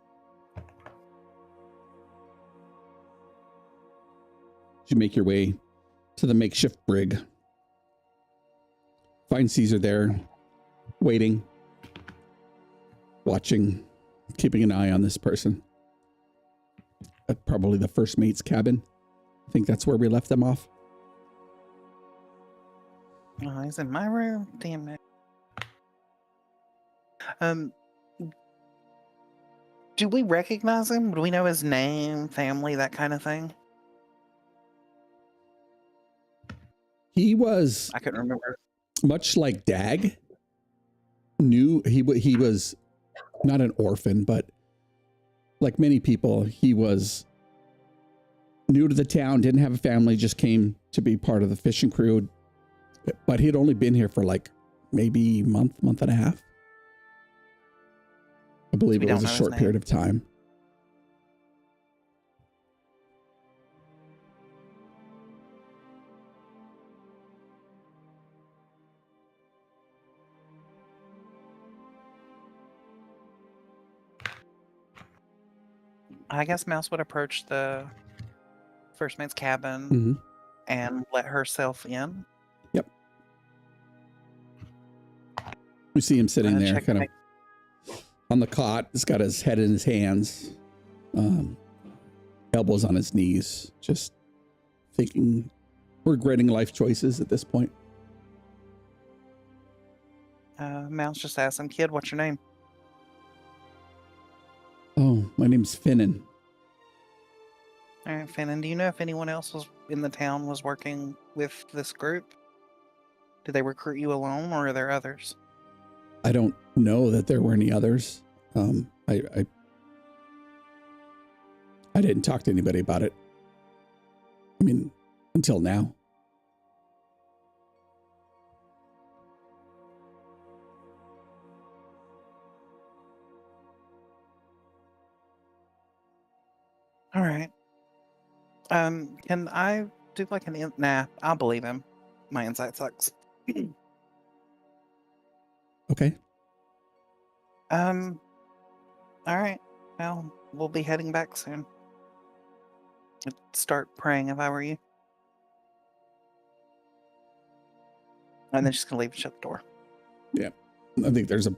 You make your way to the makeshift brig. Find Caesar there, waiting, watching, keeping an eye on this person. At probably the first mate's cabin. I think that's where we left them off. Oh, he's in my room. Damn it. Do we recognize him? Do we know his name, family, that kind of thing? He was I couldn't remember. much like Dag. He was not an orphan, but like many people, he was new to the town, didn't have a family, just came to be part of the fishing crew. But he'd only been here for like maybe month and a half. I believe it was a short period of time. I guess Mouse would approach the first mate's cabin Mm-hmm. and let herself in. Yep. We see him sitting there, Check kind of on the cot. He's got his head in his hands, elbows on his knees, just thinking, regretting life choices at this point. Mouse just asked him, "Kid, what's your name?" Oh, my name's Finnan. All right, Finnan, do you know if anyone else was in the town was working with this group? Did they recruit you alone, or are there others? I don't know that there were any others. I didn't talk to anybody about it. I mean, until now. All right. Can I do like nah, I'll believe him. My insight sucks. Okay. All right. Well, we'll be heading back soon. I'd start praying if I were you. And then she's gonna leave and shut the door. Yeah. I think there's a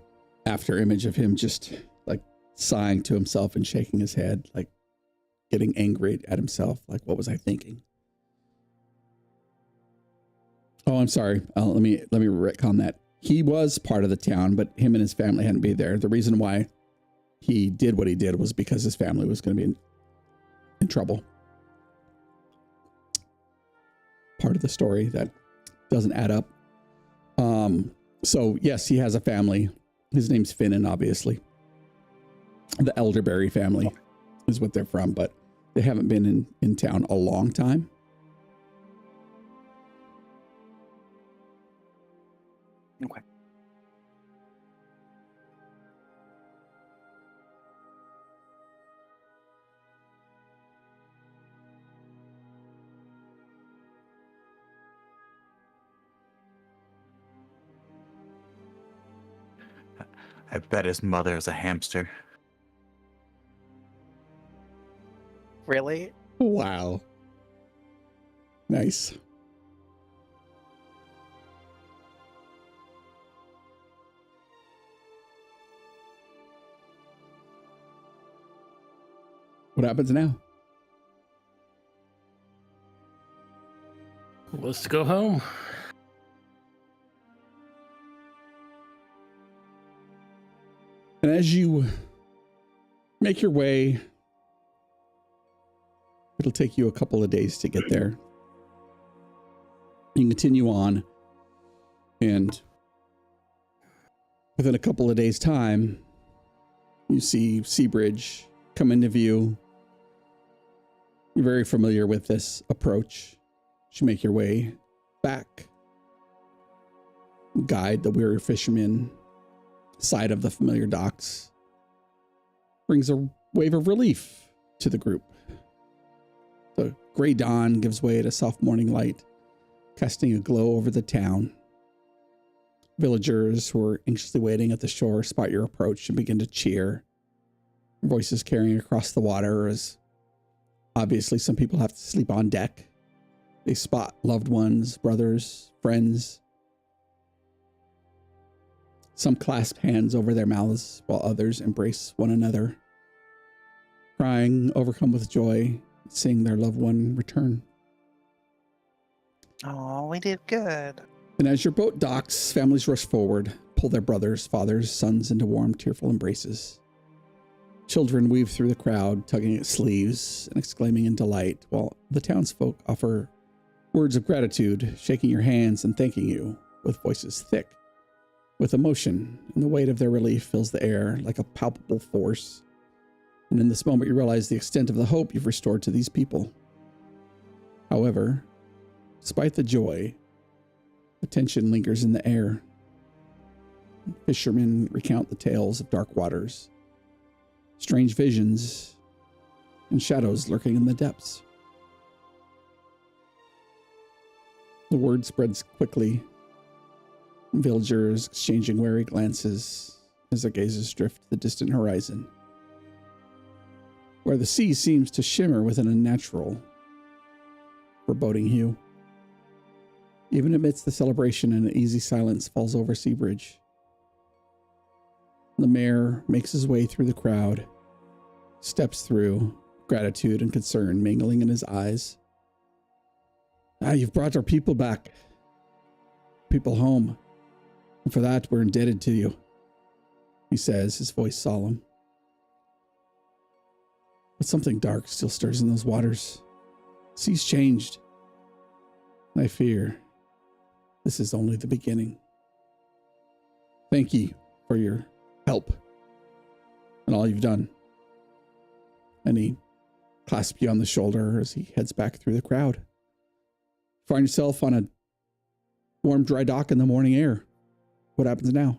after image of him just like sighing to himself and shaking his head, like getting angry at himself. Like, what was I thinking? Oh, I'm sorry. Let me retcon that. He was part of the town, but him and his family hadn't been there. The reason why he did what he did was because his family was going to be in trouble. Part of the story that doesn't add up. So yes, he has a family. His name's Finnan, obviously. The Elderberry family is what they're from, but they haven't been in town a long time. Okay. I bet his mother is a hamster. Really? Wow. Nice. What happens now? Let's go home. And as you make your way, it'll take you a couple of days to get there. You can continue on, and within a couple of days' time, you see Seabridge come into view. You're very familiar with this approach. You make your way back, guide the weary fisherman side of the familiar docks, brings a wave of relief to the group. The gray dawn gives way to soft morning light, casting a glow over the town. Villagers who are anxiously waiting at the shore spot your approach and begin to cheer. Voices carrying across the water as obviously some people have to sleep on deck. They spot loved ones, brothers, friends. Some clasp hands over their mouths while others embrace one another, crying, overcome with joy, seeing their loved one return. Oh, we did good. And as your boat docks, families rush forward, pull their brothers, fathers, sons into warm, tearful embraces. Children weave through the crowd, tugging at sleeves and exclaiming in delight, while the townsfolk offer words of gratitude, shaking your hands and thanking you with voices thick with emotion, and the weight of their relief fills the air like a palpable force. And in this moment, you realize the extent of the hope you've restored to these people. However, despite the joy, the tension lingers in the air. Fishermen recount the tales of dark waters, strange visions, and shadows lurking in the depths. The word spreads quickly, villagers exchanging wary glances as their gazes drift to the distant horizon, where the sea seems to shimmer with an unnatural, foreboding hue. Even amidst the celebration, an easy silence falls over Seabridge. The mayor makes his way through the crowd, steps through, gratitude and concern mingling in his eyes. You've brought our people back, people home, and for that we're indebted to you, he says, his voice solemn. But something dark still stirs in those waters. Sea's changed. I fear this is only the beginning. Thank you for your help and all you've done. And he clasps you on the shoulder as he heads back through the crowd. Find yourself on a warm, dry dock in the morning air. What happens now?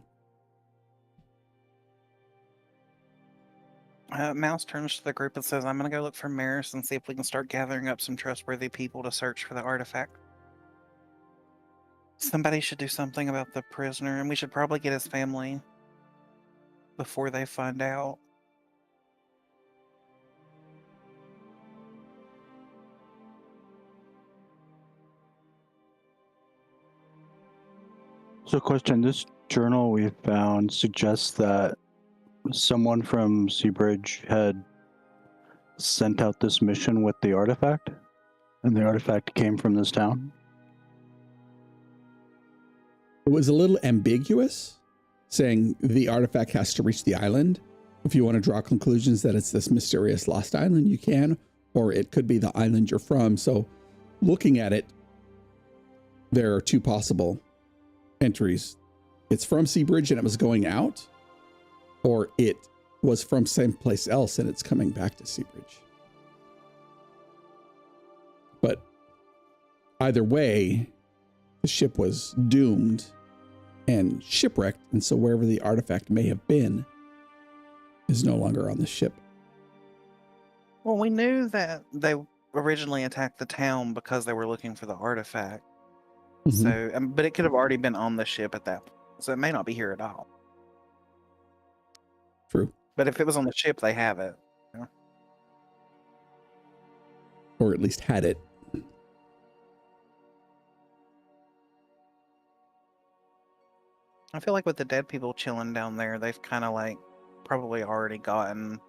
Mouse turns to the group and says, I'm going to go look for Maris and see if we can start gathering up some trustworthy people to search for the artifact. Somebody should do something about the prisoner, and we should probably get his family before they find out. So, question: this journal we found suggests that someone from Seabridge had sent out this mission with the artifact, and the artifact came from this town. It was a little ambiguous, saying the artifact has to reach the island. If you want to draw conclusions that it's this mysterious lost island, you can, or it could be the island you're from. So looking at it, there are two possible entries. It's from Seabridge and it was going out, or it was from someplace else and it's coming back to Seabridge. But either way, the ship was doomed and shipwrecked, and so wherever the artifact may have been is no longer on the ship. Well, we knew that they originally attacked the town because they were looking for the artifact. Mhm. So, but it could have already been on the ship at that point. So it may not be here at all. True. But if it was on the ship, they have it. Or at least had it. I feel like with the dead people chilling down there, they've kind of like probably already gotten,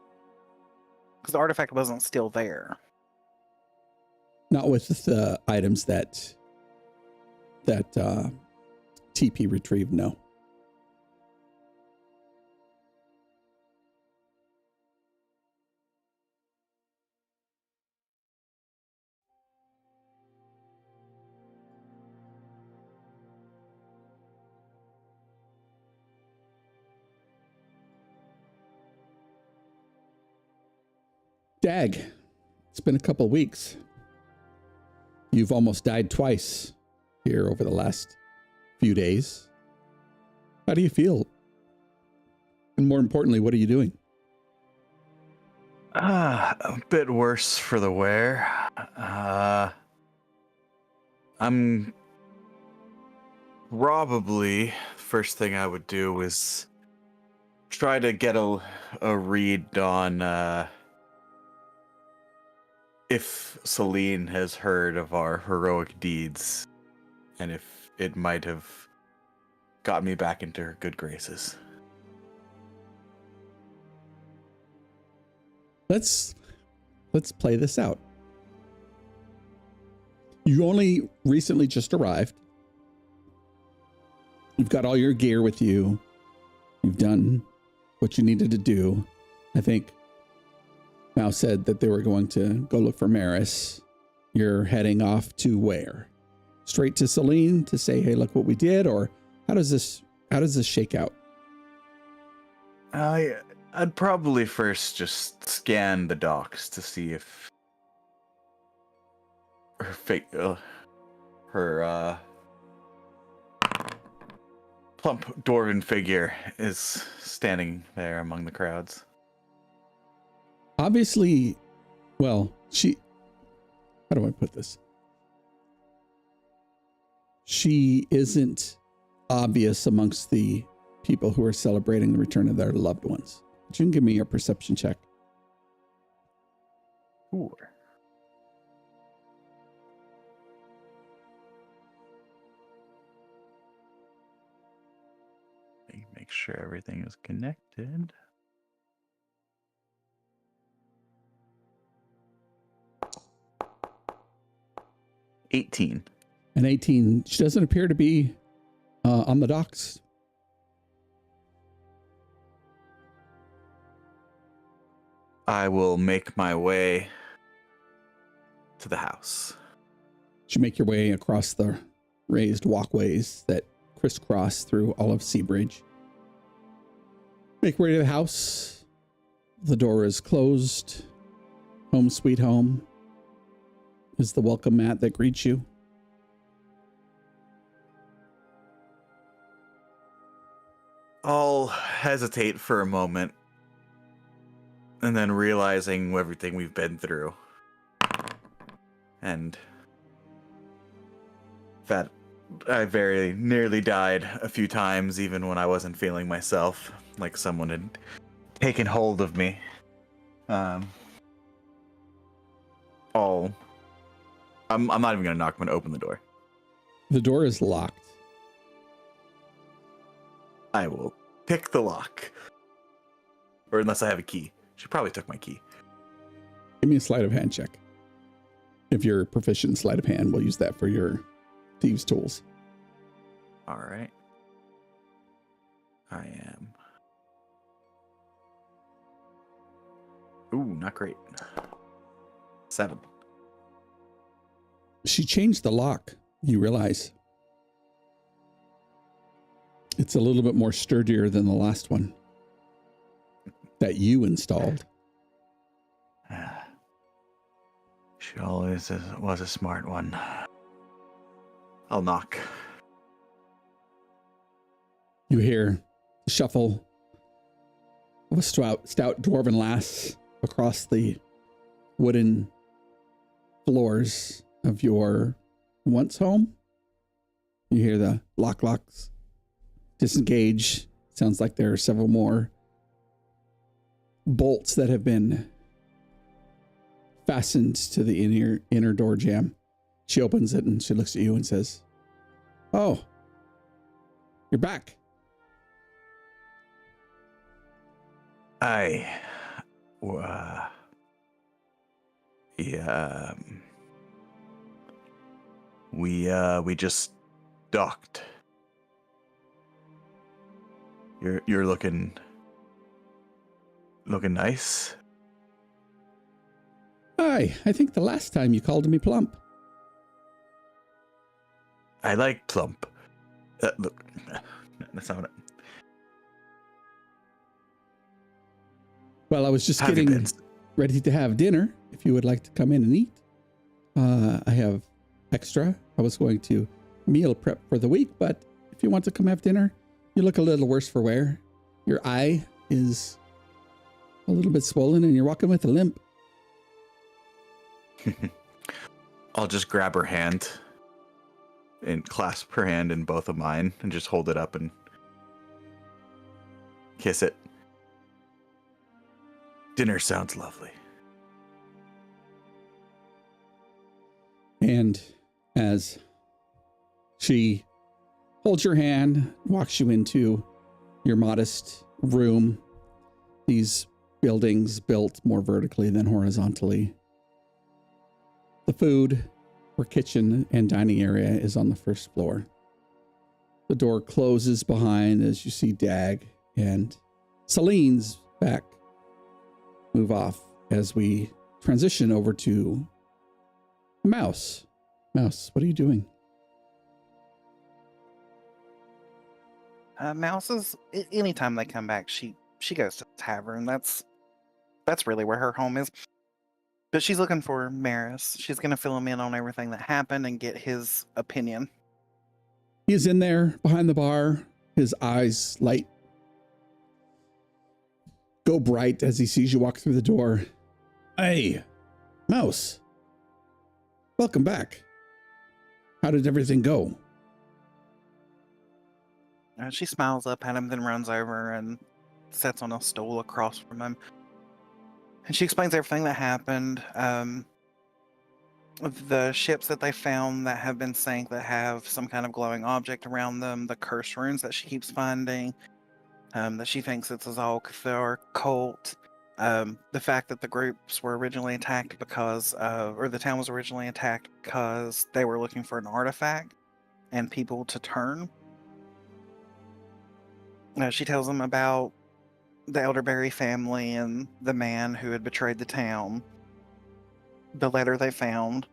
because the artifact wasn't still there. Not with the items that TP retrieved, no. Dag, it's been a couple weeks. You've almost died twice here over the last few days. How do you feel? And more importantly, what are you doing? A bit worse for the wear. I'm probably first thing I would do is try to get a read on if Celine has heard of our heroic deeds, and if it might have got me back into her good graces. Let's play this out. You only recently just arrived. You've got all your gear with you. You've done what you needed to do. I think Mao said that they were going to go look for Maris. You're heading off to where? Straight to Celine to say, hey, look what we did? Or how does this shake out? I'd probably first just scan the docks to see if her plump dwarven figure is standing there among the crowds. Obviously, well, how do I put this? She isn't obvious amongst the people who are celebrating the return of their loved ones. But you can give me your perception check. Sure. Make sure everything is connected. An 18. She doesn't appear to be on the docks. I will make my way to the house. You make your way across the raised walkways that crisscross through all of Seabridge. Make your way to the house. The door is closed. Home sweet home is the welcome mat that greets you. I'll hesitate for a moment, and then realizing everything we've been through, and that I very nearly died a few times, even when I wasn't feeling myself, like someone had taken hold of me. I'm not even gonna knock. I'm gonna open the door. The door is locked. I will pick the lock. Or unless I have a key. She probably took my key. Give me a sleight of hand check. If you're proficient in sleight of hand, we'll use that for your thieves' tools. All right. I am. Ooh, not great. 7. She changed the lock, you realize. It's a little bit more sturdier than the last one that you installed. She always was a smart one. I'll knock. You hear the shuffle of a stout dwarven lass across the wooden floors of your once home. You hear the locks disengage. Sounds like there are several more bolts that have been fastened to the inner door jamb. She opens it and she looks at you and says, "Oh, you're back." We just docked. You're looking nice. Aye, I think the last time you called me plump. I like plump. Look, that's not what Well, I was just Have you getting been? ready to have dinner. If you would like to come in and eat, I have extra. I was going to meal prep for the week, but if you want to come have dinner, you look a little worse for wear. Your eye is a little bit swollen and you're walking with a limp. I'll just grab her hand and clasp her hand in both of mine and just hold it up and kiss it. Dinner sounds lovely. And as she holds your hand, walks you into your modest room, these buildings built more vertically than horizontally. The food or kitchen and dining area is on the first floor. The door closes behind as you see Dag and Celine's back move off as we transition over to Mouse. Mouse, what are you doing? Mouse is anytime they come back, she goes to the tavern. That's really where her home is. But she's looking for Maris. She's gonna fill him in on everything that happened and get his opinion. He's in there behind the bar, his eyes light go bright as he sees you walk through the door. Hey, Mouse. Welcome back. How did everything go? She smiles up at him, then runs over and sits on a stool across from him. And she explains everything that happened. The ships that they found that have been sank that have some kind of glowing object around them, the curse runes that she keeps finding, that she thinks it's a Zalcathar cult, the fact that the groups were originally attacked because, or the town was originally attacked because they were looking for an artifact and people to turn. She tells them about the Elderberry family and the man who had betrayed the town, the letter they found.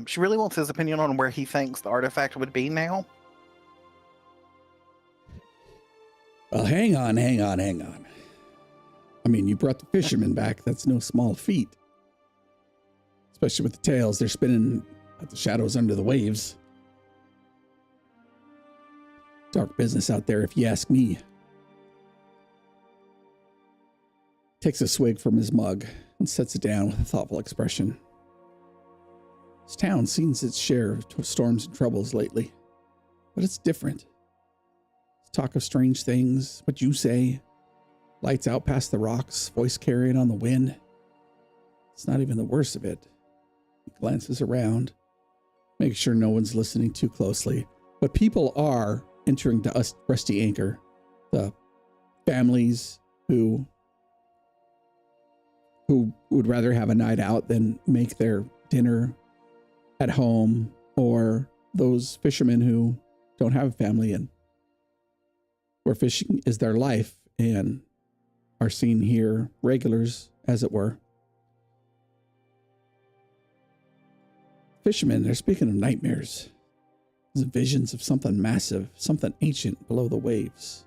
She really wants his opinion on where he thinks the artifact would be now. Well, hang on. I mean, you brought the fishermen back. That's no small feat. Especially with the tails. They're spinning at the shadows under the waves. Dark business out there, if you ask me. Takes a swig from his mug and sets it down with a thoughtful expression. This town's seen its share of storms and troubles lately, but it's different. Talk of strange things, what you say, lights out past the rocks, voice carrying on the wind. It's not even the worst of it. He glances around, makes sure no one's listening too closely, but people are entering the Rusty Anchor the families who would rather have a night out than make their dinner at home, or those fishermen who don't have a family and where fishing is their life and are seen here regulars, as it were. Fishermen, they're speaking of nightmares. There's visions of something massive, something ancient below the waves.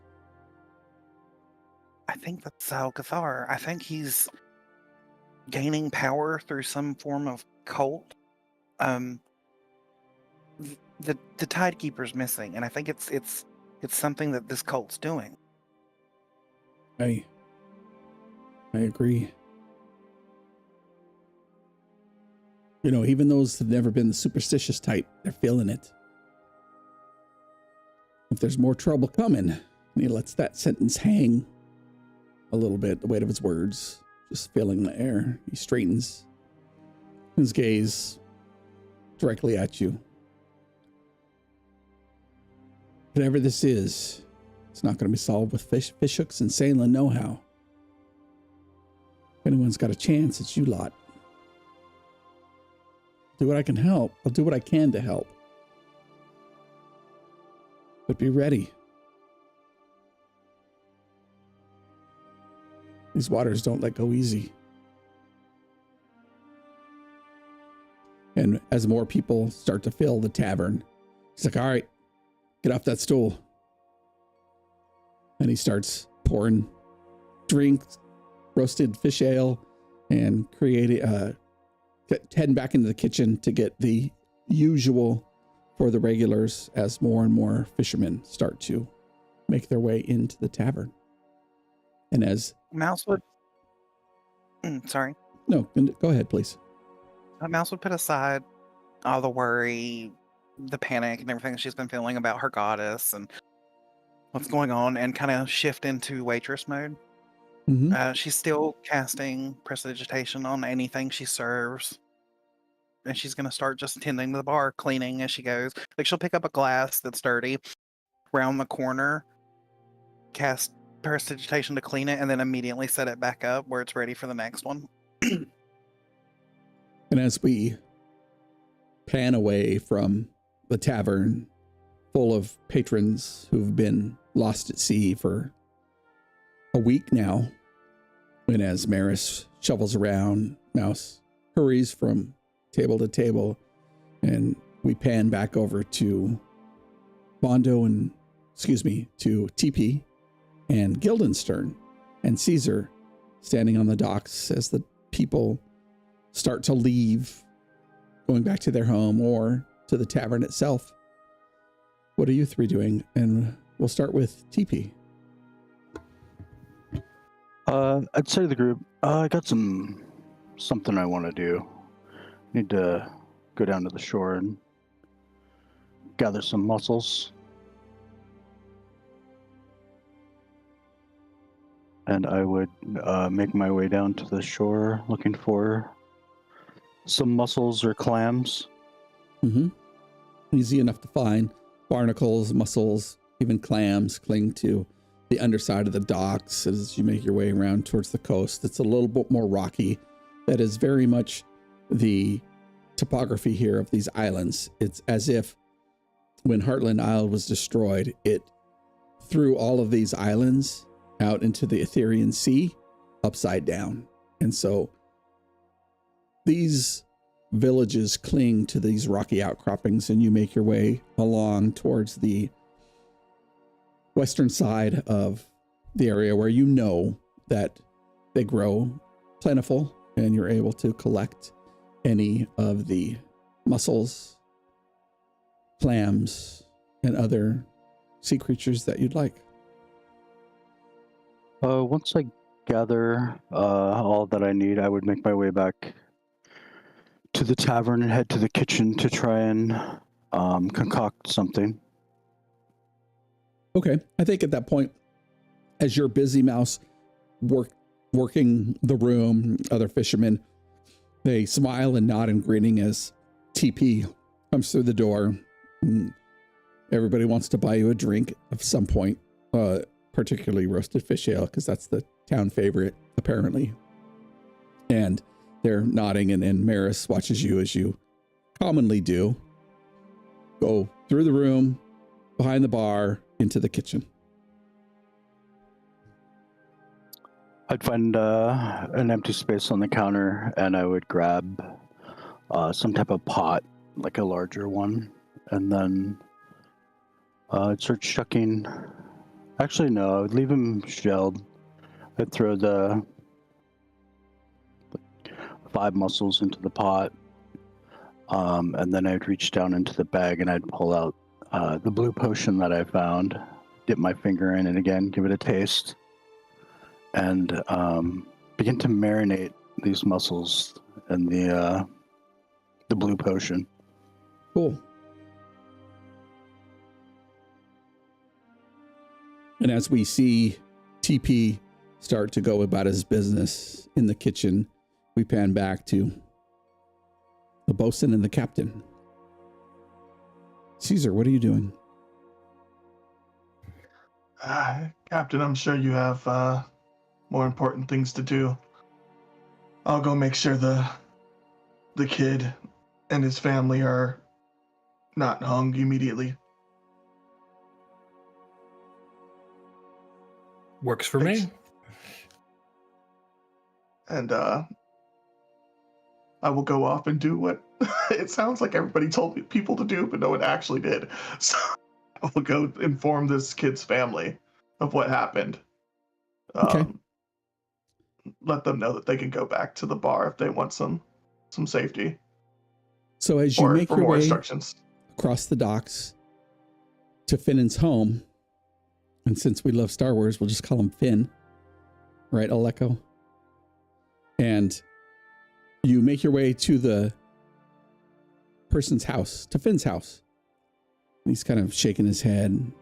I think that's Zal-Gathar. I think he's gaining power through some form of cult. The Tidekeeper's missing, and I think it's something that this cult's doing. I agree. You know, even those that have never been the superstitious type, they're feeling it. If there's more trouble coming, and he lets that sentence hang a little bit, the weight of his words, just filling the air. He straightens his gaze directly at you. Whatever this is, it's not going to be solved with fish hooks and sailing know-how. If anyone's got a chance, it's you lot. Do what I can help. I'll do what I can to help. But be ready. These waters don't let go easy. And as more people start to fill the tavern, he's like, all right, get off that stool. And he starts pouring drinks, roasted fish ale, and heading back into the kitchen to get the usual for the regulars as more and more fishermen start to make their way into the tavern. And as Mouse would... sorry. No, go ahead, please. Mouse would put aside all the worry, the panic, and everything she's been feeling about her goddess and what's going on, and kind of shift into waitress mode. Mm-hmm. She's still casting prestidigitation on anything she serves. And she's going to start just tending to the bar, cleaning as she goes. Like, she'll pick up a glass that's dirty, round the corner, cast prestidigitation to clean it, and then immediately set it back up where it's ready for the next one. And as we pan away from the tavern full of patrons who've been lost at sea for a week now, and as Maris shovels around, Mouse hurries from table to table, and we pan back over to to TP and Guildenstern and Caesar standing on the docks as the people start to leave, going back to their home or to the tavern itself. What are you three doing? And we'll start with TP. I'd say to the group, I got something I want to do. Need to go down to the shore and gather some mussels. And I would make my way down to the shore looking for some mussels or clams. Mm-hmm. Easy enough to find. Barnacles, mussels, even clams cling to the underside of the docks as you make your way around towards the coast. It's a little bit more rocky. That is very much the topography here of these islands. It's as if when Heartland Isle was destroyed, it threw all of these islands out into the Etherean Sea upside down. And so these villages cling to these rocky outcroppings, and you make your way along towards the western side of the area where you know that they grow plentiful, and you're able to collect any of the mussels, clams, and other sea creatures that you'd like. Once I gather all that I need, I would make my way back to the tavern and head to the kitchen to try and concoct something. Okay. I think at that point, as you're busy, Mouse, working the room, other fishermen, they smile and nod and grinning as TP comes through the door. Everybody wants to buy you a drink at some point. particularly roasted fish ale, because that's the town favorite, apparently. And they're nodding, and Maris watches you as you commonly do. Go through the room, behind the bar, into the kitchen. I'd find an empty space on the counter, and I would grab some type of pot, like a larger one, and then I'd start chucking. Actually, no, I would leave him shelled. I'd throw the 5 mussels into the pot, and then I'd reach down into the bag and I'd pull out the blue potion that I found, dip my finger in it again, give it a taste, and begin to marinate these mussels in the blue potion. Cool. And as we see TP start to go about his business in the kitchen, we pan back to the bosun and the captain. Caesar, what are you doing? Captain, I'm sure you have more important things to do. I'll go make sure the kid and his family are not hung immediately. Works for Thanks. me. And I will go off and do what it sounds like everybody told people to do, but no one actually did. So I will go inform this kid's family of what happened. Okay. Let them know that they can go back to the bar if they want some safety. So as you Or make for your more way instructions. across the docks to Finn's home, and since we love Star Wars, we'll just call him Finn, right, Aleko? And you make your way to the person's house, to Finn's house. And he's kind of shaking his head,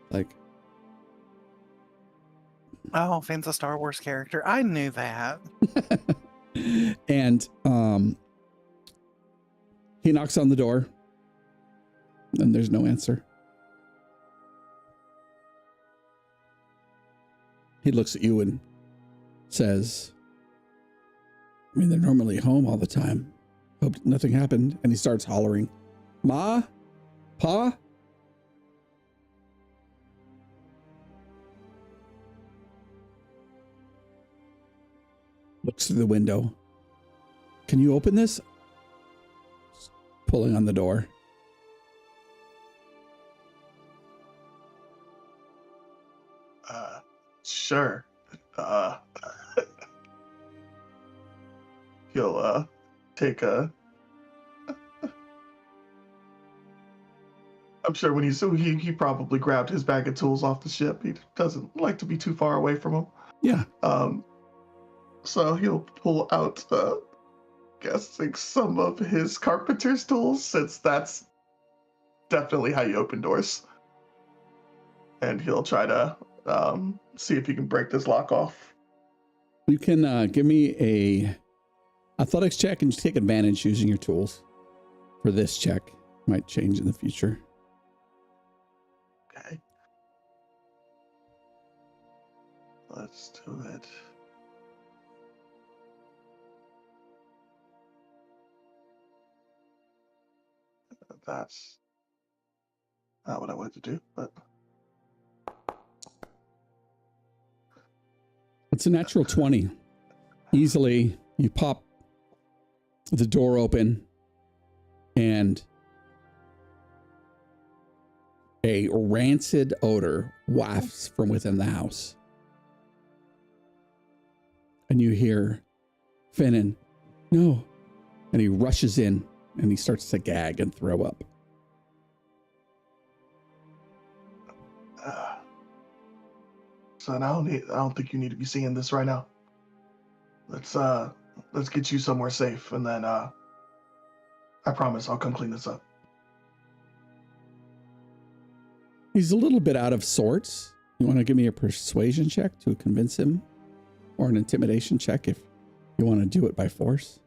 like, Oh, Finn's a Star Wars character. I knew that. and he knocks on the door, and there's no answer. He looks at you and says, I mean, they're normally home all the time. Hope nothing happened. And he starts hollering, Ma? Pa? Looks through the window. Can you open this? Pulling on the door. Sure. He'll take a. I'm sure when he probably grabbed his bag of tools off the ship. He doesn't like to be too far away from him. Yeah. So he'll pull out, guessing some of his carpenter's tools, since that's definitely how you open doors. And he'll try to see if he can break this lock off. You can give me a athletics check and just take advantage using your tools for this check. Might change in the future. Okay. Let's do it. That's not what I wanted to do, but It's a natural 20. Easily, you pop the door open and a rancid odor wafts from within the house. And you hear Finnan, no. And he rushes in and he starts to gag and throw up. Son, I don't think you need to be seeing this right now. Let's get you somewhere safe, and then I promise I'll come clean this up. He's a little bit out of sorts. You want to give me a persuasion check to convince him, or an intimidation check if you want to do it by force?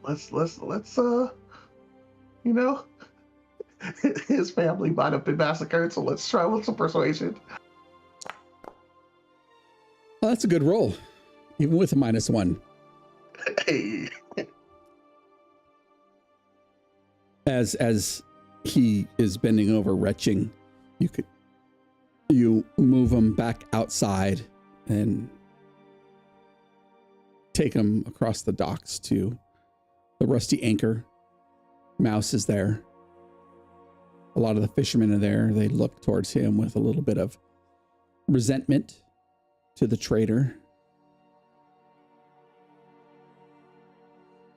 Let's you know, his family might have been massacred, so let's try with some persuasion. Well, that's a good roll, even with a -1. Hey. As he is bending over, retching, you move him back outside and take him across the docks to the rusty anchor. Mouse is there. A lot of the fishermen are there. They look towards him with a little bit of resentment to the trader.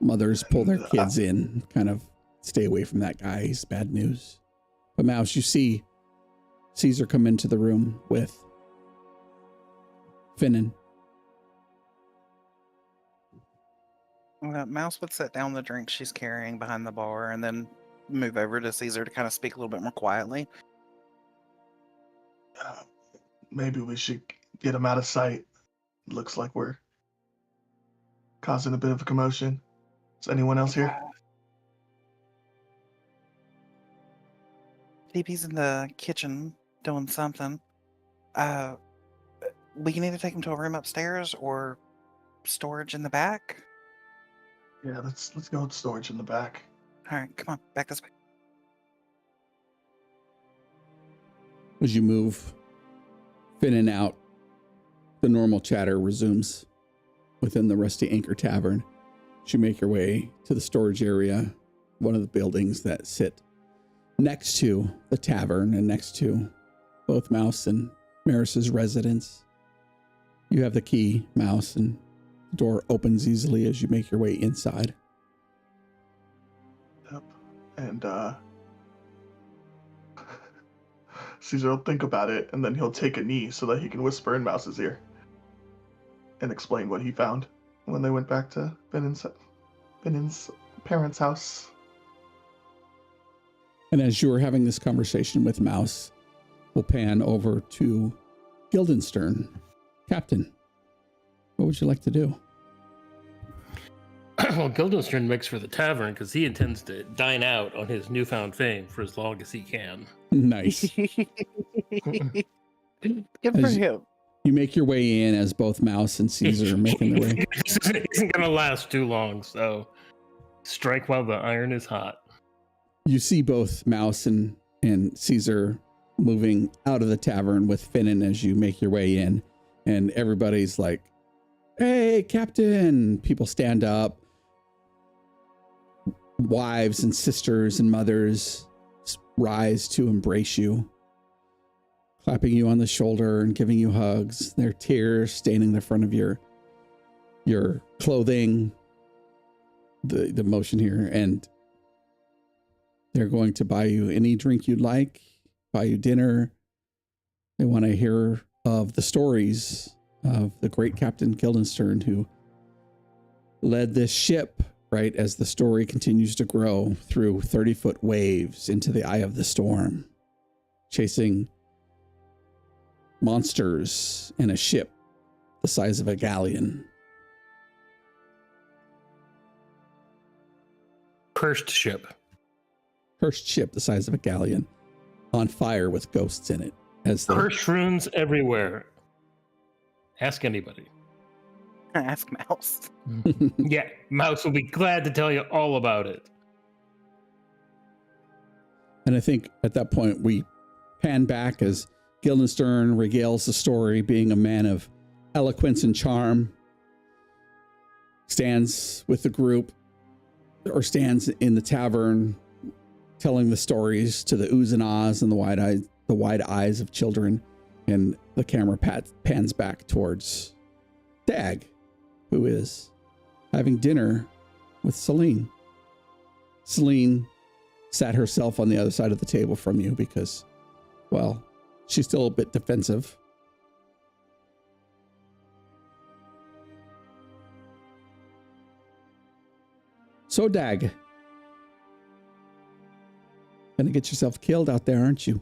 Mothers pull their kids in, kind of stay away from that guy. He's bad news. But Mouse, you see Caesar come into the room with Finnan. Mouse would set down the drink she's carrying behind the bar and then move over to Caesar to kind of speak a little bit more quietly. Maybe we should get him out of sight. Looks like we're causing a bit of a commotion. Is anyone else here? TP's in the kitchen doing something. We can either take him to a room upstairs or storage in the back. Yeah, let's go with storage in the back. All right, come on, back this way. As you move Finnan out, the normal chatter resumes within the Rusty Anchor Tavern. As you make your way to the storage area, one of the buildings that sit next to the tavern and next to both Mouse and Maris's residence. You have the key, Mouse, and the door opens easily as you make your way inside. Yep. And Caesar will think about it, and then he'll take a knee so that he can whisper in Mouse's ear and explain what he found when they went back to Finnan's parents' house. And as you are having this conversation with Mouse, we'll pan over to Guildenstern. Captain, what would you like to do? Well, Guildenstern makes for the tavern because he intends to dine out on his newfound fame for as long as he can. Nice. Good for him. You make your way in as both Mouse and Caesar are making their way. This isn't going to last too long, so strike while the iron is hot. You see both Mouse and Caesar moving out of the tavern with Finnan as you make your way in. And everybody's like, "Hey, Captain!" People stand up. Wives and sisters and mothers rise to embrace you, clapping you on the shoulder and giving you hugs. Their tears staining the front of your clothing, the motion here. And they're going to buy you any drink you'd like, buy you dinner. They want to hear of the stories of the great Captain Guildenstern who led this ship, right, as the story continues to grow through 30-foot waves into the eye of the storm, chasing monsters in a ship the size of a galleon. Cursed ship. Cursed ship the size of a galleon, on fire with ghosts in it. As the Cursed runes everywhere. Ask anybody. Ask Mouse. Yeah, Mouse will be glad to tell you all about it. And I think at that point we pan back as Guildenstern regales the story, being a man of eloquence and charm, stands with the group, or stands in the tavern, telling the stories to the oohs and ahs and the wide eyes of children. And the camera pans back towards Dag, who is having dinner with Celine. Celine sat herself on the other side of the table from you because, well, she's still a bit defensive. So, Dag, gonna get yourself killed out there, aren't you?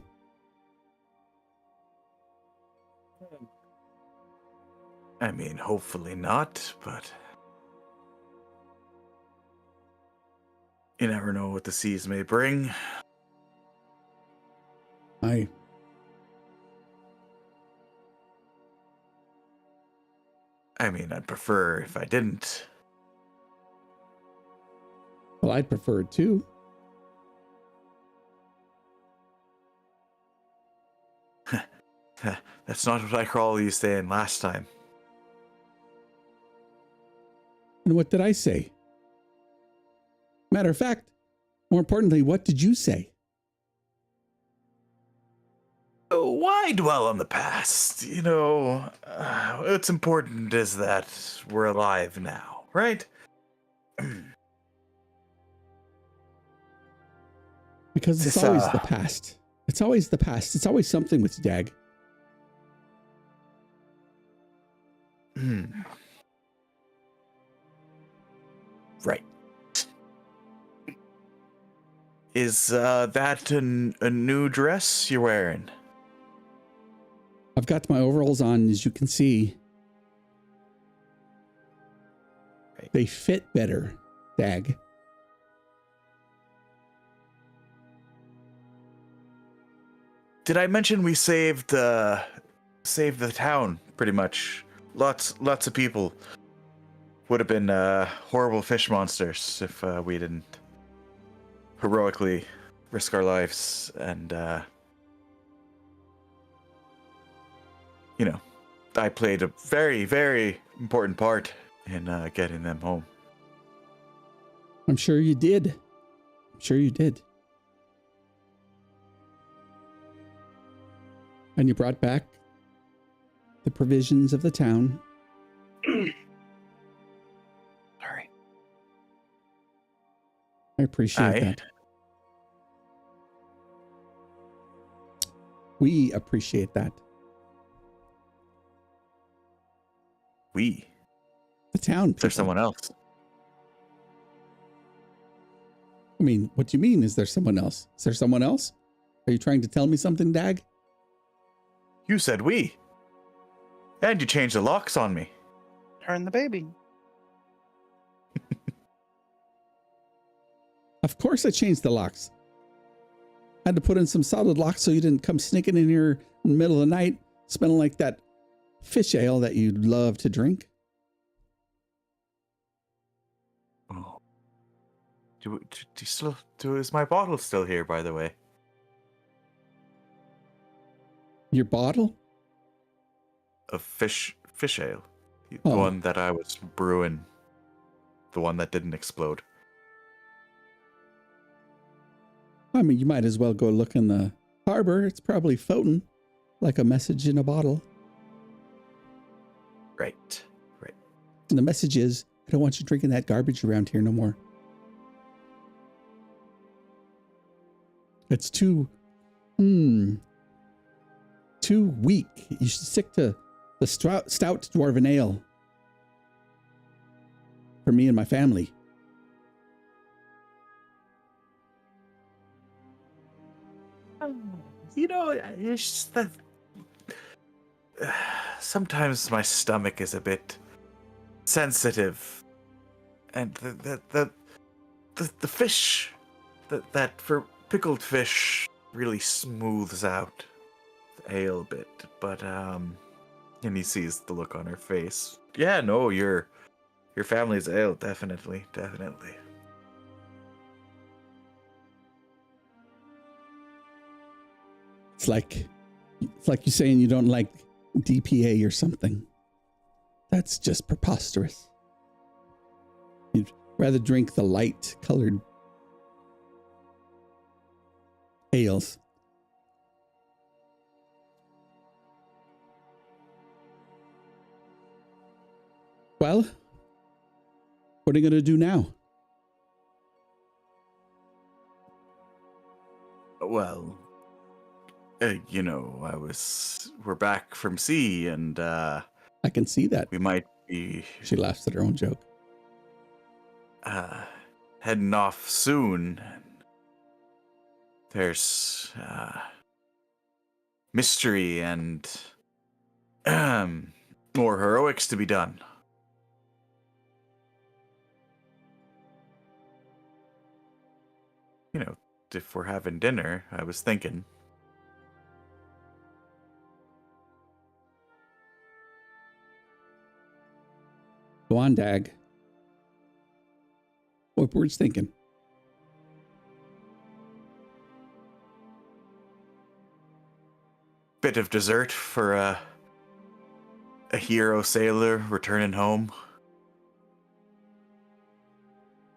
I mean, hopefully not, but you never know what the seas may bring. I mean, I'd prefer if I didn't. Well, I'd prefer it too. That's not what I recall you saying last time. And what did I say? Matter of fact, more importantly, what did you say? Why dwell on the past? You know, what's important is that we're alive now, right? Because it's always the past. It's always the past. It's always something with Dag. Right. Is that a new dress you're wearing? I've got my overalls on, as you can see. Right. They fit better, Dag. Did I mention we saved the town pretty much? Lots of people would have been horrible fish monsters if we didn't heroically risk our lives and you know, I played a very, very important part in getting them home. I'm sure you did. I'm sure you did. And you brought back the provisions of the town. Sorry. I appreciate that. We appreciate that. We? The town. Is there someone else? I mean, what do you mean, is there someone else? Is there someone else? Are you trying to tell me something, Dag? You said we. And you changed the locks on me. Turn the baby. Of course I changed the locks. I had to put in some solid locks so you didn't come sneaking in here in the middle of the night, smelling like that fish ale that you love to drink. Oh. Is my bottle still here, by the way? Your bottle? Of fish ale. The Oh. one that I was brewing. The one that didn't explode. I mean, you might as well go look in the harbor. It's probably floating like a message in a bottle. Right. And the message is, I don't want you drinking that garbage around here no more. It's too weak. You should stick to the stout dwarven ale. For me and my family. You know, it's just that sometimes my stomach is a bit sensitive, and the fish that for pickled fish really smooths out the ale a bit. But and he sees the look on her face. Yeah, no, your family's ale, definitely. It's like you saying you don't like DPA or something. That's just preposterous. You'd rather drink the light colored ales. Well, what are you going to do now? Well, you know, we're back from sea, and I can see that. we might be She laughs at her own joke. heading off soon. There's mystery and more heroics to be done. You know, if we're having dinner, I was thinking Go on, Dag. What were you thinking? Bit of dessert for a hero sailor returning home.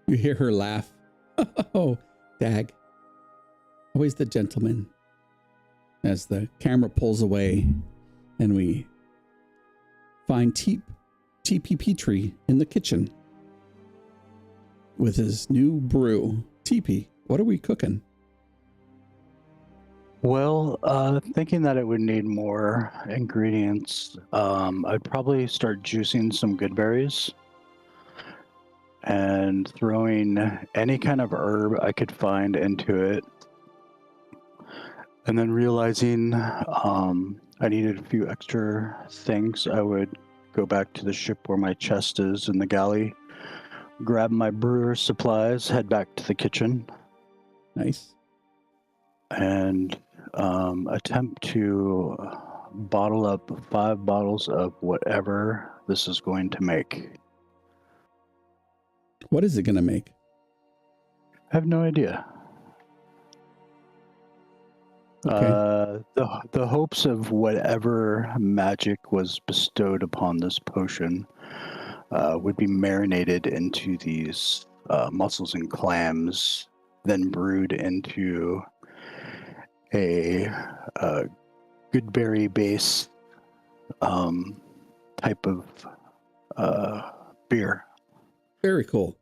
You hear her laugh. Oh, Dag. Always the gentleman. As the camera pulls away and we find TP Petrie in the kitchen with his new brew. TP, what are we cooking? Well, thinking that it would need more ingredients, I'd probably start juicing some good berries and throwing any kind of herb I could find into it. And then realizing I needed a few extra things, I would go back to the ship where my chest is in the galley, grab my brewer's supplies, head back to the kitchen. Nice. And attempt to bottle up 5 bottles of whatever this is going to make. What is it going to make? I have no idea. Okay. The hopes of whatever magic was bestowed upon this potion would be marinated into these mussels and clams, then brewed into a good berry base type of beer. Very cool.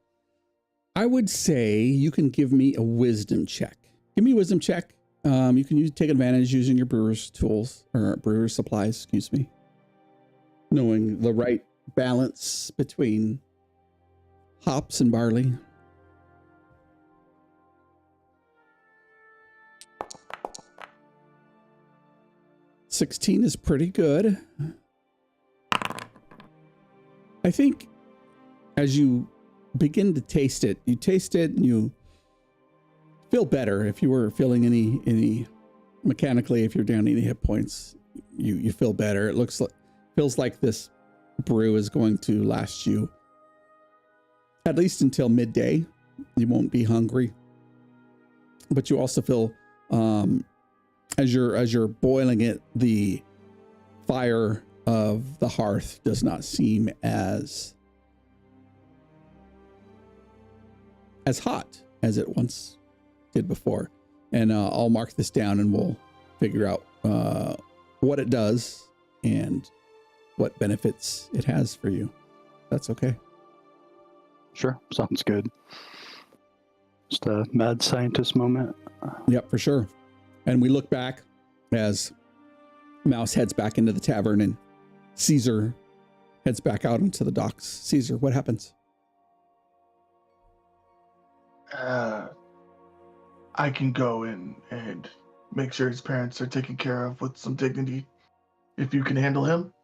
I would say you can give me a wisdom check. Give me a wisdom check. You can take advantage using your brewer's tools or brewer's supplies, excuse me. Knowing the right balance between hops and barley. $16 is pretty good. I think as you begin to taste it, you taste it and you feel better. If you were feeling any mechanically, if you're down any hit points, you feel better. It feels like this brew is going to last you at least until midday. You won't be hungry, but you also feel as you're boiling it, the fire of the hearth does not seem as hot as it once did before. And I'll mark this down and we'll figure out what it does and what benefits it has for you. That's okay. Sure, sounds good. Just a mad scientist moment. Yep, for sure. And we look back as Mouse heads back into the tavern and Caesar heads back out into the docks. Caesar, what happens? I can go in and make sure his parents are taken care of with some dignity. If you can handle him.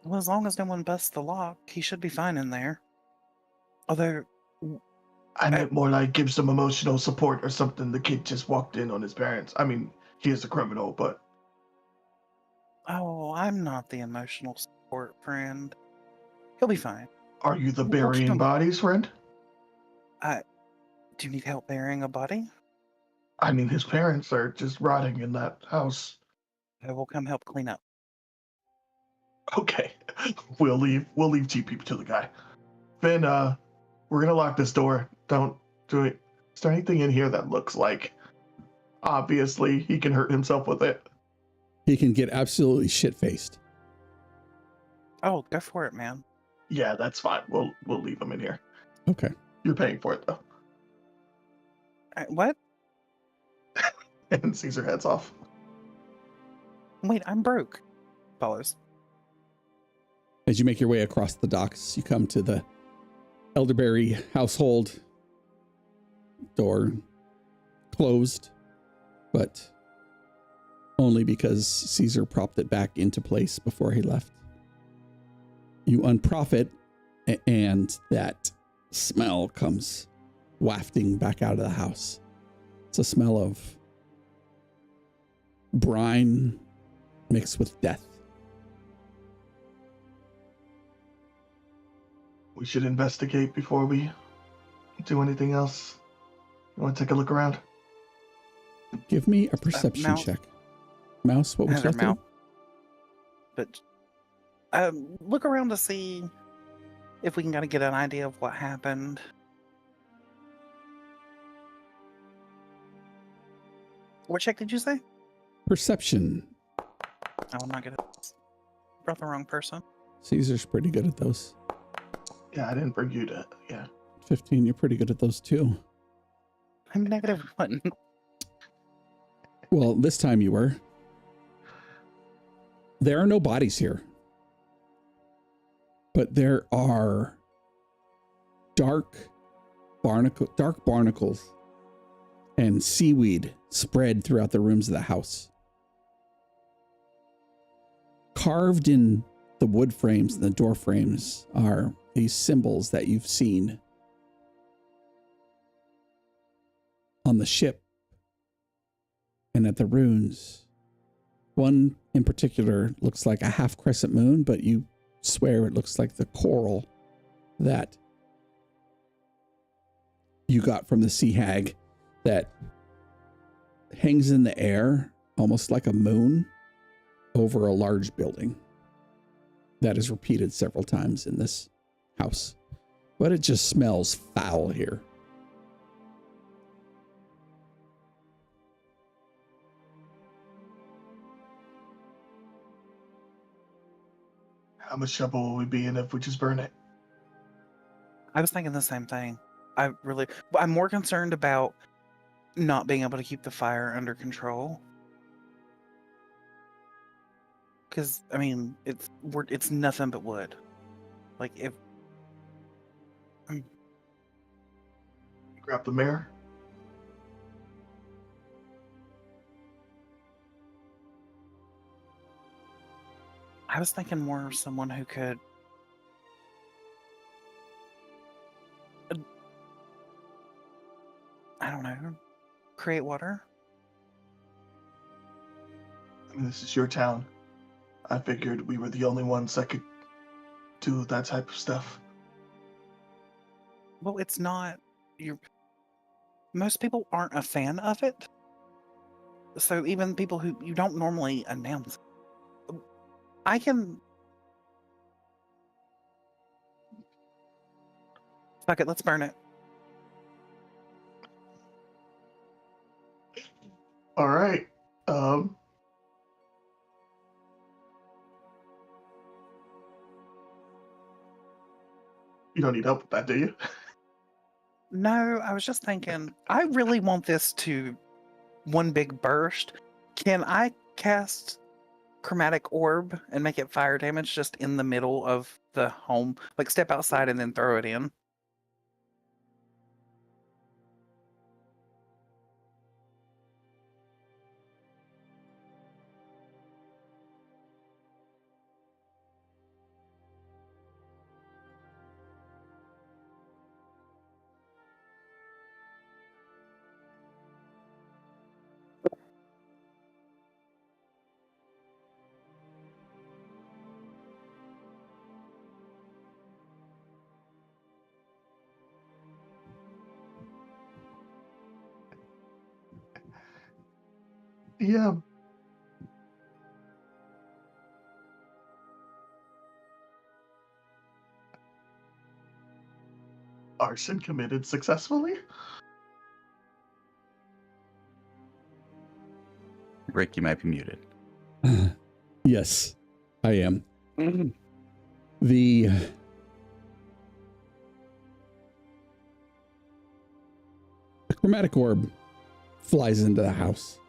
Well, as long as no one busts the lock, he should be fine in there. Although, I meant more like give some emotional support or something. The kid just walked in on his parents. I mean, he is a criminal, but... Oh, I'm not the emotional support friend. He'll be fine. Are you the We'll keep burying him- bodies, friend? Do you need help burying a body? I mean, his parents are just rotting in that house. I will come help clean up. Okay, we'll leave GP to the guy. Finn, we're gonna lock this door. Don't do it. Is there anything in here that looks like obviously he can hurt himself with it? He can get absolutely shit-faced. Oh, go for it, man. Yeah, that's fine. We'll leave him in here. Okay. You're paying for it though. What? And Caesar heads off. Wait, I'm broke. Follows. As you make your way across the docks, you come to the Elderberry household. Door closed, but only because Caesar propped it back into place before he left. You unprop it, and that smell comes wafting back out of the house. It's a smell of brine mixed with death. We should investigate before we do anything else. You want to take a look around? Give me a perception Mouse. check. Mouse, what would you Heather like to do? Mount. But look around to see if we can kind of get an idea of what happened. What check did you say? Perception. Oh, I'm not good at this. Brought the wrong person. Caesar's pretty good at those. Yeah, I didn't bring you to. Yeah. 15, you're pretty good at those too. I'm -1. Well, this time you were. There are no bodies here. But there are dark barnacles and seaweed spread throughout the rooms of the house. Carved in the wood frames and the door frames are these symbols that you've seen on the ship and at the runes. One in particular looks like a half crescent moon, but you swear it looks like the coral that you got from the sea hag that hangs in the air almost like a moon over a large building. That is repeated several times in this house, but it just smells foul here. How much trouble will we be in if we just burn it? I was thinking the same thing. I'm more concerned about not being able to keep the fire under control. Because, I mean, it's nothing but wood. Like, if... Grab the mayor. I was thinking more of someone who could... I don't know. Create water? I mean, this is your town. I figured we were the only ones that could do that type of stuff. Well, it's not... Most people aren't a fan of it. So even people who you don't normally announce... I can... Fuck it, let's burn it. All right. You don't need help with that, do you? No, I was just thinking, I really want this to one big burst. Can I cast chromatic orb and make it fire damage just in the middle of the home? Like step outside and then throw it in? Yeah. Arson committed successfully? Rick, you might be muted. Yes, I am. The chromatic orb flies into the house,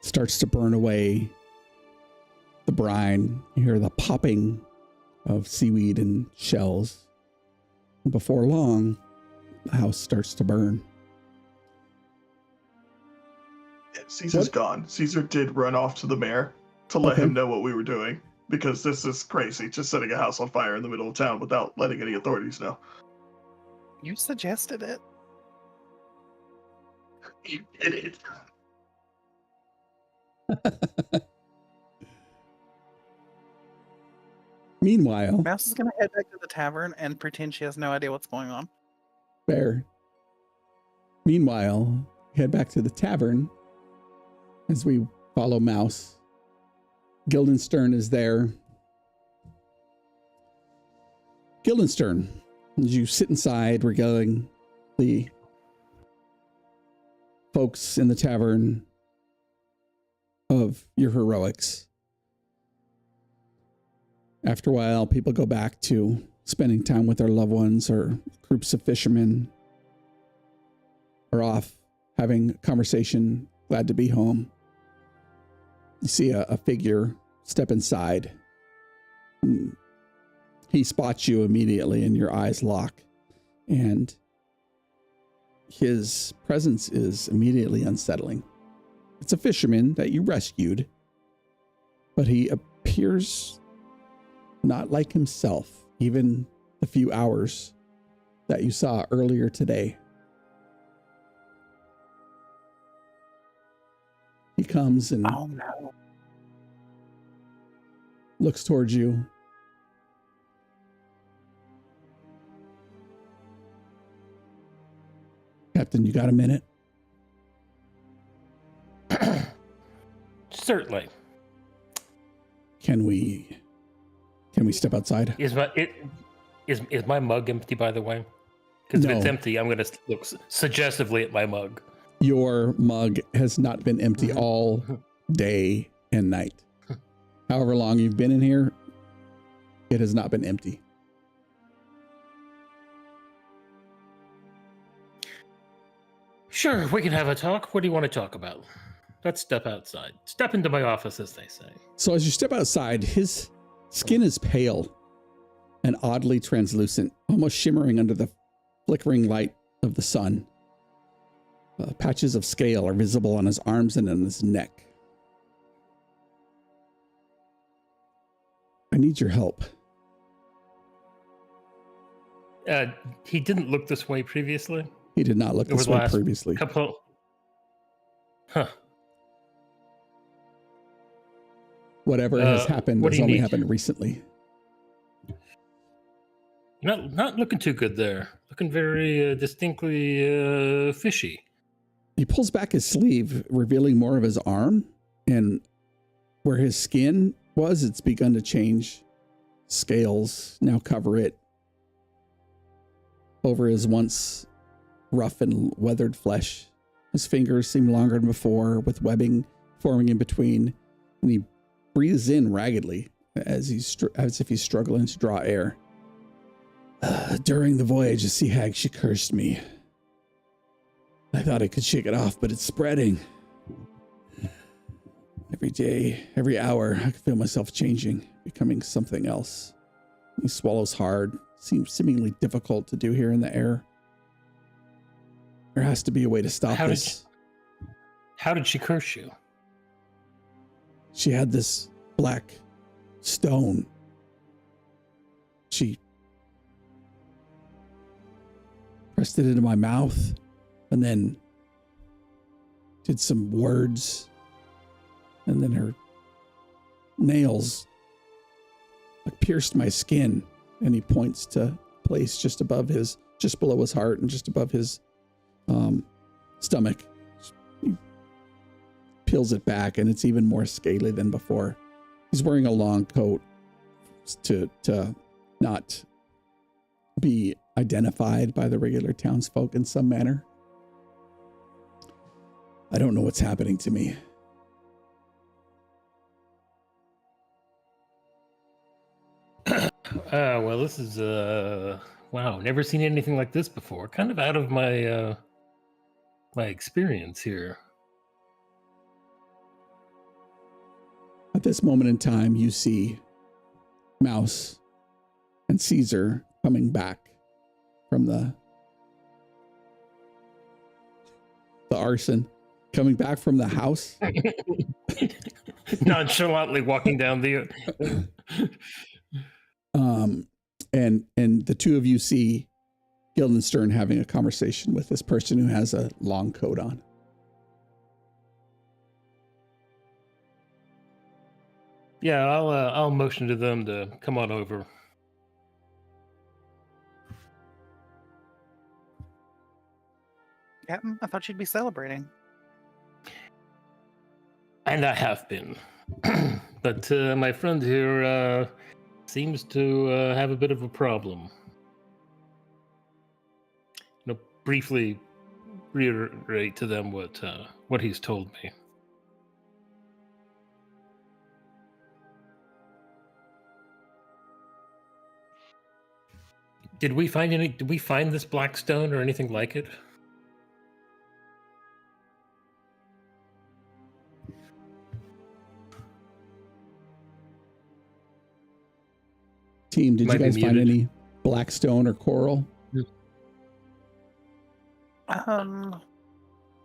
starts to burn away the brine. You hear the popping of seaweed and shells. And before long, the house starts to burn. Caesar's gone. Caesar did run off to the mayor to let him know what we were doing, because this is crazy, just setting a house on fire in the middle of town without letting any authorities know. You suggested it. You did it. Meanwhile, Mouse is going to head back to the tavern and pretend she has no idea what's going on. fair. Meanwhile, head back to the tavern as we follow Mouse. Guildenstern is there. Guildenstern, as you sit inside regaling the folks in the tavern of your heroics. After a while, people go back to spending time with their loved ones, or groups of fishermen are off having a conversation, glad to be home. You see a figure step inside. He spots you immediately and your eyes lock. And his presence is immediately unsettling. It's a fisherman that you rescued, but he appears not like himself, even the few hours that you saw earlier today. He comes and looks towards you. Captain, you got a minute? Certainly. Can we step outside? Is my mug empty, by the way? Because if it's empty, I'm going to look suggestively at my mug. Your mug has not been empty all day and night. However long you've been in here, it has not been empty. Sure, we can have a talk. What do you want to talk about? Let's step outside. Step into my office, as they say. So as you step outside, his skin is pale and oddly translucent, almost shimmering under the flickering light of the sun. Patches of scale are visible on his arms and on his neck. I need your help. He didn't look this way previously. He did not look this way previously. Huh. Whatever has happened has only happened recently. Not looking too good there. Looking very distinctly fishy. He pulls back his sleeve, revealing more of his arm, and where his skin was, it's begun to change. Scales now cover it. Over his once rough and weathered flesh. His fingers seem longer than before, with webbing forming in between, and he breathes in raggedly as if he's struggling to draw air. During the voyage, a sea hag, she cursed me. I thought I could shake it off, but it's spreading. Every day, every hour, I can feel myself changing, becoming something else. He swallows hard. Seems seemingly difficult to do here in the air. There has to be a way to stop this. How did she curse you? She had this black stone. She pressed it into my mouth and then did some words. And then her nails pierced my skin. And he points to a place just below his heart and just above his stomach. He peels it back and it's even more scaly than before. He's wearing a long coat to not be identified by the regular townsfolk in some manner. I don't know what's happening to me. Well, this is wow, never seen anything like this before. Kind of out of my my experience here. At this moment in time, you see Mouse and Caesar coming back from the arson, coming back from the house. Nonchalantly walking down the and the two of you see Guildenstern having a conversation with this person who has a long coat on. Yeah, I'll motion to them to come on over. Captain, I thought you'd be celebrating. And I have been. But my friend here seems to have a bit of a problem. Briefly reiterate to them what he's told me. Did we find this black stone or anything like it? Team, did you Might be guys find muted. any black stone or coral?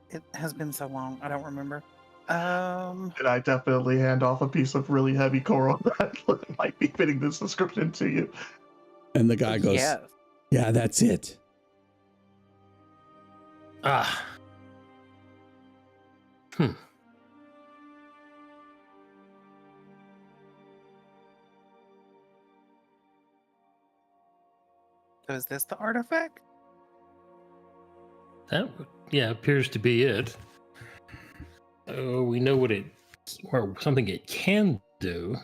It has been so long, I don't remember. And I definitely hand off a piece of really heavy coral that might be fitting this description to you. And the guy goes, Yes. yeah, that's it. Ah. So is this the artifact? That appears to be it. We know what it or something it can do.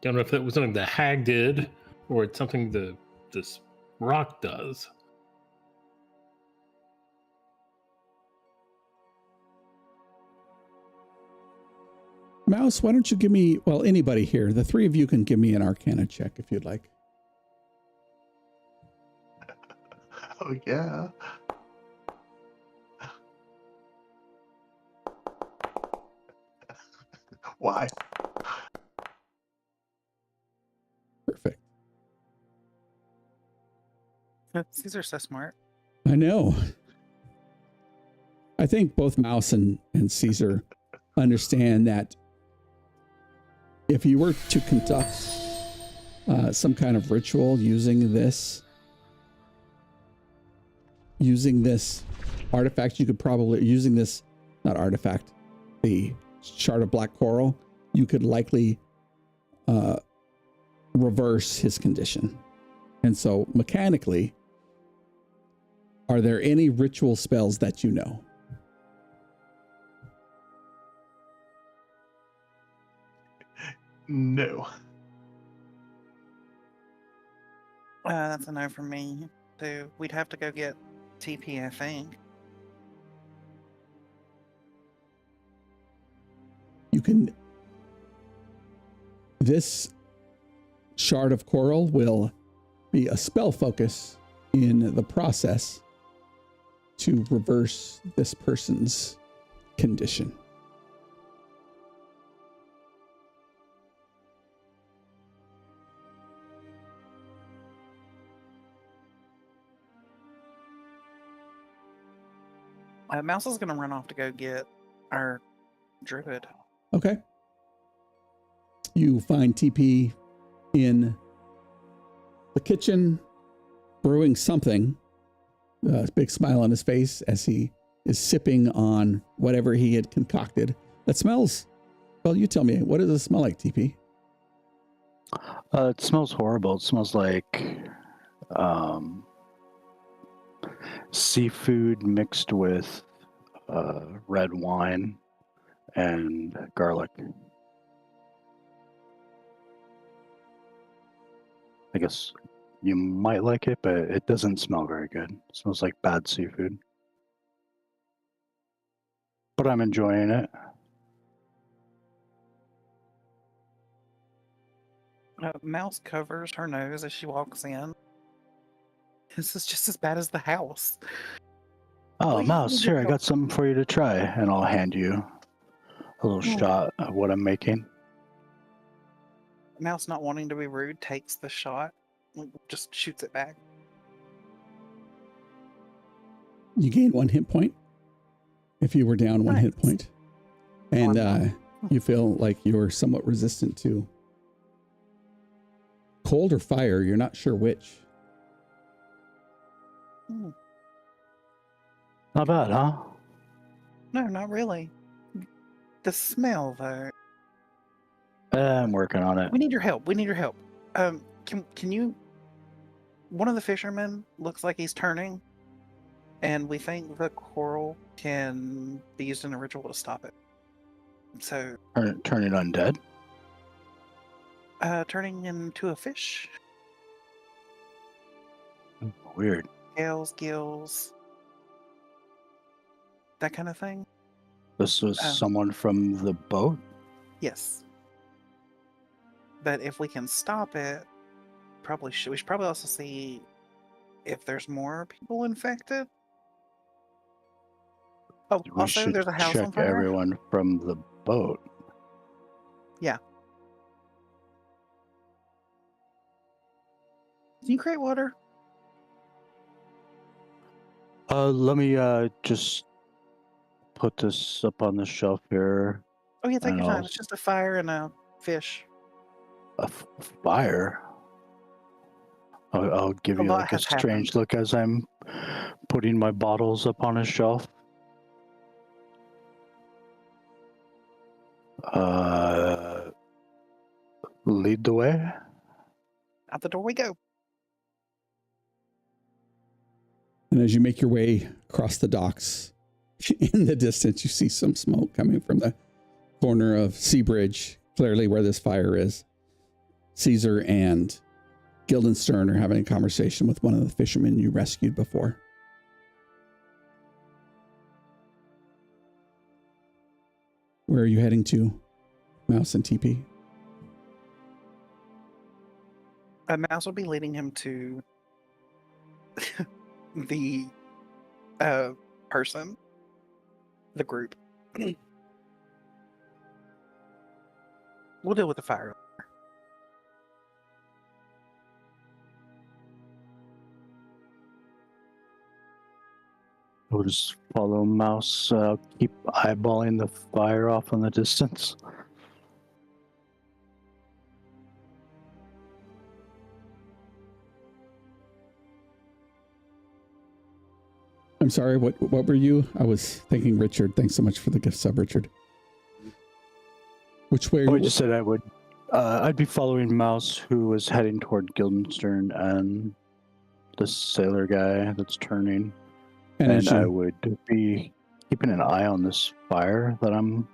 Don't know if that was something the hag did or it's something this rock does. Mouse, why don't you give me, well, anybody here, the three of you can give me an Arcana check if you'd like. Oh, yeah. Why? Perfect. Caesar's so smart. I know. I think both Mouse and Caesar understand that if you were to conduct some kind of ritual using this artifact, you could probably, using this, not artifact, the shard of black coral, you could likely reverse his condition. And so mechanically, are there any ritual spells that you know? No. That's a no from me. So we'd have to go get TP, I think. You can, this shard of coral will be a spell focus in the process to reverse this person's condition. Mouse is going to run off to go get our druid. Okay. You find TP in the kitchen brewing something. A big smile on his face as he is sipping on whatever he had concocted. That smells, well, you tell me, what does it smell like, TP? It smells horrible. It smells like seafood mixed with red wine and garlic. I guess you might like it, but it doesn't smell very good. It smells like bad seafood. But I'm enjoying it. Mouse covers her nose as she walks in. This is just as bad as the house. Oh, Please, Mouse, here, I got something for you to try. And I'll hand you a little shot of what I'm making. Mouse, not wanting to be rude, takes the shot, just shoots it back. You gain 1 hit point if you were down 1 hit point. And you feel like you're somewhat resistant to cold or fire. You're not sure which. Not bad, huh? No, not really. The smell, though. I'm working on it. We need your help. We need your help. Can you? One of the fishermen looks like he's turning, and we think the coral can be used in a ritual to stop it. So, Turn it undead. turning into a fish, Weird. scales, gills, that kind of thing. This was someone from the boat. Yes. But if we can stop it, we should probably also see if there's more people infected. Oh, We also should there's a house on check fire. everyone from the boat. Yeah. Can you create water? Let me just put this up on the shelf here. Oh yeah, take And your time. I'll- It's just a fire and a fish. A fire. I'll give A you lot like a has strange happened. look as I'm putting my bottles up on a shelf. Lead the way. Out the door we go. And as you make your way across the docks, in the distance, you see some smoke coming from the corner of Seabridge, clearly where this fire is. Caesar and Guildenstern are having a conversation with one of the fishermen you rescued before. Where are you heading to, Mouse and TP? Mouse will be leading him to the person, the group. We'll deal with the fire. We'll just follow Mouse. Keep eyeballing the fire off in the distance. I'm sorry, what were you? I was thinking Richard. Thanks so much for the gift sub, Richard. Which way? I just said I would. I'd be following Mouse, who was heading toward Guildenstern, and the sailor guy that's turning. And I would be keeping an eye on this fire that I'm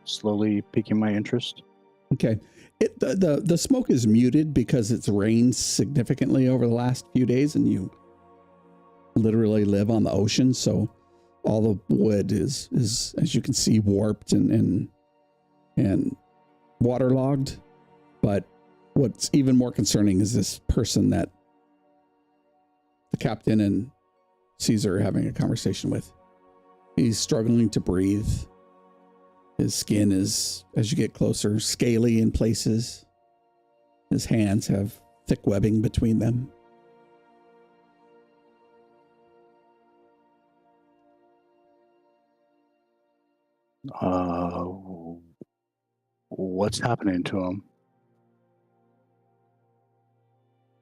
slowly piquing my interest. Okay. The smoke is muted because it's rained significantly over the last few days, and you literally live on the ocean, so all the wood is as you can see warped and waterlogged. But what's even more concerning is this person that the captain and Caesar are having a conversation with. He's struggling to breathe. His skin is, as you get closer, scaly in places. His hands have thick webbing between them. What's happening to him?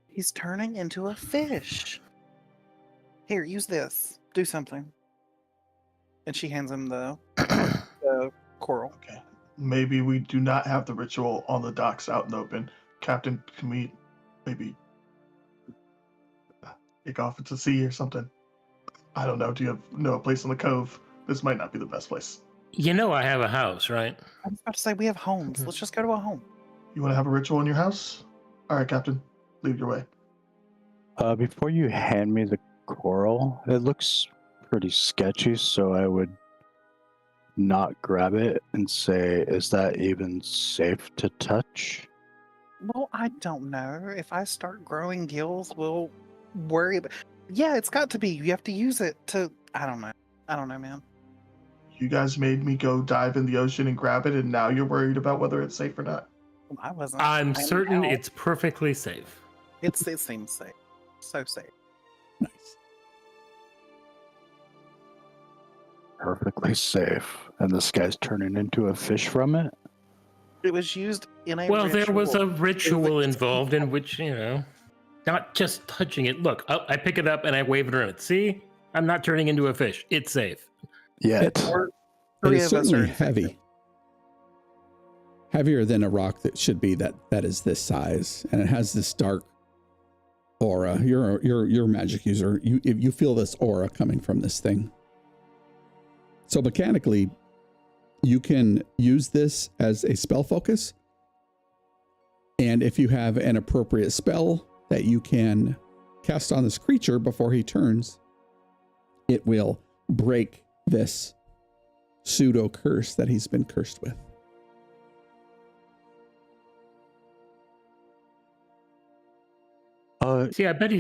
He's turning into a fish. Here, use this. Do something. And she hands him the coral. Okay. Maybe we do not have the ritual on the docks out in the open. Captain, can we maybe take off into sea or something? I don't know. Do you know a place in the cove? This might not be the best place. You know I have a house, right? I was about to say we have homes. Let's just go to a home. You want to have a ritual in your house? All right, Captain. Lead your way. Before you hand me the coral, it looks pretty sketchy, so I would not grab it and say, is that even safe to touch? Well, I don't know. If I start growing gills, we'll worry about... Yeah, it's got to be. You have to use it to... I don't know, man. You guys made me go dive in the ocean and grab it, and now you're worried about whether it's safe or not. I wasn't. I'm certain it's perfectly safe. It seems safe. So safe. Nice. Perfectly safe. And this guy's turning into a fish from it? It was used in a Well, ritual. there was a ritual involved in which, not just touching it. Look, I pick it up and I wave it around. See? I'm not turning into a fish. It's safe. Yet. It is certainly heavy. heavier than a rock that should be that is this size, and it has this dark aura. You're a magic user. You feel this aura coming from this thing. So mechanically, you can use this as a spell focus. And if you have an appropriate spell that you can cast on this creature before he turns, it will break this pseudo curse that he's been cursed with. See, I bet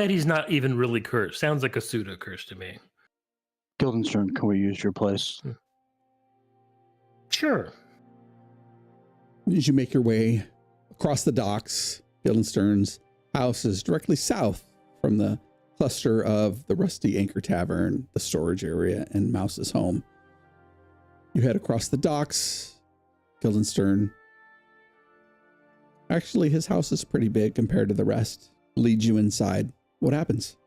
he's not even really cursed. Sounds like a pseudo curse to me. Guildenstern, can we use your place? Sure. As you make your way across the docks, Guildenstern's house is directly south from the cluster of the Rusty Anchor Tavern, the storage area, and Mouse's home. You head across the docks. Guildenstern, actually, his house is pretty big compared to the rest. Leads you inside. What happens?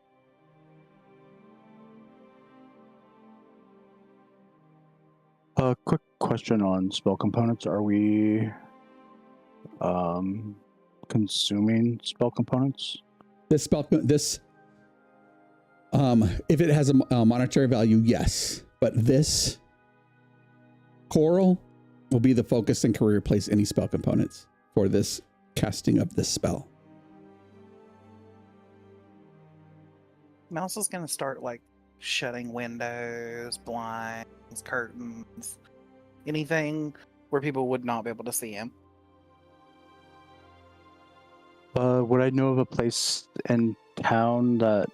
A quick question on spell components. Are we consuming spell components? If it has a monetary value, yes. But this coral will be the focus and can replace any spell components for this casting of this spell. Mouse is going to start like shutting windows, blinds, curtains, anything where people would not be able to see him. Would I know of a place in town that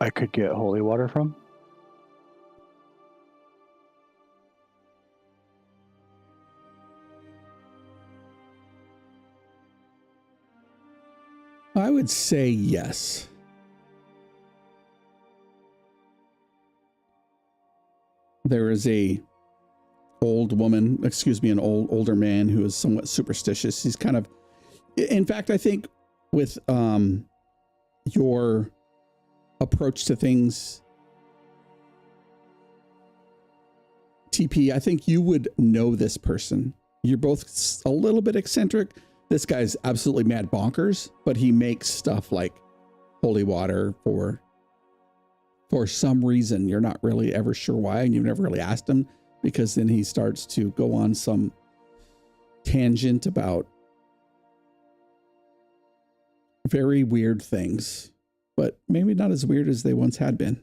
I could get holy water from? I would say yes. There is an older man who is somewhat superstitious. He's kind of, in fact, I think with your approach to things, TP, I think you would know this person. You're both a little bit eccentric. This guy's absolutely mad bonkers, but he makes stuff like holy water for some reason. You're not really ever sure why, and you've never really asked him, because then he starts to go on some tangent about very weird things, but maybe not as weird as they once had been.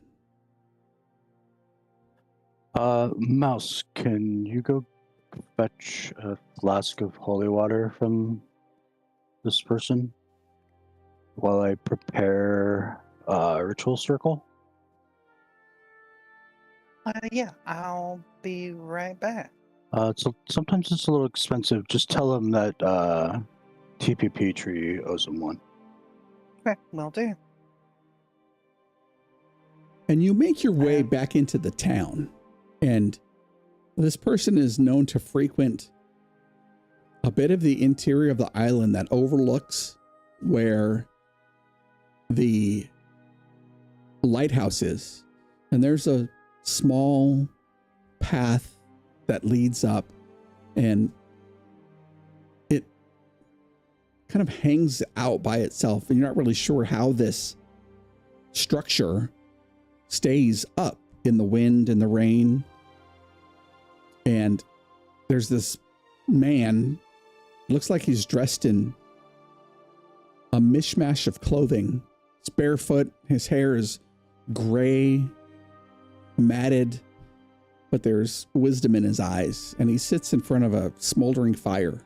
Mouse, can you go fetch a flask of holy water from this person while I prepare a ritual circle? Yeah, I'll be right back. Sometimes it's a little expensive. Just tell him that TPP Tree owes him one. Okay, will do. And you make your way back into the town, and this person is known to frequent a bit of the interior of the island that overlooks where the lighthouse is. And there's a small path that leads up, and it kind of hangs out by itself, and you're not really sure how this structure stays up in the wind and the rain. And there's this man, looks like he's dressed in a mishmash of clothing. He's barefoot, his hair is gray, matted, but there's wisdom in his eyes, and he sits in front of a smoldering fire.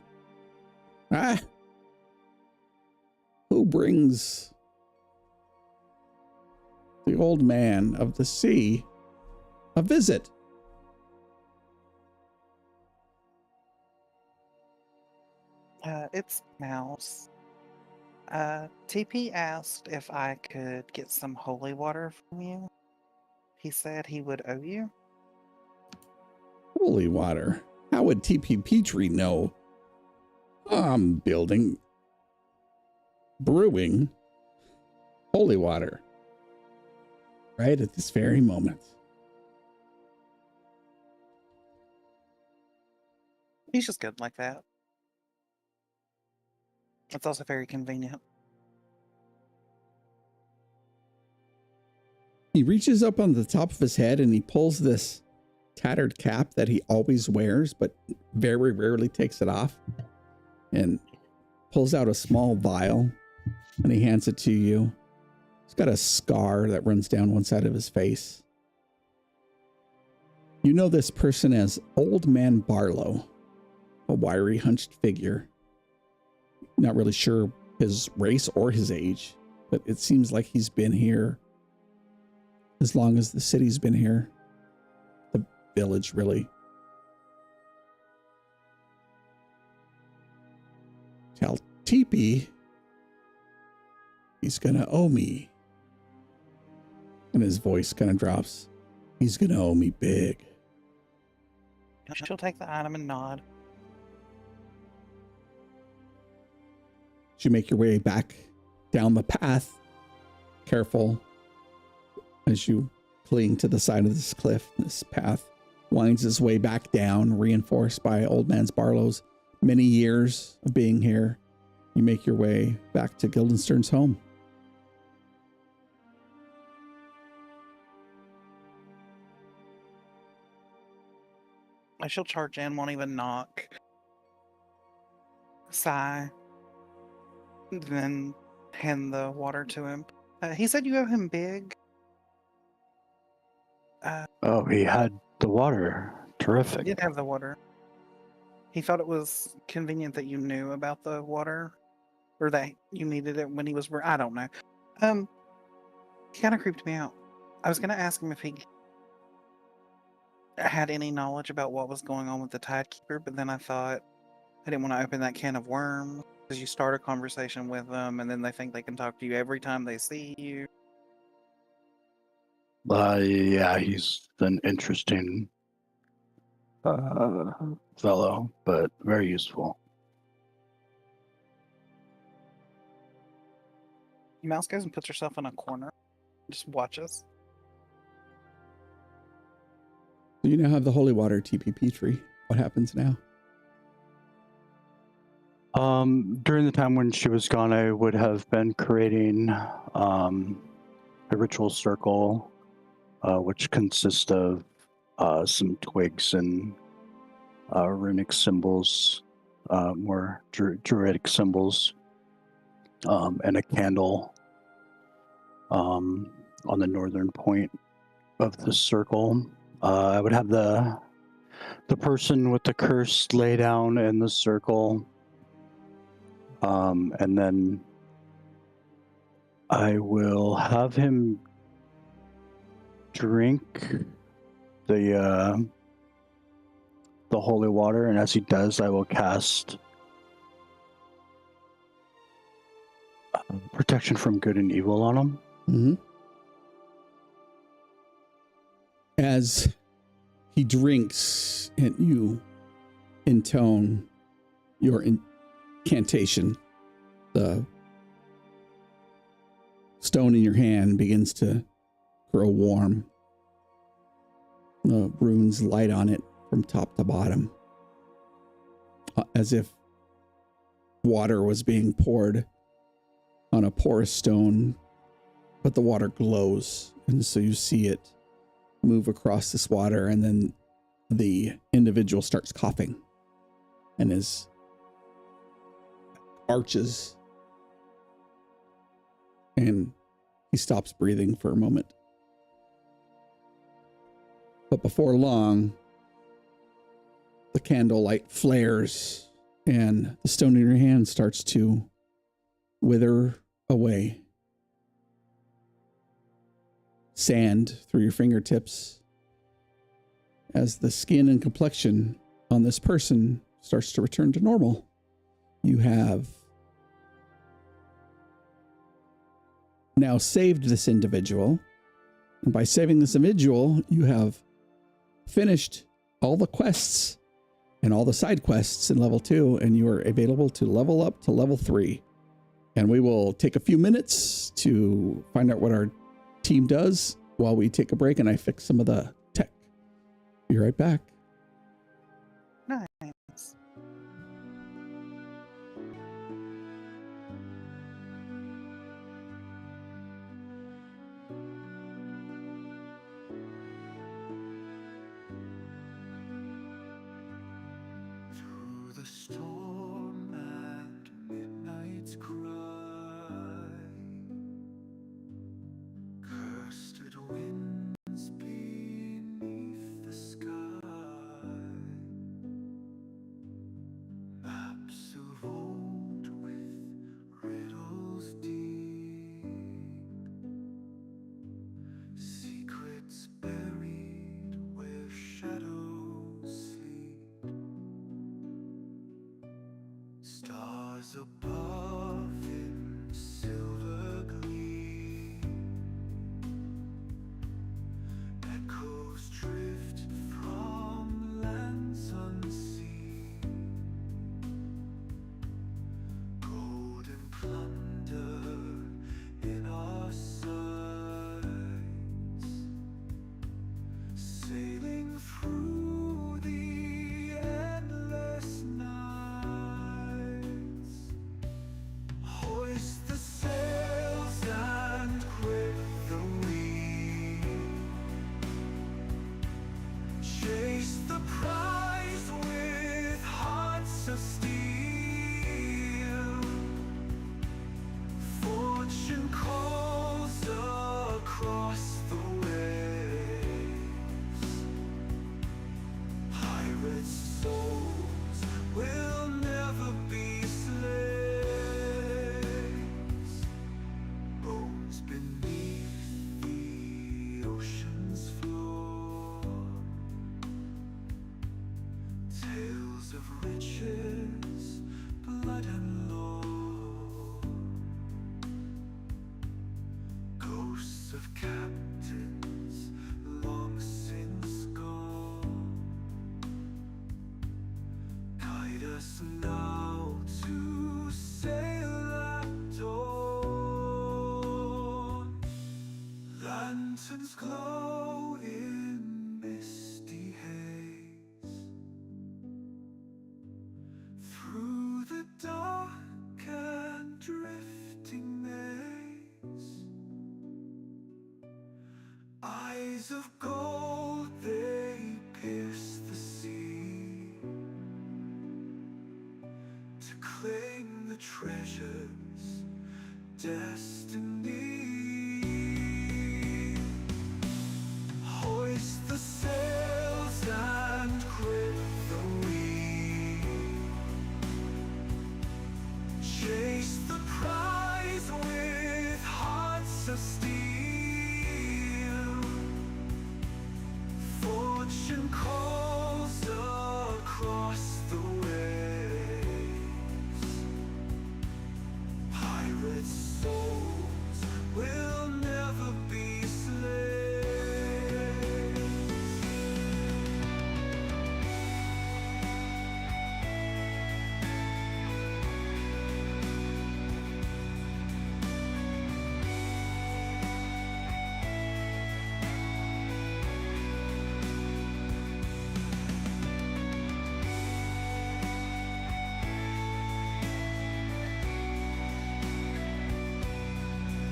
Who brings the old man of the sea a visit? It's Mouse. TP asked if I could get some holy water from you. He said he would owe you. Holy water? How would TP Petrie know? I'm brewing holy water right at this very moment. He's just good like that. It's also very convenient. He reaches up on the top of his head and he pulls this tattered cap that he always wears, but very rarely takes it off, and pulls out a small vial and he hands it to you. He's got a scar that runs down one side of his face. You know this person as Old Man Barlow, a wiry, hunched figure. Not really sure his race or his age, but it seems like he's been here as long as the city's been here. The village, really. Tell Teepee he's gonna owe me. And his voice kind of drops. He's gonna owe me big. She'll take the item and nod. As you make your way back down the path, careful as you cling to the side of this cliff. This path winds its way back down, reinforced by Old Man Barlow's many years of being here. You make your way back to Guildenstern's home. She'll charge in, won't even knock. Sigh. Then hand the water to him. He said you owe him big. Oh, he had the water. He Terrific. did have the water. He thought it was convenient that you knew about the water, or that you needed it when he was. I don't know. He kind of creeped me out. I was gonna ask him if he had any knowledge about what was going on with the Tidekeeper, but then I thought I didn't want to open that can of worms, because you start a conversation with them and then they think they can talk to you every time they see you. Yeah, he's an interesting fellow, but very useful. Mouse goes and puts herself in a corner, just watches. So you now have the holy water TPP tree. What happens now? During the time when she was gone, I would have been creating a ritual circle, which consists of some twigs and runic symbols, more druidic symbols, and a candle on the northern point of the circle. I would have the person with the curse lay down in the circle, and then I will have him drink the holy water, and as he does, I will cast protection from good and evil on him. Mm-hmm. As he drinks and you intone your incantation, the stone in your hand begins to grow warm. The runes light on it from top to bottom, as if water was being poured on a porous stone, but the water glows, and so you see it move across this water, and then the individual starts coughing and his arches, and he stops breathing for a moment. But before long, the candlelight flares and the stone in your hand starts to wither away. Sand through your fingertips as the skin and complexion on this person starts to return to normal. You have now saved this individual, and by saving this individual, you have finished all the quests and all the side quests in level 2, and you are available to level up to level 3. And we will take a few minutes to find out what our team does while we take a break and I fix some of the tech. Be right back. Nice. storm and midnight's cry. Cursed winds beneath the sky. Maps of old with riddles deep. Secrets buried where shadows sleep. Stars above in silver gleam. Echoes drift from lands unseen. Golden plunder in our sights. Sailing through the endless nights. Hoist the sails and grip the wheel. Chase the prize with hearts of steel. Fortune calls across the waves. Pirate souls will never be slaves. Bones beneath the ocean's floor. Tales of riches, blood and lore. Ghosts of captains long since gone. Guide us now to sail at dawn. Lanterns glow in misty haze. Through the dark and drifting maze. Eyes of gold, they pierce the sea. To claim the treasure's destiny. Hoist the sails and grip the wheel. Chase the prize with hearts of steel. Fortune calls across the waves. Pirate souls will never be slaves.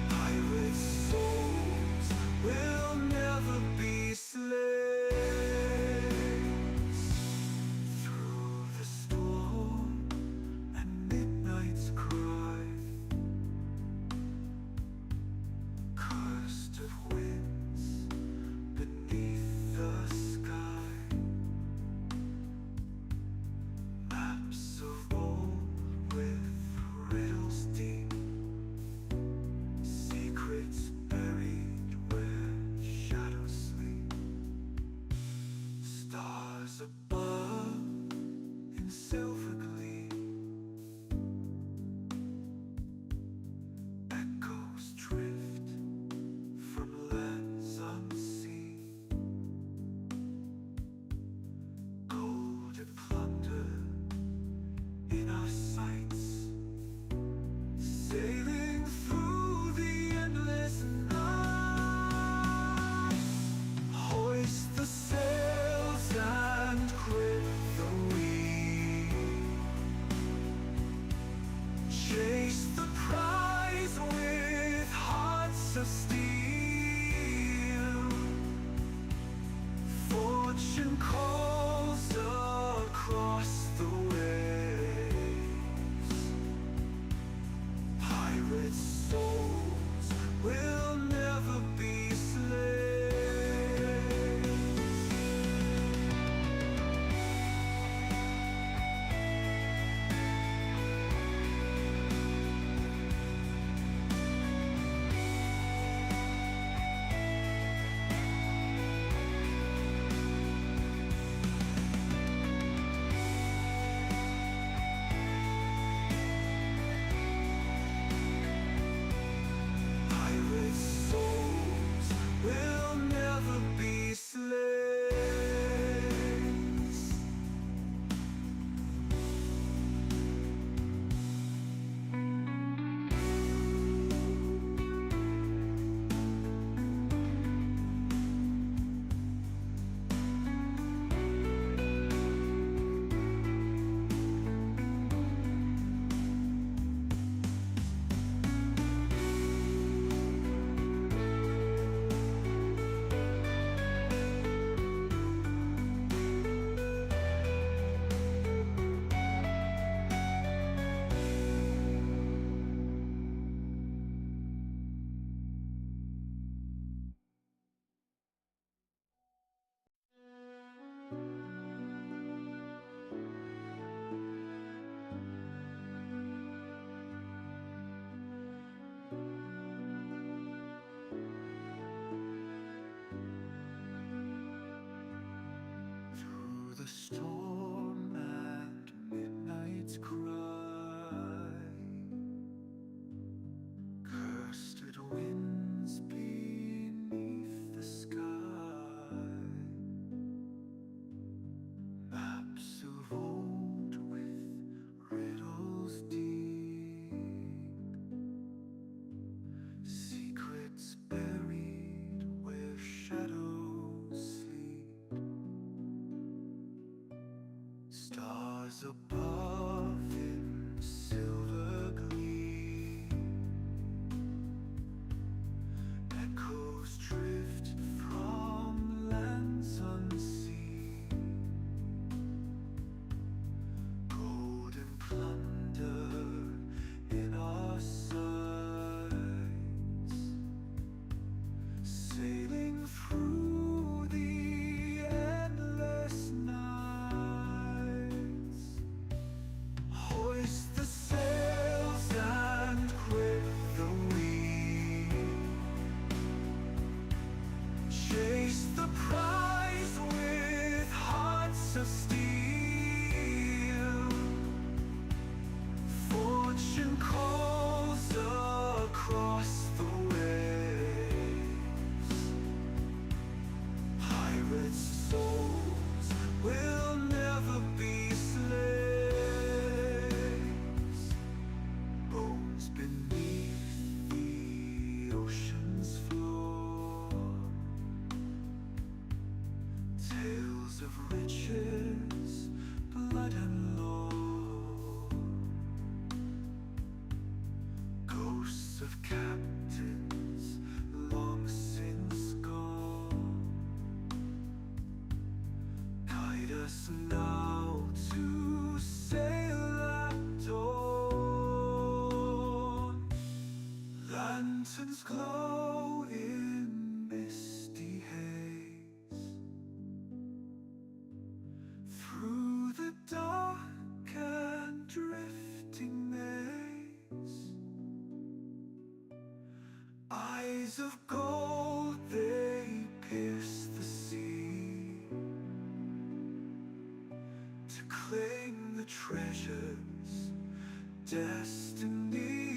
Pirate souls will never be slaves. Through the storm and midnight's cry. Cursed of winds beneath the sky. Maps of old with riddles deep. Secrets buried where shadows sleep. Stars above in silver gleam. Echoes drift from lands unseen. Golden plunder in our sights. Sailing through the endless night. Hoist the sails and grip the wheel. Chase the prize with hearts of steel. Fortune calls across the waves. the storm and midnight's cry. Cursed winds beneath the sky. Maps of old with riddles deep. Secrets buried where shadows sleep. Stars above in silver gleam. Echoes drift from lands unseen. Golden plunder in our sights. Sailing through the endless nights. Hoist the sails and grip the wheel. Chase the prize with hearts of steel. Fortune calls across the waves. Pirates' souls will never be slaves. Bones beneath the ocean's floor. Tales of riches, blood and lore. Ghosts of captains long since gone. Guide us now to sail at dawn. Lanterns glow in misty haze. Through the dark and drifting maze. Eyes of gold, they pierce the sea. To claim the treasures, destiny.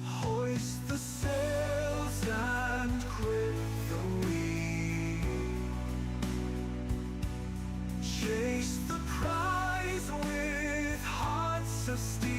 Hoist the sails and grip the wheel. Chase the prize with hearts of steel.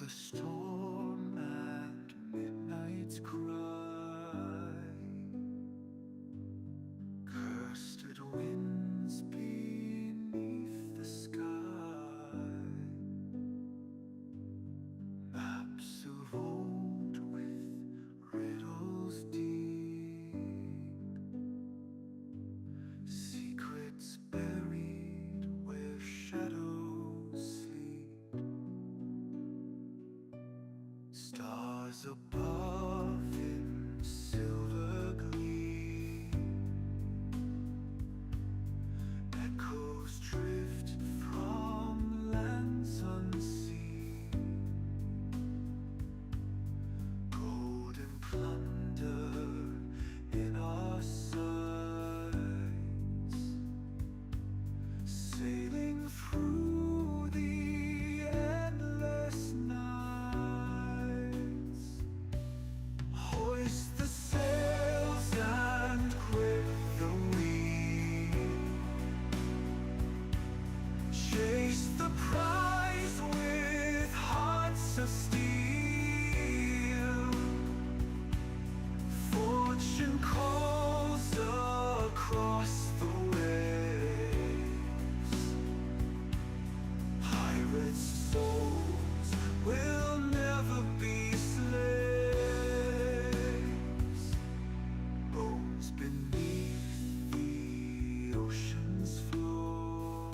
storm and midnight's cry. Cursed winds beneath the sky. Maps of old with riddles deep. Secrets buried where shadows sleep. Stars above in silver gleam. Echoes drift from lands unseen. Golden plunder in our sights. Sailing through the endless nights. Hoist the sails and grip the wheel. Chase the prize with hearts of steel. Fortune calls across the waves. Pirates' souls will never be slaves. Bones beneath the ocean's floor.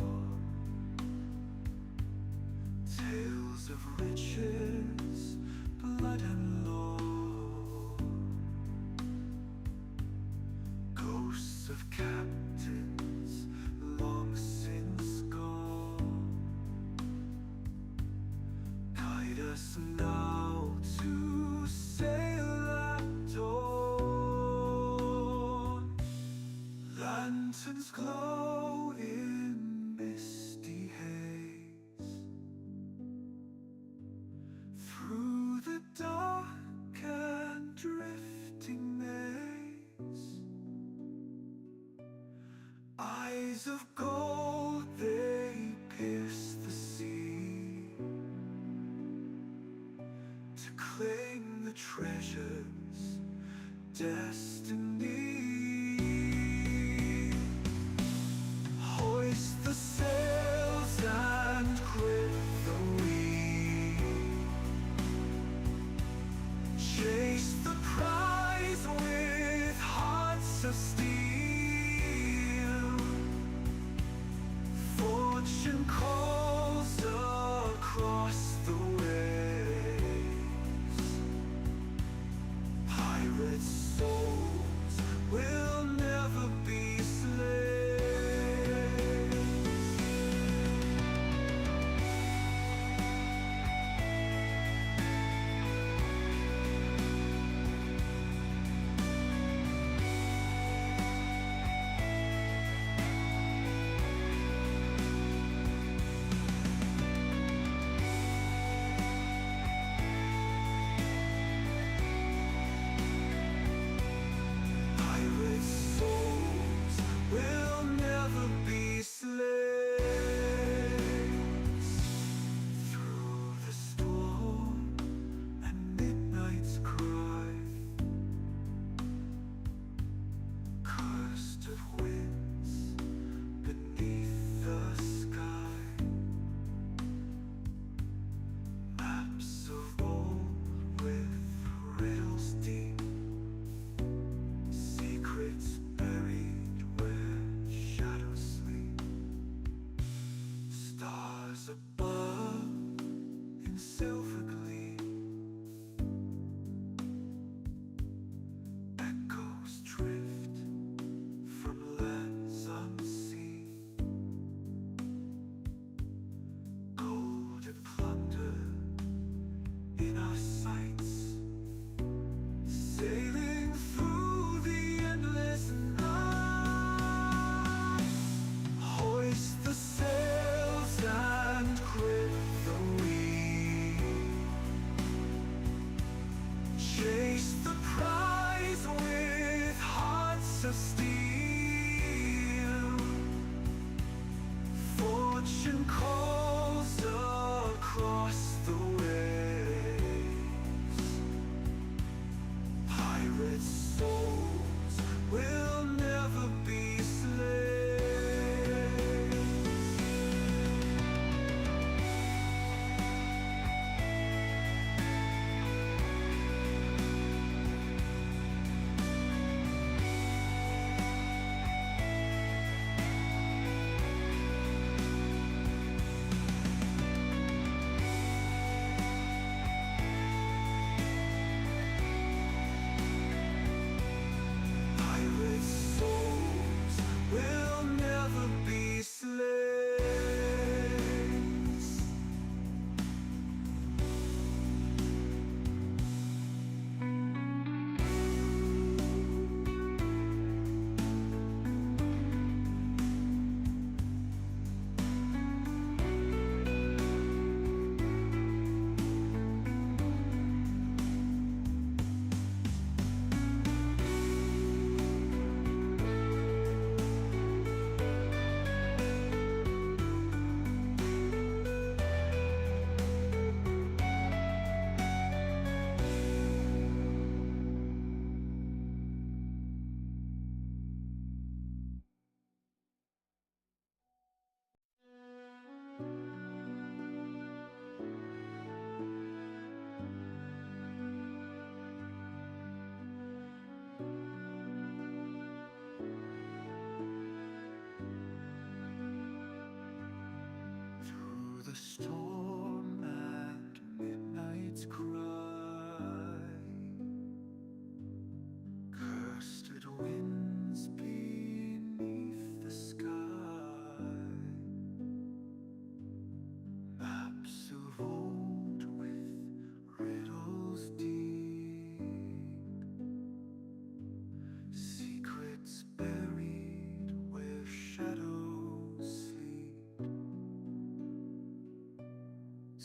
Tales of riches, blood and lore. Ghosts of captains long since gone. Guide us now to sail at dawn. Lanterns glow in misty haze. Through the dark and drifting maze. Eyes of gold, they pierce the sea. To claim the treasures, destiny. Hoist the sails and grip the wheel. Chase the prize with hearts of steel. Fortune calls across the waves. Pirates' souls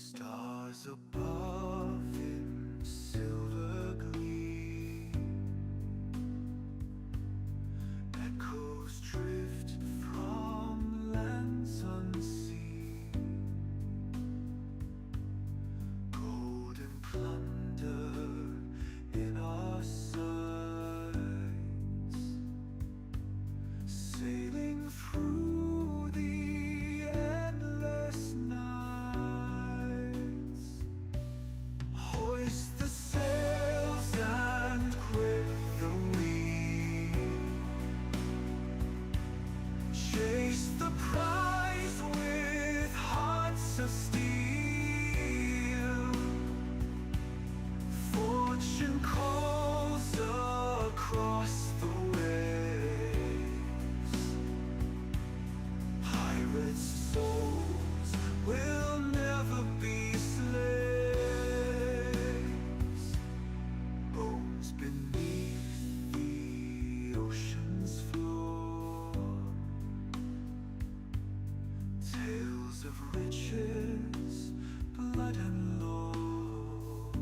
Stars above in silver gleam, echoes drift from lands unseen, golden plunder in our sights, sailing through the endless nights. Hoist the sails and quit the wheel, chase the prize with hearts of steel. Fortune calls across the waves, pirates' souls will never be slaves. Bones beneath the ocean's floor, tales of riches, blood and lore,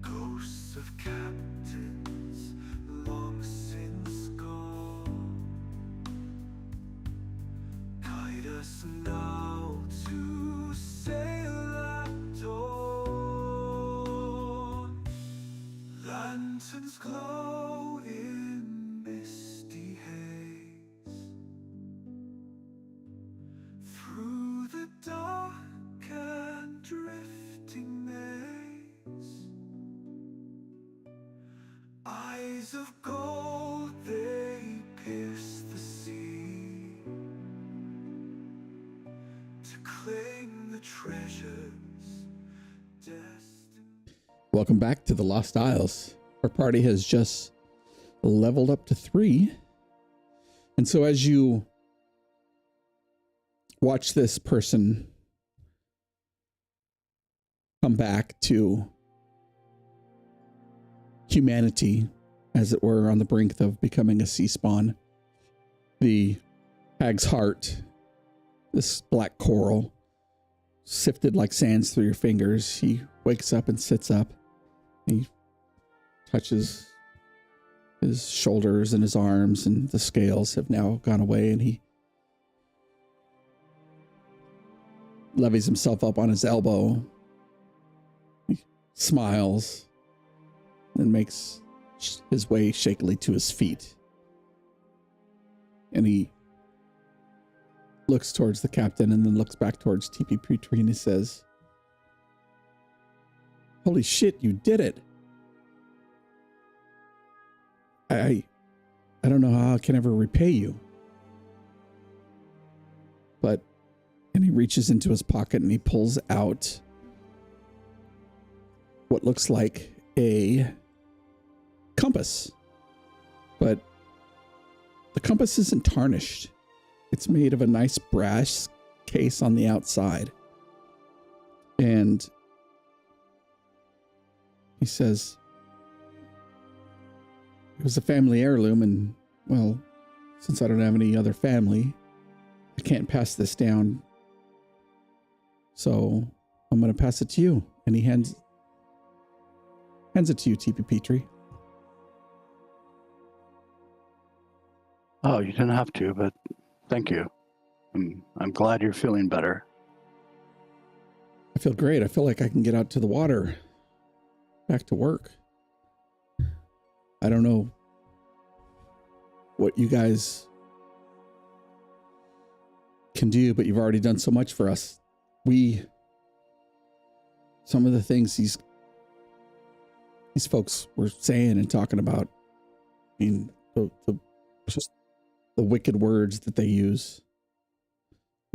ghosts of captains long since gone, guide us now to sail at dawn. Lanterns glow in misty haze, through the dark and drifting maze. Eyes of gold, they pierce the sea to claim the treasures destined. Welcome back to the Lost Isles. Our party has just leveled up to 3. And so as you watch this person come back to humanity, as it were, on the brink of becoming a sea spawn, the hag's heart, this black coral, sifted like sands through your fingers. He wakes up and sits up. He touches his shoulders and his arms, and the scales have now gone away, and he levies himself up on his elbow. He smiles and makes his way shakily to his feet. And he looks towards the captain and then looks back towards TP Petrie and he says, "Holy shit, you did it. I don't know how I can ever repay you." But, and he reaches into his pocket and he pulls out what looks like a compass. But the compass isn't tarnished. It's made of a nice brass case on the outside. And he says, "It was a family heirloom, and, well, since I don't have any other family, I can't pass this down. So I'm going to pass it to you." And he hands it to you, TP Petrie. Oh, you didn't have to, but thank you. I'm glad you're feeling better. I feel great. I feel like I can get out to the water, back to work. I don't know what you guys can do, but you've already done so much for us. Some of the things these folks were saying and talking about, I mean, just the wicked words that they use.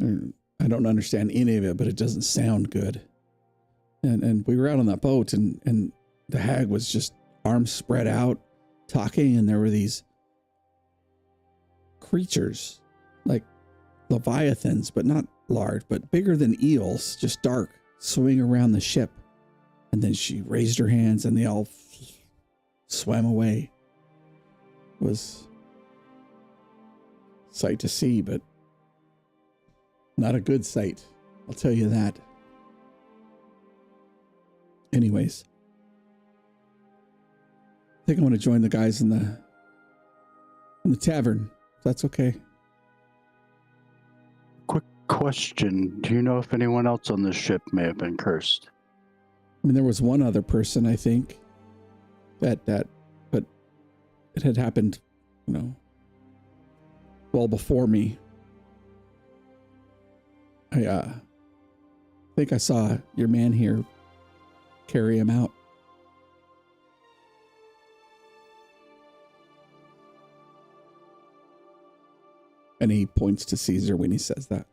I don't understand any of it, but it doesn't sound good. And we were out on that boat, and the hag was just arms spread out, talking, and there were these creatures, like leviathans, but not large, but bigger than eels, just dark, swimming around the ship. And then she raised her hands, and they all swam away. It was a sight to see, but not a good sight. I'll tell you that. Anyways, I think I want to join the guys in the tavern. If that's okay. Quick question. Do you know if anyone else on this ship may have been cursed? I mean, there was one other person, I think, but it had happened, well before me. I think I saw your man here carry him out. And he points to Caesar when he says that.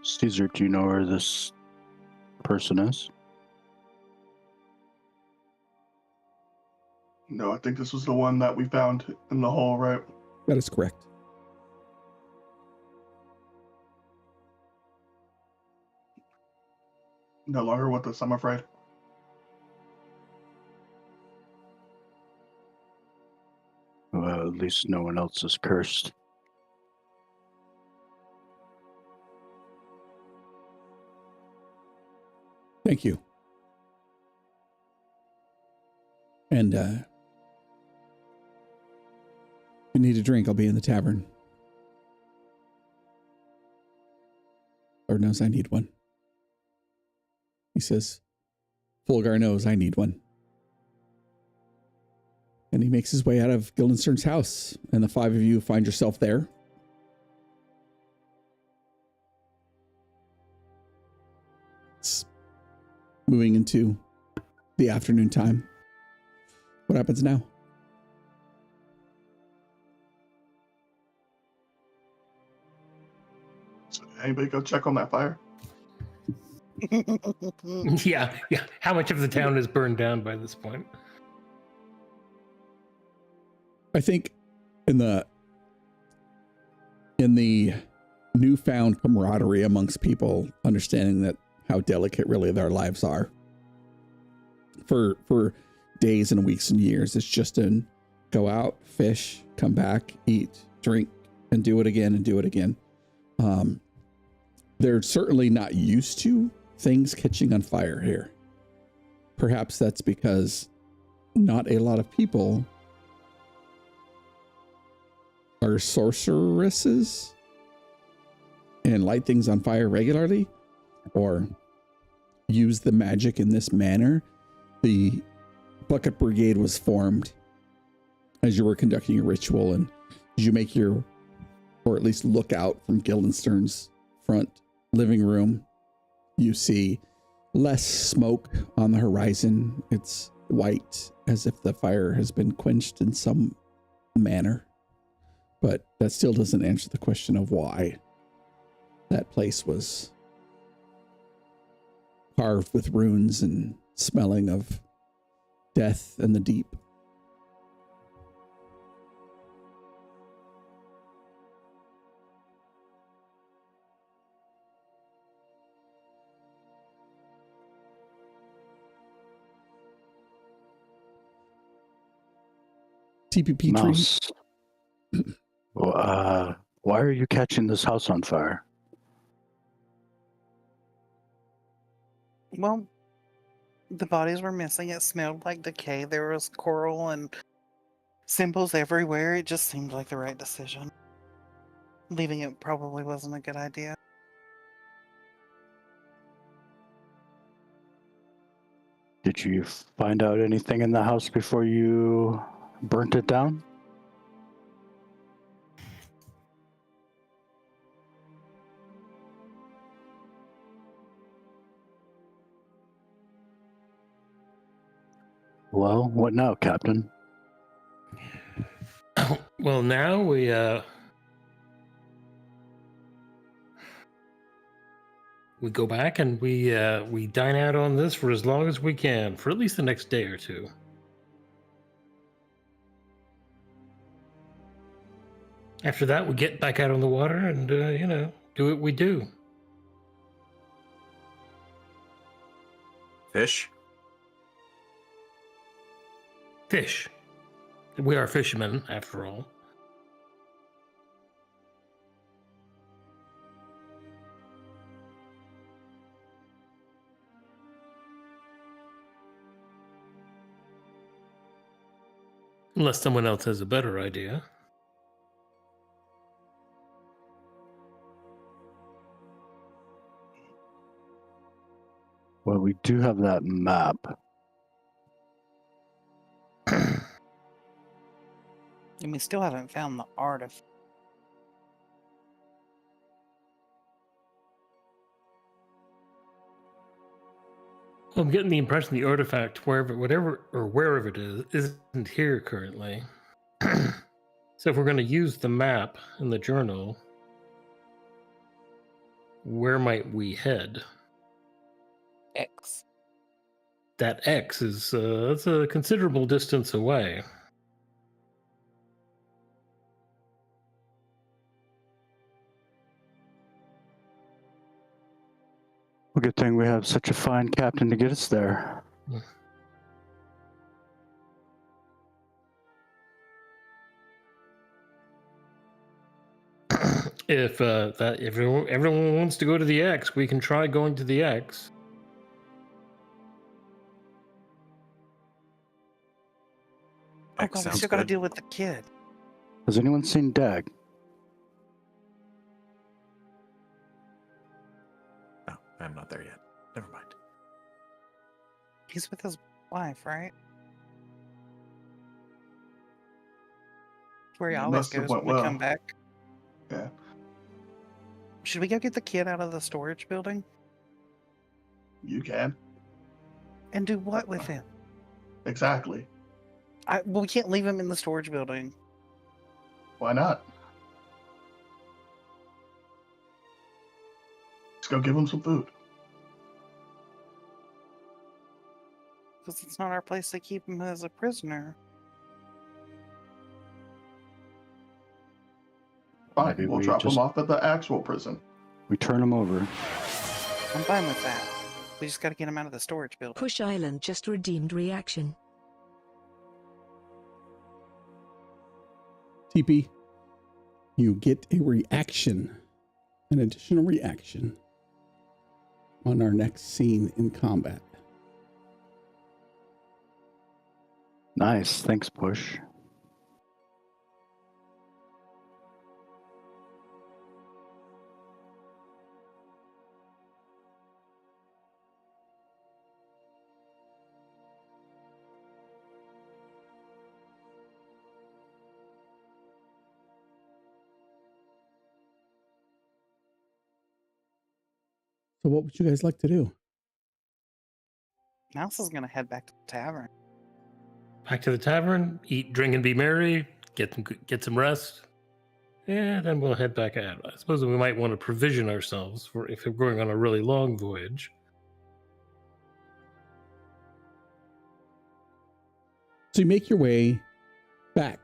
Caesar, do you know where this person is? No, I think this was the one that we found in the hole, right? That is correct. No longer with us, I'm afraid. Well, at least no one else is cursed. Thank you. And if you need a drink, I'll be in the tavern. Lord knows I need one. He says, Fulgar knows I need one. And he makes his way out of Guildenstern's house, and the five of you find yourself there. It's moving into the afternoon time. What happens now? So anybody go check on that fire? Yeah. How much of the town is burned down by this point? I think in the newfound camaraderie amongst people, understanding that how delicate really their lives are, for days and weeks and years, it's just go out, fish, come back, eat, drink, and do it again and do it again. They're certainly not used to things catching on fire here. Perhaps that's because not a lot of people are sorceresses and light things on fire regularly or use the magic in this manner. The Bucket Brigade was formed as you were conducting your ritual, and as you make or at least look out from Guildenstern's front living room, you see less smoke on the horizon. It's white, as if the fire has been quenched in some manner. But that still doesn't answer the question of why that place was carved with runes and smelling of death and the deep. TPP Mouse. Well, why are you catching this house on fire? Well, the bodies were missing. It smelled like decay. There was coral and symbols everywhere. It just seemed like the right decision. Leaving it probably wasn't a good idea. Did you find out anything in the house before you burnt it down? Well, what now, Captain? Well, now we go back and we dine out on this for as long as we can, for at least the next day or two. After that, we get back out on the water and do what we do. Fish? Fish. We are fishermen, after all. Unless someone else has a better idea. Well, we do have that map. And we still haven't found the artifact. I'm getting the impression the artifact, wherever it is, isn't here currently. So if we're going to use the map in the journal, where might we head? X. That X is that's a considerable distance away. Well, good thing we have such a fine captain to get us there. If everyone wants to go to the X, we can try going to the X. Oh X god, we sounds still gotta good. deal with the kid. Has anyone seen Dag? Oh, I'm not there yet. Never mind. He's with his wife, right? Where he It always must have goes went when we come well. back. Yeah. Should we go get the kid out of the storage building? You can. And do what with him? Exactly. Well, we can't leave him in the storage building. Why not? Let's go give him some food. Because it's not our place to keep him as a prisoner. Fine, Maybe we'll we drop just- him off at the actual prison. We turn him over. I'm fine with that. We just gotta get him out of the storage building. Push Island just redeemed reaction. TP, you get a reaction, an additional reaction on our next scene in combat. Nice. Thanks, Push. So what would you guys like to do? Mouse is gonna head back to the tavern. Back to the tavern, eat, drink, and be merry. Get some rest, and then we'll head back out. I suppose we might want to provision ourselves for if we're going on a really long voyage. So you make your way back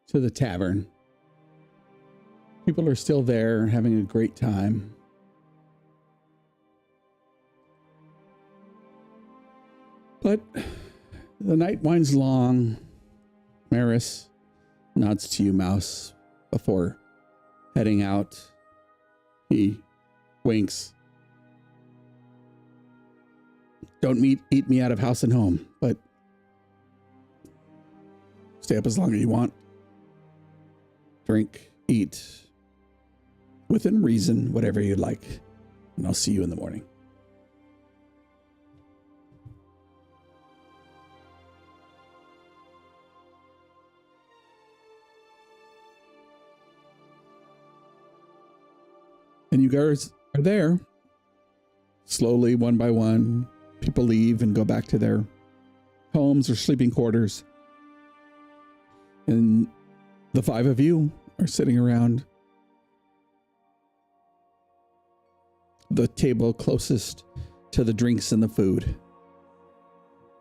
to the tavern. People are still there having a great time. But the night winds long. Maris nods to you, Mouse, before heading out. He winks. Don't eat me out of house and home, but stay up as long as you want. Drink, eat, within reason, whatever you'd like. And I'll see you in the morning. And you guys are there. Slowly, one by one, people leave and go back to their homes or sleeping quarters. And the five of you are sitting around the table closest to the drinks and the food.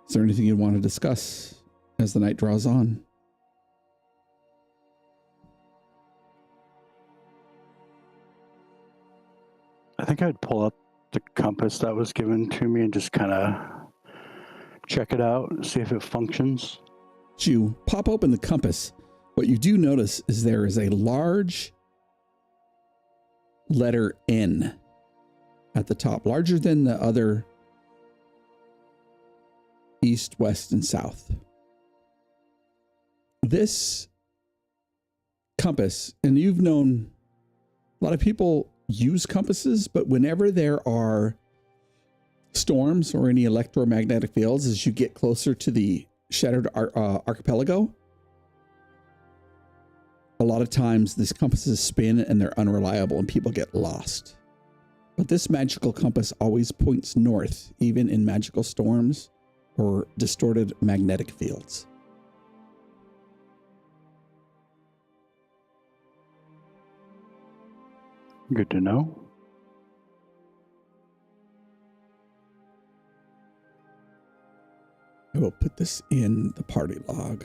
Is there anything you want to discuss as the night draws on? I think I'd pull up the compass that was given to me and just kind of check it out and see if it functions. As you pop open the compass, what you do notice is there is a large letter N at the top, larger than the other east, west, and south. This compass, and you've known a lot of people use compasses, but whenever there are storms or any electromagnetic fields, as you get closer to the shattered archipelago, a lot of times these compasses spin and they're unreliable and people get lost. But this magical compass always points north, even in magical storms or distorted magnetic fields. Good to know. I will put this in the party log.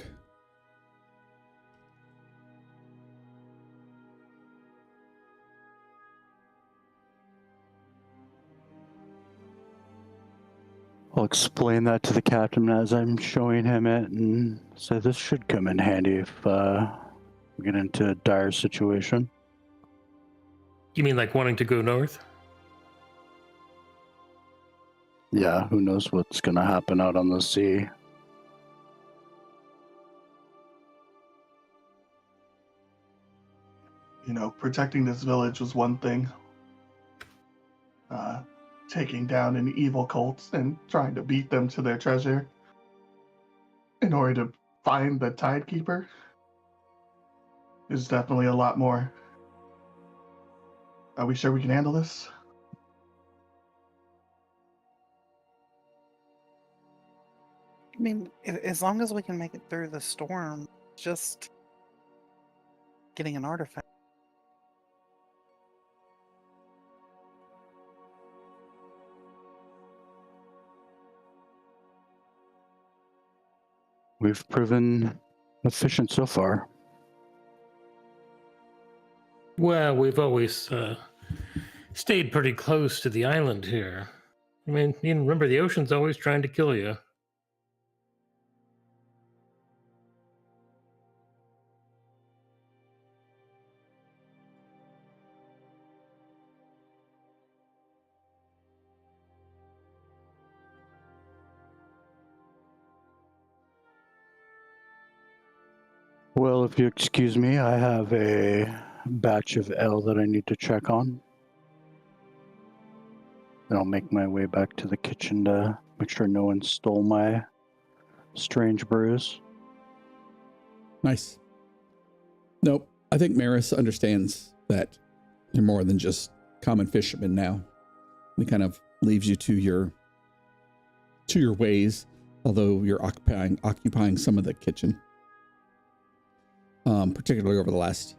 I'll explain that to the captain as I'm showing him it and say this should come in handy if we get into a dire situation. You mean like wanting to go north? Yeah, who knows what's going to happen out on the sea. You know, protecting this village was one thing. Taking down an evil cult and trying to beat them to their treasure in order to find the Tidekeeper is definitely a lot more. Are we sure we can handle this? I mean, as long as we can make it through the storm, just getting an artifact. We've proven efficient so far. Well, we've always stayed pretty close to the island here. I mean, you remember the ocean's always trying to kill you. Well, if you excuse me, I have a batch of ale that I need to check on. And I'll make my way back to the kitchen to make sure no one stole my strange brews. Nice. Nope. I think Maris understands that you're more than just common fishermen now. It kind of leaves you to your ways, although you're occupying some of the kitchen. Particularly over the last,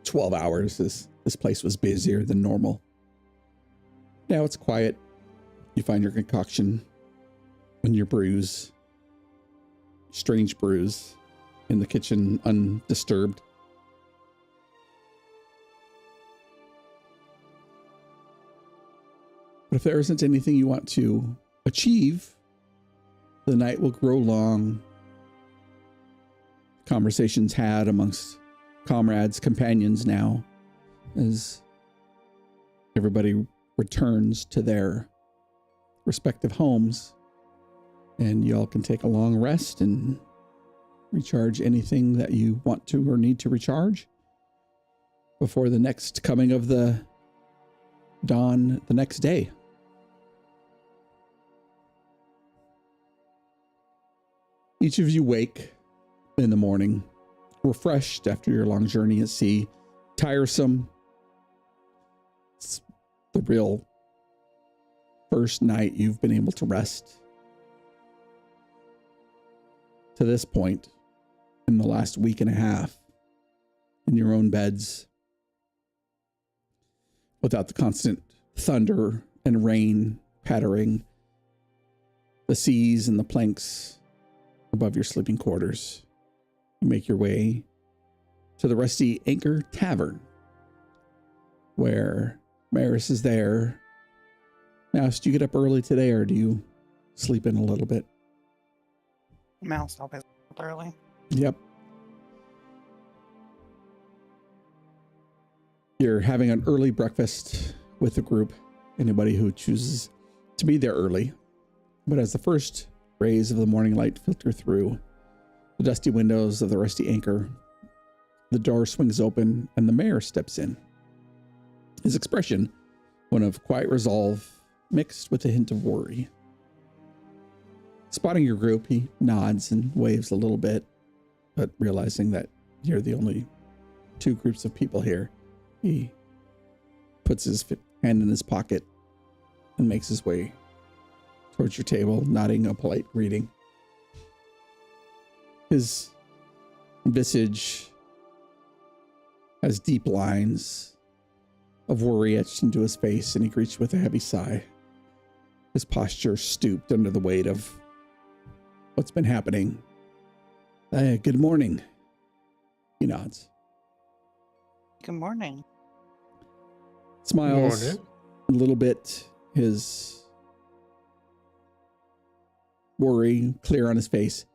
12 hours, this place was busier than normal. Now it's quiet. You find your concoction and your brews, strange brews, in the kitchen undisturbed. But if there isn't anything you want to achieve, the night will grow long. Conversations had amongst comrades, companions now, as everybody returns to their respective homes, and y'all can take a long rest and recharge anything that you want to or need to recharge before the next coming of the dawn the next day. Each of you wake in the morning, refreshed after your long journey at sea, tiresome. It's the real first night you've been able to rest to this point in the last week and a half in your own beds without the constant thunder and rain pattering the seas and the planks above your sleeping quarters. You make your way to the Rusty Anchor Tavern, where Maris is there. Mouse, do you get up early today, or do you sleep in a little bit? Mouse always up early. Yep. You're having an early breakfast with the group. Anybody who chooses to be there early. But as the first rays of the morning light filter through the dusty windows of the rusty anchor, the door swings open and the mayor steps in. His expression, one of quiet resolve mixed with a hint of worry. Spotting your group, he nods and waves a little bit, but realizing that you're the only two groups of people here, he puts his hand in his pocket and makes his way towards your table, nodding a polite greeting. His visage has deep lines of worry etched into his face, and he greets you with a heavy sigh. His posture stooped under the weight of what's been happening. Good morning. He nods. Good morning. Smiles Morning. a little bit, his worry clear on his face.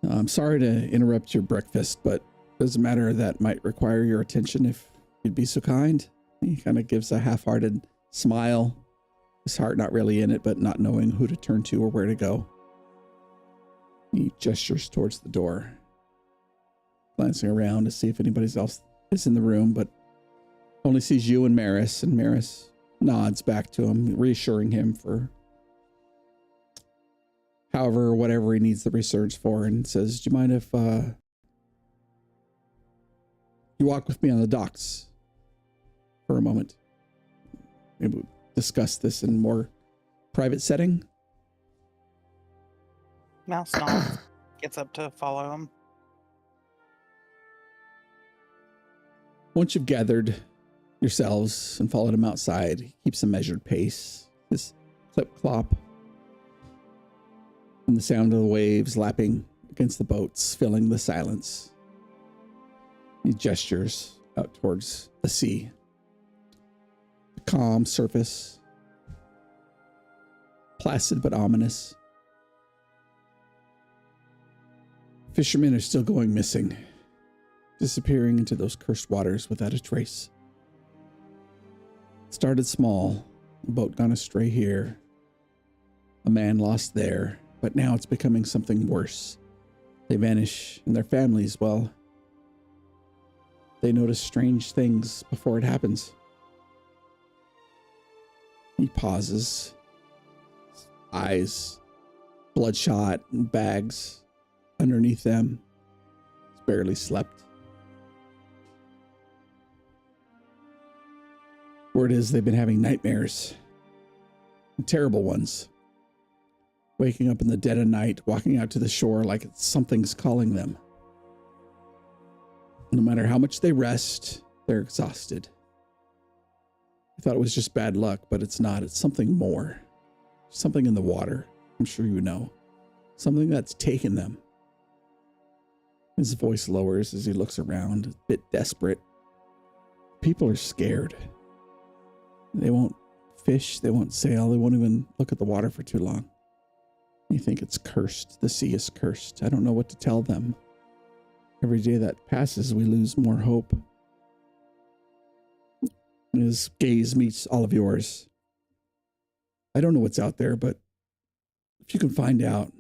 I'm sorry to interrupt your breakfast, but there's a matter that might require your attention if you'd be so kind. He kind of gives a half-hearted smile, his heart not really in it, but not knowing who to turn to or where to go. He gestures towards the door, glancing around to see if anybody else is in the room, but only sees you and Maris nods back to him, reassuring him for however, whatever he needs the research for, and says, do you mind if you walk with me on the docks for a moment? Maybe we'll discuss this in a more private setting. Mouse nods, gets up to follow him. Once you've gathered yourselves and followed him outside, he keeps a measured pace. This clip-clop and the sound of the waves lapping against the boats, filling the silence. He gestures out towards the sea. The calm surface, placid but ominous. Fishermen are still going missing, disappearing into those cursed waters without a trace. It started small, a boat gone astray here, a man lost there, but now it's becoming something worse. They vanish, and their families, well, they notice strange things before it happens. He pauses, eyes bloodshot, and bags underneath them. He's barely slept. Word is they've been having nightmares, terrible ones. Waking up in the dead of night, walking out to the shore like something's calling them. No matter how much they rest, they're exhausted. I thought it was just bad luck, but it's not. It's something more. Something in the water. I'm sure you know. Something that's taken them. His voice lowers as he looks around, a bit desperate. People are scared. They won't fish, they won't sail, they won't even look at the water for too long. You think it's cursed. The sea is cursed. I don't know what to tell them. Every day that passes, we lose more hope. His gaze meets all of yours. I don't know what's out there, but if you can find out,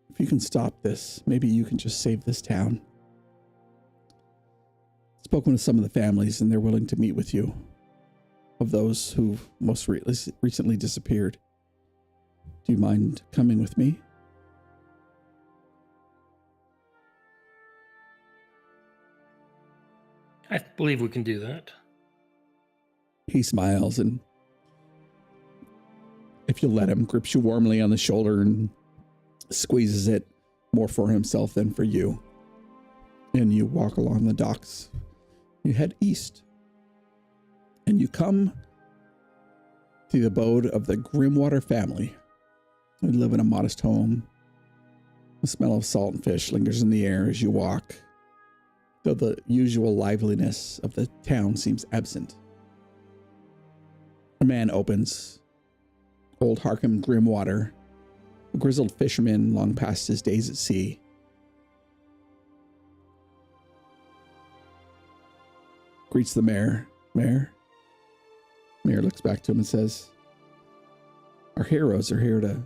if you can stop this, maybe you can just save this town. Spoken with some of the families, and they're willing to meet with you, of those who most recently disappeared. Do you mind coming with me? I believe we can do that. He smiles and, if you'll let him, grips you warmly on the shoulder and squeezes it more for himself than for you. And you walk along the docks. You head east. And you come to the abode of the Grimwater family. They live in a modest home. The smell of salt and fish lingers in the air as you walk, though the usual liveliness of the town seems absent. A man opens. Old Harkham Grimwater, a grizzled fisherman long past his days at sea. Greets the mayor. Mayor? Mayor looks back to him and says, our heroes are here to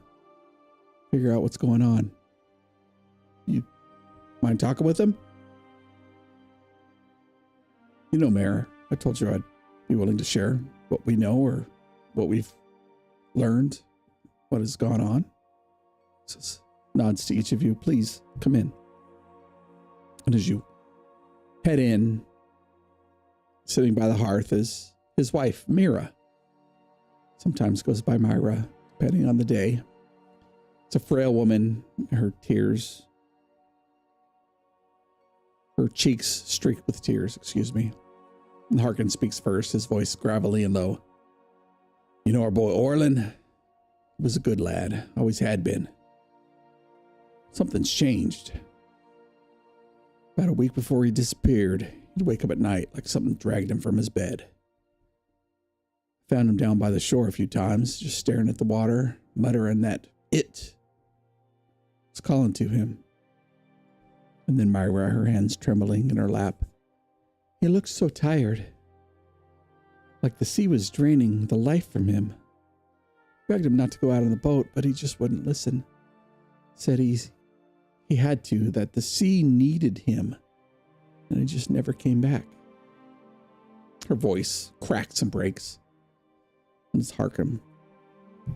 figure out what's going on. You mind talking with him? You know, Mayor, I told you I'd be willing to share what we know or what we've learned, what has gone on. Says, nods to each of you. Please come in. And as you head in, sitting by the hearth is his wife, Mira. Sometimes goes by Myra, depending on the day. It's a frail woman, her cheeks streaked with tears, excuse me. And Harkin speaks first, his voice gravelly and low. You know our boy Orlin? He was a good lad, always had been. Something's changed. About a week before he disappeared, he'd wake up at night like something dragged him from his bed. Found him down by the shore a few times, just staring at the water, muttering that it was calling to him. And then Myra, her hands trembling in her lap. He looked so tired, like the sea was draining the life from him. Begged him not to go out on the boat, but he just wouldn't listen. Said he had to, that the sea needed him, and he just never came back. Her voice cracks and breaks. And as Harkin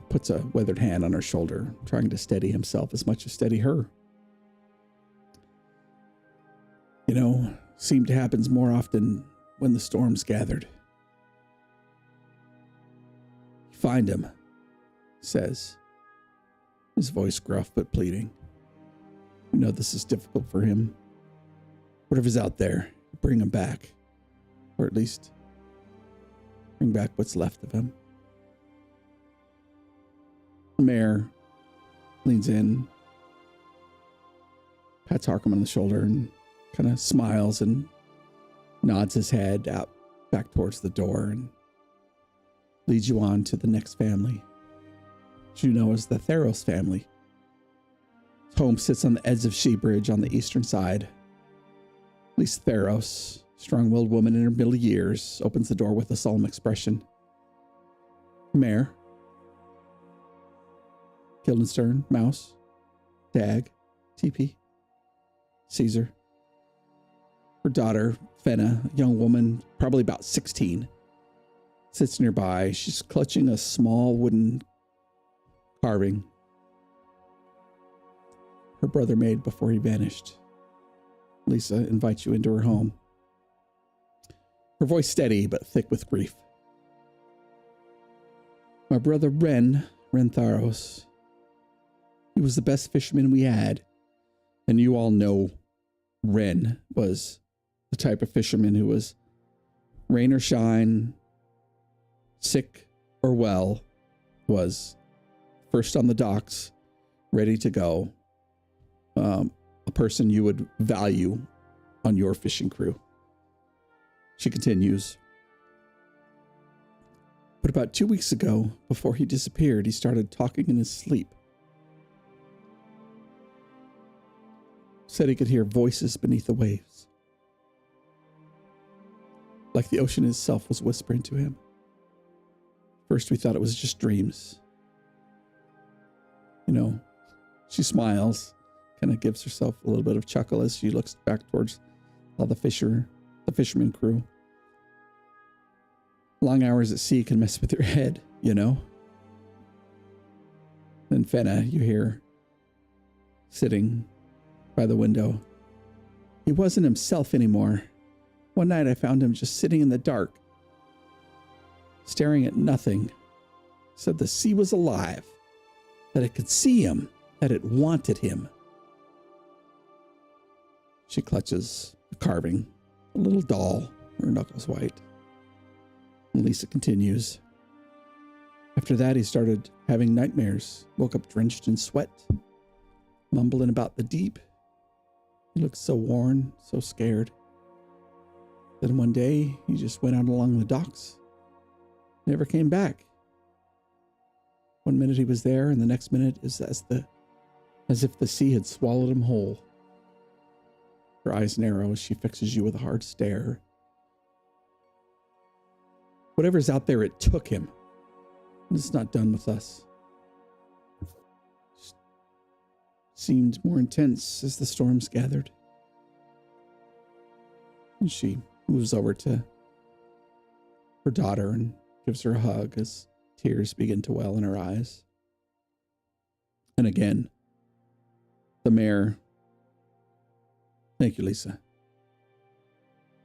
puts a weathered hand on her shoulder, trying to steady himself as much as steady her. You know, seemed to happen more often when the storms gathered. Find him, says, his voice gruff but pleading. You know this is difficult for him. Whatever's out there, bring him back. Or at least bring back what's left of him. The mayor leans in, pats Harkin on the shoulder, and kind of smiles and nods his head out back towards the door and leads you on to the next family, which you know as the Theros family. His home sits on the edge of She Bridge on the eastern side. Lisa Theros, strong-willed woman in her middle years, opens the door with a solemn expression. Mayor, Guildenstern, Mouse, Dag, TP, Caesar. Her daughter, Fenna, a young woman, probably about 16, sits nearby. She's clutching a small wooden carving her brother made before he vanished. Lisa invites you into her home. Her voice steady but thick with grief. My brother Ren Tharos. He was the best fisherman we had. And you all know Ren was the type of fisherman who was rain or shine, sick or well, was first on the docks, ready to go. A person you would value on your fishing crew. She continues. But about 2 weeks ago, before he disappeared, he started talking in his sleep. Said he could hear voices beneath the waves. Like the ocean itself was whispering to him. First we thought it was just dreams. You know, she smiles, kind of gives herself a little bit of chuckle as she looks back towards all the fisherman crew. Long hours at sea can mess with your head, you know? Then Fenna, you hear, sitting by the window. He wasn't himself anymore. One night I found him just sitting in the dark, staring at nothing. Said the sea was alive, that it could see him, that it wanted him. She clutches a carving, a little doll, her knuckles white. And Lisa continues. After that, he started having nightmares, woke up drenched in sweat, mumbling about the deep. He looked so worn, so scared. Then one day, he just went out along the docks. Never came back. One minute he was there, and the next minute is as if the sea had swallowed him whole. Her eyes narrow as she fixes you with a hard stare. Whatever's out there, it took him. And it's not done with us. seemed more intense as the storms gathered. And she moves over to her daughter and gives her a hug as tears begin to well in her eyes. And again, the mayor, thank you, Lisa.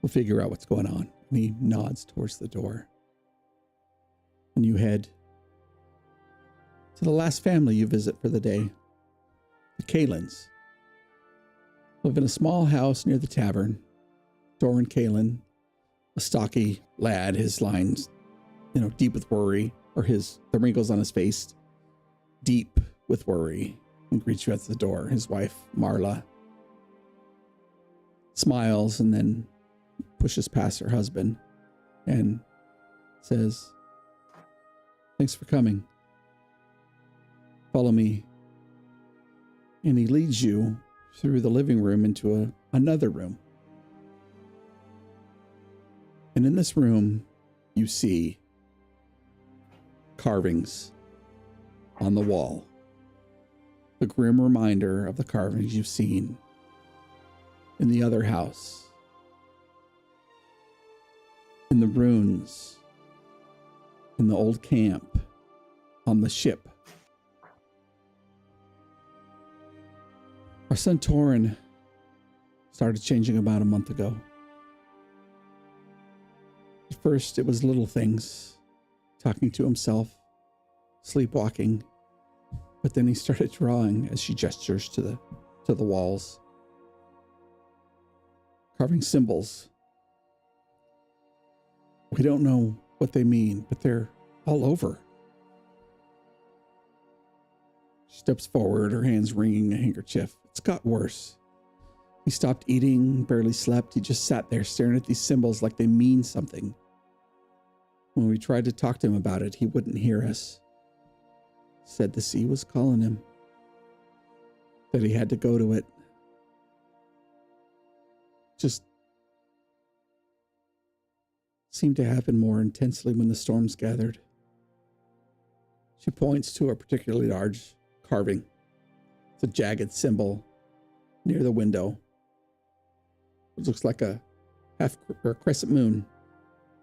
We'll figure out what's going on. And he nods towards the door. And you head to the last family you visit for the day, the Kalins. Live in a small house near the tavern. Doran Kalin, a stocky lad, his lines, deep with worry, or the wrinkles on his face, deep with worry, and greets you at the door. His wife, Marla, smiles and then pushes past her husband and says, "Thanks for coming. Follow me." And he leads you through the living room into another room. And in this room, you see carvings on the wall. The grim reminder of the carvings you've seen in the other house. In the ruins. In the old camp. On the ship. Our son Torin started changing about a month ago. At first, it was little things, talking to himself, sleepwalking, but then he started drawing as she gestures to the walls, carving symbols. We don't know what they mean, but they're all over. She steps forward, her hands wringing a handkerchief. It's got worse. He stopped eating, barely slept. He just sat there staring at these symbols like they mean something. When we tried to talk to him about it, he wouldn't hear us. Said the sea was calling him. That he had to go to it. Just seemed to happen more intensely when the storms gathered. She points to a particularly large carving. It's a jagged symbol near the window. It looks like a crescent moon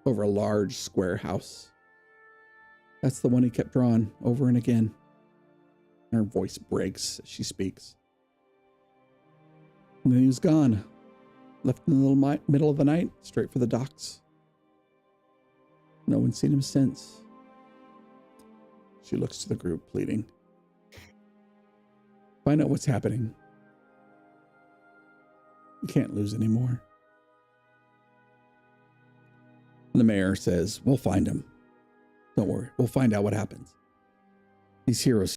over a large square house. That's the one he kept drawing over and again. And her voice breaks as she speaks. And then he was gone. Left in the little middle of the night, straight for the docks. No one's seen him since. She looks to the group, pleading. Find out what's happening. You can't lose anymore. And the mayor says, we'll find him. Don't worry. We'll find out what happens. These heroes